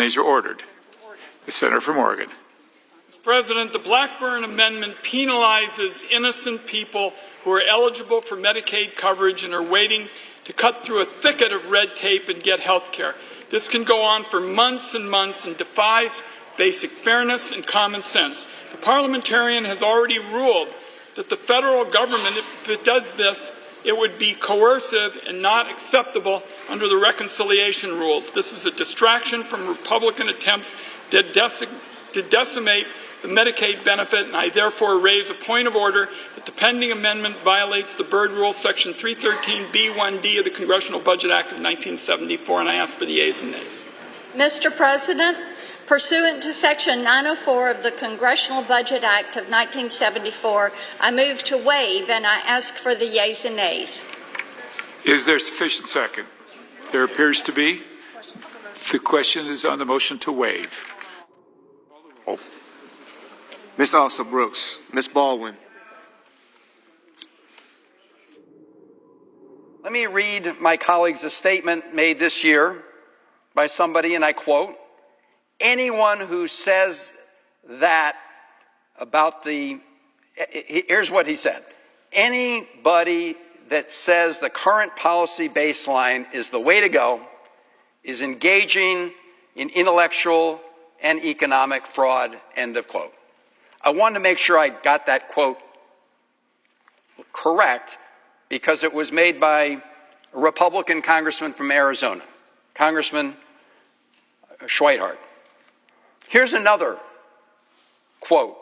nays are ordered. The senator from Oregon. Mr. President, the Blackburn Amendment penalizes innocent people who are eligible for Medicaid coverage and are waiting to cut through a thicket of red tape and get health care. This can go on for months and months and defies basic fairness and common sense. The parliamentarian has already ruled that the federal government, if it does this, it would be coercive and not acceptable under the reconciliation rules. This is a distraction from Republican attempts to decimate the Medicaid benefit, and I therefore raise a point of order that the pending amendment violates the Byrd Rule, Section 313B1D of the Congressional Budget Act of 1974, and I ask for the ayes and nays. Mr. President, pursuant to Section 904 of the Congressional Budget Act of 1974, I move to waive, and I ask for the yeas and nays. Is there sufficient second? There appears to be. The question is on the motion to waive. Oh. Ms. Alsop Brooks. Ms. Baldwin. Let me read my colleagues a statement made this year by somebody, and I quote, "Anyone who says that about the," here's what he said, "anybody that says the current policy baseline is the way to go is engaging in intellectual and economic fraud," end of quote. I wanted to make sure I got that quote correct because it was made by a Republican congressman from Arizona, Congressman Schweihart. Here's another quote.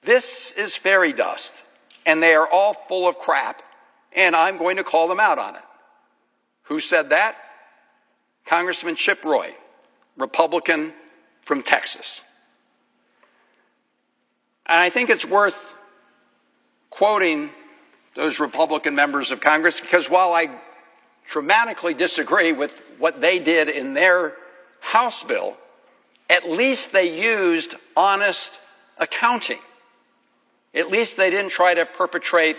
"This is fairy dust, and they are all full of crap, and I'm going to call them out on it." Who said that? Congressman Chip Roy, Republican from Texas. And I think it's worth quoting those Republican members of Congress because while I dramatically disagree with what they did in their House bill, at least they used honest accounting. At least they didn't try to perpetrate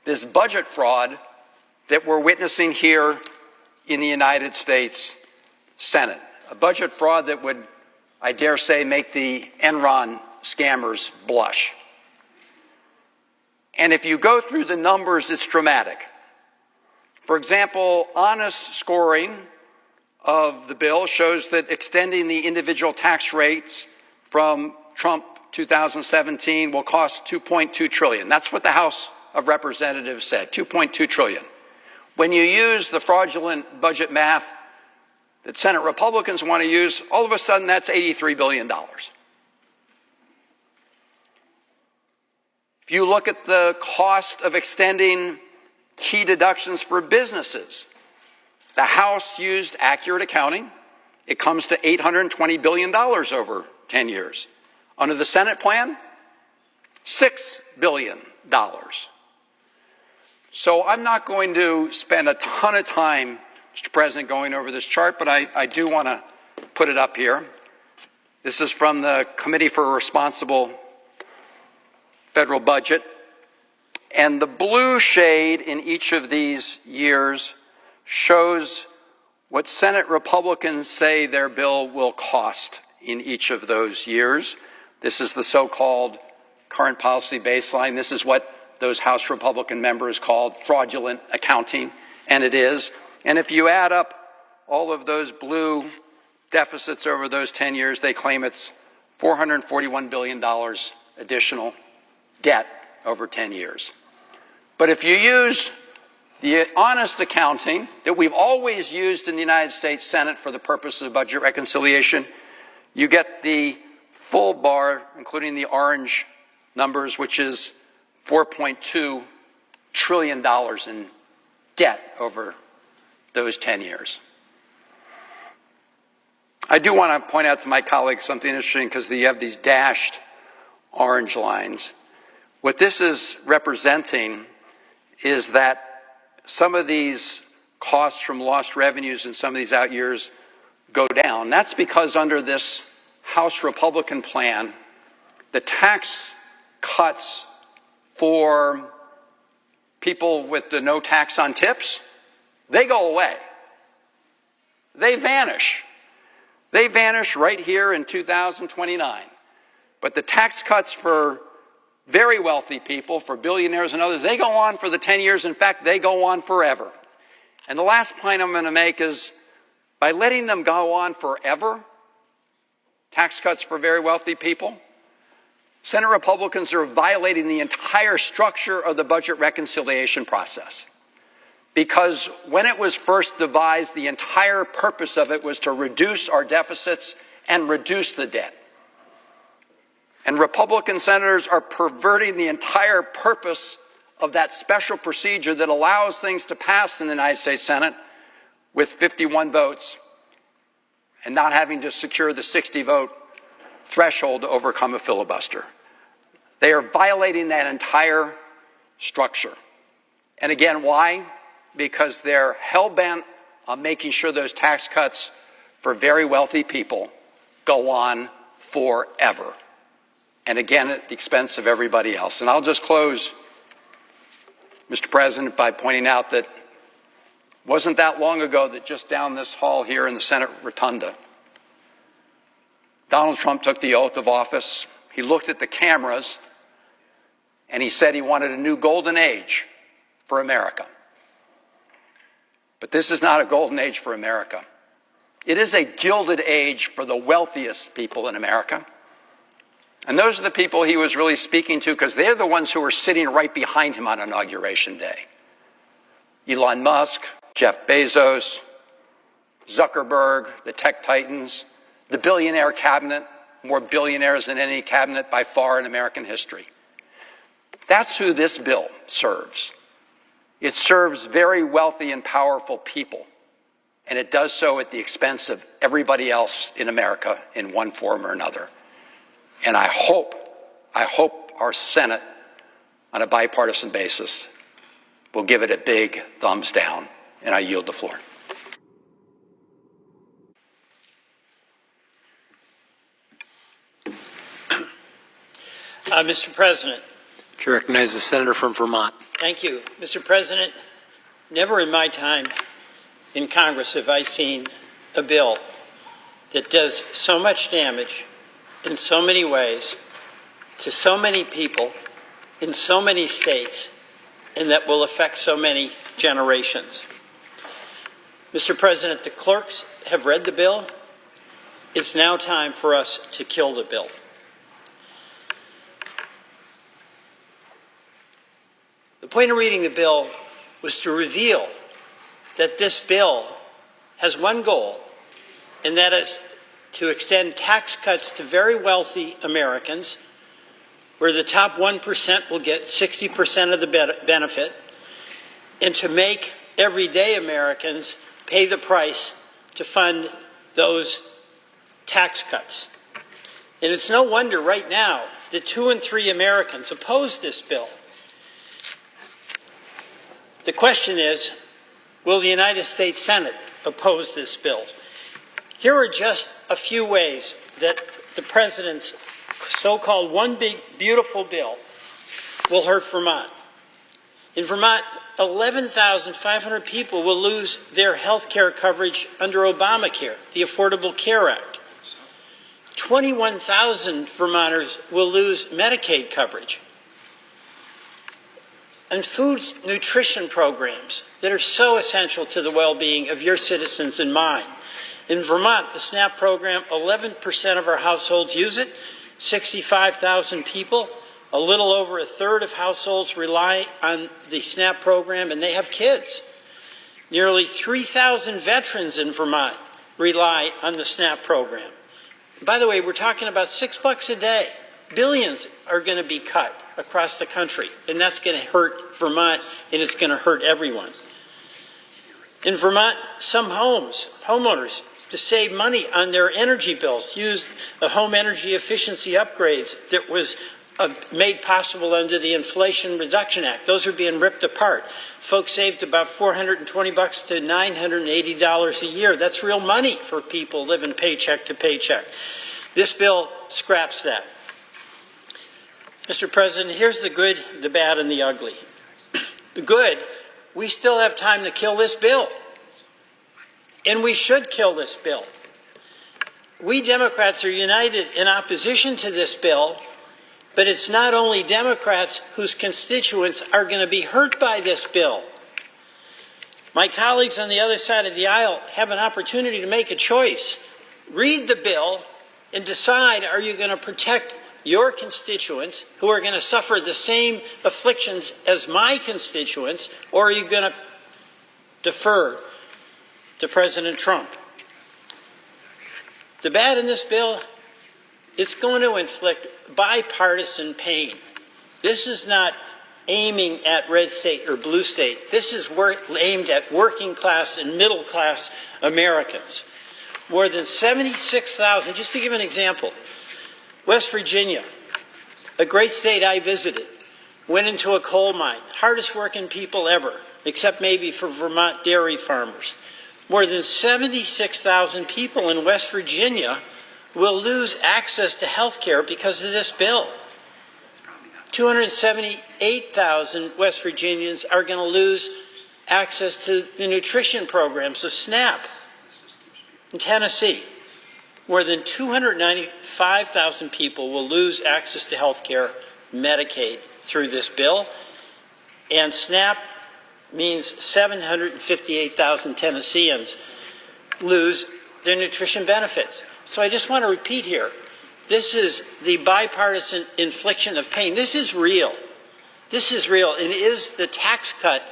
this budget fraud that we're witnessing here in the United States Senate. A budget fraud that would, I dare say, make the Enron scammers blush. And if you go through the numbers, it's dramatic. For example, honest scoring of the bill shows that extending the individual tax rates from Trump 2017 will cost $2.2 trillion. That's what the House of Representatives said, $2.2 trillion. When you use the fraudulent budget math that Senate Republicans want to use, all of a sudden that's $83 billion. If you look at the cost of extending key deductions for businesses, the House used accurate accounting. It comes to $820 billion over 10 years. Under the Senate plan, $6 billion. So I'm not going to spend a ton of time, Mr. President, going over this chart, but I do want to put it up here. This is from the Committee for a Responsible Federal Budget. And the blue shade in each of these years shows what Senate Republicans say their bill will cost in each of those years. This is the so-called current policy baseline. This is what those House Republican members called fraudulent accounting, and it is. And if you add up all of those blue deficits over those 10 years, they claim it's $441 billion additional debt over 10 years. But if you use the honest accounting that we've always used in the United States Senate for the purpose of budget reconciliation, you get the full bar, including the orange numbers, which is $4.2 trillion in debt over those 10 years. I do want to point out to my colleagues something interesting because you have these dashed orange lines. What this is representing is that some of these costs from lost revenues in some of these out years go down. That's because under this House Republican plan, the tax cuts for people with the no tax on tips, they go away. They vanish. They vanish right here in 2029. But the tax cuts for very wealthy people, for billionaires and others, they go on for the 10 years. In fact, they go on forever. And the last point I'm going to make is, by letting them go on forever, tax cuts for very wealthy people, Senate Republicans are violating the entire structure of the budget reconciliation process. Because when it was first devised, the entire purpose of it was to reduce our deficits and reduce the debt. And Republican senators are perverting the entire purpose of that special procedure that allows things to pass in the United States Senate with 51 votes and not having to secure the 60-vote threshold to overcome a filibuster. They are violating that entire structure. And again, why? Because they're hell-bent on making sure those tax cuts for very wealthy people go on forever. And again, at the expense of everybody else. And I'll just close, Mr. President, by pointing out that it wasn't that long ago that just down this hall here in the Senate Rotunda, Donald Trump took the oath of office. He looked at the cameras and he said he wanted a new golden age for America. But this is not a golden age for America. It is a gilded age for the wealthiest people in America. And those are the people he was really speaking to, because they're the ones who were sitting right behind him on Inauguration Day. Elon Musk, Jeff Bezos, Zuckerberg, the tech titans, the billionaire cabinet, more billionaires than any cabinet by far in American history. That's who this bill serves. It serves very wealthy and powerful people, and it does so at the expense of everybody else in America in one form or another. And I hope our Senate, on a bipartisan basis, will give it a big thumbs down. And I yield the floor. Mr. President. To recognize the senator from Vermont. Thank you. Mr. President, never in my time in Congress have I seen a bill that does so much damage in so many ways to so many people in so many states, and that will affect so many generations. Mr. President, the clerks have read the bill. It's now time for us to kill the bill. The point of reading the bill was to reveal that this bill has one goal, and that is to extend tax cuts to very wealthy Americans, where the top 1% will get 60% of the benefit, and to make everyday Americans pay the price to fund those tax cuts. And it's no wonder right now that 2 in 3 Americans oppose this bill. The question is, will the United States Senate oppose this bill? Here are just a few ways that the President's so-called one big, beautiful bill will hurt Vermont. In Vermont, 11,500 people will lose their health care coverage under Obamacare, the Affordable Care Act. 21,000 Vermonters will lose Medicaid coverage. And food nutrition programs that are so essential to the well-being of your citizens and mine. In Vermont, the SNAP program, 11% of our households use it, 65,000 people. A little over a third of households rely on the SNAP program, and they have kids. Nearly 3,000 veterans in Vermont rely on the SNAP program. By the way, we're talking about $6 a day. Billions are going to be cut across the country, and that's going to hurt Vermont, and it's going to hurt everyone. In Vermont, some homeowners, to save money on their energy bills, use the home energy efficiency upgrades that was made possible under the Inflation Reduction Act. Those are being ripped apart. Folks saved about $420 to $980 a year. That's real money for people living paycheck to paycheck. This bill scraps that. Mr. President, here's the good, the bad, and the ugly. The good, we still have time to kill this bill. And we should kill this bill. we Democrats are united in opposition to this bill, but it's not only Democrats whose constituents are going to be hurt by this bill. My colleagues on the other side of the aisle have an opportunity to make a choice. Read the bill and decide, are you going to protect your constituents who are going to suffer the same afflictions as my constituents, or are you going to defer to President Trump? The bad in this bill, it's going to inflict bipartisan pain. This is not aiming at red state or blue state. This is aimed at working class and middle class Americans. More than 76,000, just to give an example, West Virginia, a great state I visited, went into a coal mine, hardest working people ever, except maybe for Vermont dairy farmers. More than 76,000 people in West Virginia will lose access to health care because of this bill. 278,000 West Virginians are going to lose access to the nutrition programs of SNAP. In Tennessee, more than 295,000 people will lose access to health care, Medicaid, through this bill. And SNAP means 758,000 Tennesseans lose their nutrition benefits. So I just want to repeat here, this is the bipartisan infliction of pain. This is real. This is real. And is the tax cut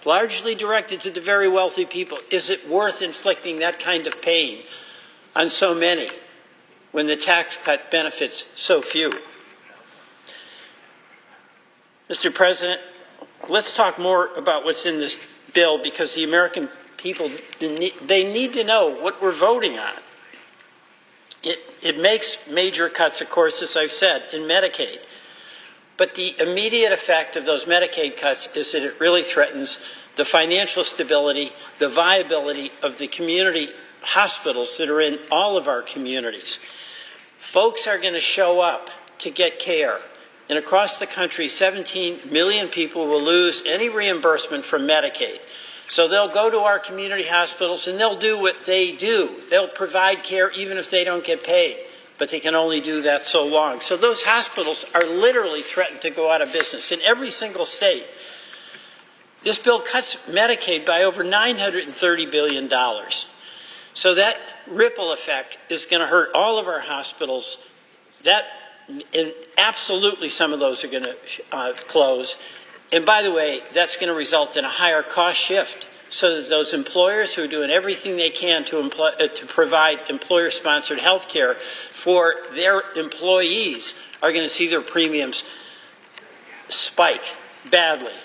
largely directed to the very wealthy people? Is it worth inflicting that kind of pain on so many when the tax cut benefits so few? Mr. President, let's talk more about what's in this bill, because the American people, they need to know what we're voting on. It makes major cuts, of course, as I've said, in Medicaid. But the immediate effect of those Medicaid cuts is that it really threatens the financial stability, the viability of the community hospitals that are in all of our communities. Folks are going to show up to get care. And across the country, 17 million people will lose any reimbursement from Medicaid. So they'll go to our community hospitals and they'll do what they do. They'll provide care even if they don't get paid, but they can only do that so long. So those hospitals are literally threatened to go out of business in every single state. This bill cuts Medicaid by over $930 billion. So that ripple effect is going to hurt all of our hospitals. And absolutely some of those are going to close. And by the way, that's going to result in a higher cost shift, so that those employers who are doing everything they can to provide employer-sponsored health care for their employees are going to see their premiums spike badly.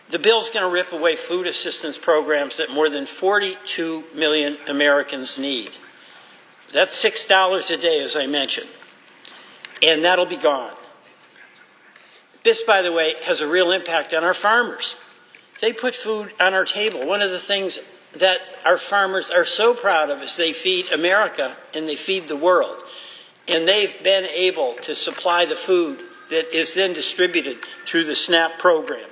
The bill's going to rip away food assistance programs that more than 42 million Americans need. That's $6 a day, as I mentioned, and that'll be gone. This, by the way, has a real impact on our farmers. They put food on our table. One of the things that our farmers are so proud of is they feed America and they feed the world. And they've been able to supply the food that is then distributed through the SNAP program.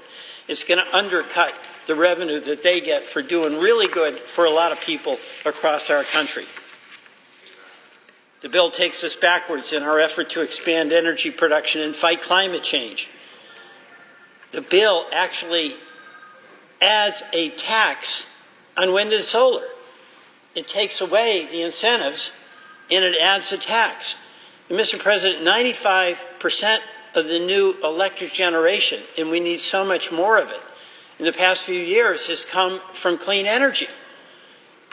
It's going to undercut the revenue that they get for doing really good for a lot of people across our country. The bill takes us backwards in our effort to expand energy production and fight climate change. The bill actually adds a tax on wind and solar. It takes away the incentives and it adds a tax. And Mr. President, 95% of the new electric generation, and we need so much more of it, in the past few years has come from clean energy.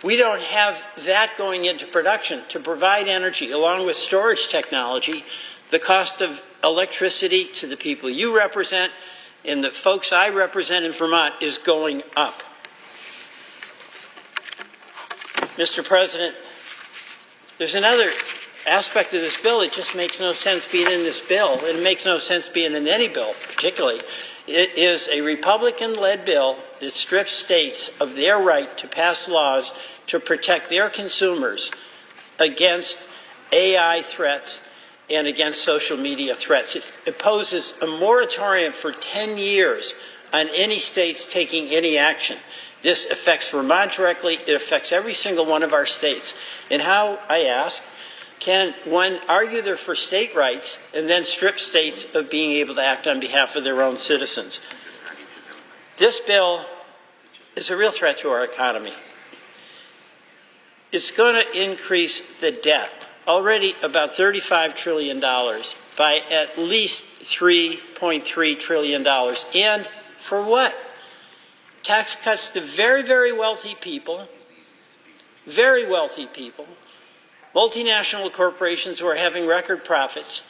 We don't have that going into production to provide energy along with storage technology. The cost of electricity to the people you represent and the folks I represent in Vermont is going up. Mr. President, there's another aspect of this bill. It just makes no sense being in this bill. It makes no sense being in any bill, particularly. It is a Republican-led bill that strips states of their right to pass laws to protect their consumers against AI threats and against social media threats. It imposes a moratorium for 10 years on any states taking any action. This affects Vermont directly. It affects every single one of our states. And how, I ask, can one argue they're for state rights and then strip states of being able to act on behalf of their own citizens? This bill is a real threat to our economy. It's going to increase the debt, already about $35 trillion, by at least $3.3 trillion. And for what? Tax cuts to very, very wealthy people, multinational corporations who are having record profits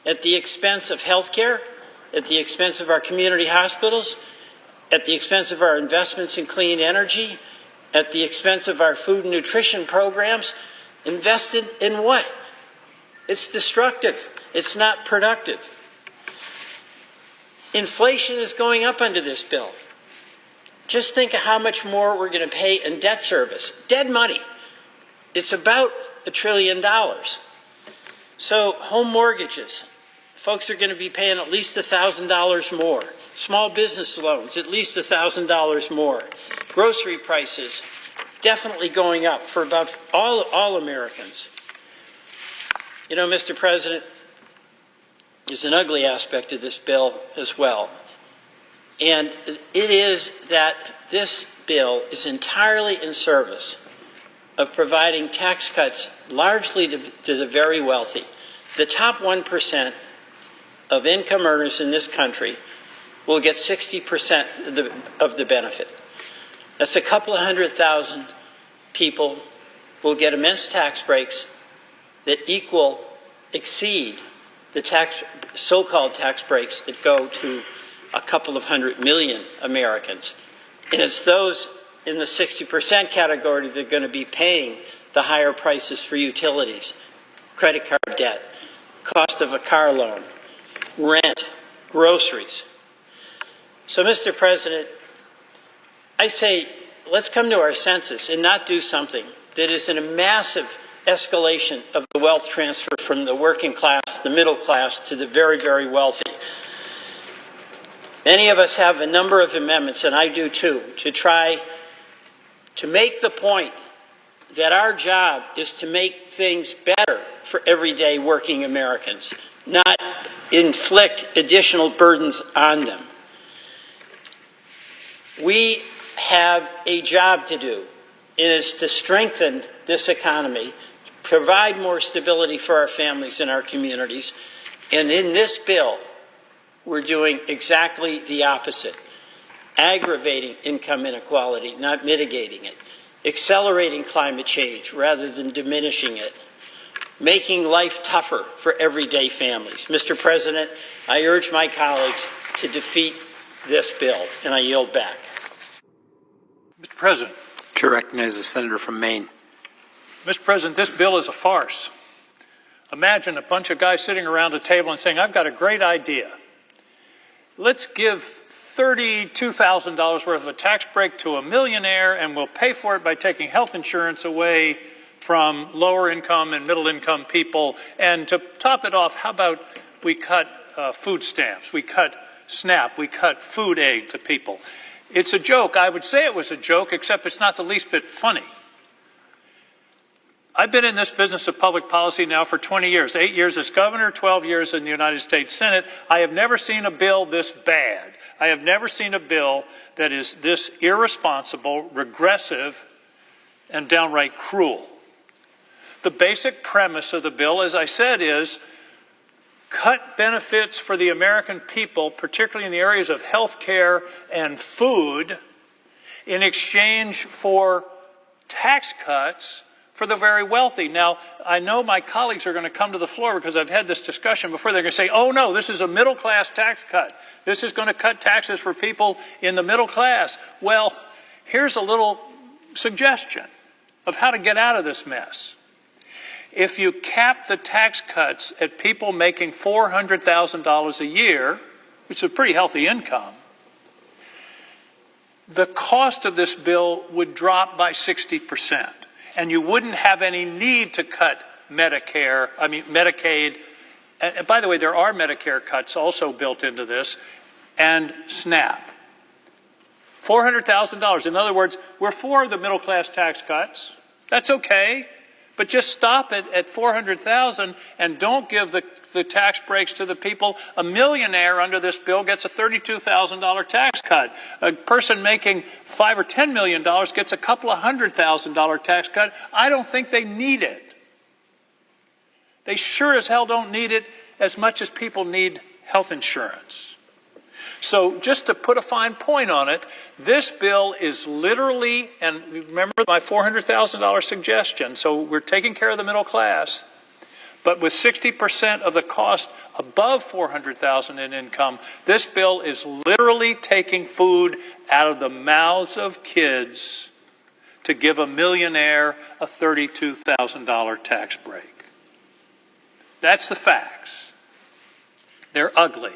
at the expense of health care, at the expense of our community hospitals, at the expense of our investments in clean energy, at the expense of our food and nutrition programs. Invested in what? It's destructive. It's not productive. Inflation is going up under this bill. Just think of how much more we're going to pay in debt service. Dead money. It's about $1 trillion. So home mortgages, folks are going to be paying at least $1,000 more. Small business loans, at least $1,000 more. Grocery prices, definitely going up for about all Americans. You know, Mr. President, there's an ugly aspect of this bill as well. And it is that this bill is entirely in service of providing tax cuts largely to the very wealthy. The top 1% of income earners in this country will get 60% of the benefit. That's a couple of 100,000 people will get immense tax breaks that exceed the so-called tax breaks that go to a couple of 100 million Americans. And it's those in the 60% category that are going to be paying the higher prices for utilities, credit card debt, cost of a car loan, rent, groceries. So, Mr. President, I say let's come to our senses and not do something that is in a massive escalation of the wealth transfer from the working class, the middle class, to the very, very wealthy. Many of us have a number of amendments, and I do too, to try to make the point that our job is to make things better for everyday working Americans, not inflict additional burdens on them. We have a job to do. It is to strengthen this economy, provide more stability for our families and our communities. And in this bill, we're doing exactly the opposite. Aggravating income inequality, not mitigating it. Accelerating climate change rather than diminishing it. Making life tougher for everyday families. Mr. President, I urge my colleagues to defeat this bill, and I yield back. Mr. President. To recognize the senator from Maine. Mr. President, this bill is a farce. Imagine a bunch of guys sitting around a table and saying, I've got a great idea. Let's give $32,000 worth of a tax break to a millionaire, and we'll pay for it by taking health insurance away from lower income and middle income people. And to top it off, how about we cut food stamps, we cut SNAP, we cut food aid to people. It's a joke. I would say it was a joke, except it's not the least bit funny. I've been in this business of public policy now for 20 years, 8 years as governor, 12 years in the United States Senate. I have never seen a bill this bad. I have never seen a bill that is this irresponsible, regressive, and downright cruel. The basic premise of the bill, as I said, is cut benefits for the American people, particularly in the areas of health care and food, in exchange for tax cuts for the very wealthy. Now, I know my colleagues are going to come to the floor because I've had this discussion before. They're going to say, oh no, this is a middle class tax cut. This is going to cut taxes for people in the middle class. Well, here's a little suggestion of how to get out of this mess. If you cap the tax cuts at people making $400,000 a year, which is a pretty healthy income, the cost of this bill would drop by 60%. And you wouldn't have any need to cut Medicaid. And by the way, there are Medicare cuts also built into this, and SNAP. $400,000. In other words, we're for the middle class tax cuts. That's okay. But just stop it at $400,000 and don't give the tax breaks to the people. A millionaire under this bill gets a $32,000 tax cut. A person making $5 or $10 million gets a couple of $100,000 tax cut. I don't think they need it. They sure as hell don't need it as much as people need health insurance. So just to put a fine point on it, this bill is literally, and remember my $400,000 suggestion, so we're taking care of the middle class, but with 60% of the cost above $400,000 in income, this bill is literally taking food out of the mouths of kids to give a millionaire a $32,000 tax break. That's the facts. They're ugly.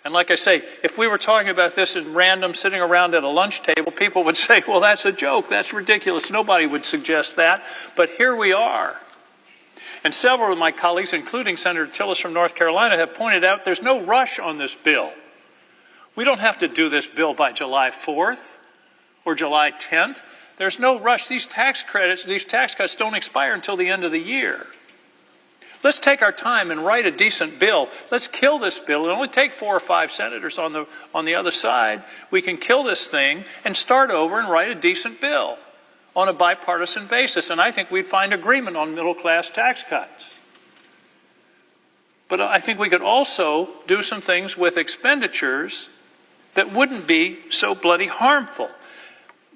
And like I say, if we were talking about this in random, sitting around at a lunch table, people would say, well, that's a joke, that's ridiculous. Nobody would suggest that. But here we are. And several of my colleagues, including Senator Tillis from North Carolina, have pointed out there's no rush on this bill. We don't have to do this bill by July 4th or July 10th. There's no rush. These tax credits, these tax cuts don't expire until the end of the year. Let's take our time and write a decent bill. Let's kill this bill. It'll only take 4 or 5 senators on the other side. We can kill this thing and start over and write a decent bill on a bipartisan basis. And I think we'd find agreement on middle-class tax cuts. But I think we could also do some things with expenditures that wouldn't be so bloody harmful.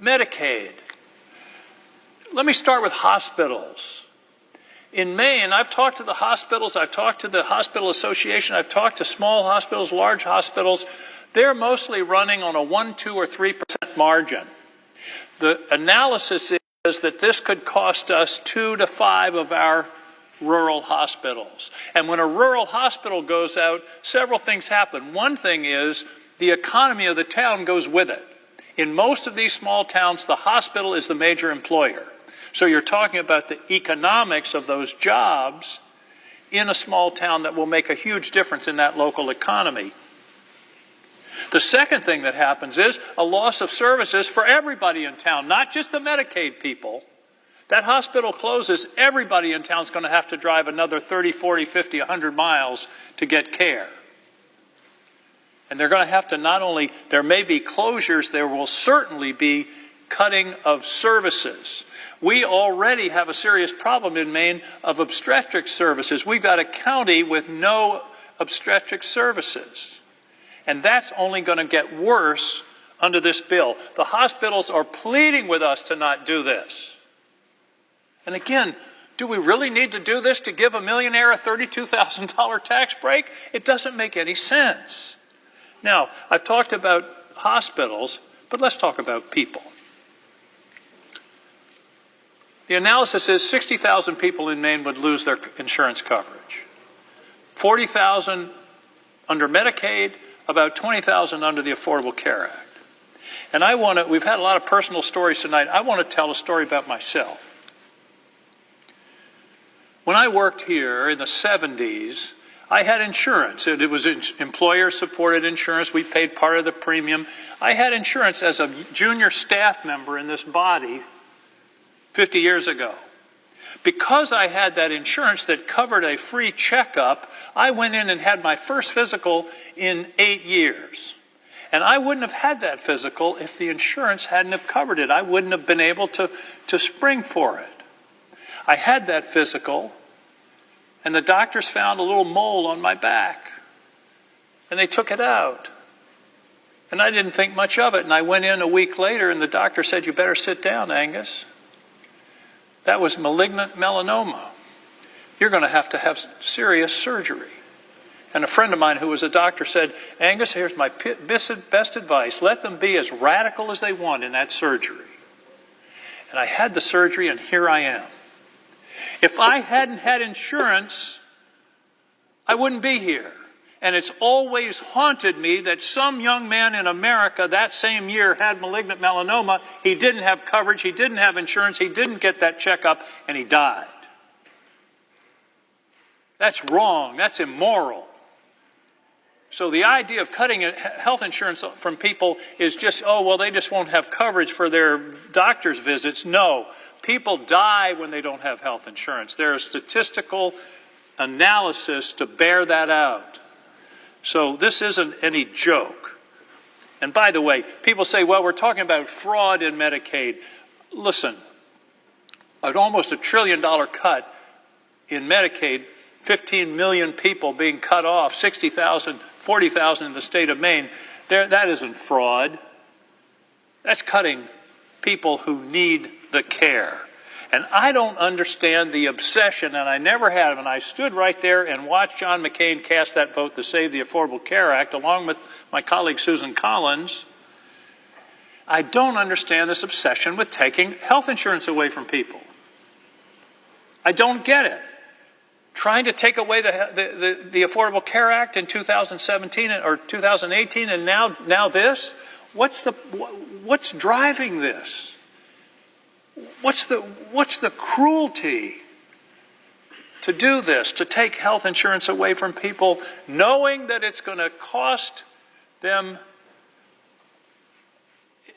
Medicaid. Let me start with hospitals. In Maine, I've talked to the hospitals, I've talked to the hospital association, I've talked to small hospitals, large hospitals. They're mostly running on a 1, 2, or 3% margin. The analysis is that this could cost us 2 to 5 of our rural hospitals. And when a rural hospital goes out, several things happen. One thing is the economy of the town goes with it. In most of these small towns, the hospital is the major employer. So you're talking about the economics of those jobs in a small town that will make a huge difference in that local economy. The second thing that happens is a loss of services for everybody in town, not just the Medicaid people. That hospital closes, everybody in town is going to have to drive another 30, 40, 50, 100 miles to get care. And they're going to have to not only, there may be closures, there will certainly be cutting of services. We already have a serious problem in Maine of obstetric services. We've got a county with no obstetric services. And that's only going to get worse under this bill. The hospitals are pleading with us to not do this. And again, do we really need to do this to give a millionaire a $32,000 tax break? It doesn't make any sense. Now, I've talked about hospitals, but let's talk about people. The analysis is 60,000 people in Maine would lose their insurance coverage. 40,000 under Medicaid, about 20,000 under the Affordable Care Act. And we've had a lot of personal stories tonight. I want to tell a story about myself. When I worked here in the 70s, I had insurance. It was employer-supported insurance. We paid part of the premium. I had insurance as a junior staff member in this body 50 years ago. Because I had that insurance that covered a free checkup, I went in and had my first physical in 8 years. And I wouldn't have had that physical if the insurance hadn't have covered it. I wouldn't have been able to spring for it. I had that physical, and the doctors found a little mole on my back. And they took it out. And I didn't think much of it. And I went in a week later, and the doctor said, "You better sit down, Angus. That was malignant melanoma. You're going to have serious surgery." And a friend of mine who was a doctor said, "Angus, here's my best advice. Let them be as radical as they want in that surgery." And I had the surgery, and here I am. If I hadn't had insurance, I wouldn't be here. And it's always haunted me that some young man in America that same year had malignant melanoma. He didn't have coverage, he didn't have insurance, he didn't get that checkup, and he died. That's wrong, that's immoral. So the idea of cutting health insurance from people is just, oh, well, they just won't have coverage for their doctor's visits. No, people die when they don't have health insurance. There is statistical analysis to bear that out. So this isn't any joke. And by the way, people say, well, we're talking about fraud in Medicaid. Listen, an almost $1 trillion cut in Medicaid, 15 million people being cut off, 60,000, 40,000 in the state of Maine, that isn't fraud. That's cutting people who need the care. And I don't understand the obsession, and I never have, and I stood right there and watched John McCain cast that vote to save the Affordable Care Act, along with my colleague Susan Collins. I don't understand this obsession with taking health insurance away from people. I don't get it. Trying to take away the Affordable Care Act in 2017 or 2018, and now this? What's driving this? What's the cruelty to do this, to take health insurance away from people, knowing that it's going to cost them?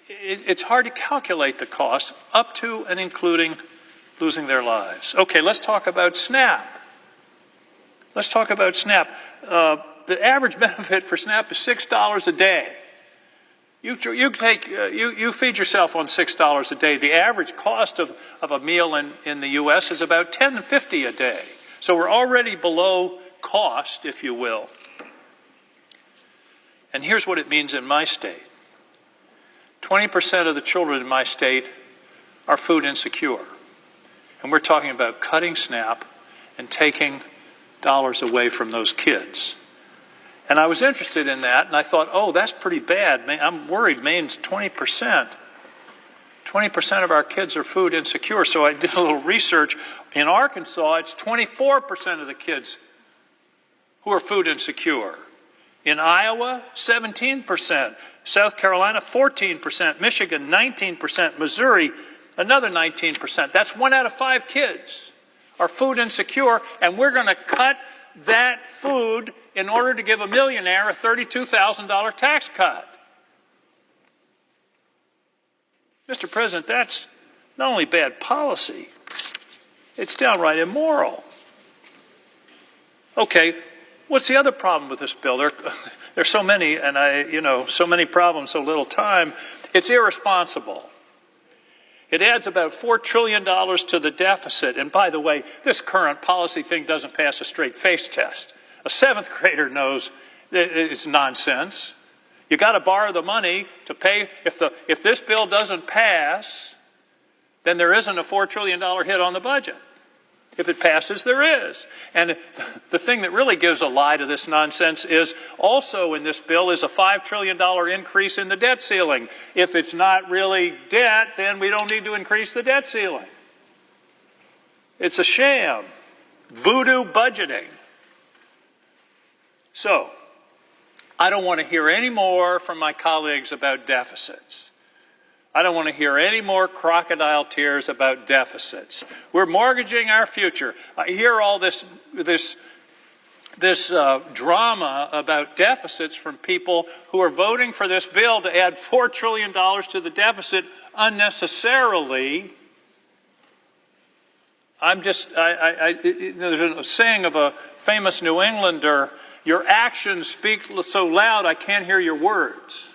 It's hard to calculate the cost, up to and including losing their lives. Okay, let's talk about SNAP. Let's talk about SNAP. The average benefit for SNAP is $6 a day. You feed yourself on $6 a day. The average cost of a meal in the U.S. is about $10.50 a day. So we're already below cost, if you will. And here's what it means in my state. 20% of the children in my state are food insecure. And we're talking about cutting SNAP and taking dollars away from those kids. And I was interested in that, and I thought, oh, that's pretty bad. I'm worried Maine's 20%. 20% of our kids are food insecure. So I did a little research. In Arkansas, it's 24% of the kids who are food insecure. In Iowa, 17%. South Carolina, 14%. Michigan, 19%. Missouri, another 19%. That's 1 out of 5 kids are food insecure, and we're going to cut that food in order to give a millionaire a $32,000 tax cut. Mr. President, that's not only bad policy, it's downright immoral. Okay, what's the other problem with this bill? There's so many, and so many problems, so little time. It's irresponsible. It adds about $4 trillion to the deficit. And by the way, this current policy thing doesn't pass a straight face test. A 7th grader knows it's nonsense. You got to borrow the money to pay. If this bill doesn't pass, then there isn't a $4 trillion hit on the budget. If it passes, there is. And the thing that really gives a lie to this nonsense is also in this bill is a $5 trillion increase in the debt ceiling. If it's not really debt, then we don't need to increase the debt ceiling. It's a sham. Voodoo budgeting. So, I don't want to hear any more from my colleagues about deficits. I don't want to hear any more crocodile tears about deficits. We're mortgaging our future. I hear all this drama about deficits from people who are voting for this bill to add $4 trillion to the deficit unnecessarily. There's a saying of a famous New Englander, your actions speak so loud I can't hear your words.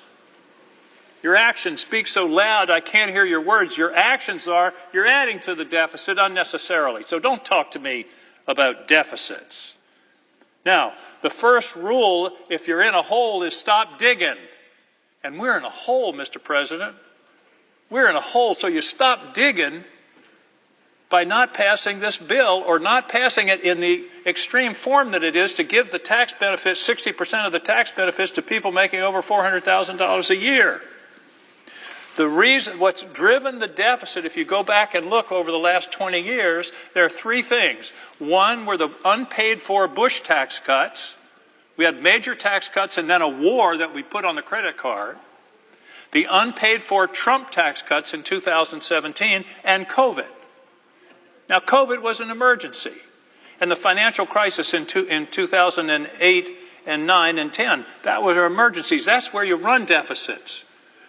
Your actions speak so loud I can't hear your words. Your actions are, you're adding to the deficit unnecessarily. So don't talk to me about deficits. Now, the first rule, if you're in a hole, is stop digging. And we're in a hole, Mr. President. We're in a hole, so you stop digging by not passing this bill or not passing it in the extreme form that it is to give the tax benefits, 60% of the tax benefits to people making over $400,000 a year. The reason, what's driven the deficit, if you go back and look over the last 20 years, there are 3 things. One were the unpaid for Bush tax cuts. We had major tax cuts and then a war that we put on the credit card. The unpaid for Trump tax cuts in 2017 and COVID. Now, COVID was an emergency. And the financial crisis in 2008 and 9 and 10. That were emergencies. That's where you run deficits.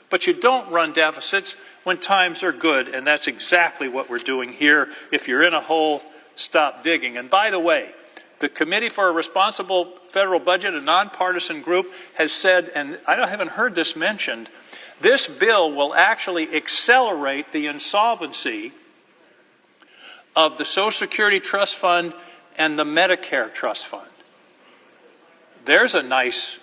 But you don't run deficits when times are good, and that's exactly what we're doing here. If you're in a hole, stop digging. And by the way, the Committee for a Responsible Federal Budget, a nonpartisan group, has said, and I haven't heard this mentioned, this bill will actually accelerate the insolvency of the Social Security Trust Fund and the Medicare Trust Fund. There's a nice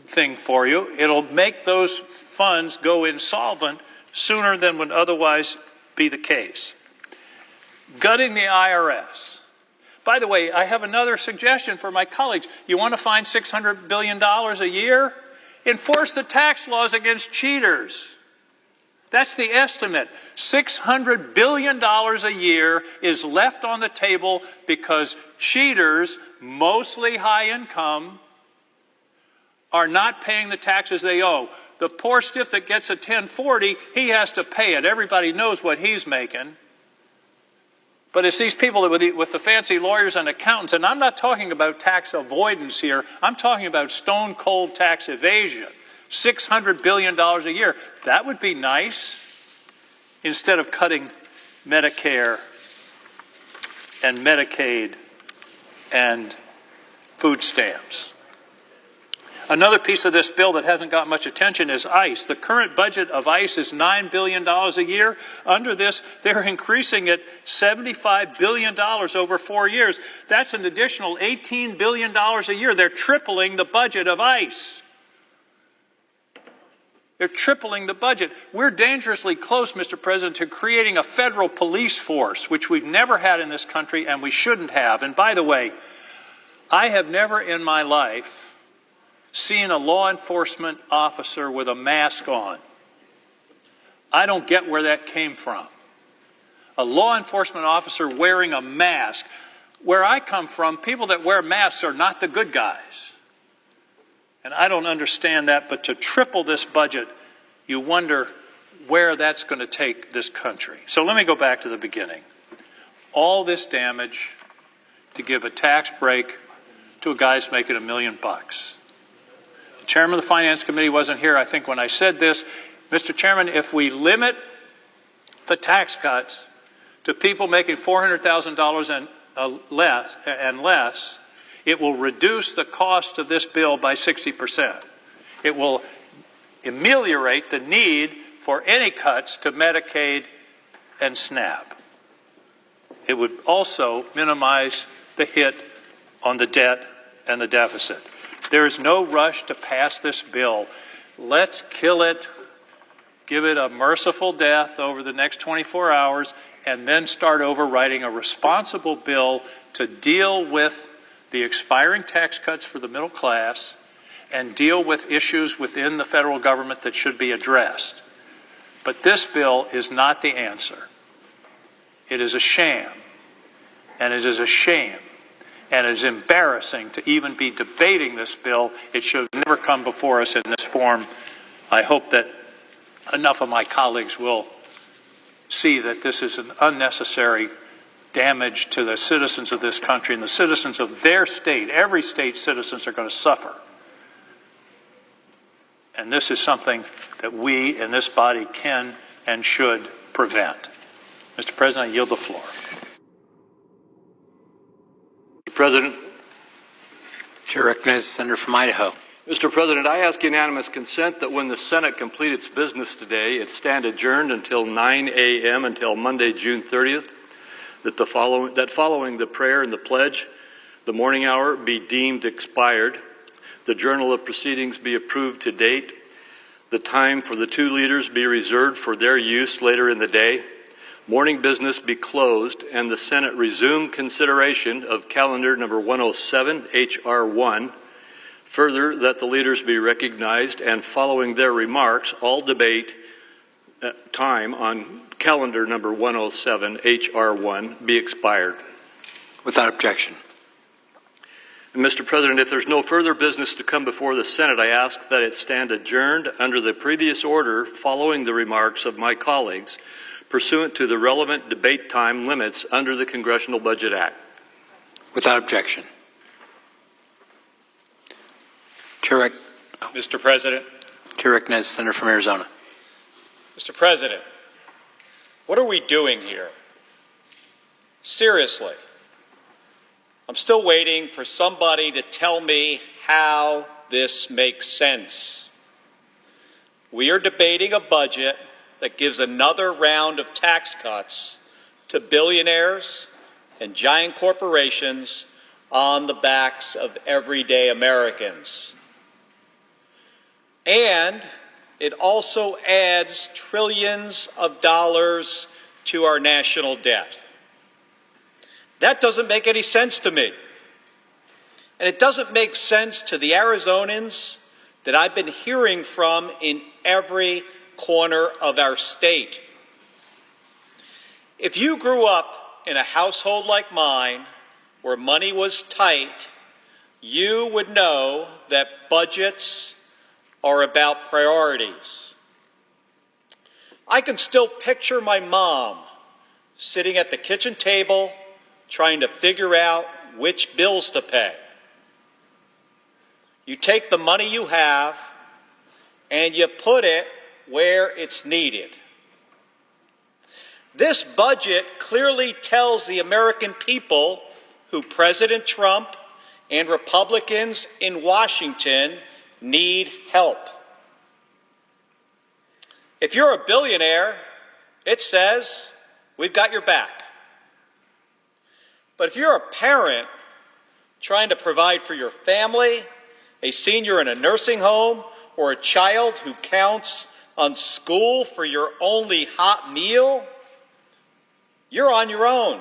thing for you. It'll make those funds go insolvent sooner than would otherwise be the case. Gutting the IRS. By the way, I have another suggestion for my colleagues. You want to find $600 billion a year? Enforce the tax laws against cheaters. That's the estimate. $600 billion a year is left on the table because cheaters, mostly high income, are not paying the taxes they owe. The poor stiff that gets a 1040, he has to pay it. Everybody knows what he's making. But it's these people with the fancy lawyers and accountants, and I'm not talking about tax avoidance here. I'm talking about stone cold tax evasion. $600 billion a year. That would be nice instead of cutting Medicare and Medicaid and food stamps. Another piece of this bill that hasn't got much attention is ICE. The current budget of ICE is $9 billion a year. Under this, they're increasing it $75 billion over 4 years. That's an additional $18 billion a year. They're tripling the budget of ICE. They're tripling the budget. We're dangerously close, Mr. President, to creating a federal police force, which we've never had in this country and we shouldn't have. And by the way, I have never in my life seen a law enforcement officer with a mask on. I don't get where that came from. A law enforcement officer wearing a mask. Where I come from, people that wear masks are not the good guys. And I don't understand that, but to triple this budget, you wonder where that's going to take this country. So let me go back to the beginning. All this damage to give a tax break to a guy who's making $1 million. The chairman of the Finance Committee wasn't here, I think, when I said this. Mr. Chairman, if we limit the tax cuts to people making $400,000 and less, it will reduce the cost of this bill by 60%. It will ameliorate the need for any cuts to Medicaid and SNAP. It would also minimize the hit on the debt and the deficit. There is no rush to pass this bill. Let's kill it, give it a merciful death over the next 24 hours, and then start over writing a responsible bill to deal with the expiring tax cuts for the middle class and deal with issues within the federal government that should be addressed. But this bill is not the answer. It is a sham, and it is a shame. And it is embarrassing to even be debating this bill. It should have never come before us in this form. I hope that enough of my colleagues will see that this is an unnecessary damage to the citizens of this country and the citizens of their state. Every state's citizens are going to suffer. And this is something that we in this body can and should prevent. Mr. President, I yield the floor. Mr. President. Chair recognizes the senator from Idaho. Mr. President, I ask unanimous consent that when the Senate complete its business today, it stand adjourned until 9 a.m. until Monday, June 30th, that following the prayer and the pledge, the morning hour be deemed expired, the journal of proceedings be approved to date, the time for the two leaders be reserved for their use later in the day, morning business be closed, and the Senate resume consideration of calendar number 107, H.R. 1. Further, that the leaders be recognized, and following their remarks, all debate time on calendar number 107, H.R. 1, be expired. Without objection. And Mr. President, if there's no further business to come before the Senate, I ask that it stand adjourned under the previous order following the remarks of my colleagues, pursuant to the relevant debate time limits under the Congressional Budget Act. Without objection. Mr. President. Chair recognizes the senator from Arizona. Mr. President, what are we doing here? Seriously. I'm still waiting for somebody to tell me how this makes sense. We are debating a budget that gives another round of tax cuts to billionaires and giant corporations on the backs of everyday Americans. And it also adds trillions of dollars to our national debt. That doesn't make any sense to me. And it doesn't make sense to the Arizonans that I've been hearing from in every corner of our state. If you grew up in a household like mine, where money was tight, you would know that budgets are about priorities. I can still picture my mom sitting at the kitchen table trying to figure out which bills to pay. You take the money you have and you put it where it's needed. This budget clearly tells the American people who President Trump and Republicans in Washington need help. If you're a billionaire, it says, we've got your back. But if you're a parent trying to provide for your family, a senior in a nursing home, or a child who counts on school for your only hot meal, you're on your own.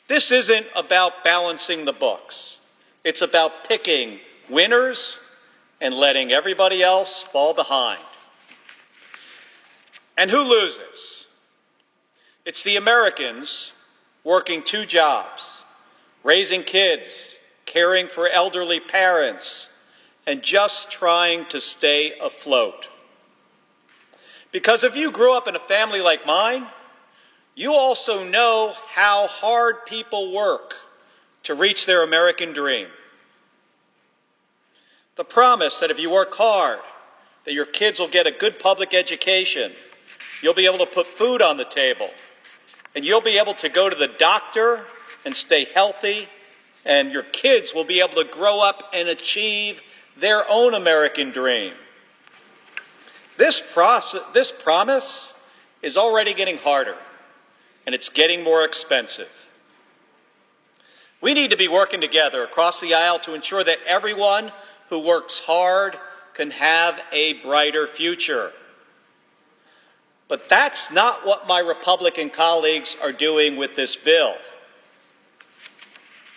This isn't about balancing the books. It's about picking winners and letting everybody else fall behind. And who loses? It's the Americans working 2 jobs, raising kids, caring for elderly parents, and just trying to stay afloat. Because if you grew up in a family like mine, you also know how hard people work to reach their American dream. The promise that if you work hard, that your kids will get a good public education, you'll be able to put food on the table, and you'll be able to go to the doctor and stay healthy, and your kids will be able to grow up and achieve their own American dream. This promise is already getting harder, and it's getting more expensive. We need to be working together across the aisle to ensure that everyone who works hard can have a brighter future. But that's not what my Republican colleagues are doing with this bill.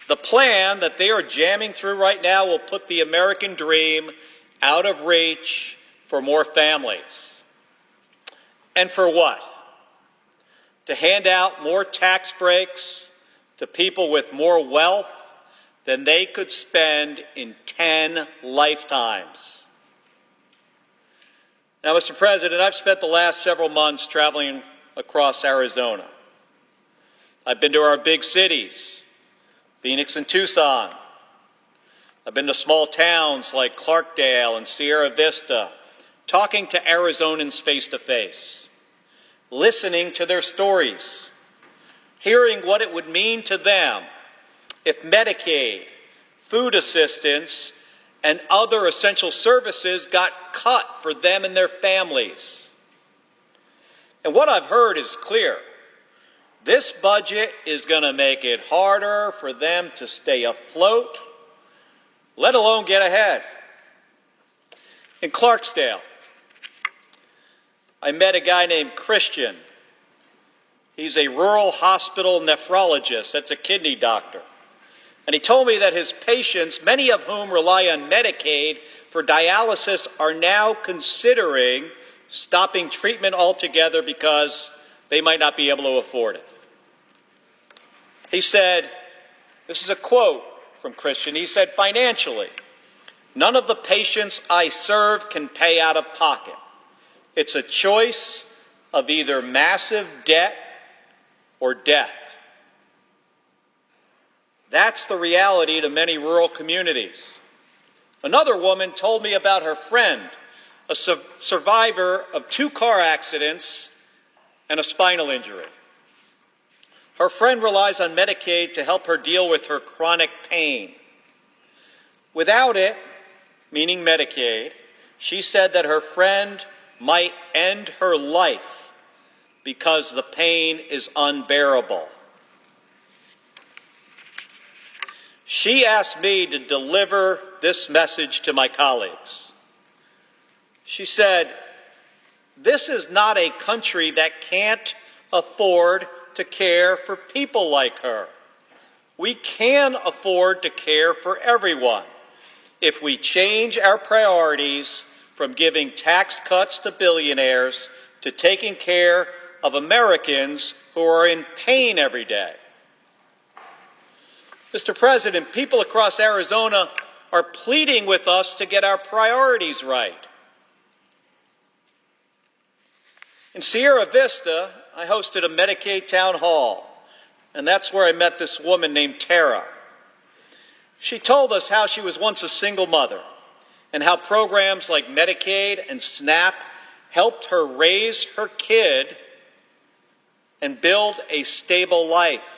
The plan that they are jamming through right now will put the American dream out of reach for more families. And for what? To hand out more tax breaks to people with more wealth than they could spend in 10 lifetimes. Now, Mr. President, I've spent the last several months traveling across Arizona. I've been to our big cities, Phoenix and Tucson. I've been to small towns like Clarkdale and Sierra Vista, talking to Arizonans face to face, listening to their stories, hearing what it would mean to them if Medicaid, food assistance, and other essential services got cut for them and their families. And what I've heard is clear. This budget is going to make it harder for them to stay afloat, let alone get ahead. In Clarksdale, I met a guy named Christian. He's a rural hospital nephrologist. That's a kidney doctor. And he told me that his patients, many of whom rely on Medicaid for dialysis, are now considering stopping treatment altogether because they might not be able to afford it. He said, this is a quote from Christian, he said, financially, none of the patients I serve can pay out of pocket. It's a choice of either massive debt or death. That's the reality to many rural communities. Another woman told me about her friend, a survivor of 2 car accidents and a spinal injury. Her friend relies on Medicaid to help her deal with her chronic pain. Without it, meaning Medicaid, she said that her friend might end her life because the pain is unbearable. She asked me to deliver this message to my colleagues. She said, "This is not a country that can't afford to care for people like her. We can afford to care for everyone if we change our priorities from giving tax cuts to billionaires to taking care of Americans who are in pain every day." Mr. President, people across Arizona are pleading with us to get our priorities right. In Sierra Vista, I hosted a Medicaid town hall, and that's where I met this woman named Tara. She told us how she was once a single mother and how programs like Medicaid and SNAP helped her raise her kid and build a stable life.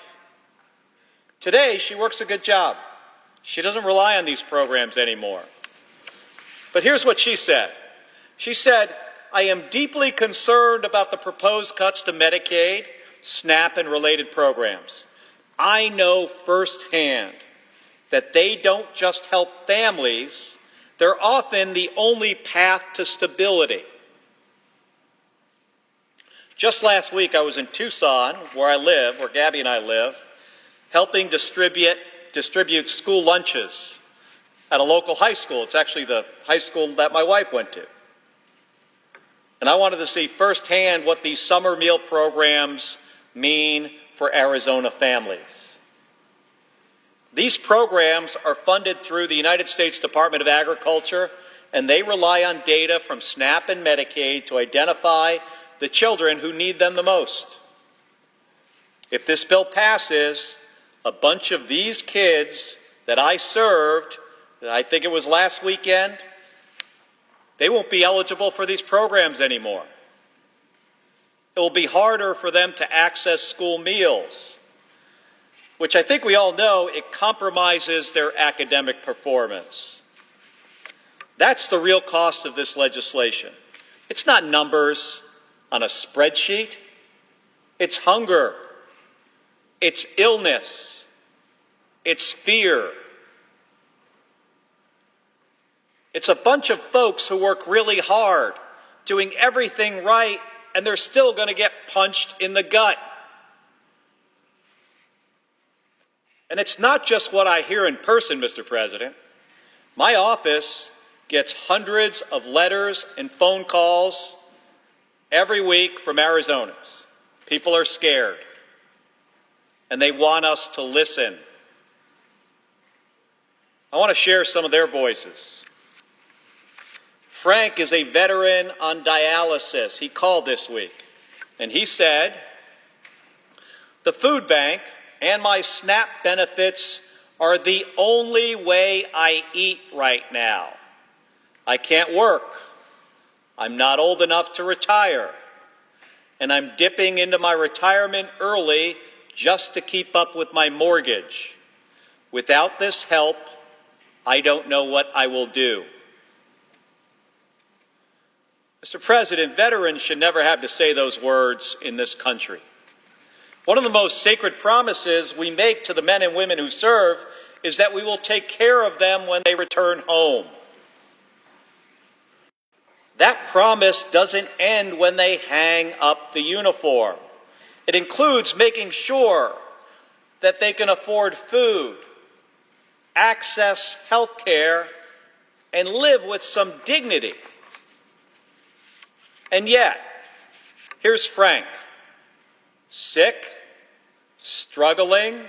Today, she works a good job. She doesn't rely on these programs anymore. But here's what she said. She said, "I am deeply concerned about the proposed cuts to Medicaid, SNAP, and related programs. I know firsthand that they don't just help families, they're often the only path to stability." Just last week, I was in Tucson, where I live, where Gabby and I live, helping distribute school lunches at a local high school. It's actually the high school that my wife went to. And I wanted to see firsthand what these summer meal programs mean for Arizona families. These programs are funded through the United States Department of Agriculture, and they rely on data from SNAP and Medicaid to identify the children who need them the most. If this bill passes, a bunch of these kids that I served, I think it was last weekend, they won't be eligible for these programs anymore. It will be harder for them to access school meals, which I think we all know it compromises their academic performance. That's the real cost of this legislation. It's not numbers on a spreadsheet. It's hunger. It's illness. It's fear. It's a bunch of folks who work really hard, doing everything right, and they're still going to get punched in the gut. And it's not just what I hear in person, Mr. President. My office gets hundreds of letters and phone calls every week from Arizonans. People are scared, and they want us to listen. I want to share some of their voices. Frank is a veteran on dialysis. He called this week, and he said, "The food bank and my SNAP benefits are the only way I eat right now. I can't work. I'm not old enough to retire, and I'm dipping into my retirement early just to keep up with my mortgage. Without this help, I don't know what I will do." Mr. President, veterans should never have to say those words in this country. One of the most sacred promises we make to the men and women who serve is that we will take care of them when they return home. That promise doesn't end when they hang up the uniform. It includes making sure that they can afford food, access health care, and live with some dignity. And yet, here's Frank, sick, struggling,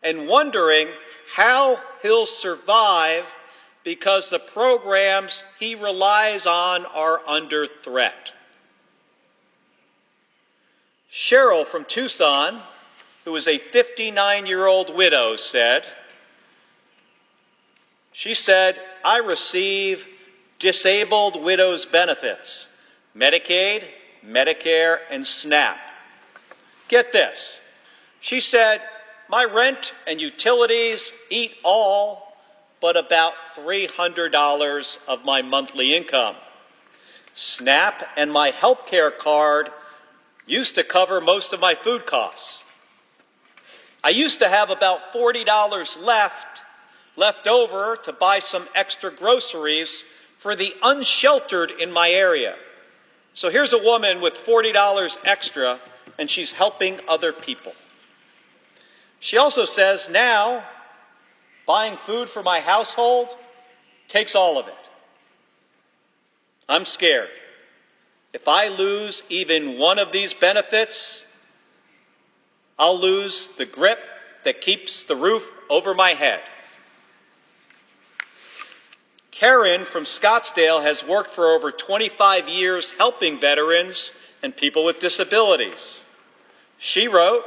and wondering how he'll survive because the programs he relies on are under threat. Cheryl from Tucson, who is a 59-year-old widow, said, She said, I receive disabled widows' benefits, Medicaid, Medicare, and SNAP. Get this. She said, my rent and utilities eat all but about $300 of my monthly income. SNAP and my health care card used to cover most of my food costs. I used to have about $40 left over to buy some extra groceries for the unsheltered in my area. So here's a woman with $40 extra, and she's helping other people. She also says now buying food for my household takes all of it. I'm scared. If I lose even one of these benefits, I'll lose the grip that keeps the roof over my head. Karen from Scottsdale has worked for over 25 years helping veterans and people with disabilities. She wrote,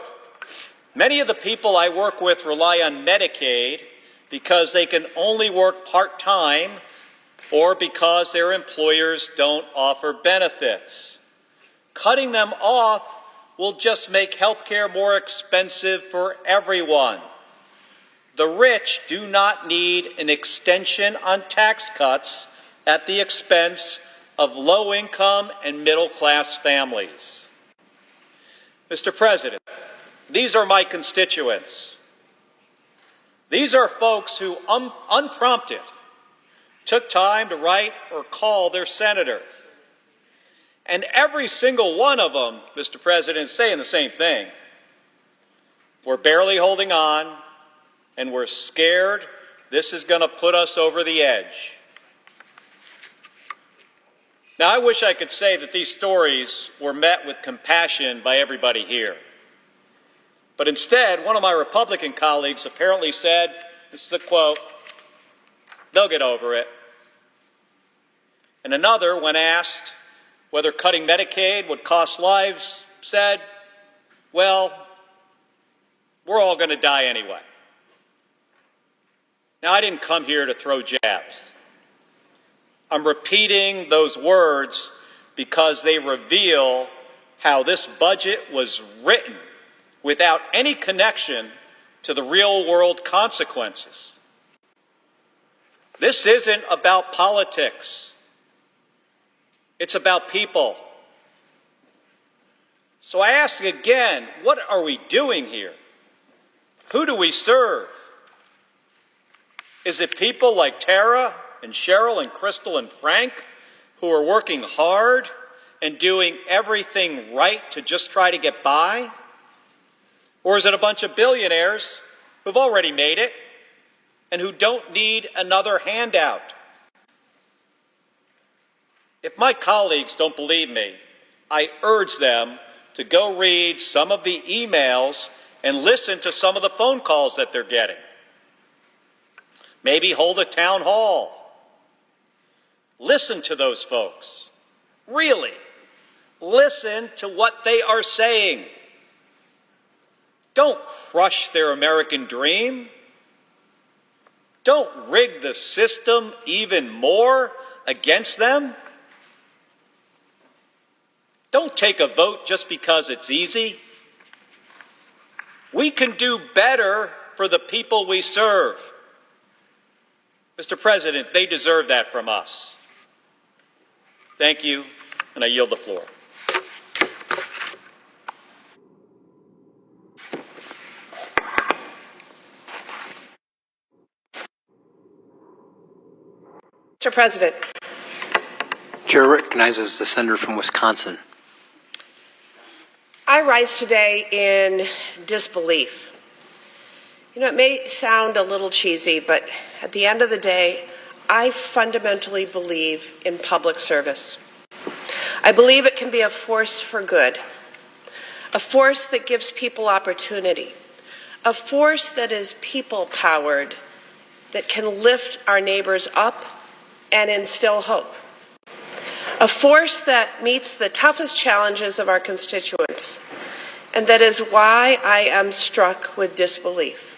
many of the people I work with rely on Medicaid because they can only work part-time or because their employers don't offer benefits. Cutting them off will just make health care more expensive for everyone. The rich do not need an extension on tax cuts at the expense of low-income and middle-class families. Mr. President, these are my constituents. These are folks who, unprompted, took time to write or call their senator. And every single one of them, Mr. President, is saying the same thing. We're barely holding on, and we're scared this is going to put us over the edge. Now, I wish I could say that these stories were met with compassion by everybody here. But instead, one of my Republican colleagues apparently said, this is a quote, they'll get over it. And another, when asked whether cutting Medicaid would cost lives, said, well, we're all going to die anyway. Now, I didn't come here to throw jabs. I'm repeating those words because they reveal how this budget was written without any connection to the real-world consequences. This isn't about politics. It's about people. So I ask again, what are we doing here? Who do we serve? Is it people like Tara and Cheryl and Crystal and Frank who are working hard and doing everything right to just try to get by? Or is it a bunch of billionaires who've already made it and who don't need another handout? If my colleagues don't believe me, I urge them to go read some of the emails and listen to some of the phone calls that they're getting. Maybe hold a town hall. Listen to those folks. Really, listen to what they are saying. Don't crush their American dream. Don't rig the system even more against them. Don't take a vote just because it's easy. We can do better for the people we serve. Mr. President, they deserve that from us. Thank you, and I yield the floor. Mr. President. Chair recognizes the senator from Wisconsin. I rise today in disbelief. You know, it may sound a little cheesy, but at the end of the day, I fundamentally believe in public service. I believe it can be a force for good, a force that gives people opportunity, a force that is people-powered, that can lift our neighbors up and instill hope, a force that meets the toughest challenges of our constituents, and that is why I am struck with disbelief.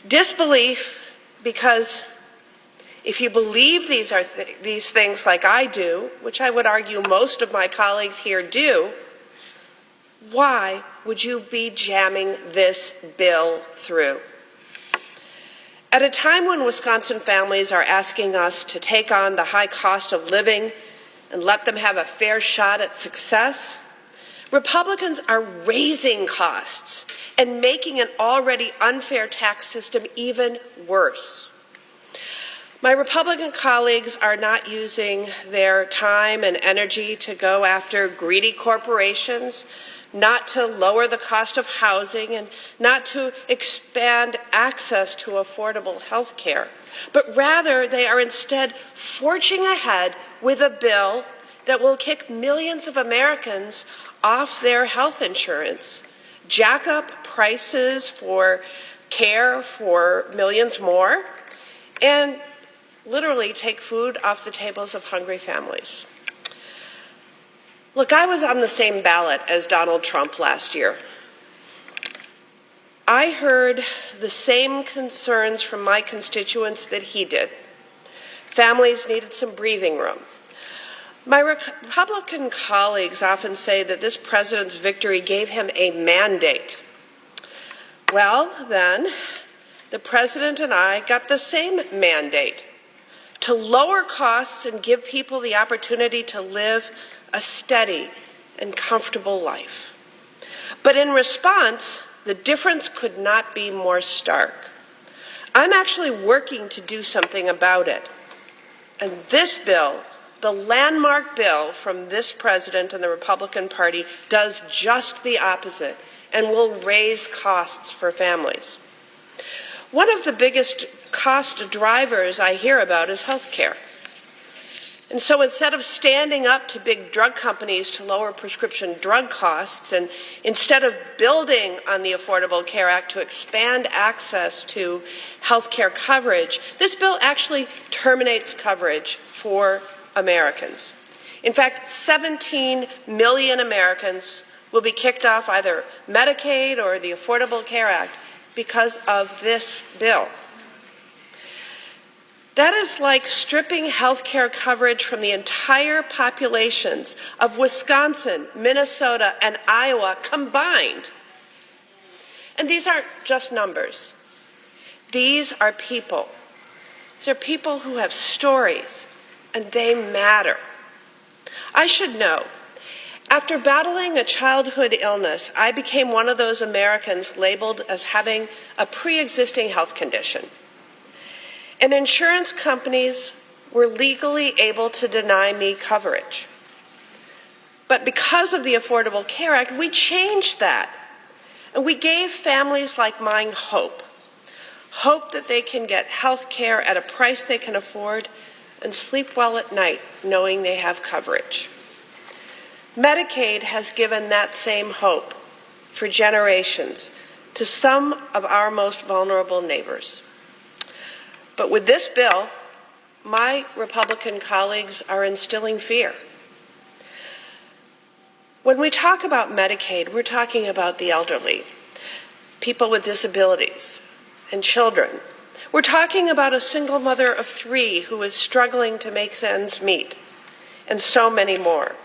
Disbelief because If you believe these things like I do, which I would argue most of my colleagues here do, why would you be jamming this bill through? At a time when Wisconsin families are asking us to take on the high cost of living and let them have a fair shot at success, Republicans are raising costs and making an already unfair tax system even worse. My Republican colleagues are not using their time and energy to go after greedy corporations, not to lower the cost of housing, and not to expand access to affordable health care, but rather they are instead forging ahead with a bill that will kick millions of Americans off their health insurance, jack up prices for care for millions more, and literally take food off the tables of hungry families. Look, I was on the same ballot as Donald Trump last year. I heard the same concerns from my constituents that he did. Families needed some breathing room. My Republican colleagues often say that this president's victory gave him a mandate. Well, then, the president and I got the same mandate to lower costs and give people the opportunity to live a steady and comfortable life. But in response, the difference could not be more stark. I'm actually working to do something about it. And this bill, the landmark bill from this president and the Republican Party, does just the opposite and will raise costs for families. One of the biggest cost drivers I hear about is health care. And so instead of standing up to big drug companies to lower prescription drug costs, and instead of building on the Affordable Care Act to expand access to health care coverage, this bill actually terminates coverage for Americans. In fact, 17 million Americans will be kicked off either Medicaid or the Affordable Care Act because of this bill. That is like stripping health care coverage from the entire populations of Wisconsin, Minnesota, and Iowa combined. And these aren't just numbers. These are people. These are people who have stories, and they matter. I should know, after battling a childhood illness, I became one of those Americans labeled as having a pre-existing health condition. And insurance companies were legally able to deny me coverage. But because of the Affordable Care Act, we changed that. And we gave families like mine hope. Hope that they can get health care at a price they can afford and sleep well at night knowing they have coverage. Medicaid has given that same hope for generations to some of our most vulnerable neighbors. But with this bill, my Republican colleagues are instilling fear. When we talk about Medicaid, we're talking about the elderly, people with disabilities, and children. We're talking about a single mother of 3 who is struggling to make ends meet, and so many more.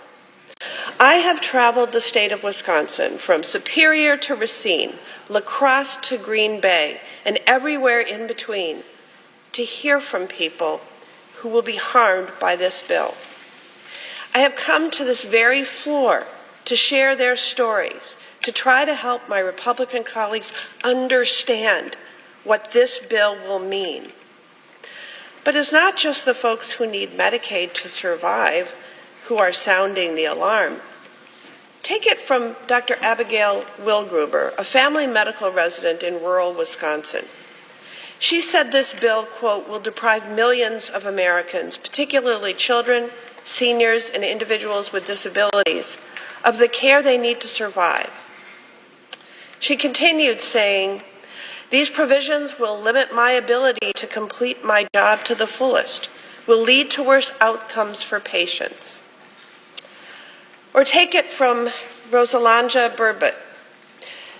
I have traveled the state of Wisconsin from Superior to Racine, La Crosse to Green Bay, and everywhere in between, to hear from people who will be harmed by this bill. I have come to this very floor to share their stories, to try to help my Republican colleagues understand what this bill will mean. But it's not just the folks who need Medicaid to survive who are sounding the alarm. Take it from Dr. Abigail Wilgruber, a family medical resident in rural Wisconsin. She said this bill, quote, will deprive millions of Americans, particularly children, seniors, and individuals with disabilities, of the care they need to survive. She continued saying, these provisions will limit my ability to complete my job to the fullest, will lead to worse outcomes for patients. Or take it from Rosalanja Burbot,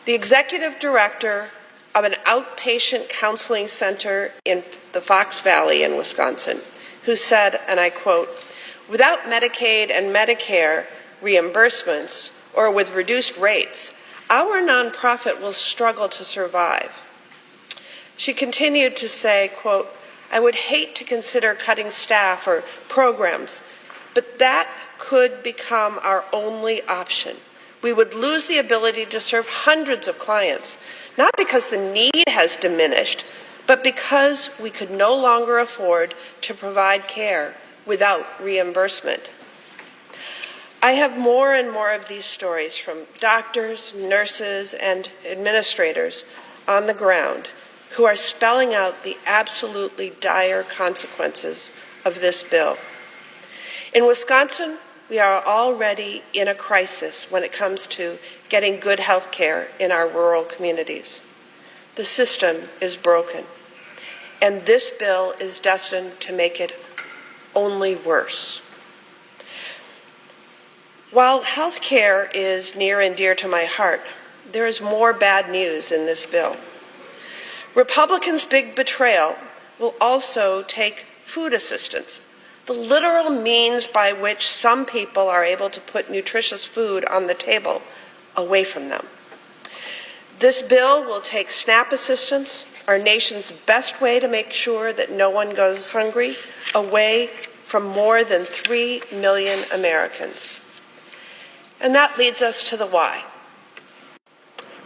the executive director of an outpatient counseling center in the Fox Valley in Wisconsin, who said, and I quote, "Without Medicaid and Medicare reimbursements or with reduced rates, our nonprofit will struggle to survive." She continued to say, quote, "I would hate to consider cutting staff or programs, but that could become our only option. We would lose the ability to serve hundreds of clients, not because the need has diminished, but because we could no longer afford to provide care without reimbursement." I have more and more of these stories from doctors, nurses, and administrators on the ground who are spelling out the absolutely dire consequences of this bill. In Wisconsin, we are already in a crisis when it comes to getting good health care in our rural communities. The system is broken, and this bill is destined to make it only worse. While health care is near and dear to my heart, there is more bad news in this bill. Republicans' big betrayal will also take food assistance, the literal means by which some people are able to put nutritious food on the table, away from them. This bill will take SNAP assistance, our nation's best way to make sure that no one goes hungry, away from more than 3 million Americans. And that leads us to the why.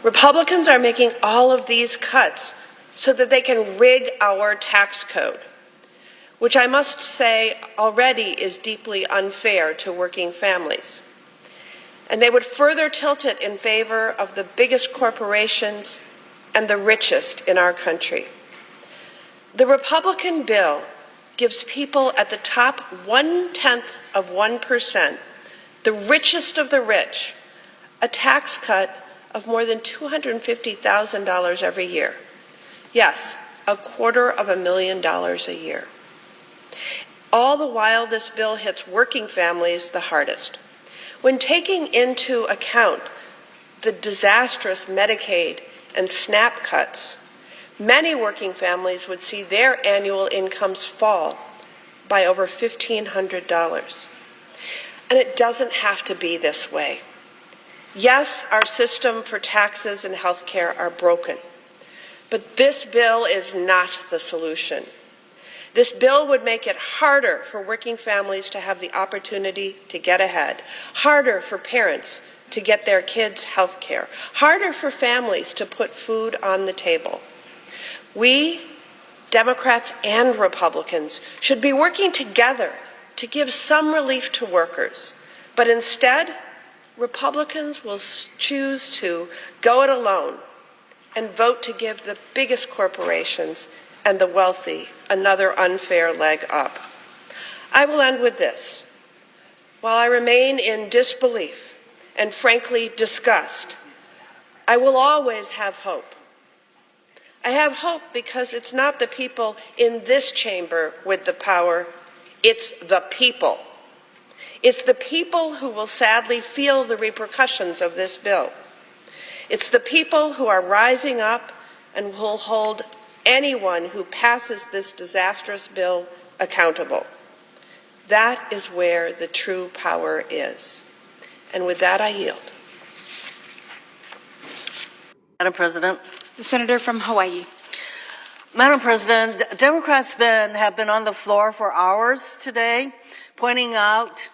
Republicans are making all of these cuts so that they can rig our tax code, which I must say already is deeply unfair to working families. And they would further tilt it in favor of the biggest corporations and the richest in our country. The Republican bill gives people at the top 0.1%, the richest of the rich, a tax cut of more than $250,000 every year. Yes, $250,000 a year. All the while, this bill hits working families the hardest. When taking into account the disastrous Medicaid and SNAP cuts, many working families would see their annual incomes fall by over $1,500. And it doesn't have to be this way. Yes, our system for taxes and health care are broken, but this bill is not the solution. This bill would make it harder for working families to have the opportunity to get ahead, harder for parents to get their kids health care, harder for families to put food on the table. We, Democrats and Republicans, should be working together to give some relief to workers, but instead, Republicans will choose to go it alone and vote to give the biggest corporations and the wealthy another unfair leg up. I will end with this. While I remain in disbelief and frankly disgust, I will always have hope. I have hope because it's not the people in this chamber with the power, it's the people. It's the people who will sadly feel the repercussions of this bill. It's the people who are rising up and will hold anyone who passes this disastrous bill accountable. That is where the true power is. And with that, I yield. Madam President. The Senator from Hawaii. Madam President, Democrats have been on the floor for hours today, pointing out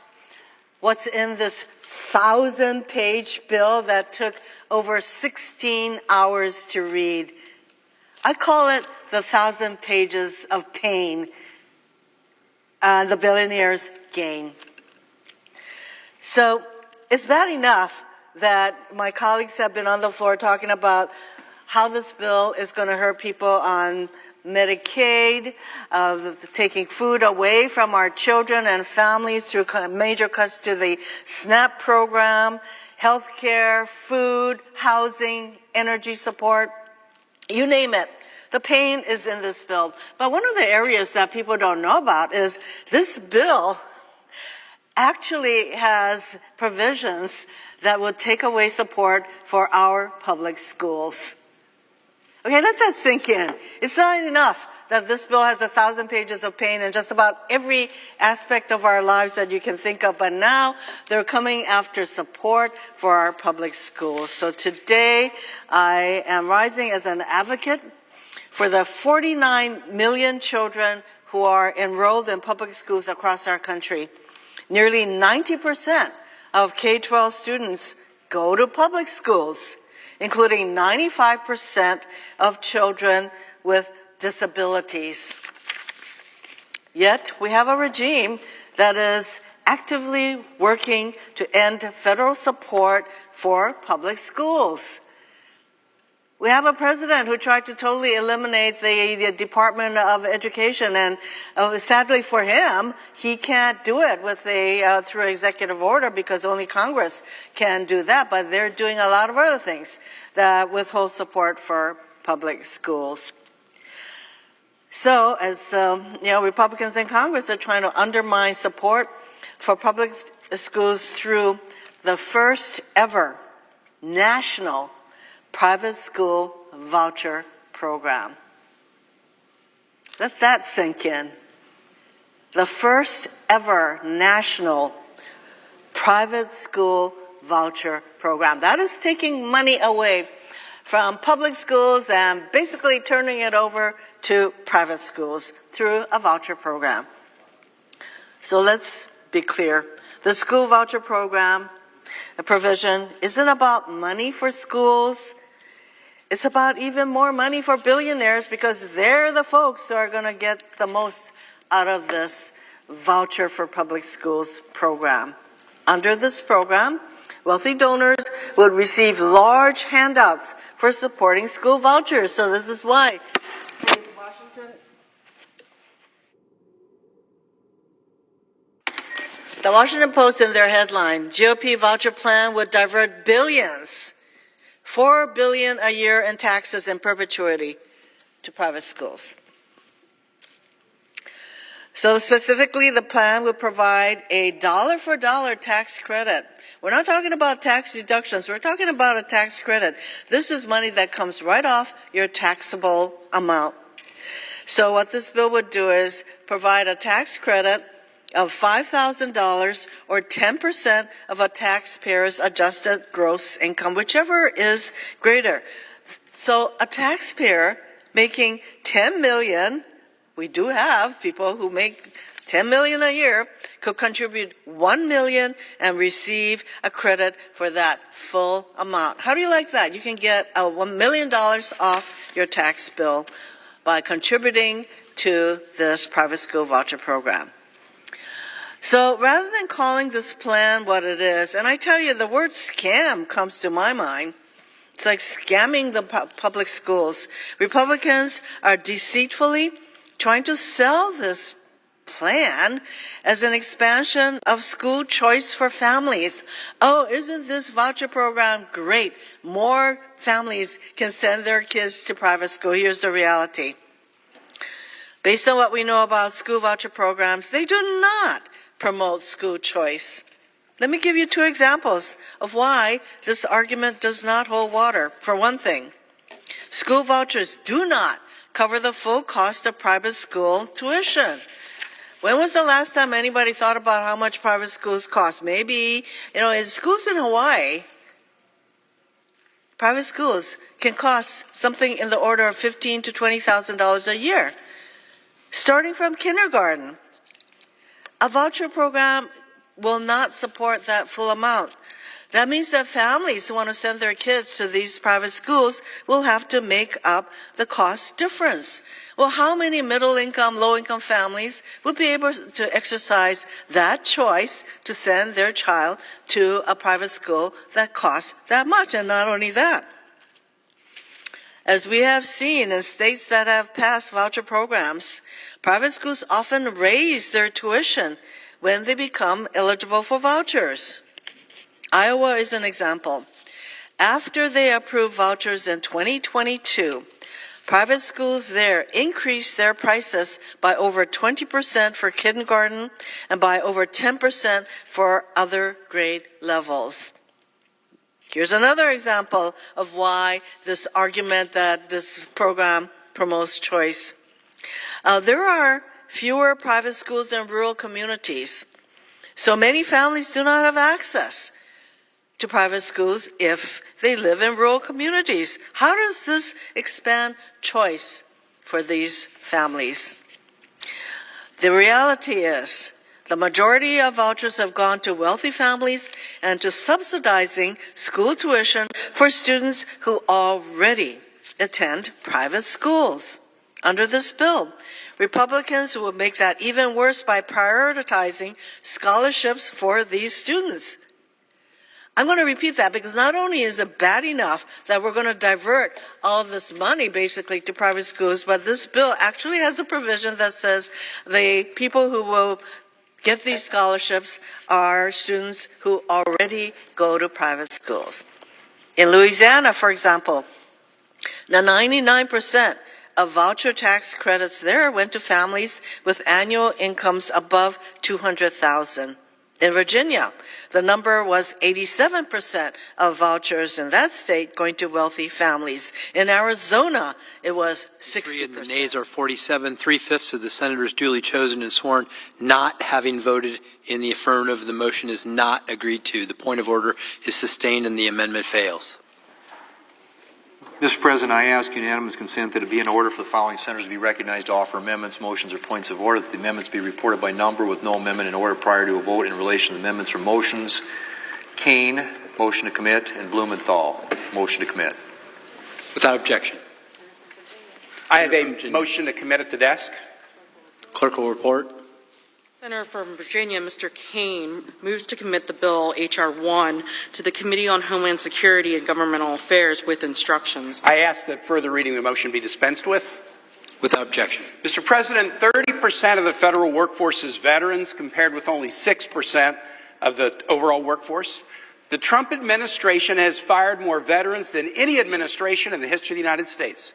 what's in this 1,000-page bill that took over 16 hours to read. I call it the 1,000 pages of pain, the billionaires' gain. So it's bad enough that my colleagues have been on the floor talking about how this bill is going to hurt people on Medicaid, taking food away from our children and families through major cuts to the SNAP program, health care, food, housing, energy support, you name it. The pain is in this bill. But one of the areas that people don't know about is this bill actually has provisions that would take away support for our public schools. Okay, let that sink in. It's not enough that this bill has 1,000 pages of pain in just about every aspect of our lives that you can think of, but now they're coming after support for our public schools. So today I am rising as an advocate for the 49 million children who are enrolled in public schools across our country. Nearly 90% of K-12 students go to public schools, including 95% of children with disabilities. Yet we have a regime that is actively working to end federal support for public schools. We have a president who tried to totally eliminate the Department of Education, and sadly for him, he can't do it with through executive order because only Congress can do that, but they're doing a lot of other things that withhold support for public schools. So, as Republicans in Congress are trying to undermine support for public schools through the first ever national private school voucher program. Let that sink in. The first ever national private school voucher program. That is taking money away from public schools and basically turning it over to private schools through a voucher program. So let's be clear. The school voucher program, the provision, isn't about money for schools. It's about even more money for billionaires because they're the folks who are going to get the most out of this voucher for public schools program. Under this program, wealthy donors would receive large handouts for supporting school vouchers. So this is why the Washington Post in their headline, GOP voucher plan would divert billions, $4 billion a year in taxes in perpetuity to private schools. So specifically, the plan would provide a dollar-for-dollar tax credit. We're not talking about tax deductions. We're talking about a tax credit. This is money that comes right off your taxable amount. So what this bill would do is provide a tax credit of $5,000 or 10% of a taxpayer's adjusted gross income, whichever is greater. So a taxpayer making $10 million, we do have people who make $10 million a year, could contribute $1 million and receive a credit for that full amount. How do you like that? You can get $1 million off your tax bill by contributing to this private school voucher program. So rather than calling this plan what it is, and I tell you, the word scam comes to my mind. It's like scamming the public schools. Republicans are deceitfully trying to sell this plan as an expansion of school choice for families. Oh, isn't this voucher program great? More families can send their kids to private school. Here's the reality. Based on what we know about school voucher programs, they do not promote school choice. Let me give you two examples of why this argument does not hold water. For one thing, school vouchers do not cover the full cost of private school tuition. When was the last time anybody thought about how much private schools cost? Maybe, in schools in Hawaii, private schools can cost something in the order of $15,000 to $20,000 a year, starting from kindergarten. A voucher program will not support that full amount. That means that families who want to send their kids to these private schools will have to make up the cost difference. Well, how many middle-income, low-income families would be able to exercise that choice to send their child to a private school that costs that much? And not only that, as we have seen in states that have passed voucher programs, private schools often raise their tuition when they become eligible for vouchers. Iowa is an example. After they approved vouchers in 2022, private schools there increased their prices by over 20% for kindergarten and by over 10% for other grade levels. Here's another example of why this argument that this program promotes choice. There are fewer private schools in rural communities, so many families do not have access to private schools if they live in rural communities. How does this expand choice for these families? The reality is the majority of vouchers have gone to wealthy families and to subsidizing school tuition for students who already attend private schools. Under this bill, Republicans will make that even worse by prioritizing scholarships for these students. I'm going to repeat that because not only is it bad enough that we're going to divert all of this money basically to private schools, but this bill actually has a provision that says the people who will get these scholarships are students who already go to private schools. In Louisiana, for example, now 99% of voucher tax credits there went to families with annual incomes above $200,000. In Virginia, the number was 87% of vouchers in that state going to wealthy families. In Arizona, it was 60%. And the nays are 47, 3/5 of the senators duly chosen and sworn not having voted in the affirmative. The motion is not agreed to. The point of order is sustained and the amendment fails. Mr. President, I ask unanimous consent that it be in order for the following senators to be recognized to offer amendments, motions, or points of order, that the amendments be reported by number with no amendment in order prior to a vote in relation to the amendments or motions. Kane, motion to commit, and Blumenthal, motion to commit. Without objection. I have a motion to commit at the desk. Clerk will report. Senator from Virginia, Mr. Kane, moves to commit the bill, H.R. 1, to the Committee on Homeland Security and Governmental Affairs with instructions. I ask that further reading of the motion be dispensed with. Without objection. Mr. President, 30% of the federal workforce is veterans, compared with only 6% of the overall workforce. The Trump administration has fired more veterans than any administration in the history of the United States.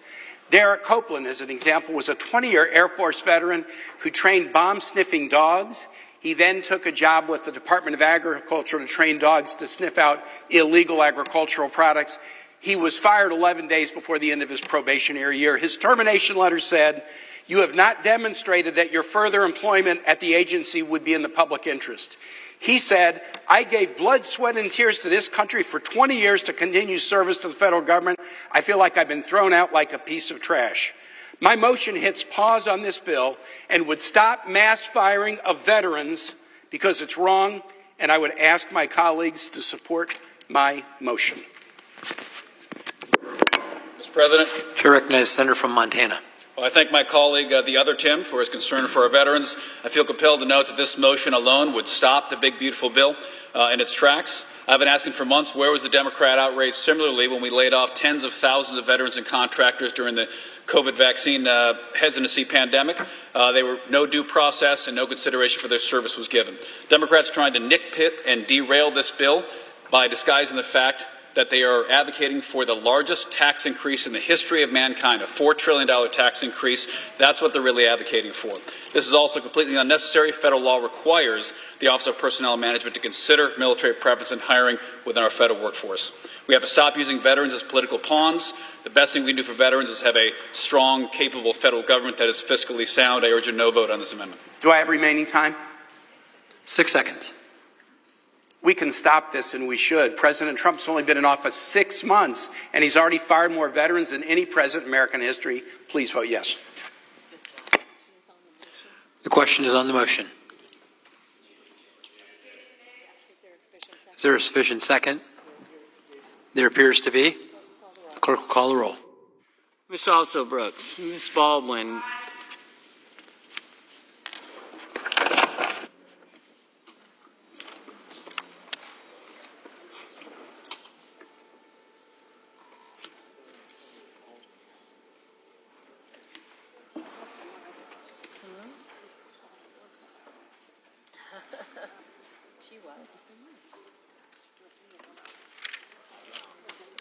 Derek Copeland, as an example, was a 20-year Air Force veteran who trained bomb-sniffing dogs. He then took a job with the Department of Agriculture to train dogs to sniff out illegal agricultural products. He was fired 11 days before the end of his probationary year. His termination letter said, "You have not demonstrated that your further employment at the agency would be in the public interest." He said, "I gave blood, sweat, and tears to this country for 20 years to continue service to the federal government. I feel like I've been thrown out like a piece of trash." My motion hits pause on this bill and would stop mass firing of veterans because it's wrong, and I would ask my colleagues to support my motion. Mr. President. Chair recognizes the senator from Montana. Well, I thank my colleague, the other Tim, for his concern for our veterans. I feel compelled to note that this motion alone would stop the big, beautiful bill in its tracks. I've been asking for months, where was the Democrat outrage similarly when we laid off tens of thousands of veterans and contractors during the COVID vaccine hesitancy pandemic? There were no due process and no consideration for their service was given. Democrats trying to nitpick and derail this bill by disguising the fact that they are advocating for the largest tax increase in the history of mankind, a $4 trillion tax increase. That's what they're really advocating for. This is also completely unnecessary. Federal law requires the Office of Personnel Management to consider military preference in hiring within our federal workforce. We have to stop using veterans as political pawns. The best thing we can do for veterans is have a strong, capable federal government that is fiscally sound. I urge a no vote on this amendment. Do I have remaining time? 6 seconds. We can stop this, and we should. President Trump's only been in office 6 months, and he's already fired more veterans than any president in American history. Please vote yes. The question is on the motion. Is there a sufficient second? There appears to be. The clerk will call the roll. Ms. Also Brooks, Ms. Baldwin,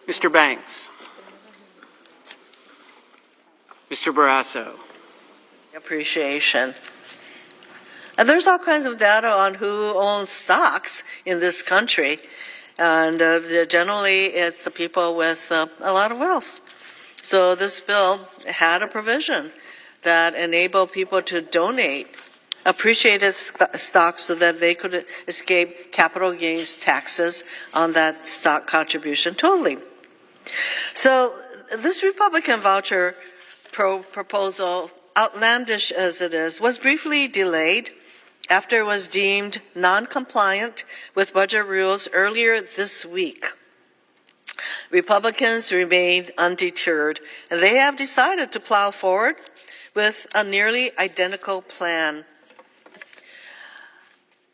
Mr. Banks, Mr. Barrasso. Appreciation. And there's all kinds of data on who owns stocks in this country. And generally, it's the people with a lot of wealth. So this bill had a provision that enabled people to donate appreciated stock so that they could escape capital gains taxes on that stock contribution totally. So this Republican voucher proposal, outlandish as it is, was briefly delayed after it was deemed non-compliant with budget rules earlier this week. Republicans remained undeterred, and they have decided to plow forward with a nearly identical plan.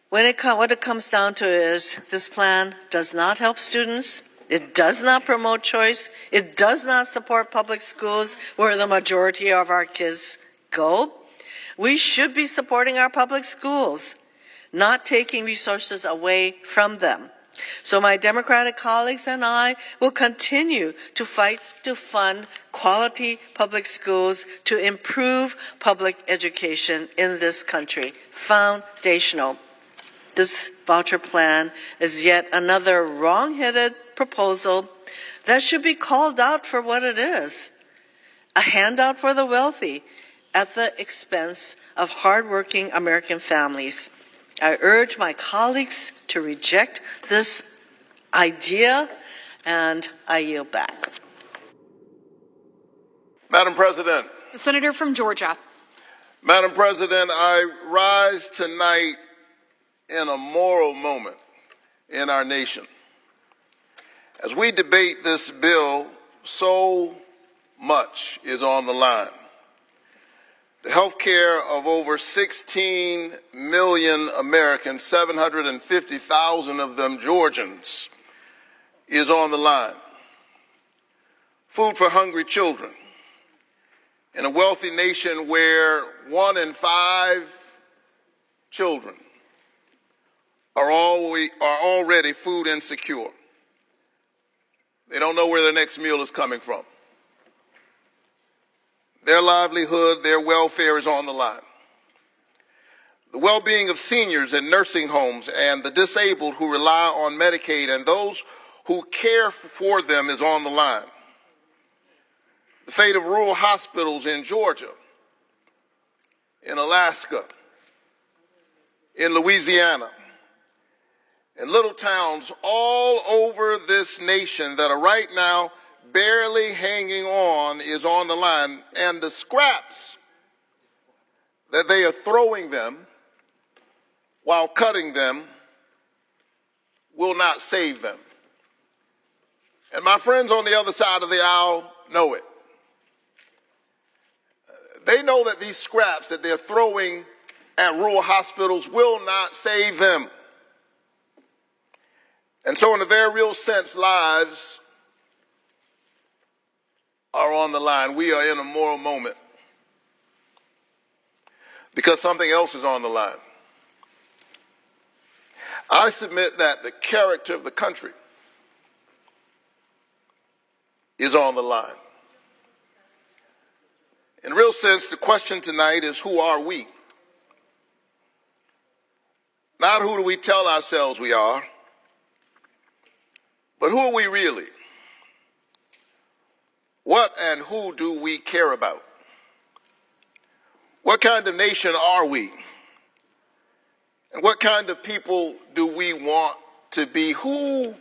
What it comes down to is this plan does not help students. It does not promote choice. It does not support public schools where the majority of our kids go. We should be supporting our public schools, not taking resources away from them. So my Democratic colleagues and I will continue to fight to fund quality public schools to improve public education in this country. Foundational. This voucher plan is yet another wrong-headed proposal that should be called out for what it is. A handout for the wealthy at the expense of hardworking American families. I urge my colleagues to reject this idea, and I yield back. Madam President. The Senator from Georgia. Madam President, I rise tonight in a moral moment in our nation. As we debate this bill, so much is on the line. The health care of over 16 million Americans, 750,000 of them Georgians, is on the line. Food for hungry children. In a wealthy nation where 1 in 5 children are already food insecure. They don't know where their next meal is coming from. Their livelihood, their welfare is on the line. The well-being of seniors in nursing homes and the disabled who rely on Medicaid and those who care for them is on the line. The fate of rural hospitals in Georgia, in Alaska, in Louisiana, in little towns all over this nation that are right now barely hanging on is on the line, and the scraps that they are throwing them while cutting them will not save them. And my friends on the other side of the aisle know it. They know that these scraps that they're throwing at rural hospitals will not save them. And so in a very real sense, lives are on the line. We are in a moral moment because something else is on the line. I submit that the character of the country is on the line. In a real sense, the question tonight is, who are we? Not who do we tell ourselves we are, but who are we really? What and who do we care about? What kind of nation are we? And what kind of people do we want to be? Who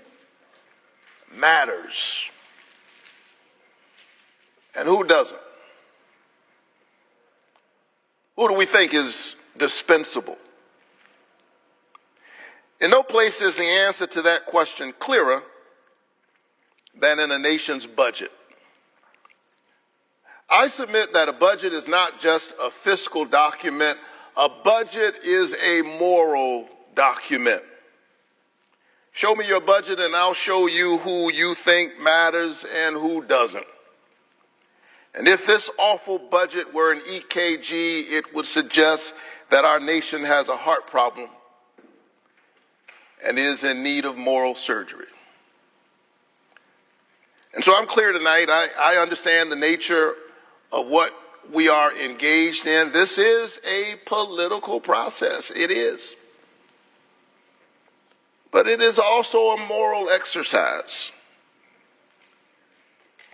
matters? And who doesn't? Who do we think is dispensable? In no place is the answer to that question clearer than in a nation's budget. I submit that a budget is not just a fiscal document. A budget is a moral document. Show me your budget and I'll show you who you think matters and who doesn't. And if this awful budget were an EKG, it would suggest that our nation has a heart problem and is in need of moral surgery. And so I'm clear tonight. I understand the nature of what we are engaged in. This is a political process. It is. but it is also a moral exercise,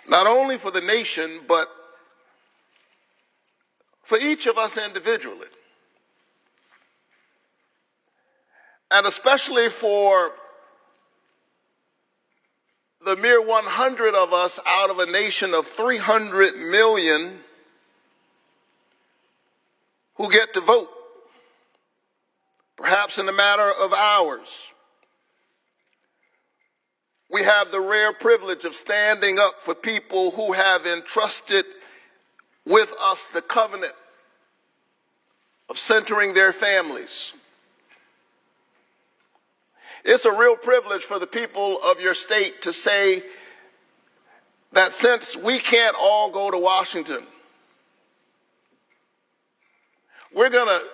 not only for the nation, but for each of us individually, and especially for the mere 100 of us out of a nation of 300 million who get to vote, perhaps in a matter of hours. We have the rare privilege of standing up for people who have entrusted with us the covenant of centering their families. It's a real privilege for the people of your state to say that since we can't all go to Washington, we're going to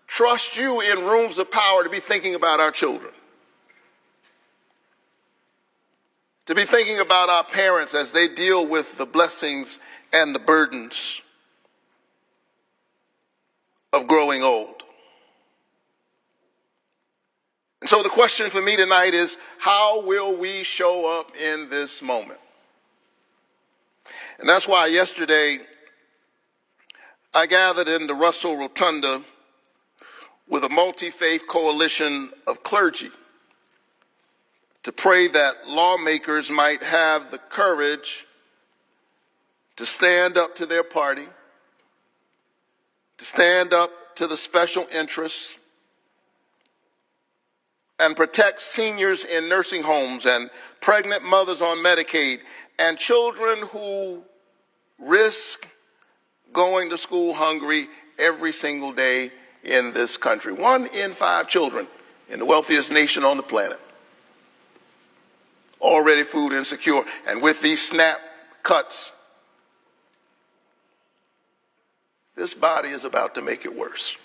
trust you in rooms of power to be thinking about our children, to be thinking about our parents as they deal with the blessings and the burdens of growing old. And so the question for me tonight is, how will we show up in this moment? And that's why yesterday I gathered in the Russell Rotunda with a multi-faith coalition of clergy to pray that lawmakers might have the courage to stand up to their party, to stand up to the special interests, and protect seniors in nursing homes and pregnant mothers on Medicaid and children who risk going to school hungry every single day in this country. 1 in 5 children in the wealthiest nation on the planet already food insecure. And with these SNAP cuts, this body is about to make it worse.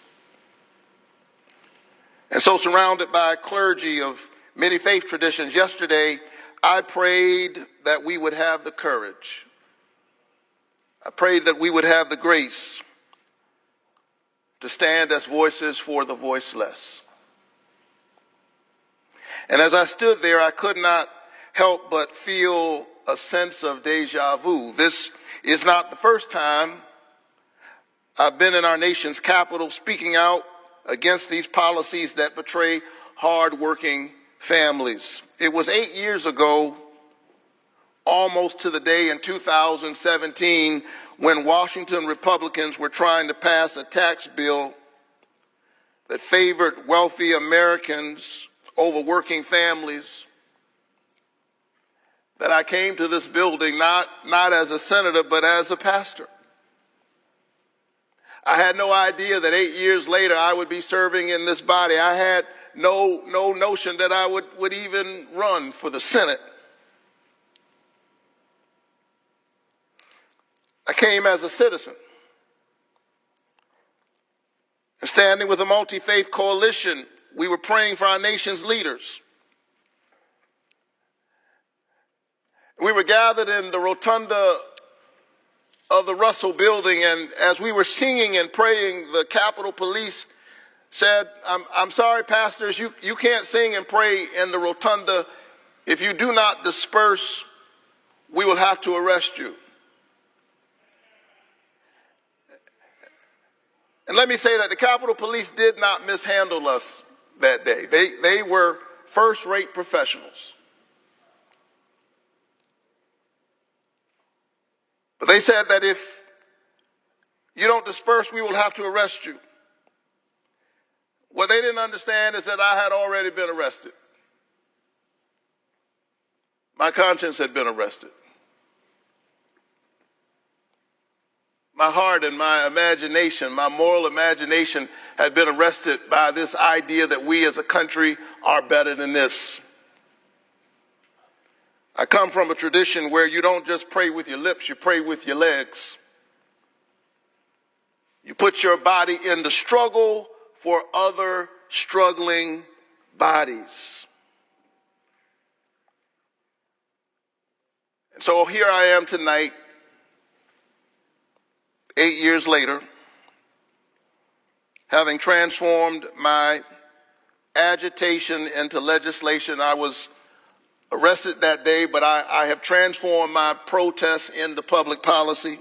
And so, surrounded by a clergy of many faith traditions, yesterday I prayed that we would have the courage. I prayed that we would have the grace to stand as voices for the voiceless. And as I stood there, I could not help but feel a sense of deja vu. This is not the first time I've been in our nation's capital speaking out against these policies that betray hard-working families. It was 8 years ago, almost to the day in 2017, when Washington Republicans were trying to pass a tax bill that favored wealthy Americans over working families, that I came to this building not as a senator, but as a pastor. I had no idea that 8 years later I would be serving in this body. I had no notion that I would even run for the Senate. I came as a citizen, and standing with a multi-faith coalition, we were praying for our nation's leaders. We were gathered in the rotunda of the Russell building, and as we were singing and praying, the Capitol Police said, I'm sorry, pastors, you can't sing and pray in the rotunda. If you do not disperse, we will have to arrest you. And let me say that the Capitol Police did not mishandle us that day. They were first-rate professionals. But they said that if you don't disperse, we will have to arrest you. What they didn't understand is that I had already been arrested. My conscience had been arrested. My heart and my imagination, my moral imagination, had been arrested by this idea that we as a country are better than this. I come from a tradition where you don't just pray with your lips, you pray with your legs. You put your body in the struggle for other struggling bodies. And so here I am tonight, 8 years later, having transformed my agitation into legislation. I was arrested that day, but I have transformed my protests into public policy.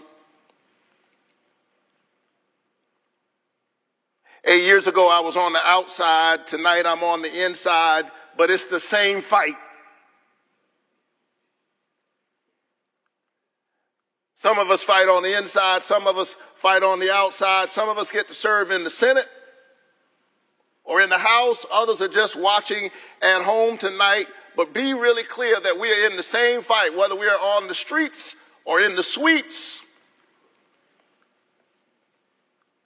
8 years ago, I was on the outside. Tonight, I'm on the inside, but it's the same fight. Some of us fight on the inside. Some of us fight on the outside. Some of us get to serve in the Senate or in the House. Others are just watching at home tonight. But be really clear that we are in the same fight, whether we are on the streets or in the suites.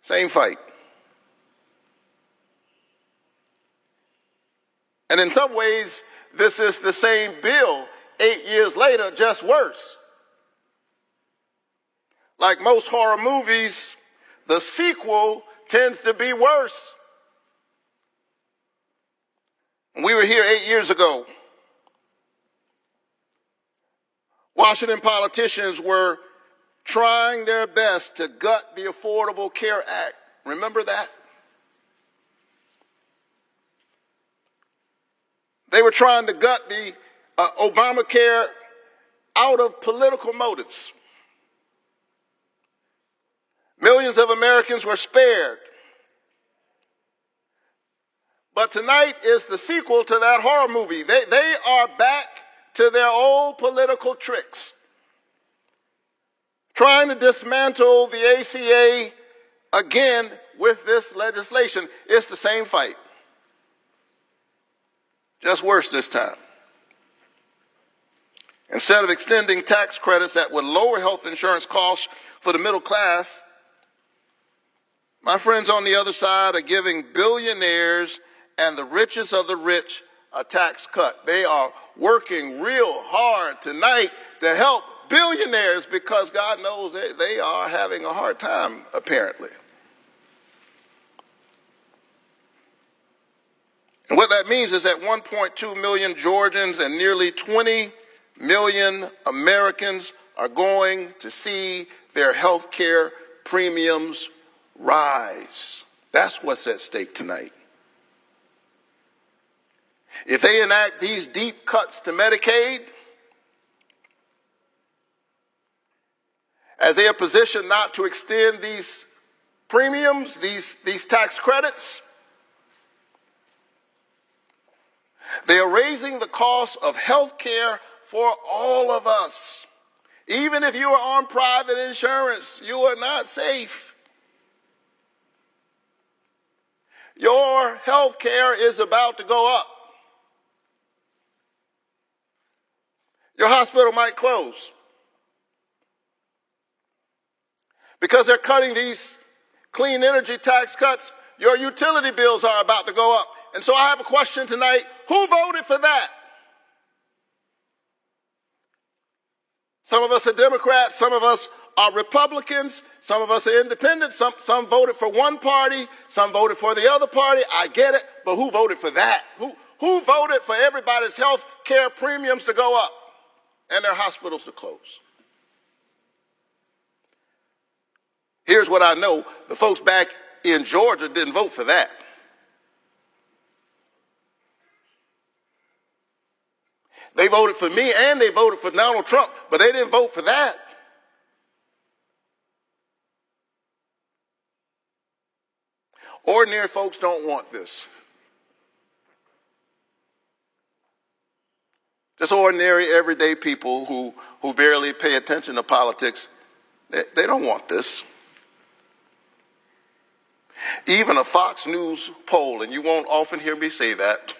Same fight. And in some ways, this is the same bill 8 years later, just worse. Like most horror movies, the sequel tends to be worse. We were here 8 years ago. Washington politicians were trying their best to gut the Affordable Care Act. Remember that? They were trying to gut the Obamacare out of political motives. Millions of Americans were spared. But tonight is the sequel to that horror movie. They are back to their old political tricks, trying to dismantle the ACA again with this legislation. It's the same fight, just worse this time. Instead of extending tax credits that would lower health insurance costs for the middle class, my friends on the other side are giving billionaires and the richest of the rich a tax cut. They are working real hard tonight to help billionaires because God knows they are having a hard time, apparently. And what that means is that 1.2 million Georgians and nearly 20 million Americans are going to see their health care premiums rise. That's what's at stake tonight. If they enact these deep cuts to Medicaid, as they are positioned not to extend these premiums, these tax credits, they are raising the cost of health care for all of us. Even if you are on private insurance, you are not safe. Your health care is about to go up. Your hospital might close because they're cutting these clean energy tax cuts. Your utility bills are about to go up. And so I have a question tonight. Who voted for that? Some of us are Democrats. Some of us are Republicans. Some of us are independents. Some voted for one party. Some voted for the other party. I get it. But who voted for that? Who voted for everybody's health care premiums to go up and their hospitals to close? Here's what I know. The folks back in Georgia didn't vote for that. They voted for me and they voted for Donald Trump, but they didn't vote for that. Ordinary folks don't want this. Just ordinary, everyday people who barely pay attention to politics, they don't want this. Even a Fox News poll, and you won't often hear me say that,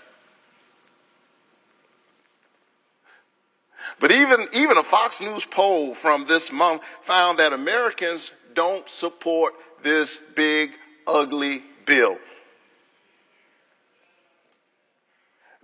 but even a Fox News poll from this month found that Americans don't support this big, ugly bill.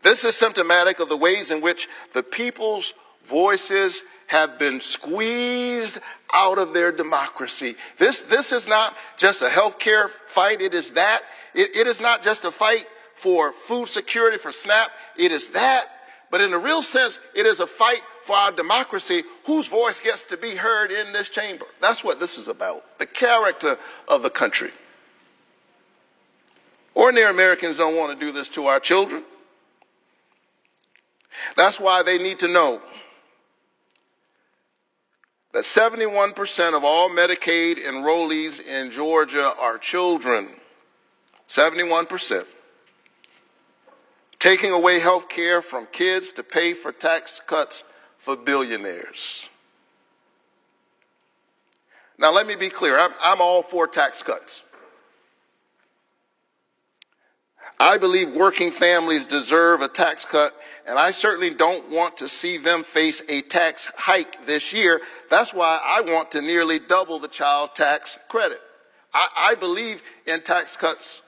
This is symptomatic of the ways in which the people's voices have been squeezed out of their democracy. This is not just a health care fight. It is that. It is not just a fight for food security, for SNAP. It is that. But in a real sense, it is a fight for our democracy, whose voice gets to be heard in this chamber. That's what this is about, the character of the country. Ordinary Americans don't want to do this to our children. That's why they need to know that 71% of all Medicaid enrollees in Georgia are children. 71%. Taking away health care from kids to pay for tax cuts for billionaires. Now, let me be clear. I'm all for tax cuts. I believe working families deserve a tax cut, and I certainly don't want to see them face a tax hike this year. That's why I want to nearly double the child tax credit. I believe in tax cuts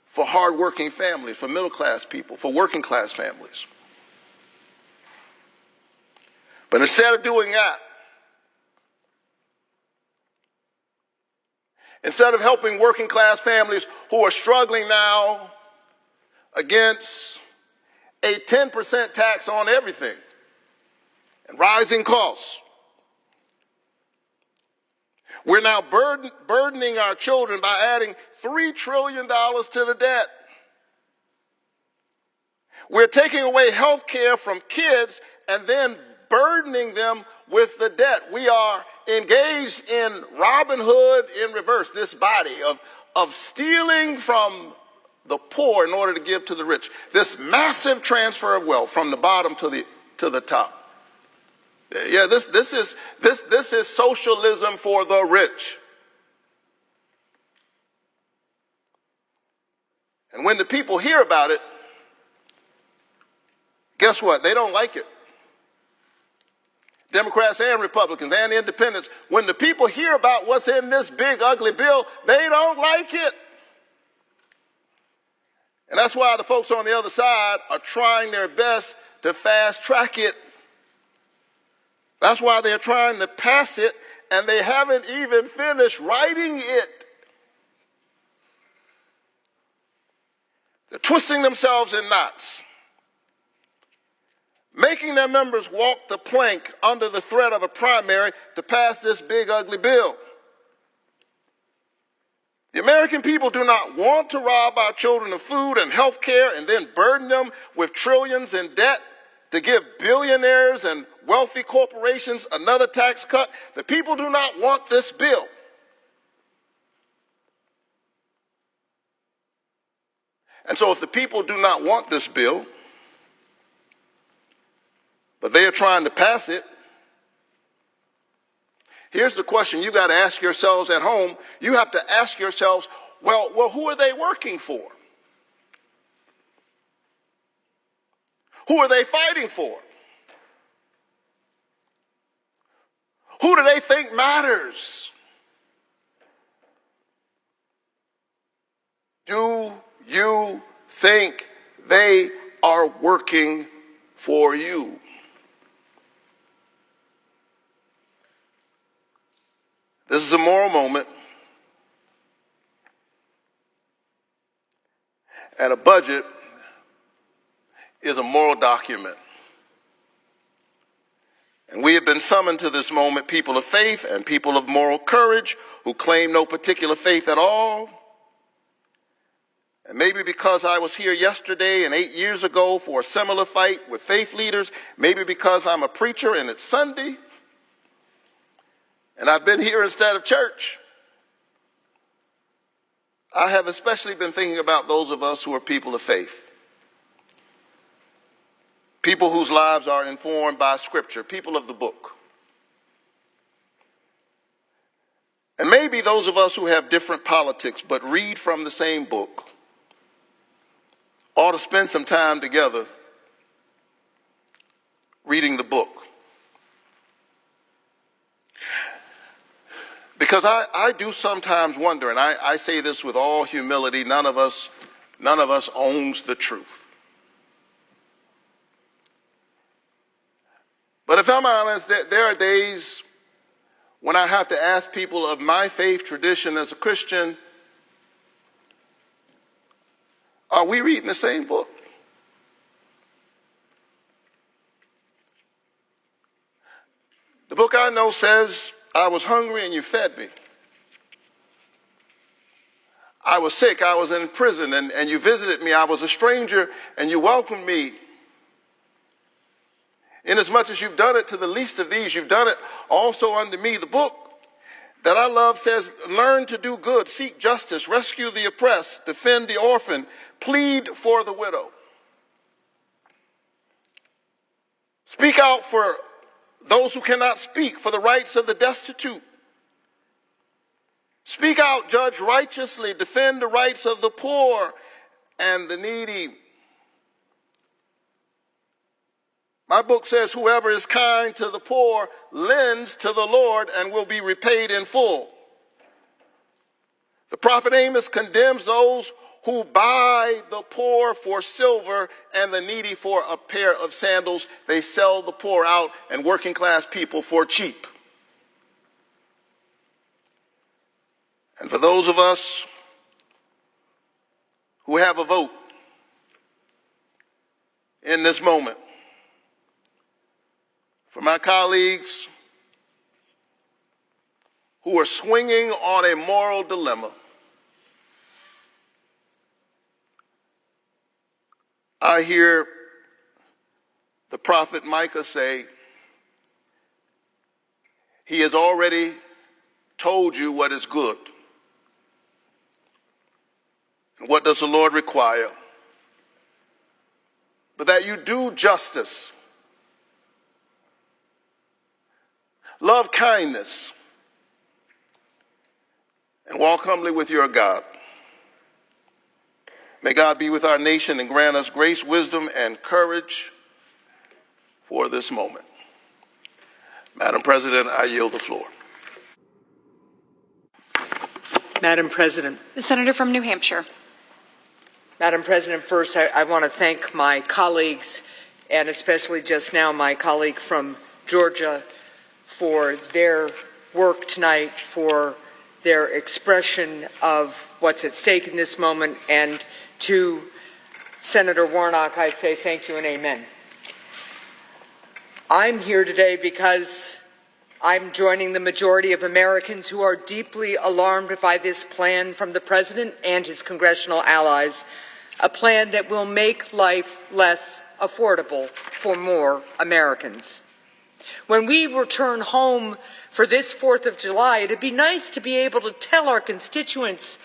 for hardworking families, for middle-class people, for working-class families. But instead of doing that, instead of helping working-class families who are struggling now against a 10% tax on everything and rising costs, we're now burdening our children by adding $3 trillion to the debt. We're taking away health care from kids and then burdening them with the debt. We are engaged in Robin Hood in reverse, this body of stealing from the poor in order to give to the rich. This massive transfer of wealth from the bottom to the top. Yeah, this is socialism for the rich. And when the people hear about it, guess what? They don't like it. Democrats and Republicans and independents, when the people hear about what's in this big ugly bill, they don't like it. And that's why the folks on the other side are trying their best to fast track it. That's why they're trying to pass it, and they haven't even finished writing it. They're twisting themselves in knots, making their members walk the plank under the threat of a primary to pass this big ugly bill. The American people do not want to rob our children of food and health care and then burden them with trillions in debt to give billionaires and wealthy corporations another tax cut. The people do not want this bill. And so if the people do not want this bill, but they are trying to pass it, here's the question you got to ask yourselves at home. You have to ask yourselves, well, who are they working for? Who are they fighting for? Who do they think matters? Do you think they are working for you? This is a moral moment, and a budget is a moral document. And we have been summoned to this moment, people of faith and people of moral courage who claim no particular faith at all. And maybe because I was here yesterday and 8 years ago for a similar fight with faith leaders, maybe because I'm a preacher and it's Sunday, and I've been here instead of church, I have especially been thinking about those of us who are people of faith. People whose lives are informed by Scripture, people of the book. And maybe those of us who have different politics but read from the same book ought to spend some time together reading the book. Because I do sometimes wonder, and I say this with all humility, none of us owns the truth. But if I'm honest, there are days when I have to ask people of my faith tradition as a Christian, are we reading the same book? The book I know says, I was hungry and you fed me. I was sick, I was in prison, and you visited me. I was a stranger, and you welcomed me. Inasmuch as you've done it to the least of these, you've done it also unto me. The book that I love says, learn to do good, seek justice, rescue the oppressed, defend the orphan, plead for the widow. Speak out for those who cannot speak, for the rights of the destitute. Speak out, judge righteously, defend the rights of the poor and the needy. My book says, whoever is kind to the poor lends to the Lord and will be repaid in full. The prophet Amos condemns those who buy the poor for silver and the needy for a pair of sandals. They sell the poor out and working class people for cheap. And for those of us who have a vote in this moment, for my colleagues who are swinging on a moral dilemma, I hear the prophet Micah say, he has already told you what is good. And what does the Lord require? But that you do justice, love kindness, and walk humbly with your God. May God be with our nation and grant us grace, wisdom, and courage for this moment. Madam President, I yield the floor. Madam President. The Senator from New Hampshire. Madam President, first I want to thank my colleagues, and especially just now my colleague from Georgia, for their work tonight, for their expression of what's at stake in this moment, and to Senator Warnock, I say thank you and amen. I'm here today because I'm joining the majority of Americans who are deeply alarmed by this plan from the President and his congressional allies, a plan that will make life less affordable for more Americans. When we return home for this 4th of July, it'd be nice to be able to tell our constituents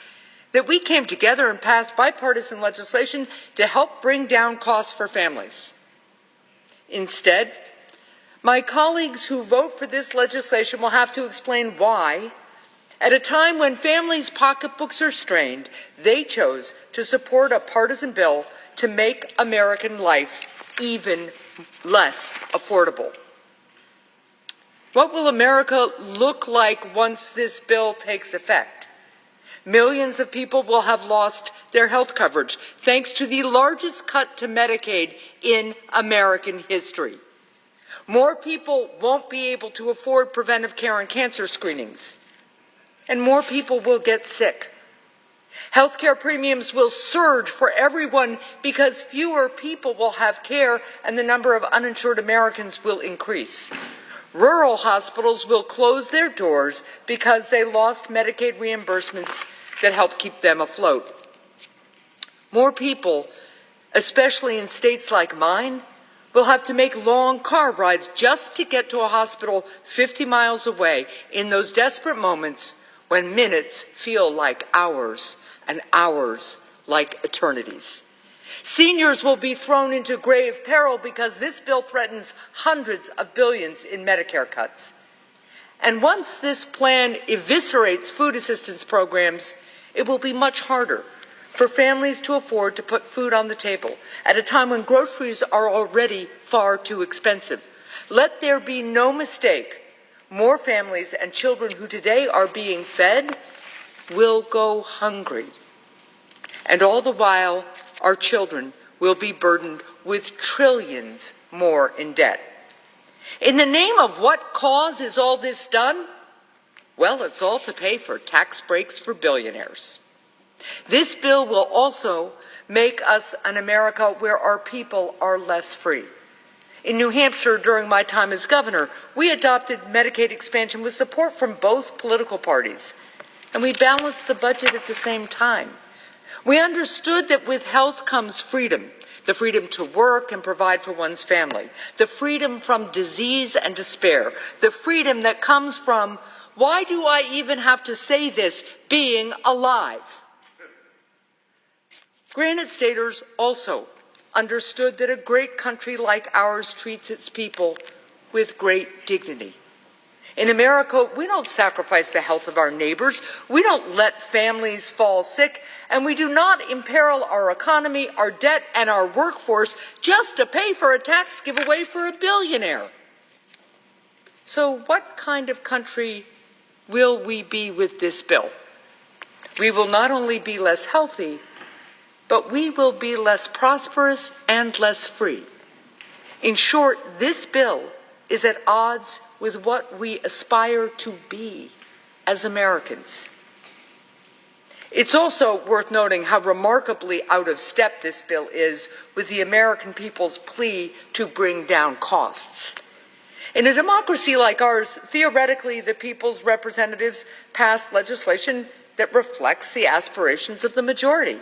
that we came together and passed bipartisan legislation to help bring down costs for families. Instead, my colleagues who vote for this legislation will have to explain why, at a time when families' pocketbooks are strained, they chose to support a partisan bill to make American life even less affordable. What will America look like once this bill takes effect? Millions of people will have lost their health coverage, thanks to the largest cut to Medicaid in American history. More people won't be able to afford preventive care and cancer screenings, and more people will get sick. Healthcare premiums will surge for everyone because fewer people will have care and the number of uninsured Americans will increase. Rural hospitals will close their doors because they lost Medicaid reimbursements that help keep them afloat. More people, especially in states like mine, will have to make long car rides just to get to a hospital 50 miles away in those desperate moments when minutes feel like hours and hours like eternities. Seniors will be thrown into grave peril because this bill threatens hundreds of billions in Medicare cuts. And once this plan eviscerates food assistance programs, it will be much harder for families to afford to put food on the table at a time when groceries are already far too expensive. Let there be no mistake. More families and children who today are being fed will go hungry. And all the while, our children will be burdened with trillions more in debt. In the name of what cause is all this done? Well, it's all to pay for tax breaks for billionaires. This bill will also make us an America where our people are less free. In New Hampshire, during my time as governor, we adopted Medicaid expansion with support from both political parties. and we balanced the budget at the same time. We understood that with health comes freedom, the freedom to work and provide for one's family, the freedom from disease and despair, the freedom that comes from, why do I even have to say this, being alive. Granite Staters also understood that a great country like ours treats its people with great dignity. In America, we don't sacrifice the health of our neighbors, we don't let families fall sick, and we do not imperil our economy, our debt, and our workforce just to pay for a tax giveaway for a billionaire. So what kind of country will we be with this bill? We will not only be less healthy, but we will be less prosperous and less free. In short, this bill is at odds with what we aspire to be as Americans. It's also worth noting how remarkably out of step this bill is with the American people's plea to bring down costs. In a democracy like ours, theoretically, the people's representatives pass legislation that reflects the aspirations of the majority.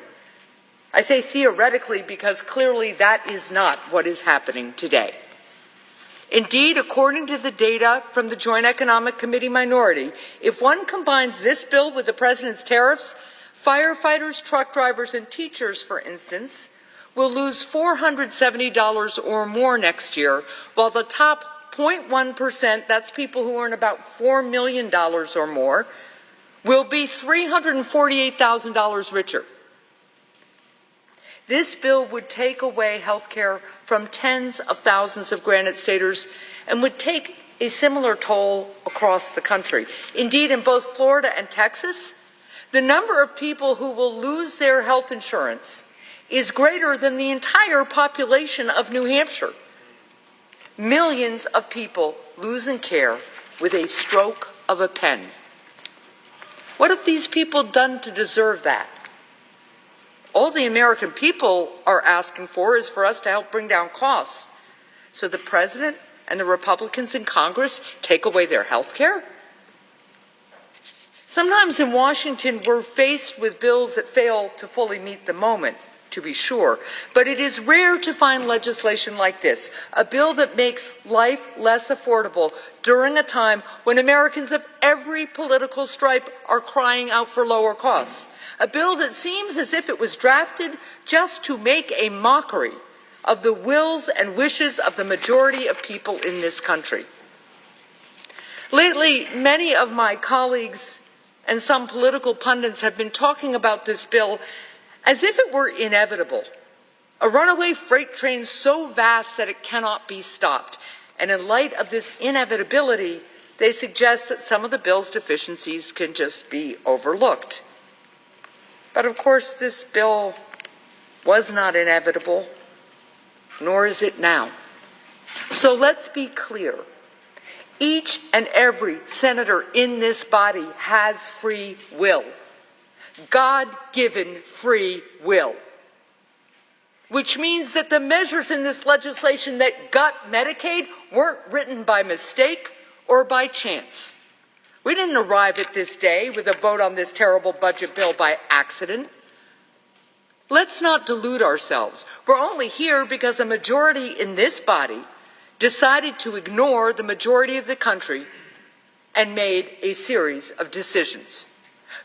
I say theoretically because clearly that is not what is happening today. Indeed, according to the data from the Joint Economic Committee minority, if one combines this bill with the president's tariffs, firefighters, truck drivers, and teachers, for instance, will lose $470 or more next year, while the top 0.1%, that's people who earn about $4 million or more, will be $348,000 richer. This bill would take away health care from tens of thousands of Granite Staters and would take a similar toll across the country. Indeed, in both Florida and Texas, the number of people who will lose their health insurance is greater than the entire population of New Hampshire. Millions of people losing care with a stroke of a pen. What have these people done to deserve that? All the American people are asking for is for us to help bring down costs. So the president and the Republicans in Congress take away their health care? Sometimes in Washington, we're faced with bills that fail to fully meet the moment, to be sure. But it is rare to find legislation like this, a bill that makes life less affordable during a time when Americans of every political stripe are crying out for lower costs. A bill that seems as if it was drafted just to make a mockery of the wills and wishes of the majority of people in this country. Lately, many of my colleagues and some political pundits have been talking about this bill as if it were inevitable, a runaway freight train so vast that it cannot be stopped. And in light of this inevitability, they suggest that some of the bill's deficiencies can just be overlooked. But of course, this bill was not inevitable, nor is it now. So let's be clear. Each and every senator in this body has free will. God-given free will. Which means that the measures in this legislation that gut Medicaid weren't written by mistake or by chance. We didn't arrive at this day with a vote on this terrible budget bill by accident. Let's not delude ourselves. We're only here because a majority in this body decided to ignore the majority of the country and made a series of decisions.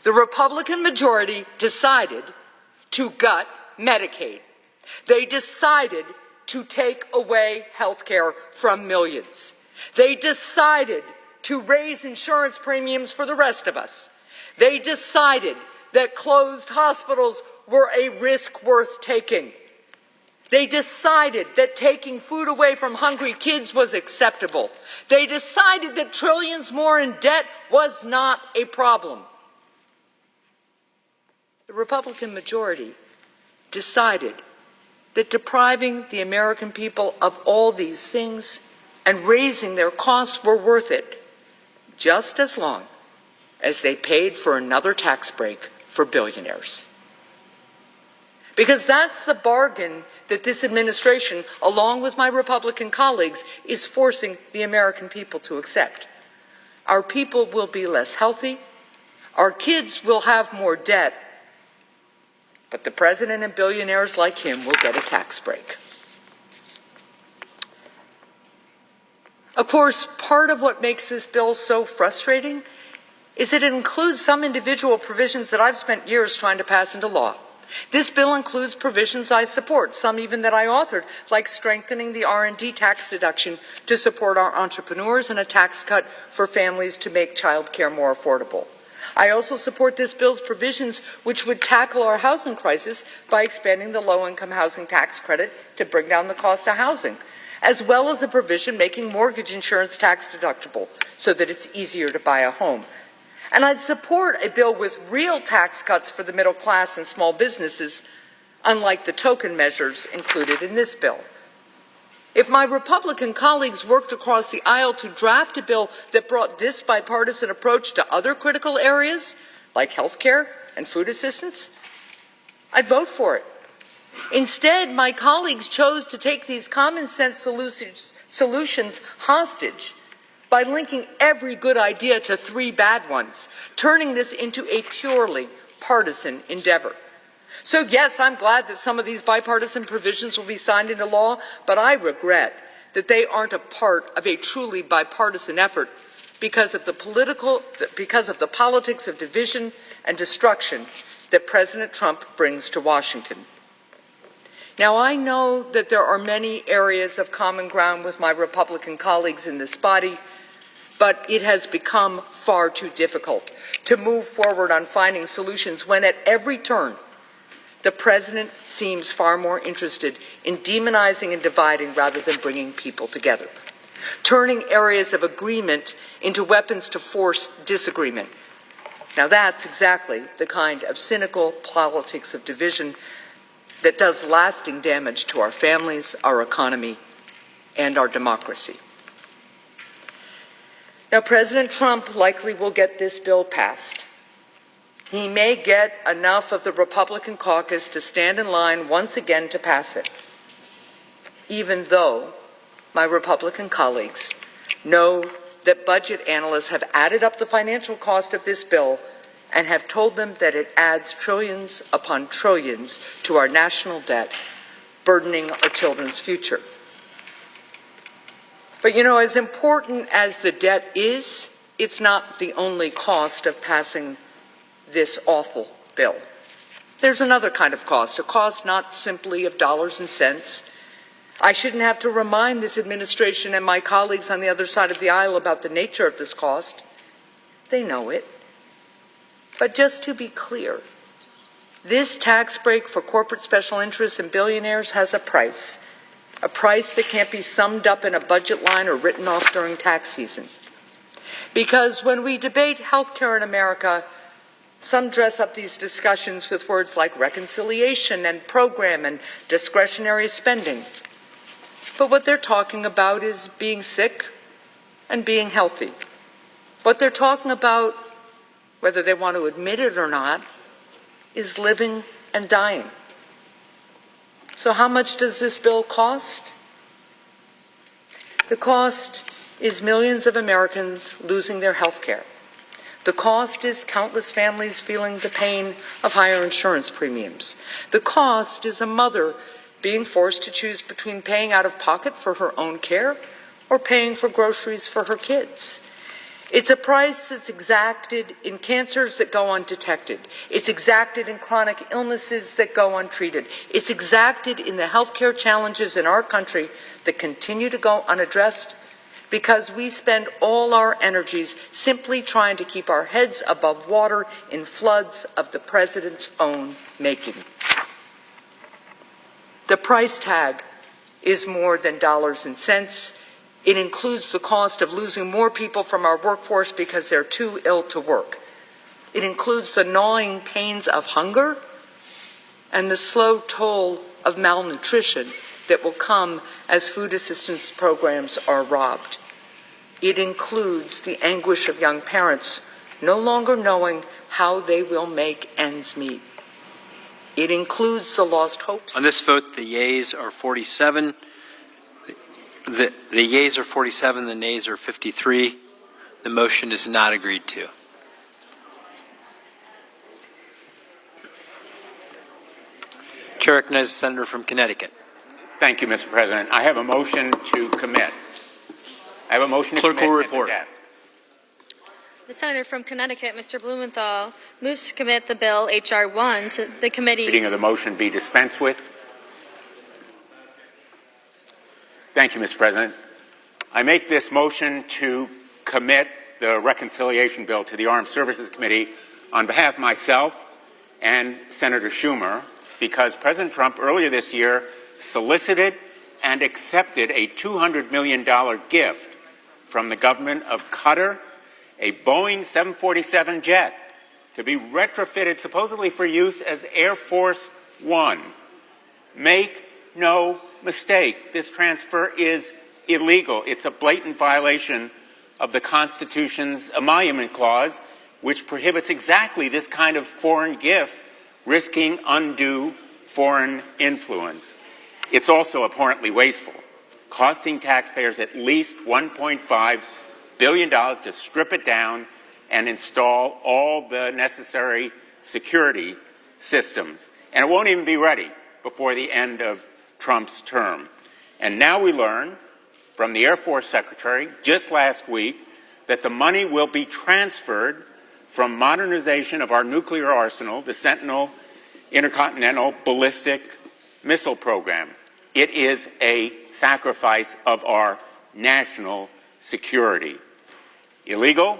The Republican majority decided to gut Medicaid. They decided to take away health care from millions. They decided to raise insurance premiums for the rest of us. They decided that closed hospitals were a risk worth taking. They decided that taking food away from hungry kids was acceptable. They decided that trillions more in debt was not a problem. The Republican majority decided that depriving the American people of all these things and raising their costs were worth it, just as long as they paid for another tax break for billionaires. Because that's the bargain that this administration, along with my Republican colleagues, is forcing the American people to accept. Our people will be less healthy, Our kids will have more debt, but the president and billionaires like him will get a tax break. Of course, part of what makes this bill so frustrating is that it includes some individual provisions that I've spent years trying to pass into law. This bill includes provisions I support, some even that I authored, like strengthening the R&D tax deduction to support our entrepreneurs and a tax cut for families to make child care more affordable. I also support this bill's provisions which would tackle our housing crisis by expanding the low-income housing tax credit to bring down the cost of housing, as well as a provision making mortgage insurance tax deductible so that it's easier to buy a home. And I'd support a bill with real tax cuts for the middle class and small businesses, unlike the token measures included in this bill. If my Republican colleagues worked across the aisle to draft a bill that brought this bipartisan approach to other critical areas, like health care and food assistance, I'd vote for it. Instead, my colleagues chose to take these common sense solutions hostage by linking every good idea to 3 bad ones, turning this into a purely partisan endeavor. So yes, I'm glad that some of these bipartisan provisions will be signed into law, but I regret that they aren't a part of a truly bipartisan effort because of the politics of division and destruction that President Trump brings to Washington. Now, I know that there are many areas of common ground with my Republican colleagues in this body, but it has become far too difficult to move forward on finding solutions when at every turn the president seems far more interested in demonizing and dividing rather than bringing people together, turning areas of agreement into weapons to force disagreement. Now, that's exactly the kind of cynical politics of division that does lasting damage to our families, our economy, and our democracy. Now, President Trump likely will get this bill passed. He may get enough of the Republican caucus to stand in line once again to pass it, even though my Republican colleagues know that budget analysts have added up the financial cost of this bill and have told them that it adds trillions upon trillions to our national debt, burdening our children's future. But you know, as important as the debt is, it's not the only cost of passing this awful bill. There's another kind of cost, a cost not simply of dollars and cents. I shouldn't have to remind this administration and my colleagues on the other side of the aisle about the nature of this cost. They know it. But just to be clear, this tax break for corporate special interests and billionaires has a price that can't be summed up in a budget line or written off during tax season. Because when we debate health care in America, some dress up these discussions with words like reconciliation and program and discretionary spending. But what they're talking about is being sick and being healthy. What they're talking about, whether they want to admit it or not, is living and dying. So how much does this bill cost? The cost is millions of Americans losing their health care. The cost is countless families feeling the pain of higher insurance premiums. The cost is a mother being forced to choose between paying out of pocket for her own care or paying for groceries for her kids. It's a price that's exacted in cancers that go undetected. It's exacted in chronic illnesses that go untreated. It's exacted in the healthcare challenges in our country that continue to go unaddressed because we spend all our energies simply trying to keep our heads above water in floods of the president's own making. The price tag is more than dollars and cents. It includes the cost of losing more people from our workforce because they're too ill to work. It includes the gnawing pains of hunger and the slow toll of malnutrition that will come as food assistance programs are robbed. It includes the anguish of young parents no longer knowing how they will make ends meet. It includes the lost hopes. On this vote, the yeas are 47. The yeas are 47, the nays are 53. The motion is not agreed to. Chair recognizes the senator from Connecticut. Thank you, Mr. President. I have a motion to commit. I have a motion to Clerk commit. will report. The senator from Connecticut, Mr. Blumenthal, moves to commit the bill H.R. 1 to the committee. Reading of the motion be dispensed with. Thank you, Mr. President. I make this motion to commit the reconciliation bill to the Armed Services Committee on behalf of myself and Senator Schumer, because President Trump earlier this year solicited and accepted a $200 million gift from the government of Qatar, a Boeing 747 jet, to be retrofitted supposedly for use as Air Force One. Make no mistake, this transfer is illegal. It's a blatant violation of the Constitution's emolument clause, which prohibits exactly this kind of foreign gift, risking undue foreign influence. It's also abhorrently wasteful, costing taxpayers at least $1.5 billion to strip it down and install all the necessary security systems. And it won't even be ready before the end of Trump's term. And now we learn from the Air Force Secretary just last week that the money will be transferred from modernization of our nuclear arsenal, the Sentinel Intercontinental Ballistic Missile Program. It is a sacrifice of our national security. Illegal,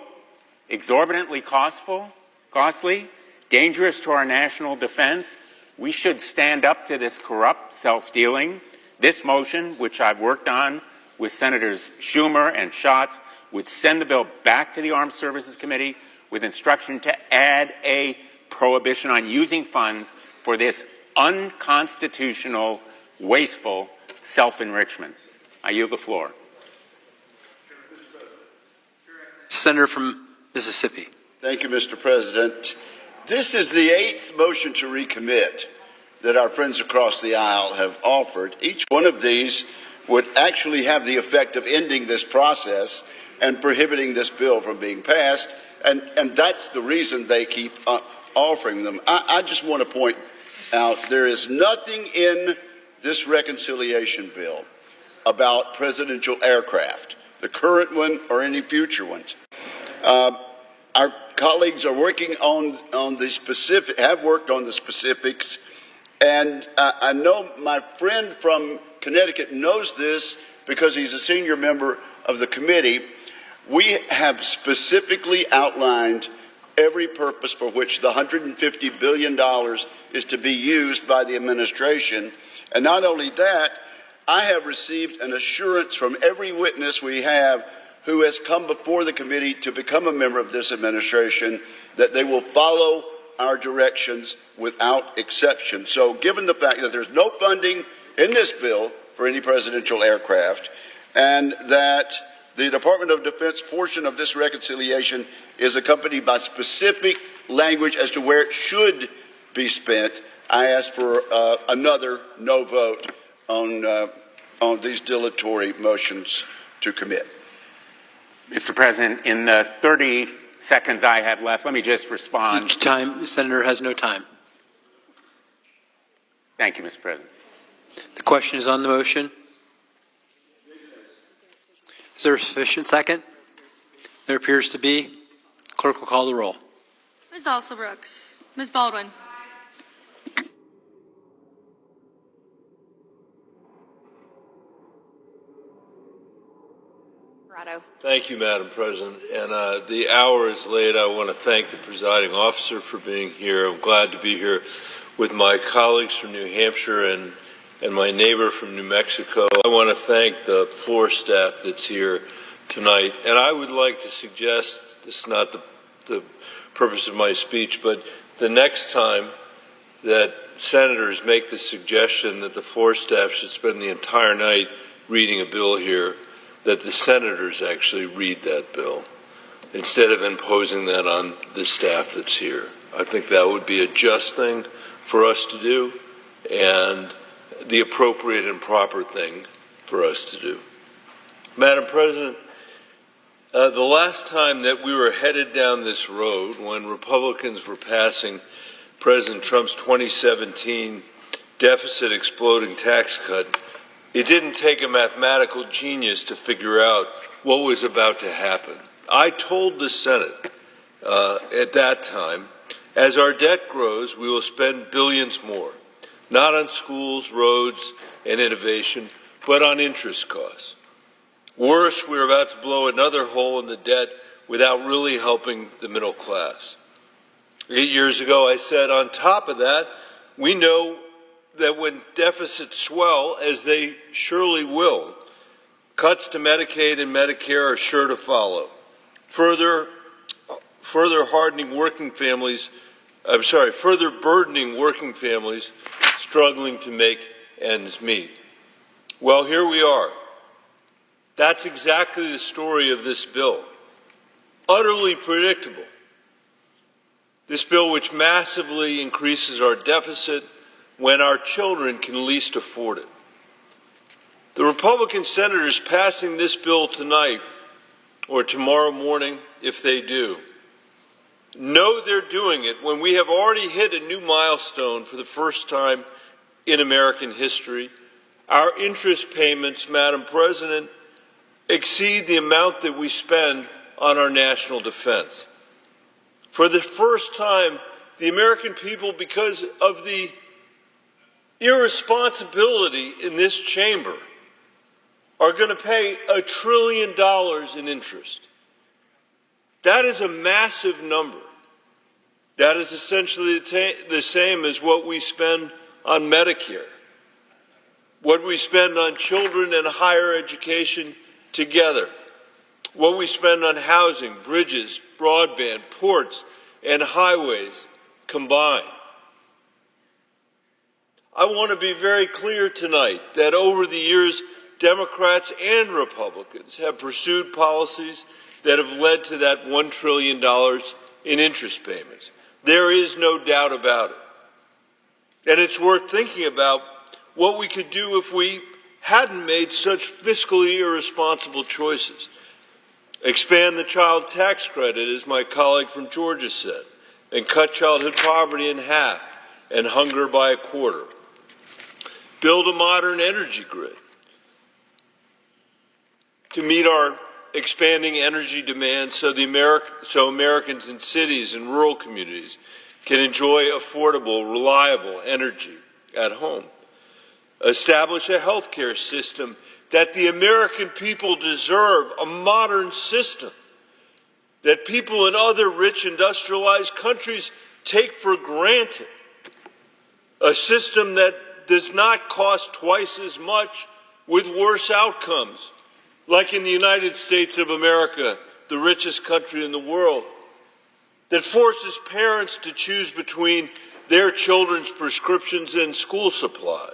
exorbitantly costly, dangerous to our national defense. We should stand up to this corrupt self-dealing. This motion, which I've worked on with Senators Schumer and Schatz, would send the bill back to the Armed Services Committee with instruction to add a prohibition on using funds for this unconstitutional, wasteful self-enrichment. I yield the floor. Senator from Mississippi. Thank you, Mr. President. This is the 8th motion to recommit that our friends across the aisle have offered. Each one of these would actually have the effect of ending this process and prohibiting this bill from being passed, and that's the reason they keep offering them. I just want to point out there is nothing in this reconciliation bill about presidential aircraft, the current one or any future ones. Our colleagues are working on the specific, have worked on the specifics, and I know my friend from Connecticut knows this because he's a senior member of the committee. We have specifically outlined every purpose for which the $150 billion is to be used by the administration. And not only that, I have received an assurance from every witness we have who has come before the committee to become a member of this administration that they will follow our directions without exception. So given the fact that there's no funding in this bill for any presidential aircraft, and that the Department of Defense portion of this reconciliation is accompanied by specific language as to where it should be spent, I ask for another no vote on these dilatory motions to commit. Mr. President, in the 30 seconds I have left, let me just respond. Each time, the senator has no time. Thank you, Mr. President. The question is on the motion. Is there a sufficient second? There appears to be. Clerk will call the roll. Ms. Alsobrooks. Ms. Baldwin. Thank you, Madam President. And the hour is late. I want to thank the presiding officer for being here. I'm glad to be here with my colleagues from New Hampshire and my neighbor from New Mexico. I want to thank the floor staff that's here tonight. And I would like to suggest, this is not the purpose of my speech, but the next time that senators make the suggestion that the floor staff should spend the entire night reading a bill here, that the senators actually read that bill instead of imposing that on the staff that's here. I think that would be a just thing for us to do and the appropriate and proper thing for us to do. Madam President, the last time that we were headed down this road, when Republicans were passing President Trump's 2017 deficit exploding tax cut, it didn't take a mathematical genius to figure out what was about to happen. I told the Senate at that time, as our debt grows, we will spend billions more, not on schools, roads, and innovation, but on interest costs. Worse, we're about to blow another hole in the debt without really helping the middle class. 8 years ago, I said, on top of that, we know that when deficits swell, as they surely will, cuts to Medicaid and Medicare are sure to follow. Further burdening working families struggling to make ends meet. Well, here we are. That's exactly the story of this bill. Utterly predictable. This bill which massively increases our deficit when our children can least afford it. The Republican senators passing this bill tonight or tomorrow morning, if they do, know they're doing it when we have already hit a new milestone for the first time in American history. Our interest payments, Madam President, exceed the amount that we spend on our national defense. For the first time, the American people, because of the irresponsibility in this chamber, are going to pay $1 trillion in interest. That is a massive number. That is essentially the same as what we spend on Medicare, what we spend on children and higher education together, what we spend on housing, bridges, broadband, ports, and highways combined. I want to be very clear tonight that over the years, Democrats and Republicans have pursued policies that have led to that $1 trillion in interest payments. There is no doubt about it. And it's worth thinking about what we could do if we hadn't made such fiscally irresponsible choices. Expand the child tax credit, as my colleague from Georgia said, and cut childhood poverty in half and hunger by a quarter. Build a modern energy grid to meet our expanding energy demands so Americans in cities and rural communities can enjoy affordable, reliable energy at home. Establish a healthcare system that the American people deserve, a modern system that people in other rich industrialized countries take for granted, a system that does not cost twice as much with worse outcomes, like in the United States of America, the richest country in the world, that forces parents to choose between their children's prescriptions and school supplies,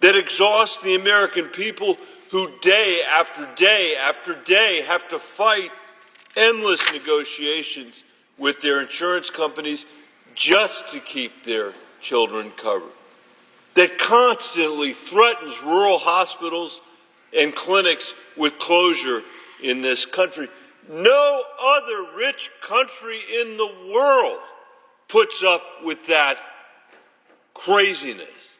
that exhausts the American people who day after day after day have to fight endless negotiations with their insurance companies just to keep their children covered, that constantly threatens rural hospitals and clinics with closure in this country. No other rich country in the world puts up with that craziness.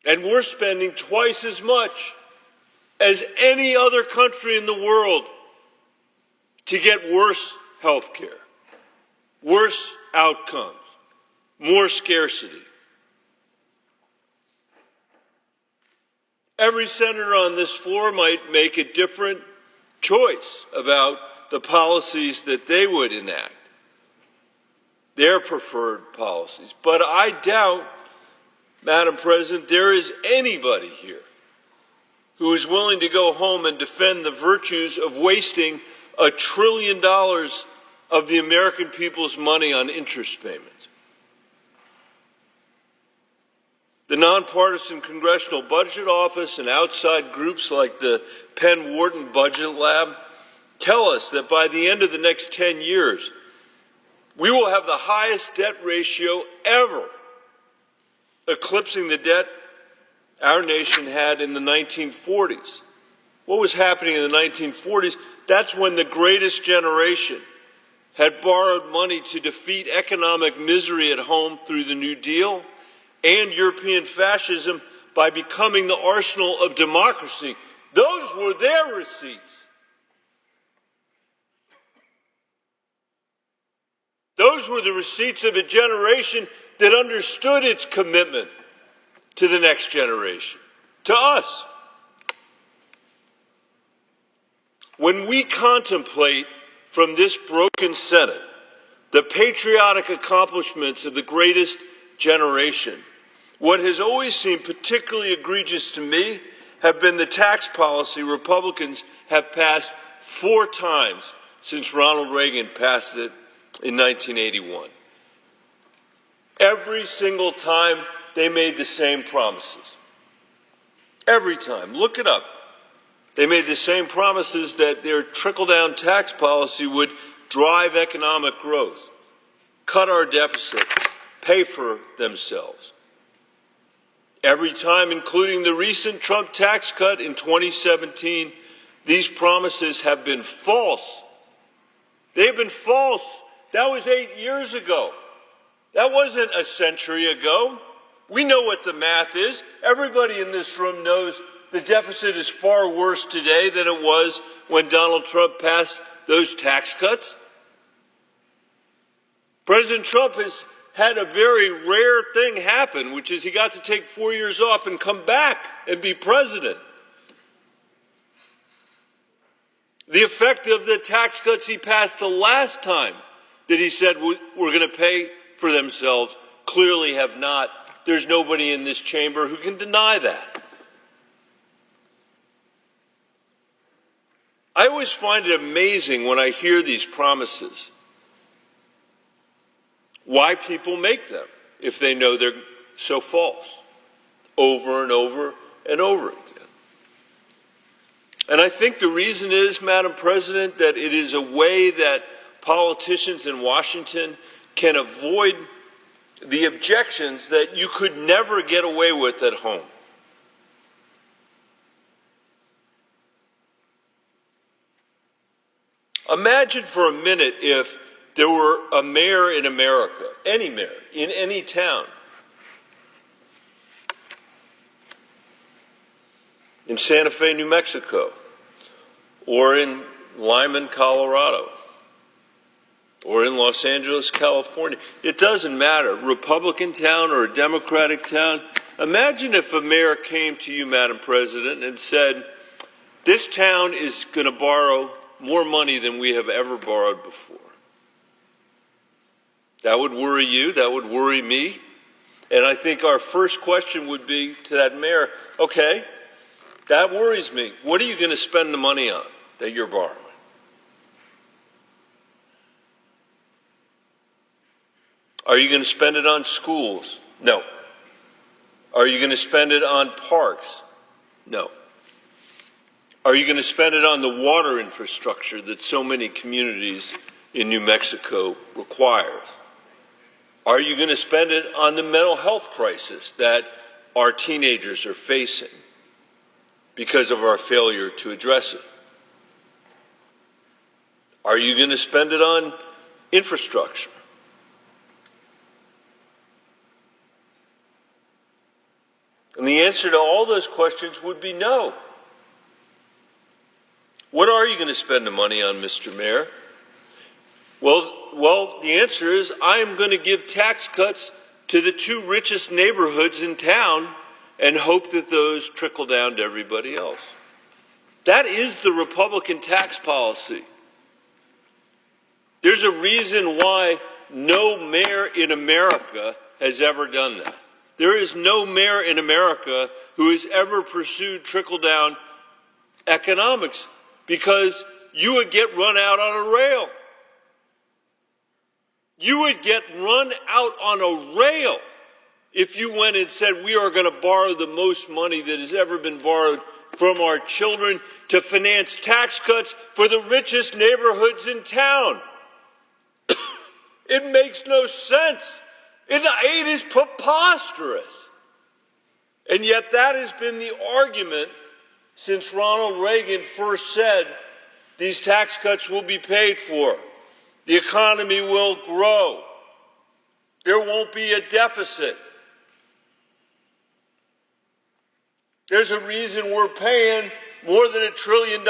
And we're spending twice as much as any other country in the world to get worse health care, worse outcomes, more scarcity. Every senator on this floor might make a different choice about the policies that they would enact, their preferred policies. But I doubt, Madam President, there is anybody here who is willing to go home and defend the virtues of wasting $1 trillion of the American people's money on interest payments. The nonpartisan Congressional Budget Office and outside groups like the Penn Wharton Budget Lab tell us that by the end of the next 10 years, we will have the highest debt ratio ever, eclipsing the debt our nation had in the 1940s. What was happening in the 1940s? That's when the greatest generation had borrowed money to defeat economic misery at home through the New Deal and European fascism by becoming the arsenal of democracy. Those were their receipts. Those were the receipts of a generation that understood its commitment to the next generation, to us. When we contemplate from this broken Senate the patriotic accomplishments of the greatest generation, what has always seemed particularly egregious to me have been the tax policy Republicans have passed 4 times since Ronald Reagan passed it in 1981. Every single time they made the same promises. Every time. Look it up. They made the same promises that their trickle-down tax policy would drive economic growth, cut our deficit, pay for themselves. Every time, including the recent Trump tax cut in 2017, these promises have been false. They have been false. That was 8 years ago. That wasn't a century ago. We know what the math is. Everybody in this room knows the deficit is far worse today than it was when Donald Trump passed those tax cuts. President Trump has had a very rare thing happen, which is he got to take 4 years off and come back and be president. The effect of the tax cuts he passed the last time that he said we're going to pay for themselves clearly have not. There's nobody in this chamber who can deny that. I always find it amazing when I hear these promises, why people make them if they know they're so false, over and over and over again. And I think the reason is, Madam President, that it is a way that politicians in Washington can avoid the objections that you could never get away with at home. Imagine for a minute if there were a mayor in America, any mayor, in any town, in Santa Fe, New Mexico, or in Lyman, Colorado, or in Los Angeles, California. It doesn't matter, Republican town or a Democratic town. Imagine if a mayor came to you, Madam President, and said, this town is going to borrow more money than we have ever borrowed before. That would worry you, that would worry me. And I think our first question would be to that mayor, okay, that worries me. What are you going to spend the money on that you're borrowing? Are you going to spend it on schools? No. Are you going to spend it on parks? No. Are you going to spend it on the water infrastructure that so many communities in New Mexico require? Are you going to spend it on the mental health crisis that our teenagers are facing because of our failure to address it? Are you going to spend it on infrastructure? And the answer to all those questions would be no. What are you going to spend the money on, Mr. Mayor? Well, the answer is I am going to give tax cuts to the 2 richest neighborhoods in town and hope that those trickle down to everybody else. That is the Republican tax policy. There's a reason why no mayor in America has ever done that. There is no mayor in America who has ever pursued trickle-down economics, because you would get run out on a rail. You would get run out on a rail if you went and said we are going to borrow the most money that has ever been borrowed from our children to finance tax cuts for the richest neighborhoods in town. It makes no sense. It is preposterous. And yet that has been the argument since Ronald Reagan first said these tax cuts will be paid for The economy will grow. There won't be a deficit. There's a reason we're paying more than $1 trillion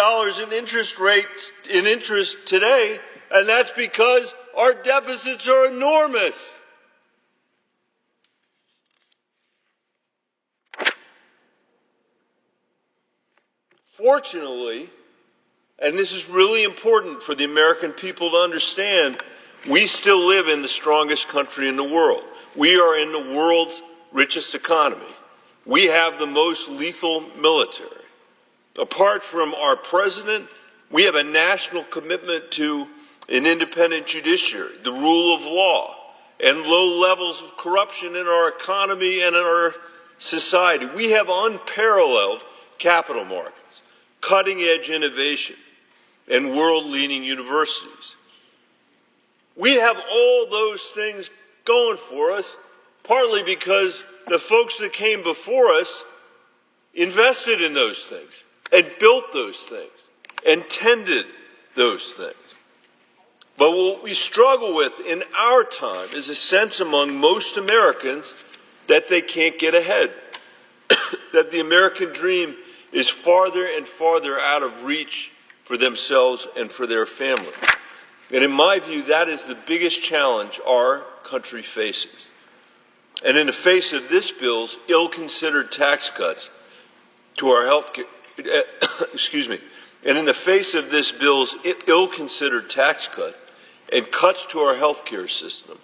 in interest today, and that's because our deficits are enormous. Fortunately, and this is really important for the American people to understand, we still live in the strongest country in the world. We are in the world's richest economy. We have the most lethal military. Apart from our president, we have a national commitment to an independent judiciary, the rule of law, and low levels of corruption in our economy and in our society. We have unparalleled capital markets, cutting-edge innovation, and world-leading universities. We have all those things going for us, partly because the folks that came before us invested in those things and built those things and tended those things. But what we struggle with in our time is a sense among most Americans that they can't get ahead, that the American dream is farther and farther out of reach for themselves and for their family. And in my view, that is the biggest challenge our country faces. And in the face of this bill's ill-considered tax cuts to our health care, and in the face of this bill's ill-considered tax cut and cuts to our health care system,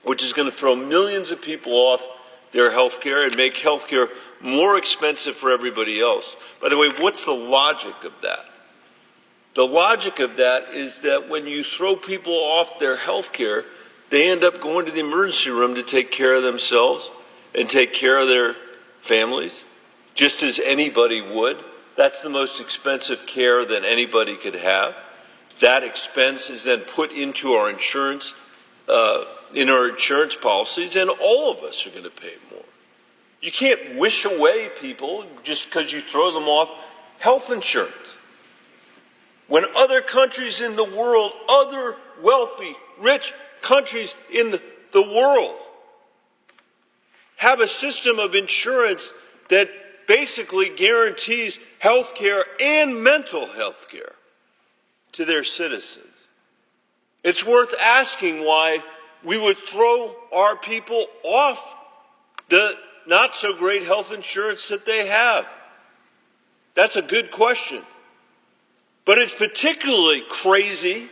which is going to throw millions of people off their health care and make health care more expensive for everybody else. By the way, what's the logic of that? The logic of that is that when you throw people off their health care, they end up going to the emergency room to take care of themselves and take care of their families, just as anybody would. That's the most expensive care that anybody could have. That expense is then put into our insurance, in our insurance policies, and all of us are going to pay more. You can't wish away people just because you throw them off health insurance. When other countries in the world, other wealthy, rich countries in the world have a system of insurance that basically guarantees health care and mental health care to their citizens, it's worth asking why we would throw our people off the not so great health insurance that they have. That's a good question. But it's particularly crazy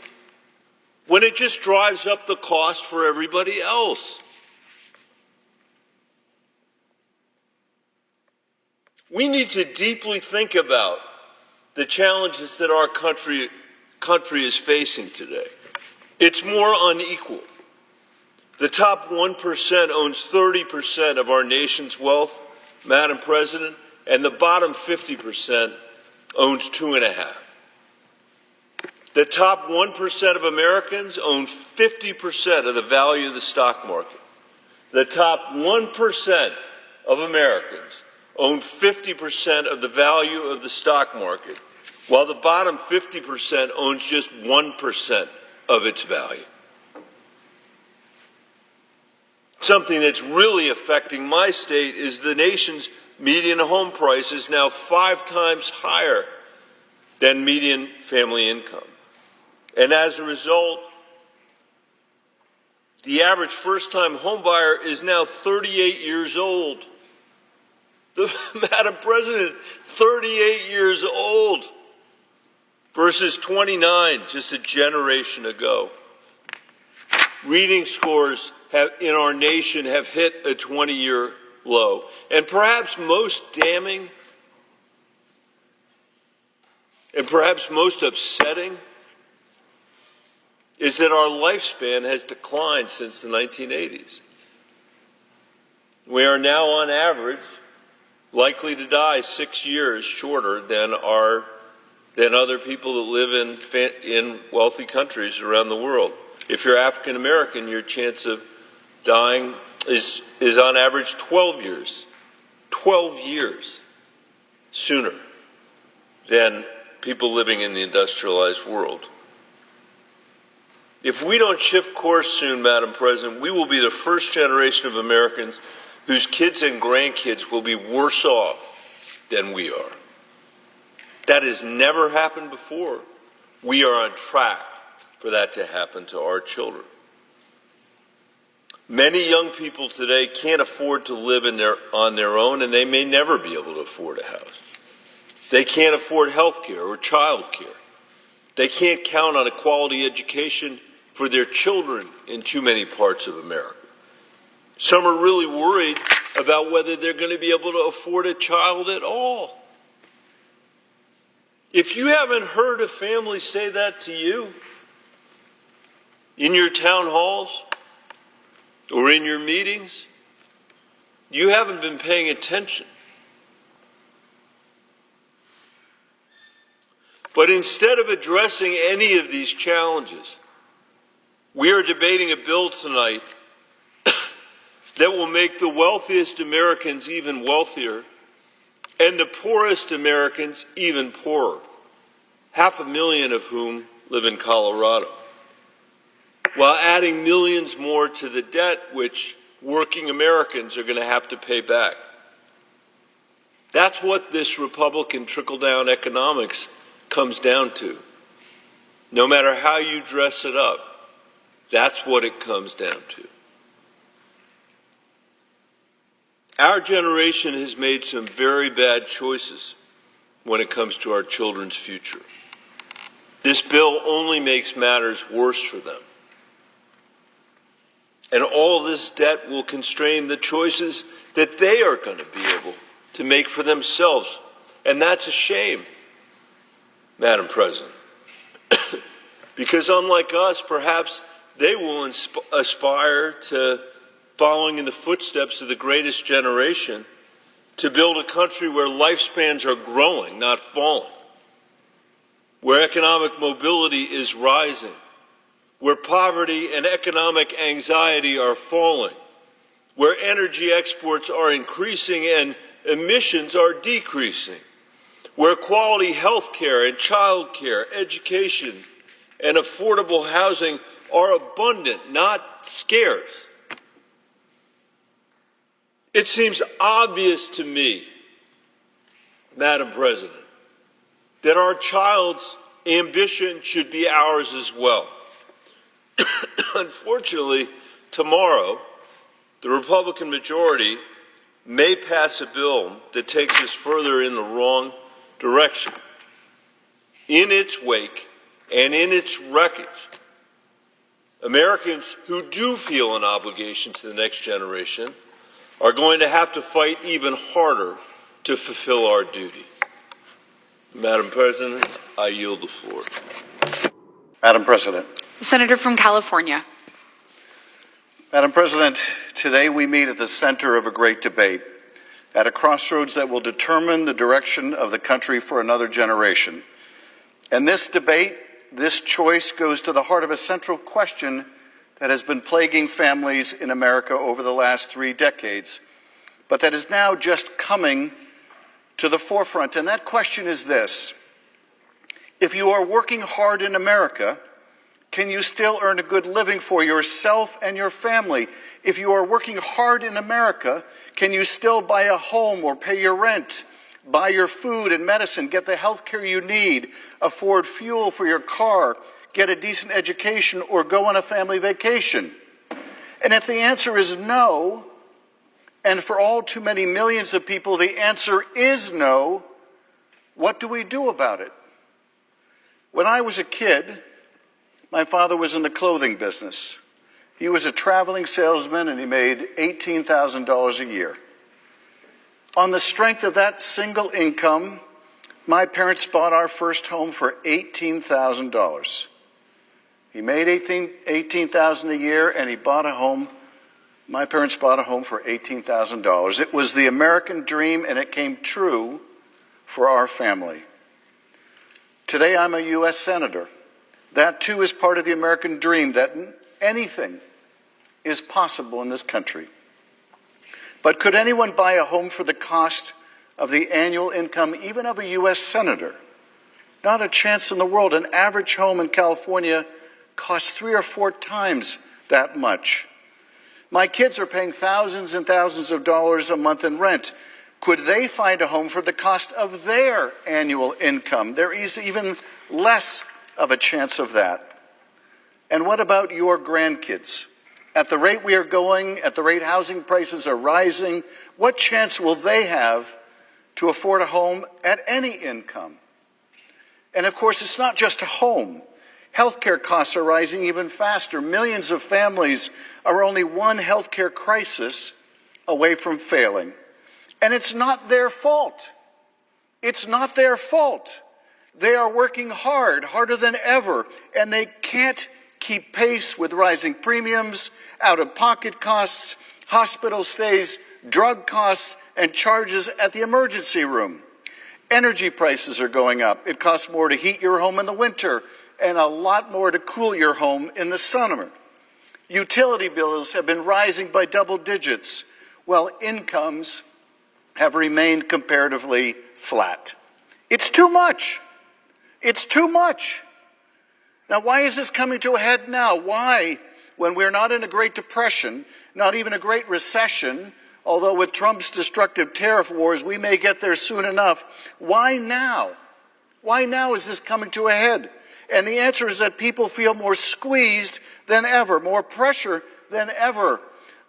when it just drives up the cost for everybody else. We need to deeply think about the challenges that our country is facing today. It's more unequal. The top 1% owns 30% of our nation's wealth, Madam President, and the bottom 50% owns 2.5%. The top 1% of Americans own 50% of the value of the stock market. The top 1% of Americans own 50% of the value of the stock market, while the bottom 50% owns just 1% of its value. Something that's really affecting my state is the nation's median home price is now 5 times higher than median family income. And as a result, the average first-time homebuyer is now 38 years old. Madam President, 38 years old versus 29 just a generation ago. Reading scores in our nation have hit a 20-year low. And perhaps most damning and perhaps most upsetting is that our lifespan has declined since the 1980s. We are now on average likely to die 6 years shorter than other people that live in wealthy countries around the world. If you're African American, your chance of dying is on average 12 years sooner than people living in the industrialized world. If we don't shift course soon, Madam President, we will be the first generation of Americans whose kids and grandkids will be worse off than we are. That has never happened before. We are on track for that to happen to our children. Many young people today can't afford to live on their own, and they may never be able to afford a house. They can't afford health care or child care. They can't count on a quality education for their children in too many parts of America. Some are really worried about whether they're going to be able to afford a child at all. If you haven't heard a family say that to you in your town halls or in your meetings, you haven't been paying attention. But instead of addressing any of these challenges, we are debating a bill tonight that will make the wealthiest Americans even wealthier and the poorest Americans even poorer, 500,000 of whom live in Colorado, while adding millions more to the debt which working Americans are going to have to pay back. That's what this Republican trickle-down economics comes down to. No matter how you dress it up, that's what it comes down to. Our generation has made some very bad choices when it comes to our children's future. This bill only makes matters worse for them. And all this debt will constrain the choices that they are going to be able to make for themselves. And that's a shame, Madam President. Because unlike us, perhaps they will aspire to following in the footsteps of the greatest generation to build a country where lifespans are growing, not falling, where economic mobility is rising, where poverty and economic anxiety are falling, where energy exports are increasing and emissions are decreasing, where quality health care and child care, education, and affordable housing are abundant, not scarce. It seems obvious to me, Madam President, that our child's ambition should be ours as well. Unfortunately, tomorrow, the Republican majority may pass a bill that takes us further in the wrong direction. In its wake and in its wreckage, Americans who do feel an obligation to the next generation are going to have to fight even harder to fulfill our duty. Madam President, I yield the floor. Madam President. The Senator from California. Madam President, today we meet at the center of a great debate, at a crossroads that will determine the direction of the country for another generation. And this debate, this choice, goes to the heart of a central question that has been plaguing families in America over the last 3 decades, but that is now just coming to the forefront. And that question is this: if you are working hard in America, can you still earn a good living for yourself and your family? If you are working hard in America, can you still buy a home or pay your rent, buy your food and medicine, get the health care you need, afford fuel for your car, get a decent education, or go on a family vacation? And if the answer is no, and for all too many millions of people the answer is no, what do we do about it? When I was a kid, my father was in the clothing business. He was a traveling salesman and he made $18,000 a year. On the strength of that single income, my parents bought our first home for $18,000. He made $18,000 a year and he bought a home. My parents bought a home for $18,000. It was the American dream and it came true for our family. Today I'm a U.S. Senator. That too is part of the American dream, that anything is possible in this country. But could anyone buy a home for the cost of the annual income even of a U.S. Senator? Not a chance in the world. An average home in California costs 3 or 4 times that much. My kids are paying thousands and thousands of dollars a month in rent. Could they find a home for the cost of their annual income? There is even less of a chance of that. And what about your grandkids? At the rate we are going, at the rate housing prices are rising, what chance will they have to afford a home at any income? And of course, it's not just a home. Healthcare costs are rising even faster. Millions of families are only one healthcare crisis away from failing. And it's not their fault. It's not their fault. They are working hard, harder than ever, and they can't keep pace with rising premiums, out-of-pocket costs, hospital stays, drug costs, and charges at the emergency room. Energy prices are going up. It costs more to heat your home in the winter and a lot more to cool your home in the summer. Utility bills have been rising by double digits, while incomes have remained comparatively flat. It's too much. It's too much. Now, why is this coming to a head now? Why, when we're not in a Great Depression, not even a Great Recession, although with Trump's destructive tariff wars, we may get there soon enough, why now? Why now is this coming to a head? And the answer is that people feel more squeezed than ever, more pressure than ever,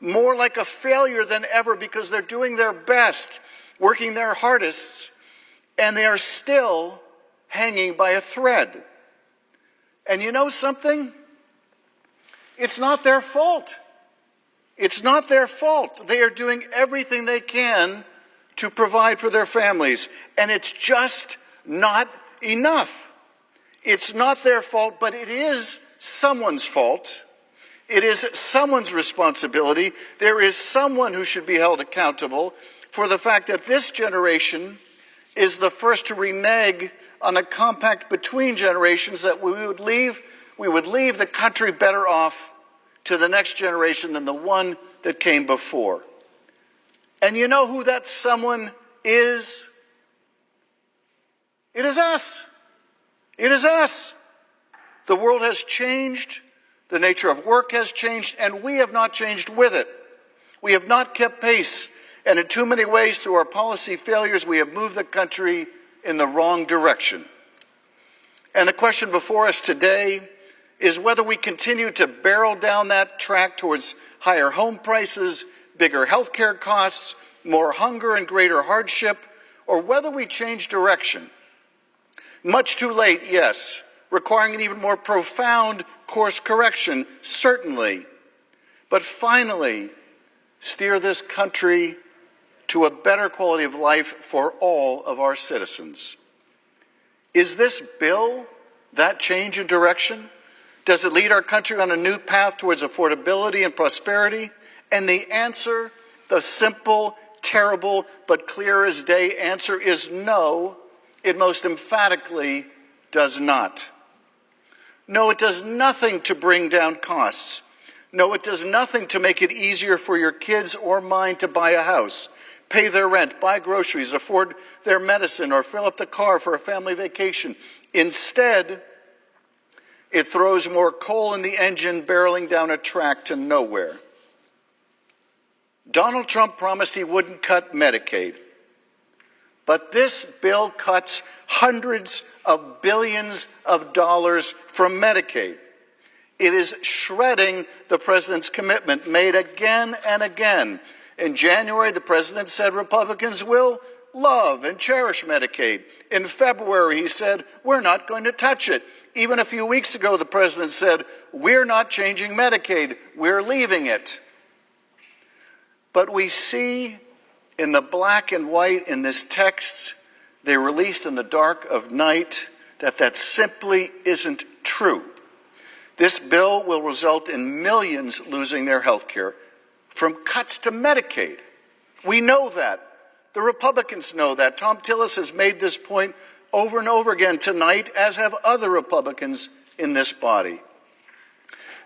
more like a failure than ever because they're doing their best, working their hardest, and they are still hanging by a thread. And you know something? It's not their fault. It's not their fault. They are doing everything they can to provide for their families, and it's just not enough. It's not their fault, but it is someone's fault. It is someone's responsibility. There is someone who should be held accountable for the fact that this generation is the first to renege on a compact between generations that we would leave the country better off to the next generation than the one that came before. And you know who that someone is? It is us. It is us. The world has changed. The nature of work has changed, and we have not changed with it. We have not kept pace, and in too many ways, through our policy failures, we have moved the country in the wrong direction. And the question before us today is whether we continue to barrel down that track towards higher home prices, bigger health care costs, more hunger and greater hardship, or whether we change direction. Much too late, yes, requiring an even more profound course correction, certainly, but finally steer this country to a better quality of life for all of our citizens. Is this bill that change in direction? Does it lead our country on a new path towards affordability and prosperity? And the answer, the simple, terrible, but clear as day answer is no. It most emphatically does not. No, it does nothing to bring down costs. No, it does nothing to make it easier for your kids or mine to buy a house, pay their rent, buy groceries, afford their medicine, or fill up the car for a family vacation. Instead, it throws more coal in the engine, barreling down a track to nowhere. Donald Trump promised he wouldn't cut Medicaid. But this bill cuts hundreds of billions of dollars from Medicaid. It is shredding the president's commitment made again and again. In January, the president said Republicans will love and cherish Medicaid. In February, he said, we're not going to touch it. Even a few weeks ago, the president said, we're not changing Medicaid, we're leaving it. But we see in the black and white in this text they released in the dark of night that simply isn't true. This bill will result in millions losing their health care from cuts to Medicaid. We know that. The Republicans know that. Tom Tillis has made this point over and over again tonight, as have other Republicans in this body.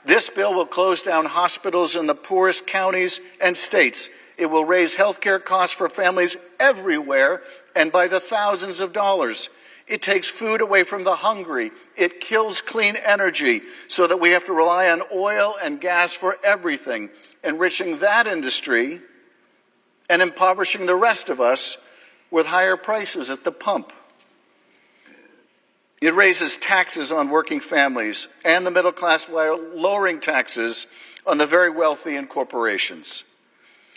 This bill will close down hospitals in the poorest counties and states. It will raise health care costs for families everywhere and by the thousands of dollars. It takes food away from the hungry It kills clean energy so that we have to rely on oil and gas for everything, enriching that industry and impoverishing the rest of us with higher prices at the pump. It raises taxes on working families and the middle class while lowering taxes on the very wealthy and corporations.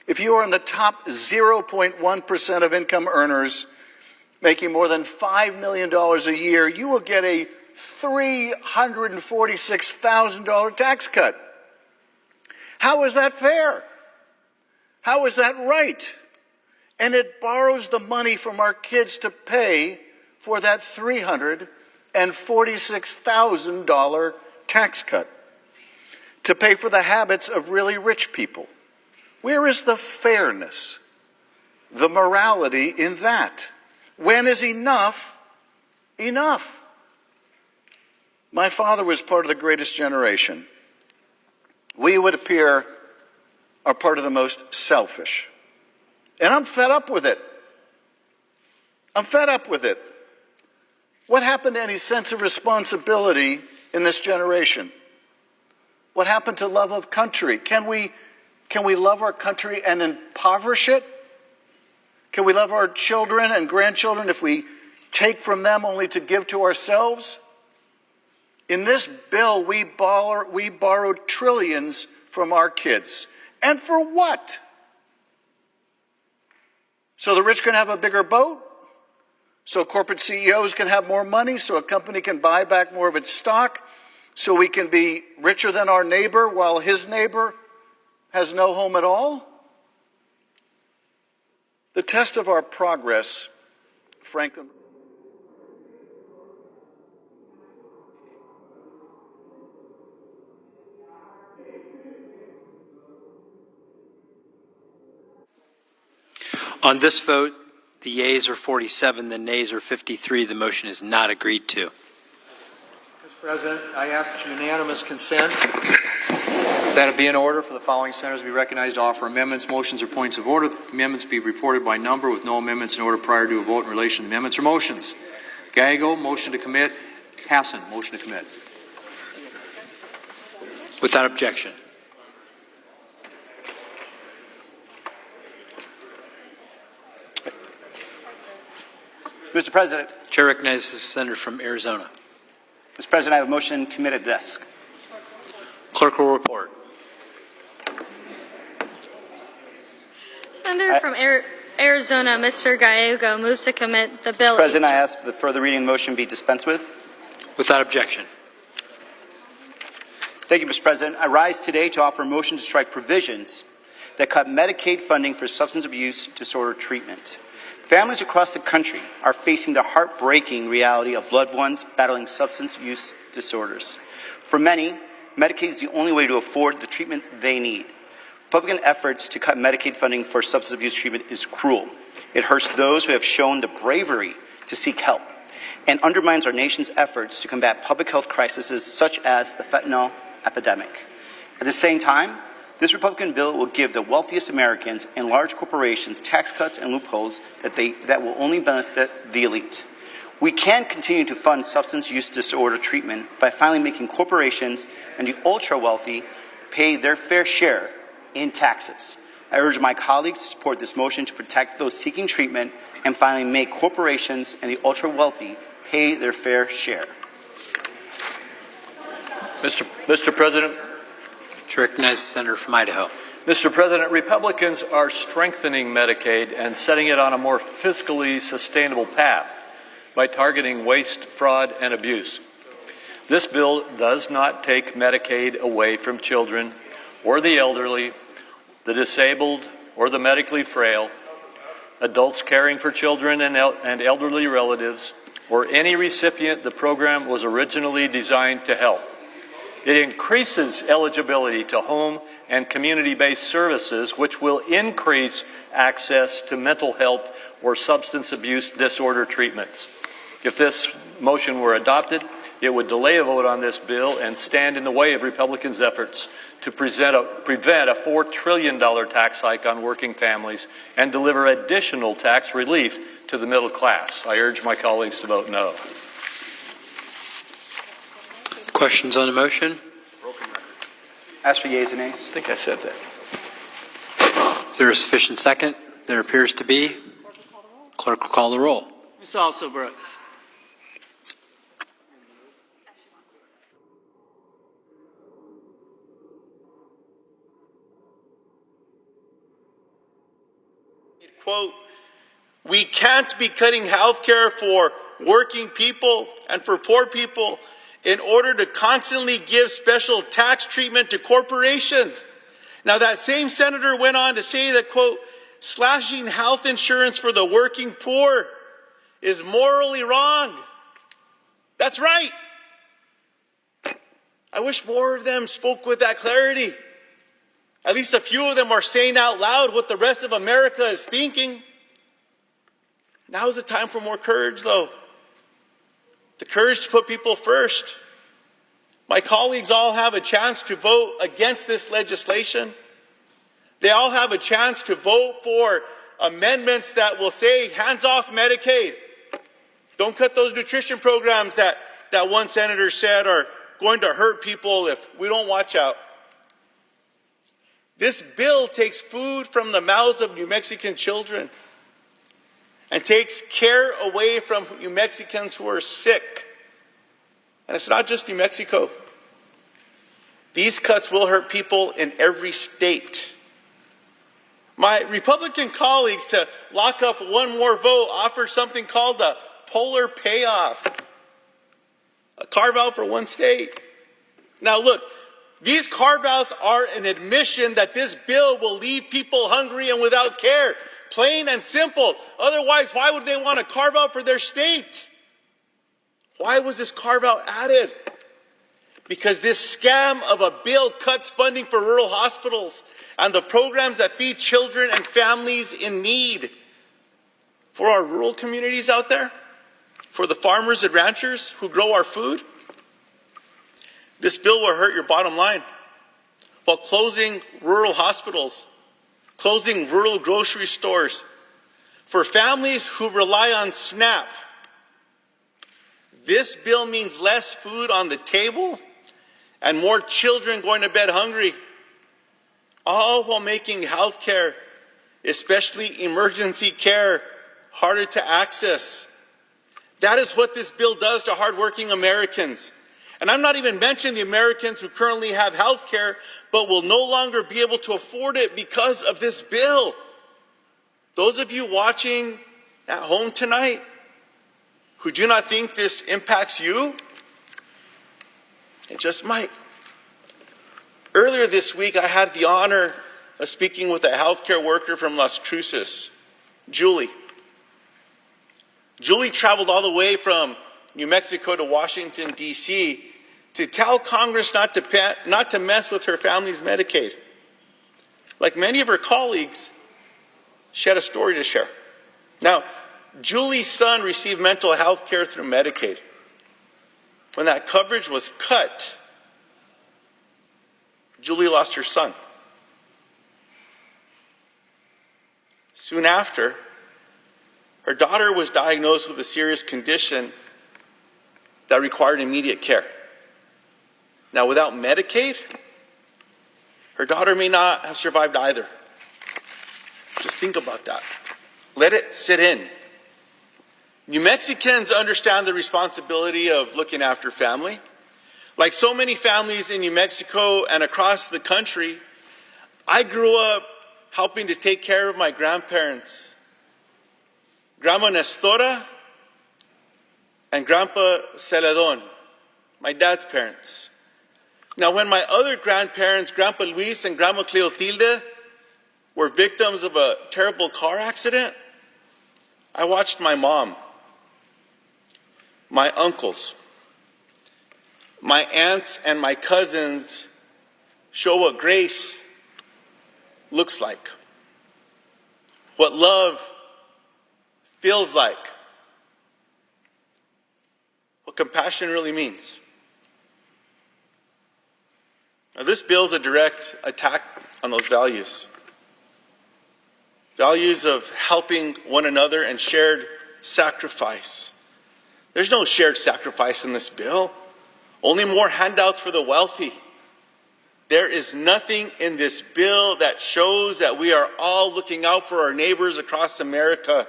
If you are in the top 0.1% of income earners making more than $5 million a year, you will get a $346,000 tax cut. How is that fair? How is that right? And it borrows the money from our kids to pay for that $346,000 tax cut, to pay for the habits of really rich people. Where is the fairness, the morality in that? When is enough enough? My father was part of the greatest generation. We, it would appear, are part of the most selfish. And I'm fed up with it. I'm fed up with it. What happened to any sense of responsibility in this generation? What happened to love of country? Can we love our country and impoverish it? Can we love our children and grandchildren if we take from them only to give to ourselves? In this bill, we borrowed trillions from our kids. And for what? So the rich can have a bigger boat? So corporate CEOs can have more money? So a company can buy back more of its stock? So we can be richer than our neighbor while his neighbor has no home at all? The test of our progress, Franklin. On this vote, the yeas are 47, the nays are 53. The motion is not agreed to. Mr. President, I ask unanimous consent that it be in order for the following senators to be recognized to offer amendments, motions, or points of order. The amendments be reported by number with no amendments in order prior to a vote in relation to the amendments or motions. Gagel, motion to commit. Hassan, motion to commit. Without objection. Mr. President. Chair recognizes the senator from Arizona. Mr. President, I have a motion to commit at desk. Clerk will report. Senator from Arizona, Mr. Gallego, moves to commit the bill. Mr. President, I ask the further reading of the motion be dispensed with. Without objection. Thank you, Mr. President. I rise today to offer a motion to strike provisions that cut Medicaid funding for substance abuse disorder treatment. Families across the country are facing the heartbreaking reality of loved ones battling substance use disorders. For many, Medicaid is the only way to afford the treatment they need. Republican efforts to cut Medicaid funding for substance abuse treatment is cruel. It hurts those who have shown the bravery to seek help and undermines our nation's efforts to combat public health crises such as the fentanyl epidemic. At the same time, this Republican bill will give the wealthiest Americans and large corporations tax cuts and loopholes that will only benefit the elite. We can continue to fund substance use disorder treatment by finally making corporations and the ultra-wealthy pay their fair share in taxes. I urge my colleagues to support this motion to protect those seeking treatment and finally make corporations and the ultra-wealthy pay their fair share. Mr. President. To recognize the senator from Idaho. Mr. President, Republicans are strengthening Medicaid and setting it on a more fiscally sustainable path by targeting waste, fraud, and abuse. This bill does not take Medicaid away from children or the elderly, the disabled, or the medically frail, adults caring for children and elderly relatives, or any recipient the program was originally designed to help. It increases eligibility to home and community-based services, which will increase access to mental health or substance abuse disorder treatments. If this motion were adopted, it would delay a vote on this bill and stand in the way of Republicans' efforts to prevent a $4 trillion tax hike on working families and deliver additional tax relief to the middle class. I urge my colleagues to vote no. Questions on the motion? Ask for yeas and nays. I think I said that. Is there a sufficient second? There appears to be. Clerk will call the roll. Ms. Also Brooks. Quote, we can't be cutting health care for working people and for poor people in order to constantly give special tax treatment to corporations. Now, that same senator went on to say that, quote, slashing health insurance for the working poor is morally wrong. That's right. I wish more of them spoke with that clarity. At least a few of them are saying out loud what the rest of America is thinking. Now's the time for more courage, though. The courage to put people first. My colleagues all have a chance to vote against this legislation. They all have a chance to vote for amendments that will say, hands off Medicaid. Don't cut those nutrition programs that one senator said are going to hurt people if we don't watch out. This bill takes food from the mouths of New Mexican children and takes care away from New Mexicans who are sick. And it's not just New Mexico. These cuts will hurt people in every state. My Republican colleagues, to lock up one more vote, offer something called the polar payoff, a carve-out for one state. Now look, these carve-outs are an admission that this bill will leave people hungry and without care. Plain and simple. Otherwise, why would they want to carve out for their state? Why was this carve-out added? Because this scam of a bill cuts funding for rural hospitals and the programs that feed children and families in need. For our rural communities out there, for the farmers and ranchers who grow our food, this bill will hurt your bottom line while closing rural hospitals, closing rural grocery stores. For families who rely on SNAP, this bill means less food on the table and more children going to bed hungry, all while making health care, especially emergency care, harder to access. That is what this bill does to hardworking Americans. And I'm not even mentioning the Americans who currently have health care but will no longer be able to afford it because of this bill. Those of you watching at home tonight who do not think this impacts you, it just might. Earlier this week, I had the honor of speaking with a healthcare worker from Las Cruces, Julie. Julie traveled all the way from New Mexico to Washington, D.C. to tell Congress not to mess with her family's Medicaid. Like many of her colleagues, she had a story to share. Now, Julie's son received mental health care through Medicaid. When that coverage was cut, Julie lost her son. Soon after, her daughter was diagnosed with a serious condition that required immediate care. Now, without Medicaid, her daughter may not have survived either. Just think about that. Let it sit in. New Mexicans understand the responsibility of looking after family. Like so many families in New Mexico and across the country, I grew up helping to take care of my grandparents, Grandma Nestora and Grandpa Celedon, my dad's parents. Now, when my other grandparents, Grandpa Luis and Grandma Cleotilde, were victims of a terrible car accident, I watched my mom, my uncles, my aunts and my cousins show what grace looks like, what love feels like, what compassion really means. Now, this bill is a direct attack on those values. Values of helping one another and shared sacrifice. There's no shared sacrifice in this bill. only more handouts for the wealthy. There is nothing in this bill that shows that we are all looking out for our neighbors across America.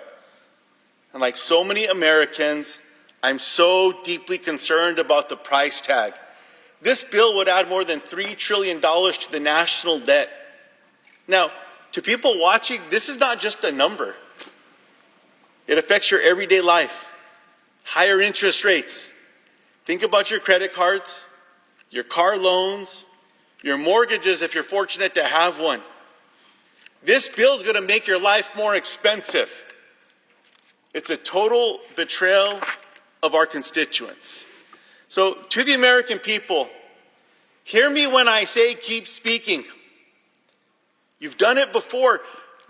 And like so many Americans, I'm so deeply concerned about the price tag. This bill would add more than $3 trillion to the national debt. Now, to people watching, this is not just a number. It affects your everyday life. Higher interest rates. Think about your credit cards, your car loans, your mortgages if you're fortunate to have one. This bill is going to make your life more expensive. It's a total betrayal of our constituents. So to the American people, hear me when I say keep speaking. You've done it before.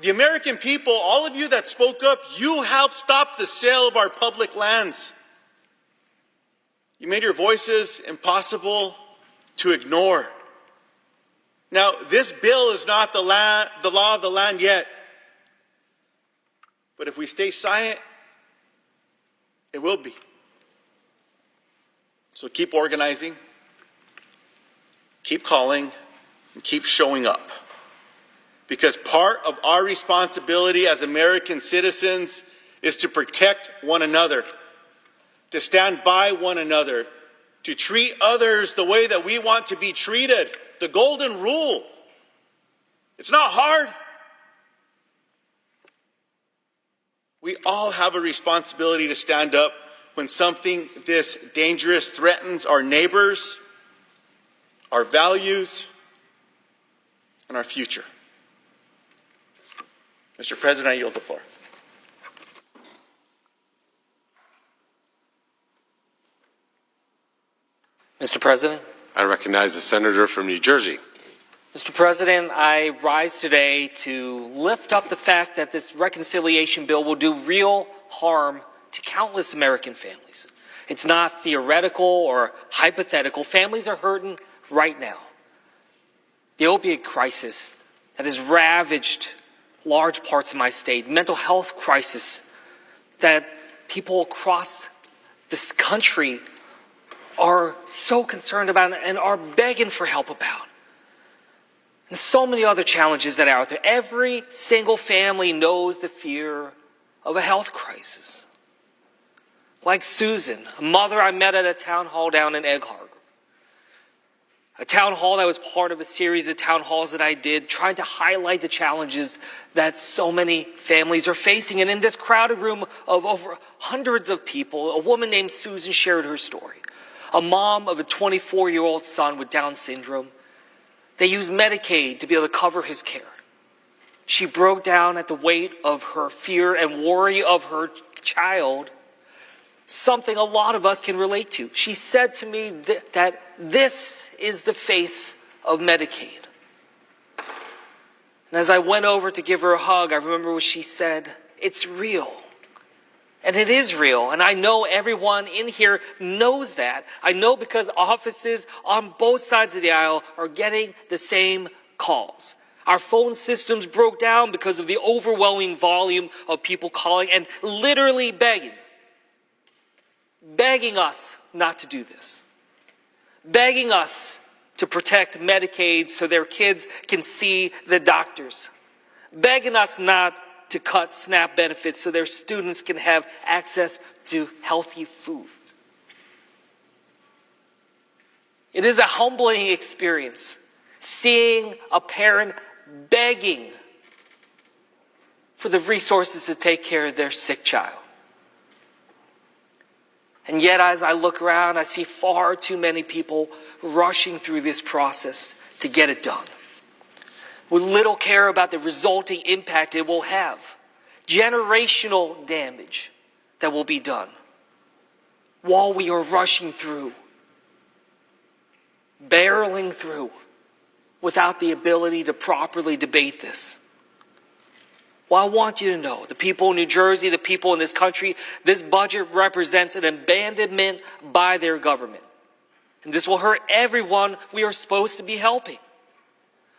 The American people, all of you that spoke up, you helped stop the sale of our public lands. You made your voices impossible to ignore. Now, this bill is not the law of the land yet. But if we stay silent, it will be. So keep organizing, keep calling, and keep showing up. Because part of our responsibility as American citizens is to protect one another, to stand by one another, to treat others the way that we want to be treated. The golden rule. It's not hard. We all have a responsibility to stand up when something this dangerous threatens our neighbors, our values, and our future. Mr. President, I yield the floor. Mr. President. I recognize the senator from New Jersey. Mr. President, I rise today to lift up the fact that this reconciliation bill will do real harm to countless American families. It's not theoretical or hypothetical. Families are hurting right now. The opioid crisis that has ravaged large parts of my state, mental health crisis that people across this country are so concerned about and are begging for help about. And so many other challenges that are out there. Every single family knows the fear of a health crisis. Like Susan, a mother I met at a town hall down in Egg Harbor. A town hall that was part of a series of town halls that I did, trying to highlight the challenges that so many families are facing. And in this crowded room of over hundreds of people, a woman named Susan shared her story. A mom of a 24-year-old son with Down syndrome. They used Medicaid to be able to cover his care. She broke down at the weight of her fear and worry of her child, something a lot of us can relate to. She said to me that this is the face of Medicaid. And as I went over to give her a hug, I remember what she said, "It's real." And it is real, and I know everyone in here knows that. I know because offices on both sides of the aisle are getting the same calls. Our phone systems broke down because of the overwhelming volume of people calling and literally begging us not to do this. Begging us to protect Medicaid so their kids can see the doctors. Begging us not to cut SNAP benefits so their students can have access to healthy food. It is a humbling experience seeing a parent begging for the resources to take care of their sick child. And yet, as I look around, I see far too many people rushing through this process to get it done, with little care about the resulting impact it will have, generational damage that will be done, while we are rushing through, barreling through, without the ability to properly debate this. Well, I want you to know, the people in New Jersey, the people in this country, this budget represents an abandonment by their government. And this will hurt everyone we are supposed to be helping.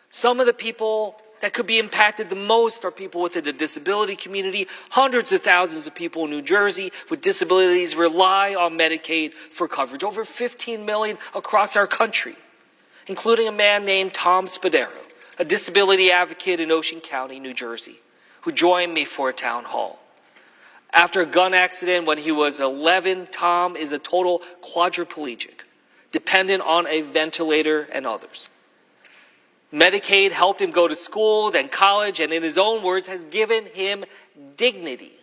Some of the people that could be impacted the most are people within the disability community. Hundreds of thousands of people in New Jersey with disabilities rely on Medicaid for coverage. Over 15 million across our country, including a man named Tom Spadero, a disability advocate in Ocean County, New Jersey, who joined me for a town hall. After a gun accident when he was 11, Tom is a total quadriplegic, dependent on a ventilator and others. Medicaid helped him go to school, then college, and in his own words, has given him dignity.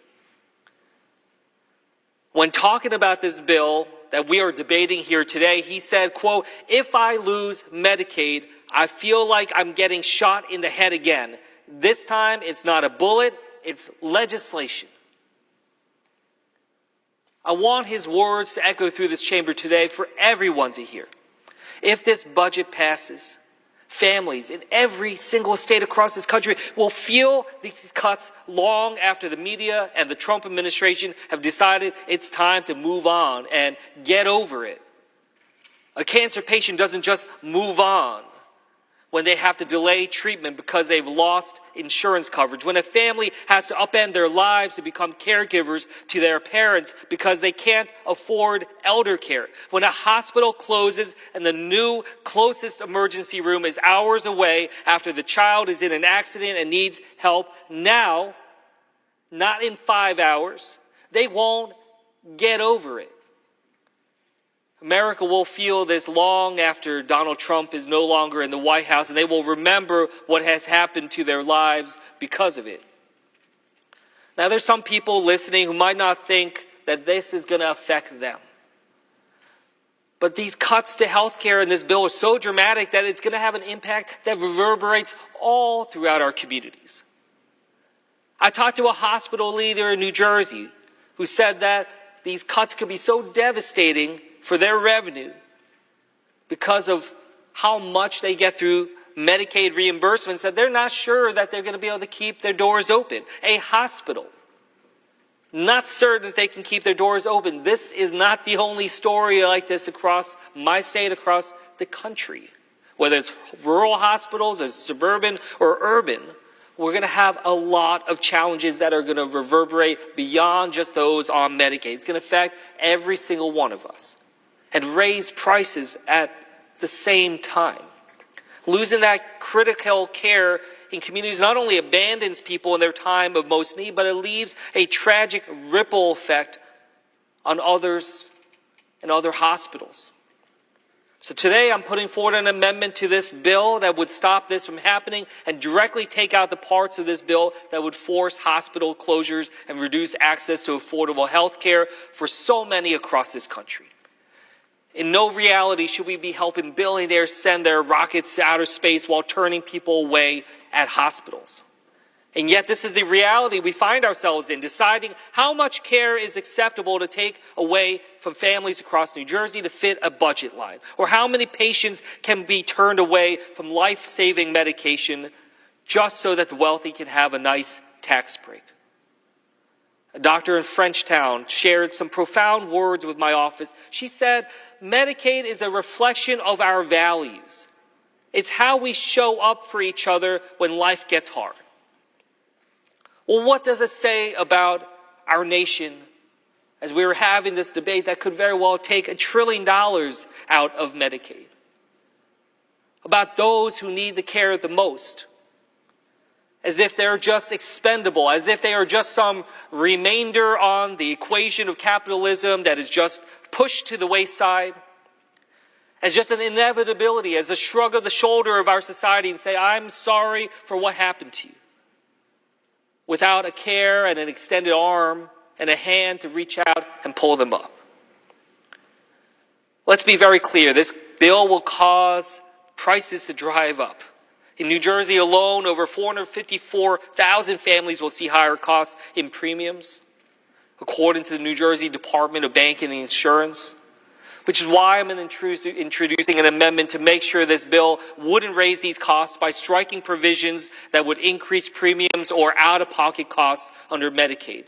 When talking about this bill that we are debating here today, he said, quote, "If I lose Medicaid, I feel like I'm getting shot in the head again. This time, it's not a bullet, it's legislation." I want his words to echo through this chamber today for everyone to hear. If this budget passes, families in every single state across this country will feel these cuts long after the media and the Trump administration have decided it's time to move on and get over it. A cancer patient doesn't just move on when they have to delay treatment because they've lost insurance coverage, when a family has to upend their lives to become caregivers to their parents because they can't afford elder care, when a hospital closes and the new closest emergency room is hours away after the child is in an accident and needs help now, not in 5 hours, they won't get over it. America will feel this long after Donald Trump is no longer in the White House, and they will remember what has happened to their lives because of it. Now, there's some people listening who might not think that this is going to affect them. But these cuts to health care in this bill are so dramatic that it's going to have an impact that reverberates all throughout our communities. I talked to a hospital leader in New Jersey who said that these cuts could be so devastating for their revenue because of how much they get through Medicaid reimbursements that they're not sure that they're going to be able to keep their doors open. A hospital, not certain that they can keep their doors open. This is not the only story like this across my state, across the country. Whether it's rural hospitals or suburban or urban, we're going to have a lot of challenges that are going to reverberate beyond just those on Medicaid. It's going to affect every single one of us and raise prices at the same time. Losing that critical care in communities not only abandons people in their time of most need, but it leaves a tragic ripple effect on others and other hospitals. So today I'm putting forward an amendment to this bill that would stop this from happening and directly take out the parts of this bill that would force hospital closures and reduce access to affordable health care for so many across this country. In no reality should we be helping billionaires send their rockets to outer space while turning people away at hospitals. And yet this is the reality we find ourselves in, deciding how much care is acceptable to take away from families across New Jersey to fit a budget line, or how many patients can be turned away from life-saving medication just so that the wealthy can have a nice tax break. A doctor in Frenchtown shared some profound words with my office. She said, Medicaid is a reflection of our values. It's how we show up for each other when life gets hard. Well, what does it say about our nation as we were having this debate that could very well take $1 trillion out of Medicaid? About those who need the care the most, as if they're just expendable, as if they are just some remainder on the equation of capitalism that is just pushed to the wayside, as just an inevitability, as a shrug of the shoulder of our society and say, I'm sorry for what happened to you, without a care and an extended arm and a hand to reach out and pull them up. Let's be very clear, this bill will cause prices to drive up. In New Jersey alone, over 454,000 families will see higher costs in premiums, according to the New Jersey Department of Banking and Insurance, which is why I'm introducing an amendment to make sure this bill wouldn't raise these costs by striking provisions that would increase premiums or out-of-pocket costs under Medicaid.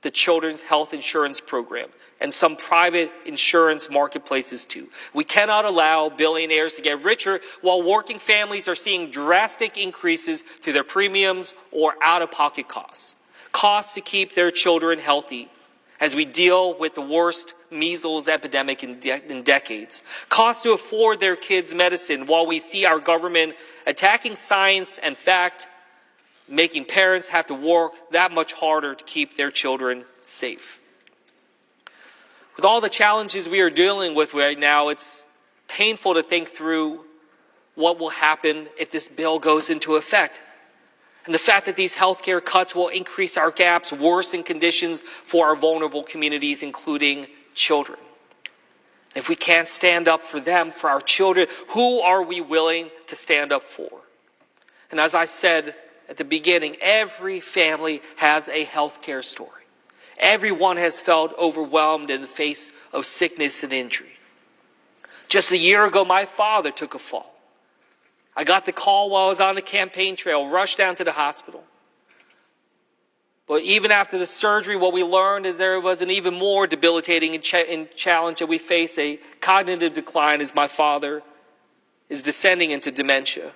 the Children's Health Insurance Program, and some private insurance marketplaces too. We cannot allow billionaires to get richer while working families are seeing drastic increases to their premiums or out-of-pocket costs. Costs to keep their children healthy as we deal with the worst measles epidemic in decades. Costs to afford their kids medicine while we see our government attacking science and fact, making parents have to work that much harder to keep their children safe. With all the challenges we are dealing with right now, it's painful to think through what will happen if this bill goes into effect. And the fact that these healthcare cuts will increase our gaps, worsen conditions for our vulnerable communities, including children. If we can't stand up for them, for our children, who are we willing to stand up for? And as I said at the beginning, every family has a healthcare story. Everyone has felt overwhelmed in the face of sickness and injury. Just a year ago, my father took a fall. I got the call while I was on the campaign trail, rushed down to the hospital. But even after the surgery, what we learned is there was an even more debilitating challenge that we face, a cognitive decline as my father is descending into dementia.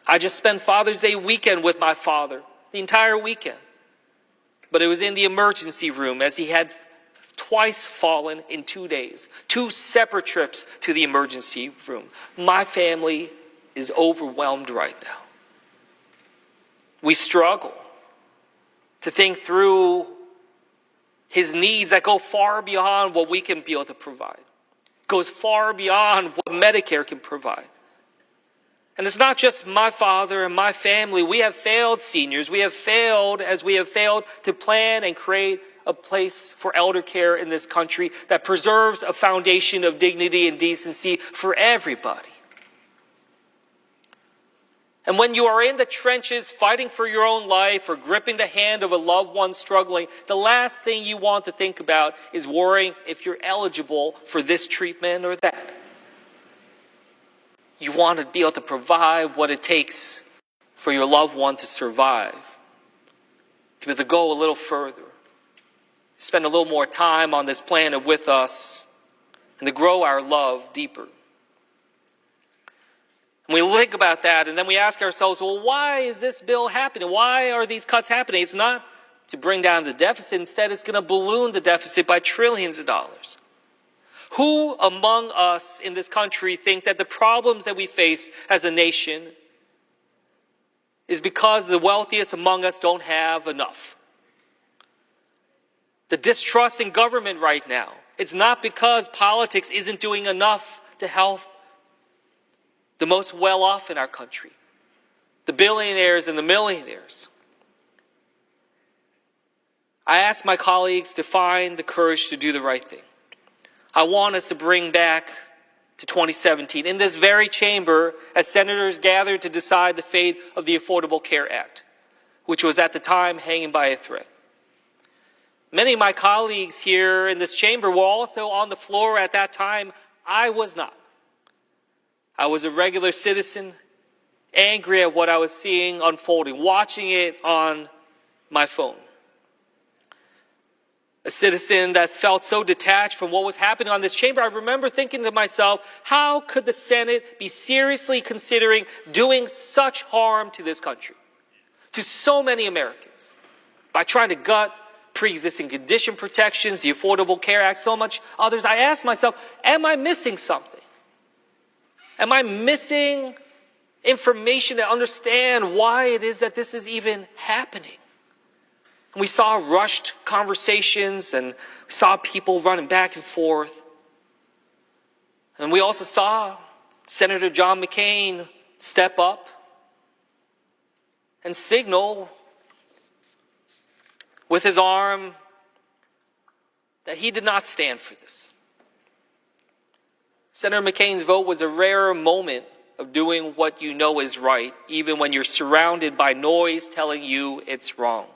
I just spent Father's Day weekend with my father, the entire weekend. But it was in the emergency room as he had twice fallen in 2 days. 2 separate trips to the emergency room. My family is overwhelmed right now. We struggle to think through his needs that go far beyond what we can be able to provide. Goes far beyond what Medicare can provide. And it's not just my father and my family. We have failed seniors. We have failed as we have failed to plan and create a place for elder care in this country that preserves a foundation of dignity and decency for everybody. And when you are in the trenches fighting for your own life or gripping the hand of a loved one struggling, the last thing you want to think about is worrying if you're eligible for this treatment or that. You want to be able to provide what it takes for your loved one to survive, to be able to go a little further, spend a little more time on this planet with us, and to grow our love deeper. And we think about that, and then we ask ourselves, well, why is this bill happening? Why are these cuts happening? It's not to bring down the deficit. Instead, it's going to balloon the deficit by trillions of dollars. Who among us in this country think that the problems that we face as a nation is because the wealthiest among us don't have enough? The distrust in government right now, it's not because politics isn't doing enough to help the most well-off in our country, the billionaires and the millionaires. I ask my colleagues to find the courage to do the right thing. I want us to bring back to 2017, in this very chamber, as senators gathered to decide the fate of the Affordable Care Act, which was at the time hanging by a thread. Many of my colleagues here in this chamber were also on the floor at that time. I was not. I was a regular citizen, angry at what I was seeing unfolding, watching it on my phone. A citizen that felt so detached from what was happening on this chamber. I remember thinking to myself, how could the Senate be seriously considering doing such harm to this country, to so many Americans, by trying to gut pre-existing condition protections, the Affordable Care Act, so much others? I asked myself, am I missing something? Am I missing information to understand why it is that this is even happening? And we saw rushed conversations, and we saw people running back and forth. And we also saw Senator John McCain step up and signal with his arm that he did not stand for this. Senator McCain's vote was a rare moment of doing what you know is right, even when you're surrounded by noise telling you it's wrong.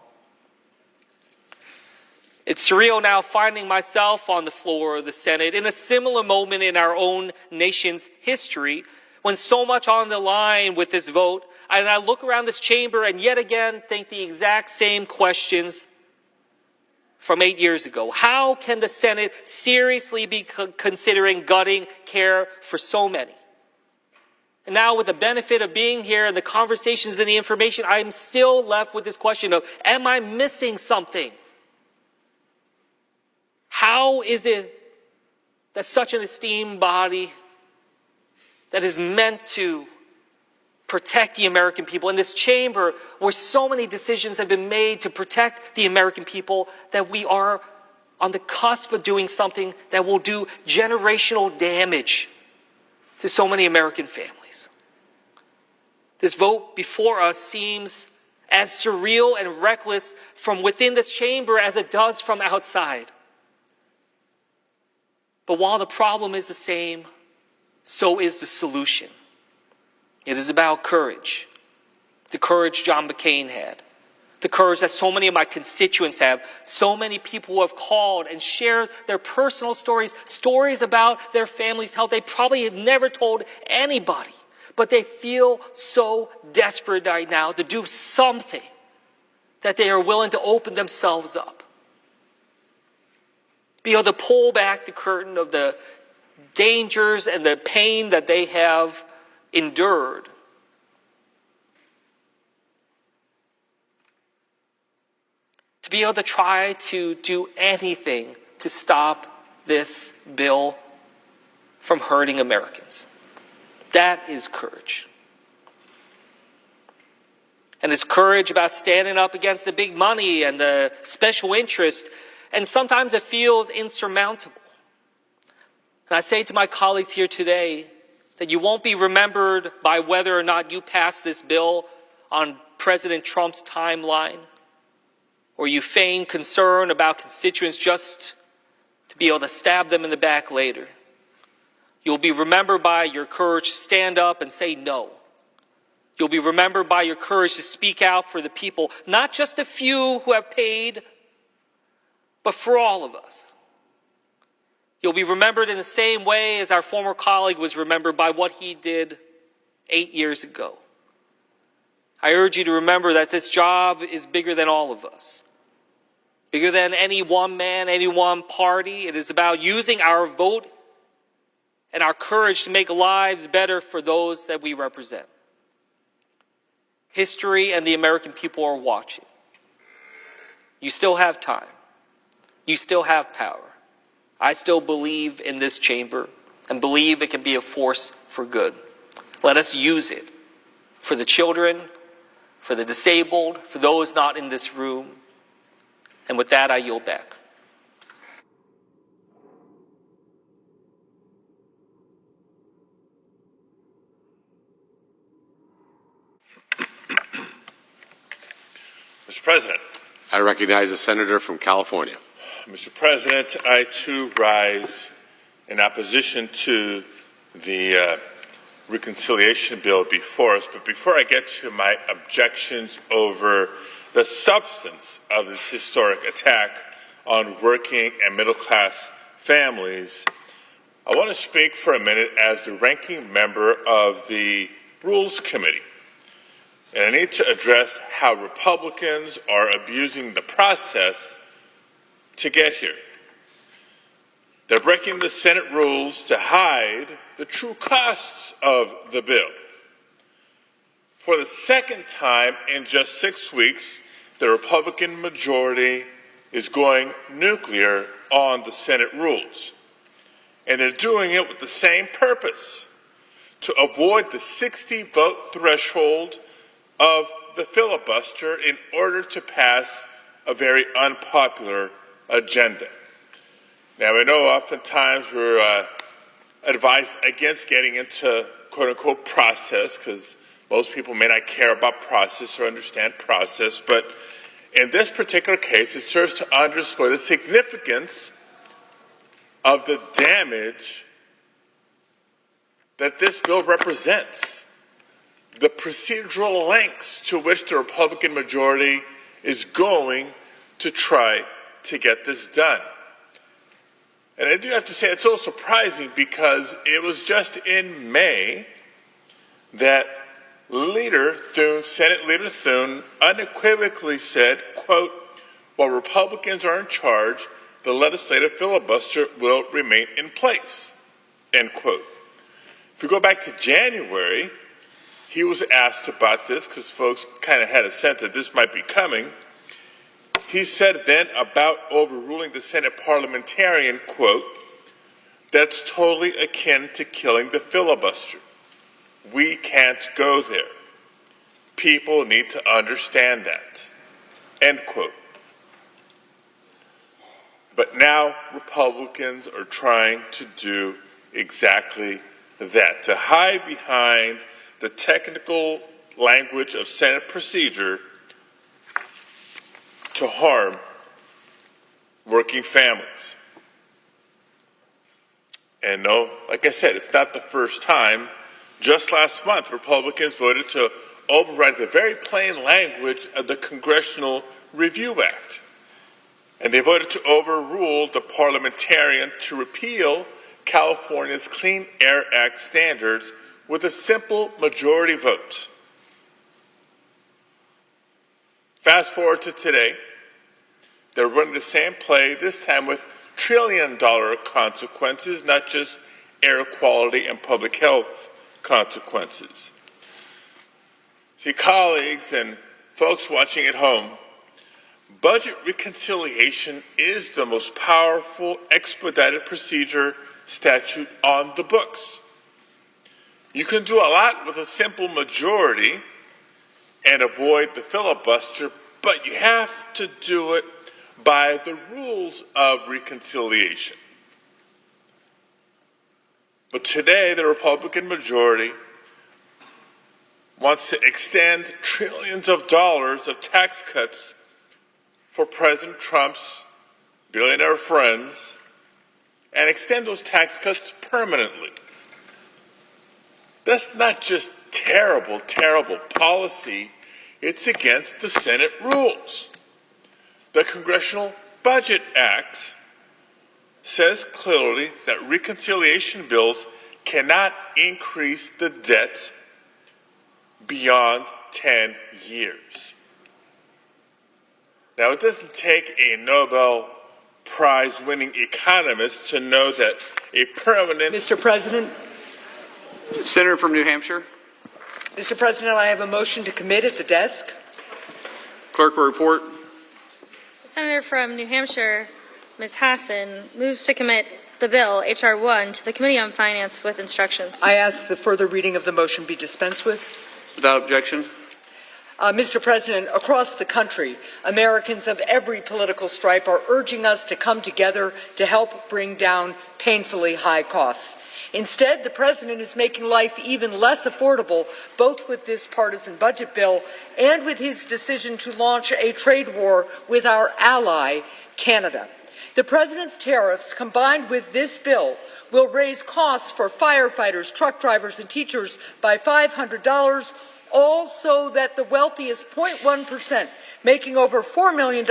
It's surreal now finding myself on the floor of the Senate in a similar moment in our own nation's history, when so much on the line with this vote, and I look around this chamber and yet again think the exact same questions from 8 years ago. How can the Senate seriously be considering gutting care for so many? And now with the benefit of being here and the conversations and the information, I'm still left with this question of, am I missing something? How is it that such an esteemed body that is meant to protect the American people, in this chamber where so many decisions have been made to protect the American people, that we are on the cusp of doing something that will do generational damage to so many American families? This vote before us seems as surreal and reckless from within this chamber as it does from outside. But while the problem is the same, so is the solution. It is about courage. The courage John McCain had. The courage that so many of my constituents have. So many people who have called and shared their personal stories, stories about their family's health they probably have never told anybody. But they feel so desperate right now to do something that they are willing to open themselves up. Be able to pull back the curtain of the dangers and the pain that they have endured. To be able to try to do anything to stop this bill from hurting Americans. That is courage. And it's courage about standing up against the big money and the special interest, and sometimes it feels insurmountable. And I say to my colleagues here today that you won't be remembered by whether or not you pass this bill on President Trump's timeline, or you feign concern about constituents just to be able to stab them in the back later. You'll be remembered by your courage to stand up and say no. You'll be remembered by your courage to speak out for the people, not just the few who have paid, but for all of us. You'll be remembered in the same way as our former colleague was remembered by what he did 8 years ago. I urge you to remember that this job is bigger than all of us. Bigger than any one man, any one party. It is about using our vote and our courage to make lives better for those that we represent. History and the American people are watching. You still have time. You still have power. I still believe in this chamber and believe it can be a force for good. Let us use it for the children, for the disabled, for those not in this room. And with that, I yield back. Mr. President. I recognize the senator from California. Mr. President, I too rise in opposition to the reconciliation bill before us. But before I get to my objections over the substance of this historic attack on working and middle-class families, I want to speak for a minute as the ranking member of the Rules Committee. And I need to address how Republicans are abusing the process to get here. They're breaking the Senate rules to hide the true costs of the bill. For the second time in just 6 weeks, the Republican majority is going nuclear on the Senate rules. And they're doing it with the same purpose, to avoid the 60-vote threshold of the filibuster in order to pass a very unpopular agenda. Now, I know oftentimes we're advised against getting into quote-unquote process, because most people may not care about process or understand process, but in this particular case, it serves to underscore the significance of the damage that this bill represents, the procedural lengths to which the Republican majority is going to try to get this done. And I do have to say it's a little surprising, because it was just in May that Senate Leader Thune unequivocally said, quote, while Republicans are in charge, the legislative filibuster will remain in place, end quote. If we go back to January, he was asked about this because folks kind of had a sense that this might be coming. He said then about overruling the Senate parliamentarian, quote, "That's totally akin to killing the filibuster. We can't go there. People need to understand that," end quote. But now Republicans are trying to do exactly that, to hide behind the technical language of Senate procedure to harm working families. And no, like I said, it's not the first time. Just last month, Republicans voted to override the very plain language of the Congressional Review Act. And they voted to overrule the parliamentarian to repeal California's Clean Air Act standards with a simple majority vote. Fast forward to today, they're running the same play, this time with trillion-dollar consequences, not just air quality and public health consequences. See, colleagues and folks watching at home, budget reconciliation is the most powerful expedited procedure statute on the books. You can do a lot with a simple majority and avoid the filibuster, but you have to do it by the rules of reconciliation. But today, the Republican majority wants to extend trillions of dollars of tax cuts for President Trump's billionaire friends and extend those tax cuts permanently. That's not just terrible, terrible policy. It's against the Senate rules. The Congressional Budget Act says clearly that reconciliation bills cannot increase the debt beyond 10 years. Now, it doesn't take a Nobel Prize-winning economist to know that a permanent... Mr. President. Senator from New Hampshire. Mr. President, I have a motion to commit at the desk. Clerk will report. The Senator from New Hampshire, Ms. Hassan, moves to commit the bill, H.R. 1, to the Committee on Finance with instructions. I ask the further reading of the motion be dispensed with. Without objection. Mr. President, across the country, Americans of every political stripe are urging us to come together to help bring down painfully high costs. Instead, the President is making life even less affordable, both with this partisan budget bill and with his decision to launch a trade war with our ally, Canada. The President's tariffs, combined with this bill, will raise costs for firefighters, truck drivers, and teachers by $500, all so that the wealthiest 0.1%, making over $4 million,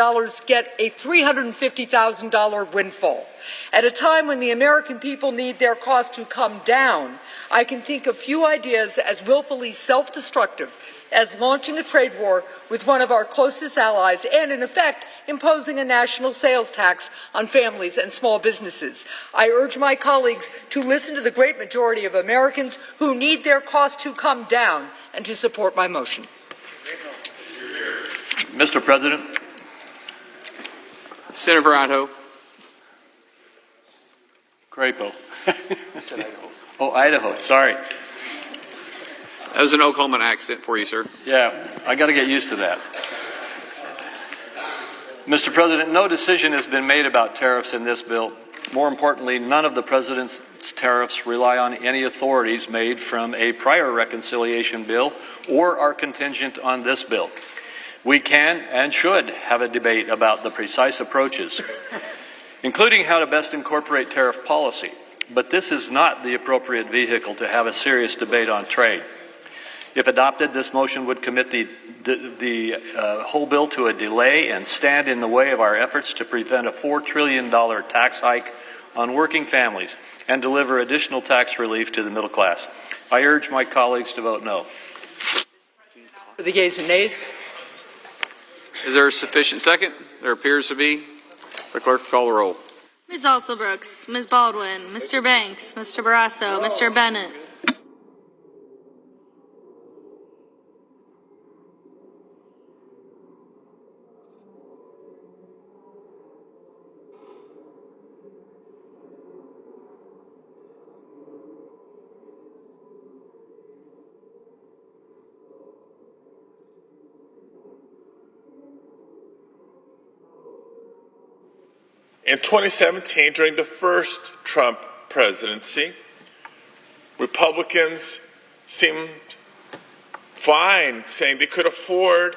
get a $350,000 windfall. At a time when the American people need their costs to come down, I can think of few ideas as willfully self-destructive as launching a trade war with one of our closest allies and, in effect, imposing a national sales tax on families and small businesses. I urge my colleagues to listen to the great majority of Americans who need their costs to come down and to support my motion. Mr. President. Senator for Idaho. Crapo. Oh, Idaho, sorry. That was an Oklahoma accent for you, sir. Yeah, I got to get used to that. Mr. President, no decision has been made about tariffs in this bill. More importantly, none of the President's tariffs rely on any authorities made from a prior reconciliation bill or are contingent on this bill. We can and should have a debate about the precise approaches, including how to best incorporate tariff policy. But this is not the appropriate vehicle to have a serious debate on trade. If adopted, this motion would commit the whole bill to a delay and stand in the way of our efforts to prevent a $4 trillion tax hike on working families and deliver additional tax relief to the middle class. I urge my colleagues to vote no. For the yeas and nays. Is there a sufficient second? There appears to be. The clerk will call the roll. Ms. Alsobrooks, Ms. Baldwin, Mr. Banks, Mr. Barrasso, Mr. Bennett. In 2017, during the first Trump presidency, Republicans seemed fine, saying they could afford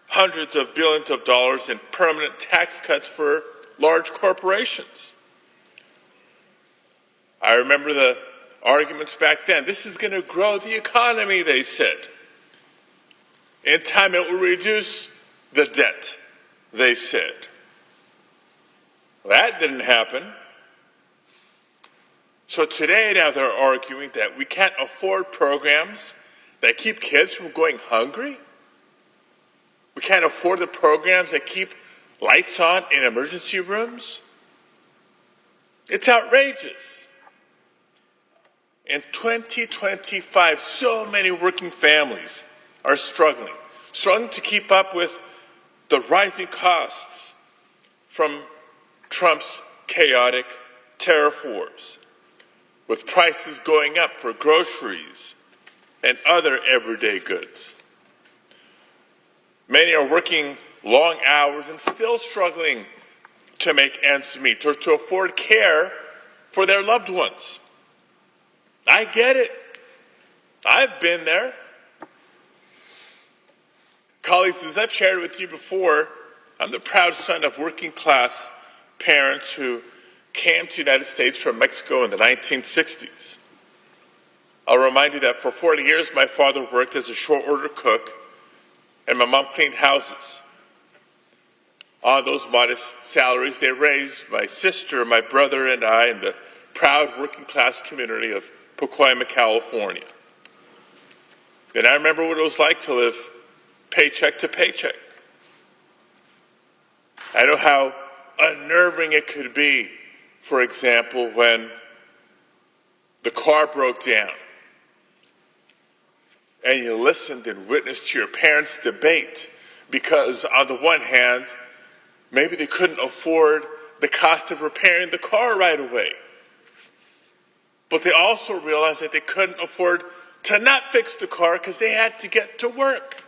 hundreds of billions of dollars in permanent tax cuts for large corporations. I remember the arguments back then. This is going to grow the economy, they said. In time, it will reduce the debt, they said. That didn't happen. So today now they're arguing that we can't afford programs that keep kids from going hungry. We can't afford the programs that keep lights on in emergency rooms. It's outrageous. In 2025, so many working families are struggling to keep up with the rising costs from Trump's chaotic tariff wars, with prices going up for groceries and other everyday goods. Many are working long hours and still struggling to make ends meet or to afford care for their loved ones. I get it. I've been there. Colleagues, as I've shared with you before, I'm the proud son of working class parents who came to the United States from Mexico in the 1960s. I'll remind you that for 40 years my father worked as a short order cook and my mom cleaned houses. On those modest salaries, they raised my sister, my brother, and I in the proud working class community of Pacoima, California. And I remember what it was like to live paycheck to paycheck. I know how unnerving it could be, for example, when the car broke down and you listened and witnessed your parents' debate because, on the one hand, maybe they couldn't afford the cost of repairing the car right away. But they also realized that they couldn't afford to not fix the car because they had to get to work.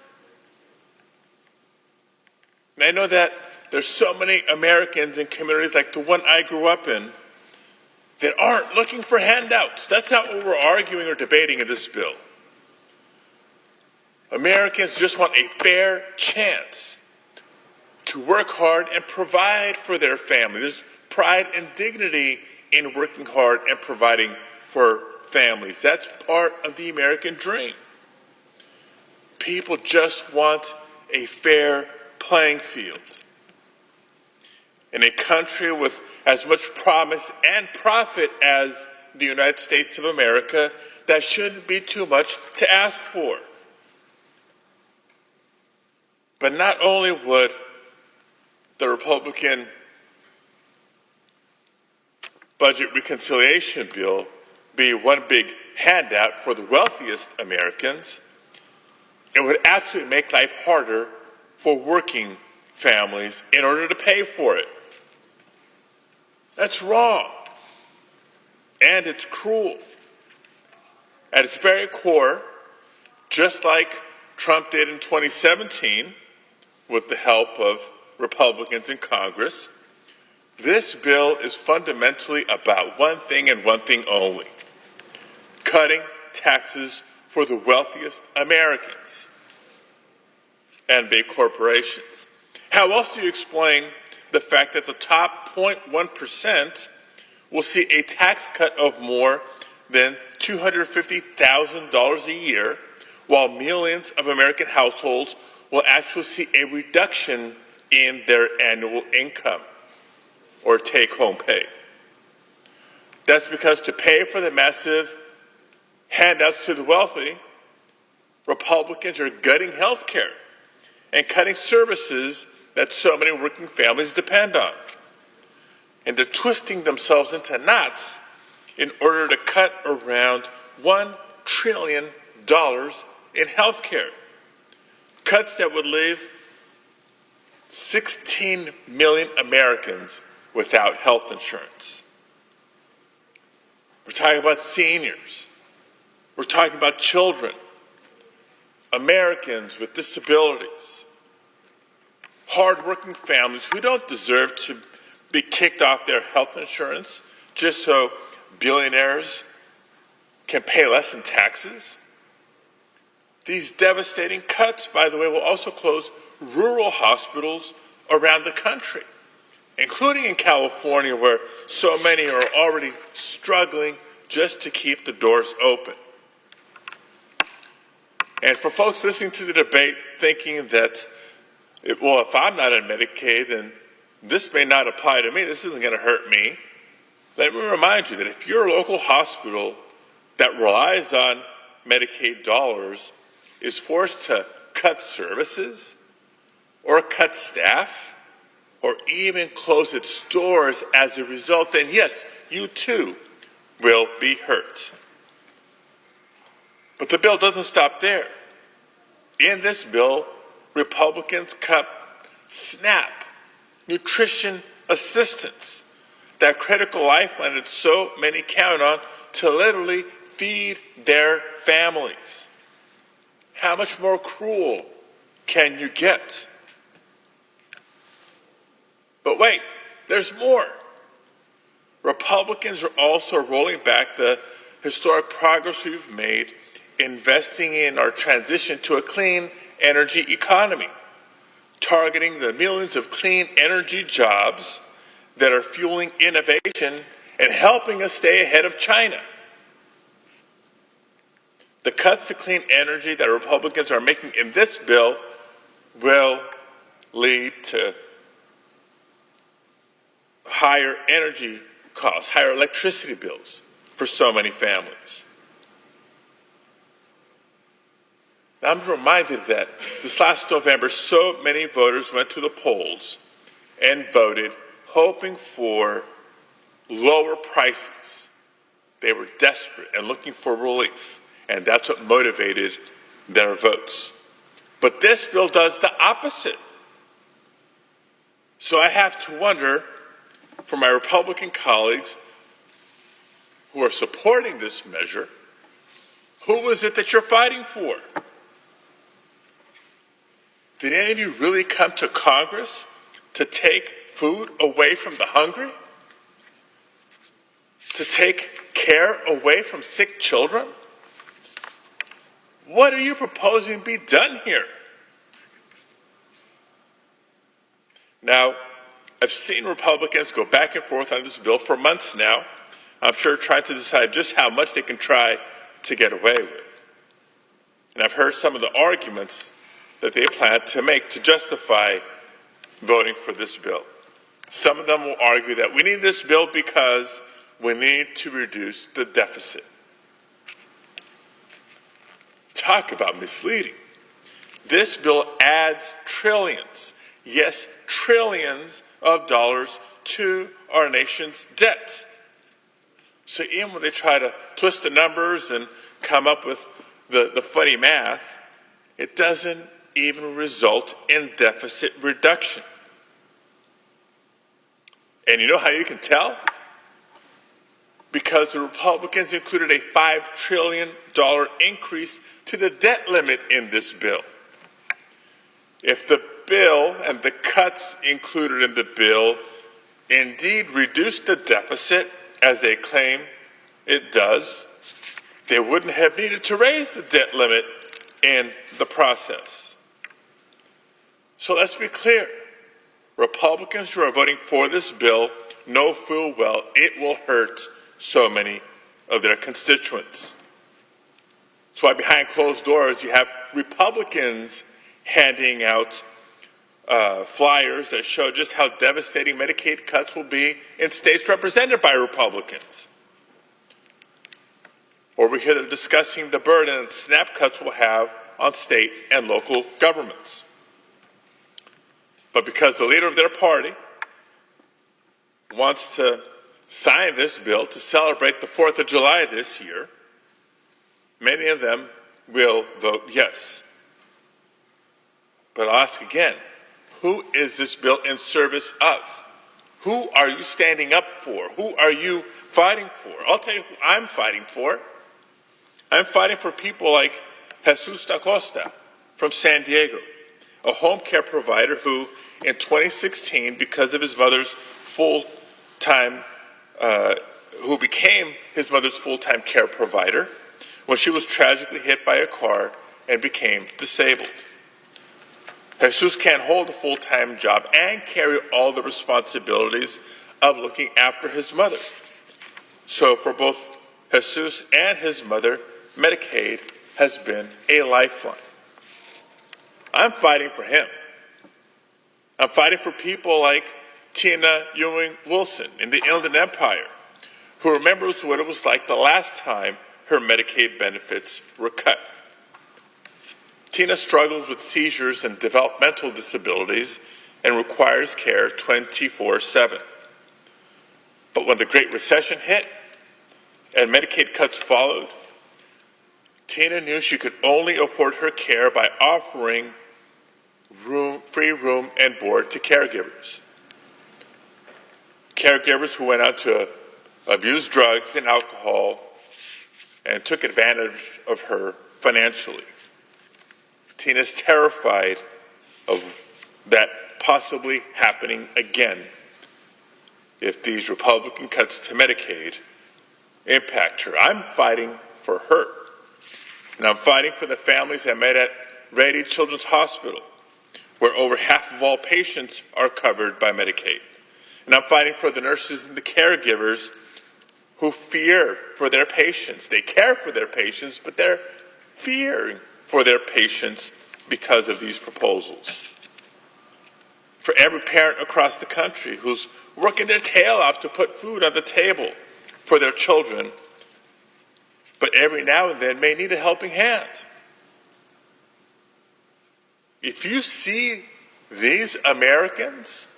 And I know that there's so many Americans in communities like the one I grew up in that aren't looking for handouts. That's not what we're arguing or debating in this bill. Americans just want a fair chance to work hard and provide for their family. There's pride and dignity in working hard and providing for families. That's part of the American dream. People just want a fair playing field. In a country with as much promise and profit as the United States of America, that shouldn't be too much to ask for. But not only would the Republican budget reconciliation bill be one big handout for the wealthiest Americans, it would actually make life harder for working families in order to pay for it. That's wrong. And it's cruel. At its very core, just like Trump did in 2017, with the help of Republicans in Congress, this bill is fundamentally about one thing and one thing only: cutting taxes for the wealthiest Americans and big corporations. How else do you explain the fact that the top 0.1% will see a tax cut of more than $250,000 a year, while millions of American households will actually see a reduction in their annual income or take-home pay? That's because to pay for the massive handouts to the wealthy, Republicans are gutting health care and cutting services that so many working families depend on. And they're twisting themselves into knots in order to cut around $1 trillion in health care. Cuts that would leave 16 million Americans without health insurance. We're talking about seniors. We're talking about children, Americans with disabilities, hardworking families who don't deserve to be kicked off their health insurance just so billionaires can pay less in taxes. These devastating cuts, by the way, will also close rural hospitals around the country, including in California, where so many are already struggling just to keep the doors open. And for folks listening to the debate thinking that, well, if I'm not on Medicaid, then this may not apply to me, this isn't going to hurt me. Let me remind you that if your local hospital that relies on Medicaid dollars is forced to cut services or cut staff or even close its doors as a result, then yes, you too will be hurt. But the bill doesn't stop there. In this bill, Republicans cut SNAP, nutrition assistance, that critical lifeline that so many count on to literally feed their families. How much more cruel can you get? But wait, there's more. Republicans are also rolling back the historic progress we've made investing in our transition to a clean energy economy, targeting the millions of clean energy jobs that are fueling innovation and helping us stay ahead of China. The cuts to clean energy that Republicans are making in this bill will lead to higher energy costs, higher electricity bills for so many families. Now, I'm reminded that this last November, so many voters went to the polls and voted hoping for lower prices. They were desperate and looking for relief, and that's what motivated their votes. But this bill does the opposite. So I have to wonder, for my Republican colleagues who are supporting this measure, who is it that you're fighting for? Did any of you really come to Congress to take food away from the hungry? To take care away from sick children? What are you proposing be done here? Now, I've seen Republicans go back and forth on this bill for months now. I'm sure trying to decide just how much they can try to get away with. And I've heard some of the arguments that they plan to make to justify voting for this bill. Some of them will argue that we need this bill because we need to reduce the deficit. Talk about misleading. This bill adds trillions, yes, trillions of dollars to our nation's debt. So even when they try to twist the numbers and come up with the funny math, it doesn't even result in deficit reduction. And you know how you can tell? Because the Republicans included a $5 trillion increase to the debt limit in this bill. If the bill and the cuts included in the bill indeed reduce the deficit, as they claim it does, they wouldn't have needed to raise the debt limit in the process. So let's be clear. Republicans who are voting for this bill know full well it will hurt so many of their constituents. That's why behind closed doors you have Republicans handing out flyers that show just how devastating Medicaid cuts will be in states represented by Republicans. Or we hear they're discussing the burden that SNAP cuts will have on state and local governments. But But because the leader of their party wants to sign this bill to celebrate the 4th of July this year, many of them will vote yes. But I'll ask again, who is this bill in service of? Who are you standing up for? Who are you fighting for? I'll tell you who I'm fighting for. I'm fighting for people like Jesus da Costa from San Diego, a home care provider who in 2016, because of his mother's full-time, who became his mother's full-time care provider when she was tragically hit by a car and became disabled. Jesus can't hold a full-time job and carry all the responsibilities of looking after his mother. So for both Jesus and his mother, Medicaid has been a lifeline. I'm fighting for him. I'm fighting for people like Tina Ewing Wilson in the Inland Empire, who remembers what it was like the last time her Medicaid benefits were cut. Tina struggles with seizures and developmental disabilities and requires care 24/7. But when the Great Recession hit and Medicaid cuts followed, Tina knew she could only afford her care by offering free room and board to caregivers. Caregivers who went out to abuse drugs and alcohol and took advantage of her financially. Tina's terrified of that possibly happening again if these Republican cuts to Medicaid impact her. I'm fighting for her. And I'm fighting for the families I met at Rady Children's Hospital, where over half of all patients are covered by Medicaid. And I'm fighting for the nurses and the caregivers who fear for their patients. They care for their patients, but they're fearing for their patients because of these proposals. For every parent across the country who's working their tail off to put food on the table for their children, but every now and then may need a helping hand. If you see these Americans,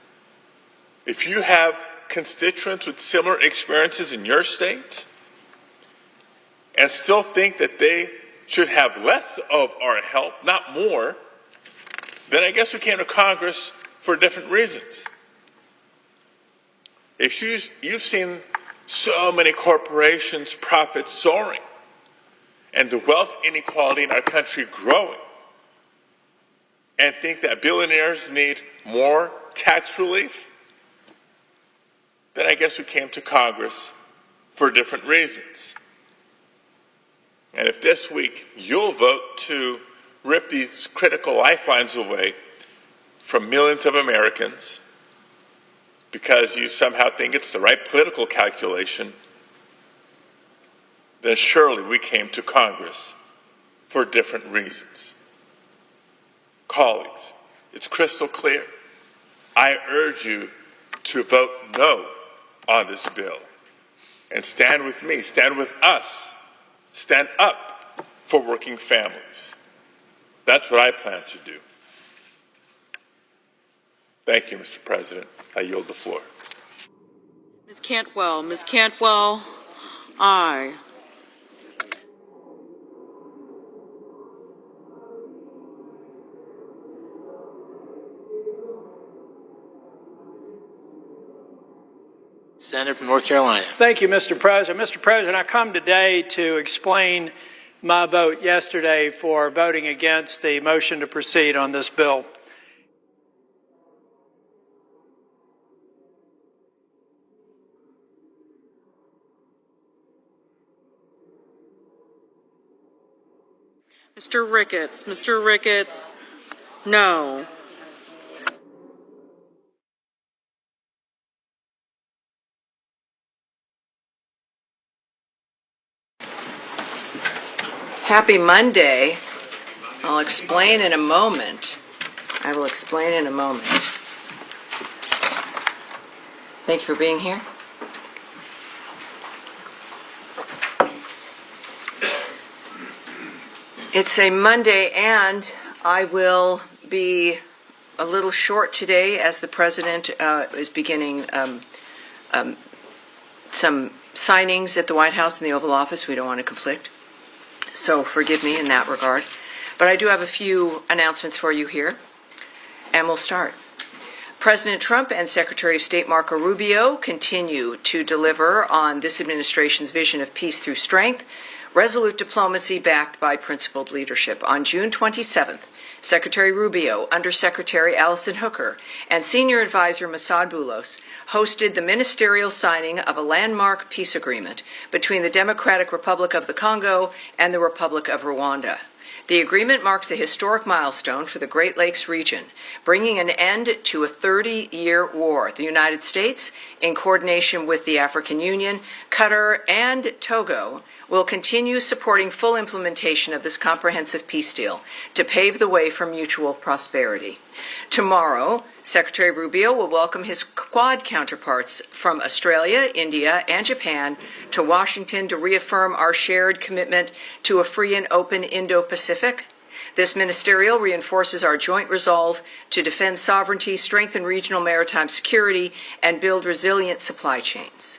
if you have constituents with similar experiences in your state, and still think that they should have less of our help, not more, then I guess we came to Congress for different reasons. If you've seen so many corporations' profits soaring and the wealth inequality in our country growing, and think that billionaires need more tax relief, then I guess we came to Congress for different reasons. And if this week you'll vote to rip these critical lifelines away from millions of Americans because you somehow think it's the right political calculation, then surely we came to Congress for different reasons. Colleagues, it's crystal clear. I urge you to vote no on this bill and stand with me, stand with us, stand up for working families. That's what I plan to do. Thank you, Mr. President. I yield the floor. Ms. Cantwell, aye. Senator from North Carolina. Thank you, Mr. President. Mr. President, I come today to explain my vote yesterday for voting against the motion to proceed on this bill. Mr. Ricketts, no. Happy Monday. I'll explain in a moment. I will explain in a moment. Thank you for being here. It's a Monday, and I will be a little short today as the President is beginning some signings at the White House and the Oval Office. We don't want to conflict, so forgive me in that regard. But I do have a few announcements for you here, and we'll start. President Trump and Secretary of State Marco Rubio continue to deliver on this administration's vision of peace through strength, resolute diplomacy backed by principled leadership. On June 27th, Secretary Rubio, Undersecretary Allison Hooker, and Senior Advisor Masad Boulos hosted the ministerial signing of a landmark peace agreement between the Democratic Republic of the Congo and the Republic of Rwanda. The agreement marks a historic milestone for the Great Lakes region, bringing an end to a 30-year war. The United States, in coordination with the African Union, Qatar, and Togo, will continue supporting full implementation of this comprehensive peace deal to pave the way for mutual prosperity. Tomorrow, Secretary Rubio will welcome his Quad counterparts from Australia, India, and Japan to Washington to reaffirm our shared commitment to a free and open Indo-Pacific. This ministerial reinforces our joint resolve to defend sovereignty, strengthen regional maritime security, and build resilient supply chains.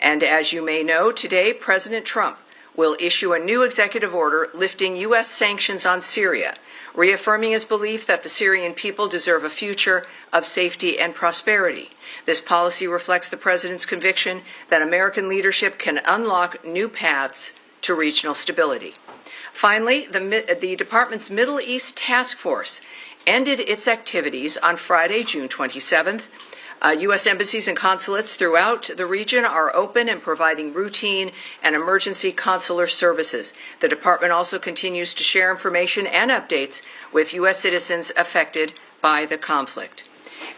And as you may know, today, President Trump will issue a new executive order lifting U.S. sanctions on Syria, reaffirming his belief that the Syrian people deserve a future of safety and prosperity. This policy reflects the President's conviction that American leadership can unlock new paths to regional stability. Finally, the Department's Middle East Task Force ended its activities on Friday, June 27th. U.S. embassies and consulates throughout the region are open and providing routine and emergency consular services. The department also continues to share information and updates with U.S. citizens affected by the conflict.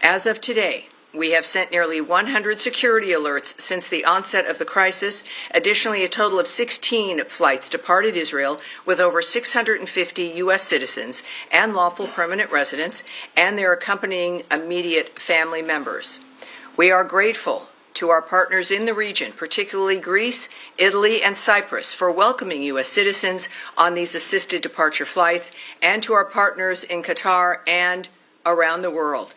As of today, we have sent nearly 100 security alerts since the onset of the crisis. Additionally, a total of 16 flights departed Israel with over 650 U.S. citizens and lawful permanent residents and their accompanying immediate family members. We are grateful to our partners in the region, particularly Greece, Italy, and Cyprus, for welcoming U.S. citizens on these assisted departure flights, and to our partners in Qatar and around the world.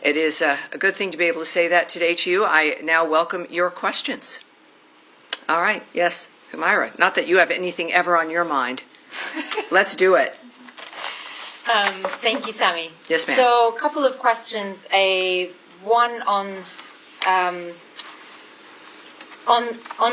It is a good thing to be able to say that today to you. I now welcome your questions. All right. Yes, Humaira. Not that you have anything ever on your mind. Let's do it. Thank you, Tammy. Yes, ma'am. So, a couple of questions. One on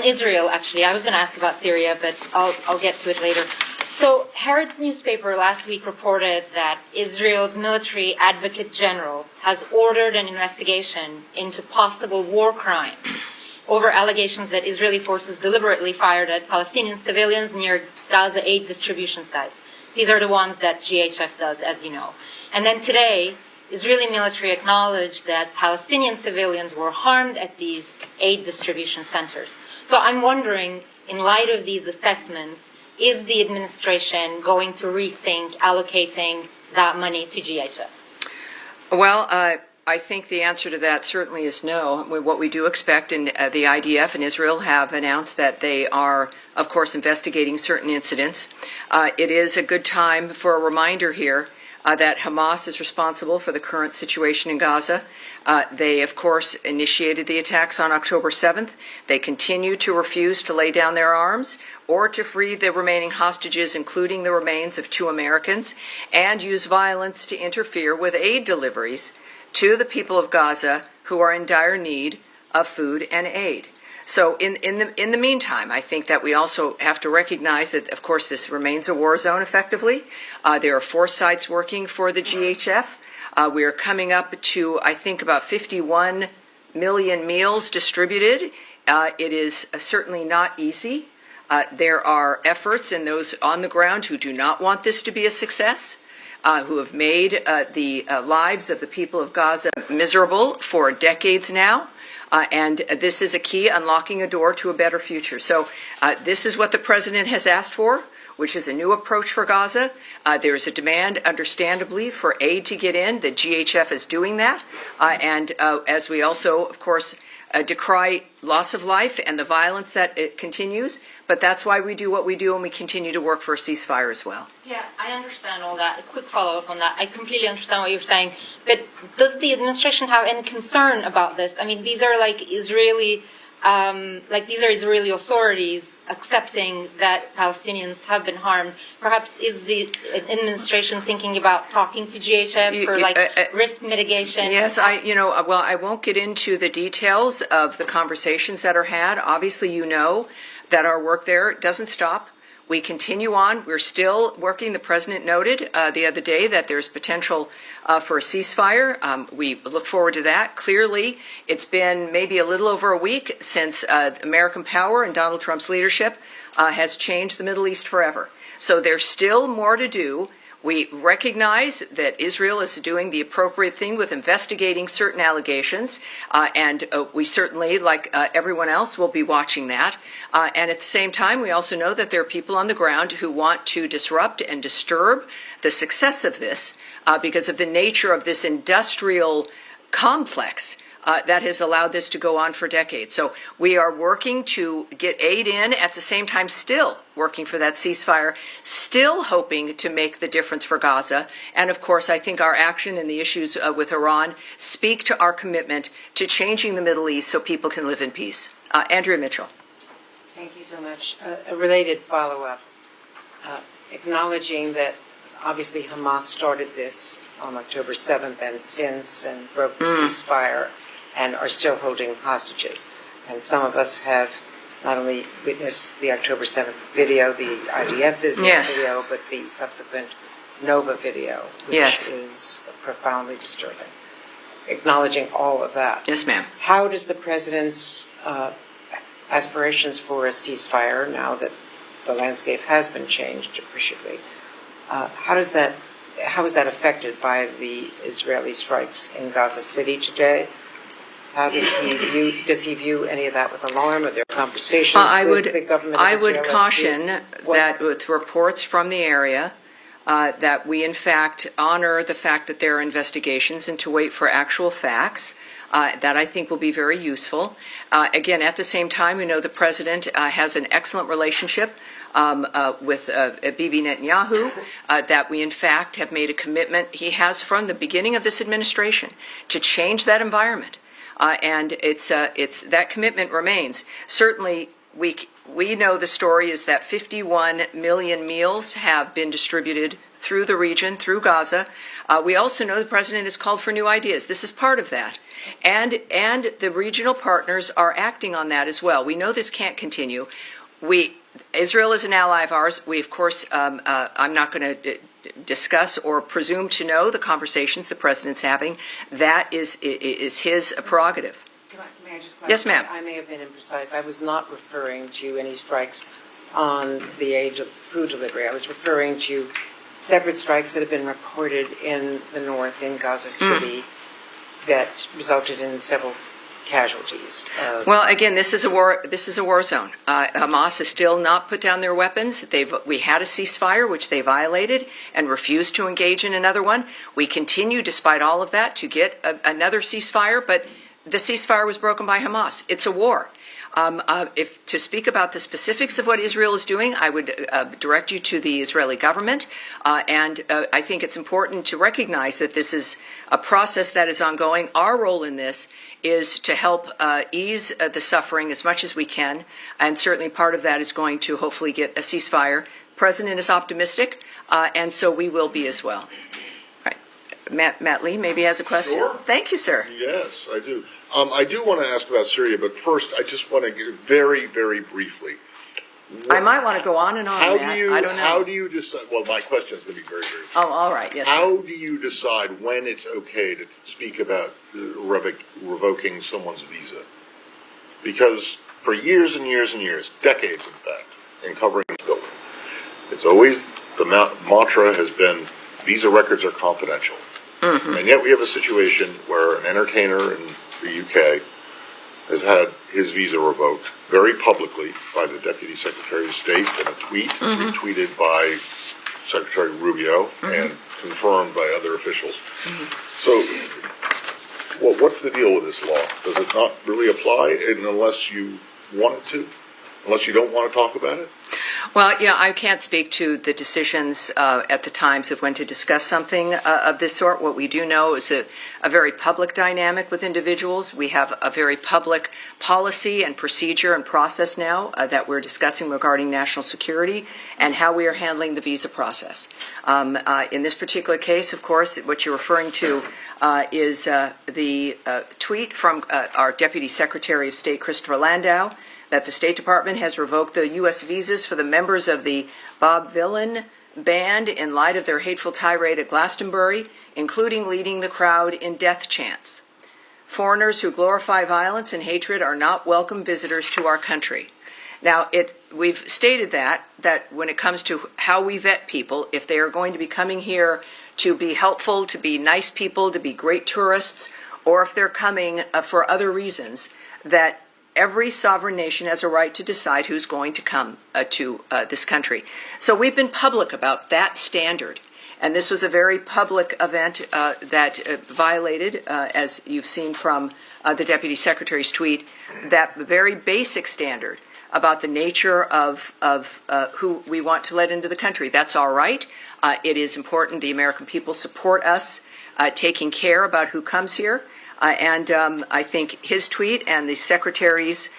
Israel, actually. I was going to ask about Syria, but I'll get to it later. So, Haaretz newspaper last week reported that Israel's military advocate general has ordered an investigation into possible war crimes over allegations that Israeli forces deliberately fired at Palestinian civilians near Gaza aid distribution sites. These are the ones that GHF does, as you know. And then today, Israeli military acknowledged that Palestinian civilians were harmed at these aid distribution centers. So I'm wondering, in light of these assessments, is the administration going to rethink allocating that money to GHF? Well, I think the answer to that certainly is no. What we do expect, and the IDF and Israel have announced that they are, of course, investigating certain incidents. It is a good time for a reminder here that Hamas is responsible for the current situation in Gaza. They, of course, initiated the attacks on October 7th. They continue to refuse to lay down their arms or to free the remaining hostages, including the remains of 2 Americans, and use violence to interfere with aid deliveries to the people of Gaza who are in dire need of food and aid. So in the meantime, I think that we also have to recognize that, of course, this remains a war zone effectively. There are 4 sites working for the GHF. We are coming up to, I think, about 51 million meals distributed. It is certainly not easy. There are efforts in those on the ground who do not want this to be a success, who have made the lives of the people of Gaza miserable for decades now. And this is a key, unlocking a door to a better future. So this is what the president has asked for, which is a new approach for Gaza. There is a demand, understandably, for aid to get in. The GHF is doing that. And as we also, of course, decry loss of life and the violence that it continues, but that's why we do what we do, and we continue to work for a ceasefire as well. Yeah, I understand all that. A quick follow-up on that. I completely understand what you're saying, but does the administration have any concern about this? I mean, these are like Israeli authorities accepting that Palestinians have been harmed. Perhaps is the administration thinking about talking to GHF for risk mitigation? Yes, I won't get into the details of the conversations that are had. Obviously, you know that our work there doesn't stop. We continue on. We're still working. The president noted the other day that there's potential for a ceasefire. We look forward to that. Clearly, it's been maybe a little over a week since American power and Donald Trump's leadership has changed the Middle East forever. So there's still more to do. We recognize that Israel is doing the appropriate thing with investigating certain allegations, and we certainly, like everyone else, will be watching that. And at the same time, we also know that there are people on the ground who want to disrupt and disturb the success of this because of the nature of this industrial complex that has allowed this to go on for decades. So we are working to get aid in, at the same time still working for that ceasefire, still hoping to make the difference for Gaza. And of course, I think our action and the issues with Iran speak to our commitment to changing the Middle East so people can live in peace. Andrea Mitchell. Thank you so much. A related follow-up, acknowledging that obviously Hamas started this on October 7th and since, and broke the ceasefire and are still holding hostages. And some of us have not only witnessed the October 7th video, the IDF video, but the subsequent Nova video, which is profoundly disturbing. Acknowledging all of that. Yes, ma'am. How does the president's aspirations for a ceasefire, now that the landscape has been changed appreciably, how is that affected by the Israeli strikes in Gaza City today? How does he view any of that with alarm? Are there conversations with the government of Israel? I would caution that with reports from the area, that we in fact honor the fact that there are investigations and to wait for actual facts. That I think will be very useful. Again, at the same time, we know the president has an excellent relationship with Bibi Netanyahu, that we in fact have made a commitment he has from the beginning of this administration to change that environment. And it's that commitment remains. Certainly, we know the story is that 51 million meals have been distributed through the region, through Gaza. We also know the president has called for new ideas. This is part of that. And the regional partners are acting on that as well. We know this can't continue. Israel is an ally of ours. We, of course, I'm not going to discuss or presume to know the conversations the president's having. That is his prerogative. May I just clarify? Yes, ma'am. I may have been imprecise. I was not referring to any strikes on the age of food delivery. I was referring to separate strikes that have been reported in the north, in Gaza City, that resulted in several casualties. Well, again, this is a war zone. Hamas has still not put down their weapons. We had a ceasefire, which they violated, and refused to engage in another one. We continue, despite all of that, to get another ceasefire, but the ceasefire was broken by Hamas. It's a war. If to speak about the specifics of what Israel is doing, I would direct you to the Israeli government. And I think it's important to recognize that this is a process that is ongoing. Our role in this is to help ease the suffering as much as we can. And certainly part of that is going to hopefully get a ceasefire. The president is optimistic, and so we will be as well. Matt Lee maybe has a question. Sure. Thank you, sir. Yes, I do. I do want to ask about Syria, but first I just want to get very, very briefly. I might want to go on and on, Matt. I don't know. How do you decide? Well, my question is going to be very, very brief. Oh, all right. Yes. How do you decide when it's okay to speak about revoking someone's visa? Because for years and years and years, decades in fact, in covering this building, it's always the mantra has been visa records are confidential. Mm-hmm. And yet we have a situation where an entertainer in the UK has had his visa revoked very publicly by the Deputy Secretary of State in a tweet, retweeted by Secretary Rubio and confirmed by other officials. So, what's the deal with this law? Does it not really apply unless you want it to? unless you don't want to talk about it? Well, yeah, I can't speak to the decisions at the times of when to discuss something of this sort. What we do know is a very public dynamic with individuals. We have a very public policy and procedure and process now that we're discussing regarding national security and how we are handling the visa process. In this particular case, of course, what you're referring to is the tweet from our Deputy Secretary of State, Christopher Landau, that the State Department has revoked the U.S. visas for the members of the Bob Dylan band in light of their hateful tirade at Glastonbury, including leading the crowd in death chants. Foreigners who glorify violence and hatred are not welcome visitors to our country. Now, we've stated that when it comes to how we vet people, if they are going to be coming here to be helpful, to be nice people, to be great tourists, or if they're coming for other reasons, that every sovereign nation has a right to decide who's going to come to this country. So we've been public about that standard. And this was a very public event that violated, as you've seen from the Deputy Secretary's tweet, that very basic standard about the nature of who we want to let into the country. That's all right. It is important the American people support us taking care about who comes here. And I think his tweet and the Secretary's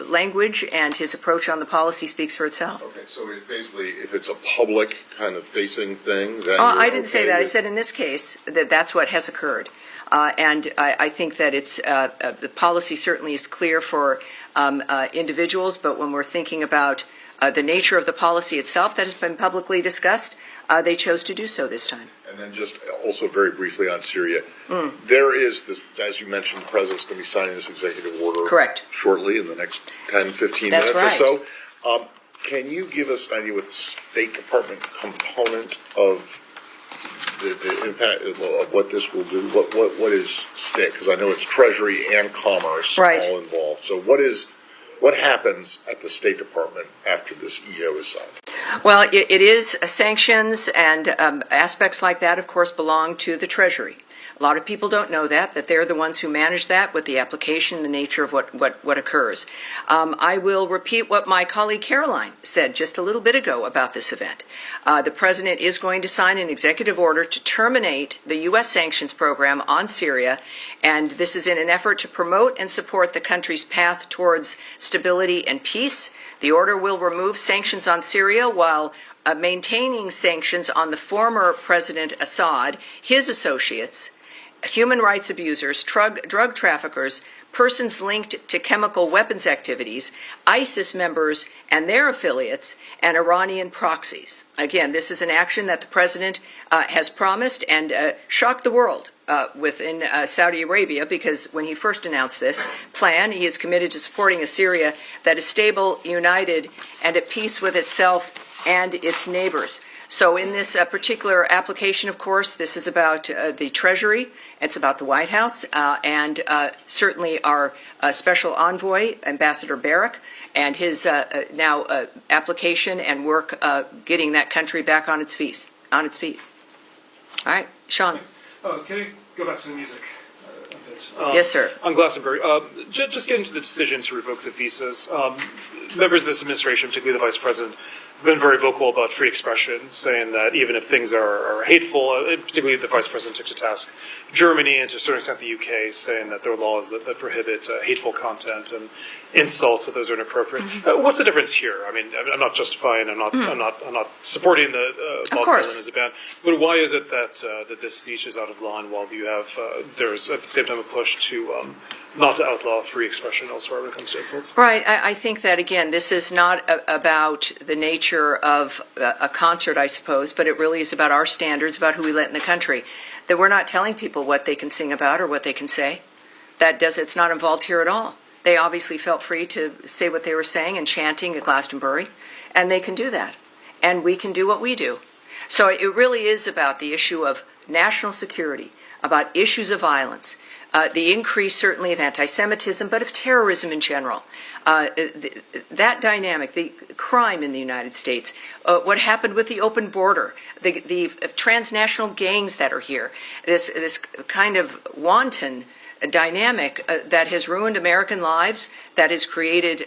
language and his approach on the policy speaks for itself. Okay, so basically, if it's a public kind of facing thing, then I didn't say that. I said in this case that that's what has occurred. And I think that it's the policy certainly is clear for individuals, but when we're thinking about the nature of the policy itself that has been publicly discussed, they chose to do so this time. And then just also very briefly on Syria, there is this, as you mentioned, the president's going to be signing this executive order Correct. Shortly in the next 10, 15 That's minutes right. or so. Can you give us an idea what the State Department component of the impact of what this will do? What is state? Because I know it's Treasury and Commerce all involved. So what happens at the State Department after this EO is signed? Well, it is sanctions and aspects like that, of course, belong to the Treasury. A lot of people don't know that they're the ones who manage that with the application, the nature of what occurs. I will repeat what my colleague Caroline said just a little bit ago about this event. The President is going to sign an executive order to terminate the U.S. sanctions program on Syria, and this is in an effort to promote and support the country's path towards stability and peace. The order will remove sanctions on Syria while maintaining sanctions on the former President Assad, his associates, human rights abusers, drug traffickers, persons linked to chemical weapons activities, ISIS members and their affiliates, and Iranian proxies. Again, this is an action that the President has promised and shocked the world within Saudi Arabia, because when he first announced this plan, he is committed to supporting a Syria that is stable, united, and at peace with itself and its neighbors. So in this particular application, of course, this is about the Treasury, it's about the White House, and certainly our special envoy, Ambassador Barrack, and his now application and work getting that country back on its feet. All right, Sean. Can I go back to the music a bit? Yes, sir. On Glastonbury, just getting to the decision to revoke the visas, members of this administration, particularly the Vice President, have been very vocal about free expression, saying that even if things are hateful, particularly the Vice President took to task Germany and to a certain extent the UK, saying that there are laws that prohibit hateful content and insults, that those are inappropriate. What's the difference here? I mean, I'm not justifying, I'm not supporting the Bob Dylan as a band, but why is it that this speech is out of line while you have there's at the same time a push to not to outlaw free expression elsewhere when it comes to insults? Right. I think that, again, this is not about the nature of a concert, I suppose, but it really is about our standards, about who we let in the country. That we're not telling people what they can sing about or what they can say. It's not involved here at all. They obviously felt free to say what they were saying and chanting at Glastonbury, and they can do that. And we can do what we do. So it really is about the issue of national security, about issues of violence, the increase certainly of anti-Semitism, but of terrorism in general. That dynamic, the crime in the United States, what happened with the open border, the transnational gangs that are here, this kind of wanton dynamic that has ruined American lives, that has created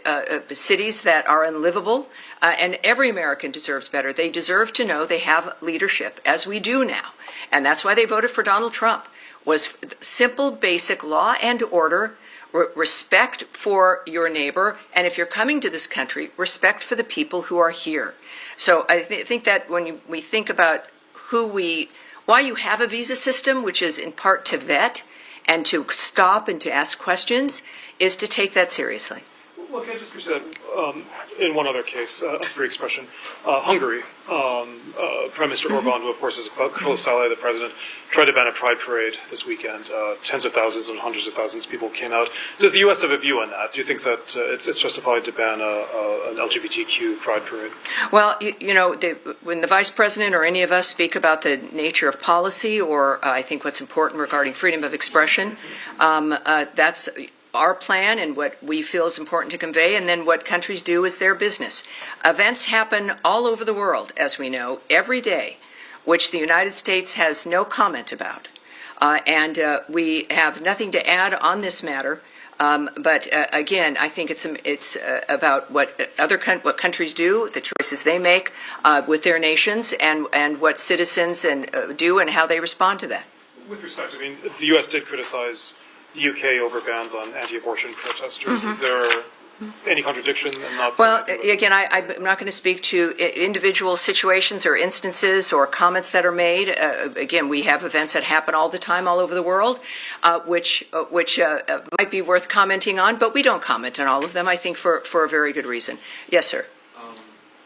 cities that are unlivable, and every American deserves better. They deserve to know they have leadership, as we do now. And that's why they voted for Donald Trump, was simple, basic law and order, respect for your neighbor, and if you're coming to this country, respect for the people who are here. So I think that when we think about why you have a visa system, which is in part to vet and to stop and to ask questions, is to take that seriously. Well, can I just pursue that in one other case, a free expression? Hungary, Prime Minister Orban, who of course is a close ally of the president, tried to ban a pride parade this weekend. Tens of thousands and hundreds of thousands of people came out. Does the U.S. have a view on that? Do you think that it's justified to ban an LGBTQ pride parade? Well, when the vice president or any of us speak about the nature of policy, or I think what's important regarding freedom of expression, that's our plan and what we feel is important to convey, and then what countries do is their business. Events happen all over the world, as we know, every day, which the United States has no comment about. And we have nothing to add on this matter. But again, I think it's about what countries do, the choices they make with their nations, and what citizens do and how they respond to that. With respect, I mean, the U.S. did criticize the UK over bans on anti-abortion protesters. Is there any contradiction in not? Well, again, I'm not going to speak to individual situations or instances or comments that are made. Again, we have events that happen all the time all over the world, which might be worth commenting on, but we don't comment on all of them, I think, for a very good reason. Yes, sir.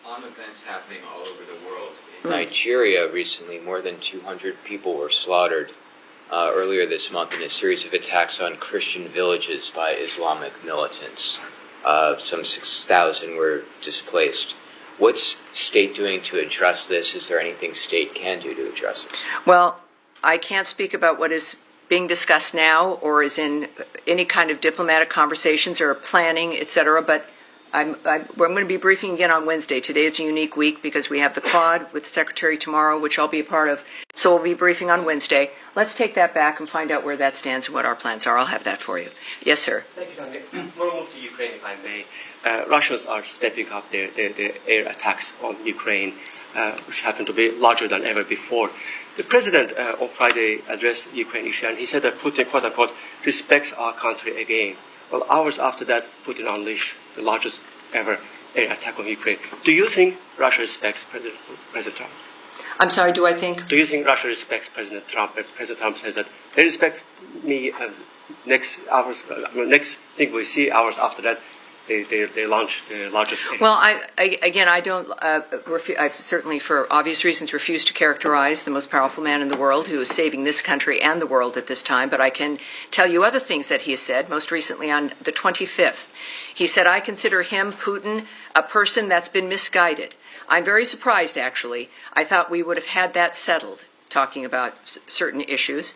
On events happening all over the world, in Nigeria recently, more than 200 people were slaughtered earlier this month in a series of attacks on Christian villages by Islamic militants. Some 6,000 were displaced. What's state doing to address this? Is there anything state can do to address this? Well, I can't speak about what is being discussed now or is in any kind of diplomatic conversations or planning, et cetera, but I'm going to be briefing again on Wednesday. Today is a unique week because we have the Quad with the Secretary tomorrow, which I'll be a part of. So we'll be briefing on Wednesday. Let's take that back and find out where that stands and what our plans are. I'll have that for you. Yes, sir. Thank you, Tony. We'll move to Ukraine, if I may. Russians are stepping up their air attacks on Ukraine, which happen to be larger than ever before. The president on Friday addressed the Ukraine issue, and he said that Putin, quote unquote, respects our country again. Well, hours after that, Putin unleashed the largest ever air attack on Ukraine. Do you think Russia respects President Trump? I'm sorry, do I think? Do you think Russia respects President Trump? President Trump says that they respect me, and next thing we see, hours after that, they launch the largest. Well, I don't. I certainly, for obvious reasons, refuse to characterize the most powerful man in the world who is saving this country and the world at this time. But I can tell you other things that he has said. Most recently, on the 25th, he said, "I consider him, Putin, a person that's been misguided." I'm very surprised, actually. I thought we would have had that settled, talking about certain issues.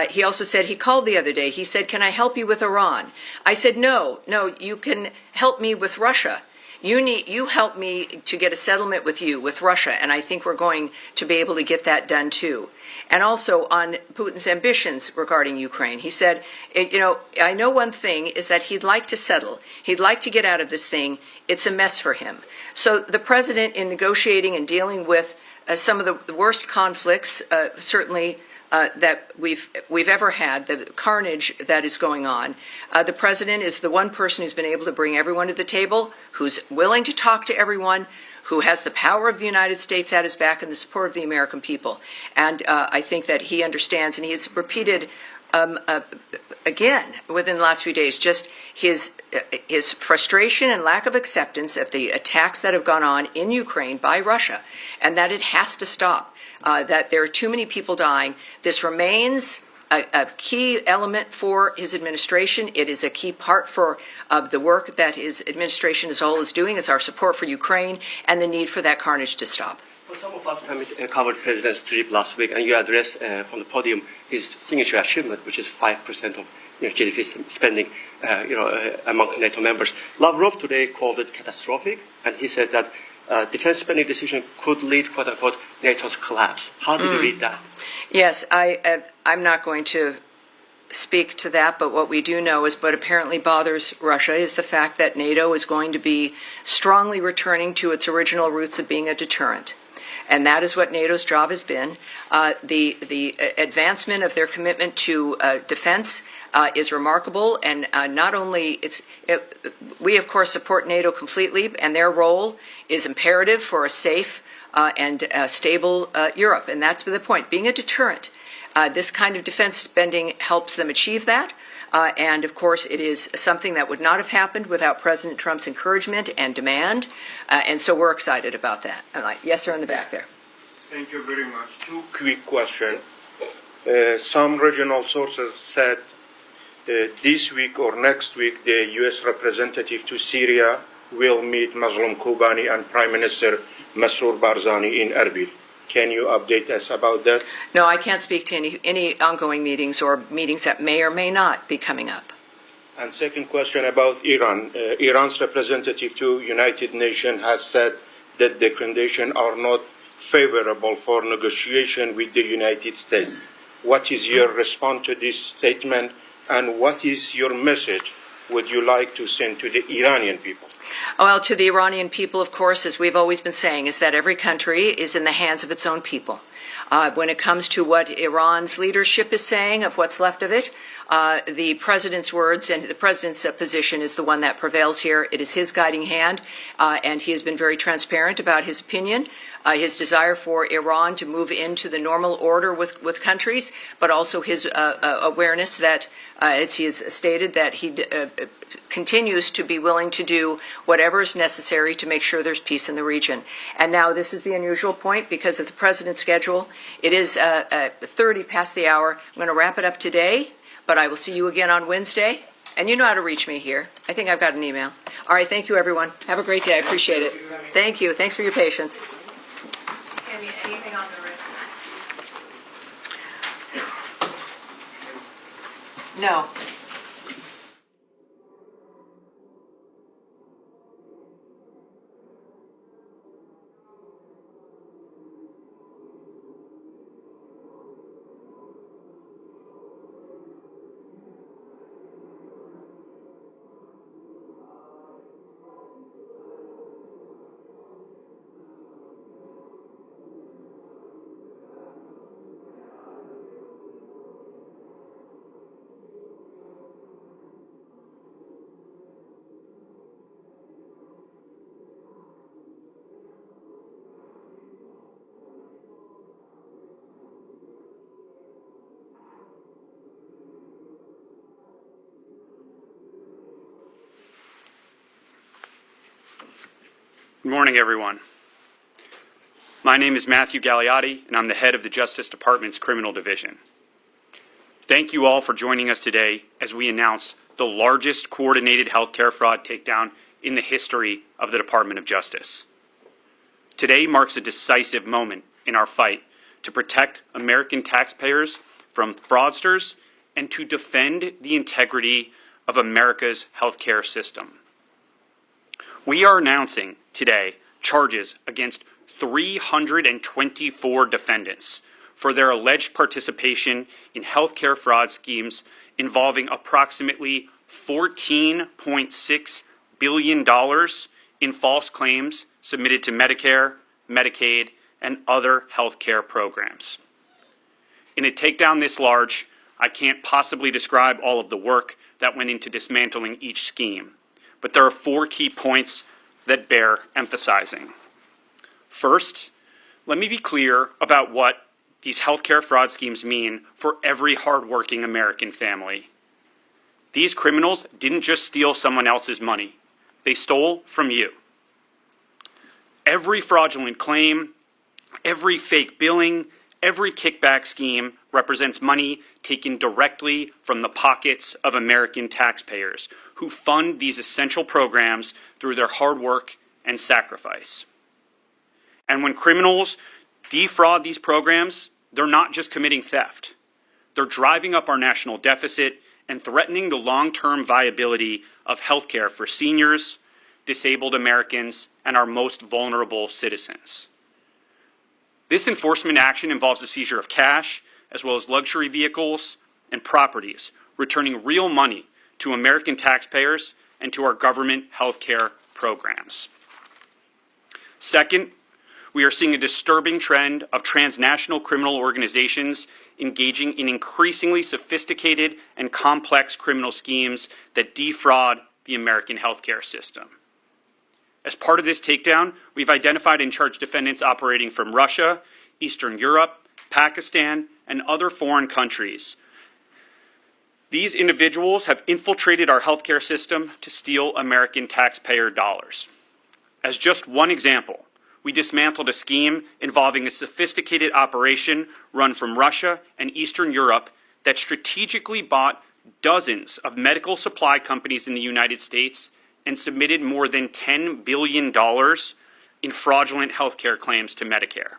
He also said, he called the other day, he said, "Can I help you with Iran?" I said, no, you can help me with Russia. You help me to get a settlement with Russia, and I think we're going to be able to get that done too. And also on Putin's ambitions regarding Ukraine, he said, I know one thing is that he'd like to settle. He'd like to get out of this thing. It's a mess for him. So the president, in negotiating and dealing with some of the worst conflicts, certainly that we've ever had, the carnage that is going on. The president is the one person who's been able to bring everyone to the table, who's willing to talk to everyone, who has the power of the United States at his back and the support of the American people. And I think that he understands, and he has repeated again within the last few days, just his frustration and lack of acceptance at the attacks that have gone on in Ukraine by Russia, and that it has to stop. That there are too many people dying. This remains a key element for his administration. It is a key part of the work that his administration as a whole is doing, is our support for Ukraine and the need for that carnage to stop. For some of us, covered President's trip last week, and you addressed from the podium his signature achievement, which is 5% of GDP spending, among NATO members. Lavrov today called it catastrophic, and he said that defense spending decision could lead, quote unquote, NATO's collapse. How do you read that? Yes, I'm not going to speak to that, but what we do know is what apparently bothers Russia is the fact that NATO is going to be strongly returning to its original roots of being a deterrent. And that is what NATO's job has been. The advancement of their commitment to defense is remarkable, and not only we of course support NATO completely, and their role is imperative for a safe and stable Europe, and that's the point. Being a deterrent, this kind of defense spending helps them achieve that. And of course, it is something that would not have happened without President Trump's encouragement and demand. And so we're excited about that. Yes, sir, in the back there. Thank you very much. Two quick questions. Some regional sources said this week or next week, the U.S. representative to Syria will meet Mazloum Kobani and Prime Minister Masroor Barzani in Erbil. Can you update us about that? No, I can't speak to any ongoing meetings or meetings that may or may not be coming up. And second question about Iran. Iran's representative to United Nations has said that the conditions are not favorable for negotiation with the United States. What is your response to this statement, and what is your message would you like to send to the Iranian people? Well, to the Iranian people, of course, as we've always been saying, is that every country is in the hands of its own people. When it comes to what Iran's leadership is saying, of what's left of it, the president's words and the president's position is the one that prevails here. It is his guiding hand, and he has been very transparent about his opinion, his desire for Iran to move into the normal order with countries, but also his awareness that, as he has stated, that he continues to be willing to do whatever is necessary to make sure there's peace in the region. And now this is the unusual point because of the president's schedule. It is 30 past the hour. I'm going to wrap it up today, but I will see you again on Wednesday. And you know how to reach me here. I think I've got an email. All right, thank you, everyone. Have a great day. I appreciate it. Thank you. Thanks for your patience. Anything on the RIPS? No. Good morning, everyone. My name is Matthew Gagliotti, and I'm the head of the Justice Department's Criminal Division. Thank you all for joining us today as we announce the largest coordinated healthcare fraud takedown in the history of the Department of Justice. Today marks a decisive moment in our fight to protect American taxpayers from fraudsters and to defend the integrity of America's healthcare system. We are announcing today charges against 324 defendants for their alleged participation in healthcare fraud schemes involving approximately $14.6 billion in false claims submitted to Medicare, Medicaid, and other healthcare programs. In a takedown this large, I can't possibly describe all of the work that went into dismantling each scheme, but there are 4 key points that bear emphasizing. First, let me be clear about what these healthcare fraud schemes mean for every hardworking American family. These criminals didn't just steal someone else's money. They stole from you. Every fraudulent claim, every fake billing, every kickback scheme represents money taken directly from the pockets of American taxpayers who fund these essential programs through their hard work and sacrifice. And when criminals defraud these programs, they're not just committing theft. They're driving up our national deficit and threatening the long-term viability of healthcare for seniors, disabled Americans, and our most vulnerable citizens. This enforcement action involves the seizure of cash, as well as luxury vehicles, and properties, returning real money to American taxpayers and to our government health care programs. Second, we are seeing a disturbing trend of transnational criminal organizations engaging in increasingly sophisticated and complex criminal schemes that defraud the American healthcare system. As part of this takedown, we've identified and charged defendants operating from Russia, Eastern Europe, Pakistan, and other foreign countries. These individuals have infiltrated our healthcare system to steal American taxpayer dollars. As just one example, we dismantled a scheme involving a sophisticated operation run from Russia and Eastern Europe that strategically bought dozens of medical supply companies in the United States and submitted more than $10 billion in fraudulent healthcare claims to Medicare.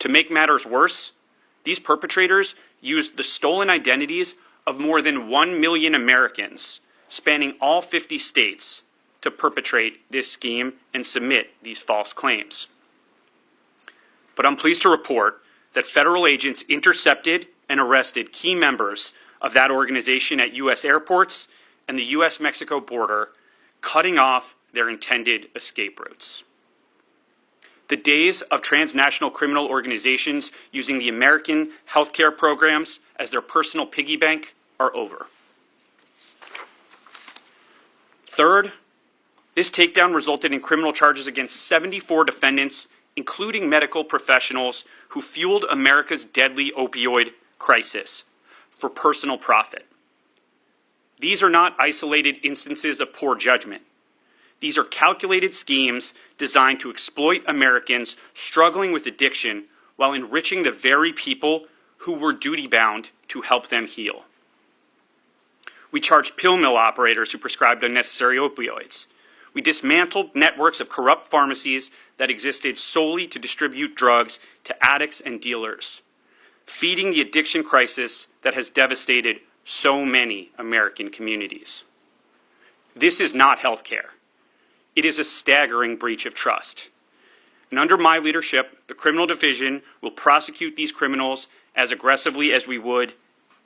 To make matters worse, these perpetrators used the stolen identities of more than 1 million Americans spanning all 50 states to perpetrate this scheme and submit these false claims. But I'm pleased to report that federal agents intercepted and arrested key members of that organization at U.S. airports and the U.S.-Mexico border, cutting off their intended escape routes. The days of transnational criminal organizations using the American healthcare programs as their personal piggy bank are over. Third, this takedown resulted in criminal charges against 74 defendants, including medical professionals who fueled America's deadly opioid crisis for personal profit. These are not isolated instances of poor judgment. These are calculated schemes designed to exploit Americans struggling with addiction while enriching the very people who were duty-bound to help them heal. We charged pill mill operators who prescribed unnecessary opioids. We dismantled networks of corrupt pharmacies that existed solely to distribute drugs to addicts and dealers, feeding the addiction crisis that has devastated so many American communities. This is not health care. It is a staggering breach of trust. And under my leadership, the criminal division will prosecute these criminals as aggressively as we would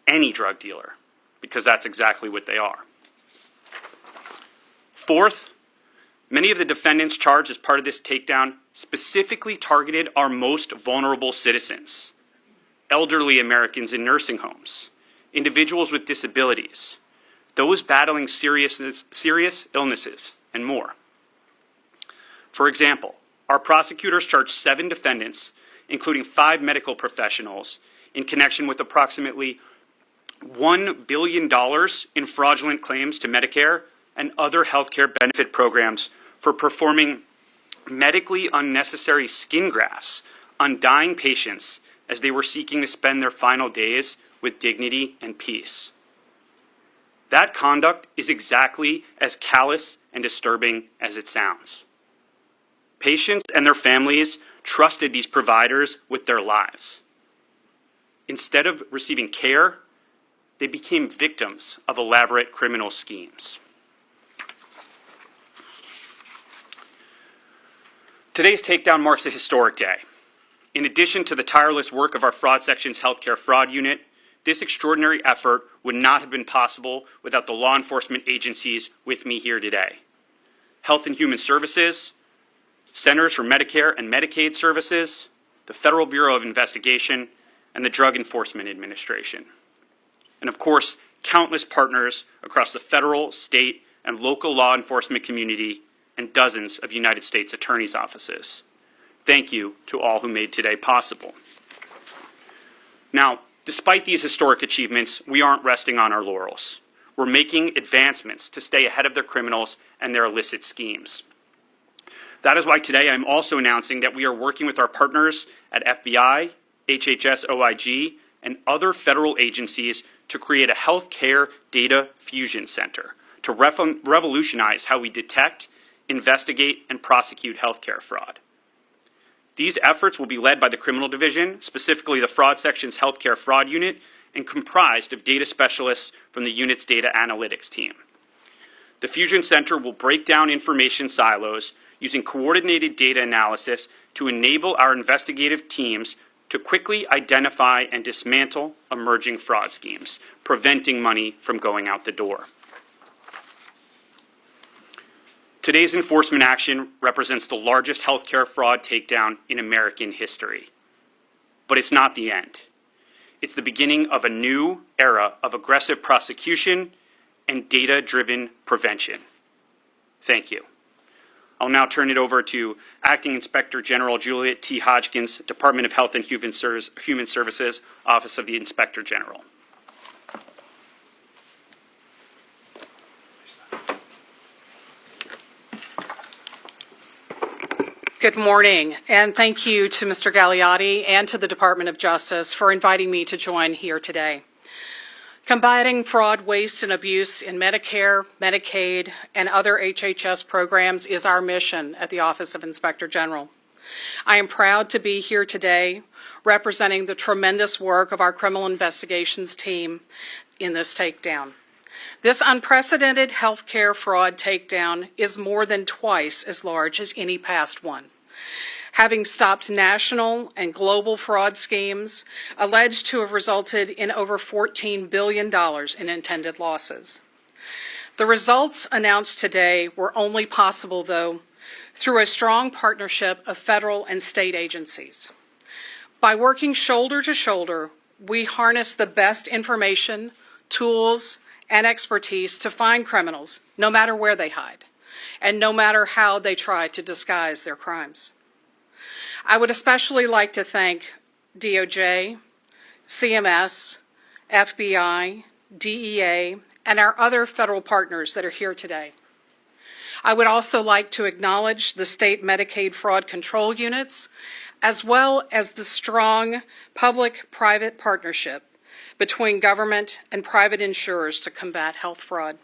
any drug dealer, because that's exactly what they are. Fourth, many of the defendants charged as part of this takedown specifically targeted our most vulnerable citizens, elderly Americans in nursing homes, individuals with disabilities, those battling serious illnesses, and more. For example, our prosecutors charged 7 defendants, including 5 medical professionals, in connection with approximately $1 billion in fraudulent claims to Medicare and other healthcare benefit programs for performing medically unnecessary skin grafts on dying patients as they were seeking to spend their final days with dignity and peace. That conduct is exactly as callous and disturbing as it sounds. Patients and their families trusted these providers with their lives. Instead of receiving care, they became victims of elaborate criminal schemes. Today's takedown marks a historic day. In addition to the tireless work of our Fraud Section's Healthcare Fraud Unit, this extraordinary effort would not have been possible without the law enforcement agencies with me here today. Health and Human Services, Centers for Medicare and Medicaid Services, the Federal Bureau of Investigation, and the Drug Enforcement Administration. And of course, countless partners across the federal, state, and local law enforcement community and dozens of United States attorneys' offices. Thank you to all who made today possible. Now, despite these historic achievements, we aren't resting on our laurels. We're making advancements to stay ahead of their criminals and their illicit schemes. That is why today I'm also announcing that we are working with our partners at FBI, HHS OIG, and other federal agencies to create a healthcare data fusion center to revolutionize how we detect, investigate, and prosecute healthcare fraud. These efforts will be led by the Criminal Division, specifically the Fraud Section's Healthcare Fraud Unit, and comprised of data specialists from the unit's data analytics team. The Fusion Center will break down information silos using coordinated data analysis to enable our investigative teams to quickly identify and dismantle emerging fraud schemes, preventing money from going out the door. Today's enforcement action represents the largest healthcare fraud takedown in American history. But it's not the end. It's the beginning of a new era of aggressive prosecution and data-driven prevention. Thank you. I'll now turn it over to Acting Inspector General Juliet T. Hodgkins, Department of Health and Human Services, Office of the Inspector General. Good morning, and thank you to Mr. Gagliotti and to the Department of Justice for inviting me to join here today. Combating fraud, waste, and abuse in Medicare, Medicaid, and other HHS programs is our mission at the Office of Inspector General. I am proud to be here today representing the tremendous work of our criminal investigations team in this takedown. This unprecedented healthcare fraud takedown is more than twice as large as any past one, having stopped national and global fraud schemes alleged to have resulted in over $14 billion in intended losses. The results announced today were only possible, though, through a strong partnership of federal and state agencies. By working shoulder to shoulder, we harness the best information, tools, and expertise to find criminals, no matter where they hide, and no matter how they try to disguise their crimes. I would especially like to thank DOJ, CMS, FBI, DEA, and our other federal partners that are here today. I would also like to acknowledge the state Medicaid fraud control units, as well as the strong public-private partnership between government and private insurers to combat health fraud.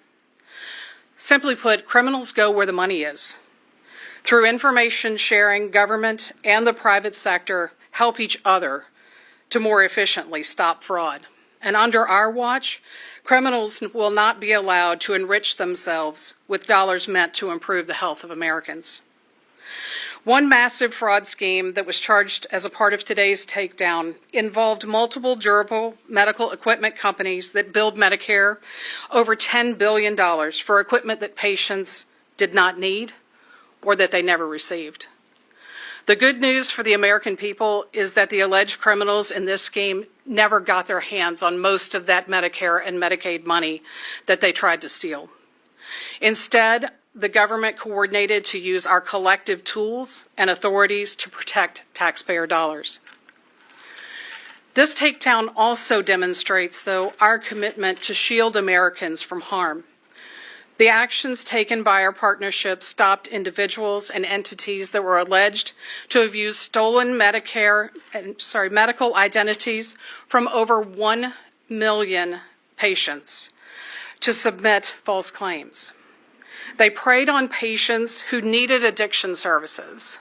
Simply put, criminals go where the money is. Through information sharing, government and the private sector help each other to more efficiently stop fraud. And under our watch, criminals will not be allowed to enrich themselves with dollars meant to improve the health of Americans. One massive fraud scheme that was charged as a part of today's takedown involved multiple durable medical equipment companies that billed Medicare over $10 billion for equipment that patients did not need or that they never received. The good news for the American people is that the alleged criminals in this scheme never got their hands on most of that Medicare and Medicaid money that they tried to steal. Instead, the government coordinated to use our collective tools and authorities to protect taxpayer dollars. This takedown also demonstrates, though, our commitment to shield Americans from harm. The actions taken by our partnership stopped individuals and entities that were alleged to have used stolen medical identities from over 1 million patients to submit false claims. They preyed on patients who needed addiction services,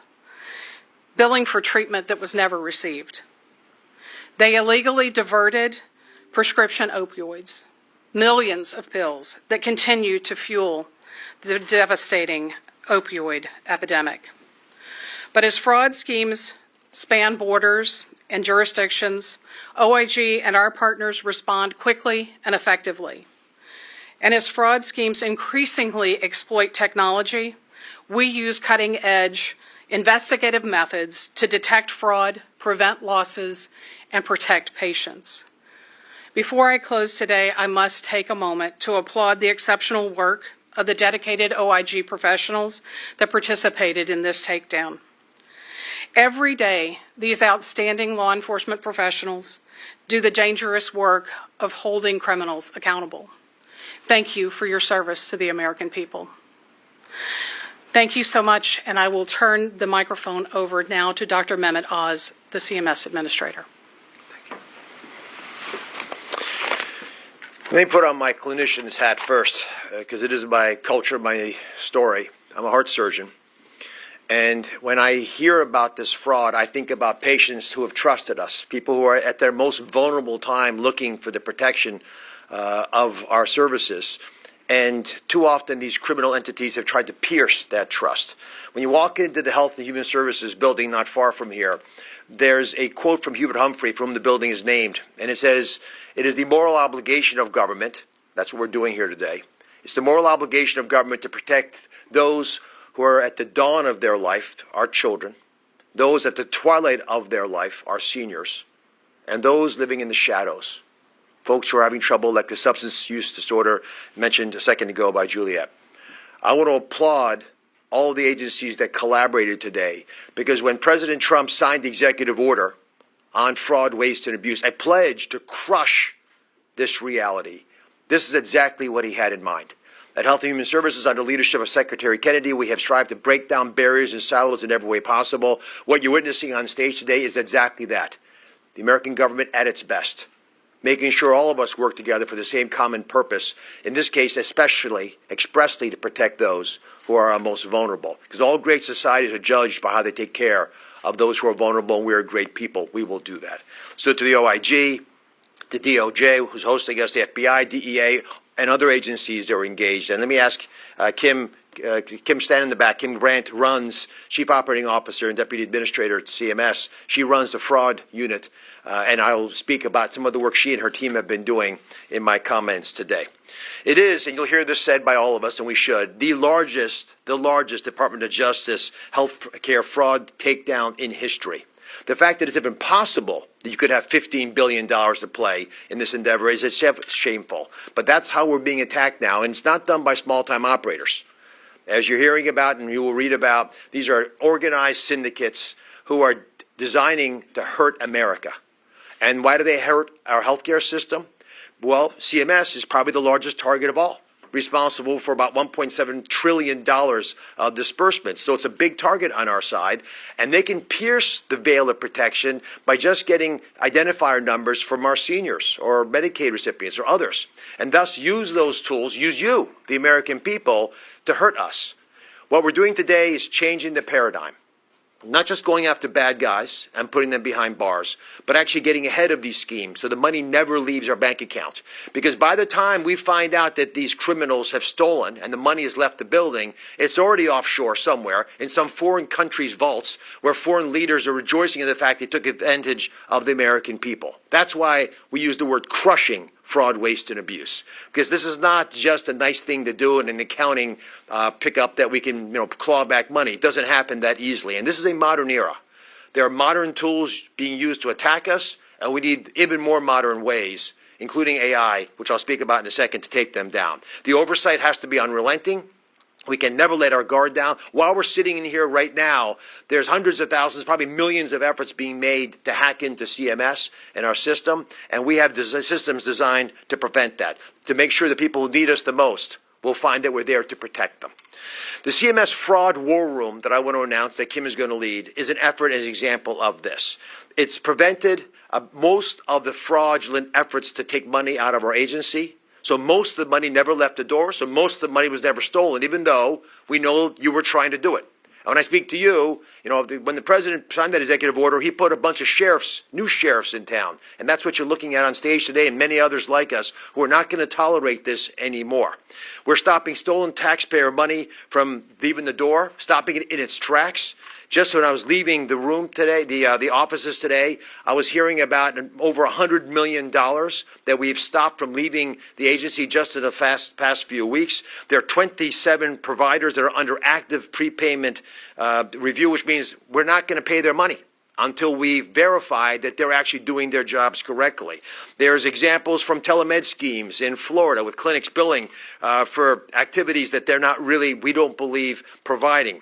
billing for treatment that was never received. They illegally diverted prescription opioids, millions of pills that continue to fuel the devastating opioid epidemic. But as fraud schemes span borders and jurisdictions, OIG and our partners respond quickly and effectively. And as fraud schemes increasingly exploit technology, we use cutting-edge investigative methods to detect fraud, prevent losses, and protect patients. Before I close today, I must take a moment to applaud the exceptional work of the dedicated OIG professionals that participated in this takedown. Every day, these outstanding law enforcement professionals do the dangerous work of holding criminals accountable. Thank you for your service to the American people. Thank you so much, and I will turn the microphone over now to Dr. Mehmet Oz, the CMS Administrator. Let me put on my clinician's hat first, because it is my culture, my story. I'm a heart surgeon. And when I hear about this fraud, I think about patients who have trusted us, people who are at their most vulnerable time looking for the protection of our services. And too often these criminal entities have tried to pierce that trust. When you walk into the Health and Human Services building not far from here, there's a quote from Hubert Humphrey, from whom the building is named, and it says, "It is the moral obligation of government," that's what we're doing here today, "it's the moral obligation of government to protect those who are at the dawn of their life, our children, those at the twilight of their life, our seniors, and those living in the shadows, folks who are having trouble like the substance use disorder mentioned a second ago by Juliet." I want to applaud all of the agencies that collaborated today, because when President Trump signed the executive order on fraud, waste, and abuse, a pledge to crush this reality, this is exactly what he had in mind. At Health and Human Services, under leadership of Secretary Kennedy, we have strived to break down barriers and silos in every way possible. What you're witnessing on stage today is exactly that. The American government at its best, making sure all of us work together for the same common purpose, in this case especially, expressly to protect those who are our most vulnerable. Because all great societies are judged by how they take care of those who are vulnerable, and we are great people. We will do that. So to the OIG, the DOJ, who's hosting us, the FBI, DEA, and other agencies that are engaged. And let me ask Kim Stan in the back. Kim Brandt runs, Chief Operating Officer and Deputy Administrator at CMS. She runs the fraud unit, and I'll speak about some of the work she and her team have been doing in my comments today. It is, and you'll hear this said by all of us, and we should, the largest Department of Justice health care fraud takedown in history. The fact that it's even possible that you could have $15 billion to play in this endeavor is shameful. But that's how we're being attacked now, and it's not done by small-time operators. As you're hearing about and you will read about, these are organized syndicates who are designing to hurt America. And why do they hurt our healthcare system? Well, CMS is probably the largest target of all, responsible for about $1.7 trillion of disbursements. So it's a big target on our side, and they can pierce the veil of protection by just getting identifier numbers from our seniors or Medicaid recipients or others, and thus use those tools, use you, the American people, to hurt us. What we're doing today is changing the paradigm. Not just going after bad guys and putting them behind bars, but actually getting ahead of these schemes so the money never leaves our bank account. Because by the time we find out that these criminals have stolen and the money has left the building, it's already offshore somewhere in some foreign country's vaults where foreign leaders are rejoicing in the fact they took advantage of the American people. That's why we use the word crushing fraud, waste, and abuse. Because this is not just a nice thing to do in an accounting pickup that we can claw back money. It doesn't happen that easily. And this is a modern era. There are modern tools being used to attack us, and we need even more modern ways, including AI, which I'll speak about in a second, to take them down. The oversight has to be unrelenting. We can never let our guard down. While we're sitting in here right now, there's hundreds of thousands, probably millions of efforts being made to hack into CMS and our system, and we have systems designed to prevent that, to make sure the people who need us the most will find that we're there to protect them. The CMS Fraud War Room that I want to announce that Kim is going to lead is an effort as an example of this. It's prevented most of the fraudulent efforts to take money out of our agency. So most of the money never left the door, so most of the money was never stolen, even though we know you were trying to do it. And when I speak to you, when the president signed that executive order, he put a bunch of sheriffs, new sheriffs in town. And that's what you're looking at on stage today, and many others like us who are not going to tolerate this anymore. We're stopping stolen taxpayer money from leaving the door, stopping it in its tracks. Just when I was leaving the room today, the offices today, I was hearing about over $100 million that we've stopped from leaving the agency just in the past few weeks. There are 27 providers that are under active prepayment review, which means we're not going to pay their money until we verify that they're actually doing their jobs correctly. There's examples from telemed schemes in Florida with clinics billing for activities that they're not really, we don't believe, providing.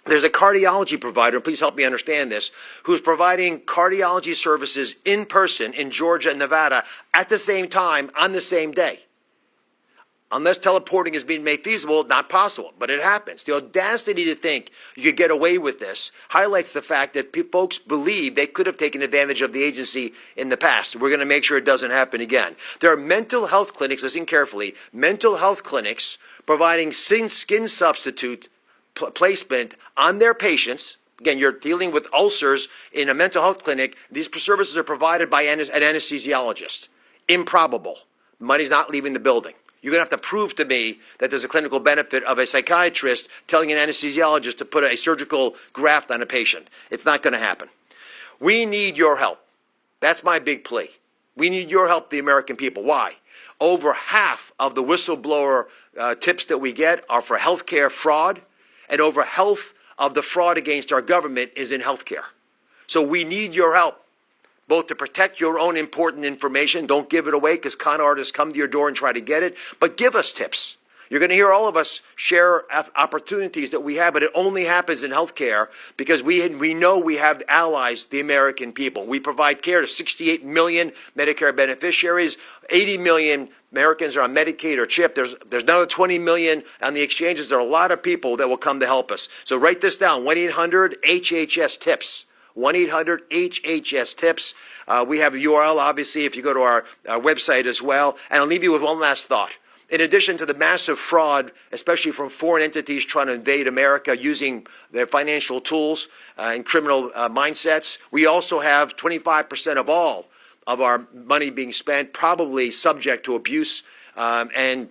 There's a cardiology provider, and please help me understand this, who's providing cardiology services in person in Georgia and Nevada at the same time on the same day. Unless teleporting is being made feasible, not possible, but it happens. The audacity to think you could get away with this highlights the fact that folks believe they could have taken advantage of the agency in the past. We're going to make sure it doesn't happen again. There are mental health clinics, listen carefully, mental health clinics providing skin substitute placement on their patients. Again, you're dealing with ulcers in a mental health clinic. These services are provided by an anesthesiologist. Improbable. Money's not leaving the building. You're going to have to prove to me that there's a clinical benefit of a psychiatrist telling an anesthesiologist to put a surgical graft on a patient. It's not going to happen. We need your help. That's my big plea. We need your help, the American people. Why? Over half of the whistleblower tips that we get are for healthcare fraud, and over half of the fraud against our government is in healthcare. So we need your help, both to protect your own important information. Don't give it away because con artists come to your door and try to get it, but give us tips. You're going to hear all of us share opportunities that we have, but it only happens in healthcare because we know we have allies, the American people. We provide care to 68 million Medicare beneficiaries. 80 million Americans are on Medicaid or CHIP. There's another 20 million on the exchanges. There are a lot of people that will come to help us. So write this down, 1-800-HHS-TIPS. 1-800-HHS-TIPS. We have a URL, obviously, if you go to our website as well. And I'll leave you with one last thought. In addition to the massive fraud, especially from foreign entities trying to invade America using their financial tools and criminal mindsets, we also have 25% of all of our money being spent probably subject to abuse, and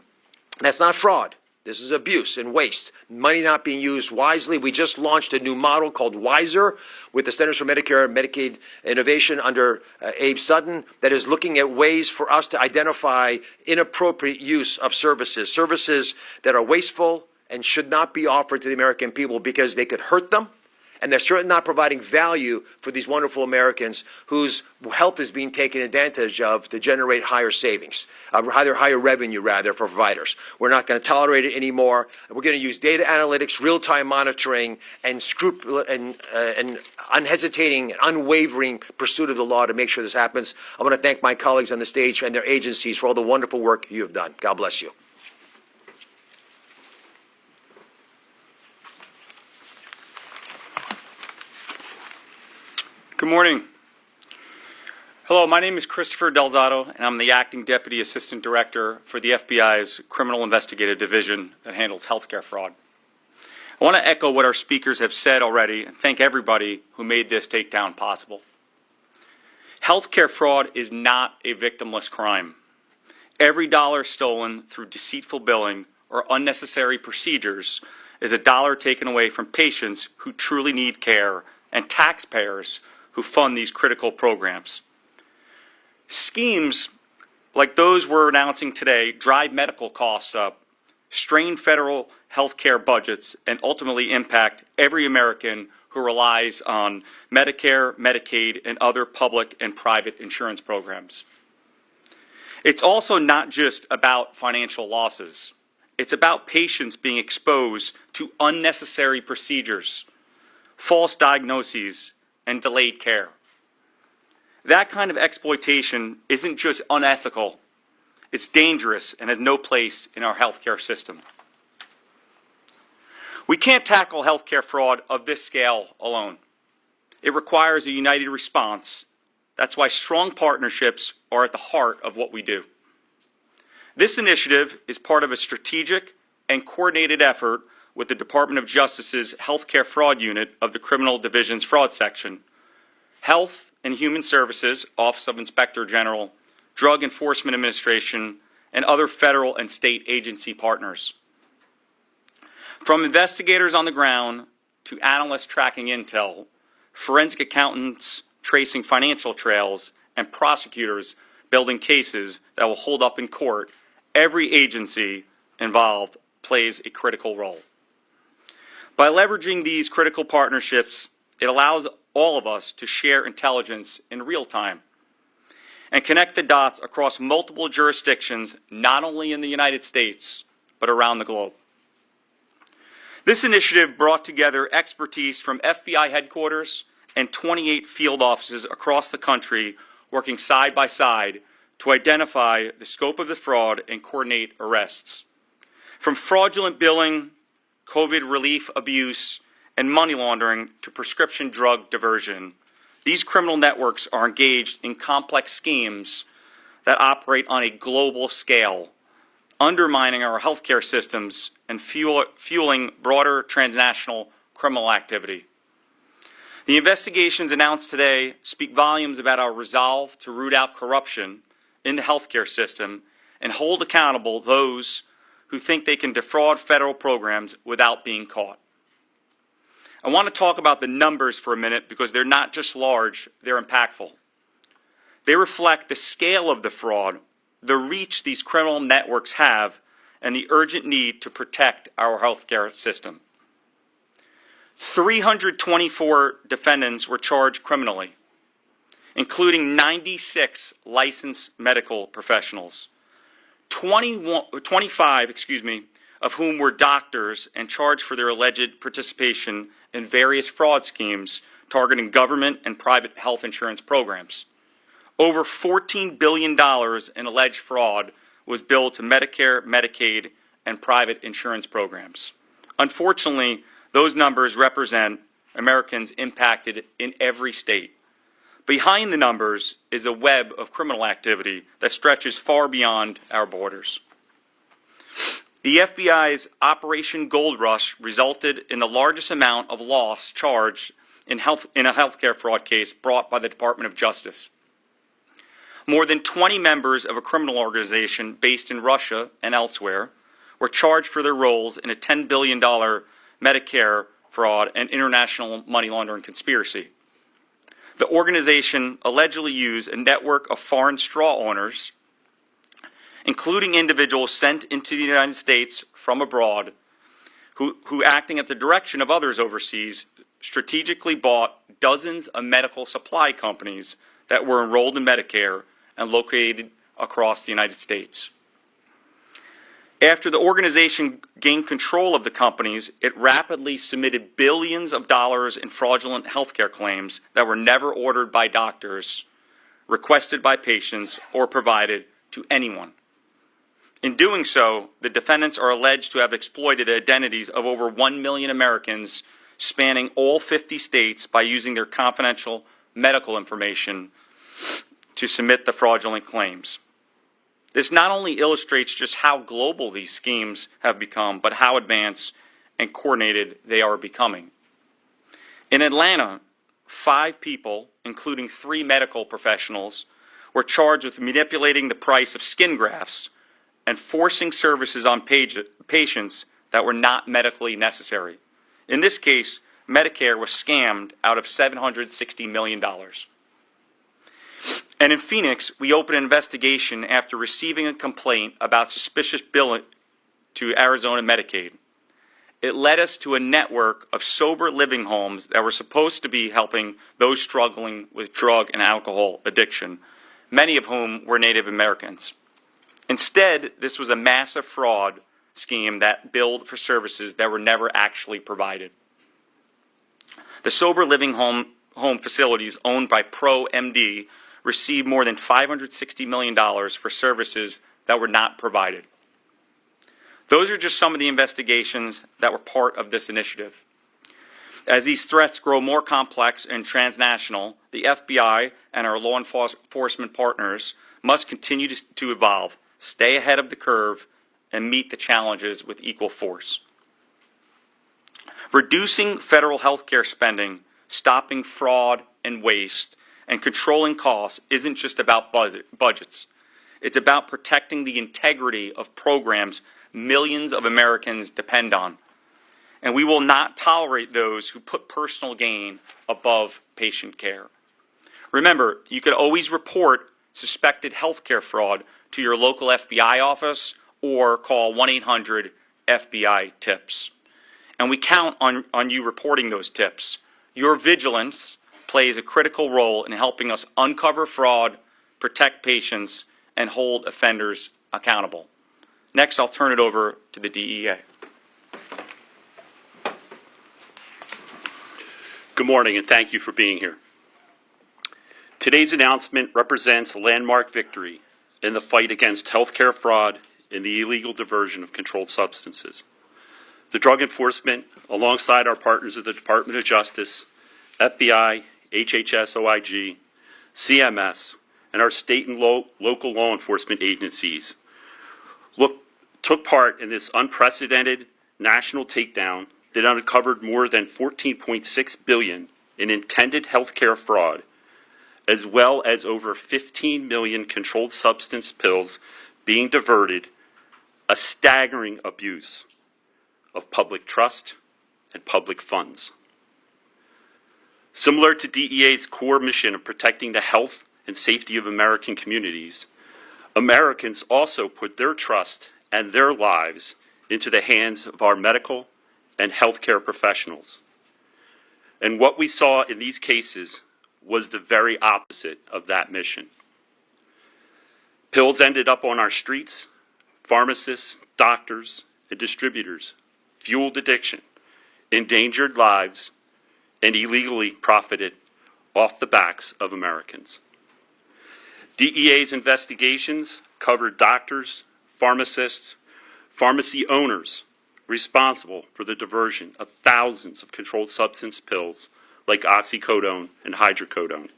that's not fraud. This is abuse and waste. Money not being used wisely. We just launched a new model called WISER with the Centers for Medicare and Medicaid Innovation under Abe Sutton that is looking at ways for us to identify inappropriate use of services that are wasteful and should not be offered to the American people because they could hurt them, and they're certainly not providing value for these wonderful Americans whose health is being taken advantage of to generate higher savings, higher revenue, rather, for providers. We're not going to tolerate it anymore. We're going to use data analytics, real-time monitoring, and unhesitating and unwavering pursuit of the law to make sure this happens. I want to thank my colleagues on the stage and their agencies for all the wonderful work you have done. God bless you. Good morning. Hello, my name is Christopher Delzato, and I'm the Acting Deputy Assistant Director for the FBI's Criminal Investigative Division that handles healthcare fraud. I want to echo what our speakers have said already and thank everybody who made this takedown possible. Healthcare fraud is not a victimless crime. Every dollar stolen through deceitful billing or unnecessary procedures is a dollar taken away from patients who truly need care and taxpayers who fund these critical programs. Schemes like those we're announcing today drive medical costs up, strain federal health care budgets, and ultimately impact every American who relies on Medicare, Medicaid, and other public and private insurance programs. It's also not just about financial losses. It's about patients being exposed to unnecessary procedures, false diagnoses, and delayed care. That kind of exploitation isn't just unethical, it's dangerous and has no place in our healthcare system. We can't tackle healthcare fraud of this scale alone. It requires a united response. That's why strong partnerships are at the heart of what we do. This initiative is part of a strategic and coordinated effort with the Department of Justice's Healthcare Fraud Unit of the Criminal Division's Fraud Section, Health and Human Services, Office of Inspector General, Drug Enforcement Administration, and other federal and state agency partners. From investigators on the ground to analysts tracking intel, forensic accountants tracing financial trails, and prosecutors building cases that will hold up in court, every agency involved plays a critical role. By leveraging these critical partnerships, it allows all of us to share intelligence in real time and connect the dots across multiple jurisdictions, not only in the United States, but around the globe. This initiative brought together expertise from FBI headquarters and 28 field offices across the country working side by side to identify the scope of the fraud and coordinate arrests. From fraudulent billing, COVID relief abuse, and money laundering to prescription drug diversion, these criminal networks are engaged in complex schemes that operate on a global scale, undermining our healthcare systems and fueling broader transnational criminal activity. The investigations announced today speak volumes about our resolve to root out corruption in the healthcare system and hold accountable those who think they can defraud federal programs without being caught. I want to talk about the numbers for a minute because they're not just large, they're impactful. They reflect the scale of the fraud, the reach these criminal networks have, and the urgent need to protect our healthcare system. 324 defendants were charged criminally, including 96 licensed medical professionals, 25 of whom were doctors and charged for their alleged participation in various fraud schemes targeting government and private health insurance programs. Over $14 billion in alleged fraud was billed to Medicare, Medicaid, and private insurance programs. Unfortunately, those numbers represent Americans impacted in every state. Behind the numbers is a web of criminal activity that stretches far beyond our borders. The FBI's Operation Gold Rush resulted in the largest amount of loss charged in a healthcare fraud case brought by the Department of Justice. More than 20 members of a criminal organization based in Russia and elsewhere were charged for their roles in a $10 billion Medicare fraud and international money laundering conspiracy. The organization allegedly used a network of foreign straw owners, including individuals sent into the United States from abroad, who acting at the direction of others overseas, strategically bought dozens of medical supply companies that were enrolled in Medicare and located across the United States. After the organization gained control of the companies, it rapidly submitted billions of dollars in fraudulent healthcare claims that were never ordered by doctors, requested by patients, or provided to anyone. In doing so, the defendants are alleged to have exploited the identities of over 1 million Americans spanning all 50 states by using their confidential medical information to submit the fraudulent claims. This not only illustrates just how global these schemes have become, but how advanced and coordinated they are becoming. In Atlanta, 5 people, including 3 medical professionals, were charged with manipulating the price of skin grafts and forcing services on patients that were not medically necessary. In this case, Medicare was scammed out of $760 million. And in Phoenix, we opened an investigation after receiving a complaint about suspicious billing to Arizona Medicaid. It led us to a network of sober living homes that were supposed to be helping those struggling with drug and alcohol addiction, many of whom were Native Americans. Instead, this was a massive fraud scheme that billed for services that were never actually provided. The sober living home facilities owned by ProMD received more than $560 million for services that were not provided. Those are just some of the investigations that were part of this initiative. As these threats grow more complex and transnational, the FBI and our law enforcement partners must continue to evolve, stay ahead of the curve, and meet the challenges with equal force. Reducing federal health care spending, stopping fraud and waste, and controlling costs isn't just about budgets. It's about protecting the integrity of programs millions of Americans depend on. And we will not tolerate those who put personal gain above patient care. Remember, you can always report suspected health care fraud to your local FBI office or call 1-800-FBI-TIPS. And we count on you reporting those tips. Your vigilance plays a critical role in helping us uncover fraud, protect patients, and hold offenders accountable. Next, I'll turn it over to the DEA. Good morning, and thank you for being here. Today's announcement represents a landmark victory in the fight against healthcare fraud and the illegal diversion of controlled substances. The Drug Enforcement, alongside our partners at the Department of Justice, FBI, HHS, OIG, CMS, and our state and local law enforcement agencies took part in this unprecedented national takedown that uncovered more than $14.6 billion in intended healthcare fraud, as well as over 15 million controlled substance pills being diverted, a staggering abuse of public trust and public funds. Similar to DEA's core mission of protecting the health and safety of American communities, Americans also put their trust and their lives into the hands of our medical and healthcare professionals. And what we saw in these cases was the very opposite of that mission. Pills ended up on our streets. Pharmacists, doctors, and distributors fueled addiction, endangered lives, and illegally profited off the backs of Americans. DEA's investigations covered doctors, pharmacists, pharmacy owners responsible for the diversion of thousands of controlled substance pills like oxycodone and hydrocodone.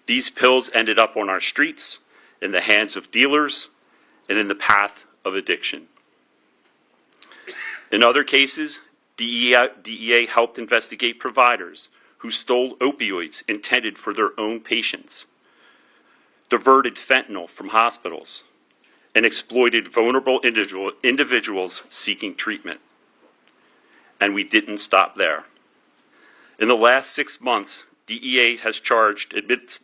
These pills ended up on our streets, in the hands of dealers, and in the path of addiction. In other cases, DEA helped investigate providers who stole opioids intended for their own patients, diverted fentanyl from hospitals, and exploited vulnerable individuals seeking treatment. And we didn't stop there. In the last 6 months, DEA has charged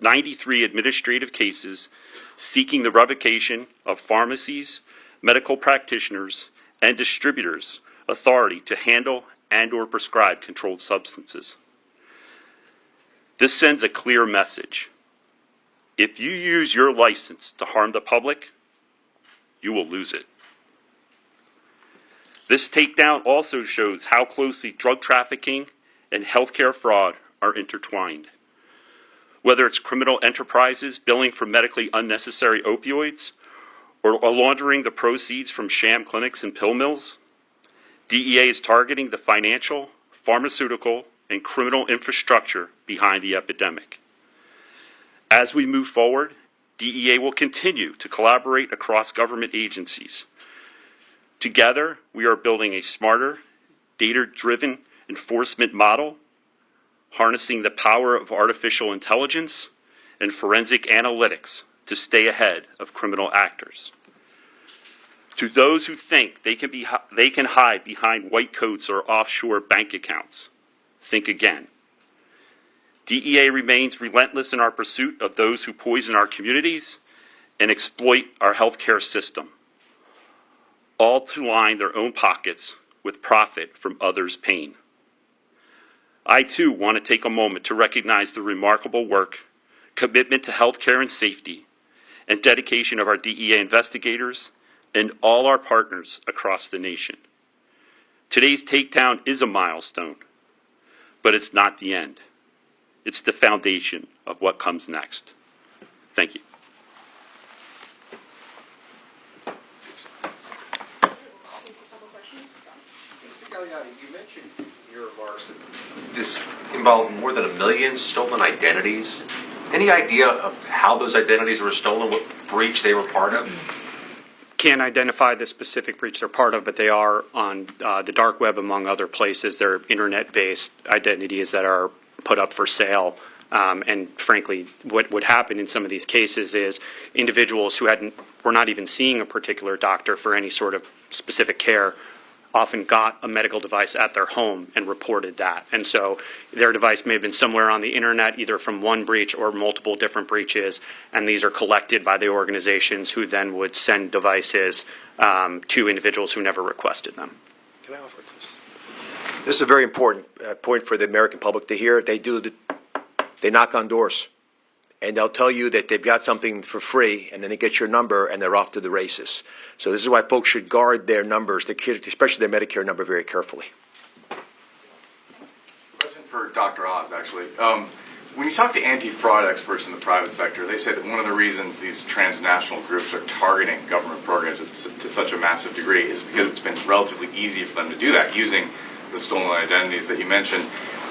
93 administrative cases seeking the revocation of pharmacies, medical practitioners, and distributors' authority to handle and/or prescribe controlled substances. This sends a clear message. If you use your license to harm the public, you will lose it. This takedown also shows how closely drug trafficking and healthcare fraud are intertwined. Whether it's criminal enterprises billing for medically unnecessary opioids or laundering the proceeds from sham clinics and pill mills, DEA is targeting the financial, pharmaceutical, and criminal infrastructure behind the epidemic. As we move forward, DEA will continue to collaborate across government agencies. Together, we are building a smarter, data-driven enforcement model, harnessing the power of artificial intelligence and forensic analytics to stay ahead of criminal actors. To those who think they can hide behind white coats or offshore bank accounts, think again. DEA remains relentless in our pursuit of those who poison our communities and exploit our healthcare system, all to line their own pockets with profit from others' pain. I, too, want to take a moment to recognize the remarkable work, commitment to healthcare and safety, and dedication of our DEA investigators and all our partners across the nation. Today's takedown is a milestone, but it's not the end. It's the foundation of what comes next. Thank you. Mr. Gagliardi, you mentioned in your remarks that this involved more than 1 million stolen identities. Any idea of how those identities were stolen, what breach they were part of? Can't identify the specific breach they're part of, but they are on the dark web, among other places. They're internet-based identities that are put up for sale. And frankly, what would happen in some of these cases is individuals who were not even seeing a particular doctor for any sort of specific care often got a medical device at their home and reported that. And so their device may have been somewhere on the internet, either from one breach or multiple different breaches, and these are collected by the organizations who then would send devices to individuals who never requested them. Can I offer this? This is a very important point for the American public to hear. They knock on doors, and they'll tell you that they've got something for free, and then they get your number, and they're off to the races. So this is why folks should guard their numbers, especially their Medicare number, very carefully. Question for Dr. Oz, actually. When you talk to anti-fraud experts in the private sector, they say that one of the reasons these transnational groups are targeting government programs to such a massive degree is because it's been relatively easy for them to do that using the stolen identities that you mentioned,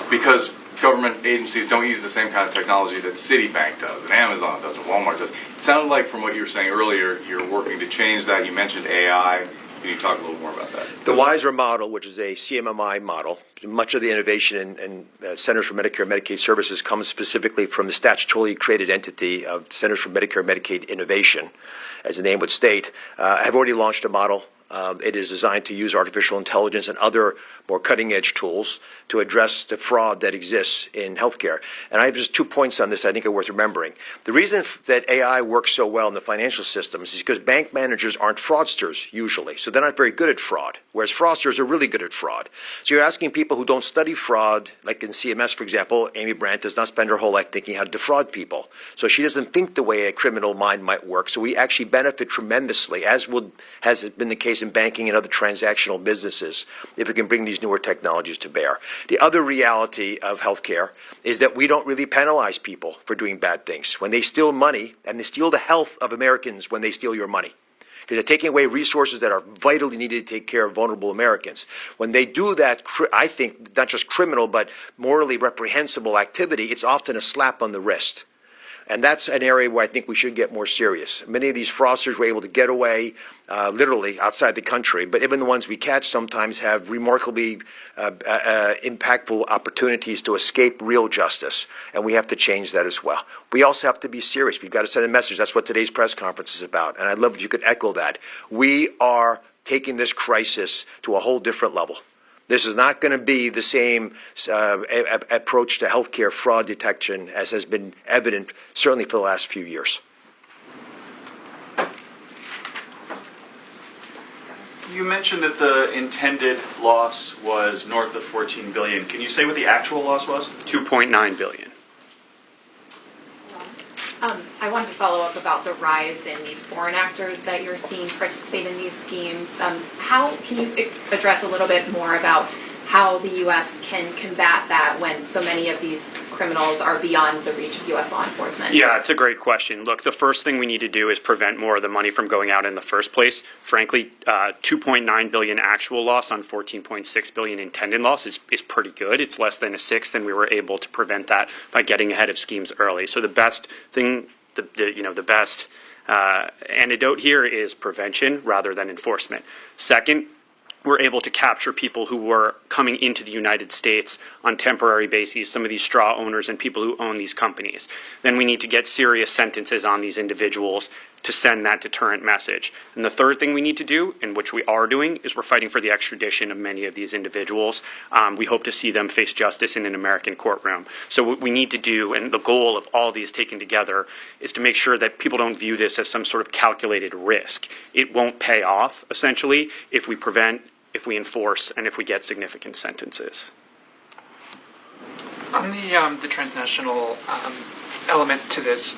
because government agencies don't use the same kind of technology that Citibank does, and Amazon does, and Walmart does. It sounded like from what you were saying earlier, you're working to change that. You mentioned AI Can you talk a little more about that? The WISER model, which is a CMMI model, much of the innovation in Centers for Medicare and Medicaid Services comes specifically from the statutorily created entity of Centers for Medicare and Medicaid Innovation, as the name would state. Have already launched a model. It is designed to use artificial intelligence and other more cutting-edge tools to address the fraud that exists in healthcare. And I have just 2 points on this I think are worth remembering. The reason that AI works so well in the financial systems is because bank managers aren't fraudsters usually, so they're not very good at fraud, whereas fraudsters are really good at fraud. So you're asking people who don't study fraud, like in CMS, for example, Amy Brandt does not spend her whole life thinking how to defraud people. So she doesn't think the way a criminal mind might work, so we actually benefit tremendously, as has been the case in banking and other transactional businesses, if we can bring these newer technologies to bear. The other reality of healthcare is that we don't really penalize people for doing bad things. When they steal money, and they steal the health of Americans when they steal your money, because they're taking away resources that are vitally needed to take care of vulnerable Americans. When they do that, I think, not just criminal, but morally reprehensible activity, it's often a slap on the wrist. And that's an area where I think we should get more serious. Many of these fraudsters were able to get away literally outside the country, but even the ones we catch sometimes have remarkably impactful opportunities to escape real justice, and we have to change that as well. We also have to be serious. We've got to send a message. That's what today's press conference is about, and I'd love if you could echo that. We are taking this crisis to a whole different level. This is not going to be the same approach to healthcare fraud detection as has been evident certainly for the last few years. You mentioned that the intended loss was north of $14 billion. Can you say what the actual loss was? $2.9 billion. I wanted to follow up about the rise in these foreign actors that you're seeing participate in these schemes. How can you address a little bit more about how the U.S. can combat that when so many of these criminals are beyond the reach of U.S. law enforcement? Yeah, it's a great question. Look, the first thing we need to do is prevent more of the money from going out in the first place. Frankly, $2.9 billion actual loss on $14.6 billion intended loss is pretty good. It's less than a sixth, and we were able to prevent that by getting ahead of schemes early. So the best thing, the best antidote here is prevention rather than enforcement. Second, we're able to capture people who were coming into the United States on temporary bases, some of these straw owners and people who own these companies. Then we need to get serious sentences on these individuals to send that deterrent message. And the third thing we need to do, and which we are doing, is we're fighting for the extradition of many of these individuals. We hope to see them face justice in an American courtroom. So what we need to do, and the goal of all these taken together, is to make sure that people don't view this as some sort of calculated risk. It won't pay off, essentially, if we prevent, if we enforce, and if we get significant sentences. On the transnational element to this,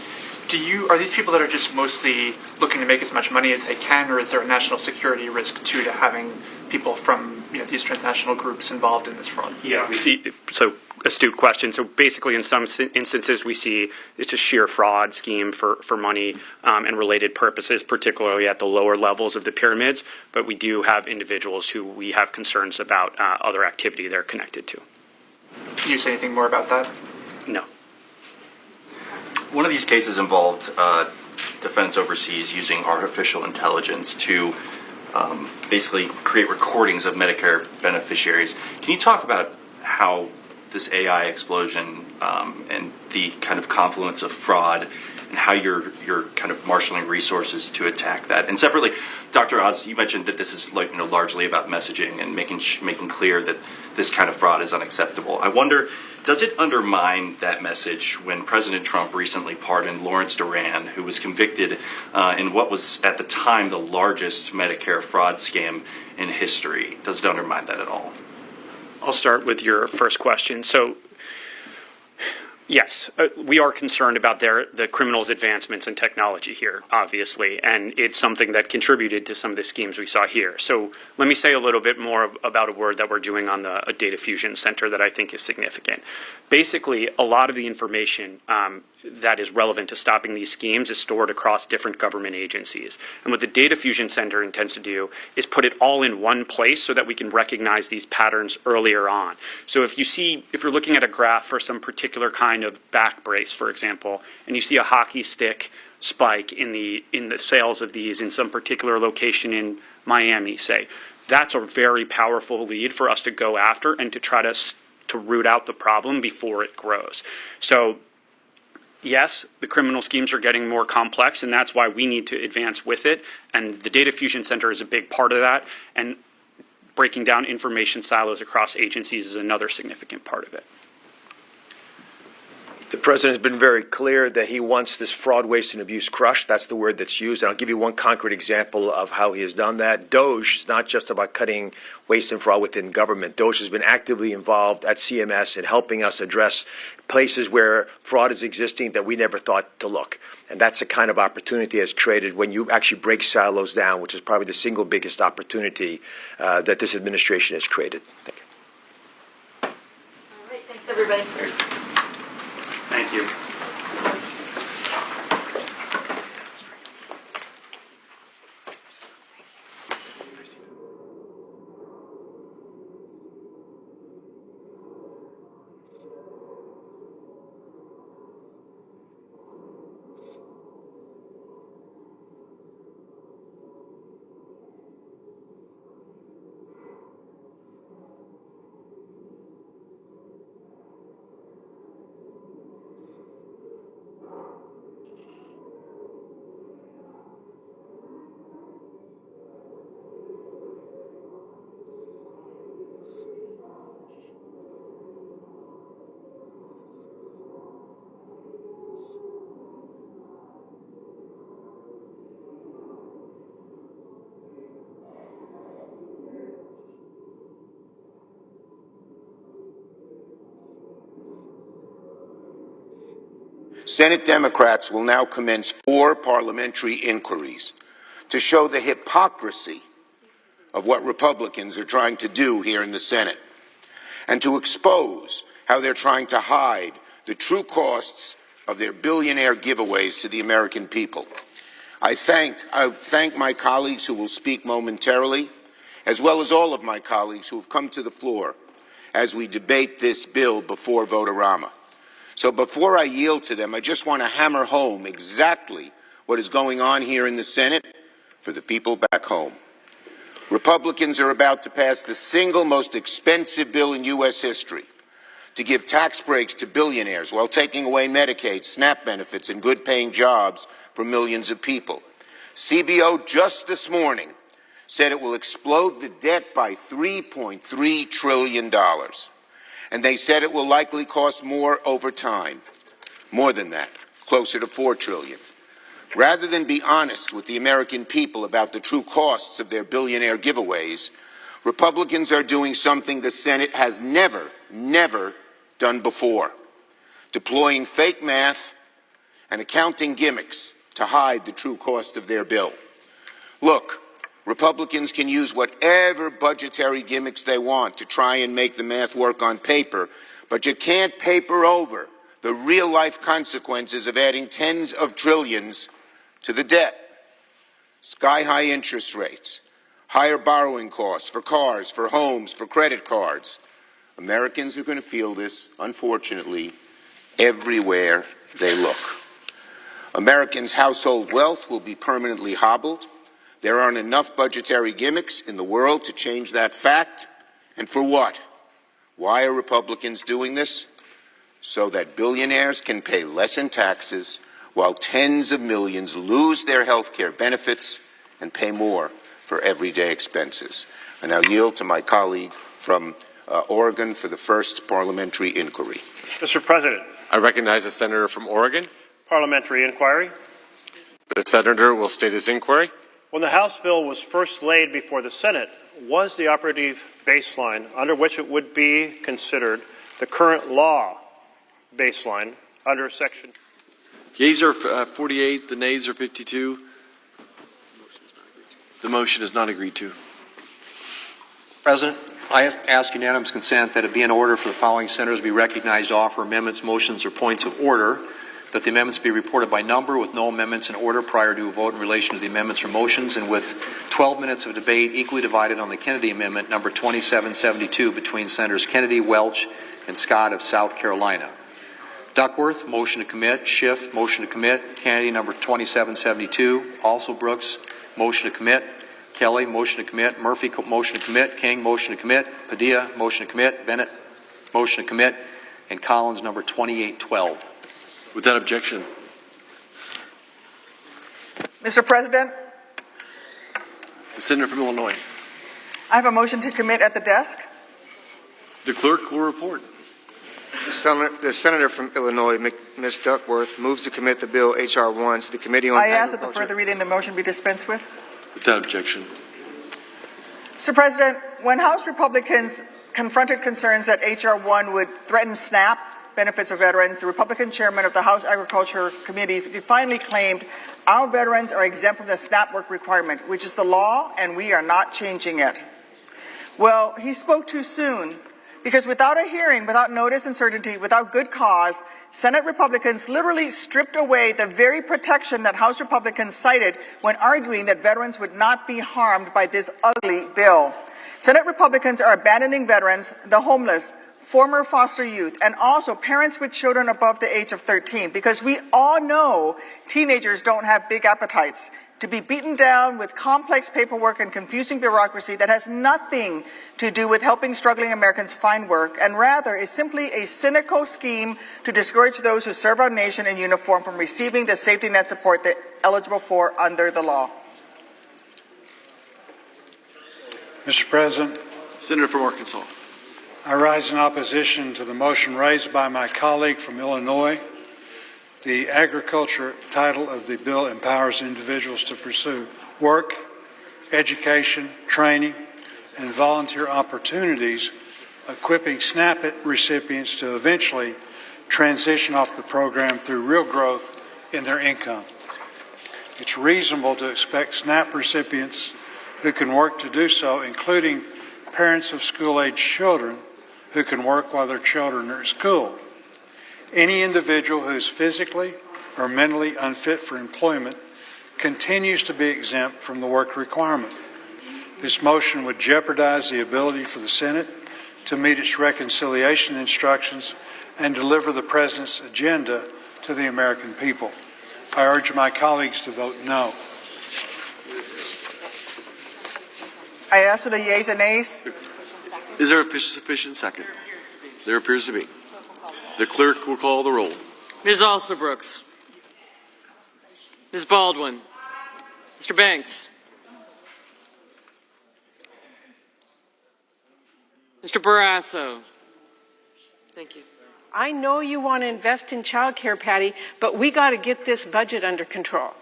are these people that are just mostly looking to make as much money as they can, or is there a national security risk too to having people from these transnational groups involved in this fraud? Yeah, we see. So astute question. So basically, in some instances, we see it's a sheer fraud scheme for money and related purposes, particularly at the lower levels of the pyramids. But we do have individuals who we have concerns about other activity they're connected to. Can you say anything more about that? No. One of these cases involved defense overseas using artificial intelligence to basically create recordings of Medicare beneficiaries. Can you talk about how this AI explosion and the kind of confluence of fraud and how you're kind of marshaling resources to attack that? And separately, Dr. Oz, you mentioned that this is largely about messaging and making clear that this kind of fraud is unacceptable. I wonder, does it undermine that message when President Trump recently pardoned Lawrence Duran, who was convicted in what was at the time the largest Medicare fraud scam in history? Does it undermine that at all? I'll start with your first question. So, yes, we are concerned about the criminals' advancements in technology here, obviously, and it's something that contributed to some of the schemes we saw here. So let me say a little bit more about a work that we're doing on a data fusion center that I think is significant. Basically, a lot of the information that is relevant to stopping these schemes is stored across different government agencies. And what the Data Fusion Center intends to do is put it all in one place so that we can recognize these patterns earlier on. So if you're looking at a graph for some particular kind of back brace, for example, and you see a hockey stick spike in the sales of these in some particular location in Miami, say. That's a very powerful lead for us to go after and to try to root out the problem before it grows. So yes, the criminal schemes are getting more complex, and that's why we need to advance with it. And the Data Fusion Center is a big part of that. And breaking down information silos across agencies is another significant part of it. The president has been very clear that he wants this fraud, waste, and abuse crushed. That's the word that's used. And I'll give you one concrete example of how he has done that. DOJ is not just about cutting waste and fraud within government. DOJ has been actively involved at CMS in helping us address places where fraud is existing that we never thought to look. And that's the kind of opportunity that's created when you actually break silos down, which is probably the single biggest opportunity that this administration has created. Thank you. All right, thanks, everybody. Thank you. Senate Democrats will now commence 4 parliamentary inquiries to show the hypocrisy of what Republicans are trying to do here in the Senate and to expose how they're trying to hide the true costs of their billionaire giveaways to the American people. I thank my colleagues who will speak momentarily, as well as all of my colleagues who have come to the floor as we debate this bill before Vote-A-Rama. So before I yield to them, I just want to hammer home exactly what is going on here in the Senate for the people back home. Republicans are about to pass the single most expensive bill in U.S. history to give tax breaks to billionaires while taking away Medicaid, SNAP benefits, and good-paying jobs for millions of people. CBO just this morning said it will explode the debt by $3.3 trillion. And they said it will likely cost more over time. More than that, closer to $4 trillion. Rather than be honest with the American people about the true costs of their billionaire giveaways, Republicans are doing something the Senate has never done before, deploying fake math and accounting gimmicks to hide the true cost of their bill. Look, Republicans can use whatever budgetary gimmicks they want to try and make the math work on paper, but you can't paper over the real-life consequences of adding tens of trillions to the debt. Sky-high interest rates, higher borrowing costs for cars, for homes, for credit cards. Americans are going to feel this, unfortunately, everywhere they look. Americans' household wealth will be permanently hobbled. There aren't enough budgetary gimmicks in the world to change that fact. And for what? Why are Republicans doing this? So that billionaires can pay less in taxes while tens of millions lose their health care benefits and pay more for everyday expenses. I now yield to my colleague from Oregon for the first parliamentary inquiry. Mr. President. I recognize the senator from Oregon. Parliamentary inquiry. The senator will state his inquiry. When the House bill was first laid before the Senate, was the operative baseline under which it would be considered the current law baseline under Section? Yeas are 48, the nays are 52. The motion is not agreed to. President, I ask unanimous consent that it be in order for the following senators be recognized to offer amendments, motions, or points of order, that the amendments be reported by number with no amendments in order prior to a vote in relation to the amendments or motions, and with 12 minutes of debate equally divided on the Kennedy Amendment, number 2772, between Senators Kennedy, Welch, and Scott of South Carolina. Duckworth, motion to commit. Schiff, motion to commit. Kennedy, number 2772. Also Brooks, motion to commit. Kelly, motion to commit. Murphy, motion to commit. King, motion to commit. Padilla, motion to commit. Bennett, motion to commit. And Collins, number 2812. Without objection. Mr. President, The senator from Illinois. I have a motion to commit at the desk. The clerk will report. The senator from Illinois, Ms. Duckworth, moves to commit the bill H.R. 1 to the Committee on I ask that the Agriculture. further reading of the motion be dispensed with. Without objection. Mr. President, when House Republicans confronted concerns that H.R. 1 would threaten SNAP benefits of veterans, the Republican chairman of the House Agriculture Committee finally claimed our veterans are exempt from the SNAP work requirement, which is the law, and we are not changing it. Well, he spoke too soon, because without a hearing, without notice and certainty, without good cause, Senate Republicans literally stripped away the very protection that House Republicans cited when arguing that veterans would not be harmed by this ugly bill. Senate Republicans are abandoning veterans, the homeless, former foster youth, and also parents with children above the age of 13, because we all know teenagers don't have big appetites. To be beaten down with complex paperwork and confusing bureaucracy that has nothing to do with helping struggling Americans find work, and rather is simply a cynical scheme to discourage those who serve our nation in uniform from receiving the safety net support they're eligible for under the law. Mr. President, Senator from Arkansas. I rise in opposition to the motion raised by my colleague from Illinois. The agriculture title of the bill empowers individuals to pursue work, education, training, and volunteer opportunities, equipping SNAP recipients to eventually transition off the program through real growth in their income. It's reasonable to expect SNAP recipients who can work to do so, including parents of school-age children who can work while their children are at school. Any individual who is physically or mentally unfit for employment continues to be exempt from the work requirement. This motion would jeopardize the ability for the Senate to meet its reconciliation instructions and deliver the President's agenda to the American people. I urge my colleagues to vote no. I ask for the yeas and nays. Is there a sufficient second? There appears to be. The clerk will call the roll. Ms. Alsobrooks. Ms. Baldwin. Mr. Banks. Mr. Barrasso. Thank you. I know you want to invest in childcare, Patty, but we got to get this budget under control.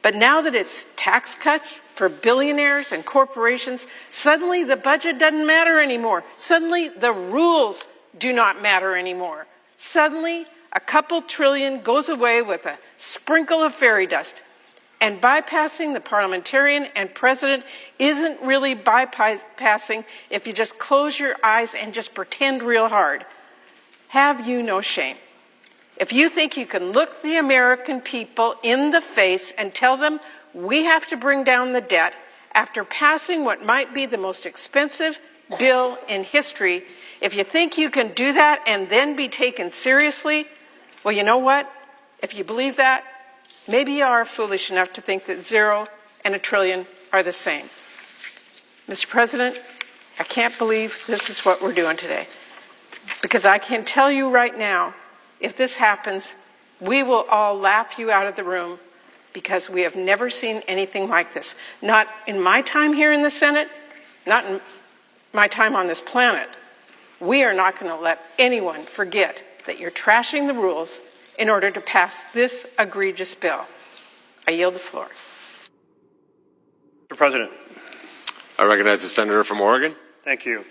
But now that it's tax cuts for billionaires and corporations, suddenly the budget doesn't matter anymore. Suddenly the rules do not matter anymore. Suddenly a couple trillion goes away with a sprinkle of fairy dust. And bypassing the parliamentarian and president isn't really bypassing if you just close your eyes and just pretend real hard. Have you no shame? If you think you can look the American people in the face and tell them we have to bring down the debt after passing what might be the most expensive bill in history, if you think you can do that and then be taken seriously, well, you know what? If you believe that, maybe you are foolish enough to think that 0 and a trillion are the same. Mr. President, I can't believe this is what we're doing today. Because I can tell you right now, if this happens, we will all laugh you out of the room because we have never seen anything like this. Not in my time here in the Senate, not in my time on this planet. We are not going to let anyone forget that you're trashing the rules in order to pass this egregious bill. I yield the floor. Mr. President. I recognize the senator from Oregon. Thank you.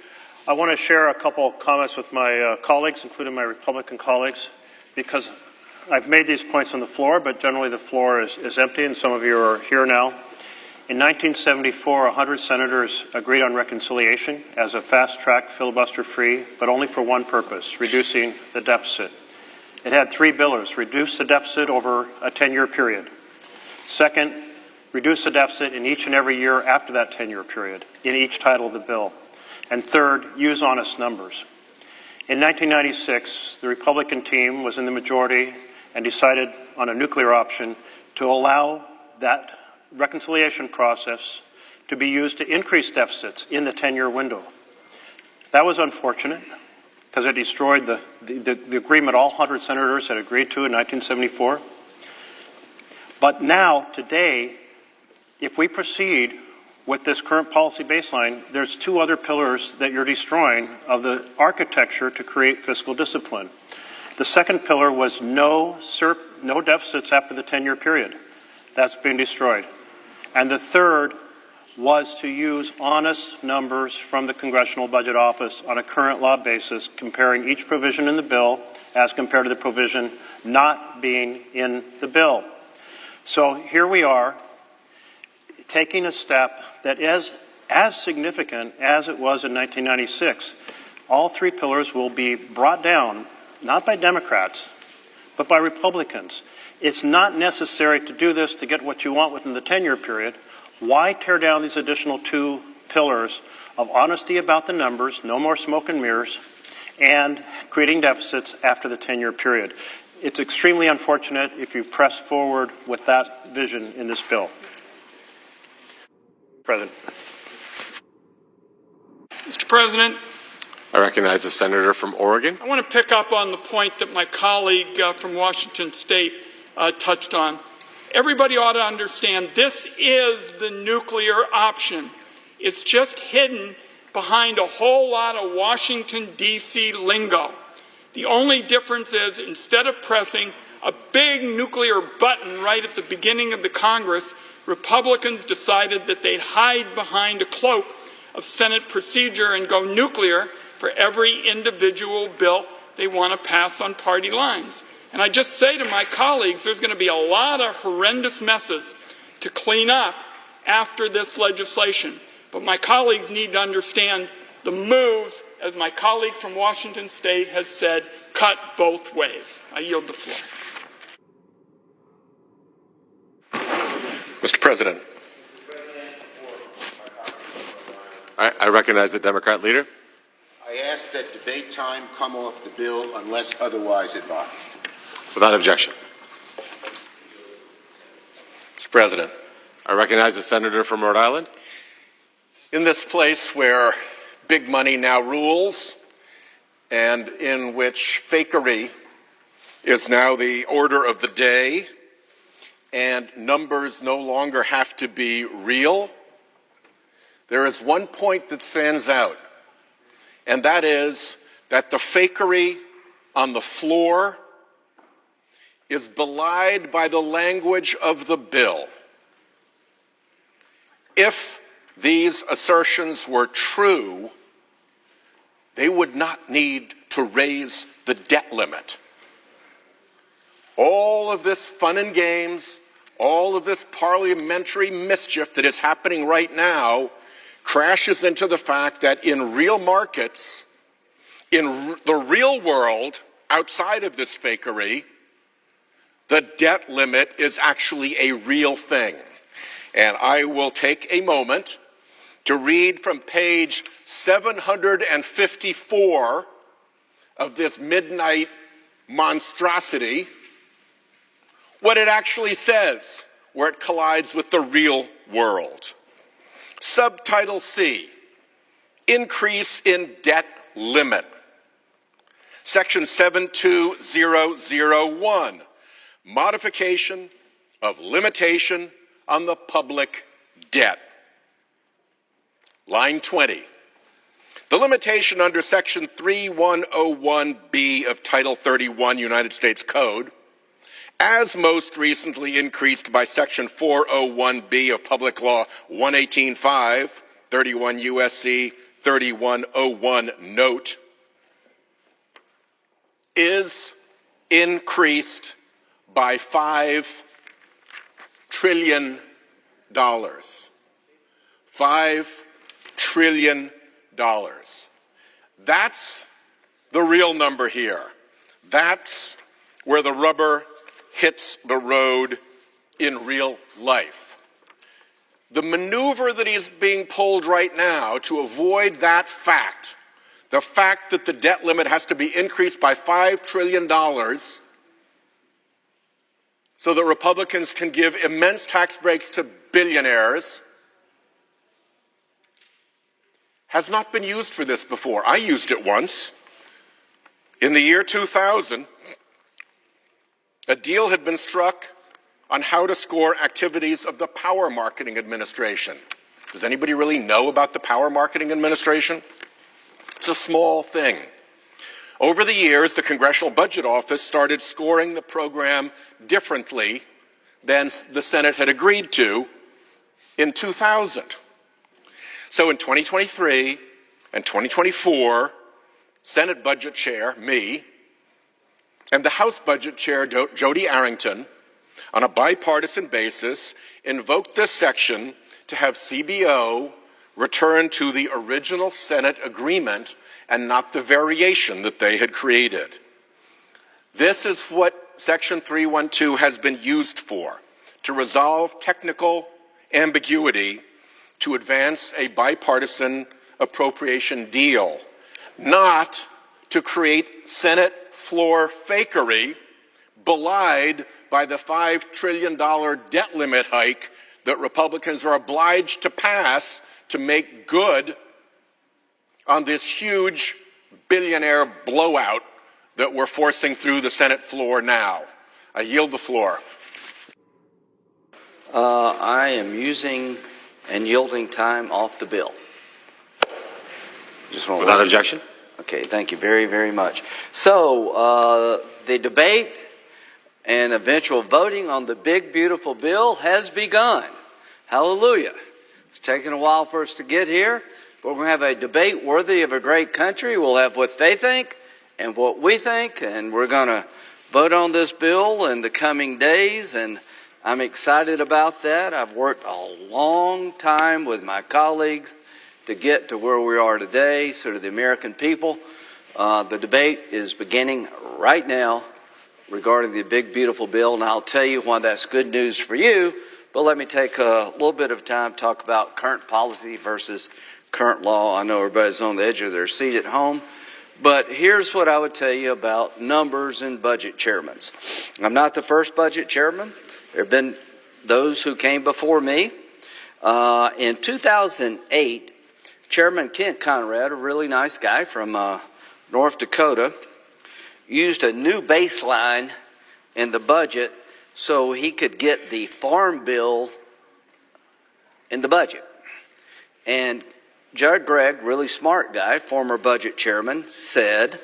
I want to share a couple comments with my colleagues, including my Republican colleagues, because I've made these points on the floor, but generally the floor is empty, and some of you are here now. In 1974, 100 senators agreed on reconciliation as a fast-track, filibuster-free, but only for one purpose, reducing the deficit. It had three pillars: reduce the deficit over a 10-year period. Second, reduce the deficit in each and every year after that 10-year period, in each title of the bill. And third, use honest numbers. In 1996, the Republican team was in the majority and decided on a nuclear option to allow that reconciliation process to be used to increase deficits in the 10-year window. That was unfortunate because it destroyed the agreement all 100 senators had agreed to in 1974. But now, today, if we proceed with this current policy baseline, there's two other pillars that you're destroying of the architecture to create fiscal discipline. The second pillar was no deficits after the 10-year period. That's been destroyed. And the third was to use honest numbers from the Congressional Budget Office on a current law basis, comparing each provision in the bill as compared to the provision not being in the bill. So here we are, taking a step that is as significant as it was in 1996. All three pillars will be brought down, not by Democrats, but by Republicans. It's not necessary to do this to get what you want within the 10-year period. Why tear down these additional two pillars of honesty about the numbers, no more smoke and mirrors, and creating deficits after the 10-year period? It's extremely unfortunate if you press forward with that vision in this bill. President. Mr. President, I recognize the senator from Oregon. I want to pick up on the point that my colleague from Washington State touched on. Everybody ought to understand this is the nuclear option. It's just hidden behind a whole lot of Washington, D.C. lingo. The only difference is instead of pressing a big nuclear button right at the beginning of the Congress, Republicans decided that they'd hide behind a cloak of Senate procedure and go nuclear for every individual bill they want to pass on party lines. And I just say to my colleagues, there's going to be a lot of horrendous messes to clean up after this legislation. But my colleagues need to understand the moves, as my colleague from Washington State has said, cut both ways. I yield the floor. Mr. President. I recognize the Democrat leader. I ask that debate time come off the bill unless otherwise advised. Without objection. Mr. President. I recognize the senator from Rhode Island. In this place where big money now rules and in which fakery is now the order of the day and numbers no longer have to be real, there is one point that stands out, and that is that the fakery on the floor is belied by the language of the bill. If these assertions were true, they would not need to raise the debt limit. All of this fun and games, all of this parliamentary mischief that is happening right now crashes into the fact that in real markets, in the real world, outside of this fakery, the debt limit is actually a real thing. And I will take a moment to read from page 754 of this midnight monstrosity what it actually says, where it collides with the real world. Subtitle C, Increase in Debt Limit. Section 72001, Modification of Limitation on the Public Debt. Line 20. The limitation under Section 3101B of Title 31 United States Code, as most recently increased by Section 401B of Public Law 118.5, 31 U.S.C. 3101 Note, is increased by $5 trillion. $5 trillion. That's the real number here. That's where the rubber hits the road in real life. The maneuver that is being pulled right now to avoid that fact, the fact that the debt limit has to be increased by $5 trillion so that Republicans can give immense tax breaks to billionaires, has not been used for this before. I used it once. In the year 2000, a deal had been struck on how to score activities of the Power Marketing Administration. Does anybody really know about the Power Marketing Administration? It's a small thing. Over the years, the Congressional Budget Office started scoring the program differently than the Senate had agreed to in 2000. So in 2023 and 2024, Senate Budget Chair, me, and the House Budget Chair, Jody Arrington, on a bipartisan basis, invoked this section to have CBO return to the original Senate agreement and not the variation that they had created. This is what Section 312 has been used for, to resolve technical ambiguity, to advance a bipartisan appropriation deal, not to create Senate floor fakery belied by the $5 trillion debt limit hike that Republicans are obliged to pass to make good on this huge billionaire blowout that we're forcing through the Senate floor now. I yield the floor. I am using and yielding time off the bill. Without objection? Okay, thank you very, very much. So, the debate and eventual voting on the big, beautiful bill has begun. Hallelujah. It's taken a while for us to get here, but we're going to have a debate worthy of a great country. We'll have what they think and what we think, and we're going to vote on this bill in the coming days, and I'm excited about that. I've worked a long time with my colleagues to get to where we are today, so to the American people. The debate is beginning right now regarding the big, beautiful bill, and I'll tell you why that's good news for you, but let me take a little bit of time to talk about current policy versus current law. I know everybody's on the edge of their seat at home, but here's what I would tell you about numbers and budget chairmen. I'm not the first budget chairman. There have been those who came before me. In 2008, Chairman Kent Conrad, a really nice guy from North Dakota, used a new baseline in the budget so he could get the farm bill in the budget. And Jared Gregg, really smart guy, former budget chairman, said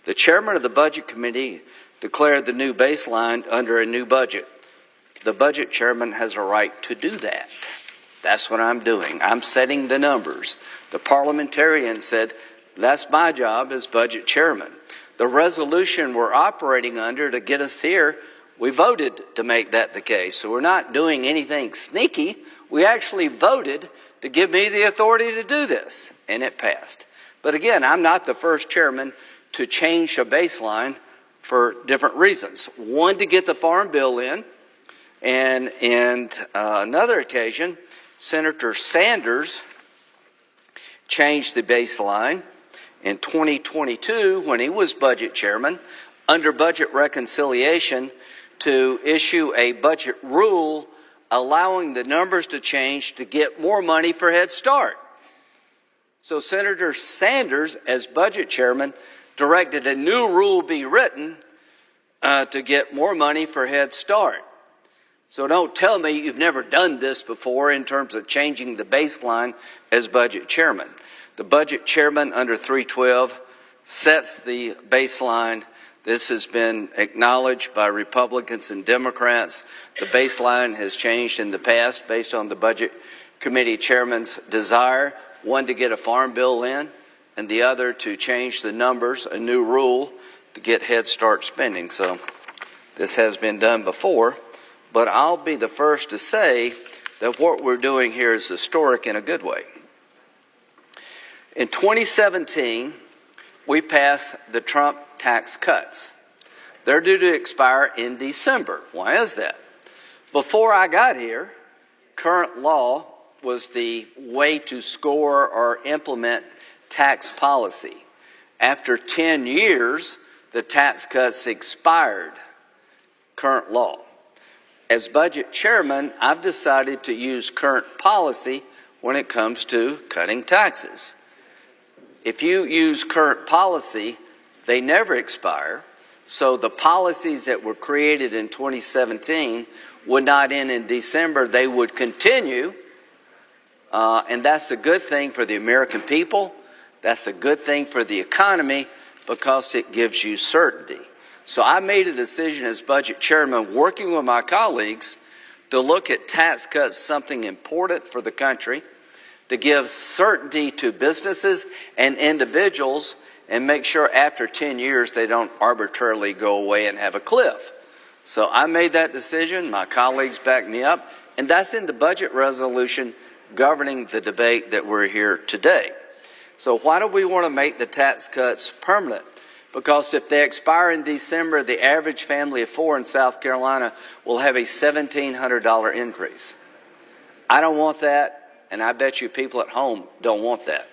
the chairman of the budget committee declared the new baseline under a new budget. The budget chairman has a right to do that. That's what I'm doing. I'm setting the numbers. The parliamentarian said, that's my job as budget chairman. The resolution we're operating under to get us here, we voted to make that the case. So we're not doing anything sneaky. We actually voted to give me the authority to do this, and it passed. But again, I'm not the first chairman to change a baseline for different reasons. One, to get the farm bill in, and another occasion, Senator Sanders changed the baseline in 2022 when he was budget chairman under budget reconciliation to issue a budget rule allowing the numbers to change to get more money for Head Start. So Senator Sanders, as budget chairman, directed a new rule be written to get more money for Head Start. So don't tell me you've never done this before in terms of changing the baseline as budget chairman. The budget chairman under 312 sets the baseline. This has been acknowledged by Republicans and Democrats. The baseline has changed in the past based on the budget committee chairman's desire, one to get a farm bill in, and the other to change the numbers, a new rule to get Head Start spending. So this has been done before. But I'll be the first to say that what we're doing here is historic in a good way. In 2017, we passed the Trump tax cuts. They're due to expire in December. Why is that? Before I got here, current law was the way to score or implement tax policy. After 10 years, the tax cuts expired. Current law. As budget chairman, I've decided to use current policy when it comes to cutting taxes. If you use current policy, they never expire. So the policies that were created in 2017 would not end in December. They would continue. And that's a good thing for the American people. That's a good thing for the economy because it gives you certainty. So I made a decision as budget chairman, working with my colleagues, to look at tax cuts, something important for the country, to give certainty to businesses and individuals, and make sure after 10 years they don't arbitrarily go away and have a cliff. So I made that decision. My colleagues backed me up, and that's in the budget resolution governing the debate that we're here today. So why do we want to make the tax cuts permanent? Because if they expire in December, the average family of 4 in South Carolina will have a $1,700 increase. I don't want that, and I bet you people at home don't want that.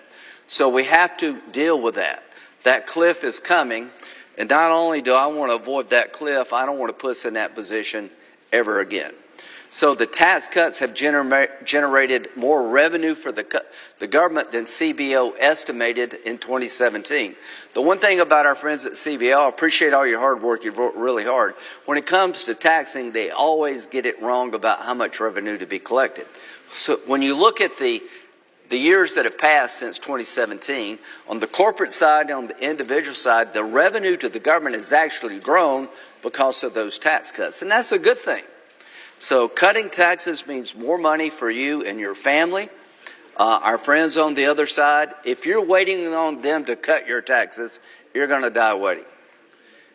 So we have to deal with that. That cliff is coming, and not only do I want to avoid that cliff, I don't want to put us in that position ever again. So the tax cuts have generated more revenue for the government than CBO estimated in 2017. The one thing about our friends at CBO, I appreciate all your hard work. You've worked really hard. When it comes to taxing, they always get it wrong about how much revenue to be collected. So when you look at the years that have passed since 2017, on the corporate side and on the individual side, the revenue to the government has actually grown because of those tax cuts. And that's a good thing. So cutting taxes means more money for you and your family. Our friends on the other side, if you're waiting on them to cut your taxes, you're going to die waiting.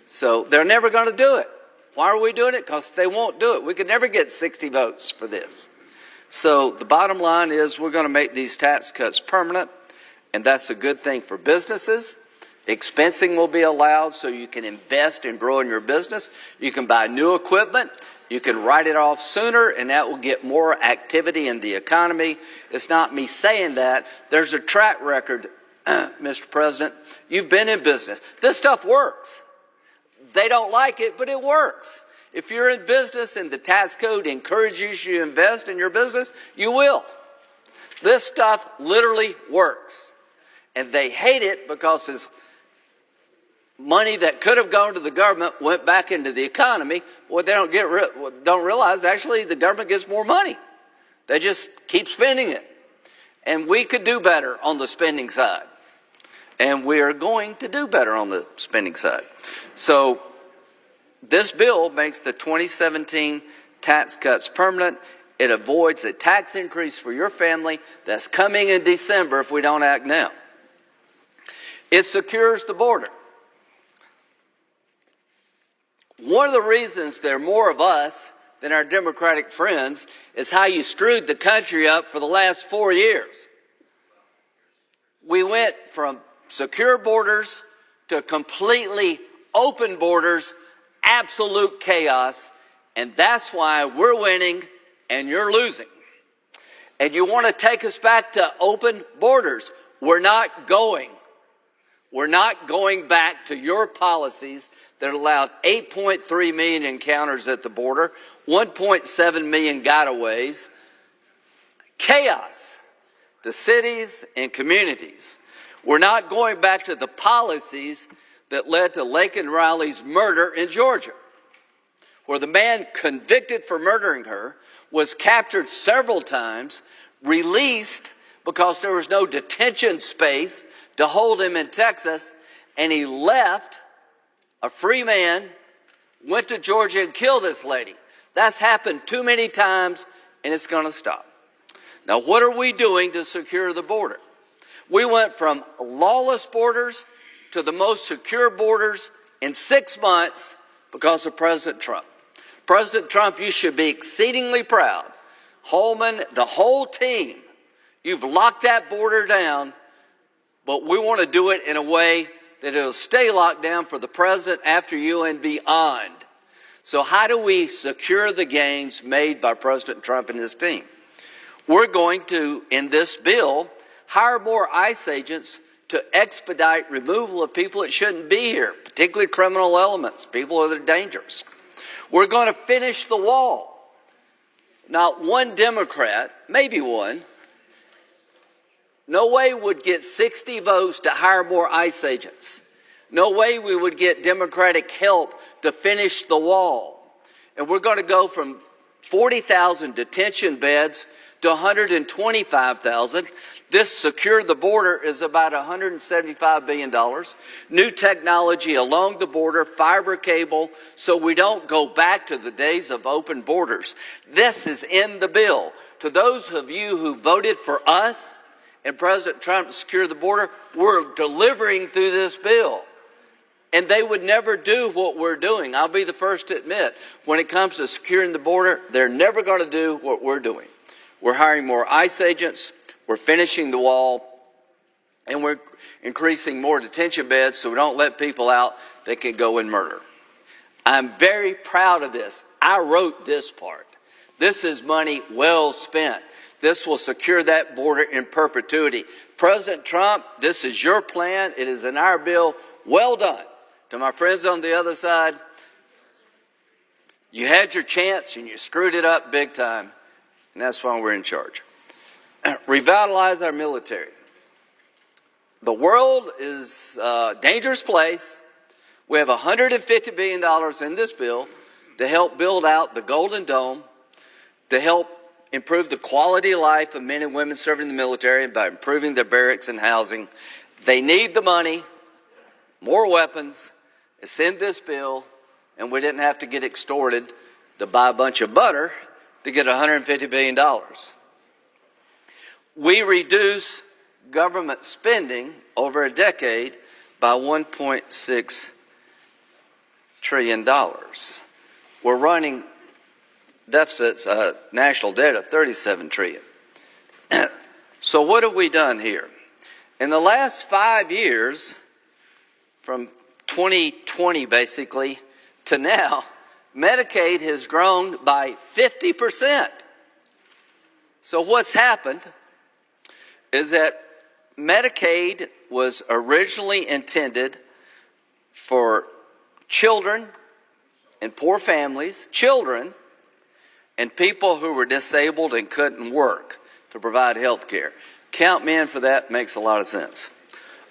So they're never going to do it. Why are we doing it? Because they won't do it. We could never get 60 votes for this. So the bottom line is we're going to make these tax cuts permanent, and that's a good thing for businesses. Expensing will be allowed so you can invest and grow in your business. You can buy new equipment. You can write it off sooner, and that will get more activity in the economy. It's not me saying that. There's a track record, Mr. President. You've been in business. This stuff works. They don't like it, but it works. If you're in business and the tax code encourages you to invest in your business, you will. This stuff literally works. And they hate it because it's money that could have gone to the government went back into the economy. What they don't realize, actually, the government gets more money. They just keep spending it. And we could do better on the spending side. And we are going to do better on the spending side. So this bill makes the 2017 tax cuts permanent. It avoids a tax increase for your family that's coming in December if we don't act now. It secures the border. One of the reasons there are more of us than our Democratic friends is how you screwed the country up for the last 4 years. We went from secure borders to completely open borders, absolute chaos, and that's why we're winning and you're losing. And you want to take us back to open borders. We're not going. We're not going back to your policies that allowed 8.3 million encounters at the border, 1.7 million gotaways, chaos to cities and communities. We're not going back to the policies that led to Laken Riley's murder in Georgia, where the man convicted for murdering her was captured several times, released because there was no detention space to hold him in Texas, and he left a free man, went to Georgia and killed this lady. That's happened too many times, and it's going to stop. Now, what are we doing to secure the border? We went from lawless borders to the most secure borders in 6 months because of President Trump. President Trump, you should be exceedingly proud. Holman, the whole team, you've locked that border down, but we want to do it in a way that it'll stay locked down for the president after you and beyond. So how do we secure the gains made by President Trump and his team? We're going to, in this bill, hire more ICE agents to expedite removal of people that shouldn't be here, particularly criminal elements, people that are dangerous. We're going to finish the wall. Not one Democrat, maybe one, No way would get 60 votes to hire more ICE agents. No way we would get Democratic help to finish the wall. And we're going to go from 40,000 detention beds to 125,000. This secure the border is about $175 billion. New technology along the border, fiber cable, so we don't go back to the days of open borders. This is in the bill. To those of you who voted for us and President Trump to secure the border, we're delivering through this bill. And they would never do what we're doing. I'll be the first to admit, when it comes to securing the border, they're never going to do what we're doing. We're hiring more ICE agents, we're finishing the wall, and we're increasing more detention beds so we don't let people out that can go and murder. I'm very proud of this. I wrote this part. This is money well spent. This will secure that border in perpetuity. President Trump, this is your plan. It is in our bill. Well done. To my friends on the other side, you had your chance and you screwed it up big time. And that's why we're in charge. Revitalize our military. The world is a dangerous place. We have $150 billion in this bill to help build out the Golden Dome, to help improve the quality of life of men and women serving in the military by improving their barracks and housing. They need the money, more weapons. It's in this bill, and we didn't have to get extorted to buy a bunch of butter to get $150 billion. We reduce government spending over a decade by $1.6 trillion. We're running deficits, national debt of $37 trillion. So what have we done here? In the last 5 years, from 2020 basically to now, Medicaid has grown by 50%. So what's happened is that Medicaid was originally intended for children and poor families, children and people who were disabled and couldn't work to provide health care. Count me in for that, makes a lot of sense.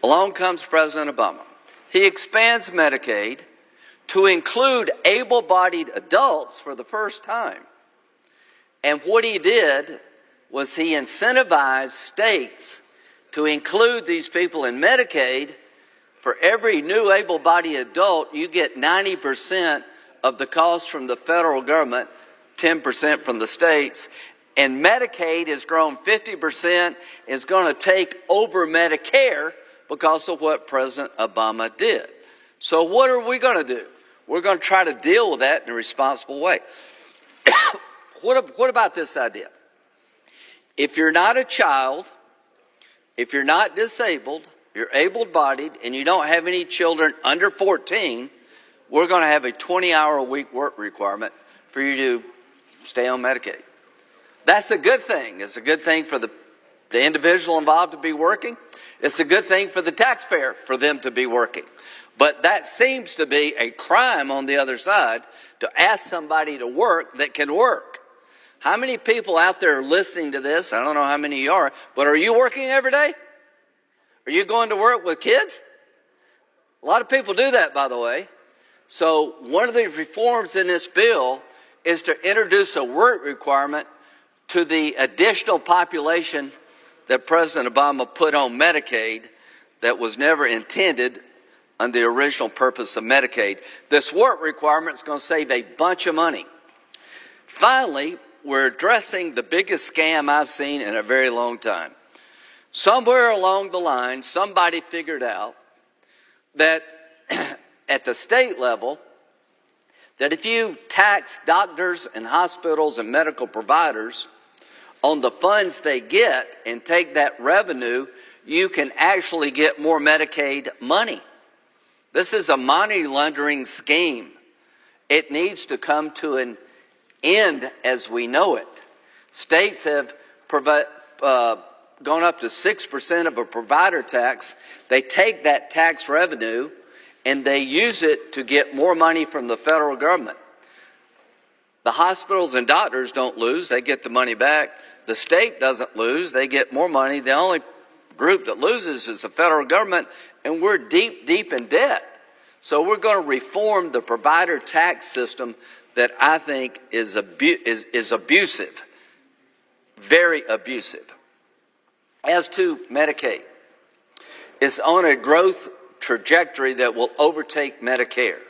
Along comes President Obama. He expands Medicaid to include able-bodied adults for the first time. And what he did was he incentivized states to include these people in Medicaid. For every new able-bodied adult, you get 90% of the cost from the federal government, 10% from the states. And Medicaid has grown 50%, is going to take over Medicare because of what President Obama did. So what are we going to do? We're going to try to deal with that in a responsible way. What about this idea? If you're not a child, if you're not disabled, you're able-bodied, and you don't have any children under 14, we're going to have a 20-hour-a-week work requirement for you to stay on Medicaid. That's a good thing. It's a good thing for the individual involved to be working. It's a good thing for the taxpayer for them to be working. But that seems to be a crime on the other side, to ask somebody to work that can work. How many people out there listening to this, I don't know how many you are, but are you working every day? Are you going to work with kids? A lot of people do that, by the way. So one of the reforms in this bill is to introduce a work requirement to the additional population that President Obama put on Medicaid that was never intended on the original purpose of Medicaid. This work requirement is going to save a bunch of money. Finally, we're addressing the biggest scam I've seen in a very long time. Somewhere along the line, somebody figured out that at the state level, that if you tax doctors and hospitals and medical providers on the funds they get and take that revenue, you can actually get more Medicaid money. This is a money laundering scheme. It needs to come to an end as we know it. States have gone up to 6% of a provider tax. They take that tax revenue and they use it to get more money from the federal government. The hospitals and doctors don't lose, they get the money back. The state doesn't lose, they get more money. The only group that loses is the federal government, and we're deep, deep in debt. So we're going to reform the provider tax system that I think is abusive, very abusive. As to Medicaid, it's on a growth trajectory that will overtake Medicare.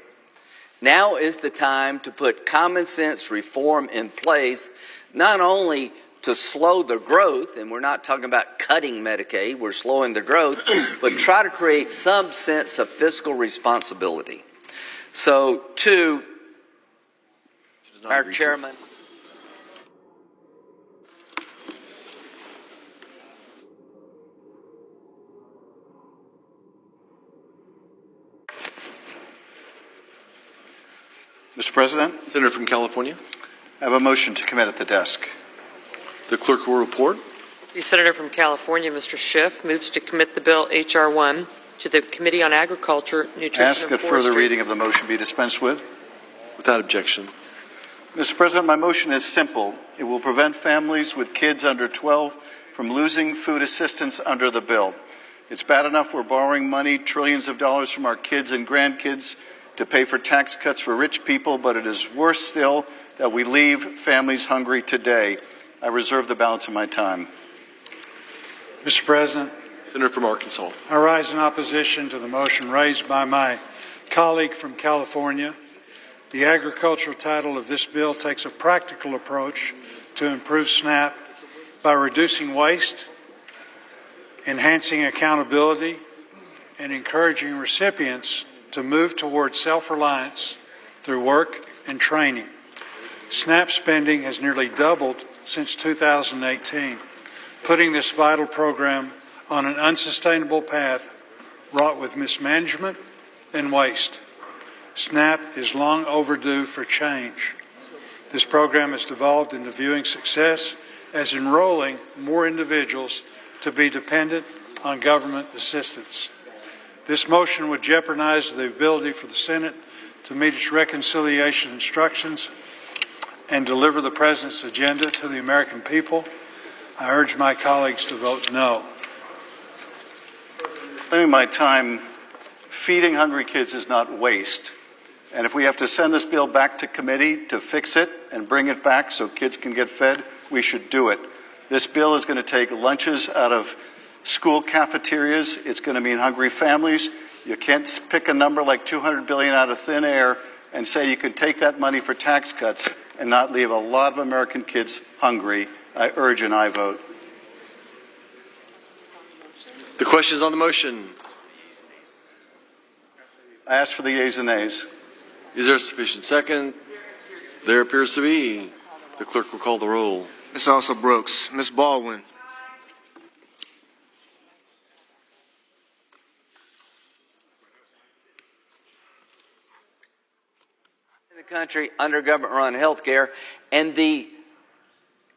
Now is the time to put common sense reform in place, not only to slow the growth, and we're not talking about cutting Medicaid, we're slowing the growth, but try to create some sense of fiscal responsibility. So, to our chairman. Mr. President, Senator from California. I have a motion to commit at the desk. The clerk will report. The senator from California, Mr. Schiff, moves to commit the bill H.R. 1 to the Committee on Agriculture, Nutrition, Ask and that further Forestry. reading of the motion be dispensed with. Without objection. Mr. President, my motion is simple. It will prevent families with kids under 12 from losing food assistance under the bill. It's bad enough we're borrowing money, trillions of dollars from our kids and grandkids to pay for tax cuts for rich people, but it is worse still that we leave families hungry today. I reserve the balance of my time. Mr. President, Senator from Arkansas. I rise in opposition to the motion raised by my colleague from California. The agricultural title of this bill takes a practical approach to improve SNAP by reducing waste, enhancing accountability, and encouraging recipients to move towards self-reliance through work and training. SNAP spending has nearly doubled since 2018, putting this vital program on an unsustainable path wrought with mismanagement and waste. SNAP is long overdue for change. This program has devolved into viewing success as enrolling more individuals to be dependent on government assistance. This motion would jeopardize the ability for the Senate to meet its reconciliation instructions and deliver the President's agenda to the American people. I urge my colleagues to vote no. Spending my time feeding hungry kids is not waste. And if we have to send this bill back to committee to fix it and bring it back so kids can get fed, we should do it. This bill is going to take lunches out of school cafeterias. It's going to mean hungry families. You can't pick a number like $200 billion out of thin air and say you can take that money for tax cuts and not leave a lot of American kids hungry. I urge an aye vote. The question is on the motion. I ask for the yeas and nays. Is there a sufficient second? There appears to be. The clerk will call the roll. Ms. Also Brooks. Ms. Baldwin. In the country under government-run health care, and the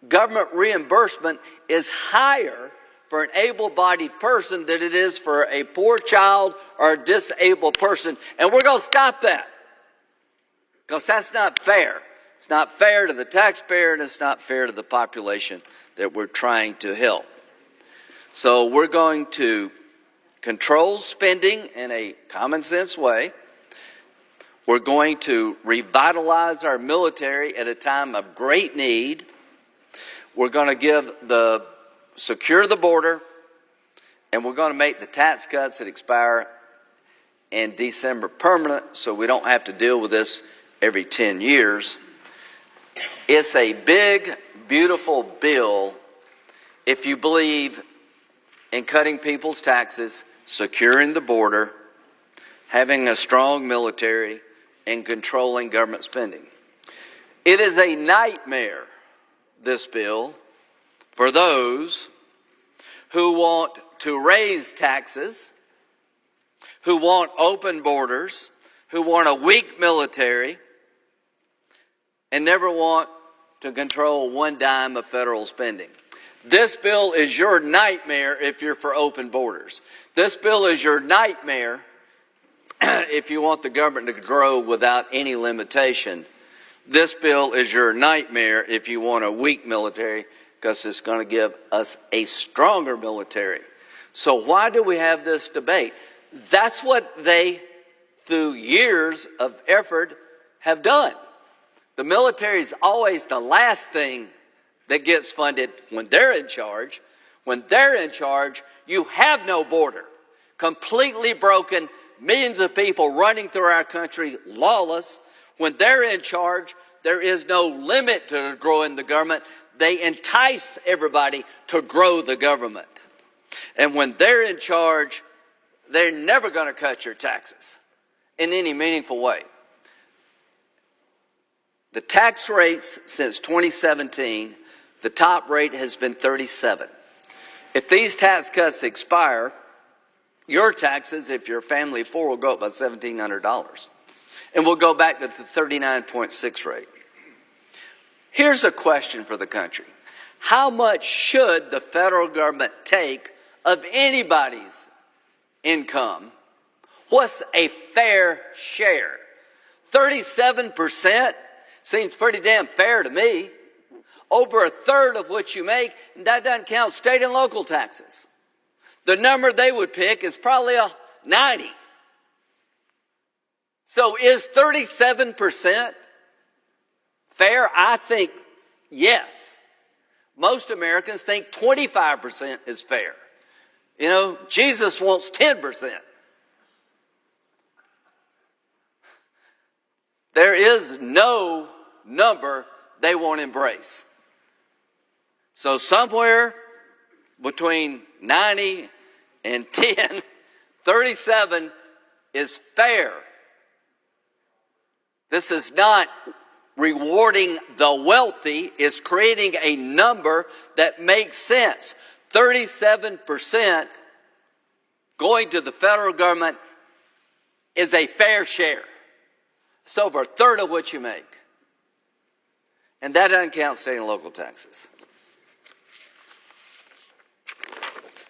government reimbursement is higher for an able-bodied person than it is for a poor child or a disabled person. And we're going to stop that, because that's not fair. It's not fair to the taxpayer, and it's not fair to the population that we're trying to help. So we're going to control spending in a common-sense way. We're going to revitalize our military at a time of great need. We're going to secure the border, and we're going to make the tax cuts that expire in December permanent so we don't have to deal with this every 10 years. It's a big, beautiful bill if you believe in cutting people's taxes, securing the border, having a strong military, and controlling government spending. It is a nightmare, this bill, for those who want to raise taxes, who want open borders, who want a weak military, and never want to control one dime of federal spending. This bill is your nightmare if you're for open borders. This bill is your nightmare if you want the government to grow without any limitation. This bill is your nightmare if you want a weak military, because it's going to give us a stronger military. So why do we have this debate? That's what they, through years of effort, have done. The military is always the last thing that gets funded when they're in charge. When they're in charge, you have no border. Completely broken, millions of people running through our country, lawless. When they're in charge, there is no limit to growing the government. They entice everybody to grow the government. And when they're in charge, they're never going to cut your taxes in any meaningful way. The tax rates since 2017, the top rate has been 37. If these tax cuts expire, your taxes, if you're a family of four, will go up by $1,700. And we'll go back to the 39.6 rate. Here's a question for the country. How much should the federal government take of anybody's income? What's a fair share? 37% seems pretty damn fair to me. Over a third of what you make, and that doesn't count state and local taxes. The number they would pick is probably a 90. So is 37% fair? I think yes. Most Americans think 25% is fair. You know, Jesus wants 10%. There is no number they won't embrace. So somewhere between 90 and 10, 37 is fair. This is not rewarding the wealthy. It's creating a number that makes sense. 37% going to the federal government is a fair share. It's over a third of what you make. And that doesn't count state and local taxes.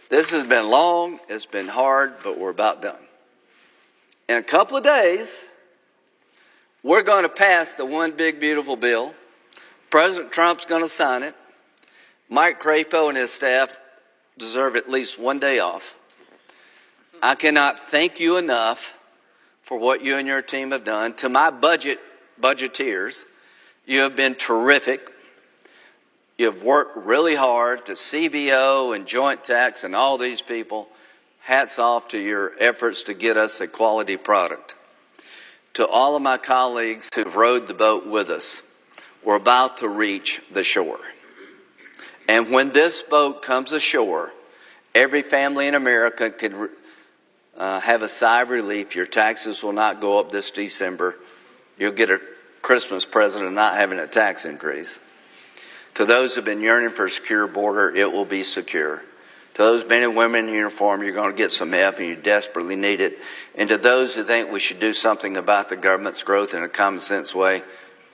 This has been long, it's been hard, but we're about done. In a couple of days, we're going to pass the one big beautiful bill. President Trump's going to sign it. Mike Crapo and his staff deserve at least one day off. I cannot thank you enough for what you and your team have done. To my budgeteers, you have been terrific. You've worked really hard. To CBO and Joint Tax and all these people, hats off to your efforts to get us a quality product. To all of my colleagues who've rowed the boat with us, we're about to reach the shore. And when this boat comes ashore, every family in America can have a sigh of relief. Your taxes will not go up this December. You'll get a Christmas present of not having a tax increase. To those who have been yearning for a secure border, it will be secure. To those men and women in uniform, you're going to get some help and you desperately need it. And to those who think we should do something about the government's growth in a common sense way,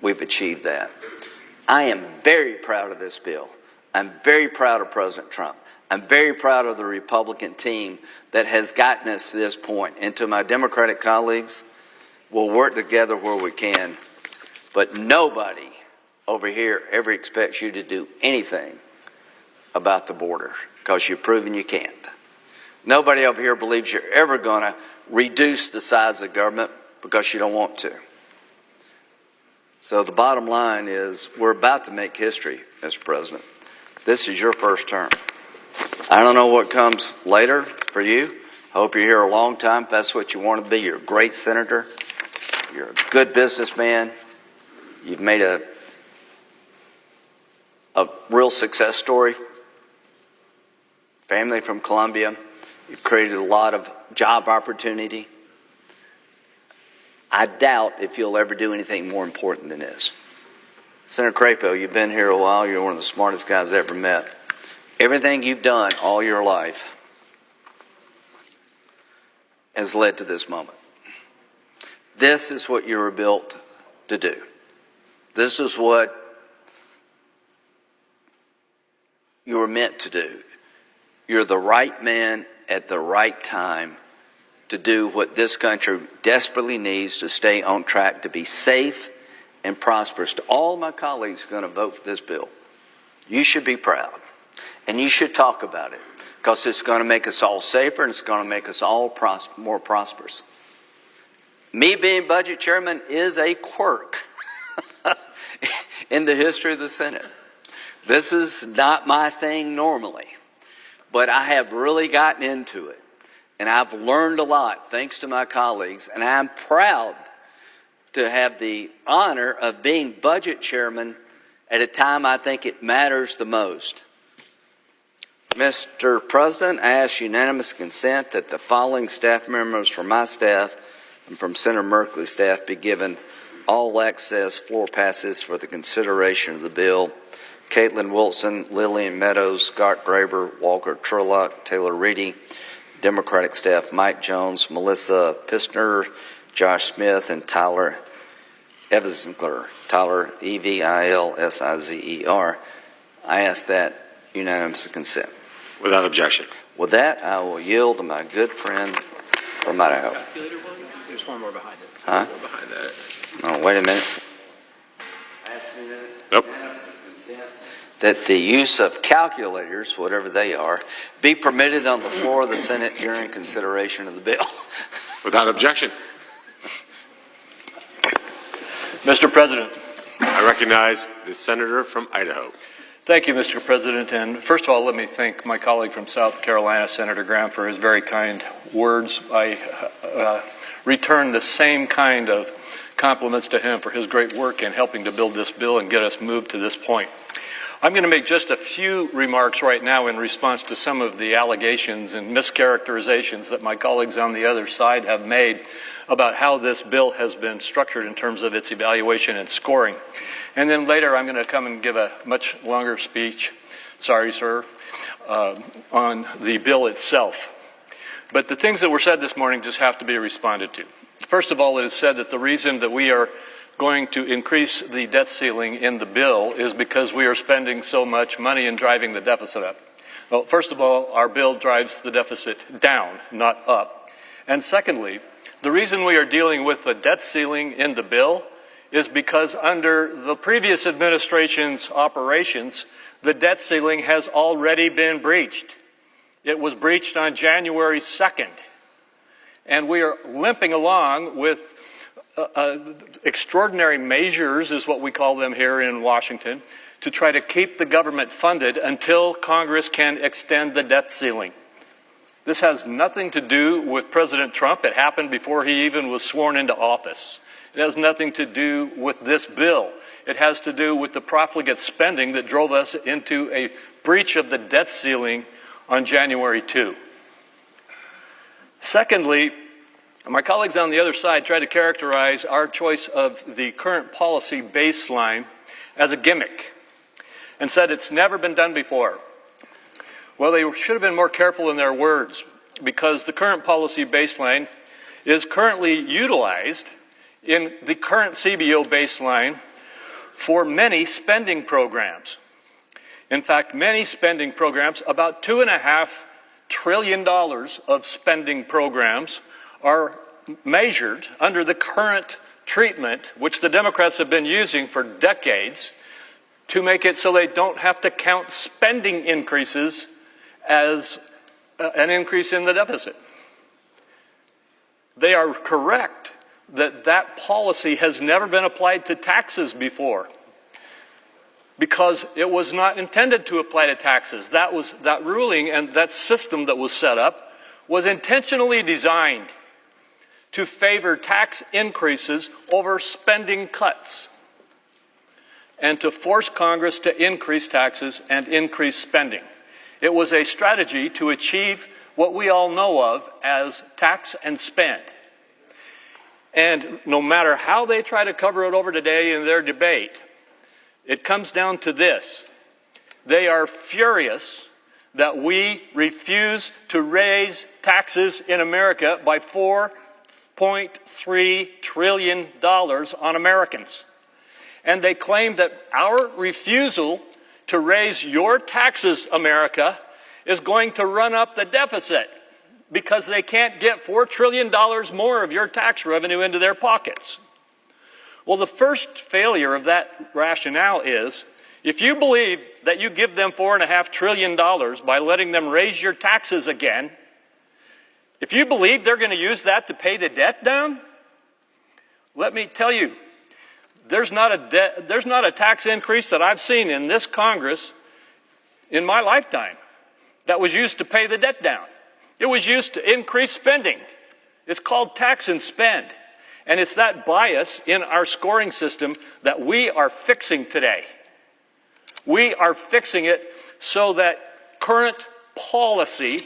we've achieved that. I am very proud of this bill. I'm very proud of President Trump. I'm very proud of the Republican team that has gotten us to this point. And to my Democratic colleagues, we'll work together where we can. But nobody over here ever expects you to do anything about the border because you've proven you can't. Nobody over here believes you're ever going to reduce the size of government because you don't want to. So the bottom line is we're about to make history, Mr. President. This is your first term. I don't know what comes later for you. I hope you're here a long time. If that's what you want to be, you're a great senator. You're a good businessman. You've made a real success story. Family from Colombia. You've created a lot of job opportunity. I doubt if you'll ever do anything more important than this. Senator Crapo, you've been here a while. You're one of the smartest guys I ever met. Everything you've done all your life has led to this moment. This is what you were built to do. This is what you were meant to do. You're the right man at the right time to do what this country desperately needs to stay on track to be safe and prosperous. To all my colleagues who are going to vote for this bill, you should be proud. And you should talk about it because it's going to make us all safer and it's going to make us all more prosperous. Me being budget chairman is a quirk in the history of the Senate. This is not my thing normally, but I have really gotten into it, and I've learned a lot thanks to my colleagues, and I'm proud to have the honor of being budget chairman at a time I think it matters the most. Mr. President, I ask unanimous consent that the following staff members from my staff and from Senator Merkley's staff be given all access floor passes for the consideration of the bill. Caitlin Wilson, Lillian Meadows, Scott Graber, Walker Turlock, Taylor Reedy, Democratic staff Mike Jones, Melissa Pistner, Josh Smith, and Tyler Evilsizer. Tyler, Evilsizer. I ask that unanimous consent. Without objection. With that, I will yield to my good friend from Idaho. There's one more behind it. Huh? Behind that. Oh, wait a minute. Nope. That the use of calculators, whatever they are, be permitted on the floor of the Senate during consideration of the bill. Without objection. Mr. President. I recognize the senator from Idaho. Thank you, Mr. President. And first of all, let me thank my colleague from South Carolina, Senator Graham, for his very kind words. I return the same kind of compliments to him for his great work in helping to build this bill and get us moved to this point. I'm going to make just a few remarks right now in response to some of the allegations and mischaracterizations that my colleagues on the other side have made about how this bill has been structured in terms of its evaluation and scoring. And then later I'm going to come and give a much longer speech, sorry sir, on the bill itself. But the things that were said this morning just have to be responded to. First of all, it is said that the reason that we are going to increase the debt ceiling in the bill is because we are spending so much money and driving the deficit up. Well, first of all, our bill drives the deficit down, not up. And secondly, the reason we are dealing with the debt ceiling in the bill is because under the previous administration's operations, the debt ceiling has already been breached. It was breached on January 2nd. And we are limping along with extraordinary measures, is what we call them here in Washington, to try to keep the government funded until Congress can extend the debt ceiling. This has nothing to do with President Trump. It happened before he even was sworn into office. It has nothing to do with this bill. It has to do with the profligate spending that drove us into a breach of the debt ceiling on January 2. Secondly, my colleagues on the other side try to characterize our choice of the current policy baseline as a gimmick and said it's never been done before. Well, they should have been more careful in their words, because the current policy baseline is currently utilized in the current CBO baseline for many spending programs. In fact, many spending programs, about $2.5 trillion of spending programs, are measured under the current treatment, which the Democrats have been using for decades, to make it so they don't have to count spending increases as an increase in the deficit. They are correct that that policy has never been applied to taxes before, because it was not intended to apply to taxes. That ruling and that system that was set up was intentionally designed to favor tax increases over spending cuts and to force Congress to increase taxes and increase spending. It was a strategy to achieve what we all know of as tax and spend. And no matter how they try to cover it over today in their debate, it comes down to this. They are furious that we refuse to raise taxes in America by $4.3 trillion on Americans. And they claim that our refusal to raise your taxes, America, is going to run up the deficit because they can't get $4 trillion more of your tax revenue into their pockets. Well, the first failure of that rationale is If you believe that you give them $4.5 trillion by letting them raise your taxes again, if you believe they're going to use that to pay the debt down, let me tell you, there's not a tax increase that I've seen in this Congress in my lifetime that was used to pay the debt down. It was used to increase spending. It's called tax and spend. And it's that bias in our scoring system that we are fixing today. We are fixing it so that current policy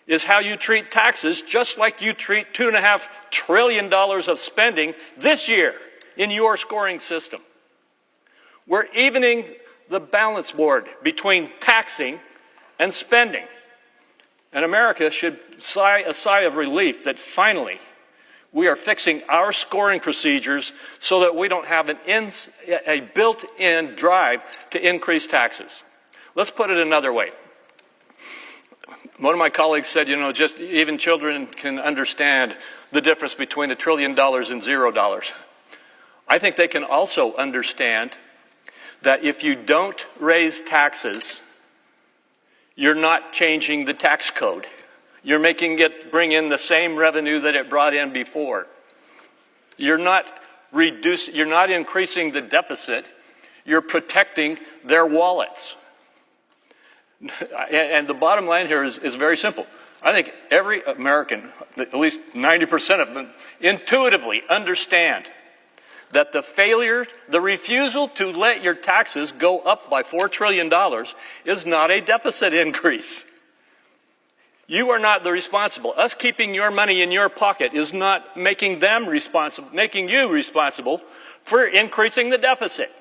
is how you treat taxes, just like you treat $2.5 trillion of spending this year in your scoring system. We're evening the balance board between taxing and spending. And America should sigh a sigh of relief that finally we are fixing our scoring procedures so that we don't have a built-in drive to increase taxes. Let's put it another way. One of my colleagues said, just even children can understand the difference between $1 trillion and $0. I think they can also understand that if you don't raise taxes, you're not changing the tax code. You're making it bring in the same revenue that it brought in before. You're not increasing the deficit. You're protecting their wallets. And the bottom line here is very simple. I think every American, at least 90% of them, intuitively understand that the refusal to let your taxes go up by $4 trillion is not a deficit increase. You are not the responsible. Us keeping your money in your pocket is not making you responsible for increasing the deficit.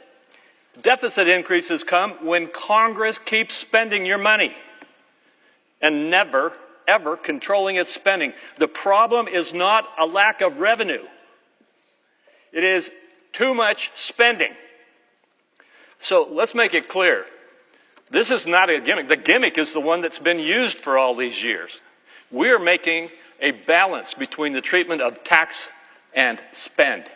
Deficit increases come when Congress keeps spending your money and never, ever controlling its spending. The problem is not a lack of revenue. It is too much spending. So let's make it clear. This is not a gimmick. The gimmick is the one that's been used for all these years. We are making a balance between the treatment of tax and spend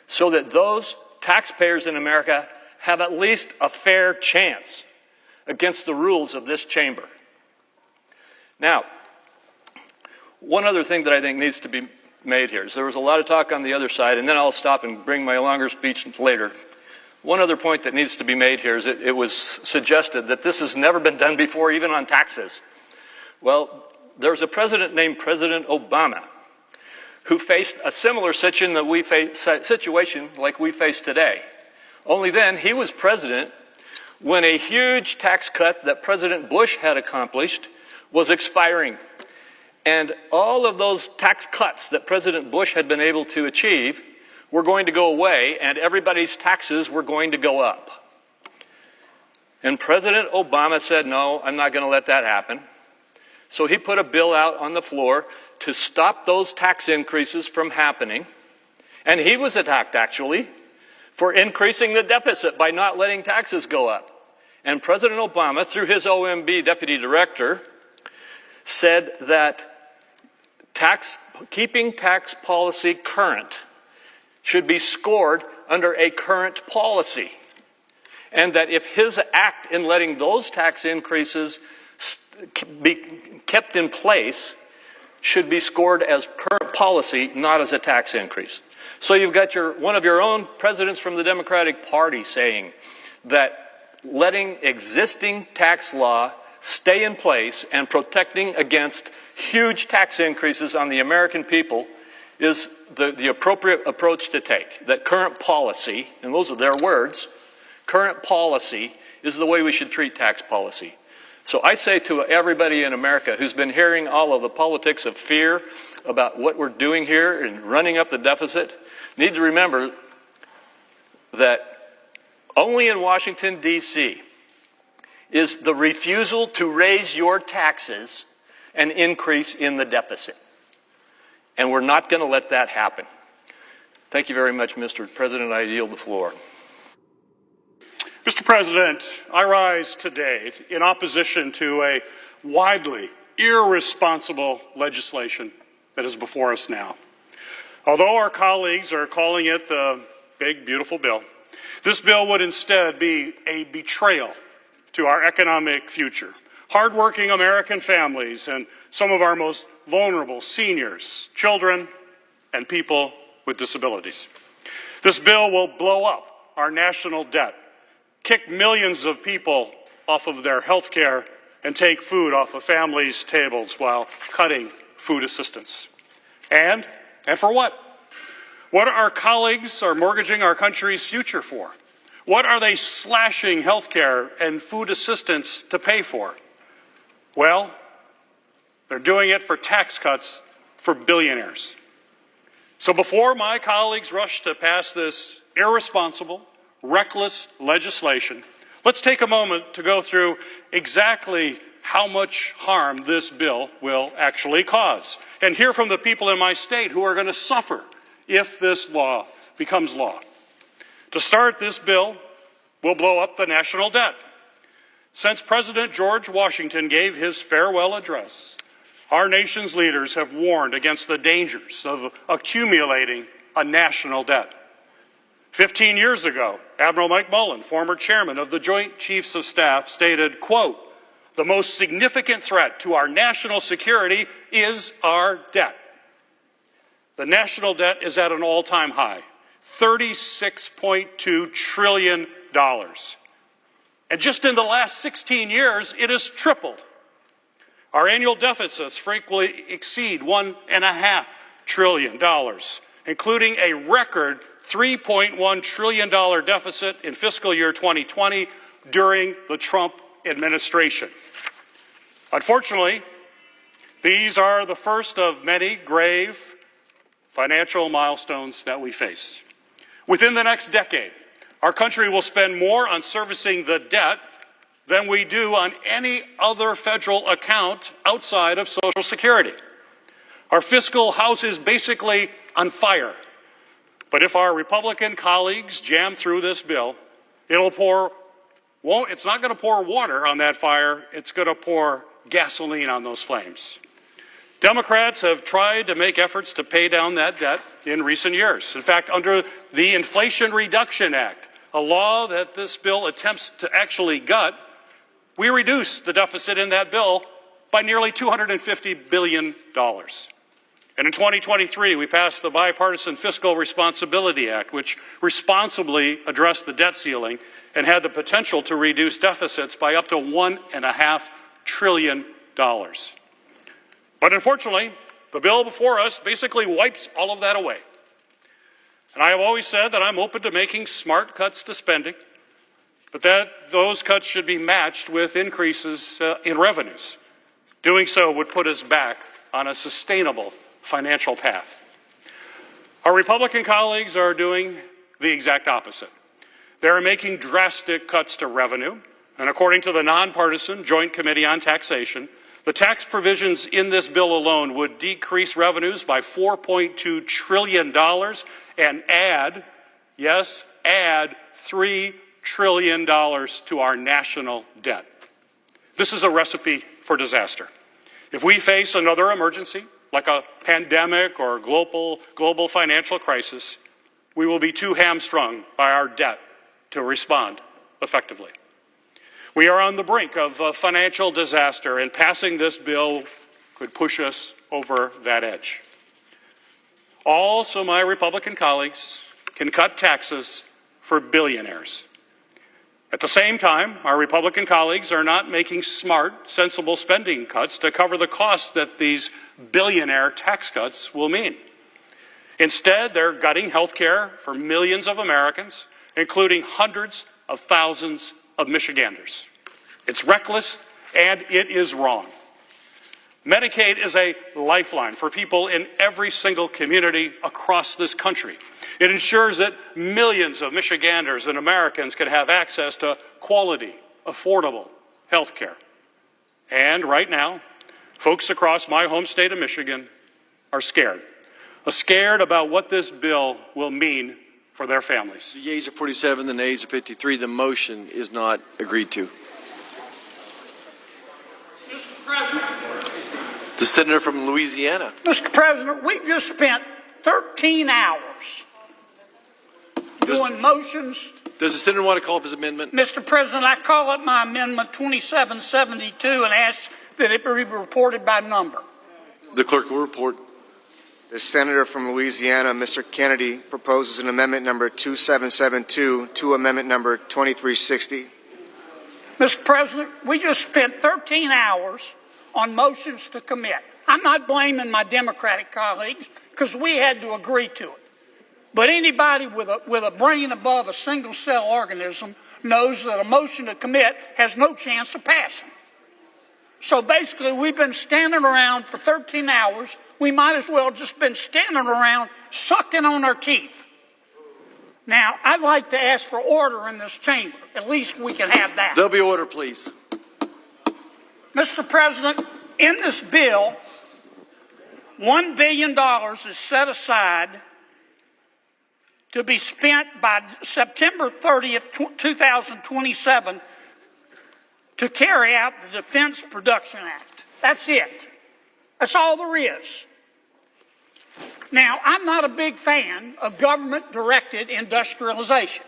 so that those taxpayers in America have at least a fair chance against the rules of this chamber. Now, one other thing that I think needs to be made here is there was a lot of talk on the other side, and then I'll stop and bring my longer speech later. One other point that needs to be made here is that it was suggested that this has never been done before, even on taxes. Well, there's a president named President Obama who faced a similar situation like we face today. Only then, he was president when a huge tax cut that President Bush had accomplished was expiring. And all of those tax cuts that President Bush had been able to achieve were going to go away, and everybody's taxes were going to go up. And President Obama said, no, I'm not going to let that happen. So he put a bill out on the floor to stop those tax increases from happening. And he was attacked, actually, for increasing the deficit by not letting taxes go up. And President Obama, through his OMB deputy director, said that keeping tax policy current should be scored under a current policy. And that if his act in letting those tax increases be kept in place should be scored as current policy, not as a tax increase. So you've got one of your own presidents from the Democratic Party saying that letting existing tax law stay in place and protecting against huge tax increases on the American people is the appropriate approach to take. That current policy, and those are their words, current policy is the way we should treat tax policy. So I say to everybody in America who's been hearing all of the politics of fear about what we're doing here and running up the deficit, need to remember that only in Washington, D.C. is the refusal to raise your taxes an increase in the deficit. And we're not going to let that happen. Thank you very much, Mr. President. I yield the floor. Mr. President, I rise today in opposition to a widely irresponsible legislation that is before us now. Although our colleagues are calling it the big, beautiful bill, This bill would instead be a betrayal to our economic future, hardworking American families, and some of our most vulnerable seniors, children, and people with disabilities. This bill will blow up our national debt, kick millions of people off of their health care, and take food off of families' tables while cutting food assistance. And for what? What are our colleagues are mortgaging our country's future for? What are they slashing health care and food assistance to pay for? Well, they're doing it for tax cuts for billionaires. So before my colleagues rush to pass this irresponsible, reckless legislation, let's take a moment to go through exactly how much harm this bill will actually cause, and hear from the people in my state who are going to suffer if this law becomes law. To start, this bill will blow up the national debt. Since President George Washington gave his farewell address, our nation's leaders have warned against the dangers of accumulating a national debt. 15 years ago, Admiral Mike Mullen, former chairman of the Joint Chiefs of Staff, stated, quote, "The most significant threat to our national security is our debt." The national debt is at an all-time high, $36.2 trillion. And just in the last 16 years, it has tripled. Our annual deficits frequently exceed $1.5 trillion, including a record $3.1 trillion deficit in fiscal year 2020 during the Trump administration. Unfortunately, these are the first of many grave financial milestones that we face. Within the next decade, our country will spend more on servicing the debt than we do on any other federal account outside of Social Security. Our fiscal house is basically on fire. But if our Republican colleagues jam through this bill, it's not going to pour water on that fire, it's going to pour gasoline on those flames. Democrats have tried to make efforts to pay down that debt in recent years. In fact, under the Inflation Reduction Act, a law that this bill attempts to actually gut, we reduced the deficit in that bill by nearly $250 billion. And in 2023, we passed the Bipartisan Fiscal Responsibility Act, which responsibly addressed the debt ceiling and had the potential to reduce deficits by up to $1.5 trillion. But unfortunately, the bill before us basically wipes all of that away. And I have always said that I'm open to making smart cuts to spending, but that those cuts should be matched with increases in revenues. Doing so would put us back on a sustainable financial path. Our Republican colleagues are doing the exact opposite. They're making drastic cuts to revenue, and according to the nonpartisan Joint Committee on Taxation, the tax provisions in this bill alone would decrease revenues by $4.2 trillion and add $3 trillion to our national debt. This is a recipe for disaster. If we face another emergency, like a pandemic or global financial crisis, we will be too hamstrung by our debt to respond effectively. We are on the brink of a financial disaster, and passing this bill could push us over that edge. Also, my Republican colleagues can cut taxes for billionaires. At the same time, our Republican colleagues are not making smart, sensible spending cuts to cover the costs that these billionaire tax cuts will mean. Instead, they're gutting health care for millions of Americans, including hundreds of thousands of Michiganders. It's reckless and it is wrong. Medicaid is a lifeline for people in every single community across this country. It ensures that millions of Michiganders and Americans can have access to quality, affordable health care. And right now, folks across my home state of Michigan are scared. Scared about what this bill will mean for their families. The yeas are 47, the nays are 53. The motion is not agreed to. Mr. President. The senator from Louisiana. Mr. President, we just spent 13 hours doing motions Does the senator want to call up his amendment? Mr. President, I call up my amendment 2772 and ask that it be reported by number. The clerk will report. The senator from Louisiana, Mr. Kennedy, proposes an amendment number 2772 to amendment number 2360. Mr. President, we just spent 13 hours on motions to commit. I'm not blaming my Democratic colleagues because we had to agree to it. But anybody with a brain above a single-cell organism knows that a motion to commit has no chance of passing. So basically, we've been standing around for 13 hours. We might as well just been standing around sucking on our teeth. Now, I'd like to ask for order in this chamber. At least we can have that. There'll be order, please. Mr. President, in this bill, $1 billion is set aside to be spent by September 30th, 2027 to carry out the Defense Production Act. That's it. That's all there is. Now, I'm not a big fan of government-directed industrialization.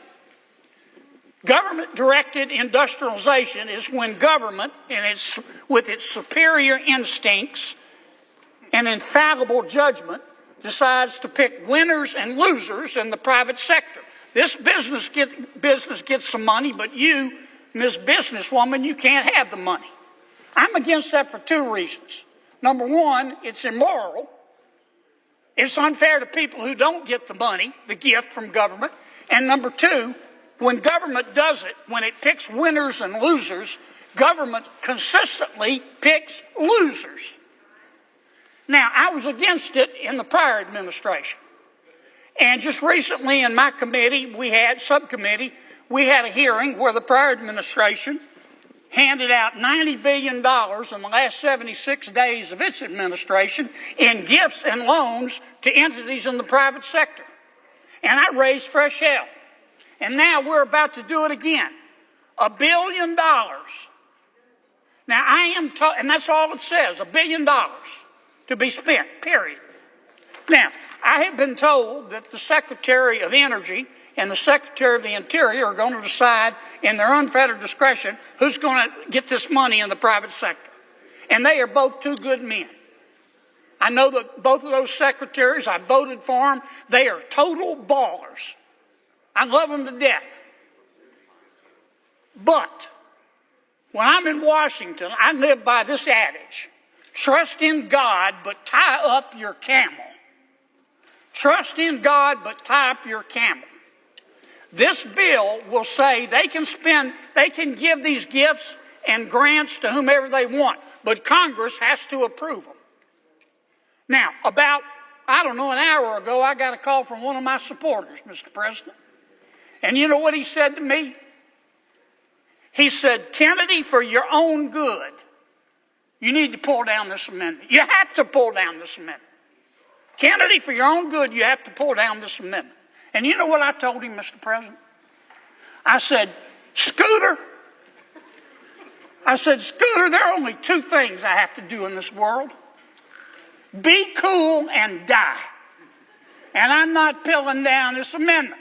Government-directed industrialization is when government, with its superior instincts and infallible judgment, decides to pick winners and losers in the private sector. This business gets some money, but you, Ms. Businesswoman, you can't have the money. I'm against that for two reasons. Number one, it's immoral. It's unfair to people who don't get the money, the gift from government. And number two, when government does it, when it picks winners and losers, government consistently picks losers. Now, I was against it in the prior administration. And just recently in my committee, subcommittee, we had a hearing where the prior administration handed out $90 billion in the last 76 days of its administration in gifts and loans to entities in the private sector. And I raised fresh hell. And now we're about to do it again. $1 billion. Now I am told, and that's all it says, $1 billion to be spent, period. Now, I have been told that the Secretary of Energy and the Secretary of the Interior are going to decide in their unfettered discretion who's going to get this money in the private sector. And they are both two good men. I know that both of those secretaries, I voted for them. They are total ballers. I love them to death. But when I'm in Washington, I live by this adage: trust in God, but tie up your camel. Trust in God, but tie up your camel. This bill will say they can give these gifts and grants to whomever they want, but Congress has to approve them. Now, about, an hour ago, I got a call from one of my supporters, Mr. President. And you know what he said to me? He said, Kennedy, for your own good, you need to pull down this amendment. You have to pull down this amendment. Kennedy, for your own good, you have to pull down this amendment. And you know what I told him, Mr. President? I said, Scooter, there are only two things I have to do in this world. Be cool and die. And I'm not pulling down this amendment.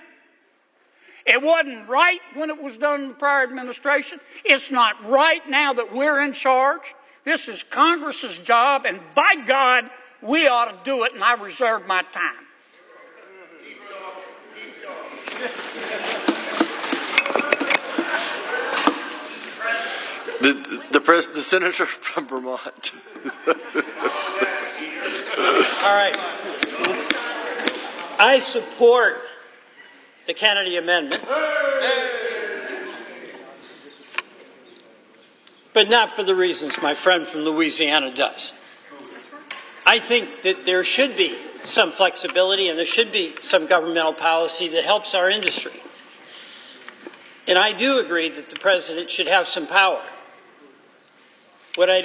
It wasn't right when it was done in the prior administration. It's not right now that we're in charge. This is Congress's job, and by God, we ought to do it, and I reserve my time. The senator from Vermont. All right. I support the Kennedy Amendment, but not for the reasons my friend from Louisiana does. I think that there should be some flexibility and there should be some governmental policy that helps our industry. And I do agree that the president should have some power. What I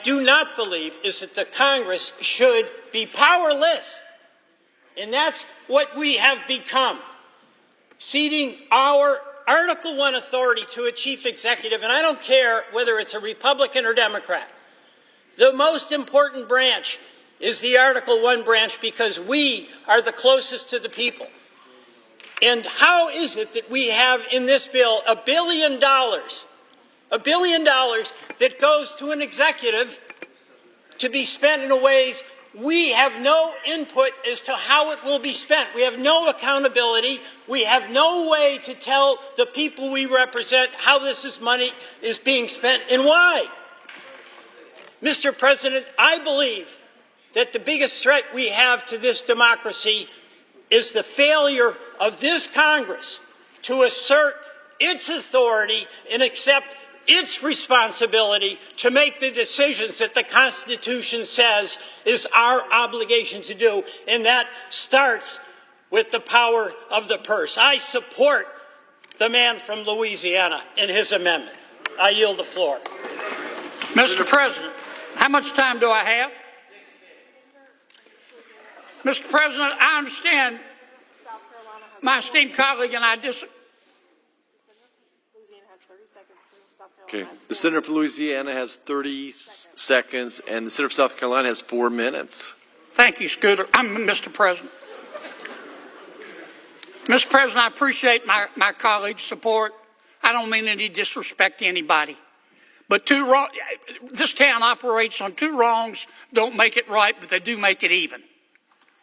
do not believe is that the Congress should be powerless. And that's what we have become, ceding our Article I authority to a chief executive, and I don't care whether it's a Republican or Democrat. The most important branch is the Article I branch because we are the closest to the people. And how is it that we have in this bill $1 billion that goes to an executive to be spent in ways we have no input as to how it will be spent? We have no accountability. We have no way to tell the people we represent how this money is being spent and why. Mr. President, I believe that the biggest threat we have to this democracy is the failure of this Congress to assert its authority and accept its responsibility to make the decisions that the Constitution says is our obligation to do, and that starts with the power of the purse. I support the man from Louisiana and his amendment. I yield the floor. Mr. President, how much time do I have? Mr. President, I understand my esteemed colleague and I disagree. Okay. The Senator from Louisiana has 30 seconds, and the Senator from South Carolina has 4 minutes. Thank you, Scooter. I'm Mr. President. Mr. President, I appreciate my colleague's support. I don't mean any disrespect to anybody. But this town operates on two wrongs, don't make it right, but they do make it even.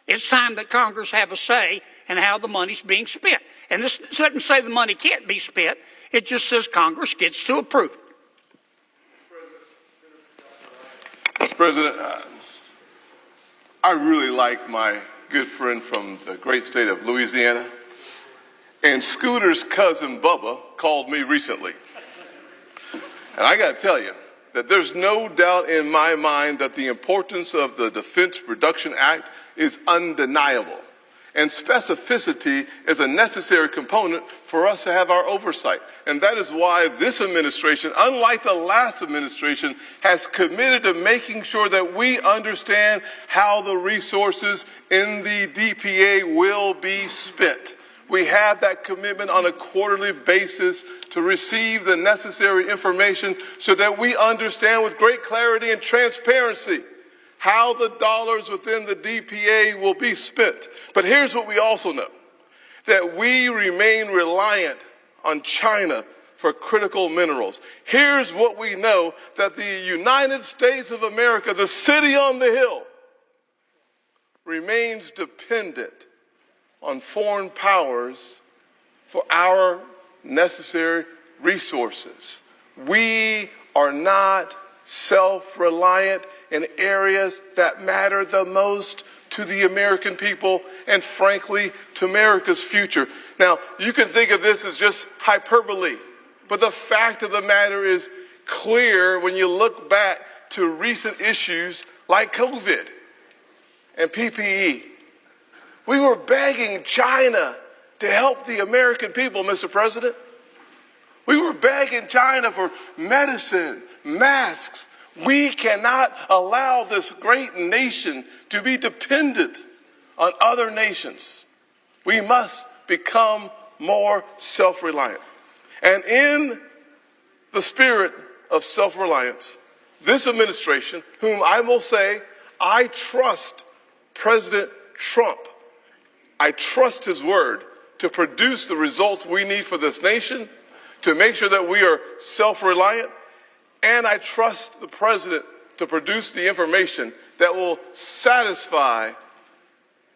It's time that Congress have a say in how the money's being spent. And this doesn't say the money can't be spent. It just says Congress gets to approve it. Mr. President, I really like my good friend from the great state of Louisiana. And Scooter's cousin Bubba called me recently. And I got to tell you that there's no doubt in my mind that the importance of the Defense Production Act is undeniable. And specificity is a necessary component for us to have our oversight. And that is why this administration, unlike the last administration, has committed to making sure that we understand how the resources in the DPA will be spent. We have that commitment on a quarterly basis to receive the necessary information so that we understand with great clarity and transparency how the dollars within the DPA will be spent. But here's what we also know, that we remain reliant on China for critical minerals. Here's what we know, that the United States of America, the city on the hill, remains dependent on foreign powers for our necessary resources. We are not self-reliant in areas that matter the most to the American people and, frankly, to America's future. Now, you can think of this as just hyperbole, but the fact of the matter is clear when you look back to recent issues like COVID and PPE. We were begging China to help the American people, Mr. President. We were begging China for medicine, masks. We cannot allow this great nation to be dependent on other nations. We must become more self-reliant. And in the spirit of self-reliance, this administration, whom I will say, I trust President Trump. I trust his word to produce the results we need for this nation, to make sure that we are self-reliant, and I trust the president to produce the information that will satisfy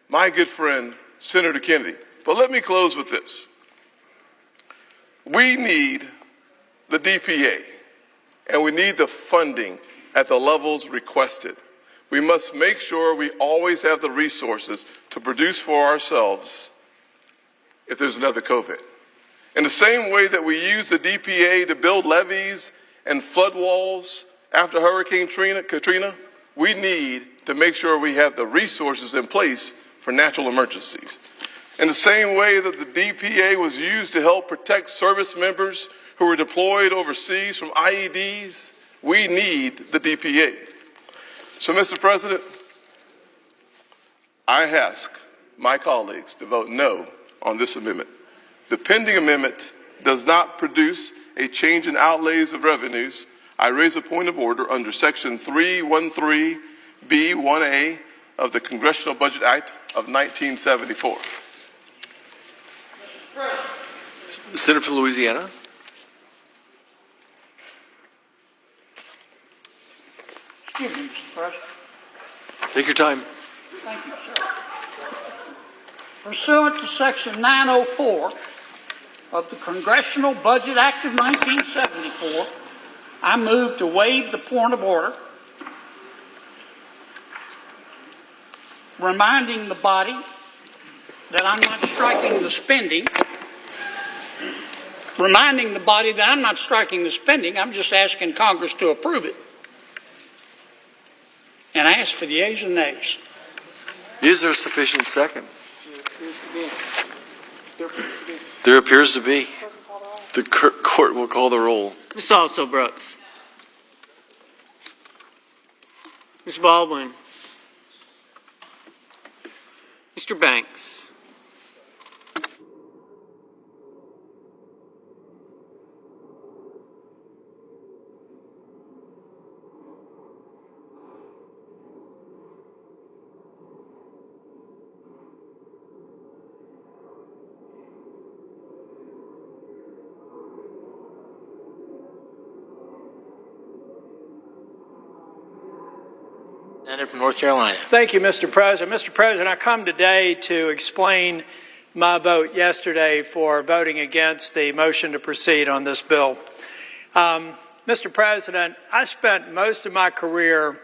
my good friend, Senator Kennedy. But let me close with this. We need the DPA, and we need the funding at the levels requested. We must make sure we always have the resources to produce for ourselves if there's another COVID. In the same way that we use the DPA to build levees and flood walls after Hurricane Katrina, we need to make sure we have the resources in place for natural emergencies. In the same way that the DPA was used to help protect service members who were deployed overseas from IEDs, we need the DPA. So, Mr. President, I ask my colleagues to vote no on this amendment. The pending amendment does not produce a change in outlays of revenues. I raise a point of order under Section 313B1A of the Congressional Budget Act of 1974. The Senator from Louisiana. Excuse me, Mr. President. Take your time. Thank you, sir. Pursuant to Section 904 of the Congressional Budget Act of 1974, I move to waive the point of order, reminding the body that I'm not striking the spending. I'm just asking Congress to approve it. And I ask for the ayes and nays. Is there a sufficient second? There appears to be. The court will call the roll. Ms. Also Brooks. Ms. Baldwin. Mr. Banks. Senator from North Carolina. Thank you, Mr. President. Mr. President, I come today to explain my vote yesterday for voting against the motion to proceed on this bill. Mr. President, I spent most of my career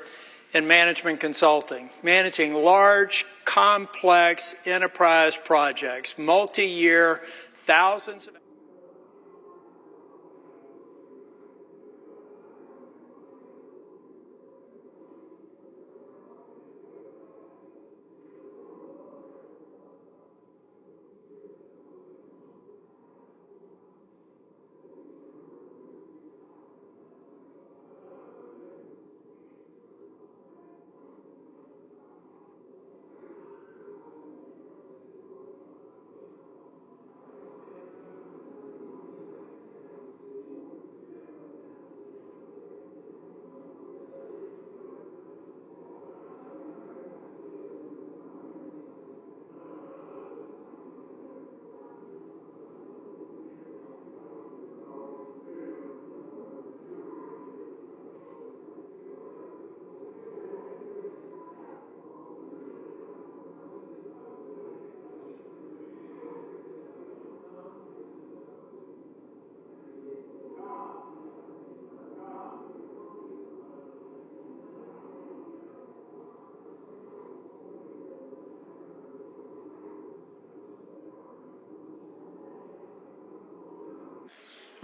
in management consulting, managing large, complex enterprise projects, multi-year, thousands of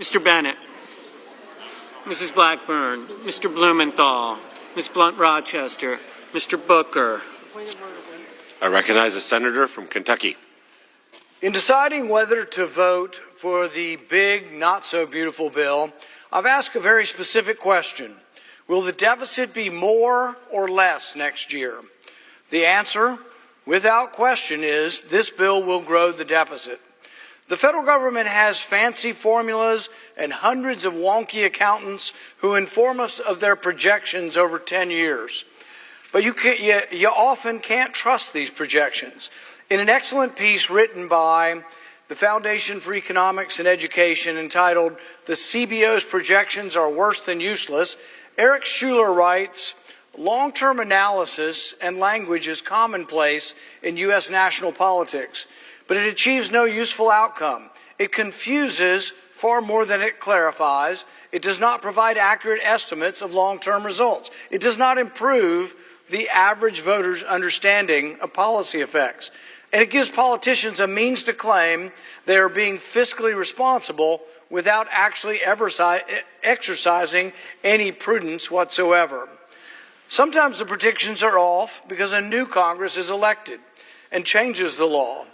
Mr. Bennett, Mrs. Blackburn, Mr. Blumenthal, Ms. Blunt-Rochester, Mr. Booker. I recognize the senator from Kentucky. In deciding whether to vote for the big, not-so-beautiful bill, I've asked a very specific question. Will the deficit be more or less next year? The answer, without question, is this bill will grow the deficit. The federal government has fancy formulas and hundreds of wonky accountants who inform us of their projections over 10 years. But you often can't trust these projections. In an excellent piece written by the Foundation for Economics and Education entitled "The CBO's Projections Are Worse Than Useless," Eric Schuler writes, "Long-term analysis and language is commonplace in U.S. national politics, but it achieves no useful outcome. It confuses far more than it clarifies. It does not provide accurate estimates of long-term results. It does not improve the average voter's understanding of policy effects. And it gives politicians a means to claim they are being fiscally responsible without actually exercising any prudence whatsoever. Sometimes the predictions are off because a new Congress is elected and changes the law.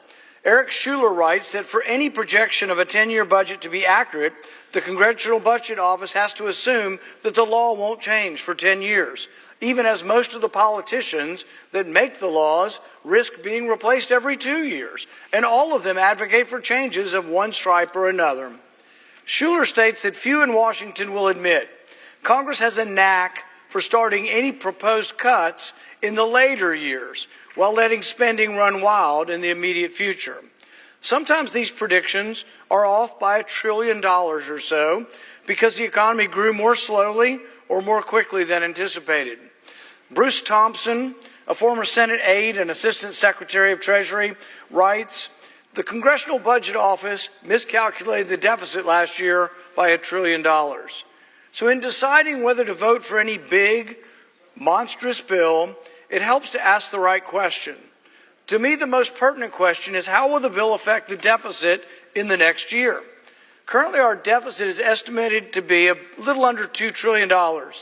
Eric Schuler writes that for any projection of a 10-year budget to be accurate, the Congressional Budget Office has to assume that the law won't change for 10 years, even as most of the politicians that make the laws risk being replaced every 2 years, and all of them advocate for changes of one stripe or another. Schuler states that few in Washington will admit Congress has a knack for starting any proposed cuts in the later years, while letting spending run wild in the immediate future. Sometimes these predictions are off by $1 trillion or so because the economy grew more slowly or more quickly than anticipated. Bruce Thompson, a former Senate aide and Assistant Secretary of Treasury, writes, "The Congressional Budget Office miscalculated the deficit last year by $1 trillion. So in deciding whether to vote for any big, monstrous bill, it helps to ask the right question. To me, the most pertinent question is how will the bill affect the deficit in the next year? Currently, our deficit is estimated to be a little under $2 trillion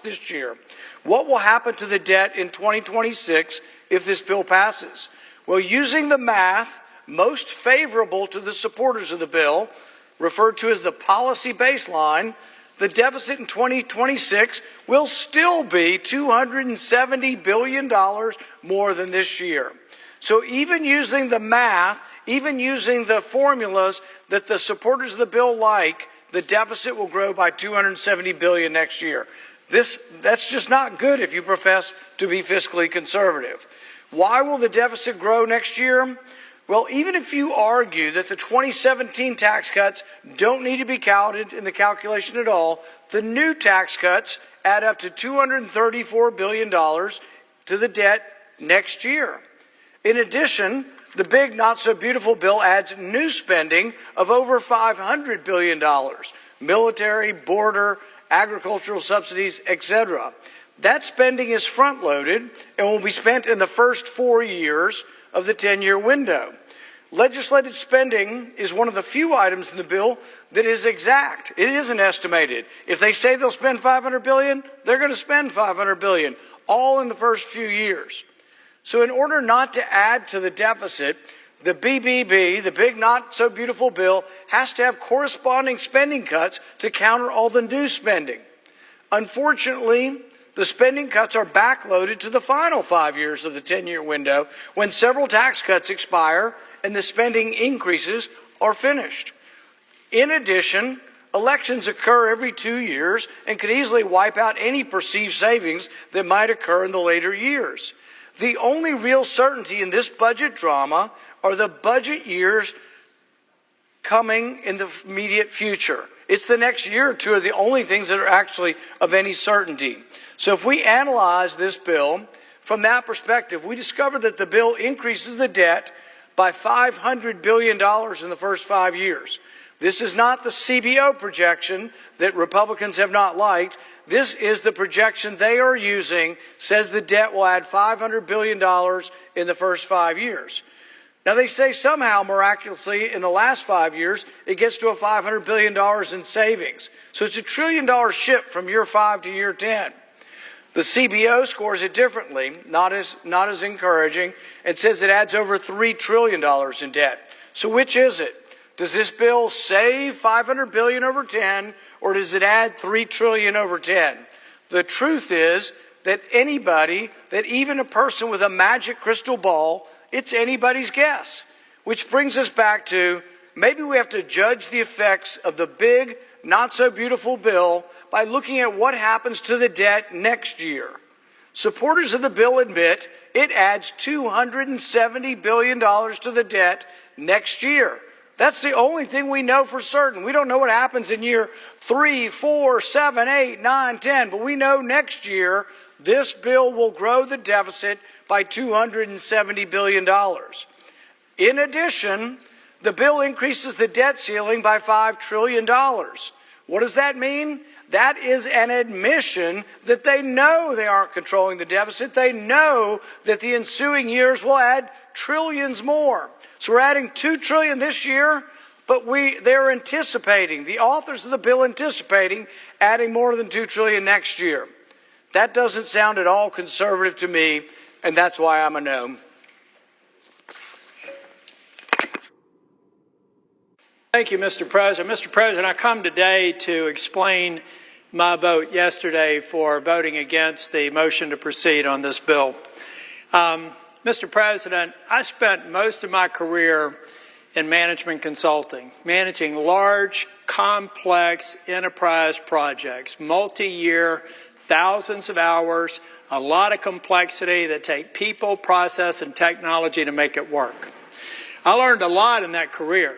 this year. What will happen to the debt in 2026 if this bill passes? Well, using the math most favorable to the supporters of the bill, referred to as the policy baseline, the deficit in 2026 will still be $270 billion more than this year. So even using the math, even using the formulas that the supporters of the bill like, the deficit will grow by $270 billion next year. That's just not good if you profess to be fiscally conservative. Why will the deficit grow next year? Well, even if you argue that the 2017 tax cuts don't need to be counted in the calculation at all, the new tax cuts add up to $234 billion to the debt next year. In addition, the big not-so-beautiful bill adds new spending of over $500 billion, military, border, agricultural subsidies, etc. That spending is front-loaded and will be spent in the first 4 years of the 10-year window. Legislative spending is one of the few items in the bill that is exact. It isn't estimated. If they say they'll spend $500 billion, they're going to spend $500 billion, all in the first few years. So in order not to add to the deficit, the BBB, the big not-so-beautiful bill, has to have corresponding spending cuts to counter all the new spending. Unfortunately, the spending cuts are backloaded to the final 5 years of the 10-year window when several tax cuts expire and the spending increases are finished. In addition, elections occur every 2 years and could easily wipe out any perceived savings that might occur in the later years. The only real certainty in this budget drama are the budget years coming in the immediate future. It's the next year or two are the only things that are actually of any certainty. So if we analyze this bill from that perspective, we discover that the bill increases the debt by $500 billion in the first 5 years. This is not the CBO projection that Republicans have not liked. This is the projection they are using, says the debt will add $500 billion in the first 5 years. Now they say somehow, miraculously, in the last 5 years, it gets to a $500 billion in savings. So it's $1 trillion shift from year 5 to year 10. The CBO scores it differently, not as encouraging, and says it adds over $3 trillion in debt. So which is it? Does this bill save $500 billion over 10, or does it add $3 trillion over 10? The truth is that anybody, that even a person with a magic crystal ball, it's anybody's guess. Which brings us back to maybe we have to judge the effects of the big, not-so-beautiful bill by looking at what happens to the debt next year. Supporters of the bill admit it adds $270 billion to the debt next year. That's the only thing we know for certain. We don't know what happens in year 3, 4, 7, 8, 9, 10, but we know next year this bill will grow the deficit by $270 billion. In addition, the bill increases the debt ceiling by $5 trillion. What does that mean? That is an admission that they know they aren't controlling the deficit. They know that the ensuing years will add trillions more. So we're adding $2 trillion this year, but they're anticipating, the authors of the bill anticipating adding more than $2 trillion next year. That doesn't sound at all conservative to me, and that's why I'm a no. Thank you, Mr. President. Mr. President, I come today to explain my vote yesterday for voting against the motion to proceed on this bill. Mr. President, I spent most of my career in management consulting, managing large, complex enterprise projects, multi-year, thousands of hours, a lot of complexity that take people, process, and technology to make it work. I learned a lot in that career.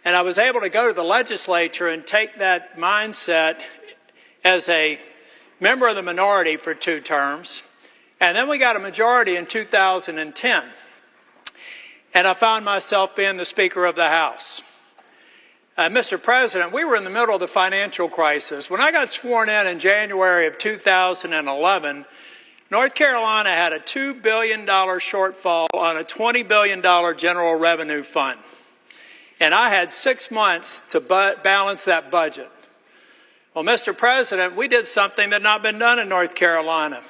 And I was able to go to the legislature and take that mindset as a member of the minority for 2 terms. And then we got a majority in 2010. And I found myself being the Speaker of the House. Mr. President, we were in the middle of the financial crisis. When I got sworn in January of 2011, North Carolina had a $2 billion shortfall on a $20 billion general revenue fund. And I had 6 months to balance that budget. Well, Mr. President, we did something that had not been done in North Carolina.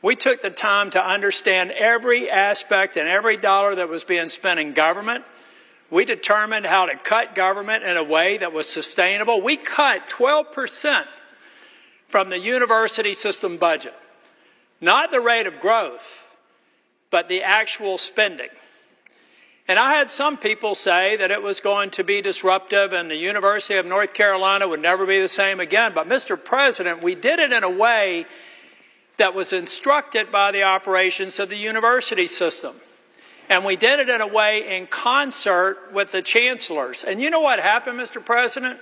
We took the time to understand every aspect and every dollar that was being spent in government. We determined how to cut government in a way that was sustainable. We cut 12% from the university system budget. Not the rate of growth, but the actual spending. And I had some people say that it was going to be disruptive and the University of North Carolina would never be the same again. But Mr. President, we did it in a way that was instructed by the operations of the university system. And we did it in a way in concert with the chancellors. And you know what happened, Mr. President?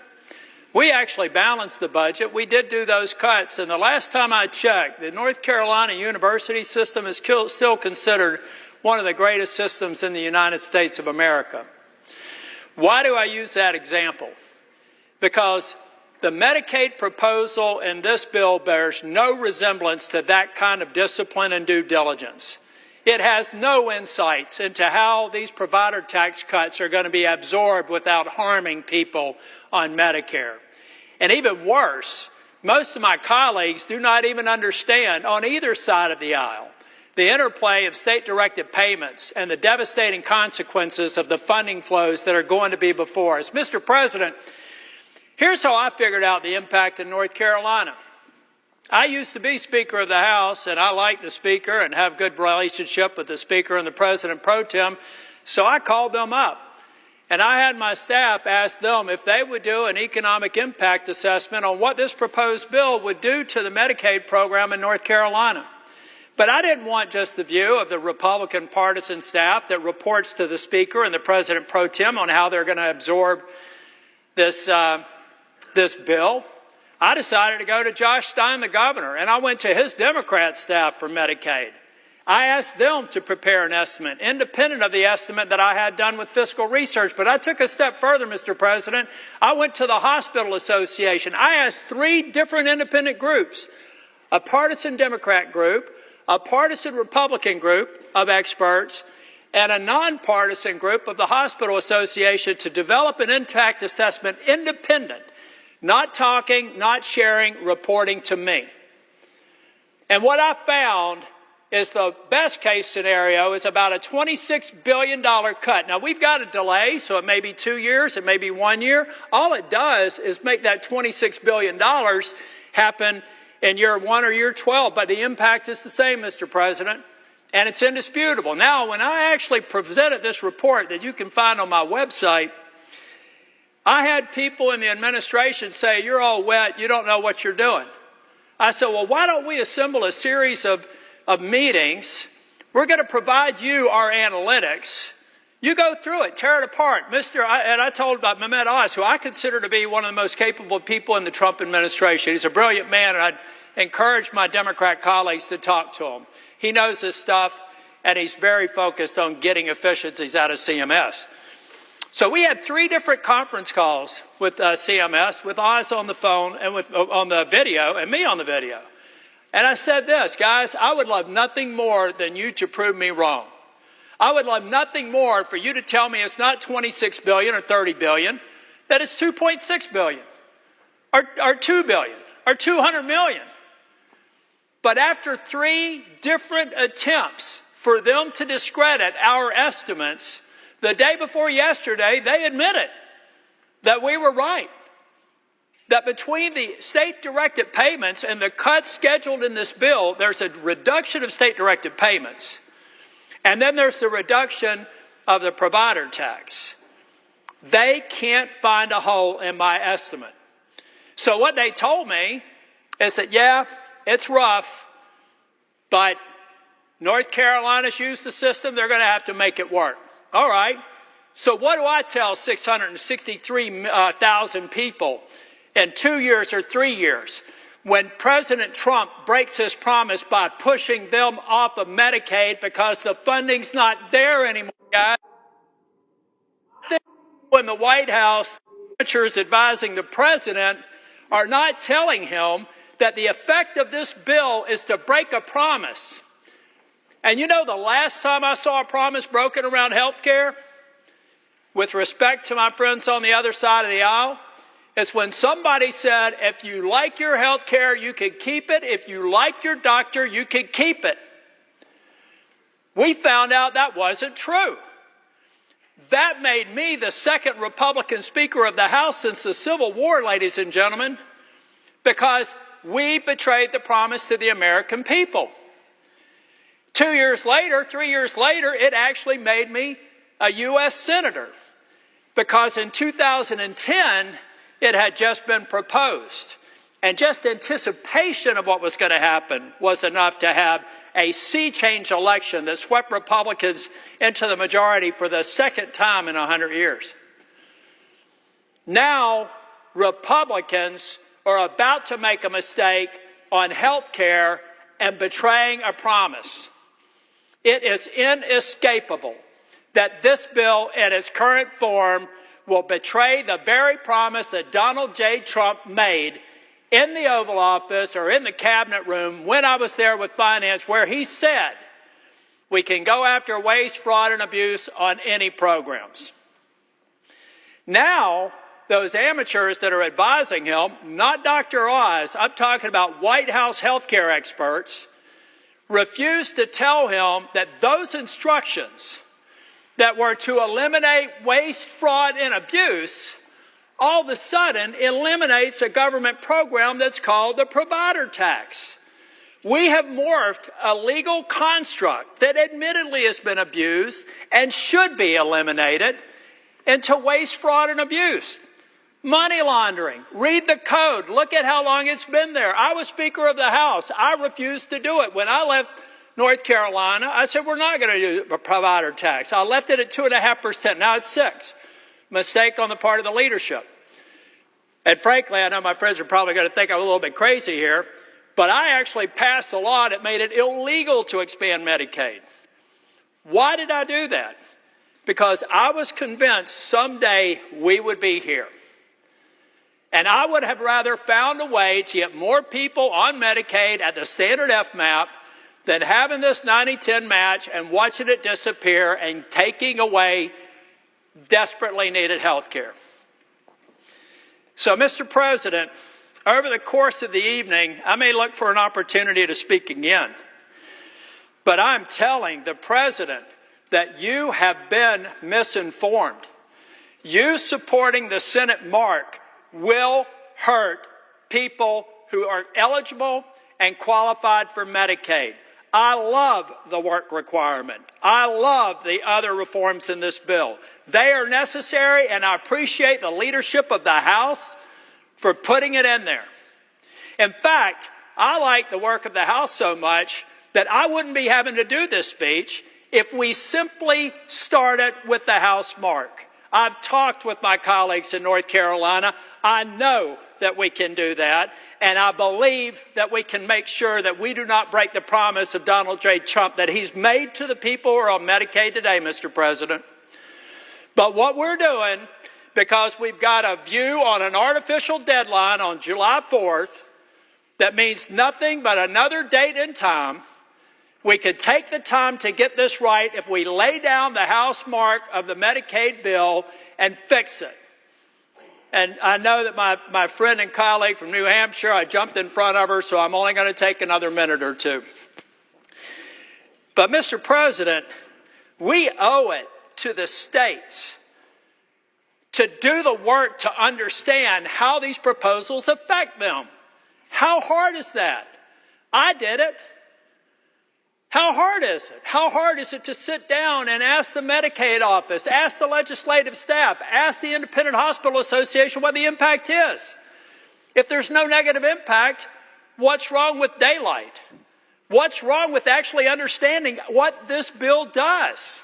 We actually balanced the budget. We did do those cuts. And the last time I checked, the North Carolina university system is still considered one of the greatest systems in the United States of America. Why do I use that example? Because the Medicaid proposal in this bill bears no resemblance to that kind of discipline and due diligence. It has no insights into how these provider tax cuts are going to be absorbed without harming people on Medicare. And even worse, most of my colleagues do not even understand on either side of the aisle the interplay of state-directed payments and the devastating consequences of the funding flows that are going to be before us. Mr. President, here's how I figured out the impact in North Carolina. I used to be Speaker of the House, and I like the Speaker and have good relationship with the Speaker and the President Pro Tem, so I called them up. And I had my staff ask them if they would do an economic impact assessment on what this proposed bill would do to the Medicaid program in North Carolina. But I didn't want just the view of the Republican partisan staff that reports to the Speaker and the President Pro Tem on how they're going to absorb this bill. I decided to go to Josh Stein, the governor, and I went to his Democrat staff for Medicaid. I asked them to prepare an estimate, independent of the estimate that I had done with fiscal research. But I took a step further, Mr. President. I went to the Hospital Association. I asked 3 different independent groups, a partisan Democrat group, a partisan Republican group of experts, and a nonpartisan group of the Hospital Association to develop an impact assessment independent. Not talking, not sharing, reporting to me. And what I found is the best case scenario is about a $26 billion cut. Now, we've got a delay, so it may be 2 years, it may be 1 year. All it does is make that $26 billion happen in year 1 or year 12, but the impact is the same, Mr. President, and it's indisputable. Now, when I actually presented this report that you can find on my website, I had people in the administration say, "You're all wet, you don't know what you're doing." I said, well, why don't we assemble a series of meetings? We're going to provide you our analytics. You go through it, tear it apart. And I told about Mehmet Oz, who I consider to be one of the most capable people in the Trump administration. He's a brilliant man, and I'd encourage my Democrat colleagues to talk to him. He knows his stuff, and he's very focused on getting efficiencies out of CMS. So we had 3 different conference calls with CMS, with Oz on the phone and on the video, and me on the video. And I said this, guys, I would love nothing more than you to prove me wrong. I would love nothing more for you to tell me it's not $26 billion or $30 billion, that it's $2.6 billion or $2 billion or $200 million. But after 3 different attempts for them to discredit our estimates, the day before yesterday, they admitted that we were right. That between the state-directed payments and the cuts scheduled in this bill, there's a reduction of state-directed payments. And then there's the reduction of the provider tax. They can't find a hole in my estimate. So what they told me is that, yeah, it's rough, but North Carolina's used the system. They're going to have to make it work. All right. So what do I tell 663,000 people in 2 years or 3 years when President Trump breaks his promise by pushing them off of Medicaid because the funding's not there anymore, guys? In the White House, senators advising the president are not telling him that the effect of this bill is to break a promise. And you know the last time I saw a promise broken around health care, with respect to my friends on the other side of the aisle, it's when somebody said, if you like your health care, you can keep it. If you like your doctor, you can keep it. We found out that wasn't true. That made me the second Republican Speaker of the House since the Civil War, ladies and gentlemen, because we betrayed the promise to the American people. 2 years later, 3 years later, it actually made me a U.S. Senator, because in 2010, it had just been proposed. And just anticipation of what was going to happen was enough to have a sea change election that swept Republicans into the majority for the second time in 100 years. Now, Republicans are about to make a mistake on health care and betraying a promise. It is inescapable that this bill in its current form will betray the very promise that Donald J. Trump made in the Oval Office or in the cabinet room when I was there with finance, where he said we can go after waste, fraud, and abuse on any programs. Now, those amateurs that are advising him, not Dr. Oz, I'm talking about White House healthcare experts, refuse to tell him that those instructions that were to eliminate waste, fraud, and abuse all of a sudden eliminates a government program that's called the provider tax. We have morphed a legal construct that admittedly has been abused and should be eliminated into waste, fraud, and abuse. Money laundering. Read the code. Look at how long it's been there. I was Speaker of the House. I refused to do it. When I left North Carolina, I said, we're not going to do a provider tax. I left it at 2.5%. Now it's 6%. Mistake on the part of the leadership. And frankly, I know my friends are probably going to think I'm a little bit crazy here, but I actually passed a law that made it illegal to expand Medicaid. Why did I do that? Because I was convinced someday we would be here. And I would have rather found a way to get more people on Medicaid at the standard FMAP than having this 90-10 match and watching it disappear and taking away desperately needed health care. So, Mr. President, over the course of the evening, I may look for an opportunity to speak again. But I'm telling the President that you have been misinformed. You supporting the Senate mark will hurt people who are eligible and qualified for Medicaid. I love the work requirement. I love the other reforms in this bill. They are necessary, and I appreciate the leadership of the House for putting it in there. In fact, I like the work of the House so much that I wouldn't be having to do this speech if we simply started with the House mark. I've talked with my colleagues in North Carolina. I know that we can do that, and I believe that we can make sure that we do not break the promise of Donald J. Trump that he's made to the people who are on Medicaid today, Mr. President. But what we're doing, because we've got a view on an artificial deadline on July 4th that means nothing but another date and time, we could take the time to get this right if we lay down the House mark of the Medicaid bill and fix it. And I know that my friend and colleague from New Hampshire, I jumped in front of her, so I'm only going to take another minute or two. But, Mr. President, we owe it to the states to do the work to understand how these proposals affect them. How hard is that? I did it. How hard is it? How hard is it to sit down and ask the Medicaid office, ask the legislative staff, ask the Independent Hospital Association what the impact is? If there's no negative impact, what's wrong with daylight? What's wrong with actually understanding what this bill does?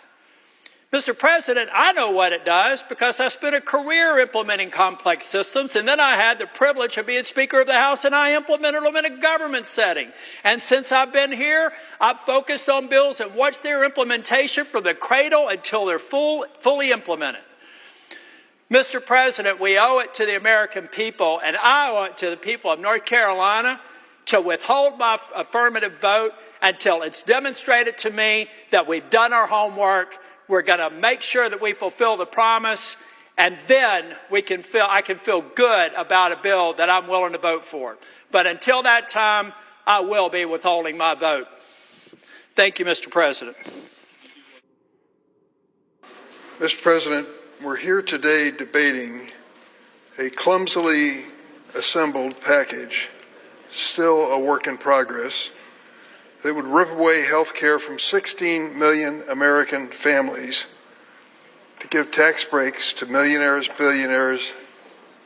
Mr. President, I know what it does because I spent a career implementing complex systems, and then I had the privilege of being Speaker of the House, and I implemented them in a government setting. And since I've been here, I've focused on bills and watched their implementation from the cradle until they're fully implemented. Mr. President, we owe it to the American people, and I owe it to the people of North Carolina to withhold my affirmative vote until it's demonstrated to me that we've done our homework. We're going to make sure that we fulfill the promise, and then I can feel good about a bill that I'm willing to vote for. But until that time, I will be withholding my vote. Thank you, Mr. President. Mr. President, we're here today debating a clumsily assembled package, still a work in progress, that would rip away health care from 16 million American families to give tax breaks to millionaires, billionaires,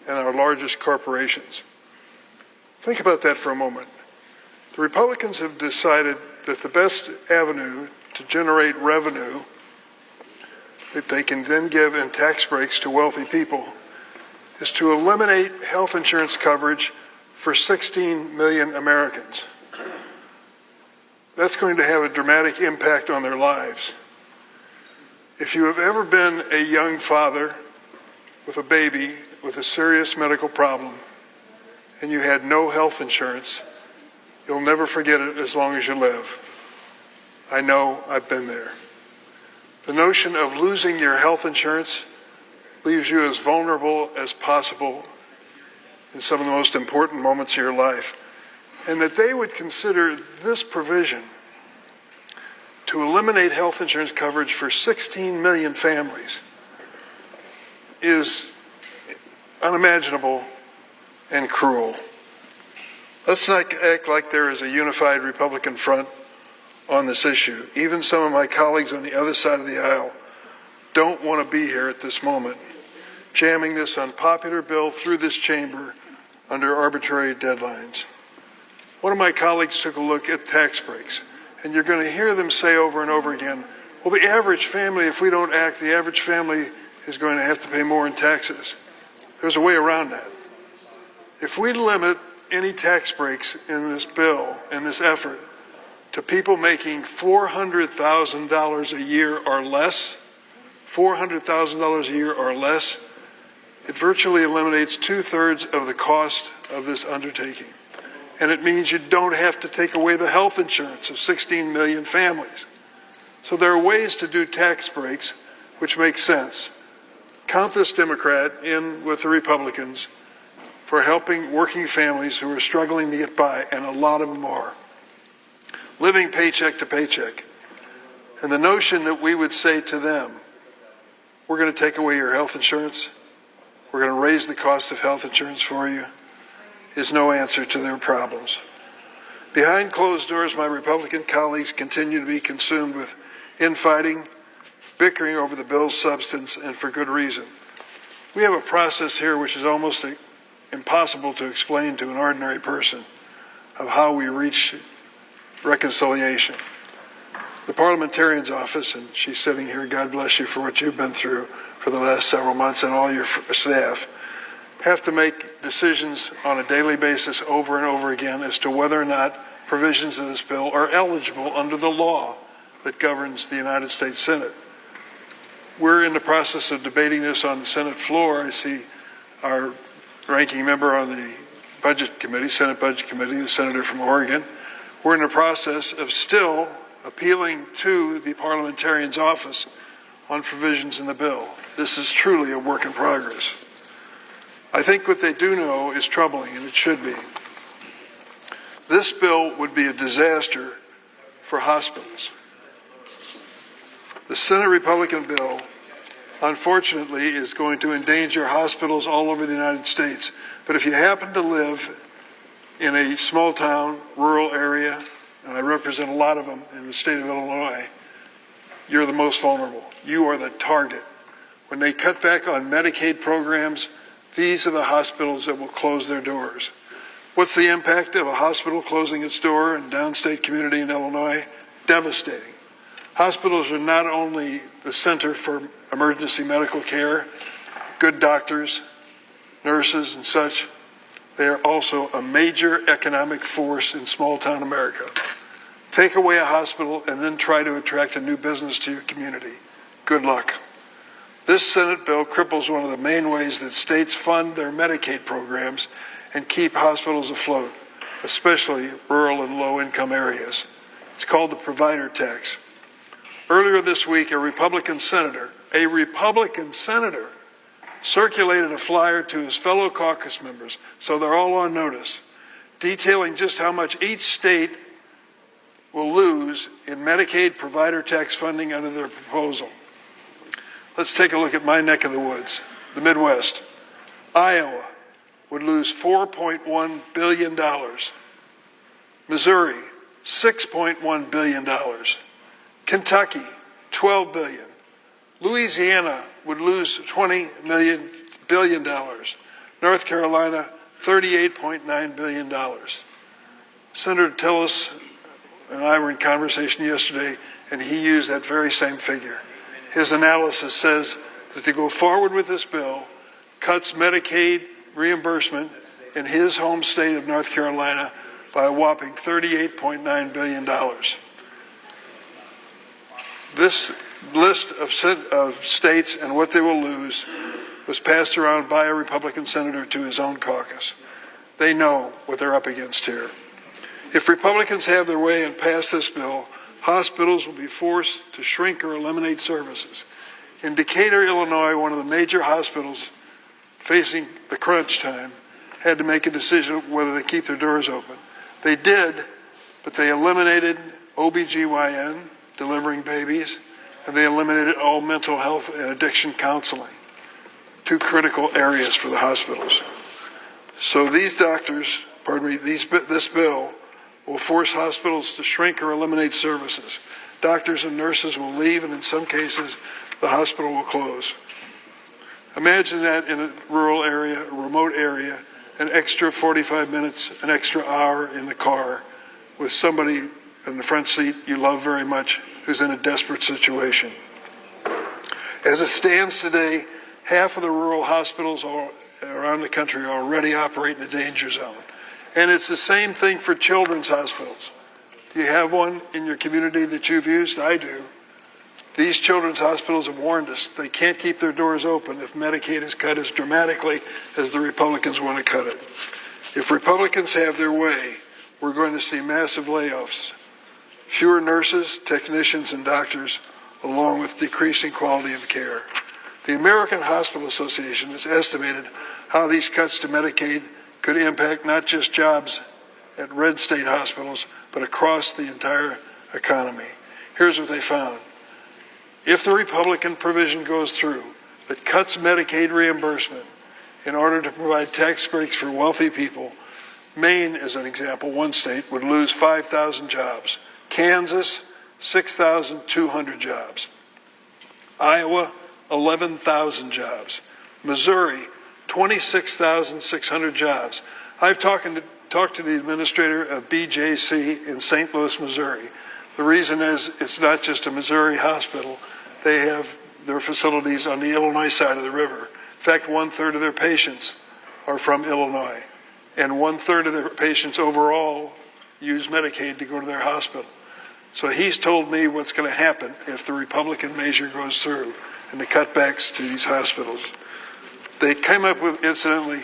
and our largest corporations. Think about that for a moment. The Republicans have decided that the best avenue to generate revenue that they can then give in tax breaks to wealthy people is to eliminate health insurance coverage for 16 million Americans. That's going to have a dramatic impact on their lives. If you have ever been a young father with a baby with a serious medical problem and you had no health insurance, you'll never forget it as long as you live. I know, I've been there. The notion of losing your health insurance leaves you as vulnerable as possible in some of the most important moments of your life. And that they would consider this provision to eliminate health insurance coverage for 16 million families is unimaginable and cruel. Let's not act like there is a unified Republican front on this issue. Even some of my colleagues on the other side of the aisle don't want to be here at this moment, jamming this unpopular bill through this chamber under arbitrary deadlines. One of my colleagues took a look at tax breaks, and you're going to hear them say over and over again, well, the average family, if we don't act, the average family is going to have to pay more in taxes. There's a way around that. If we limit any tax breaks in this bill, in this effort, to people making $400,000 a year or less, $400,000 a year or less, it virtually eliminates 2/3 of the cost of this undertaking. And it means you don't have to take away the health insurance of 16 million families. So there are ways to do tax breaks which make sense. Count this Democrat in with the Republicans for helping working families who are struggling to get by, and a lot of them are, living paycheck to paycheck. And the notion that we would say to them, we're going to take away your health insurance, we're going to raise the cost of health insurance for you, is no answer to their problems. Behind closed doors, my Republican colleagues continue to be consumed with infighting, bickering over the bill's substance, and for good reason. We have a process here which is almost impossible to explain to an ordinary person of how we reach reconciliation. The parliamentarian's office, and she's sitting here, God bless you for what you've been through for the last several months, and all your staff, have to make decisions on a daily basis over and over again as to whether or not provisions of this bill are eligible under the law that governs the United States Senate. We're in the process of debating this on the Senate floor. I see our ranking member on the Budget Committee, Senate Budget Committee, the senator from Oregon. We're in the process of still appealing to the parliamentarian's office on provisions in the bill. This is truly a work in progress. I think what they do know is troubling, and it should be. This bill would be a disaster for hospitals. The Senate Republican bill, unfortunately, is going to endanger hospitals all over the United States. But if you happen to live in a small town, rural area, and I represent a lot of them in the state of Illinois, you're the most vulnerable. You are the target. When they cut back on Medicaid programs, these are the hospitals that will close their doors. What's the impact of a hospital closing its door in a downstate community in Illinois? Devastating. Hospitals are not only the center for emergency medical care, good doctors, nurses, and such, they are also a major economic force in small-town America. Take away a hospital and then try to attract a new business to your community. Good luck. This Senate bill cripples one of the main ways that states fund their Medicaid programs and keep hospitals afloat, especially rural and low-income areas. It's called the provider tax. Earlier this week, a Republican senator, circulated a flyer to his fellow caucus members, so they're all on notice, detailing just how much each state will lose in Medicaid provider tax funding under their proposal. Let's take a look at my neck of the woods, the Midwest. Iowa would lose $4.1 billion. Missouri, $6.1 billion. Kentucky, $12 billion. Louisiana would lose $20 billion. North Carolina, $38.9 billion. Senator Tillis and I were in conversation yesterday, and he used that very same figure. His analysis says that to go forward with this bill cuts Medicaid reimbursement in his home state of North Carolina by a whopping $38.9 billion. This list of states and what they will lose was passed around by a Republican senator to his own caucus. They know what they're up against here. If Republicans have their way and pass this bill, hospitals will be forced to shrink or eliminate services. In Decatur, Illinois, one of the major hospitals facing the crunch time had to make a decision whether they keep their doors open. They did, but they eliminated OBGYN, delivering babies, and they eliminated all mental health and addiction counseling, two critical areas for the hospitals. So these doctors, this bill will force hospitals to shrink or eliminate services. Doctors and nurses will leave, and in some cases, the hospital will close. Imagine that in a rural area, a remote area, an extra 45 minutes, an extra hour in the car with somebody in the front seat you love very much who's in a desperate situation. As it stands today, half of the rural hospitals around the country already operate in a danger zone. And it's the same thing for children's hospitals. Do you have one in your community that you've used? I do. These children's hospitals have warned us they can't keep their doors open if Medicaid is cut as dramatically as the Republicans want to cut it. If Republicans have their way, we're going to see massive layoffs, fewer nurses, technicians, and doctors, along with decreasing quality of care. The American Hospital Association has estimated how these cuts to Medicaid could impact not just jobs at red state hospitals, but across the entire economy. Here's what they found. If the Republican provision goes through that cuts Medicaid reimbursement in order to provide tax breaks for wealthy people, Maine, as an example, one state, would lose 5,000 jobs. Kansas, 6,200 jobs. Iowa, 11,000 jobs. Missouri, 26,600 jobs. I've talked to the administrator of BJC in St. Louis, Missouri. The reason is it's not just a Missouri hospital. They have their facilities on the Illinois side of the river. In fact, 1/3 of their patients are from Illinois, and 1/3 of their patients overall use Medicaid to go to their hospital. So he's told me what's going to happen if the Republican measure goes through and the cutbacks to these hospitals. They came up with, incidentally,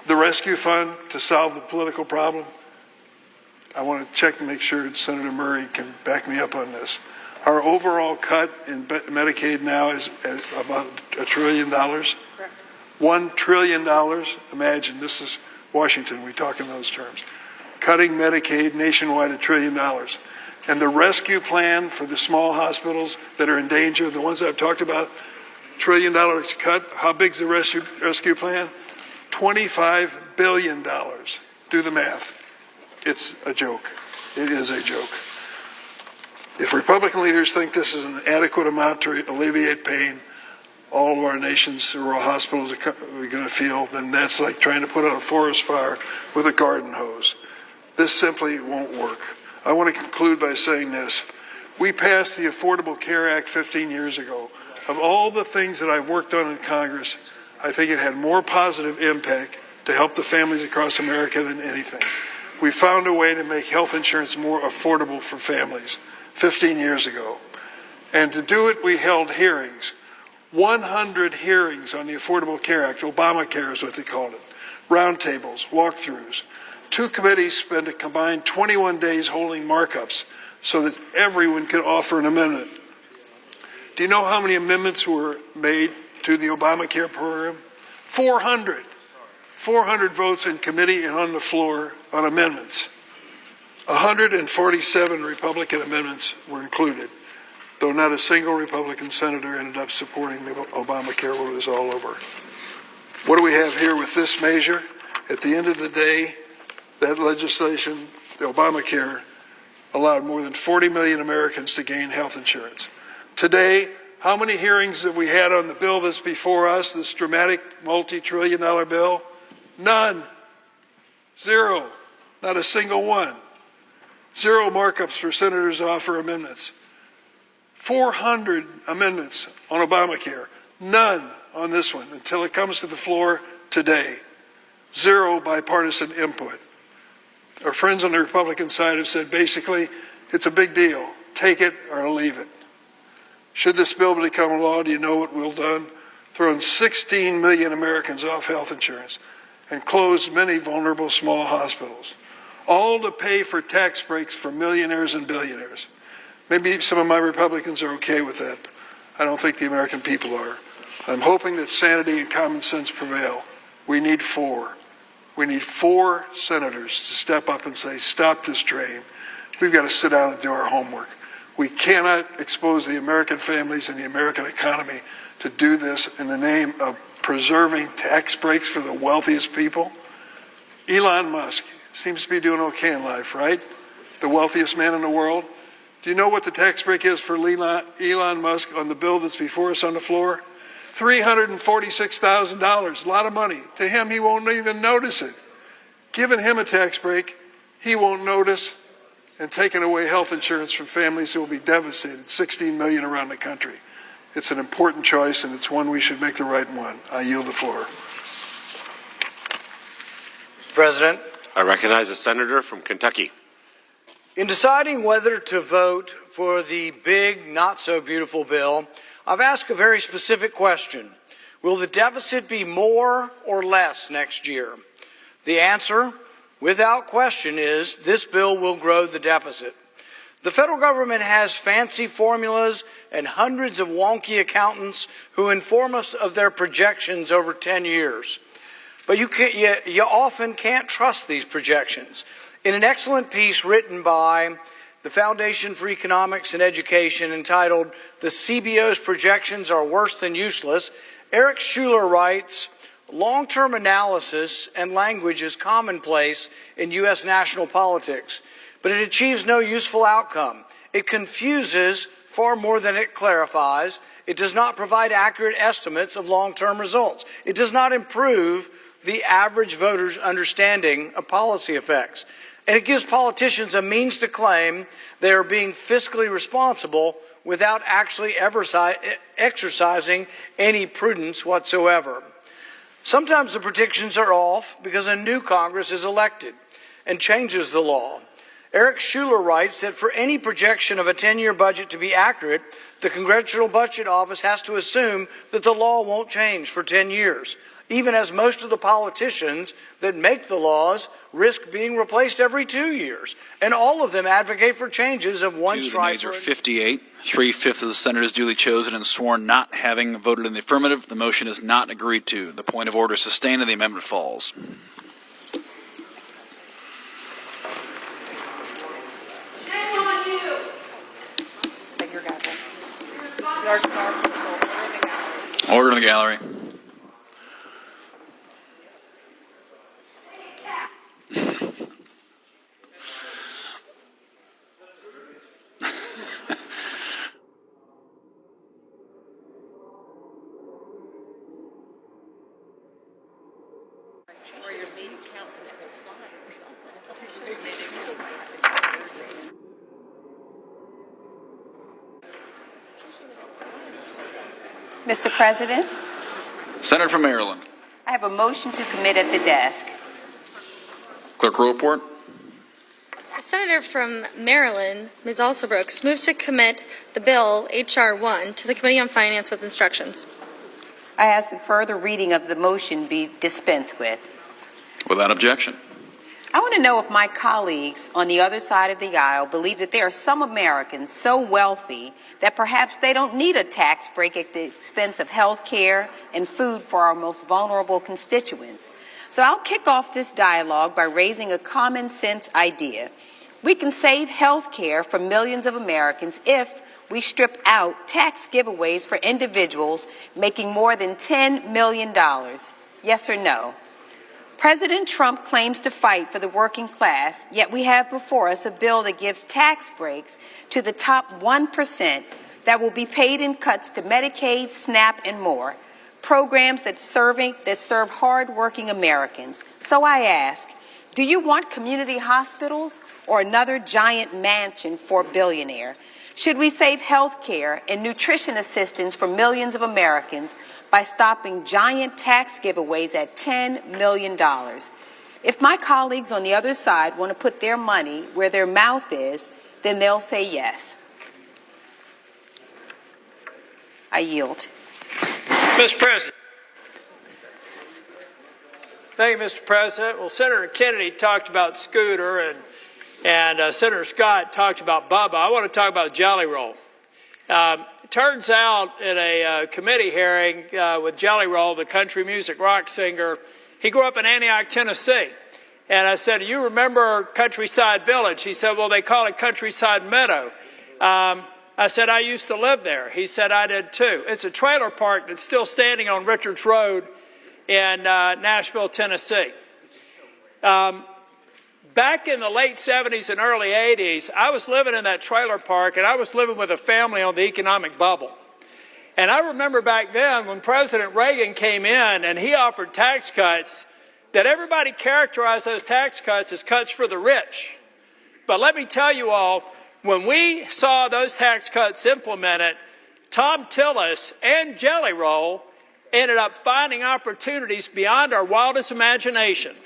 the rescue fund to solve the political problem. I want to check to make sure Senator Murray can back me up on this. Our overall cut in Medicaid now is about $1 trillion. Correct. $1 trillion. Imagine, this is Washington, we talk in those terms. Cutting Medicaid nationwide $1 trillion. And the rescue plan for the small hospitals that are in danger, the ones I've talked about, $1 trillion cut. How big's the rescue plan? $25 billion. Do the math. It's a joke. It is a joke. If Republican leaders think this is an adequate amount to alleviate pain all of our nation's rural hospitals are going to feel, then that's like trying to put out a forest fire with a garden hose. This simply won't work. I want to conclude by saying this. We passed the Affordable Care Act 15 years ago. Of all the things that I've worked on in Congress, I think it had more positive impact to help the families across America than anything. We found a way to make health insurance more affordable for families 15 years ago. And to do it, we held hearings. 100 hearings on the Affordable Care Act, Obamacare is what they called it, roundtables, walkthroughs. 2 committees spent a combined 21 days holding markups so that everyone could offer an amendment. Do you know how many amendments were made to the Obamacare program? 400. 400 votes in committee and on the floor on amendments. 147 Republican amendments were included, though not a single Republican senator ended up supporting Obamacare when it was all over. What do we have here with this measure? At the end of the day, that legislation, the Obamacare, allowed more than 40 million Americans to gain health insurance. Today, how many hearings have we had on the bill that's before us, this dramatic multi-trillion-dollar bill? None. 0. Not a single one. 0 markups for senators to offer amendments. 400 amendments on Obamacare. None on this one until it comes to the floor today. 0 bipartisan input. Our friends on the Republican side have said basically it's a big deal. Take it or leave it. Should this bill become law, do you know what we'll done? Thrown 16 million Americans off health insurance and closed many vulnerable small hospitals, all to pay for tax breaks for millionaires and billionaires. Maybe some of my Republicans are okay with that. I don't think the American people are. I'm hoping that sanity and common sense prevail. We need 4. We need 4 senators to step up and say, stop this train. We've got to sit down and do our homework. We cannot expose the American families and the American economy to do this in the name of preserving tax breaks for the wealthiest people. Elon Musk seems to be doing okay in life, right? The wealthiest man in the world. Do you know what the tax break is for Elon Musk on the bill that's before us on the floor? $346,000, a lot of money. To him, he won't even notice it. Giving him a tax break, he won't notice, and taking away health insurance from families who will be devastated, 16 million around the country. It's an important choice, and it's one we should make the right one. I yield the floor. Mr. President. I recognize the senator from Kentucky. In deciding whether to vote for the big, not-so-beautiful bill, I've asked a very specific question. Will the deficit be more or less next year? The answer, without question, is this bill will grow the deficit. The federal government has fancy formulas and hundreds of wonky accountants who inform us of their projections over 10 years. But you often can't trust these projections. In an excellent piece written by the Foundation for Economics and Education entitled "The CBO's Projections Are Worse Than Useless," Eric Schuler writes, "Long-term analysis and language is commonplace in U.S. national politics, but it achieves no useful outcome. It confuses far more than it clarifies. It does not provide accurate estimates of long-term results. It does not improve the average voter's understanding of policy effects. And it gives politicians a means to claim they are being fiscally responsible without actually exercising any prudence whatsoever. Sometimes the predictions are off because a new Congress is elected and changes the law. Eric Schuler writes that for any projection of a 10-year budget to be accurate, the Congressional Budget Office has to assume that the law won't change for 10 years, even as most of the politicians that make the laws risk being replaced every 2 years. And all of them advocate for changes of one stripe. The nays are 58. 3/5 of the senators duly chosen and sworn not having voted in the affirmative. The motion is not agreed to. The point of order is sustained and the amendment falls. Shame on you. Take your gavel. Order in the gallery. Where your seat count will slide or something. Mr. President, Senator from Maryland. I have a motion to commit at the desk. Clerk will report. The Senator from Maryland, Ms. Alsobrooks, moves to commit the bill, H.R. 1, to the Committee on Finance with instructions. I ask that further reading of the motion be dispensed with. Without objection. I want to know if my colleagues on the other side of the aisle believe that there are some Americans so wealthy that perhaps they don't need a tax break at the expense of health care and food for our most vulnerable constituents. So I'll kick off this dialogue by raising a common sense idea. We can save health care for millions of Americans if we strip out tax giveaways for individuals making more than $10 million. Yes or no? President Trump claims to fight for the working class, yet we have before us a bill that gives tax breaks to the top 1% that will be paid in cuts to Medicaid, SNAP, and more, programs that serve hard-working Americans. So I ask, do you want community hospitals or another giant mansion for a billionaire? Should we save health care and nutrition assistance for millions of Americans by stopping giant tax giveaways at $10 million? If my colleagues on the other side want to put their money where their mouth is, then they'll say yes. I yield. Mr. President. Thank you, Mr. President. Well, Senator Kennedy talked about Scooter and Senator Scott talked about Bubba. I want to talk about Jelly Roll. It turns out in a committee hearing with Jelly Roll, the country music rock singer, he grew up in Antioch, Tennessee. And I said, you remember Countryside Village? He said, well, they call it Countryside Meadow. I said, I used to live there. He said, I did too. It's a trailer park that's still standing on Richards Road in Nashville, Tennessee. Back in the late 70s and early 80s, I was living in that trailer park, and I was living with a family on the economic bubble. And I remember back then when President Reagan came in and he offered tax cuts, that everybody characterized those tax cuts as cuts for the rich. But let me tell you all, when we saw those tax cuts implemented, Tom Tillis and Jelly Roll ended up finding opportunities beyond our wildest imagination.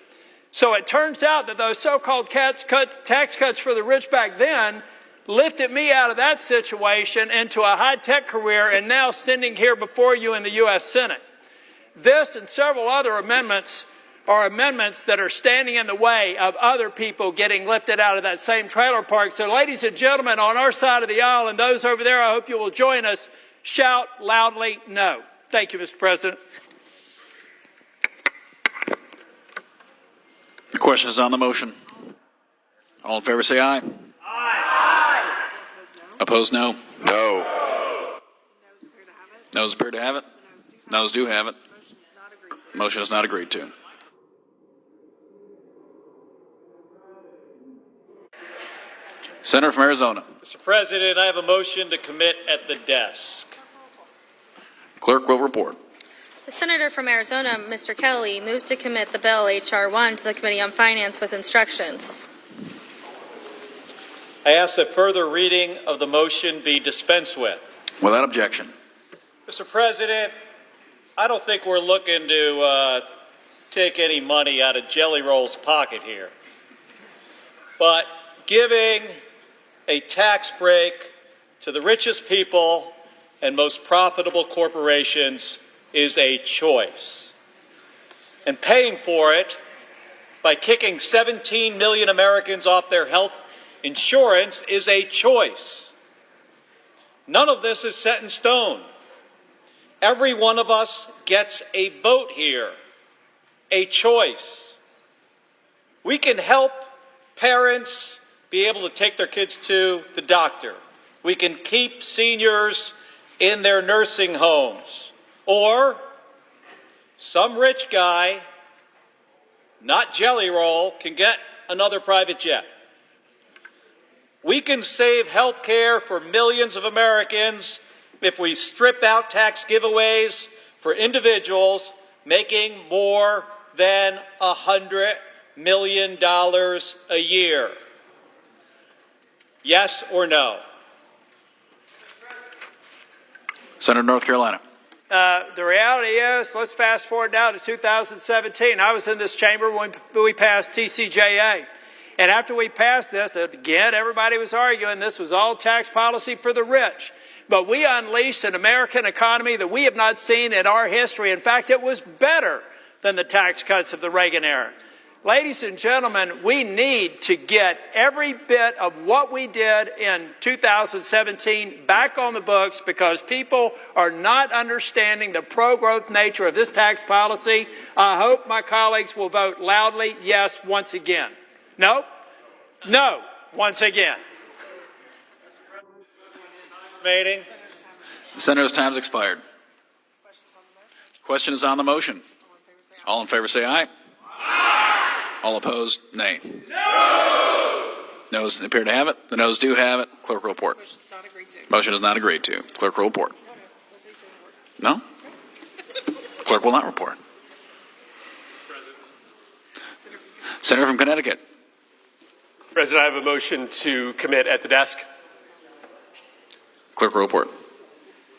So it turns out that those so-called tax cuts for the rich back then lifted me out of that situation into a high-tech career and now standing here before you in the U.S. Senate. This and several other amendments are amendments that are standing in the way of other people getting lifted out of that same trailer park. So ladies and gentlemen, on our side of the aisle and those over there, I hope you will join us. Shout loudly no. Thank you, Mr. President. The question is on the motion. All in favor say aye. Aye. Opposed, no. No. Noes appear to have it. Noes do have it. Motion is not agreed to. Senator from Arizona. Mr. President, I have a motion to commit at the desk. Clerk will report. The Senator from Arizona, Mr. Kelly, moves to commit the bill H.R. 1 to the Committee on Finance with instructions. I ask that further reading of the motion be dispensed with. Without objection. Mr. President, I don't think we're looking to take any money out of Jelly Roll's pocket here. But giving a tax break to the richest people and most profitable corporations is a choice. And paying for it by kicking 17 million Americans off their health insurance is a choice. None of this is set in stone. Every one of us gets a vote here, a choice. We can help parents be able to take their kids to the doctor. We can keep seniors in their nursing homes. Or some rich guy, not Jelly Roll, can get another private jet. We can save health care for millions of Americans if we strip out tax giveaways for individuals making more than $100 million a year. Yes or no? Senator, North Carolina. The reality is, let's fast forward now to 2017. I was in this chamber when we passed TCJA. And after we passed this, again, everybody was arguing this was all tax policy for the rich. But we unleashed an American economy that we have not seen in our history. In fact, it was better than the tax cuts of the Reagan era. Ladies and gentlemen, we need to get every bit of what we did in 2017 back on the books because people are not understanding the pro-growth nature of this tax policy. I hope my colleagues will vote loudly yes once again. No? No once again. Meeting. The senator's time's expired. Question is on the motion. All in favor say aye. All opposed, nay. No! Noes appear to have it. The noes do have it. Clerk will report. Motion is not agreed to. Clerk will report. No? Clerk will not report. Senator from Connecticut. President, I have a motion to commit at the desk. Clerk will report.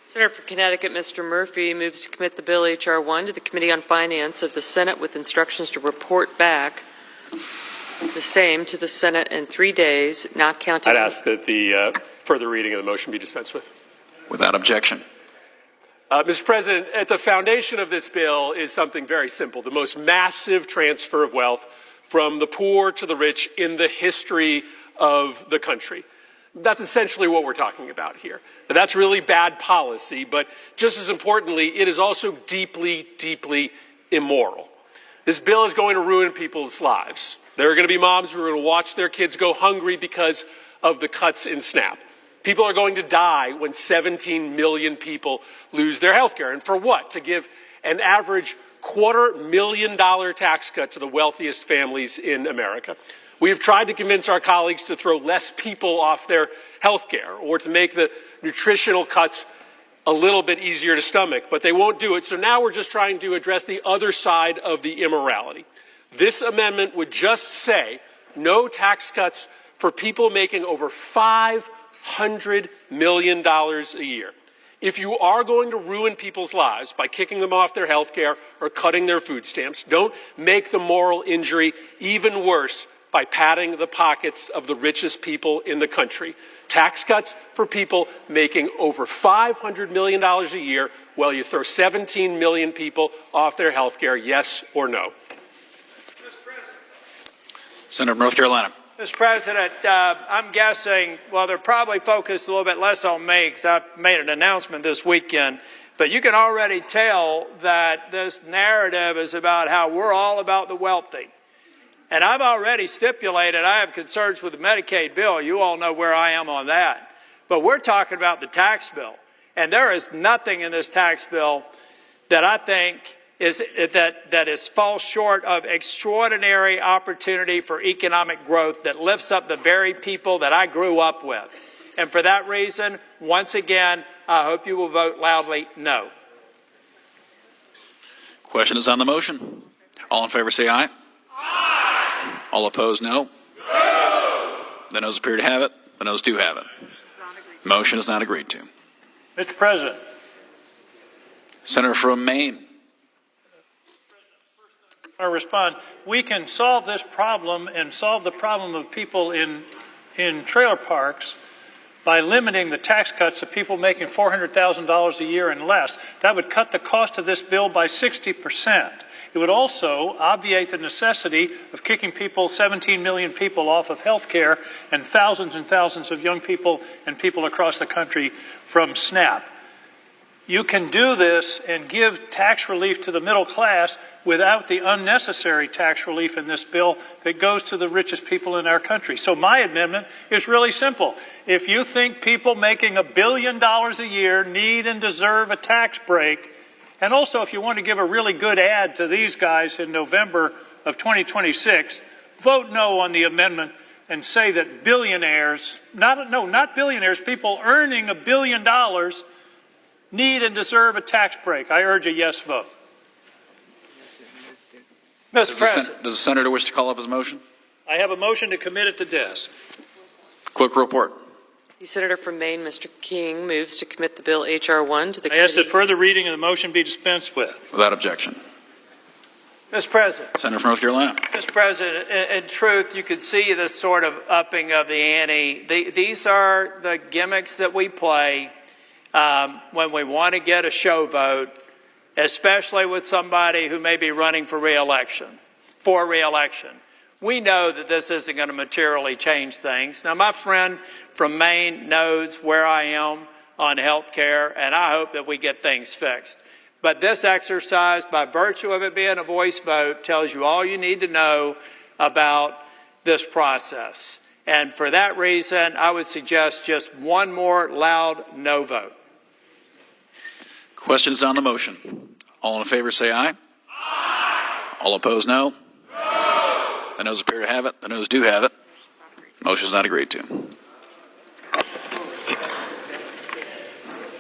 Senator from Connecticut, Mr. Murphy, moves to commit the bill H.R. 1 to the Committee on Finance of the Senate with instructions to report back the same to the Senate in 3 days, not counting. I'd ask that the further reading of the motion be dispensed with. Without objection. Mr. President, at the foundation of this bill is something very simple, the most massive transfer of wealth from the poor to the rich in the history of the country. That's essentially what we're talking about here. Now, that's really bad policy, but just as importantly, it is also deeply, deeply immoral. This bill is going to ruin people's lives. There are going to be moms who are going to watch their kids go hungry because of the cuts in SNAP. People are going to die when 17 million people lose their health care. And for what? To give an average $250,000 tax cut to the wealthiest families in America. We have tried to convince our colleagues to throw less people off their health care or to make the nutritional cuts a little bit easier to stomach, but they won't do it. So now we're just trying to address the other side of the immorality. This amendment would just say no tax cuts for people making over $500 million a year. If you are going to ruin people's lives by kicking them off their health care or cutting their food stamps, don't make the moral injury even worse by padding the pockets of the richest people in the country. Tax cuts for people making over $500 million a year while you throw 17 million people off their health care, yes or no? Senator from North Carolina. Mr. President, I'm guessing, well, they're probably focused a little bit less on me because I made an announcement this weekend, but you can already tell that this narrative is about how we're all about the wealthy. And I've already stipulated I have concerns with the Medicaid bill. You all know where I am on that. But we're talking about the tax bill. And there is nothing in this tax bill that I think falls short of extraordinary opportunity for economic growth that lifts up the very people that I grew up with. And for that reason, once again, I hope you will vote loudly no. Question is on the motion. All in favor say aye. Aye. All opposed, no. No. The noes appear to have it. The noes do have it. The motion is not agreed to. Mr. President. Senator from Maine. I respond. We can solve this problem and solve the problem of people in trailer parks by limiting the tax cuts to people making $400,000 a year and less. That would cut the cost of this bill by 60%. It would also obviate the necessity of kicking 17 million people off of health care and thousands of young people and people across the country from SNAP. You can do this and give tax relief to the middle class without the unnecessary tax relief in this bill that goes to the richest people in our country. So my amendment is really simple. If you think people making $1 billion a year need and deserve a tax break, and also if you want to give a really good ad to these guys in November of 2026, vote no on the amendment and say that billionaires, not billionaires, people earning $1 billion need and deserve a tax break. I urge a yes vote. Mr. President. Does the senator wish to call up his motion? I have a motion to commit at the desk. Clerk report. The senator from Maine, Mr. King, moves to commit the bill H.R. 1 to the I ask that committee. further reading of the motion be dispensed with. Without objection. Mr. President. Senator from North Carolina. Mr. President, in truth, you could see this sort of upping of the ante. These are the gimmicks that we play when we want to get a show vote, especially with somebody who may be running for reelection. We know that this isn't going to materially change things. Now, my friend from Maine knows where I am on health care, and I hope that we get things fixed. But this exercise, by virtue of it being a voice vote, tells you all you need to know about this process. And for that reason, I would suggest just one more loud no vote. Questions on the motion? All in favor say aye. Aye. All opposed, no. No. The noes appear to have it. The noes do have it. Motion is not agreed to.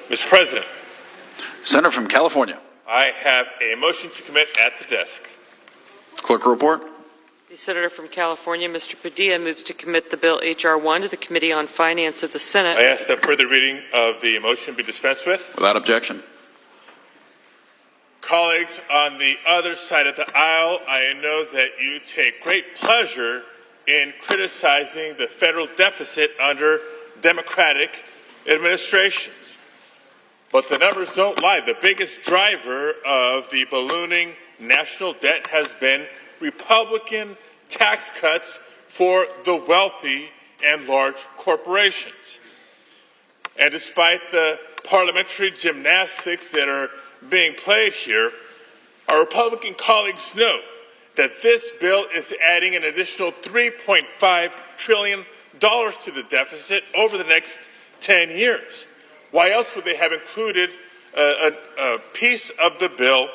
Mr. President, Senator from California. I have a motion to commit at the desk. Clerk report. The senator from California, Mr. Padilla, moves to commit the bill H.R. 1 to the Committee on Finance of the Senate. I ask that further reading of the motion be dispensed with. Without objection. Colleagues on the other side of the aisle, I know that you take great pleasure in criticizing the federal deficit under Democratic administrations. But the numbers don't lie. The biggest driver of the ballooning national debt has been Republican tax cuts for the wealthy and large corporations. And despite the parliamentary gymnastics that are being played here, our Republican colleagues know that this bill is adding an additional $3.5 trillion to the deficit over the next 10 years. Why else would they have included a piece of the bill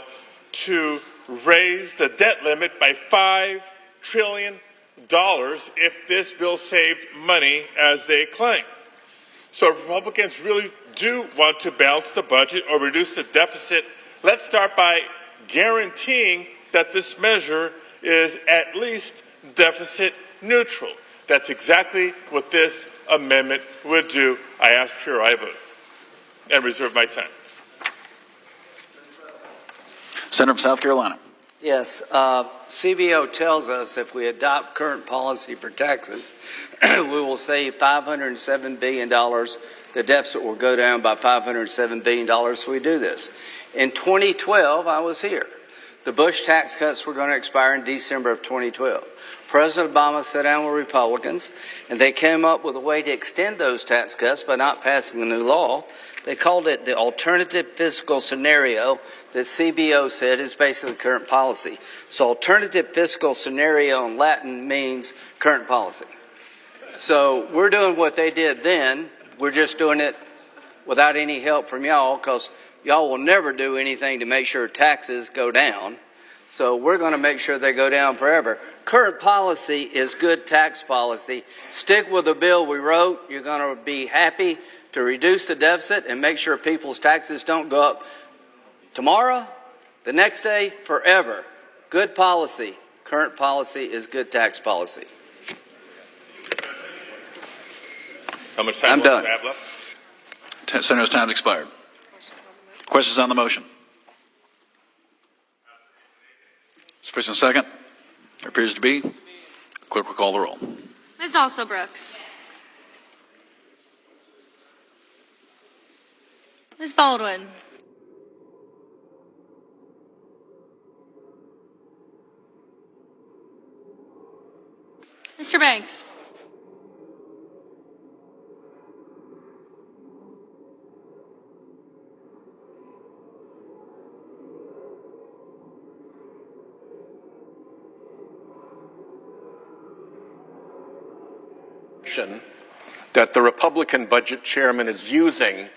to raise the debt limit by $5 trillion if this bill saved money as they claim? So if Republicans really do want to balance the budget or reduce the deficit, let's start by guaranteeing that this measure is at least deficit neutral. That's exactly what this amendment would do. I ask for your aye vote and reserve my time. Senator from South Carolina. Yes, CBO tells us if we adopt current policy for taxes, we will save $507 billion. The deficit will go down by $507 billion if we do this. In 2012, I was here. The Bush tax cuts were going to expire in December of 2012. President Obama sat down with Republicans, and they came up with a way to extend those tax cuts by not passing a new law. They called it the alternative fiscal scenario that CBO said is basically current policy. So alternative fiscal scenario in Latin means current policy. So we're doing what they did then. We're just doing it without any help from y'all because y'all will never do anything to make sure taxes go down. So we're going to make sure they go down forever. Current policy is good tax policy. Stick with the bill we wrote. You're going to be happy to reduce the deficit and make sure people's taxes don't go up tomorrow, the next day, forever. Good policy. Current policy is good tax policy. How much time I'm do done. I have left? Senator's time's expired. Questions on the motion? Sufficient second? There appears to be. Clerk will call the roll. Ms. Also Brooks. Ms. Baldwin. Mr. Banks. That the Republican budget chairman is using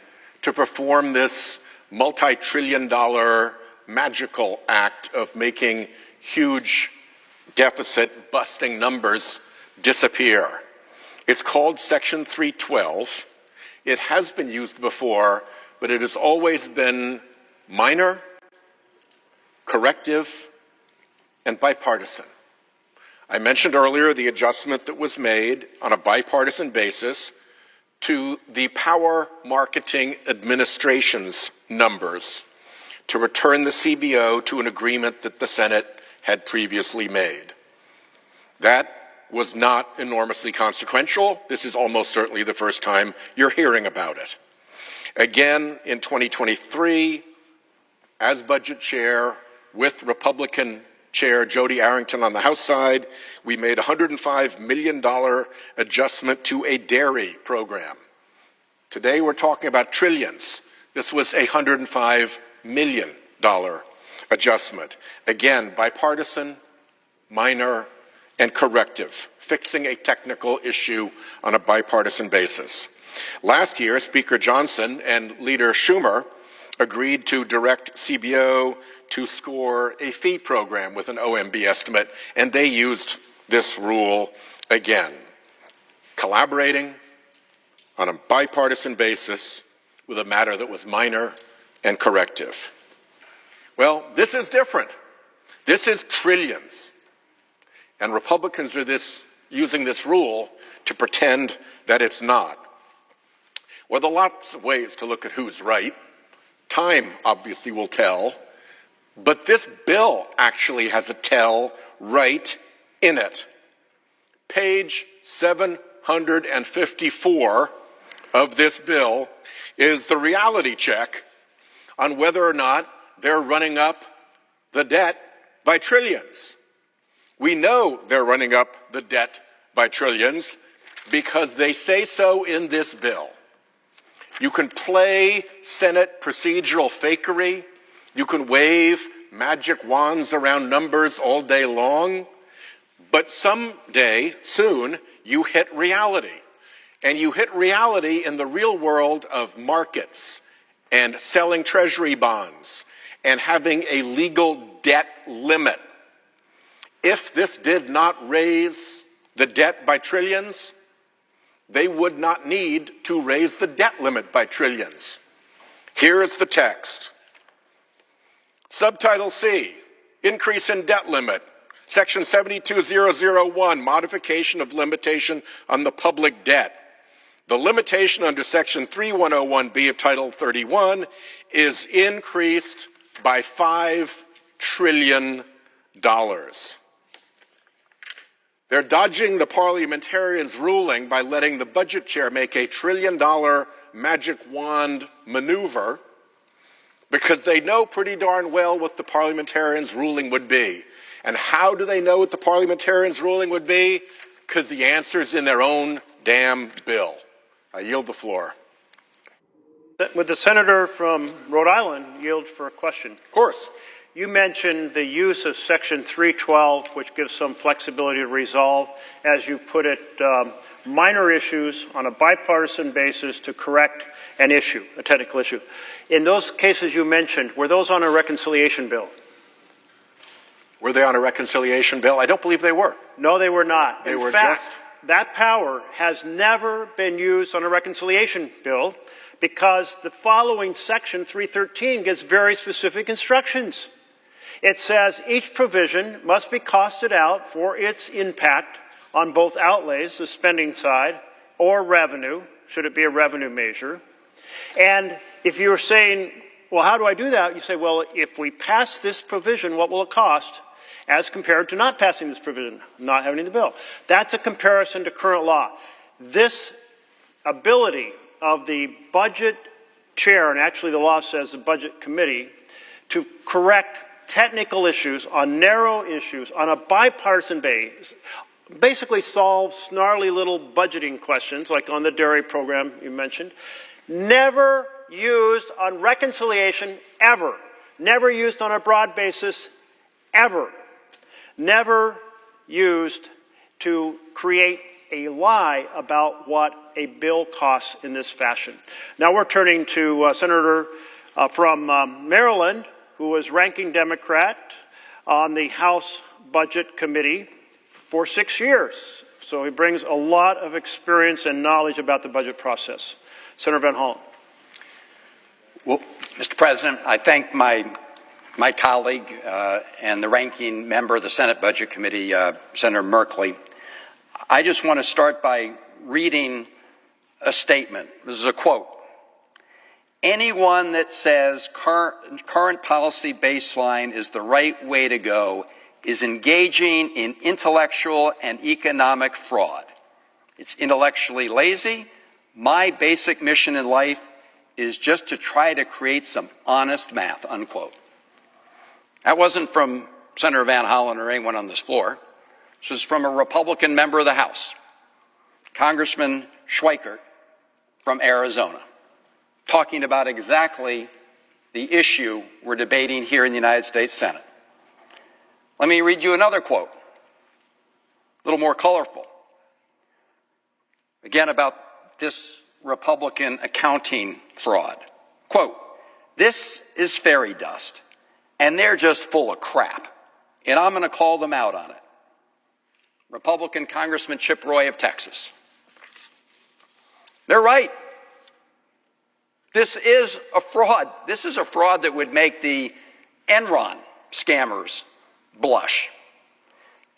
to perform this multi-trillion-dollar magical act of making huge deficit-busting numbers disappear. It's called Section 312. It has been used before, but it has always been minor, corrective, and bipartisan. I mentioned earlier the adjustment that was made on a bipartisan basis to the Power Marketing Administration's numbers to return the CBO to an agreement that the Senate had previously made. That was not enormously consequential. This is almost certainly the first time you're hearing about it. Again, in 2023, as budget chair, with Republican Chair Jody Arrington on the House side, we made a $105 million adjustment to a dairy program. Today we're talking about trillions. This was a $105 million adjustment. Again, bipartisan, minor, and corrective, fixing a technical issue on a bipartisan basis. Last year, Speaker Johnson and Leader Schumer agreed to direct CBO to score a fee program with an OMB estimate, and they used this rule again, collaborating on a bipartisan basis with a matter that was minor and corrective. Well, this is different. This is trillions. And Republicans are using this rule to pretend that it's not. Well, there are lots of ways to look at who's right. Time, obviously, will tell. But this bill actually has a tell right in it. Page 754 of this bill is the reality check on whether or not they're running up the debt by trillions. We know they're running up the debt by trillions because they say so in this bill. You can play Senate procedural fakery. You can wave magic wands around numbers all day long. But someday, soon, you hit reality. And you hit reality in the real world of markets and selling treasury bonds and having a legal debt limit. If this did not raise the debt by trillions, they would not need to raise the debt limit by trillions. Here is the text. Subtitle C, increase in debt limit. Section 72001, modification of limitation on the public debt. The limitation under Section 3101B of Title 31 is increased by $5 trillion. They're dodging the parliamentarians' ruling by letting the budget chair make a $1 trillion magic wand maneuver because they know pretty darn well what the parliamentarians' ruling would be. And how do they know what the parliamentarians' ruling would be? Because the answer's in their own damn bill. I yield the floor. Would the senator from Rhode Island yield for a question? Of course. You mentioned the use of Section 312, which gives some flexibility to resolve, as you put it, minor issues on a bipartisan basis to correct an issue, a technical issue. In those cases you mentioned, were those on a reconciliation bill? Were they on a reconciliation bill? I don't believe they were. No, they were not. They were In fact, just... that power has never been used on a reconciliation bill because the following Section 313 gives very specific instructions. It says each provision must be costed out for its impact on both outlays, the spending side, or revenue, should it be a revenue measure. And if you're saying, well, how do I do that? You say, well, if we pass this provision, what will it cost as compared to not passing this provision, not having the bill? That's a comparison to current law. This ability of the budget chair, and actually the law says the budget committee, to correct technical issues on narrow issues on a bipartisan basis, basically solve snarly little budgeting questions like on the dairy program you mentioned, never used on reconciliation ever, never used on a broad basis ever, never used to create a lie about what a bill costs in this fashion. Now we're turning to Senator from Maryland, who was ranking Democrat on the House Budget Committee for 6 years. So he brings a lot of experience and knowledge about the budget process. Senator Van Hollen. Well, Mr. President, I thank my colleague and the ranking member of the Senate Budget Committee, Senator Merkley. I just want to start by reading a statement. This is a quote. Anyone that says current policy baseline is the right way to go is engaging in intellectual and economic fraud. It's intellectually lazy. My basic mission in life is just to try to create some honest math, unquote. That wasn't from Senator Van Hollen or anyone on this floor. This was from a Republican member of the House, Congressman Schweikert from Arizona, talking about exactly the issue we're debating here in the United States Senate. Let me read you another quote, a little more colorful. Again, about this Republican accounting fraud. Quote, "This is fairy dust, and they're just full of crap, and I'm going to call them out on it." Republican Congressman Chip Roy of Texas. They're right. This is a fraud. This is a fraud that would make the Enron scammers blush.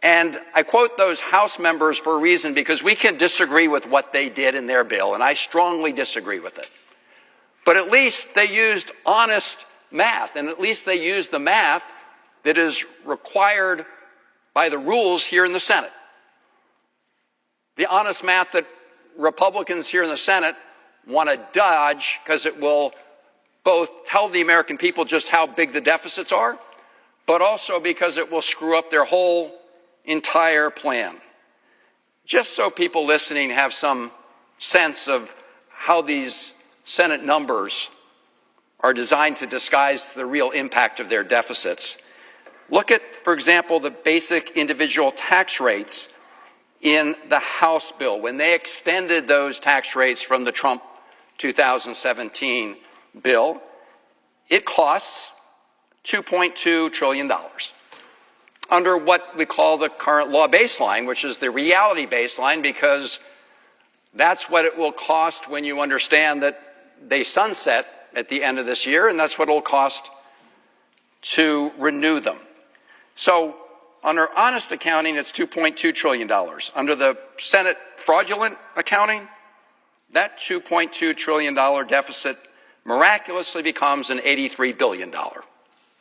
And I quote those House members for a reason, because we can disagree with what they did in their bill, and I strongly disagree with it. But at least they used honest math, and at least they used the math that is required by the rules here in the Senate. The honest math that Republicans here in the Senate want to dodge, because it will both tell the American people just how big the deficits are, but also because it will screw up their whole entire plan. Just so people listening have some sense of how these Senate numbers are designed to disguise the real impact of their deficits. Look at, for example, the basic individual tax rates in the House bill. When they extended those tax rates from the Trump 2017 bill, it costs $2.2 trillion. Under what we call the current law baseline, which is the reality baseline, because that's what it will cost when you understand that they sunset at the end of this year, and that's what it will cost to renew them. So under honest accounting, it's $2.2 trillion. Under the Senate fraudulent accounting, that $2.2 trillion deficit miraculously becomes an $83 billion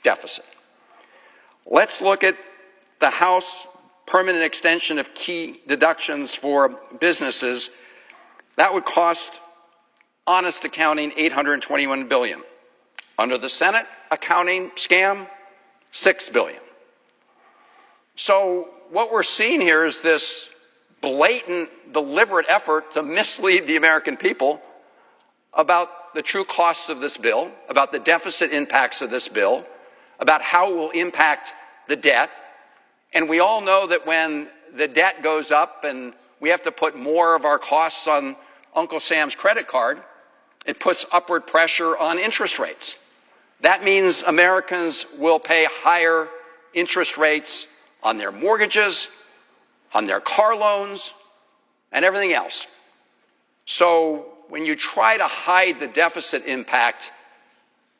deficit. Let's look at the House permanent extension of key deductions for businesses. That would cost honest accounting $821 billion. Under the Senate accounting scam, $6 billion. So what we're seeing here is this blatant, deliberate effort to mislead the American people about the true costs of this bill, about the deficit impacts of this bill, about how it will impact the debt. And we all know that when the debt goes up and we have to put more of our costs on Uncle Sam's credit card, it puts upward pressure on interest rates. That means Americans will pay higher interest rates on their mortgages, on their car loans, and everything else. So when you try to hide the deficit impact,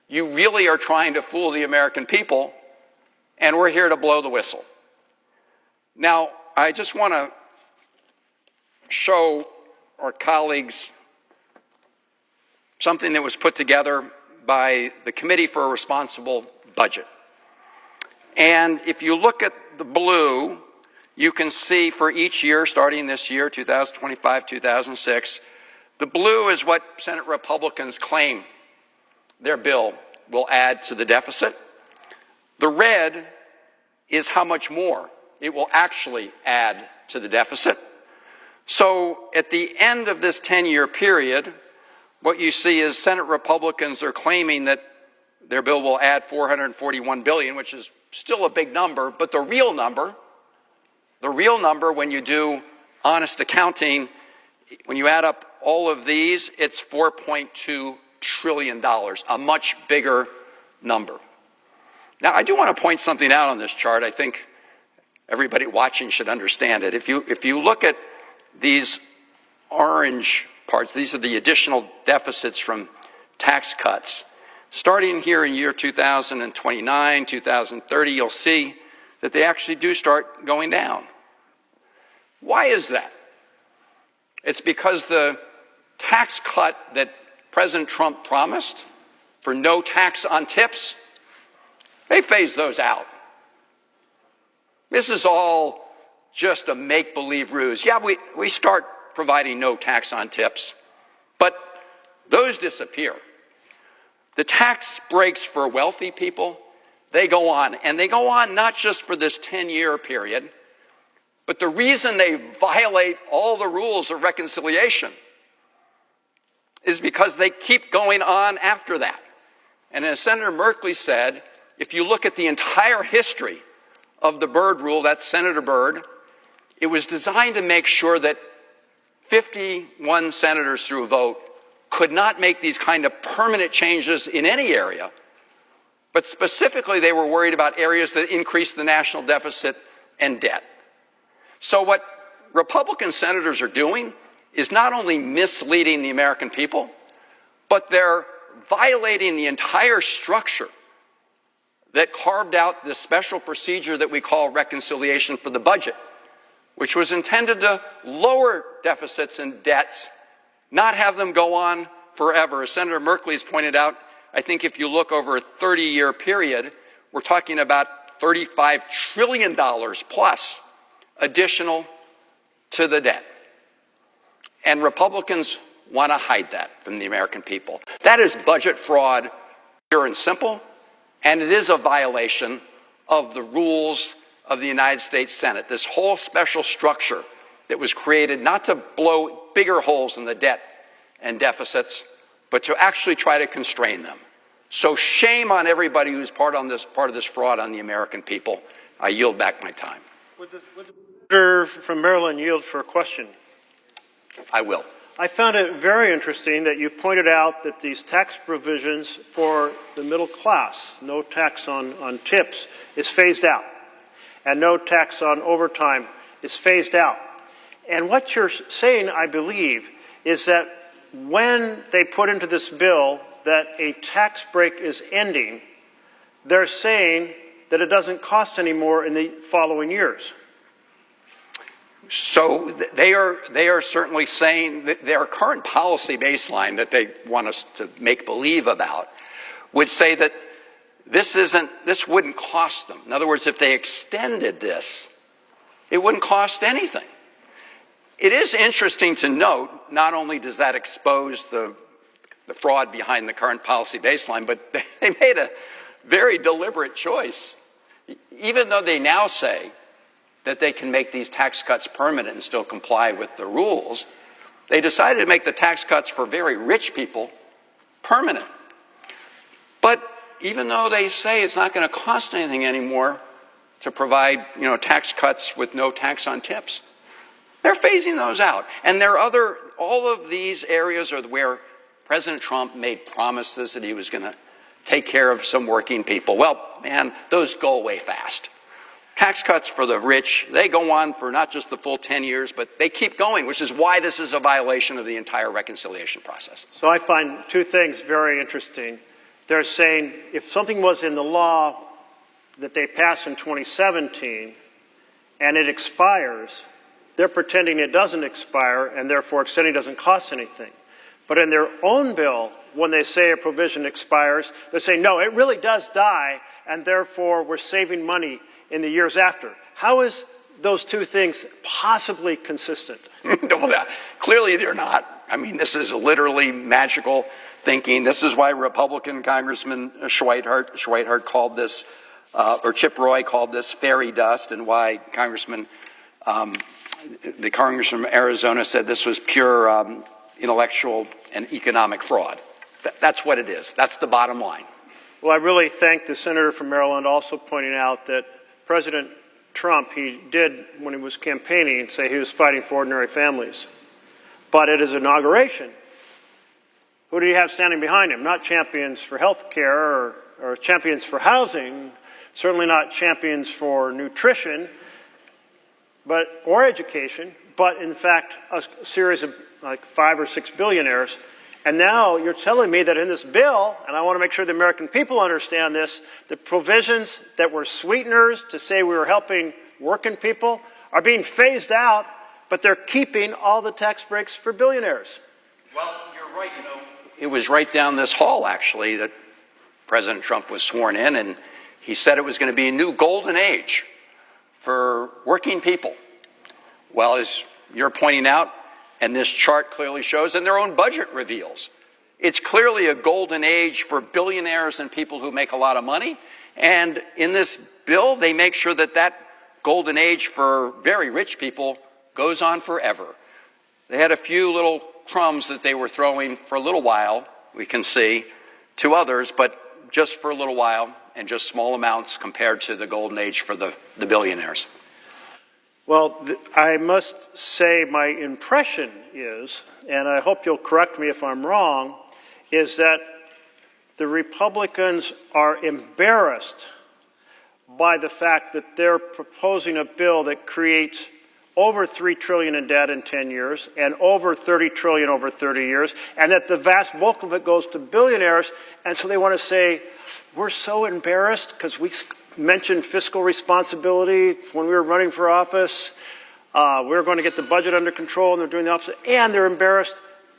you really are trying to fool the American people, and we're here to blow the whistle. Now, I just want to show our colleagues something that was put together by the Committee for a Responsible Budget. And if you look at the blue, you can see for each year, starting this year, 2025, 2006, the blue is what Senate Republicans claim their bill will add to the deficit. The red is how much more it will actually add to the deficit. So at the end of this 10-year period, what you see is Senate Republicans are claiming that their bill will add $441 billion, which is still a big number, but the real number when you do honest accounting, when you add up all of these, it's $4.2 trillion, a much bigger number. Now, I do want to point something out on this chart. I think everybody watching should understand it. If you look at these orange parts, these are the additional deficits from tax cuts. Starting here in year 2029, 2030, you'll see that they actually do start going down. Why is that? It's because the tax cut that President Trump promised for no tax on tips, they phased those out. This is all just a make-believe ruse. Yeah, we start providing no tax on tips, but those disappear. The tax breaks for wealthy people, they go on, and they go on not just for this 10-year period, but the reason they violate all the rules of reconciliation is because they keep going on after that. And as Senator Merkley said, if you look at the entire history of the Byrd rule, that's Senator Byrd, it was designed to make sure that 51 senators through a vote could not make these kind of permanent changes in any area, but specifically they were worried about areas that increased the national deficit and debt. So what Republican senators are doing is not only misleading the American people, but they're violating the entire structure that carved out this special procedure that we call reconciliation for the budget, which was intended to lower deficits and debts, not have them go on forever. As Senator Merkley has pointed out, I think if you look over a 30-year period, we're talking about $35 trillion plus additional to the debt. And Republicans want to hide that from the American people. That is budget fraud, pure and simple, and it is a violation of the rules of the United States Senate. This whole special structure that was created not to blow bigger holes in the debt and deficits, but to actually try to constrain them. So shame on everybody who's part of this fraud on the American people. I yield back my time. Would the senator from Maryland yield for a question? I will. I found it very interesting that you pointed out that these tax provisions for the middle class, no tax on tips, is phased out, and no tax on overtime is phased out. And what you're saying, I believe, is that when they put into this bill that a tax break is ending, they're saying that it doesn't cost any more in the following years. So they are certainly saying that their current policy baseline that they want us to make believe about would say that this wouldn't cost them. In other words, if they extended this, it wouldn't cost anything. It is interesting to note, not only does that expose the fraud behind the current policy baseline, but they made a very deliberate choice. Even though they now say that they can make these tax cuts permanent and still comply with the rules, they decided to make the tax cuts for very rich people permanent. But even though they say it's not going to cost anything anymore to provide, tax cuts with no tax on tips, they're phasing those out. And all of these areas are where President Trump made promises that he was going to take care of some working people. Well, man, those go away fast. Tax cuts for the rich, they go on for not just the full 10 years, but they keep going, which is why this is a violation of the entire reconciliation process. So I find two things very interesting. They're saying if something was in the law that they passed in 2017 and it expires, they're pretending it doesn't expire and therefore extending doesn't cost anything. But in their own bill, when they say a provision expires, they say, no, it really does die, and therefore we're saving money in the years after. How is those two things possibly consistent? Clearly they're not. I mean, this is literally magical thinking. This is why Republican Congressman Schweithart called this, or Chip Roy called this fairy dust, and why the Congressman from Arizona said this was pure intellectual and economic fraud. That's what it is. That's the bottom line. Well, I really thank the senator from Maryland also pointing out that President Trump, he did, when he was campaigning, say he was fighting for ordinary families. But at his inauguration, who did he have standing behind him? Not champions for health care or champions for housing, certainly not champions for nutrition or education, but in fact a series of like 5 or 6 billionaires. And now you're telling me that in this bill, and I want to make sure the American people understand this, the provisions that were sweeteners to say we were helping working people are being phased out, but they're keeping all the tax breaks for billionaires. Well, you're right. You know, it was right down this hall, actually, that President Trump was sworn in, and he said it was going to be a new golden age for working people. Well, as you're pointing out, and this chart clearly shows, and their own budget reveals, it's clearly a golden age for billionaires and people who make a lot of money. And in this bill, they make sure that that golden age for very rich people goes on forever. They had a few little crumbs that they were throwing for a little while, we can see, to others, but just for a little while and just small amounts compared to the golden age for the billionaires. Well, I must say my impression is, and I hope you'll correct me if I'm wrong, is that the Republicans are embarrassed by the fact that they're proposing a bill that creates over $3 trillion in debt in 10 years and over $30 trillion over 30 years, and that the vast bulk of it goes to billionaires. And so they want to say, we're so embarrassed because we mentioned fiscal responsibility when we were running for office. We were going to get the budget under control, and they're doing the opposite. And they're embarrassed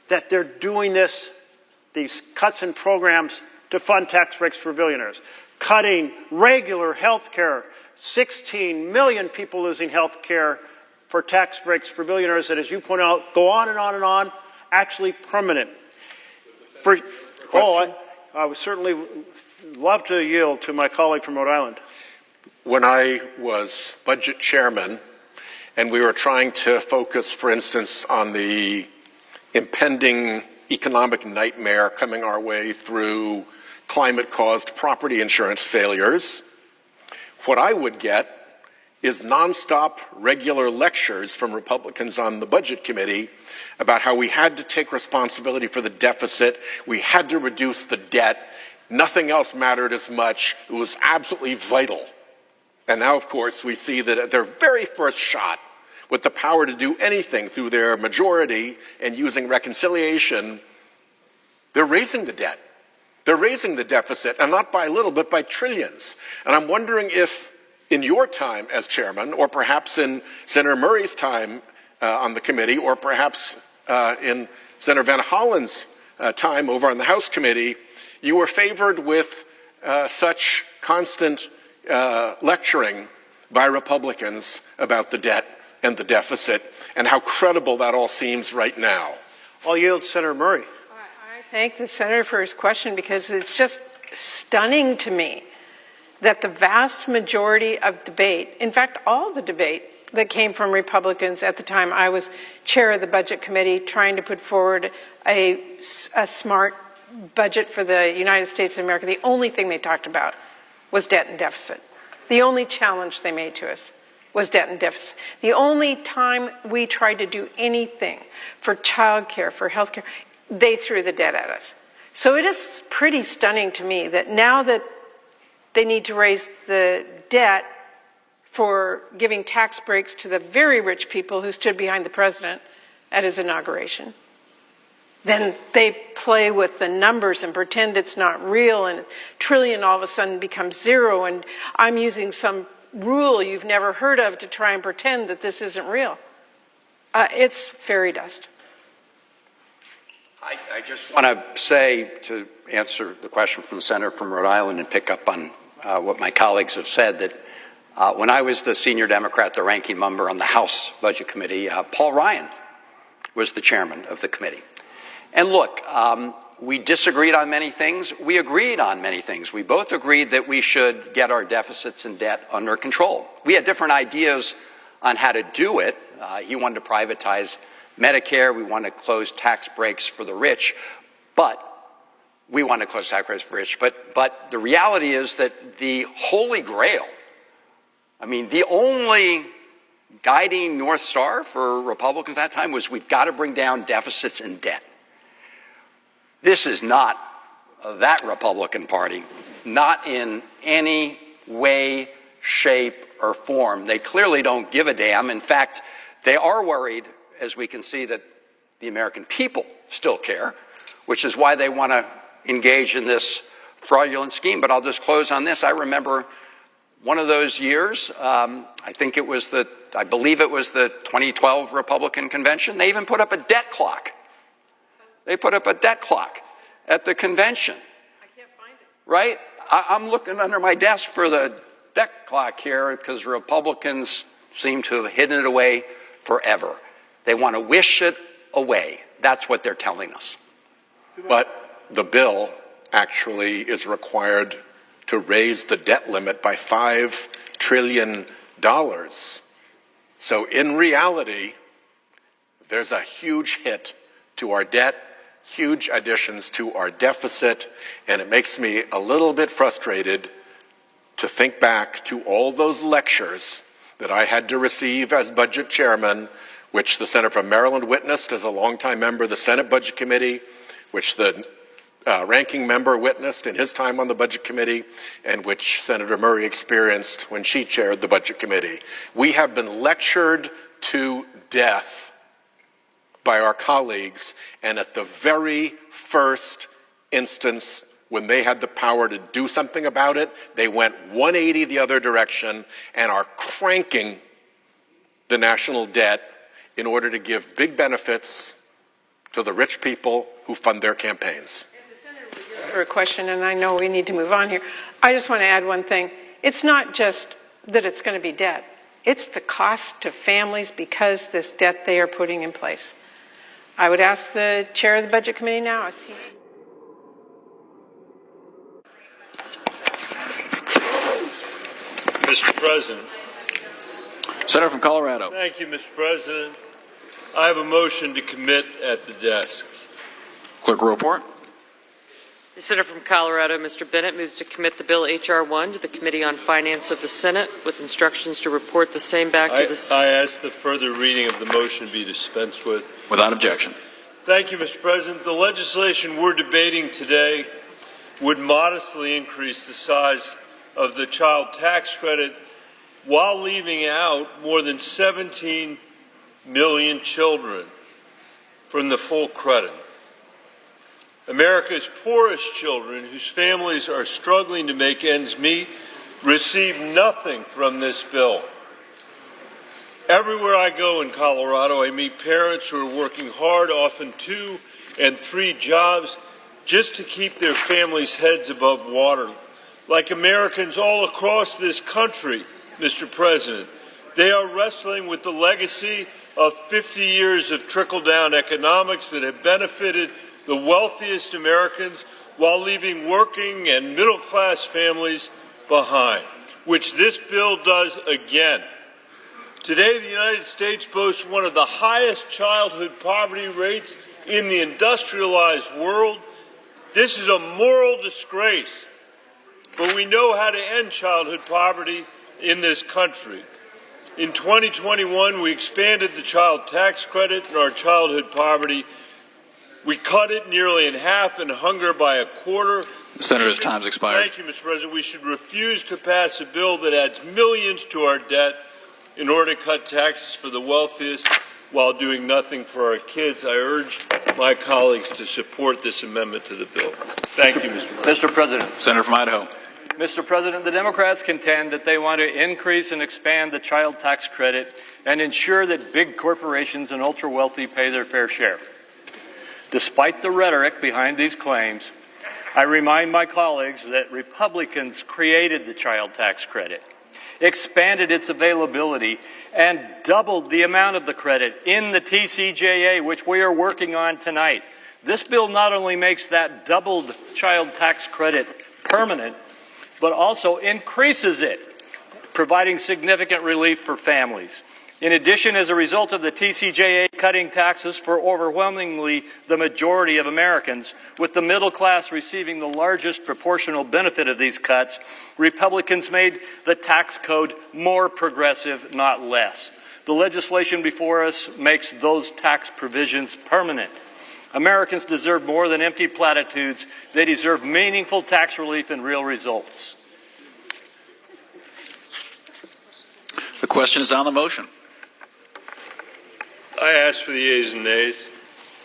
that they're doing these cuts in programs to fund tax breaks for billionaires, cutting regular health care, 16 million people losing health care for tax breaks for billionaires that, as you point out, go on and on and on, actually permanent. I would certainly love to yield to my colleague from Rhode Island. When I was budget chairman and we were trying to focus, for instance, on the impending economic nightmare coming our way through climate-caused property insurance failures, what I would get is nonstop regular lectures from Republicans on the Budget Committee about how we had to take responsibility for the deficit, we had to reduce the debt, nothing else mattered as much, it was absolutely vital. And now, of course, we see that at their very first shot, with the power to do anything through their majority and using reconciliation, they're raising the debt. They're raising the deficit, and not by little, but by trillions. And I'm wondering if in your time as chairman, or perhaps in Senator Murray's time on the committee, or perhaps in Senator Van Hollen's time over on the House committee, you were favored with such constant lecturing by Republicans about the debt and the deficit, and how credible that all seems right now. I'll yield to Senator Murray. I thank the senator for his question, because it's just stunning to me that the vast majority of debate, in fact, all the debate that came from Republicans at the time I was chair of the Budget Committee trying to put forward a smart budget for the United States of America, the only thing they talked about was debt and deficit. The only challenge they made to us was debt and deficit. The only time we tried to do anything for childcare, for health care, they threw the debt at us. So it is pretty stunning to me that now that they need to raise the debt for giving tax breaks to the very rich people who stood behind the president at his inauguration, then they play with the numbers and pretend it's not real, and a trillion all of a sudden becomes zero, and I'm using some rule you've never heard of to try and pretend that this isn't real. It's fairy dust. I just want to say, to answer the question from the senator from Rhode Island and pick up on what my colleagues have said, that when I was the senior Democrat, the ranking member on the House Budget Committee, Paul Ryan was the chairman of the committee. And look, we disagreed on many things. We agreed on many things. We both agreed that we should get our deficits and debt under control. We had different ideas on how to do it. He wanted to privatize Medicare. We wanted to close tax breaks for the rich. But we wanted to close tax breaks for the rich. But the reality is that the holy grail, I mean, the only guiding North Star for Republicans at that time was we've got to bring down deficits and debt. This is not that Republican Party, not in any way, shape, or form. They clearly don't give a damn. In fact, they are worried, as we can see, that the American people still care, which is why they want to engage in this fraudulent scheme. But I'll just close on this. I remember one of those years, I believe it was the 2012 Republican convention. They even put up a debt clock. They put up a debt clock at the convention. I can't find it. Right? I'm looking under my desk for the debt clock here because Republicans seem to have hidden it away forever. They want to wish it away. That's what they're telling us. But the bill actually is required to raise the debt limit by $5 trillion. So in reality, there's a huge hit to our debt, huge additions to our deficit, and it makes me a little bit frustrated to think back to all those lectures that I had to receive as budget chairman, which the senator from Maryland witnessed as a longtime member of the Senate Budget Committee, which the ranking member witnessed in his time on the Budget Committee, and which Senator Murray experienced when she chaired the Budget Committee. We have been lectured to death by our colleagues, and at the very first instance when they had the power to do something about it, they went 180 the other direction and are cranking the national debt in order to give big benefits to the rich people who fund their campaigns. For a question, and I know we need to move on here. I just want to add one thing. It's not just that it's going to be debt. It's the cost to families because this debt they are putting in place. I would ask the chair of the Budget Committee now. Mr. President. Senator from Colorado. Thank you, Mr. President. I have a motion to commit at the desk. Clerk will report. The senator from Colorado, Mr. Bennett, moves to commit the bill H.R. 1 to the Committee on Finance of the Senate with instructions to report the same back to the I ask the further reading of the motion be dispensed with. Without objection. Thank you, Mr. President. The legislation we're debating today would modestly increase the size of the child tax credit while leaving out more than 17 million children from the full credit. America's poorest children, whose families are struggling to make ends meet, receive nothing from this bill. Everywhere I go in Colorado, I meet parents who are working hard, often 2 and 3 jobs, just to keep their families' heads above water. Like Americans all across this country, Mr. President, they are wrestling with the legacy of 50 years of trickle-down economics that have benefited the wealthiest Americans while leaving working and middle-class families behind, which this bill does again. Today, the United States boasts one of the highest childhood poverty rates in the industrialized world. This is a moral disgrace, but we know how to end childhood poverty in this country. In 2021, we expanded the child tax credit and our childhood poverty. We cut it nearly in half and hunger by a quarter. The senator's time's expired. Thank you, Mr. President. We should refuse to pass a bill that adds millions to our debt in order to cut taxes for the wealthiest while doing nothing for our kids. I urge my colleagues to support this amendment to the bill. Thank you, Mr. President. Mr. President. Senator from Idaho. Mr. President, the Democrats contend that they want to increase and expand the child tax credit and ensure that big corporations and ultra-wealthy pay their fair share. Despite the rhetoric behind these claims, I remind my colleagues that Republicans created the child tax credit, expanded its availability, and doubled the amount of the credit in the TCJA, which we are working on tonight. This bill not only makes that doubled child tax credit permanent, but also increases it, providing significant relief for families. In addition, as a result of the TCJA cutting taxes for overwhelmingly the majority of Americans, with the middle class receiving the largest proportional benefit of these cuts, Republicans made the tax code more progressive, not less. The legislation before us makes those tax provisions permanent. Americans deserve more than empty platitudes. They deserve meaningful tax relief and real results. The question is on the motion. I ask for the yeas and nays.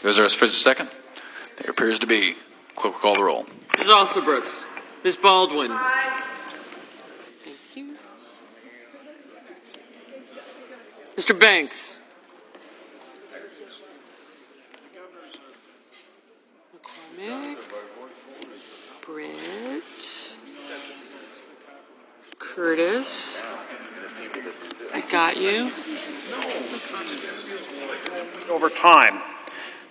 Is there a second? There appears to be. Clerk will call the roll. Ms. Alsobrooks. Ms. Baldwin. Thank you. Mr. Banks. got you. Over time,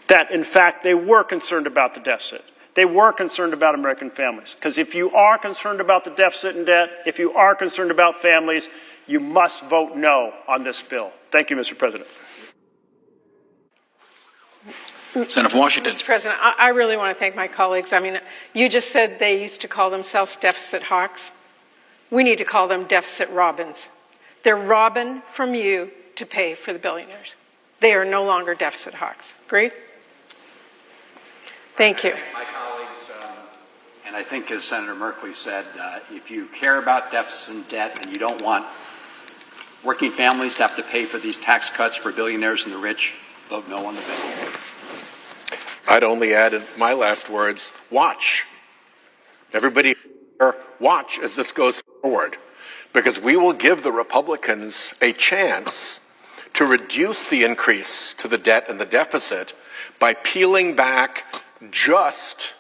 that in fact they were concerned about the deficit. They were concerned about American families. Because if you are concerned about the deficit and debt, if you are concerned about families, you must vote no on this bill. Thank you, Mr. President. Senator from Washington. Mr. President, I really want to thank my colleagues. I mean, you just said they used to call themselves deficit hawks. We need to call them deficit robins. They're robbing from you to pay for the billionaires. They are no longer deficit hawks. Agreed? Thank you. My colleagues, and I think as Senator Merkley said, if you care about deficit and debt and you don't want working families to have to pay for these tax cuts for billionaires and the rich, vote no on the bill. I'd only add in my last words, watch. Everybody watch as this goes forward, because we will give the Republicans a chance to reduce the increase to the debt and the deficit by peeling back just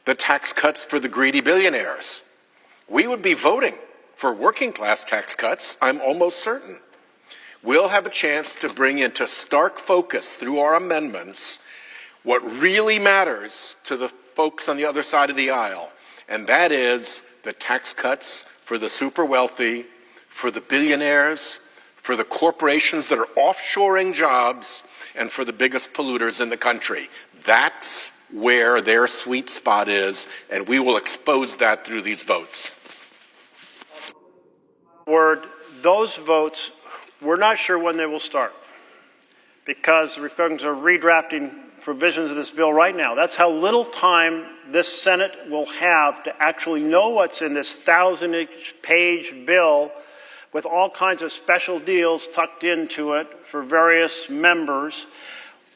the tax cuts for the greedy billionaires. We would be voting for working class tax cuts, I'm almost certain. We'll have a chance to bring into stark focus through our amendments what really matters to the folks on the other side of the aisle, and that is the tax cuts for the super wealthy, for the billionaires, for the corporations that are offshoring jobs, and for the biggest polluters in the country. That's where their sweet spot is, and we will expose that through these votes. Those votes, we're not sure when they will start, because the Republicans are redrafting provisions of this bill right now. That's how little time this Senate will have to actually know what's in this 1,000-page bill with all kinds of special deals tucked into it for various members.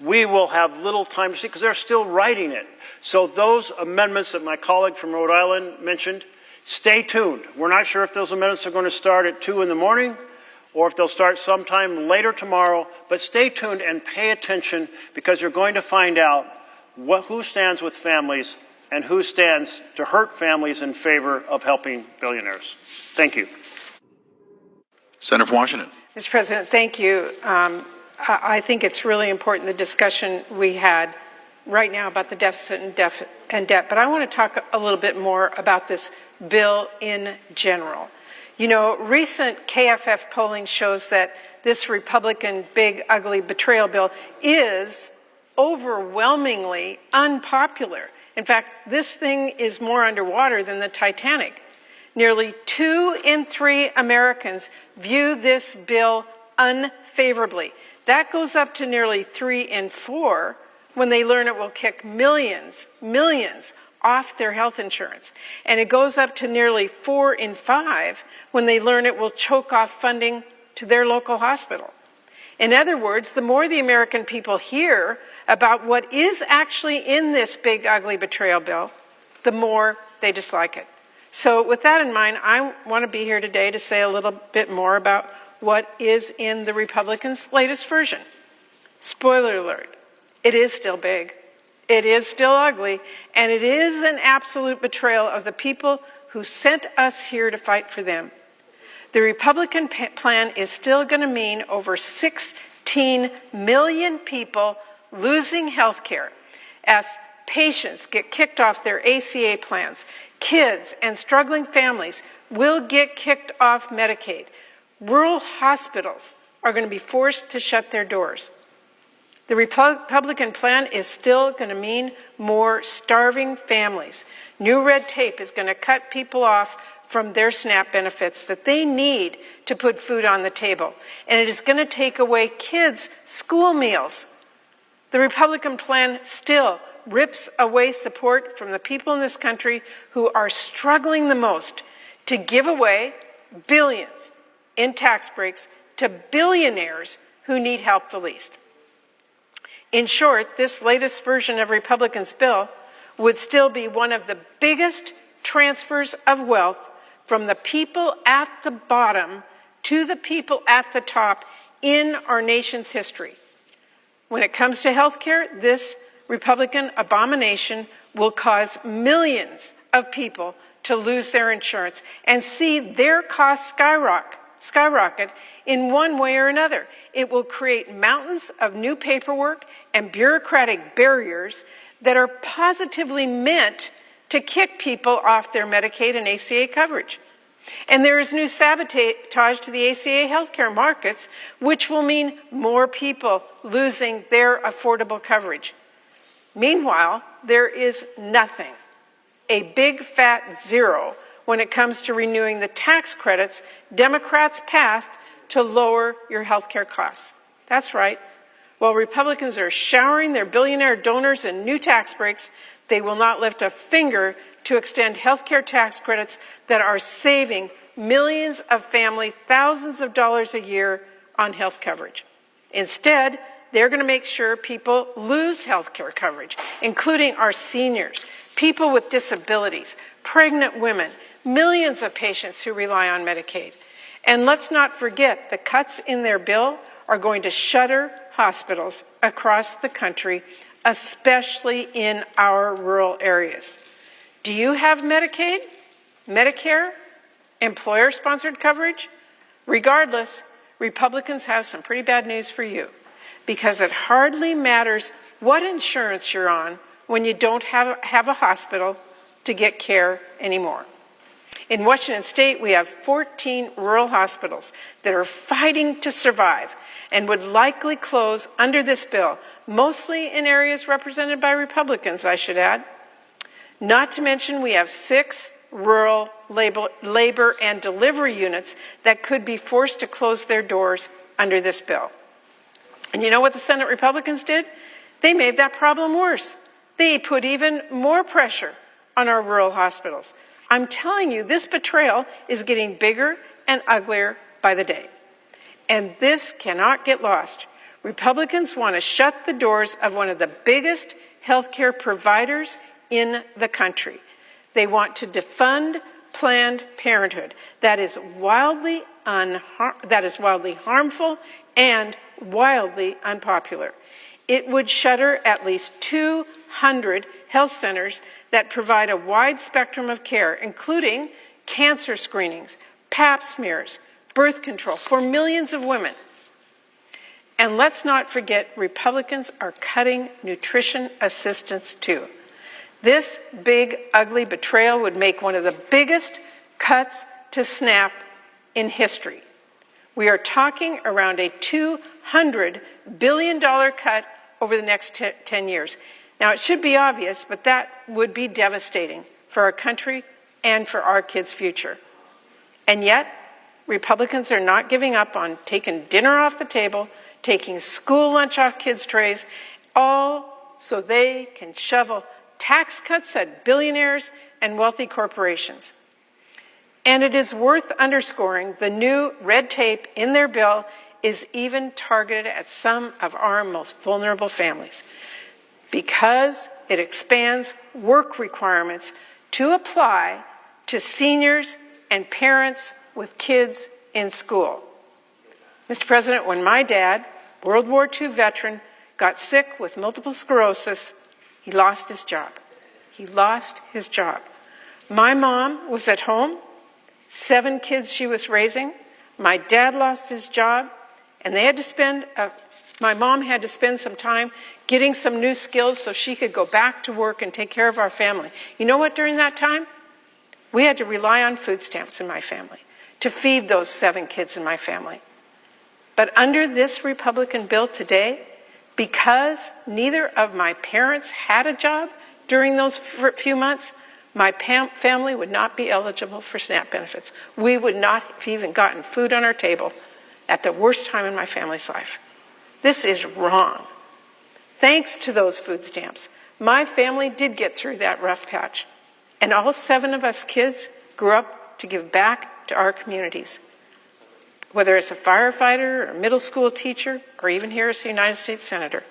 We will have little time to see because they're still writing it. So those amendments that my colleague from Rhode Island mentioned, stay tuned. We're not sure if those amendments are going to start at 2 in the morning or if they'll start sometime later tomorrow, but stay tuned and pay attention because you're going to find out who stands with families and who stands to hurt families in favor of helping billionaires. Thank you. Senator from Washington. Mr. President, thank you. I think it's really important, the discussion we had right now about the deficit and debt, but I want to talk a little bit more about this bill in general. You know, recent KFF polling shows that this Republican big, ugly betrayal bill is overwhelmingly unpopular. In fact, this thing is more underwater than the Titanic. Nearly 2 in 3 Americans view this bill unfavorably. That goes up to nearly 3 in 4 when they learn it will kick millions off their health insurance. And it goes up to nearly 4 in 5 when they learn it will choke off funding to their local hospital. In other words, the more the American people hear about what is actually in this big, ugly betrayal bill, the more they dislike it. So with that in mind, I want to be here today to say a little bit more about what is in the Republicans' latest version. Spoiler alert, it is still big. It is still ugly, and it is an absolute betrayal of the people who sent us here to fight for them. The Republican plan is still going to mean over 16 million people losing health care as patients get kicked off their ACA plans. Kids and struggling families will get kicked off Medicaid. Rural hospitals are going to be forced to shut their doors. The Republican plan is still going to mean more starving families. New red tape is going to cut people off from their SNAP benefits that they need to put food on the table. And it is going to take away kids' school meals. The Republican plan still rips away support from the people in this country who are struggling the most to give away billions in tax breaks to billionaires who need help the least. In short, this latest version of Republicans' bill would still be one of the biggest transfers of wealth from the people at the bottom to the people at the top in our nation's history. When it comes to health care, this Republican abomination will cause millions of people to lose their insurance and see their costs skyrocket in one way or another. It will create mountains of new paperwork and bureaucratic barriers that are positively meant to kick people off their Medicaid and ACA coverage. And there is new sabotage to the ACA healthcare markets, which will mean more people losing their affordable coverage. Meanwhile, there is nothing, a big fat zero, when it comes to renewing the tax credits Democrats passed to lower your healthcare costs. That's right. While Republicans are showering their billionaire donors in new tax breaks, they will not lift a finger to extend healthcare tax credits that are saving millions of families thousands of dollars a year on health coverage. Instead, they're going to make sure people lose healthcare coverage, including our seniors, people with disabilities, pregnant women, millions of patients who rely on Medicaid. And let's not forget, the cuts in their bill are going to shutter hospitals across the country, especially in our rural areas. Do you have Medicaid, Medicare, employer-sponsored coverage? Regardless, Republicans have some pretty bad news for you, because it hardly matters what insurance you're on when you don't have a hospital to get care anymore. In Washington State, we have 14 rural hospitals that are fighting to survive and would likely close under this bill, mostly in areas represented by Republicans, I should add. Not to mention, we have 6 rural labor and delivery units that could be forced to close their doors under this bill. And you know what the Senate Republicans did? They made that problem worse. They put even more pressure on our rural hospitals. I'm telling you, this betrayal is getting bigger and uglier by the day. And this cannot get lost. Republicans want to shut the doors of one of the biggest healthcare providers in the country. They want to defund Planned Parenthood. That is wildly harmful and wildly unpopular. It would shutter at least 200 health centers that provide a wide spectrum of care, including cancer screenings, pap smears, birth control for millions of women. And let's not forget, Republicans are cutting nutrition assistance too. This big, ugly betrayal would make one of the biggest cuts to SNAP in history. We are talking around a $200 billion cut over the next 10 years. Now, it should be obvious, but that would be devastating for our country and for our kids' future. And yet, Republicans are not giving up on taking dinner off the table, taking school lunch off kids' trays, all so they can shovel tax cuts at billionaires and wealthy corporations. And it is worth underscoring the new red tape in their bill is even targeted at some of our most vulnerable families, because it expands work requirements to apply to seniors and parents with kids in school. Mr. President, when my dad, World War II veteran, got sick with multiple sclerosis, he lost his job. He lost his job. My mom was at home, 7 kids she was raising. My dad lost his job, and they had to spend, my mom had to spend some time getting some new skills so she could go back to work and take care of our family. You know what, during that time? We had to rely on food stamps in my family to feed those 7 kids in my family. But under this Republican bill today, because neither of my parents had a job during those few months, my family would not be eligible for SNAP benefits. We would not have even gotten food on our table at the worst time in my family's life. This is wrong. Thanks to those food stamps, my family did get through that rough patch. And all 7 of us kids grew up to give back to our communities. Whether it's a firefighter or a middle school teacher, or even here as a United States Senator.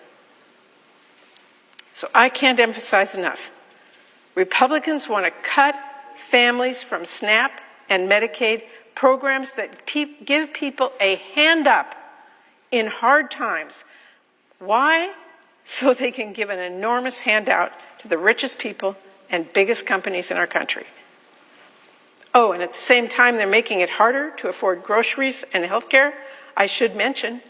So I can't emphasize enough. Republicans want to cut families from SNAP and Medicaid, programs that give people a hand up in hard times. Why? So they can give an enormous handout to the richest people and biggest companies in our country. Oh, and at the same time, they're making it harder to afford groceries and health care. I should mention,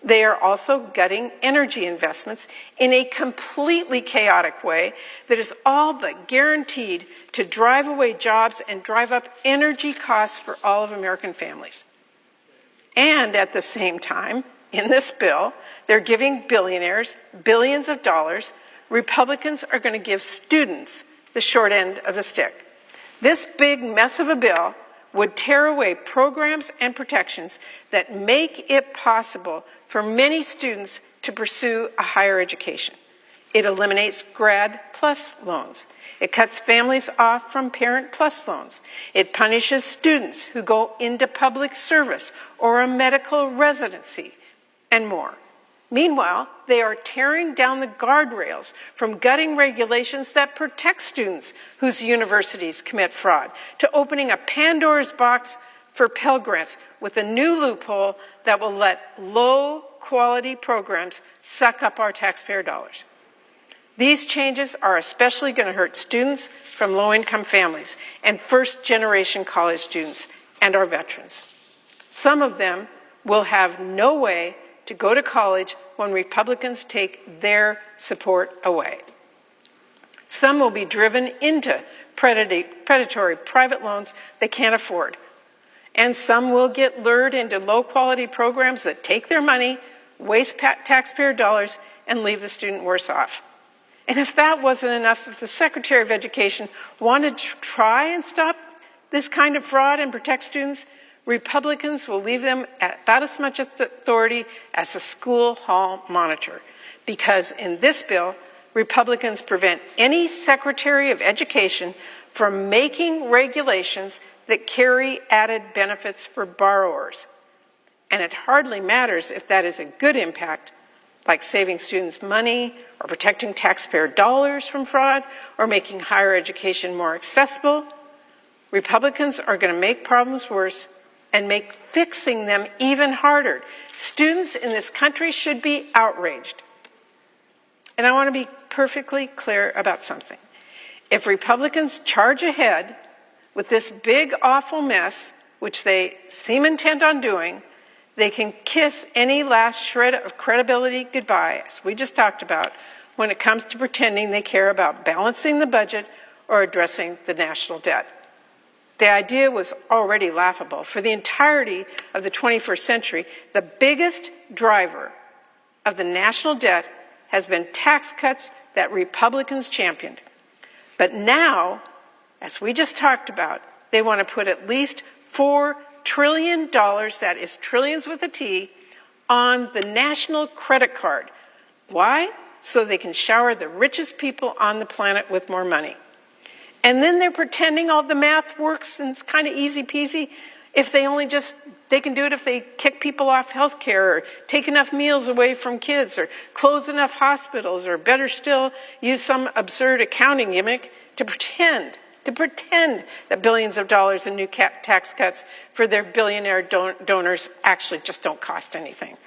they are also gutting energy investments in a completely chaotic way that is all but guaranteed to drive away jobs and drive up energy costs for all of American families. And at the same time, in this bill, they're giving billionaires billions of dollars. Republicans are going to give students the short end of the stick. This big mess of a bill would tear away programs and protections that make it possible for many students to pursue a higher education. It eliminates Grad Plus loans. It cuts families off from Parent Plus loans. It punishes students who go into public service or a medical residency, and more. Meanwhile, they are tearing down the guardrails from gutting regulations that protect students whose universities commit fraud, to opening a Pandora's box for Pell Grants with a new loophole that will let low-quality programs suck up our taxpayer dollars. These changes are especially going to hurt students from low-income families and first-generation college students and our veterans. Some of them will have no way to go to college when Republicans take their support away. Some will be driven into predatory private loans they can't afford. And some will get lured into low-quality programs that take their money, waste taxpayer dollars, and leave the student worse off. And if that wasn't enough, if the Secretary of Education wanted to try and stop this kind of fraud and protect students, Republicans will leave them at about as much authority as a school hall monitor. Because in this bill, Republicans prevent any Secretary of Education from making regulations that carry added benefits for borrowers. And it hardly matters if that is a good impact, like saving students money or protecting taxpayer dollars from fraud or making higher education more accessible. Republicans are going to make problems worse and make fixing them even harder. Students in this country should be outraged. And I want to be perfectly clear about something. If Republicans charge ahead with this big, awful mess, which they seem intent on doing, they can kiss any last shred of credibility goodbye, as we just talked about, when it comes to pretending they care about balancing the budget or addressing the national debt. The idea was already laughable. For the entirety of the 21st century, the biggest driver of the national debt has been tax cuts that Republicans championed. But now, as we just talked about, they want to put at least $4 trillion, that is trillions with a T, on the national credit card. Why? So they can shower the richest people on the planet with more money. And then they're pretending all the math works and it's kind of easy peasy if they can do it if they kick people off health care or take enough meals away from kids or close enough hospitals or better still, use some absurd accounting gimmick to pretend that billions of dollars in new tax cuts for their billionaire donors actually just don't cost anything.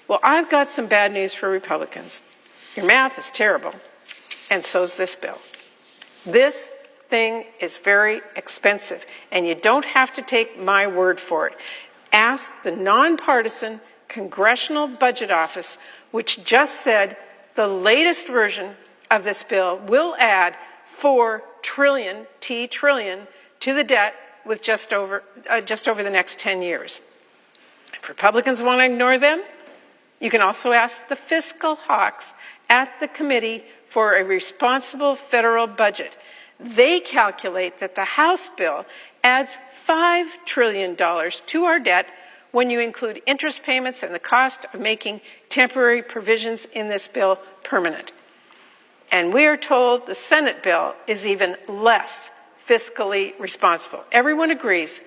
Well, I've got some bad news for Republicans. Your math is terrible, and so's this bill. This thing is very expensive, and you don't have to take my word for it. Ask the nonpartisan Congressional Budget Office, which just said the latest version of this bill will add $4 trillion to the debt with just over the next 10 years. If Republicans want to ignore them, you can also ask the fiscal hawks at the Committee for a Responsible Federal Budget. They calculate that the House bill adds $5 trillion to our debt when you include interest payments and the cost of making temporary provisions in this bill permanent. And we are told the Senate bill is even less fiscally responsible. Everyone agrees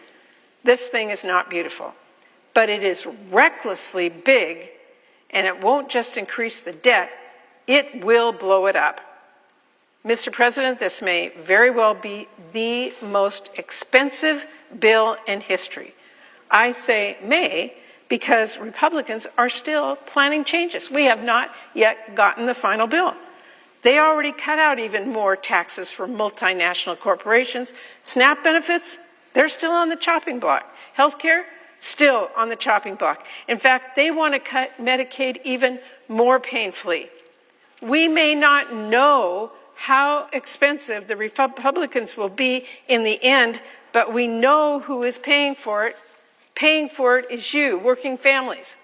this thing is not beautiful, but it is recklessly big, and it won't just increase the debt, it will blow it up. Mr. President, this may very well be the most expensive bill in history. I say may because Republicans are still planning changes. We have not yet gotten the final bill. They already cut out even more taxes for multinational corporations. SNAP benefits, They're still on the chopping block. Healthcare, still on the chopping block. In fact, they want to cut Medicaid even more painfully. We may not know how expensive the Republicans will be in the end, but we know who is paying for it. Paying for it is you, working families.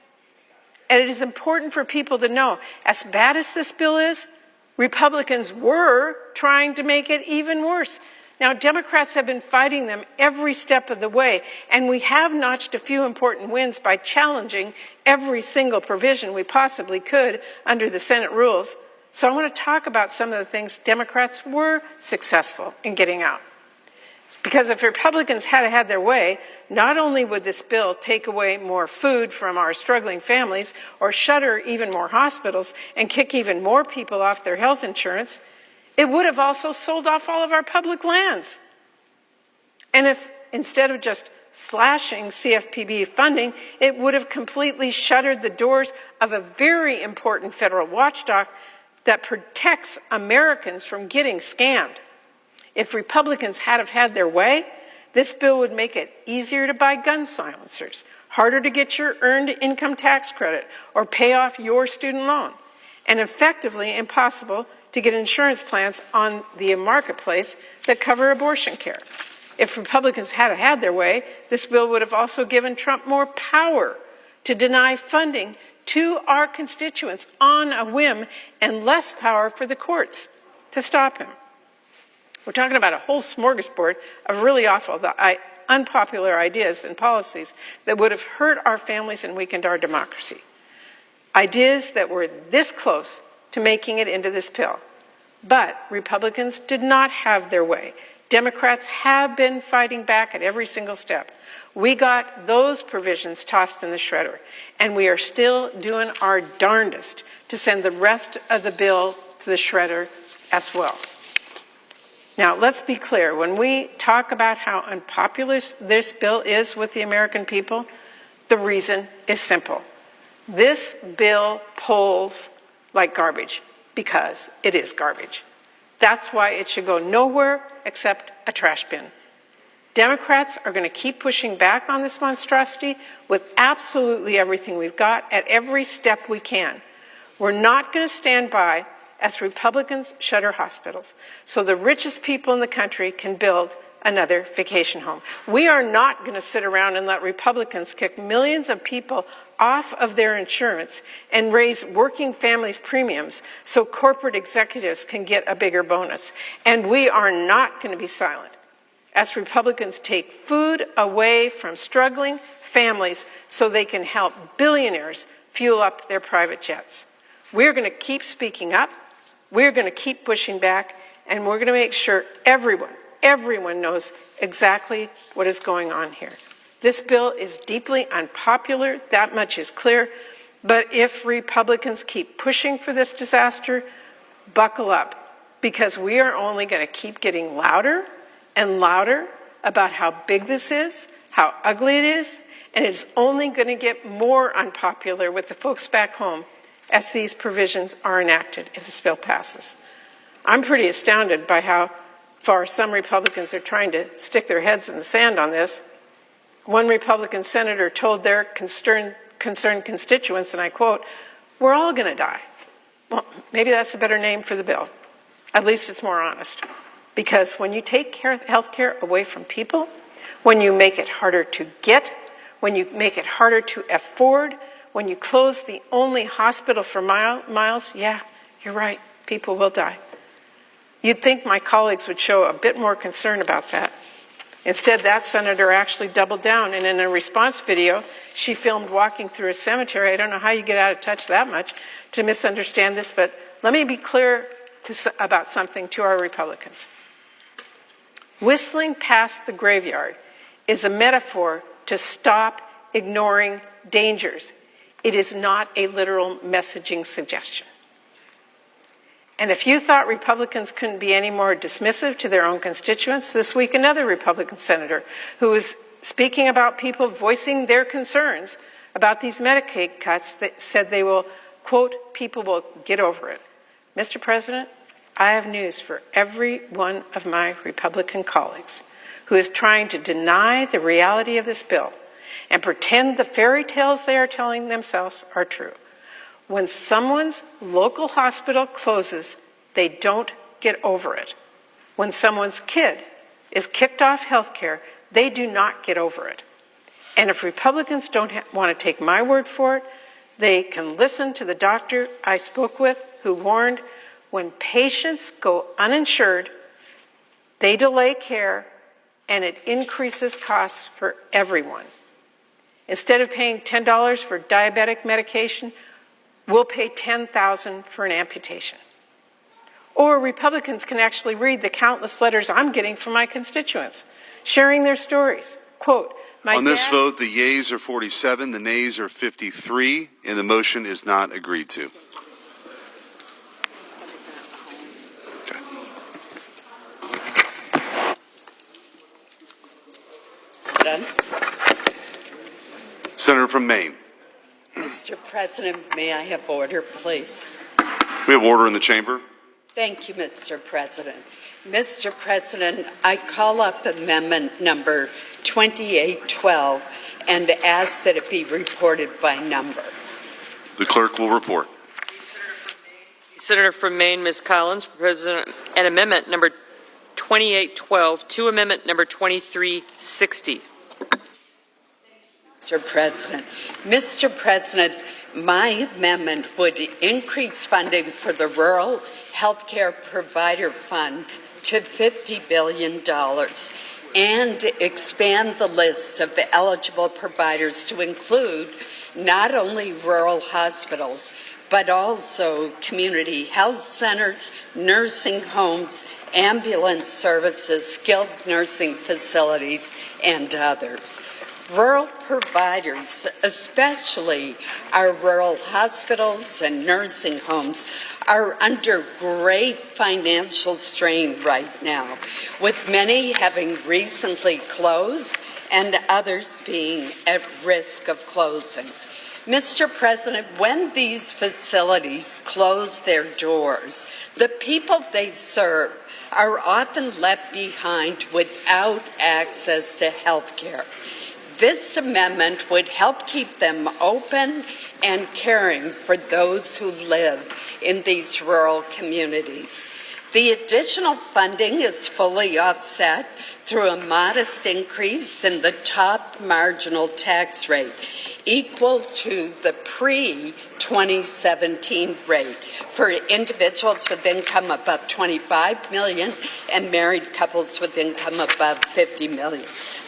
And it is important for people to know, as bad as this bill is, Republicans were trying to make it even worse. Now, Democrats have been fighting them every step of the way, and we have notched a few important wins by challenging every single provision we possibly could under the Senate rules. So I want to talk about some of the things Democrats were successful in getting out. Because if Republicans had had their way, not only would this bill take away more food from our struggling families or shutter even more hospitals and kick even more people off their health insurance, it would have also sold off all of our public lands. And if instead of just slashing CFPB funding, it would have completely shuttered the doors of a very important federal watchdog that protects Americans from getting scammed. If Republicans had have had their way, this bill would make it easier to buy gun silencers, harder to get your earned income tax credit or pay off your student loan, and effectively impossible to get insurance plans on the marketplace that cover abortion care. If Republicans had had their way, this bill would have also given Trump more power to deny funding to our constituents on a whim and less power for the courts to stop him. We're talking about a whole smorgasbord of really awful, unpopular ideas and policies that would have hurt our families and weakened our democracy. Ideas that were this close to making it into this bill. But Republicans did not have their way. Democrats have been fighting back at every single step. We got those provisions tossed in the shredder, and we are still doing our darndest to send the rest of the bill to the shredder as well. Now, let's be clear. When we talk about how unpopular this bill is with the American people, the reason is simple. This bill polls like garbage because it is garbage. That's why it should go nowhere except a trash bin. Democrats are going to keep pushing back on this monstrosity with absolutely everything we've got at every step we can. We're not going to stand by as Republicans shutter hospitals so the richest people in the country can build another vacation home. We are not going to sit around and let Republicans kick millions of people off of their insurance and raise working families' premiums so corporate executives can get a bigger bonus. And we are not going to be silent as Republicans take food away from struggling families so they can help billionaires fuel up their private jets. We're going to keep speaking up. We're going to keep pushing back, and we're going to make sure everyone knows exactly what is going on here. This bill is deeply unpopular, that much is clear, but if Republicans keep pushing for this disaster, buckle up, because we are only going to keep getting louder and louder about how big this is, how ugly it is, and it's only going to get more unpopular with the folks back home as these provisions are enacted if this bill passes. I'm pretty astounded by how far some Republicans are trying to stick their heads in the sand on this. One Republican senator told their concerned constituents, and I quote, "We're all going to die." Well, maybe that's a better name for the bill. At least it's more honest. Because when you take health care away from people, when you make it harder to get, when you make it harder to afford, when you close the only hospital for miles, yeah, you're right, people will die. You'd think my colleagues would show a bit more concern about that. Instead, that senator actually doubled down, and in a response video, she filmed walking through a cemetery. I don't know how you get out of touch that much to misunderstand this, but let me be clear about something to our Republicans. Whistling past the graveyard is a metaphor to stop ignoring dangers. It is not a literal messaging suggestion. And if you thought Republicans couldn't be any more dismissive to their own constituents, this week another Republican senator who was speaking about people voicing their concerns about these Medicaid cuts that said they will, quote, "people will get over it." Mr. President, I have news for every one of my Republican colleagues. who is trying to deny the reality of this bill and pretend the fairy tales they are telling themselves are true. When someone's local hospital closes, they don't get over it. When someone's kid is kicked off health care, they do not get over it. And if Republicans don't want to take my word for it, they can listen to the doctor I spoke with who warned when patients go uninsured, they delay care and it increases costs for everyone. Instead of paying $10 for diabetic medication, we'll pay $10,000 for an amputation. Or Republicans can actually read the countless letters I'm getting from my constituents, sharing their stories. Quote, on this vote, the yeas are 47, the nays are 53, and the motion is not agreed to. Okay. Senator from Maine. Mr. President, may I have order, please? We have order in the chamber. Thank you, Mr. President. Mr. President, I call up amendment number 2812 and ask that it be reported by number. The clerk will report. Senator from Maine, Ms. Collins, President, and amendment number 2812 to amendment number 2360. Mr. President, my amendment would increase funding for the Rural Healthcare Provider Fund to $50 billion and expand the list of eligible providers to include not only rural hospitals, but also community health centers, nursing homes, ambulance services, skilled nursing facilities, and others. Rural providers, especially our rural hospitals and nursing homes, are under great financial strain right now, with many having recently closed and others being at risk of closing. Mr. President, when these facilities close their doors, the people they serve are often left behind without access to health care. This amendment would help keep them open and caring for those who live in these rural communities. The additional funding is fully offset through a modest increase in the top marginal tax rate, equal to the pre-2017 rate for individuals with income above $25 million and married couples with income above $50 million.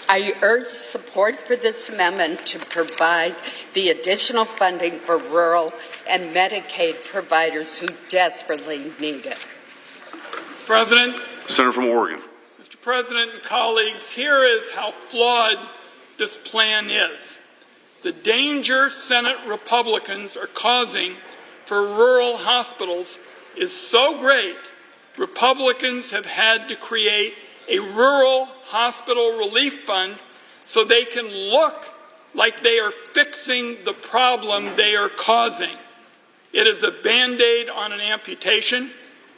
I urge support for this amendment to provide the additional funding for rural and Medicaid providers who desperately need it. President. Senator from Oregon. Mr. President and colleagues, here is how flawed this plan is. The danger Senate Republicans are causing for rural hospitals is so great, Republicans have had to create a rural hospital relief fund so they can look like they are fixing the problem they are causing. It is a Band-Aid on an amputation.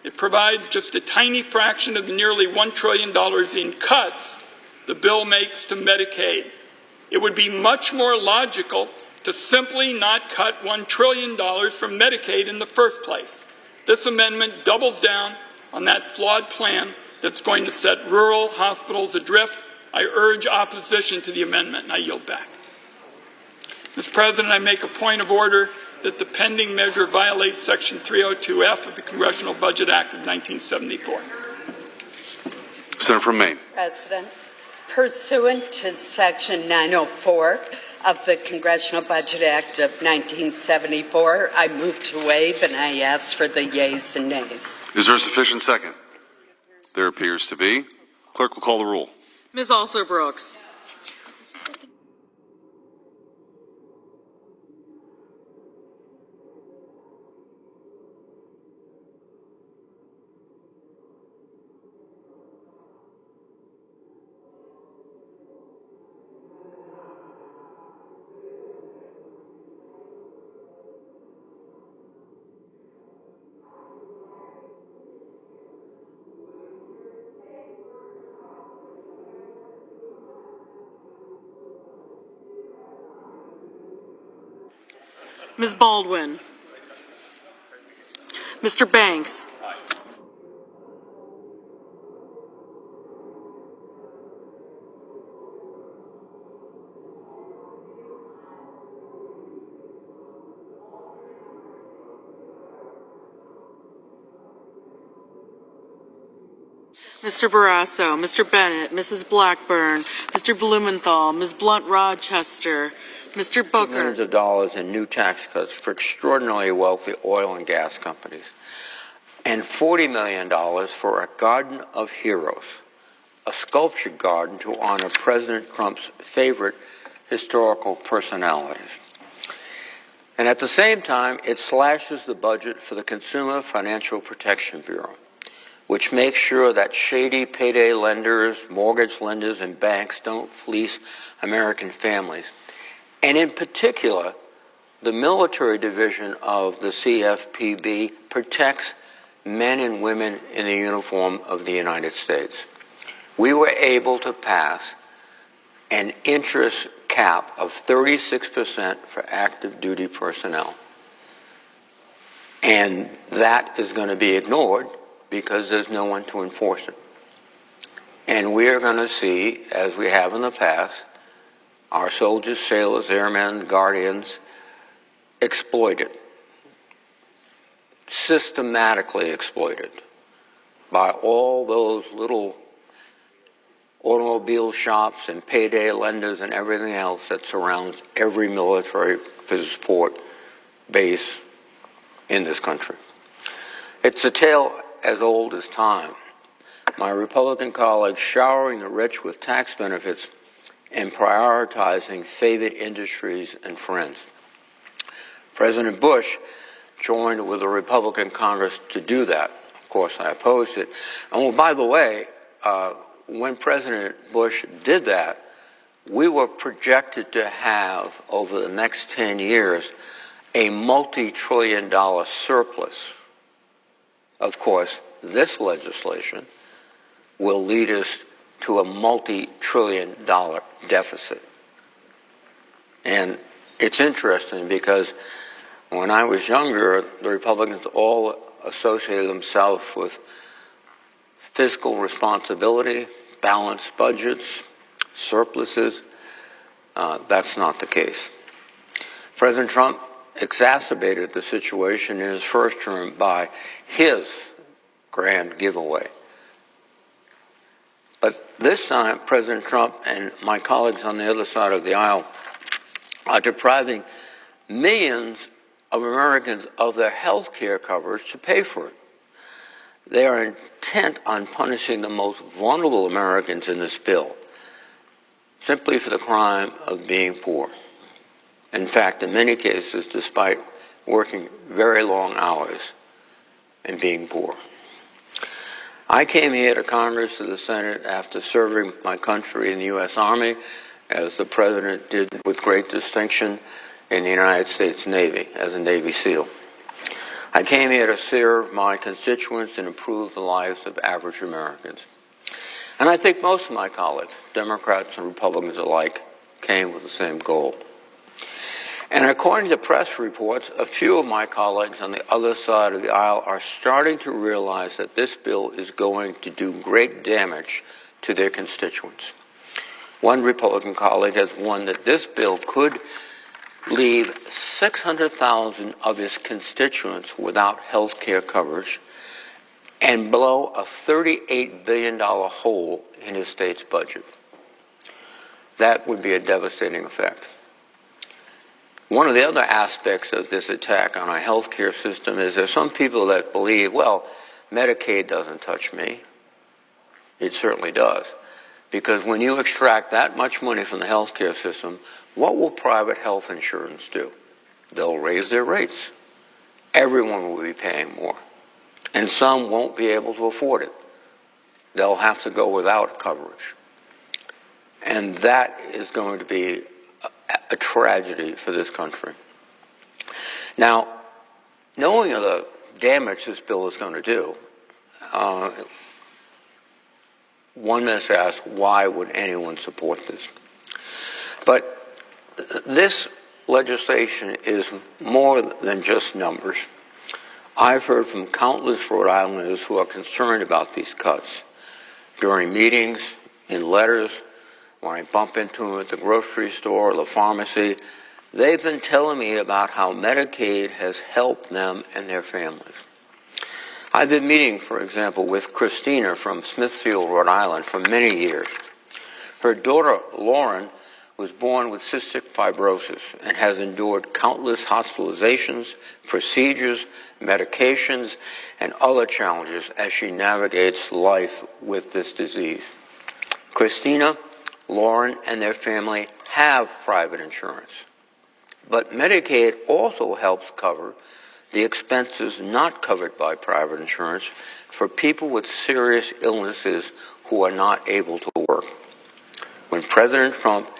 It provides just a tiny fraction of the nearly $1 trillion in cuts the bill makes to Medicaid. It would be much more logical to simply not cut $1 trillion from Medicaid in the first place. This amendment doubles down on that flawed plan that's going to set rural hospitals adrift. I urge opposition to the amendment, and I yield back. Mr. President, I make a point of order that the pending measure violates Section 302F of the Congressional Budget Act of 1974. Senator from Maine. President, pursuant to Section 904 of the Congressional Budget Act of 1974, I move to waive and I ask for the yeas and nays. Is there a sufficient second? There appears to be. Clerk will call the roll. Ms. Alsor-Brooks. Ms. Baldwin. Mr. Banks. Mr. Barrasso, Mr. Bennett, Mrs. Blackburn, Mr. Blumenthal, Ms. Blunt-Rochester, Mr. Booker. Millions of dollars in new tax cuts for extraordinarily wealthy oil and gas companies. And $40 million for a Garden of Heroes, a sculpture garden to honor President Trump's favorite historical personalities. And at the same time, it slashes the budget for the Consumer Financial Protection Bureau, which makes sure that shady payday lenders, mortgage lenders, and banks don't fleece American families. And in particular, the military division of the CFPB protects men and women in the uniform of the United States. We were able to pass an interest cap of 36% for active duty personnel. And that is going to be ignored because there's no one to enforce it. And we are going to see, as we have in the past, our soldiers, sailors, airmen, guardians exploited, systematically exploited by all those little automobile shops and payday lenders and everything else that surrounds every military fort base in this country. It's a tale as old as time. My Republican colleagues showering the rich with tax benefits and prioritizing favored industries and friends. President Bush joined with the Republican Congress to do that. Of course, I opposed it. And by the way, when President Bush did that, we were projected to have, over the next 10 years, a multi-trillion-dollar surplus. Of course, this legislation will lead us to a multi-trillion-dollar deficit. And it's interesting because when I was younger, the Republicans all associated themselves with fiscal responsibility, balanced budgets, surpluses. That's not the case. President Trump exacerbated the situation in his first term by his grand giveaway. But this time, President Trump and my colleagues on the other side of the aisle are depriving millions of Americans of their health care coverage to pay for it. They are intent on punishing the most vulnerable Americans in this bill, simply for the crime of being poor. In fact, in many cases, despite working very long hours and being poor. I came here to Congress, to the Senate, after serving my country in the U.S. Army, as the President did with great distinction in the United States Navy, as a Navy SEAL. I came here to serve my constituents and improve the lives of average Americans. And I think most of my colleagues, Democrats and Republicans alike, came with the same goal. And according to press reports, a few of my colleagues on the other side of the aisle are starting to realize that this bill is going to do great damage to their constituents. One Republican colleague has warned that this bill could leave 600,000 of his constituents without health care coverage and blow a $38 billion hole in his state's budget. That would be a devastating effect. One of the other aspects of this attack on our health care system is there's some people that believe, well, Medicaid doesn't touch me. It certainly does. Because when you extract that much money from the health care system, what will private health insurance do? They'll raise their rates. Everyone will be paying more. And some won't be able to afford it. They'll have to go without coverage. And that is going to be a tragedy for this country. Now, knowing the damage this bill is going to do, one must ask, why would anyone support this? But this legislation is more than just numbers. I've heard from countless Rhode Islanders who are concerned about these cuts. During meetings, in letters, when I bump into them at the grocery store or the pharmacy, they've been telling me about how Medicaid has helped them and their families. I've been meeting, for example, with Christina from Smithfield, Rhode Island, for many years. Her daughter, Lauren, was born with cystic fibrosis and has endured countless hospitalizations, procedures, medications, and other challenges as she navigates life with this disease. Christina, Lauren, and their family have private insurance. But Medicaid also helps cover the expenses not covered by private insurance for people with serious illnesses who are not able to work. When President Trump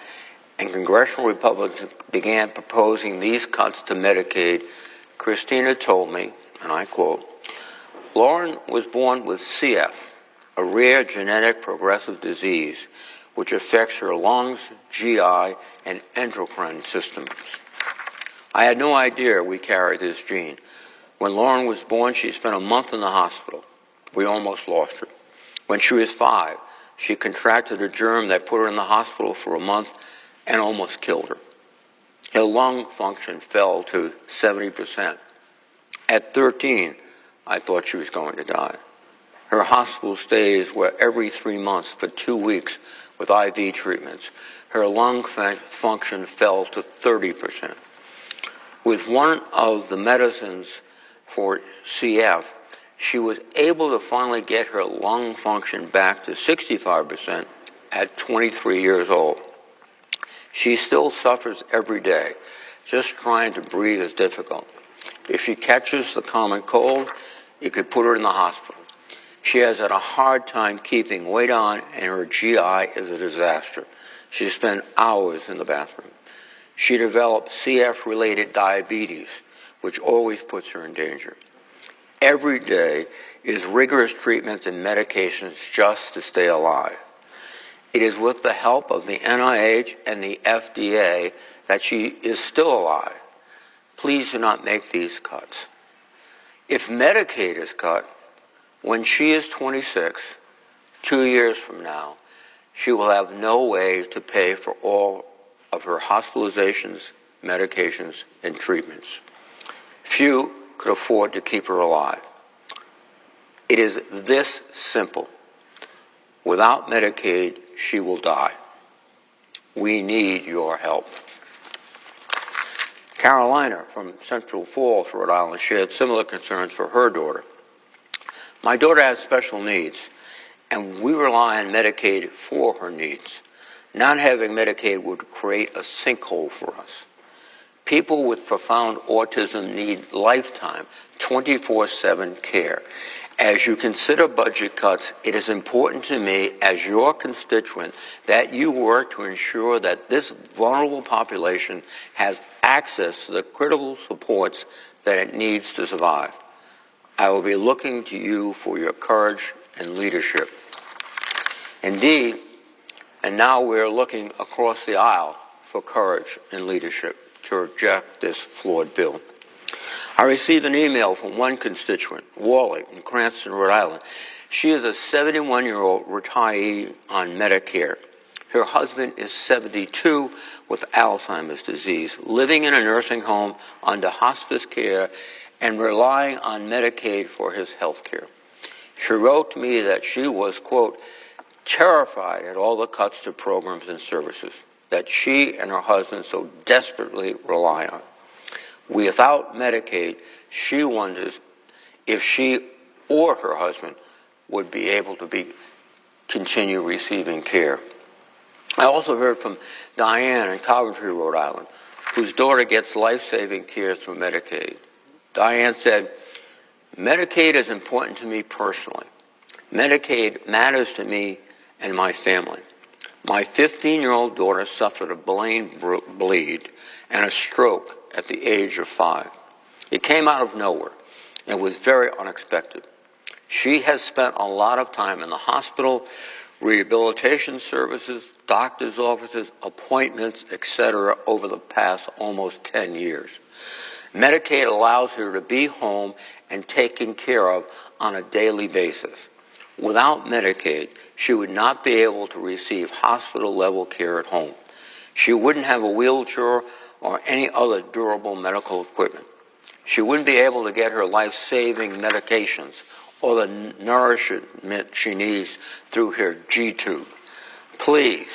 and congressional Republicans began proposing these cuts to Medicaid, Christina told me, and I quote, "Lauren was born with CF, a rare genetic progressive disease which affects her lungs, GI, and endocrine systems. I had no idea we carried this gene. When Lauren was born, she spent a month in the hospital. We almost lost her. When she was 5, she contracted a germ that put her in the hospital for a month and almost killed her. Her lung function fell to 70%. At 13, I thought she was going to die. Her hospital stays were every 3 months for 2 weeks with IV treatments. Her lung function fell to 30%. With one of the medicines for CF, she was able to finally get her lung function back to 65% at 23 years old. She still suffers every day. Just trying to breathe is difficult. If she catches the common cold, it could put her in the hospital. She has had a hard time keeping weight on, and her GI is a disaster. She spent hours in the bathroom. She developed CF-related diabetes, which always puts her in danger. Every day is rigorous treatments and medications just to stay alive. It is with the help of the NIH and the FDA that she is still alive. Please do not make these cuts. If Medicaid is cut, when she is 26, 2 years from now, she will have no way to pay for all of her hospitalizations, medications, and treatments. Few could afford to keep her alive. It is this simple. Without Medicaid, she will die. We need your help. Carolina from Central Falls, Rhode Island, shared similar concerns for her daughter. My daughter has special needs, and we rely on Medicaid for her needs. Not having Medicaid would create a sinkhole for us. People with profound autism need lifetime, 24/7 care. As you consider budget cuts, it is important to me, as your constituent, that you work to ensure that this vulnerable population has access to the critical supports that it needs to survive. I will be looking to you for your courage and leadership. Indeed, and now we're looking across the aisle for courage and leadership to reject this flawed bill. I received an email from one constituent, Wally, in Cranston, Rhode Island. She is a 71-year-old retiree on Medicare. Her husband is 72 with Alzheimer's disease, living in a nursing home under hospice care and relying on Medicaid for his health care. She wrote to me that she was, quote, terrified at all the cuts to programs and services that she and her husband so desperately rely on. Without Medicaid, she wonders if she or her husband would be able to continue receiving care. I also heard from Diane in Coventry, Rhode Island, whose daughter gets life-saving care through Medicaid. Diane said, Medicaid is important to me personally. Medicaid matters to me and my family. My 15-year-old daughter suffered a brain bleed and a stroke at the age of 5. It came out of nowhere and was very unexpected. She has spent a lot of time in the hospital rehabilitation services, doctor's offices, appointments, etc. over the past almost 10 years. Medicaid allows her to be home and taken care of on a daily basis. Without Medicaid, she would not be able to receive hospital-level care at home. She wouldn't have a wheelchair or any other durable medical equipment. She wouldn't be able to get her life-saving medications or the nourishment she needs through her G-tube. Please,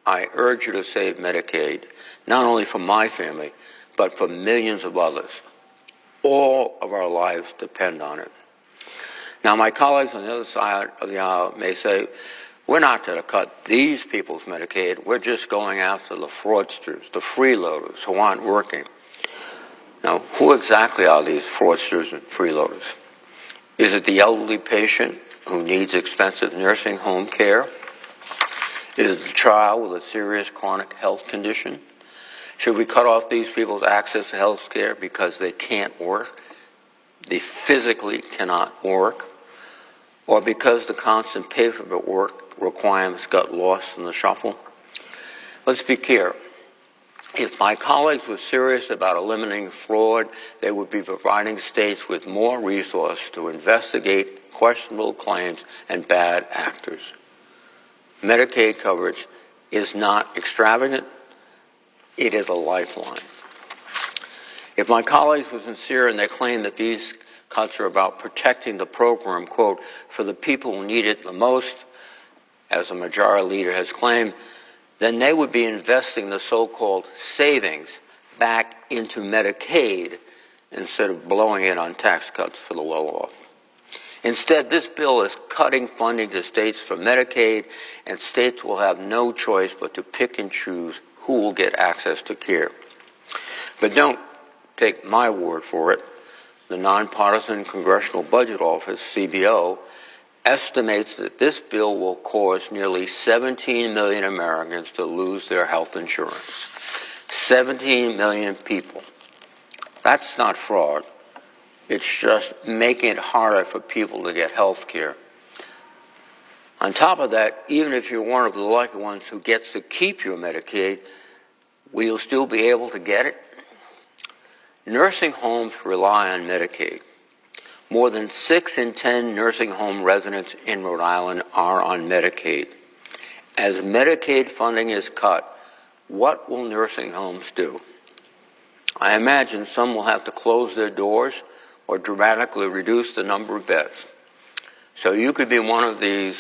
I urge you to save Medicaid, not only for my family, but for millions of others. All of our lives depend on it. Now, my colleagues on the other side of the aisle may say, we're not going to cut these people's Medicaid. We're just going after the fraudsters, the freeloaders who aren't working. Now, who exactly are these fraudsters and freeloaders? Is it the elderly patient who needs expensive nursing home care? Is it the child with a serious chronic health condition? Should we cut off these people's access to health care because they can't work? They physically cannot work? Or because the constant paperwork requirements got lost in the shuffle? Let's be clear. If my colleagues were serious about eliminating fraud, they would be providing states with more resources to investigate questionable claims and bad actors. Medicaid coverage is not extravagant. It is a lifeline. If my colleagues were sincere and they claim that these cuts are about protecting the program, quote, for the people who need it the most, as the majority leader has claimed, then they would be investing the so-called savings back into Medicaid instead of blowing it on tax cuts for the well-off. Instead, this bill is cutting funding to states for Medicaid, and states will have no choice but to pick and choose who will get access to care. But don't take my word for it. The Nonpartisan Congressional Budget Office, CBO, estimates that this bill will cause nearly 17 million Americans to lose their health insurance. 17 million people. That's not fraud. It's just making it harder for people to get health care. On top of that, even if you're one of the lucky ones who gets to keep your Medicaid, will you still be able to get it? Nursing homes rely on Medicaid. More than 6 in 10 nursing home residents in Rhode Island are on Medicaid. As Medicaid funding is cut, what will nursing homes do? I imagine some will have to close their doors or dramatically reduce the number of beds. So you could be one of these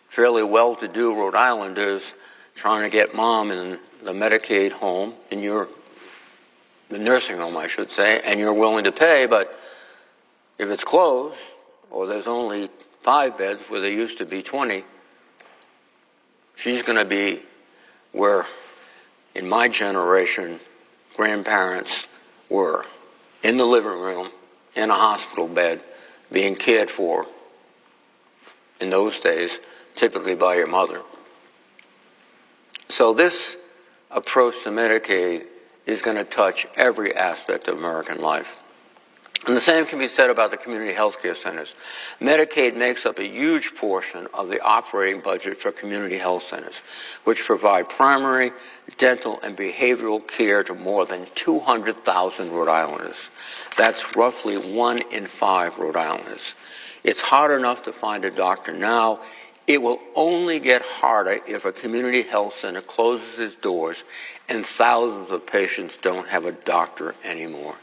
fairly well-to-do Rhode Islanders trying to get mom in the Medicaid home, in the nursing home, I should say, and you're willing to pay, but if it's closed, or there's only 5 beds where there used to be 20, she's going to be where, in my generation, grandparents were, in the living room, in a hospital bed, being cared for, in those days, typically by your mother. So this approach to Medicaid is going to touch every aspect of American life. And the same can be said about the community health care centers. Medicaid makes up a huge portion of the operating budget for community health centers, which provide primary, dental, and behavioral care to more than 200,000 Rhode Islanders. That's roughly 1 in 5 Rhode Islanders. It's hard enough to find a doctor now. It will only get harder if a community health center closes its doors and thousands of patients don't have a doctor anymore.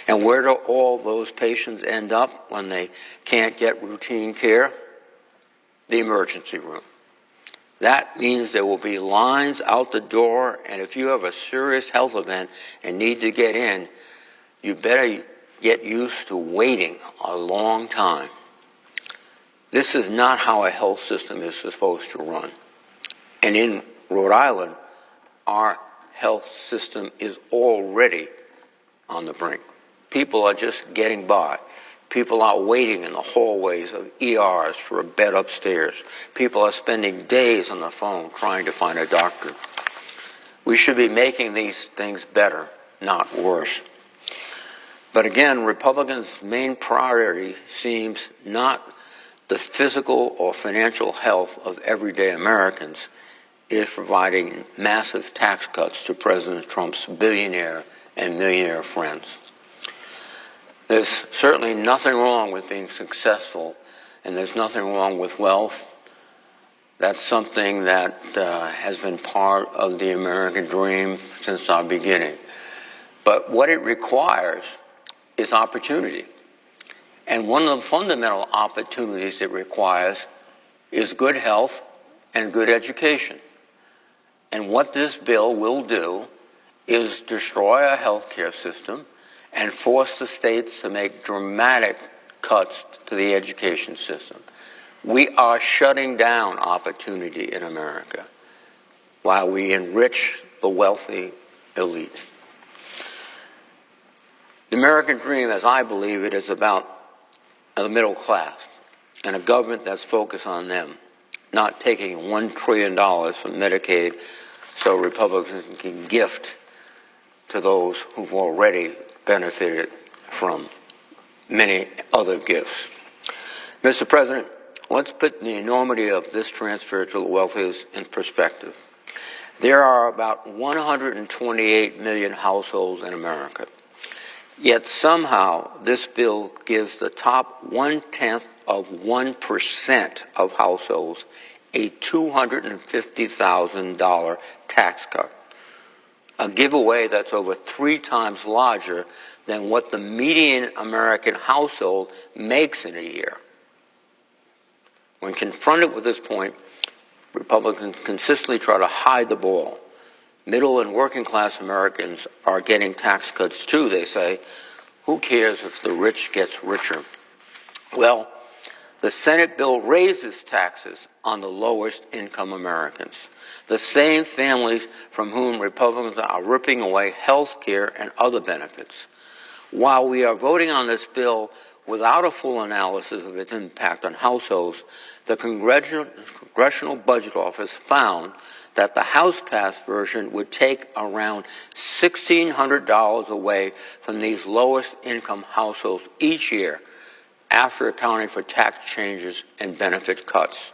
And where do all those patients end up when they can't get routine care? The emergency room. That means there will be lines out the door, and if you have a serious health event and need to get in, you better get used to waiting a long time. This is not how a health system is supposed to run. And in Rhode Island, our health system is already on the brink. People are just getting by. People are waiting in the hallways of ERs for a bed upstairs. People are spending days on the phone trying to find a doctor. We should be making these things better, not worse. But again, Republicans' main priority seems not the physical or financial health of everyday Americans, it is providing massive tax cuts to President Trump's billionaire and millionaire friends. There's certainly nothing wrong with being successful, and there's nothing wrong with wealth. That's something that has been part of the American dream since our beginning. But what it requires is opportunity. And one of the fundamental opportunities it requires is good health and good education. And what this bill will do is destroy our health care system and force the states to make dramatic cuts to the education system. We are shutting down opportunity in America while we enrich the wealthy elite. The American dream, as I believe it, is about the middle class and a government that's focused on them, not taking $1 trillion from Medicaid so Republicans can gift to those who've already benefited from many other gifts. Mr. President, let's put the enormity of this transfer to the wealthiest in perspective. There are about 128 million households in America. Yet somehow this bill gives the top 0.1% of households a $250,000 tax cut, a giveaway that's over 3 times larger than what the median American household makes in a year. When confronted with this point, Republicans consistently try to hide the ball. Middle and working class Americans are getting tax cuts too, they say. Who cares if the rich gets richer? Well, the Senate bill raises taxes on the lowest income Americans, the same families from whom Republicans are ripping away health care and other benefits. While we are voting on this bill without a full analysis of its impact on households, the Congressional Budget Office found that the House-passed version would take around $1,600 away from these lowest income households each year, after accounting for tax changes and benefit cuts.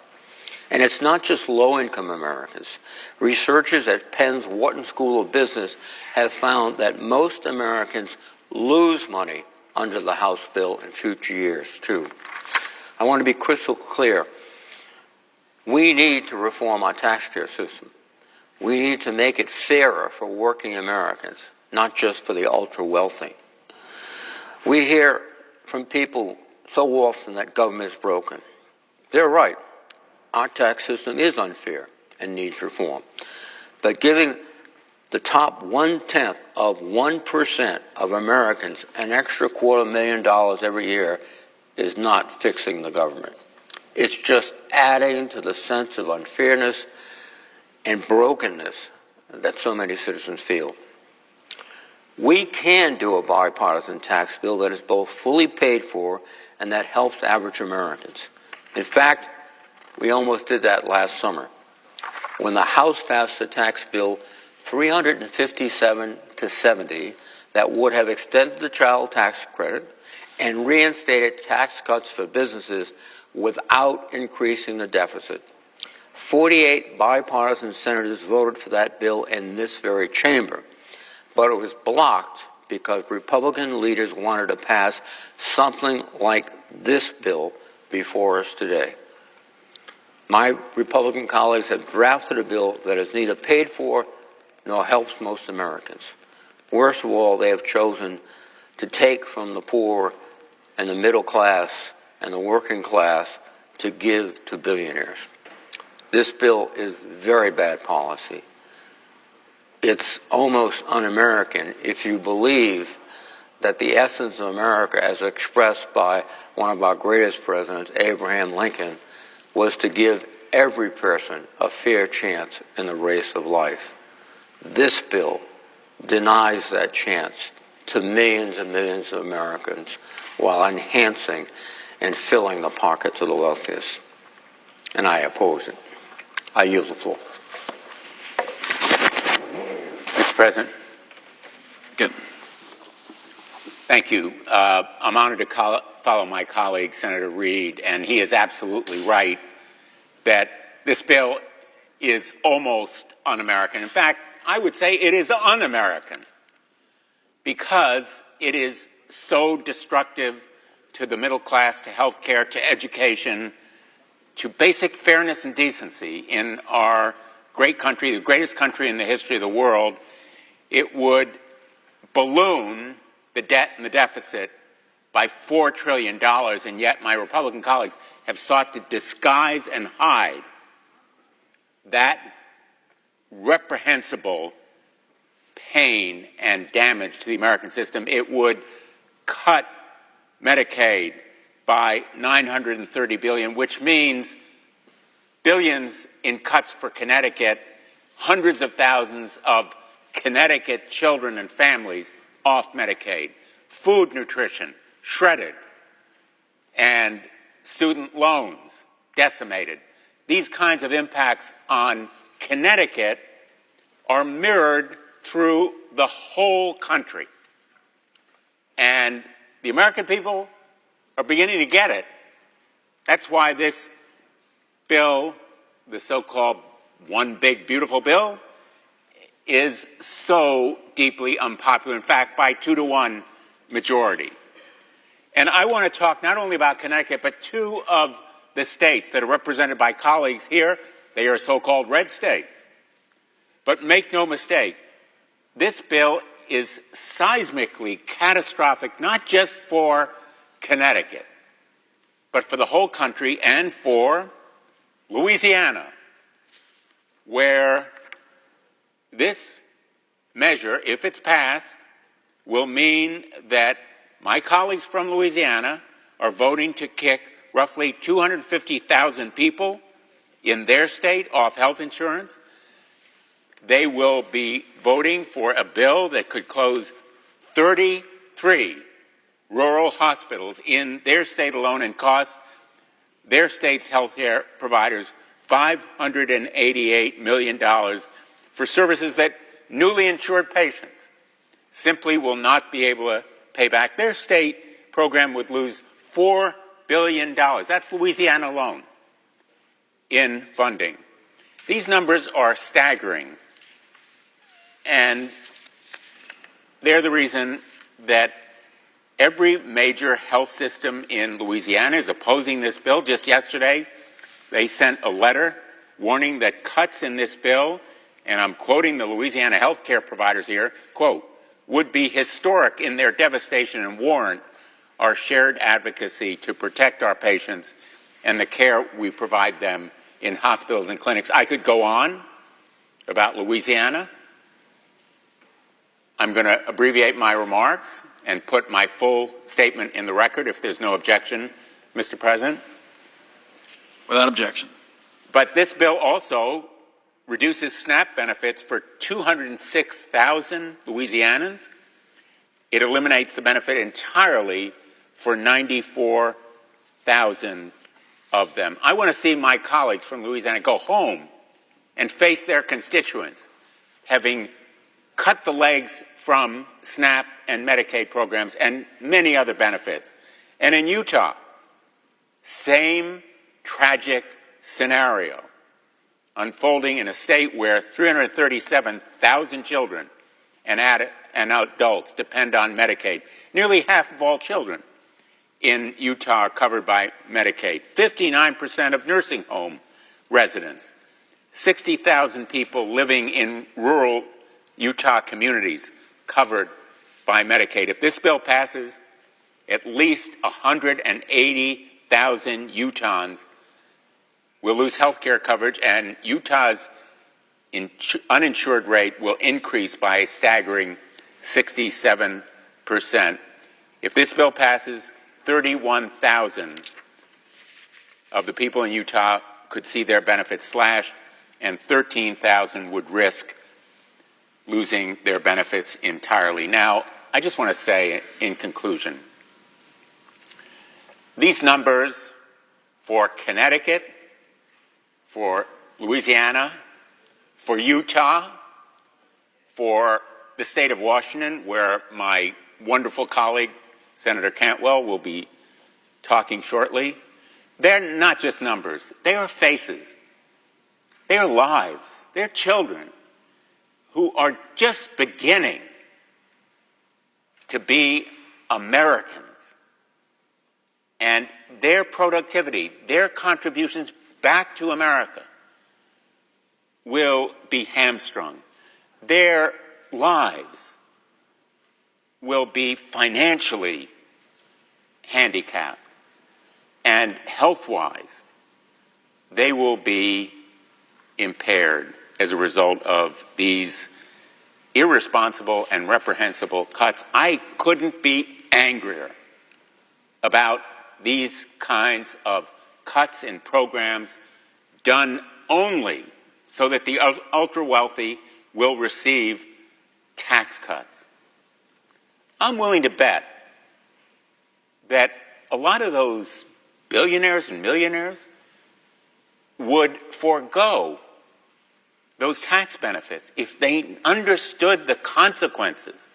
And it's not just low-income Americans. Researchers at Penn's Wharton School of Business have found that most Americans lose money under the House bill in future years, too. I want to be crystal clear. We need to reform our tax care system. We need to make it fairer for working Americans, not just for the ultra-wealthy. We hear from people so often that government is broken. They're right. Our tax system is unfair and needs reform. But giving the top 0.1% of Americans an extra $250,000 every year is not fixing the government. It's just adding to the sense of unfairness and brokenness that so many citizens feel. We can do a bipartisan tax bill that is both fully paid for and that helps average Americans. In fact, we almost did that last summer when the House passed the tax bill 357-70 that would have extended the child tax credit and reinstated tax cuts for businesses without increasing the deficit. 48 bipartisan senators voted for that bill in this very chamber, but it was blocked because Republican leaders wanted to pass something like this bill before us today. My Republican colleagues have drafted a bill that is neither paid for nor helps most Americans. Worst of all, they have chosen to take from the poor and the middle class and the working class to give to billionaires. This bill is very bad policy. It's almost un-American if you believe that the essence of America, as expressed by one of our greatest presidents, Abraham Lincoln, was to give every person a fair chance in the race of life. This bill denies that chance to millions and millions of Americans while enhancing and filling the pockets of the wealthiest. And I oppose it. I yield the floor. Mr. President. Good. Thank you. I'm honored to follow my colleague, Senator Reid, and he is absolutely right that this bill is almost un-American. In fact, I would say it is un-American because it is so destructive to the middle class, to health care, to education, to basic fairness and decency in our great country, the greatest country in the history of the world. It would balloon the debt and the deficit by $4 trillion, and yet my Republican colleagues have sought to disguise and hide that reprehensible pain and damage to the American system. It would cut Medicaid by $930 billion, which means billions in cuts for Connecticut, hundreds of thousands of Connecticut children and families off Medicaid, food nutrition shredded, and student loans decimated. These kinds of impacts on Connecticut are mirrored through the whole country. And the American people are beginning to get it. That's why this bill, the so-called One Big Beautiful Bill, is so deeply unpopular, in fact, by 2-to-1 majority. And I want to talk not only about Connecticut, but two of the states that are represented by colleagues here. They are so-called red states. But make no mistake, this bill is seismically catastrophic, not just for Connecticut, but for the whole country and for Louisiana, where this measure, if it's passed, will mean that my colleagues from Louisiana are voting to kick roughly 250,000 people in their state off health insurance. They will be voting for a bill that could close 33 rural hospitals in their state alone and cost their state's health care providers $588 million for services that newly insured patients simply will not be able to pay back. Their state program would lose $4 billion. That's Louisiana alone in funding. These numbers are staggering, and they're the reason that every major health system in Louisiana is opposing this bill. Just yesterday, they sent a letter warning that cuts in this bill, and I'm quoting the Louisiana health care providers here, quote, would be historic in their devastation and warrant our shared advocacy to protect our patients and the care we provide them in hospitals and clinics. I could go on about Louisiana. I'm going to abbreviate my remarks and put my full statement in the record if there's no objection, Mr. President. Without objection. But this bill also reduces SNAP benefits for 206,000 Louisianans. It eliminates the benefit entirely for 94,000 of them. I want to see my colleagues from Louisiana go home and face their constituents, having cut the legs from SNAP and Medicaid programs and many other benefits. And in Utah, same tragic scenario unfolding in a state where 337,000 children and adults depend on Medicaid. Nearly half of all children in Utah are covered by Medicaid. 59% of nursing home residents. 60,000 people living in rural Utah communities covered by Medicaid. If this bill passes, at least 180,000 Utahns will lose health care coverage, and Utah's uninsured rate will increase by a staggering 67%. If this bill passes, 31,000 of the people in Utah could see their benefits slashed, and 13,000 would risk losing their benefits entirely. Now, I just want to say in conclusion, these numbers for Connecticut, for Louisiana, for Utah, for the state of Washington, where my wonderful colleague, Senator Cantwell, will be talking shortly. They're not just numbers. They are faces. They are lives. They're children who are just beginning to be Americans. And their productivity, their contributions back to America will be hamstrung. Their lives will be financially handicapped. And health-wise, they will be impaired as a result of these irresponsible and reprehensible cuts. I couldn't be angrier about these kinds of cuts in programs done only so that the ultra-wealthy will receive tax cuts. I'm willing to bet that a lot of those billionaires and millionaires would forego those tax benefits if they understood the consequences.